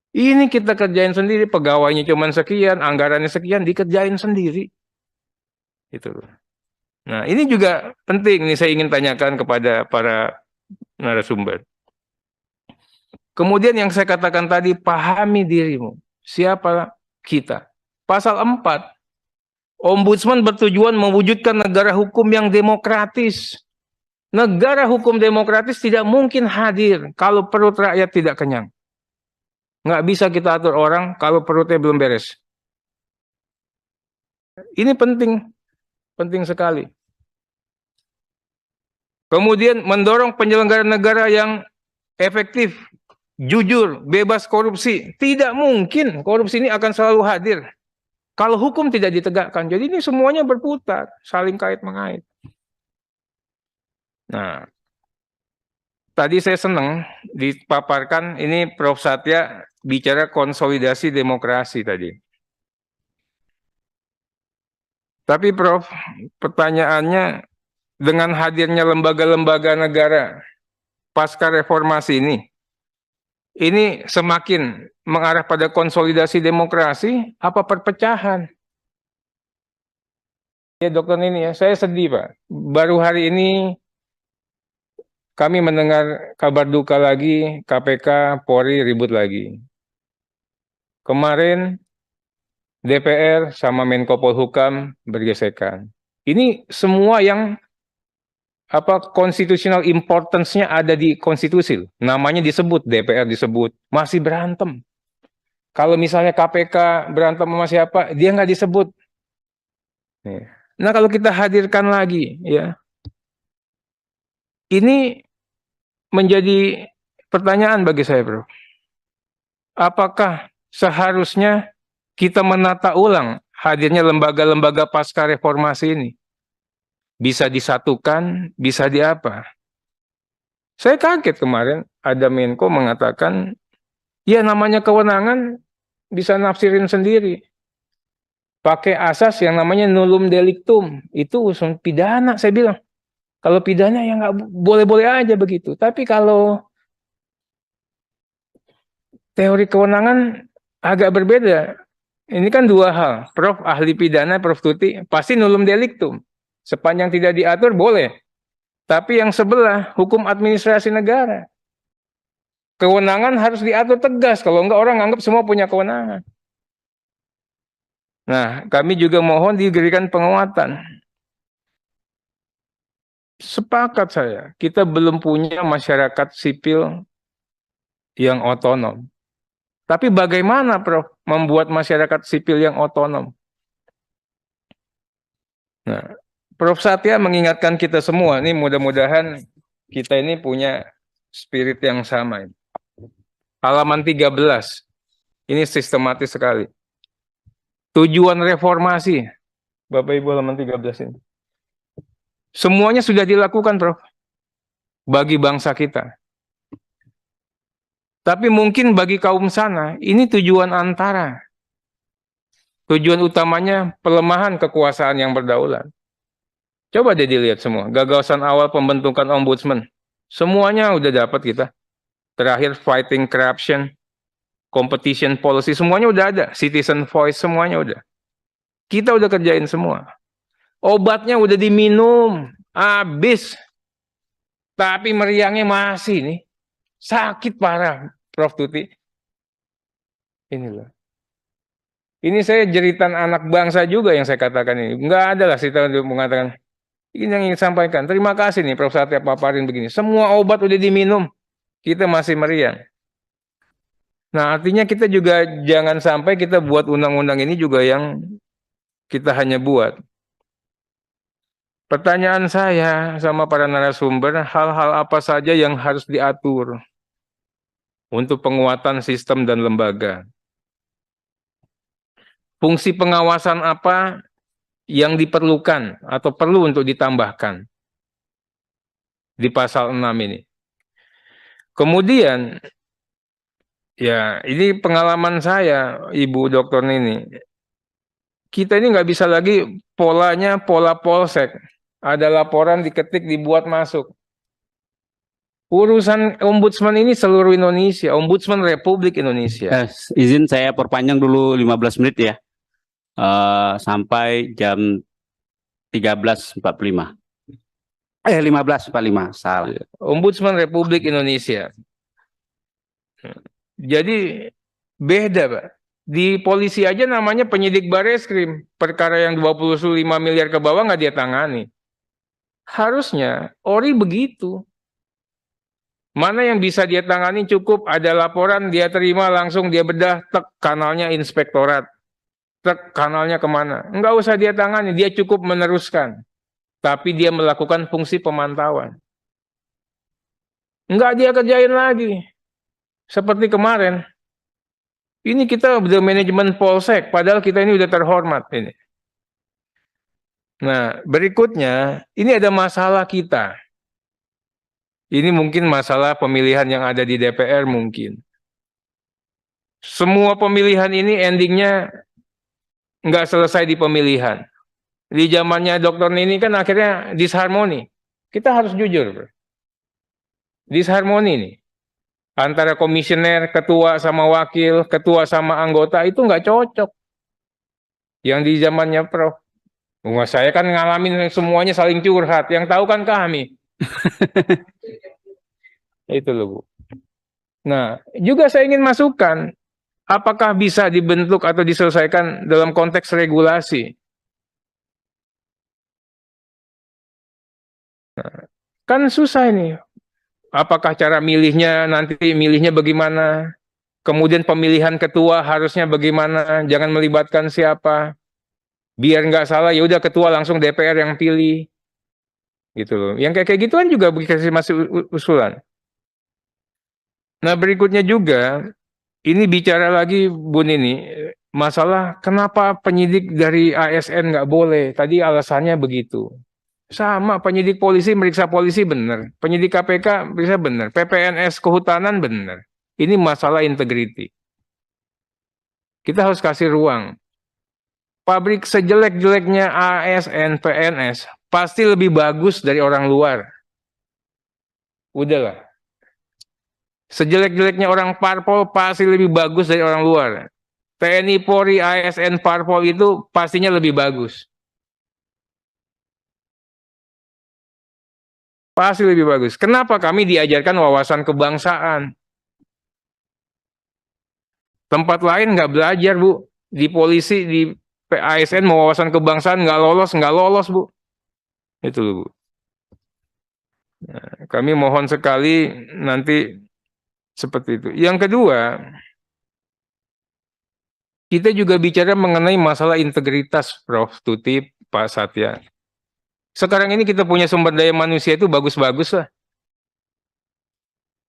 Ini kita kerjain sendiri, pegawainya cuma sekian, anggarannya sekian, dikerjain sendiri. Itu. Nah, ini juga penting nih, saya ingin tanyakan kepada para narasumber. Kemudian yang saya katakan tadi, pahami dirimu. Siapa kita? Pasal 4, Ombudsman bertujuan mewujudkan negara hukum yang demokratis. Negara hukum demokratis tidak mungkin hadir kalau perut rakyat tidak kenyang. Nggak bisa kita atur orang kalau perutnya belum beres. Ini penting, penting sekali. Kemudian mendorong penyelenggaraan negara yang efektif, jujur, bebas korupsi. Tidak mungkin korupsi ini akan selalu hadir kalau hukum tidak ditegakkan. Jadi ini semuanya berputar, saling kait-mengait. Nah, tadi saya senang dipaparkan ini Prof. Satya bicara konsolidasi demokrasi tadi. Tapi Prof, pertanyaannya, dengan hadirnya lembaga-lembaga negara pasca reformasi ini semakin mengarah pada konsolidasi demokrasi apa perpecahan? Ya dokter ini ya, saya sedih Pak. Baru hari ini kami mendengar kabar duka lagi, KPK, Polri ribut lagi. Kemarin DPR sama Menko Polhukam bergesekan. Ini semua yang constitutional importance-nya ada di konstitusi. Namanya disebut, DPR disebut, masih berantem. Kalau misalnya KPK berantem sama siapa, dia nggak disebut. Nah kalau kita hadirkan lagi, ya, ini menjadi pertanyaan bagi saya, Bro. Apakah seharusnya kita menata ulang hadirnya lembaga-lembaga pasca reformasi ini? Bisa disatukan, bisa diapa? Saya kaget kemarin ada Menko mengatakan, ya namanya kewenangan bisa nafsirin sendiri. Pakai asas yang namanya nullum delictum, itu usul pidana, saya bilang. Kalau pidana ya nggak boleh-boleh aja begitu. Tapi kalau teori kewenangan agak berbeda. Ini kan dua hal. Prof ahli pidana, Prof Tuti, pasti nullum delictum. Sepanjang tidak diatur boleh. Tapi yang sebelah hukum administrasi negara. Kewenangan harus diatur tegas. Kalau enggak orang anggap semua punya kewenangan. Nah, kami juga mohon diberikan penguatan. Sepakat saya, kita belum punya masyarakat sipil yang otonom. Tapi bagaimana, Prof, membuat masyarakat sipil yang otonom? Nah, Prof Satya mengingatkan kita semua, ini mudah-mudahan kita ini punya spirit yang sama. Halaman 13, ini sistematis sekali. Tujuan reformasi, Bapak Ibu halaman 13 ini. Semuanya sudah dilakukan, Prof, bagi bangsa kita. Tapi mungkin bagi kaum sana, ini tujuan antara. Tujuan utamanya pelemahan kekuasaan yang berdaulat. Coba deh dilihat semua, gagasan awal pembentukan ombudsman. Semuanya udah dapat kita. Terakhir fighting corruption, competition policy, semuanya udah ada. Citizen voice, semuanya udah. Kita udah kerjain semua. Obatnya udah diminum, habis. Tapi meriangnya masih nih. Sakit parah, Prof Tuti. Ini loh. Ini saya jeritan anak bangsa juga yang saya katakan ini. Enggak ada lah kita untuk mengatakan, ini yang ingin sampaikan. Terima kasih nih Prof. Satya paparin begini. Semua obat udah diminum, kita masih meriang. Nah, artinya kita juga jangan sampai kita buat undang-undang ini juga yang kita hanya buat. Pertanyaan saya sama para narasumber, hal-hal apa saja yang harus diatur untuk penguatan sistem dan lembaga? Fungsi pengawasan apa yang diperlukan atau perlu untuk ditambahkan di pasal 6 ini? Kemudian, ya ini pengalaman saya, Ibu Dokter Nini. Kita ini nggak bisa lagi polanya pola polsek. Ada laporan diketik, dibuat masuk. Urusan ombudsman ini seluruh Indonesia, ombudsman Republik Indonesia. Izin saya perpanjang dulu 15 menit ya. Sampai jam 13.45. 15.45, salah. Ombudsman Republik Indonesia. Jadi beda, Pak. Di polisi aja namanya penyidik Bareskrim. Perkara yang 25 miliar ke bawah nggak dia tangani. Harusnya Ori begitu. Mana yang bisa dia tangani cukup ada laporan, dia terima langsung dia bedah, tek kanalnya inspektorat. Tek kanalnya kemana? Enggak usah dia tangani, dia cukup meneruskan. Tapi dia melakukan fungsi pemantauan. Enggak dia kerjain lagi. Seperti kemarin. Ini kita udah manajemen polsek, padahal kita ini udah terhormat ini. Nah, berikutnya, ini ada masalah kita. Ini mungkin masalah pemilihan yang ada di DPR mungkin. Semua pemilihan ini endingnya nggak selesai di pemilihan. Di zamannya Dr. Nini kan akhirnya disharmoni. Kita harus jujur, bro. Disharmoni nih. Antara komisioner, ketua sama wakil, ketua sama anggota itu nggak cocok. Yang di zamannya Prof. Wah, saya kan ngalamin semuanya saling curhat. Yang tahu kan kami. Itu loh, Bu. Nah, juga saya ingin masukkan, apakah bisa dibentuk atau diselesaikan dalam konteks regulasi? Nah, kan susah ini. Apakah cara milihnya, nanti milihnya bagaimana? Kemudian pemilihan ketua harusnya bagaimana? Jangan melibatkan siapa. Biar nggak salah, ya udah ketua langsung DPR yang pilih. Gitu loh. Yang kayak gituan juga masih usulan. Nah, berikutnya juga, ini bicara lagi Bu Nini, masalah kenapa penyidik dari ASN nggak boleh. Tadi alasannya begitu. Sama, penyidik polisi meriksa polisi benar. Penyidik KPK meriksa benar. PPNS kehutanan benar. Ini masalah integriti. Kita harus kasih ruang. Pabrik sejelek-jeleknya ASN, PNS, pasti lebih bagus dari orang luar. Udahlah. Sejelek-jeleknya orang parpol pasti lebih bagus dari orang luar. TNI, Polri, ASN, parpol itu pastinya lebih bagus. Pasti lebih bagus. Kenapa kami diajarkan wawasan kebangsaan? Tempat lain nggak belajar, Bu. Di polisi, di ASN mau wawasan kebangsaan nggak lolos, Bu. Itu, Bu. Nah, kami mohon sekali nanti seperti itu. Yang kedua, kita juga bicara mengenai masalah integritas, Prof. Tuti, Pak Satya. Sekarang ini kita punya sumber daya manusia itu bagus-bagus lah.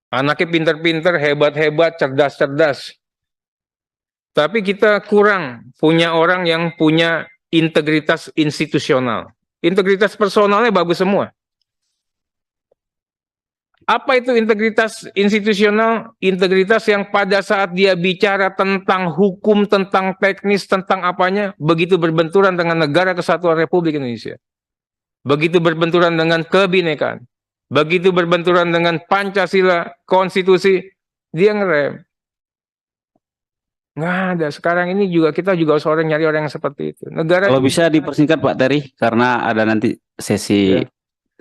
Anaknya pinter-pinter, hebat-hebat, cerdas-cerdas. Tapi kita kurang punya orang yang punya integritas institusional. Integritas personalnya bagus semua. Apa itu integritas institusional? Integritas yang pada saat dia bicara tentang hukum, tentang teknis, tentang apanya, begitu berbenturan dengan Negara Kesatuan Republik Indonesia. Begitu berbenturan dengan kebinekaan. Begitu berbenturan dengan Pancasila, konstitusi, dia ngerem. Nggak ada. Sekarang ini juga kita juga harus nyari orang yang seperti itu. Negara Kalau bisa dipersingkat Pak Terry, karena ada nanti sesi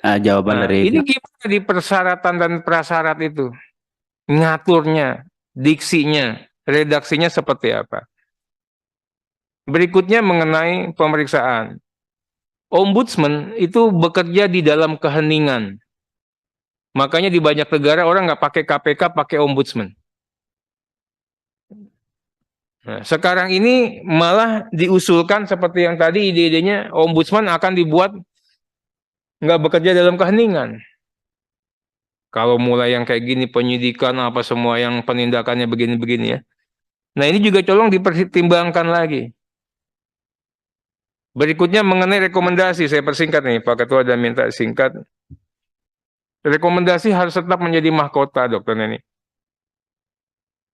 jawaban dari ini gimana di persyaratan dan prasyarat itu? Ngaturnya, diksinya, redaksinya seperti apa? Berikutnya mengenai pemeriksaan. Ombudsman itu bekerja di dalam keheningan. Makanya di banyak negara orang nggak pakai KPK, pakai ombudsman. Nah, sekarang ini malah diusulkan seperti yang tadi ide-idenya ombudsman akan dibuat nggak bekerja dalam keheningan. Kalau mulai yang kayak gini penyidikan apa semua yang penindakannya begini-begini ya. Nah ini juga tolong dipertimbangkan lagi. Berikutnya mengenai rekomendasi, saya persingkat nih Pak Ketua dan minta singkat. Rekomendasi harus tetap menjadi mahkota Dokter Neni.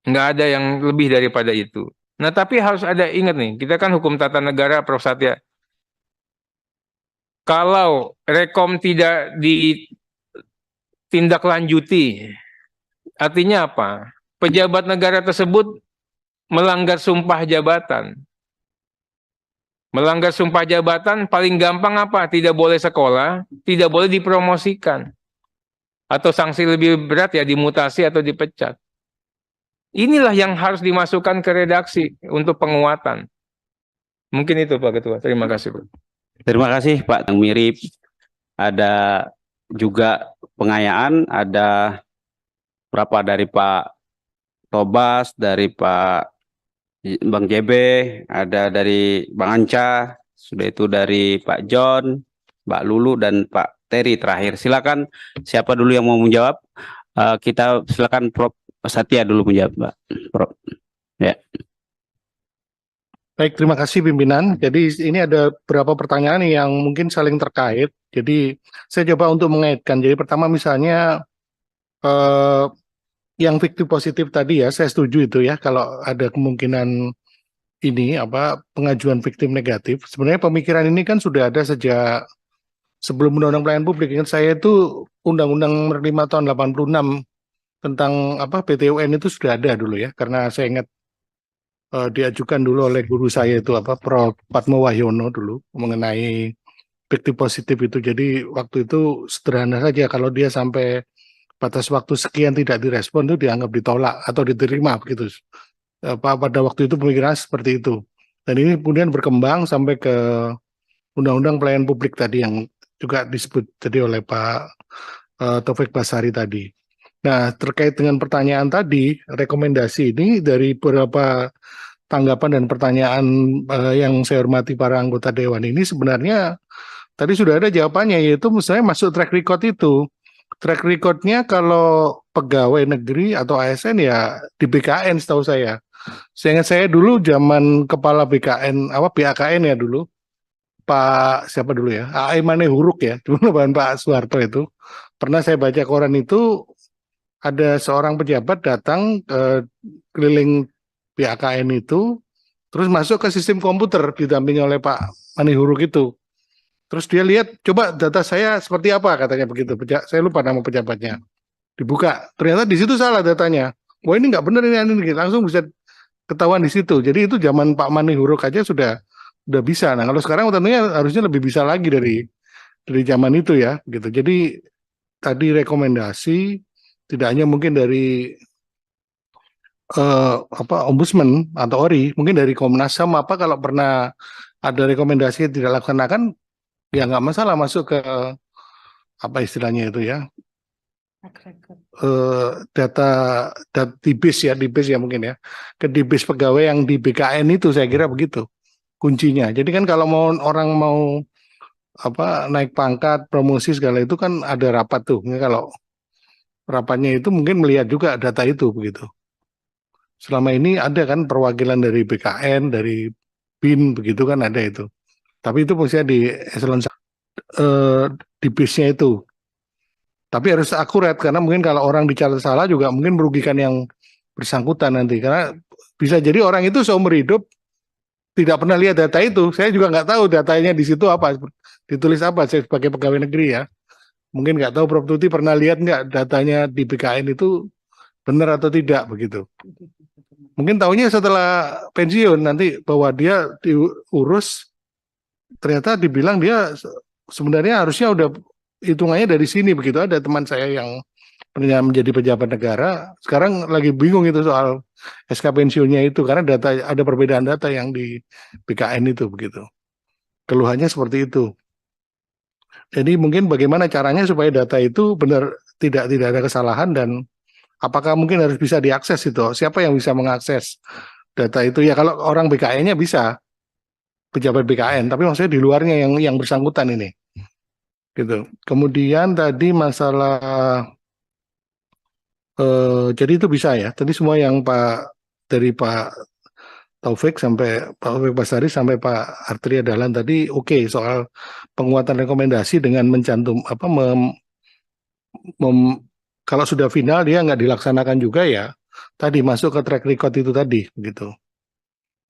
Nggak ada yang lebih daripada itu. Nah tapi harus ada, ingat nih, kita kan hukum tata negara Prof. Satya. Kalau rekom tidak ditindaklanjuti, artinya apa? Pejabat negara tersebut melanggar sumpah jabatan. Melanggar sumpah jabatan paling gampang apa? Tidak boleh sekolah, tidak boleh dipromosikan. Atau sanksi lebih berat ya dimutasi atau dipecat. Inilah yang harus dimasukkan ke redaksi untuk penguatan. Mungkin itu Pak Ketua. Terima kasih Pak. Terima kasih Pak, yang mirip. Ada juga pengayaan, ada berapa dari Pak Tobas, dari Pak Bang JB, ada dari Bang Anca, sudah itu dari Pak John, Mbak Lulu, dan Pak Terry terakhir. Silakan siapa dulu yang mau menjawab? Kita silakan Prof. Satya dulu menjawab, Mbak. Prof. Ya. Baik, terima kasih pimpinan. Jadi ini ada beberapa pertanyaan yang mungkin saling terkait. Jadi saya coba untuk mengaitkan. Jadi pertama misalnya yang fiktif positif tadi ya, saya setuju itu ya. Kalau ada kemungkinan ini pengajuan fiktif negatif. Sebenarnya pemikiran ini kan sudah ada sejak sebelum Undang-Undang Pelayanan Publik. Ingat saya itu Undang-Undang Nomor 5 tahun 86 tentang PTUN itu sudah ada dulu ya. Karena saya ingat diajukan dulu oleh guru saya itu Prof. Patmo Wahyono dulu mengenai fiktif positif itu. Jadi waktu itu sederhana saja, kalau dia sampai batas waktu sekian tidak direspon itu dianggap ditolak atau diterima begitu. Pada waktu itu pemikiran seperti itu. Dan ini kemudian berkembang sampai ke Undang-Undang Pelayanan Publik tadi yang juga disebut tadi oleh Pak Taufik Basari tadi. Nah, terkait dengan pertanyaan tadi, rekomendasi ini dari beberapa tanggapan dan pertanyaan yang saya hormati para anggota Dewan ini sebenarnya tadi sudah ada jawabannya, yaitu misalnya masuk track record itu. Track recordnya kalau pegawai negeri atau ASN ya di BKN setahu saya. Seingat saya dulu zaman kepala BKN, BAKN ya dulu, Pak siapa dulu ya, A.E. Manehuruk ya, dulu Pak Soeharto itu. Pernah saya baca koran itu, ada seorang pejabat datang keliling BAKN itu, terus masuk ke sistem komputer didampingi oleh Pak Manehuruk itu. Terus dia lihat, coba data saya seperti apa, katanya begitu. Saya lupa nama pejabatnya. Dibuka, ternyata di situ salah datanya. Wah ini nggak benar ini, langsung bisa ketahuan di situ. Jadi itu zaman Pak Manehuruk aja sudah bisa. Nah kalau sekarang tentunya harusnya lebih bisa lagi dari zaman itu ya, gitu. Jadi tadi rekomendasi tidak hanya mungkin dari Ombudsman atau ORI, mungkin dari Komnas HAM kalau pernah ada rekomendasi tidak laksanakan, ya nggak masalah masuk ke istilahnya itu ya, data DBIS ya mungkin ya, ke DBIS pegawai yang di BKN itu, saya kira begitu kuncinya. Jadi kan kalau orang mau naik pangkat, promosi segala itu kan ada rapat tuh. Kalau rapatnya itu mungkin melihat juga data itu begitu. Selama ini ada kan perwakilan dari BKN, dari BIN begitu kan ada itu. Tapi itu maksudnya di eselon di BIS-nya itu. Tapi harus akurat karena mungkin kalau orang dicatat salah juga mungkin merugikan yang bersangkutan nanti. Karena bisa jadi orang itu seumur hidup tidak pernah lihat data itu. Saya juga nggak tahu datanya di situ apa, ditulis apa. Saya sebagai pegawai negeri ya. Mungkin nggak tahu Prof. Tuti pernah lihat nggak datanya di BKN itu benar atau tidak begitu. Mungkin tahunya setelah pensiun nanti bahwa dia diurus, ternyata dibilang dia sebenarnya harusnya udah hitungannya dari sini begitu. Ada teman saya yang pernah menjadi pejabat negara, sekarang lagi bingung itu soal SK pensiunnya itu, karena ada perbedaan data yang di BKN itu begitu. Keluhannya seperti itu. Jadi mungkin bagaimana caranya supaya data itu benar tidak ada kesalahan, dan apakah mungkin harus bisa diakses itu? Siapa yang bisa mengakses data itu? Ya kalau orang BKN-nya bisa, pejabat BKN, tapi maksudnya di luarnya yang bersangkutan ini. Gitu. Kemudian tadi masalah jadi itu bisa ya. Tadi semua yang dari Pak Taufik sampai Pak Taufik Basari sampai Pak Artria Dahlan tadi oke, soal penguatan rekomendasi dengan mencantum kalau sudah final dia nggak dilaksanakan juga ya tadi masuk ke track record itu tadi begitu.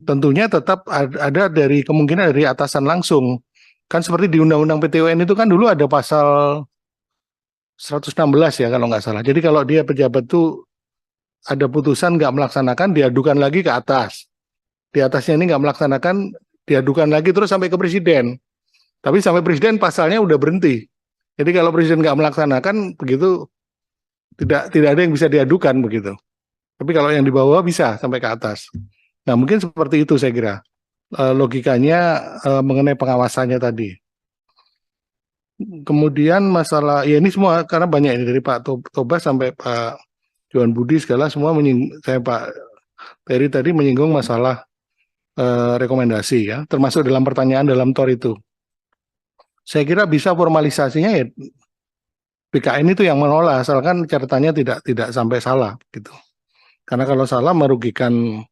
Tentunya tetap ada dari kemungkinan dari atasan langsung, kan seperti di Undang-Undang PTUN itu kan dulu ada pasal 116 ya kalau nggak salah. Jadi kalau dia pejabat tuh ada putusan nggak melaksanakan, diadukan lagi ke atas. Di atasnya ini nggak melaksanakan, diadukan lagi terus sampai ke presiden. Tapi sampai presiden pasalnya udah berhenti. Jadi kalau presiden nggak melaksanakan begitu, tidak ada yang bisa diadukan begitu. Tapi kalau yang di bawah bisa sampai ke atas. Nah mungkin seperti itu saya kira logikanya mengenai pengawasannya tadi. Kemudian masalah ya ini semua karena banyak ini dari Pak Tobas sampai Pak Johan Budi segala semua saya Pak Peri tadi menyinggung masalah rekomendasi ya, termasuk dalam pertanyaan dalam TOR itu. Saya kira bisa formalisasinya ya BKN itu yang menolak, asalkan catatannya tidak sampai salah gitu. Karena kalau salah merugikan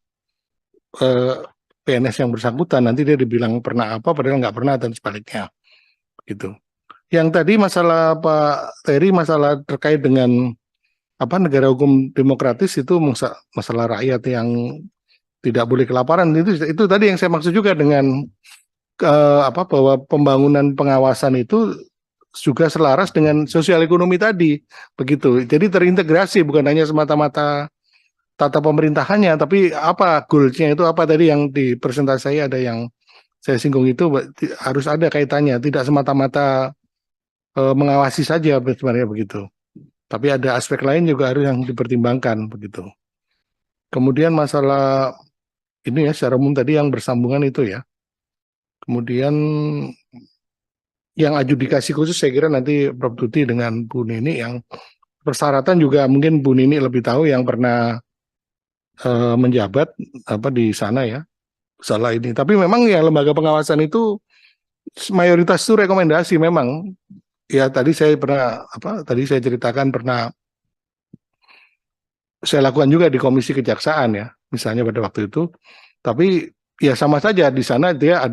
PNS yang bersangkutan, nanti dia dibilang pernah apa padahal nggak pernah dan sebaliknya gitu. Yang tadi masalah Pak Terry masalah terkait dengan negara hukum demokratis itu masalah rakyat yang tidak boleh kelaparan, itu tadi yang saya maksud juga dengan bahwa pembangunan pengawasan itu juga selaras dengan sosial ekonomi tadi begitu. Jadi terintegrasi, bukan hanya semata-mata tata pemerintahannya, tapi apa goalsnya itu apa tadi yang di presentasi saya ada yang saya singgung itu harus ada kaitannya, tidak semata-mata mengawasi saja sebenarnya begitu. Tapi ada aspek lain juga harus yang dipertimbangkan begitu. Kemudian masalah ini ya secara umum tadi yang bersambungan itu ya. Kemudian yang adjudikasi khusus saya kira nanti Prof. Tuti dengan Bu Nini, yang persyaratan juga mungkin Bu Nini lebih tahu yang pernah menjabat di sana ya. Salah ini. Tapi memang ya lembaga pengawasan itu mayoritas itu rekomendasi memang. Ya tadi saya pernah tadi saya ceritakan pernah saya lakukan juga di Komisi Kejaksaan ya, misalnya pada waktu itu. Tapi ya sama saja di sana dia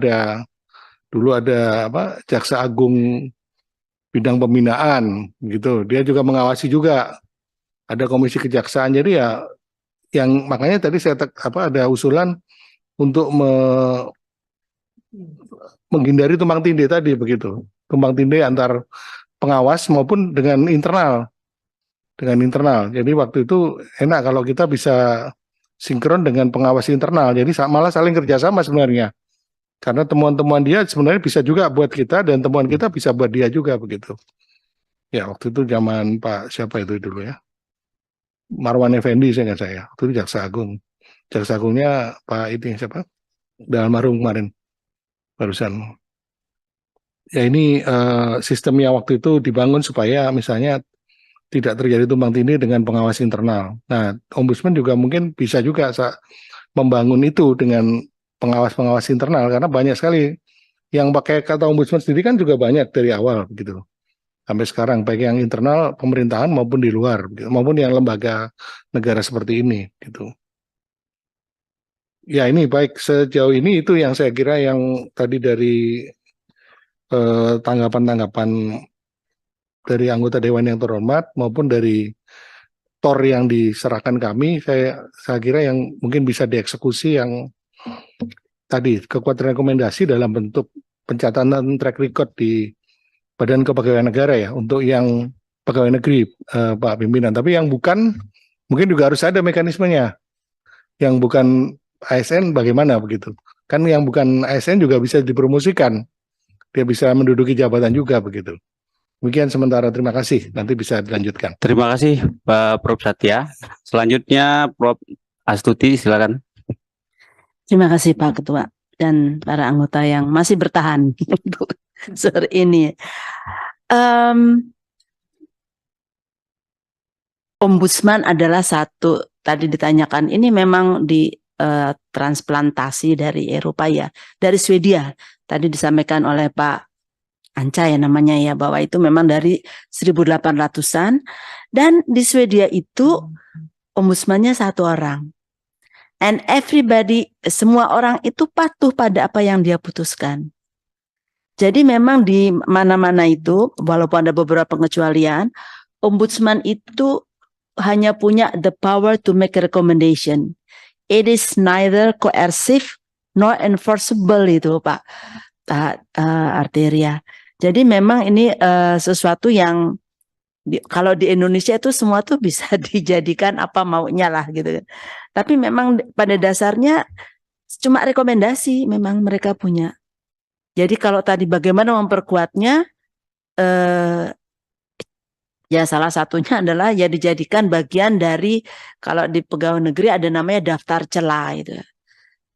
dulu ada Jaksa Agung bidang pembinaan gitu. Dia juga mengawasi juga. Ada Komisi Kejaksaan. Jadi ya yang makanya tadi saya ada usulan untuk menghindari tumpang tindih tadi begitu. Tumpang tindih antar pengawas maupun dengan internal. Jadi waktu itu enak kalau kita bisa sinkron dengan pengawas internal. Jadi malah saling kerjasama sebenarnya. Karena temuan-temuan dia sebenarnya bisa juga buat kita dan temuan kita bisa buat dia juga begitu. Ya waktu itu zaman Pak siapa itu dulu ya. Marwan Effendi saya nggak saya. Waktu itu Jaksa Agung. Jaksa Agungnya Pak ini siapa? Almarhum kemarin. Barusan. Ya ini sistemnya waktu itu dibangun supaya misalnya tidak terjadi tumpang tindih dengan pengawas internal. Nah, Ombudsman juga mungkin bisa juga membangun itu dengan pengawas-pengawas internal, karena banyak sekali yang pakai kata Ombudsman sendiri kan juga banyak dari awal gitu. Sampai sekarang baik yang internal pemerintahan maupun di luar, gitu, maupun yang lembaga negara seperti ini gitu. Ya ini baik sejauh ini itu yang saya kira yang tadi dari tanggapan-tanggapan dari anggota Dewan yang terhormat maupun dari TOR yang diserahkan kami, saya kira yang mungkin bisa dieksekusi yang tadi kekuatan rekomendasi dalam bentuk pencatatan track record di Badan Kepegawaian Negara ya untuk yang pegawai negeri Pak Pimpinan. Tapi yang bukan mungkin juga harus ada mekanismenya. Yang bukan ASN bagaimana begitu? Kan yang bukan ASN juga bisa dipromosikan, dia bisa menduduki jabatan juga begitu. Demikian sementara, terima kasih. Nanti bisa dilanjutkan. Terima kasih Pak Prof. Satya. Selanjutnya Prof. Astuti, silakan. Terima kasih Pak Ketua dan para anggota yang masih bertahan untuk sore ini. Ombudsman adalah satu, tadi ditanyakan, ini memang di transplantasi dari Eropa ya, dari Swedia. Tadi disampaikan oleh Pak Anca ya namanya ya, bahwa itu memang dari 1800-an, dan di Swedia itu ombudsmannya satu orang. And everybody, semua orang itu patuh pada apa yang dia putuskan. Jadi memang di mana-mana itu, walaupun ada beberapa pengecualian, ombudsman itu hanya punya the power to make a recommendation. It is neither coercive nor enforceable itu Pak Arteria. Jadi memang ini sesuatu yang kalau di Indonesia itu semua tuh bisa dijadikan apa maunya lah gitu. Tapi memang pada dasarnya cuma rekomendasi memang mereka punya. Jadi kalau tadi bagaimana memperkuatnya, ya salah satunya adalah ya dijadikan bagian dari, kalau di pegawai negeri ada namanya daftar celah itu.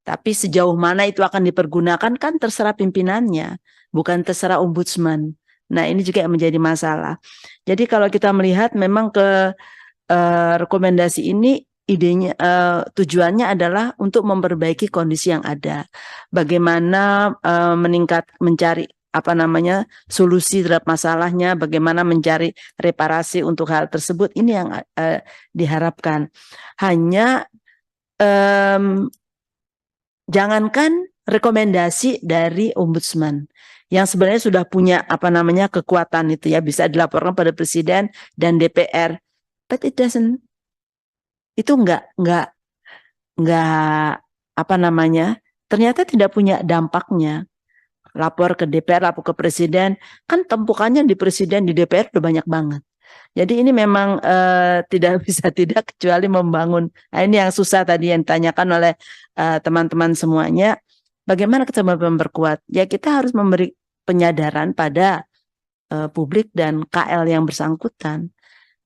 Tapi sejauh mana itu akan dipergunakan kan terserah pimpinannya, bukan terserah ombudsman. Nah ini juga yang menjadi masalah. Jadi kalau kita melihat memang ke rekomendasi ini, idenya tujuannya adalah untuk memperbaiki kondisi yang ada. Bagaimana mencari solusi terhadap masalahnya, bagaimana mencari reparasi untuk hal tersebut, ini yang diharapkan. Hanya jangankan rekomendasi dari ombudsman yang sebenarnya sudah punya kekuatan itu ya, bisa dilaporkan pada presiden dan DPR, but it doesn't, itu enggak ternyata tidak punya dampaknya. Lapor ke DPR, lapor ke presiden, kan tempukannya di presiden, di DPR udah banyak banget. Jadi ini memang tidak bisa tidak kecuali membangun. Nah, ini yang susah tadi yang ditanyakan oleh teman-teman semuanya. Bagaimana kita memperkuat? Ya kita harus memberi penyadaran pada publik dan KL yang bersangkutan.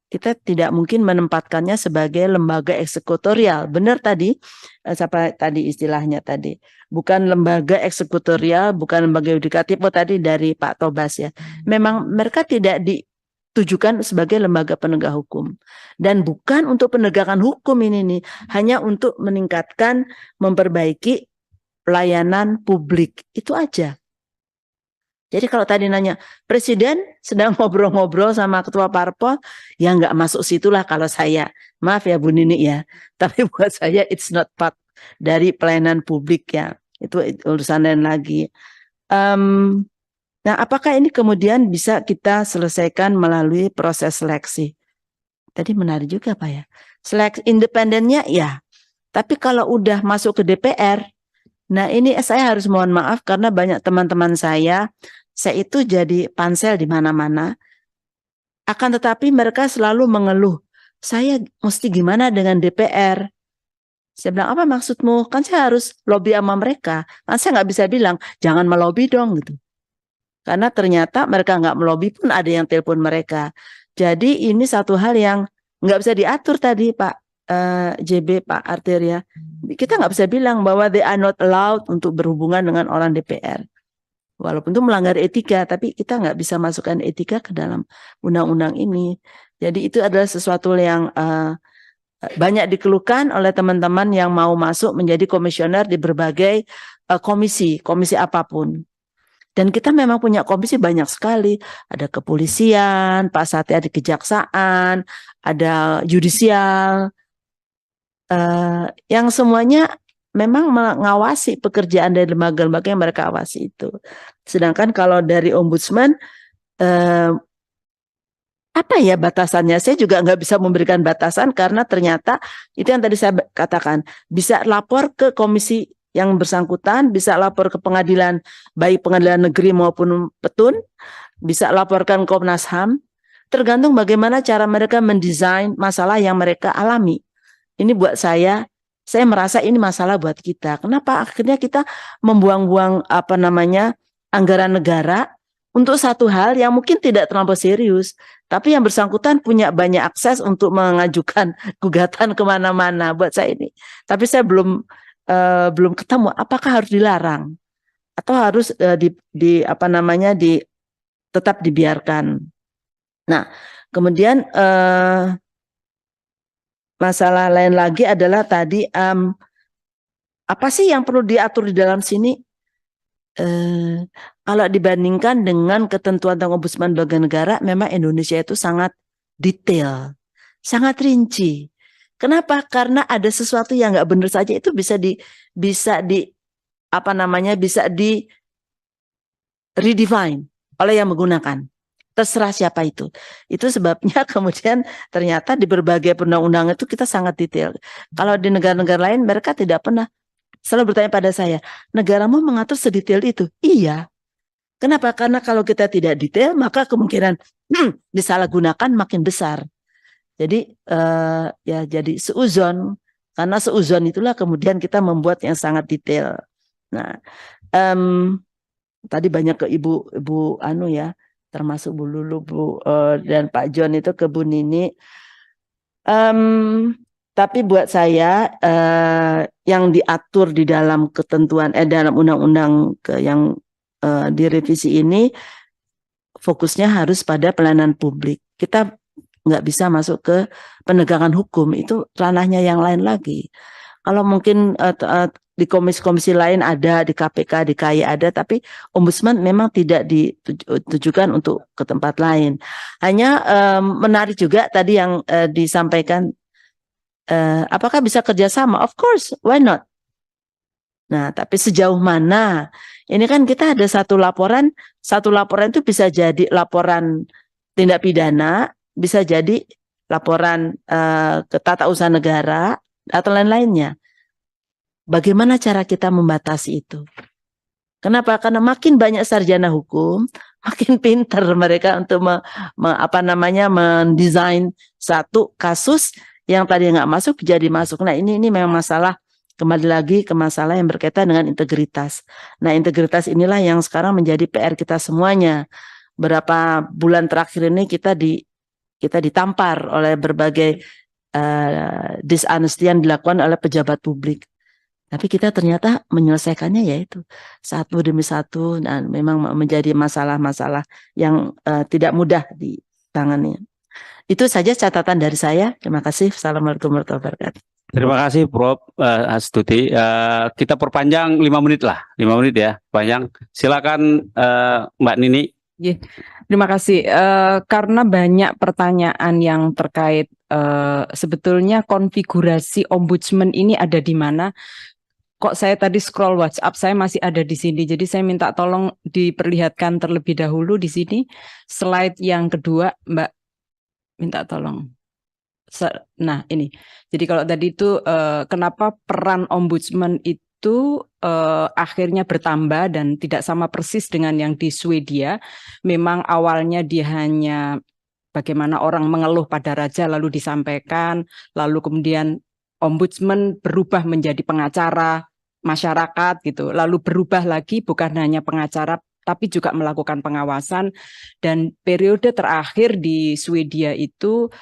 Kita tidak mungkin menempatkannya sebagai lembaga eksekutorial. Benar tadi, siapa tadi istilahnya tadi? Bukan lembaga eksekutorial, bukan lembaga yudikatif, tadi dari Pak Tobas ya. Memang mereka tidak ditujukan sebagai lembaga penegak hukum. Dan bukan untuk penegakan hukum ini nih, hanya untuk meningkatkan, memperbaiki pelayanan publik. Itu aja. Jadi kalau tadi nanya, presiden sedang ngobrol-ngobrol sama ketua parpol, ya nggak masuk situlah kalau saya. Maaf ya Bu Nini ya, tapi buat saya it's not part dari pelayanan publik ya. Itu urusan lain lagi. Nah, apakah ini kemudian bisa kita selesaikan melalui proses seleksi? Tadi menarik juga Pak ya. Seleksi independennya ya, tapi kalau udah masuk ke DPR, nah ini saya harus mohon maaf karena banyak teman-teman saya itu jadi pansel di mana-mana. Akan tetapi mereka selalu mengeluh, saya mesti gimana dengan DPR? Saya bilang, apa maksudmu? Kan saya harus lobby sama mereka. Kan saya nggak bisa bilang, jangan melobi dong gitu. Karena ternyata mereka nggak melobi pun ada yang telepon mereka. Jadi ini satu hal yang nggak bisa diatur tadi Pak JB, Pak Arteria. Kita nggak bisa bilang bahwa they are not allowed untuk berhubungan dengan orang DPR. Walaupun itu melanggar etika, tapi kita nggak bisa masukkan etika ke dalam undang-undang ini. Jadi itu adalah sesuatu yang banyak dikeluhkan oleh teman-teman yang mau masuk menjadi komisioner di berbagai komisi apapun. Dan kita memang punya komisi banyak sekali. Ada kepolisian, Pak Satya di kejaksaan, ada yudisial, yang semuanya memang mengawasi pekerjaan dari lembaga-lembaga yang mereka awasi itu. Sedangkan kalau dari ombudsman, apa ya batasannya? Saya juga nggak bisa memberikan batasan karena ternyata itu yang tadi saya katakan, bisa lapor ke komisi yang bersangkutan, bisa lapor ke pengadilan, baik pengadilan negeri maupun petun, bisa laporkan Komnas HAM, tergantung bagaimana cara mereka mendesain masalah yang mereka alami. Ini buat saya merasa ini masalah buat kita. Kenapa akhirnya kita membuang-buang anggaran negara untuk satu hal yang mungkin tidak terlampau serius, tapi yang bersangkutan punya banyak akses untuk mengajukan gugatan kemana-mana buat saya ini. Tapi saya belum ketemu apakah harus dilarang atau harus tetap dibiarkan. Nah, kemudian masalah lain lagi adalah tadi apa sih yang perlu diatur di dalam sini? Kalau dibandingkan dengan ketentuan tentang ombudsman lembaga negara, memang Indonesia itu sangat detail, sangat rinci. Kenapa? Karena ada sesuatu yang nggak benar saja itu bisa di redefine oleh yang menggunakan. Terserah siapa itu. Itu sebabnya kemudian ternyata di berbagai undang-undang itu kita sangat detail. Kalau di negara-negara lain mereka tidak pernah. Selalu bertanya pada saya, negaramu mengatur sedetail itu? Iya. Kenapa? Karena kalau kita tidak detail, maka kemungkinan disalahgunakan makin besar. Jadi jadi seuzon. Karena seuzon itulah kemudian kita membuat yang sangat detail. Nah, tadi banyak ke ibu ya, termasuk Bu Lulu, dan Pak John itu ke Bu Nini. Tapi buat saya yang diatur di dalam ketentuan dalam undang-undang yang direvisi ini fokusnya harus pada pelayanan publik. Kita nggak bisa masuk ke penegakan hukum, itu ranahnya yang lain lagi. Kalau mungkin di komisi-komisi lain ada, di KPK, di KAI ada, tapi ombudsman memang tidak ditujukan untuk ke tempat lain. Hanya menarik juga tadi yang disampaikan, apakah bisa kerjasama? Of course, why not? Nah, tapi sejauh mana? Ini kan kita ada satu laporan itu bisa jadi laporan tindak pidana, bisa jadi laporan ke tata usaha negara, atau lain-lainnya. Bagaimana cara kita membatasi itu? Kenapa? Karena makin banyak sarjana hukum, makin pintar mereka untuk mendesain satu kasus yang tadi nggak masuk jadi masuk. Nah, ini memang masalah, kembali lagi ke masalah yang berkaitan dengan integritas. Nah, integritas inilah yang sekarang menjadi PR kita semuanya. Berapa bulan terakhir ini kita ditampar oleh berbagai dishonesty yang dilakukan oleh pejabat publik. Tapi kita ternyata menyelesaikannya yaitu satu demi satu, dan memang menjadi masalah-masalah yang tidak mudah ditangani. Itu saja catatan dari saya. Terima kasih. Assalamualaikum warahmatullahi wabarakatuh. Terima kasih Prof. Astuti. Kita perpanjang 5 menit lah, 5 menit ya, panjang. Silakan Mbak Nini. Terima kasih. Karena banyak pertanyaan yang terkait sebetulnya konfigurasi ombudsman ini ada di mana. Kok saya tadi scroll WhatsApp saya masih ada di sini. Jadi saya minta tolong diperlihatkan terlebih dahulu di sini slide yang kedua, Mbak. Minta tolong. Nah, ini. Jadi kalau tadi itu kenapa peran ombudsman itu akhirnya bertambah dan tidak sama persis dengan yang di Swedia. Memang awalnya dia hanya bagaimana orang mengeluh pada raja lalu disampaikan, lalu kemudian ombudsman berubah menjadi pengacara masyarakat gitu, lalu berubah lagi bukan hanya pengacara tapi juga melakukan pengawasan. Dan periode terakhir di Swedia itu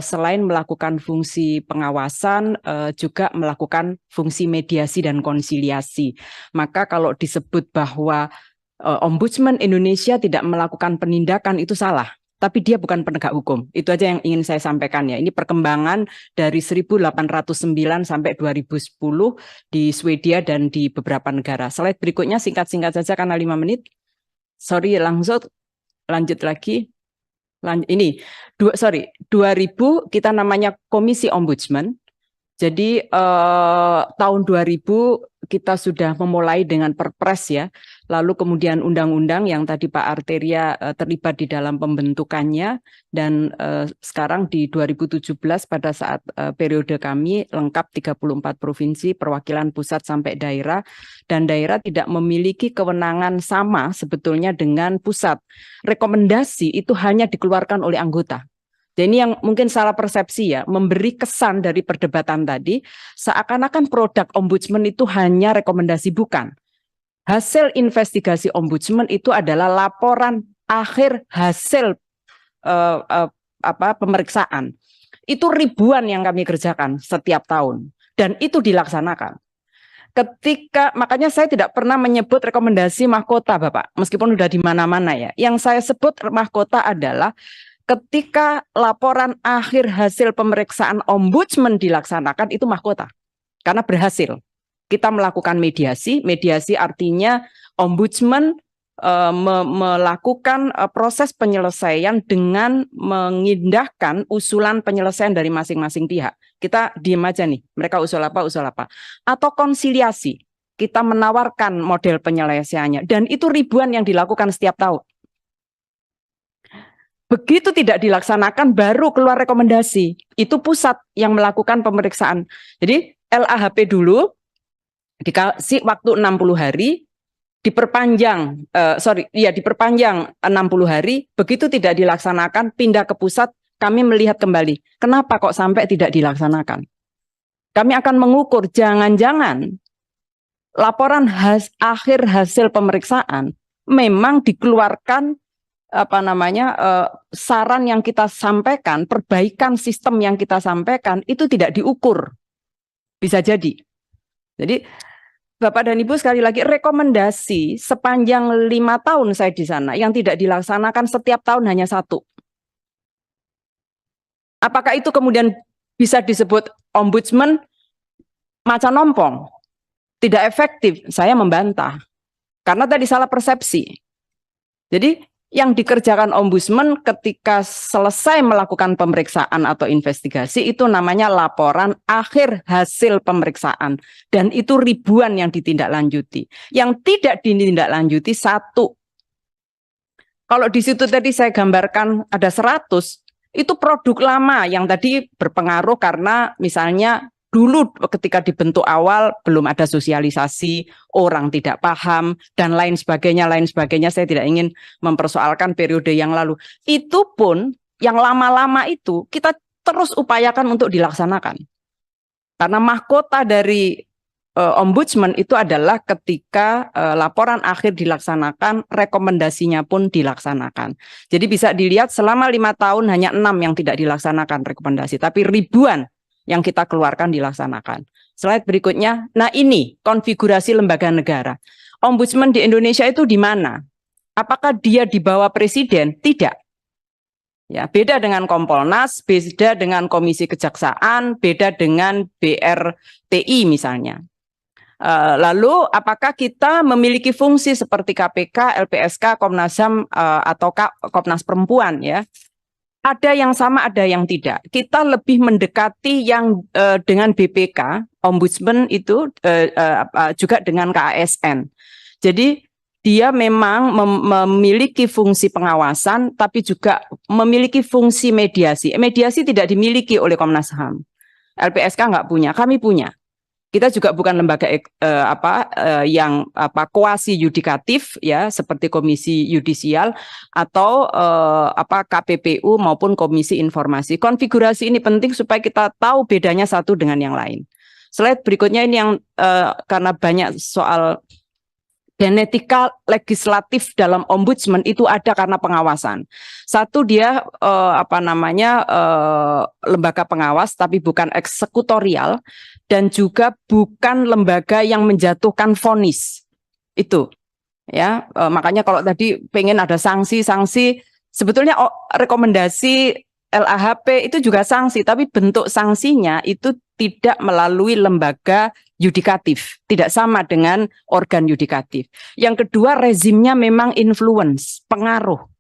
selain melakukan fungsi pengawasan juga melakukan fungsi mediasi dan konsiliasi. Maka kalau disebut bahwa Ombudsman Indonesia tidak melakukan penindakan itu salah. Tapi dia bukan penegak hukum. Itu aja yang ingin saya sampaikan ya. Ini perkembangan dari 1809 sampai 2010 di Swedia dan di beberapa negara. Slide berikutnya singkat-singkat saja karena 5 menit. Sorry, langsung lanjut lagi. Ini 2000 kita namanya Komisi Ombudsman. Jadi tahun 2000 kita sudah memulai dengan perpres ya. Lalu kemudian undang-undang yang tadi Pak Arteria terlibat di dalam pembentukannya, dan sekarang di 2017 pada saat periode kami lengkap 34 provinsi, perwakilan pusat sampai daerah, dan daerah tidak memiliki kewenangan sama sebetulnya dengan pusat. Rekomendasi itu hanya dikeluarkan oleh anggota. Dan ini yang mungkin salah persepsi ya, memberi kesan dari perdebatan tadi seakan-akan produk ombudsman itu hanya rekomendasi, bukan. Hasil investigasi ombudsman itu adalah laporan akhir hasil pemeriksaan. Itu ribuan yang kami kerjakan setiap tahun dan itu dilaksanakan. Makanya saya tidak pernah menyebut rekomendasi mahkota, Bapak, meskipun sudah di mana-mana ya. Yang saya sebut mahkota adalah ketika laporan akhir hasil pemeriksaan ombudsman dilaksanakan, itu mahkota karena berhasil. Kita melakukan mediasi artinya ombudsman melakukan proses penyelesaian dengan mengindahkan usulan penyelesaian dari masing-masing pihak. Kita diem aja nih, mereka usul apa. Atau konsiliasi, kita menawarkan model penyelesaiannya. Dan itu ribuan yang dilakukan setiap tahun. Begitu tidak dilaksanakan, baru keluar rekomendasi. Itu pusat yang melakukan pemeriksaan. Jadi LAHP dulu, dikasih waktu 60 hari, diperpanjang 60 hari, begitu tidak dilaksanakan pindah ke pusat, kami melihat kembali kenapa kok sampai tidak dilaksanakan. Kami akan mengukur jangan-jangan laporan akhir hasil pemeriksaan memang dikeluarkan saran yang kita sampaikan, perbaikan sistem yang kita sampaikan itu tidak diukur. Bisa jadi. Jadi Bapak dan Ibu, sekali lagi rekomendasi sepanjang 5 tahun saya di sana yang tidak dilaksanakan setiap tahun hanya 1. Apakah itu kemudian bisa disebut ombudsman macan ompong? Tidak efektif, saya membantah. Karena tadi salah persepsi. Jadi yang dikerjakan ombudsman ketika selesai melakukan pemeriksaan atau investigasi itu namanya laporan akhir hasil pemeriksaan. Dan itu ribuan yang ditindaklanjuti. Yang tidak ditindaklanjuti 1. Kalau di situ tadi saya gambarkan ada 100, itu produk lama yang tadi berpengaruh karena misalnya dulu ketika dibentuk awal belum ada sosialisasi, orang tidak paham, dan lain sebagainya. Saya tidak ingin mempersoalkan periode yang lalu. Itu pun yang lama-lama itu kita terus upayakan untuk dilaksanakan. Karena mahkota dari ombudsman itu adalah ketika laporan akhir dilaksanakan, rekomendasinya pun dilaksanakan. Jadi bisa dilihat selama 5 tahun hanya 6 yang tidak dilaksanakan rekomendasi, tapi ribuan yang kita keluarkan dilaksanakan. Slide berikutnya. Nah ini konfigurasi lembaga negara. Ombudsman di Indonesia itu di mana? Apakah dia di bawah presiden? Tidak. Ya, beda dengan Kompolnas, beda dengan Komisi Kejaksaan, beda dengan BRTI misalnya. Lalu apakah kita memiliki fungsi seperti KPK, LPSK, Komnas HAM atau Komnas Perempuan ya? Ada yang sama, ada yang tidak. Kita lebih mendekati yang dengan BPK, Ombudsman itu juga dengan KASN. Jadi dia memang memiliki fungsi pengawasan, tapi juga memiliki fungsi mediasi. Mediasi tidak dimiliki oleh Komnas HAM. LPSK nggak punya, kami punya. Kita juga bukan lembaga yang kuasi yudikatif ya seperti Komisi Yudisial atau KPPU maupun Komisi Informasi. Konfigurasi ini penting supaya kita tahu bedanya satu dengan yang lain. Slide berikutnya ini yang karena banyak soal genetika legislatif dalam ombudsman itu ada karena pengawasan. Satu dia lembaga pengawas tapi bukan eksekutorial dan juga bukan lembaga yang menjatuhkan vonis. Itu ya, makanya kalau tadi pengen ada sanksi sebetulnya rekomendasi LAHP itu juga sanksi, tapi bentuk sanksinya itu tidak melalui lembaga yudikatif, tidak sama dengan organ yudikatif. Yang kedua, rezimnya memang influence, pengaruh,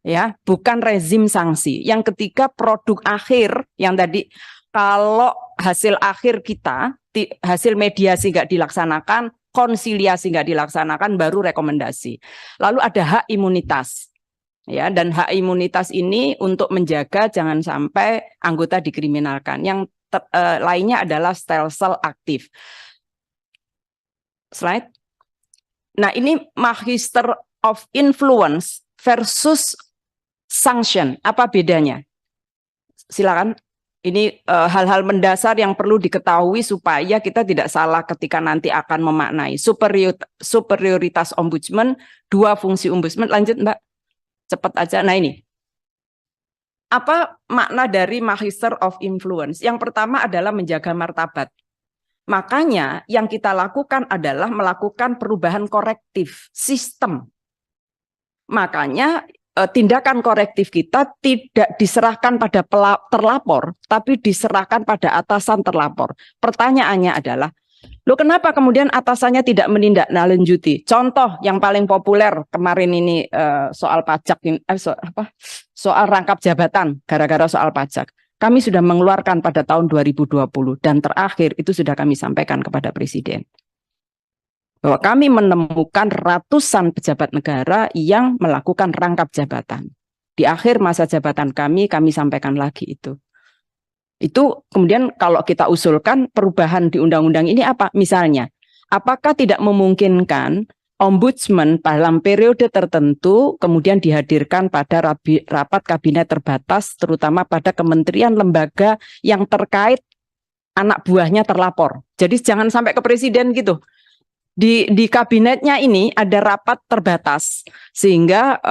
ya, bukan rezim sanksi. Yang ketiga, produk akhir yang tadi kalau hasil akhir kita, hasil mediasi nggak dilaksanakan, konsiliasi nggak dilaksanakan, baru rekomendasi. Lalu ada hak imunitas. Ya, dan hak imunitas ini untuk menjaga jangan sampai anggota dikriminalkan. Yang lainnya adalah stelsel aktif. Slide. Nah, ini magister of influence versus sanction. Apa bedanya? Silakan. Ini hal-hal mendasar yang perlu diketahui supaya kita tidak salah ketika nanti akan memaknai superioritas ombudsman, 2 fungsi ombudsman. Lanjut, Mbak. Cepat aja. Nah ini, apa makna dari Magister of Influence? Yang pertama adalah menjaga martabat. Makanya yang kita lakukan adalah melakukan perubahan korektif sistem. Makanya tindakan korektif kita tidak diserahkan pada terlapor, tapi diserahkan pada atasan terlapor. Pertanyaannya adalah, loh kenapa kemudian atasannya tidak menindaklanjuti? Contoh yang paling populer kemarin ini soal pajak, soal rangkap jabatan gara-gara soal pajak. Kami sudah mengeluarkan pada tahun 2020 dan terakhir itu sudah kami sampaikan kepada Presiden. Bahwa kami menemukan ratusan pejabat negara yang melakukan rangkap jabatan. Di akhir masa jabatan kami sampaikan lagi itu. Itu kemudian kalau kita usulkan perubahan di undang-undang ini apa? Misalnya, apakah tidak memungkinkan ombudsman dalam periode tertentu kemudian dihadirkan pada rapat kabinet terbatas, terutama pada kementerian lembaga yang terkait anak buahnya terlapor. Jadi jangan sampai ke presiden gitu. Di kabinetnya ini ada rapat terbatas, sehingga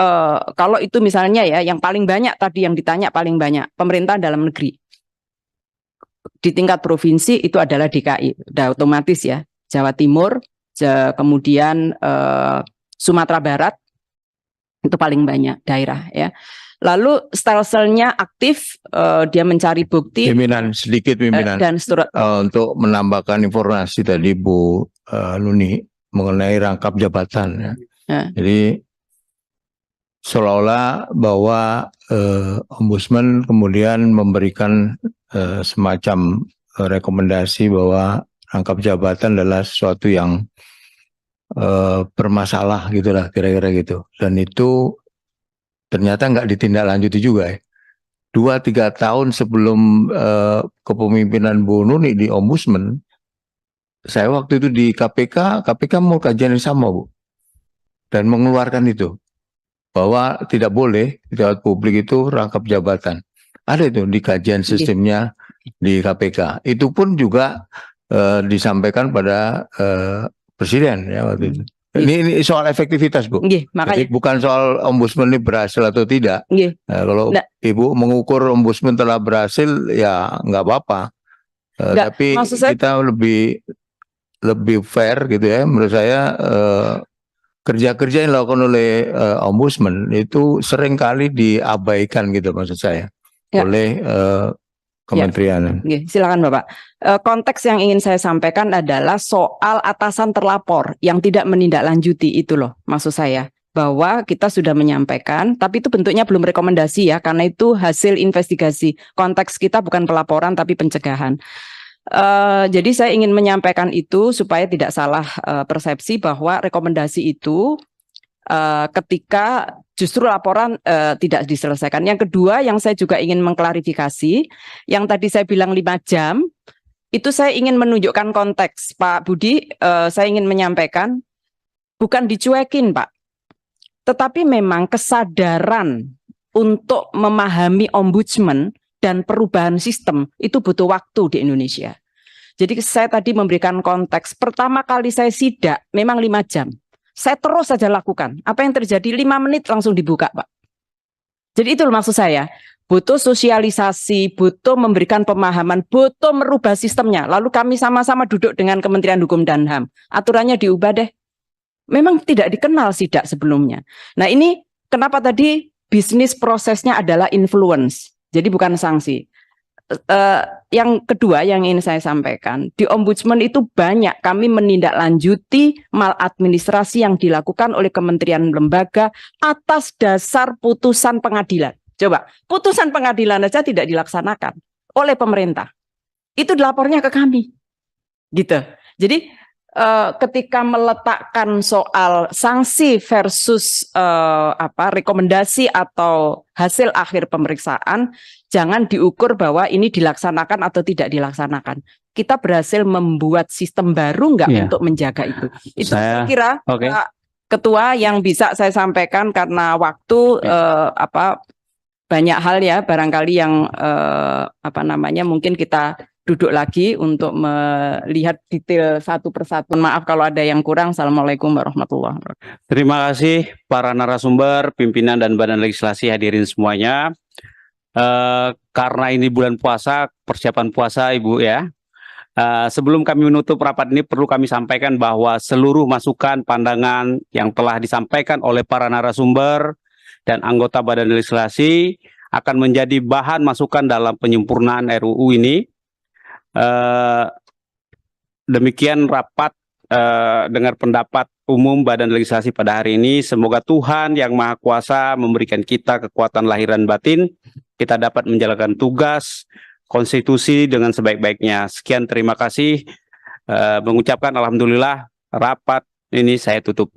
kalau itu misalnya ya, yang paling banyak tadi yang ditanya paling banyak, pemerintahan dalam negeri. Di tingkat provinsi itu adalah DKI, udah otomatis ya, Jawa Timur, kemudian Sumatera Barat, itu paling banyak daerah ya. Lalu stelsel-nya aktif, dia mencari bukti. Pimpinan, sedikit pimpinan. Dan untuk menambahkan informasi tadi Bu Nuni mengenai rangkap jabatan ya. Jadi seolah-olah bahwa ombudsman kemudian memberikan semacam rekomendasi bahwa rangkap jabatan adalah sesuatu yang bermasalah gitulah kira-kira gitu. Dan itu ternyata nggak ditindaklanjuti juga ya. 2-3 tahun sebelum kepemimpinan Bu Nuni di Ombudsman, saya waktu itu di KPK mau kajian yang sama Bu. Dan mengeluarkan itu. Bahwa tidak boleh pejabat publik itu rangkap jabatan. Ada itu di kajian sistemnya di KPK. Itu pun juga disampaikan pada Presiden ya waktu itu. Ini soal efektivitas Bu. Makanya. Jadi bukan soal ombudsman ini berhasil atau tidak. Kalau Ibu mengukur ombudsman telah berhasil ya nggak apa-apa. Tapi kita lebih fair gitu ya. Menurut saya kerja-kerja yang dilakukan oleh ombudsman itu seringkali diabaikan gitu maksud saya oleh kementerian. Silakan Bapak. Konteks yang ingin saya sampaikan adalah soal atasan terlapor yang tidak menindaklanjuti itu loh, maksud saya. Bahwa kita sudah menyampaikan, tapi itu bentuknya belum rekomendasi ya, karena itu hasil investigasi. Konteks kita bukan pelaporan tapi pencegahan. Jadi saya ingin menyampaikan itu supaya tidak salah persepsi bahwa rekomendasi itu ketika justru laporan tidak diselesaikan. Yang kedua yang saya juga ingin mengklarifikasi, yang tadi saya bilang 5 jam, itu saya ingin menunjukkan konteks. Pak Budi, saya ingin menyampaikan, bukan dicuekin Pak, tetapi memang kesadaran untuk memahami ombudsman dan perubahan sistem itu butuh waktu di Indonesia. Jadi saya tadi memberikan konteks, pertama kali saya sidak memang 5 jam. Saya terus saja lakukan. Apa yang terjadi 5 menit langsung dibuka, Pak. Jadi itu maksud saya. Butuh sosialisasi, butuh memberikan pemahaman, butuh merubah sistemnya. Lalu kami sama-sama duduk dengan Kementerian Hukum dan HAM. Aturannya diubah deh. Memang tidak dikenal sidak sebelumnya. Nah ini kenapa tadi bisnis prosesnya adalah influence. Jadi bukan sanksi. Yang kedua yang ingin saya sampaikan, di Ombudsman itu banyak kami menindaklanjuti maladministrasi yang dilakukan oleh kementerian lembaga atas dasar putusan pengadilan. Coba, putusan pengadilan saja tidak dilaksanakan oleh pemerintah. Itu dilapornya ke kami. Gitu. Jadi ketika meletakkan soal sanksi versus rekomendasi atau hasil akhir pemeriksaan, jangan diukur bahwa ini dilaksanakan atau tidak dilaksanakan. Kita berhasil membuat sistem baru nggak untuk menjaga itu. Itu saya kira Pak Ketua yang bisa saya sampaikan karena waktu banyak hal ya barangkali yang mungkin kita duduk lagi untuk melihat detail satu persatu. Maaf kalau ada yang kurang. Assalamualaikum warahmatullahi wabarakatuh. Terima kasih para narasumber, pimpinan dan badan legislasi, hadirin semuanya. Karena ini bulan puasa, persiapan puasa Ibu ya. Sebelum kami menutup rapat ini perlu kami sampaikan bahwa seluruh masukan, pandangan yang telah disampaikan oleh para narasumber dan anggota badan legislasi akan menjadi bahan masukan dalam penyempurnaan RUU ini. Demikian rapat dengar pendapat umum badan legislasi pada hari ini. Semoga Tuhan yang Maha Kuasa memberikan kita kekuatan lahir dan batin, kita dapat menjalankan tugas konstitusi dengan sebaik-baiknya. Sekian, terima kasih. Mengucapkan alhamdulillah, rapat ini saya tutup.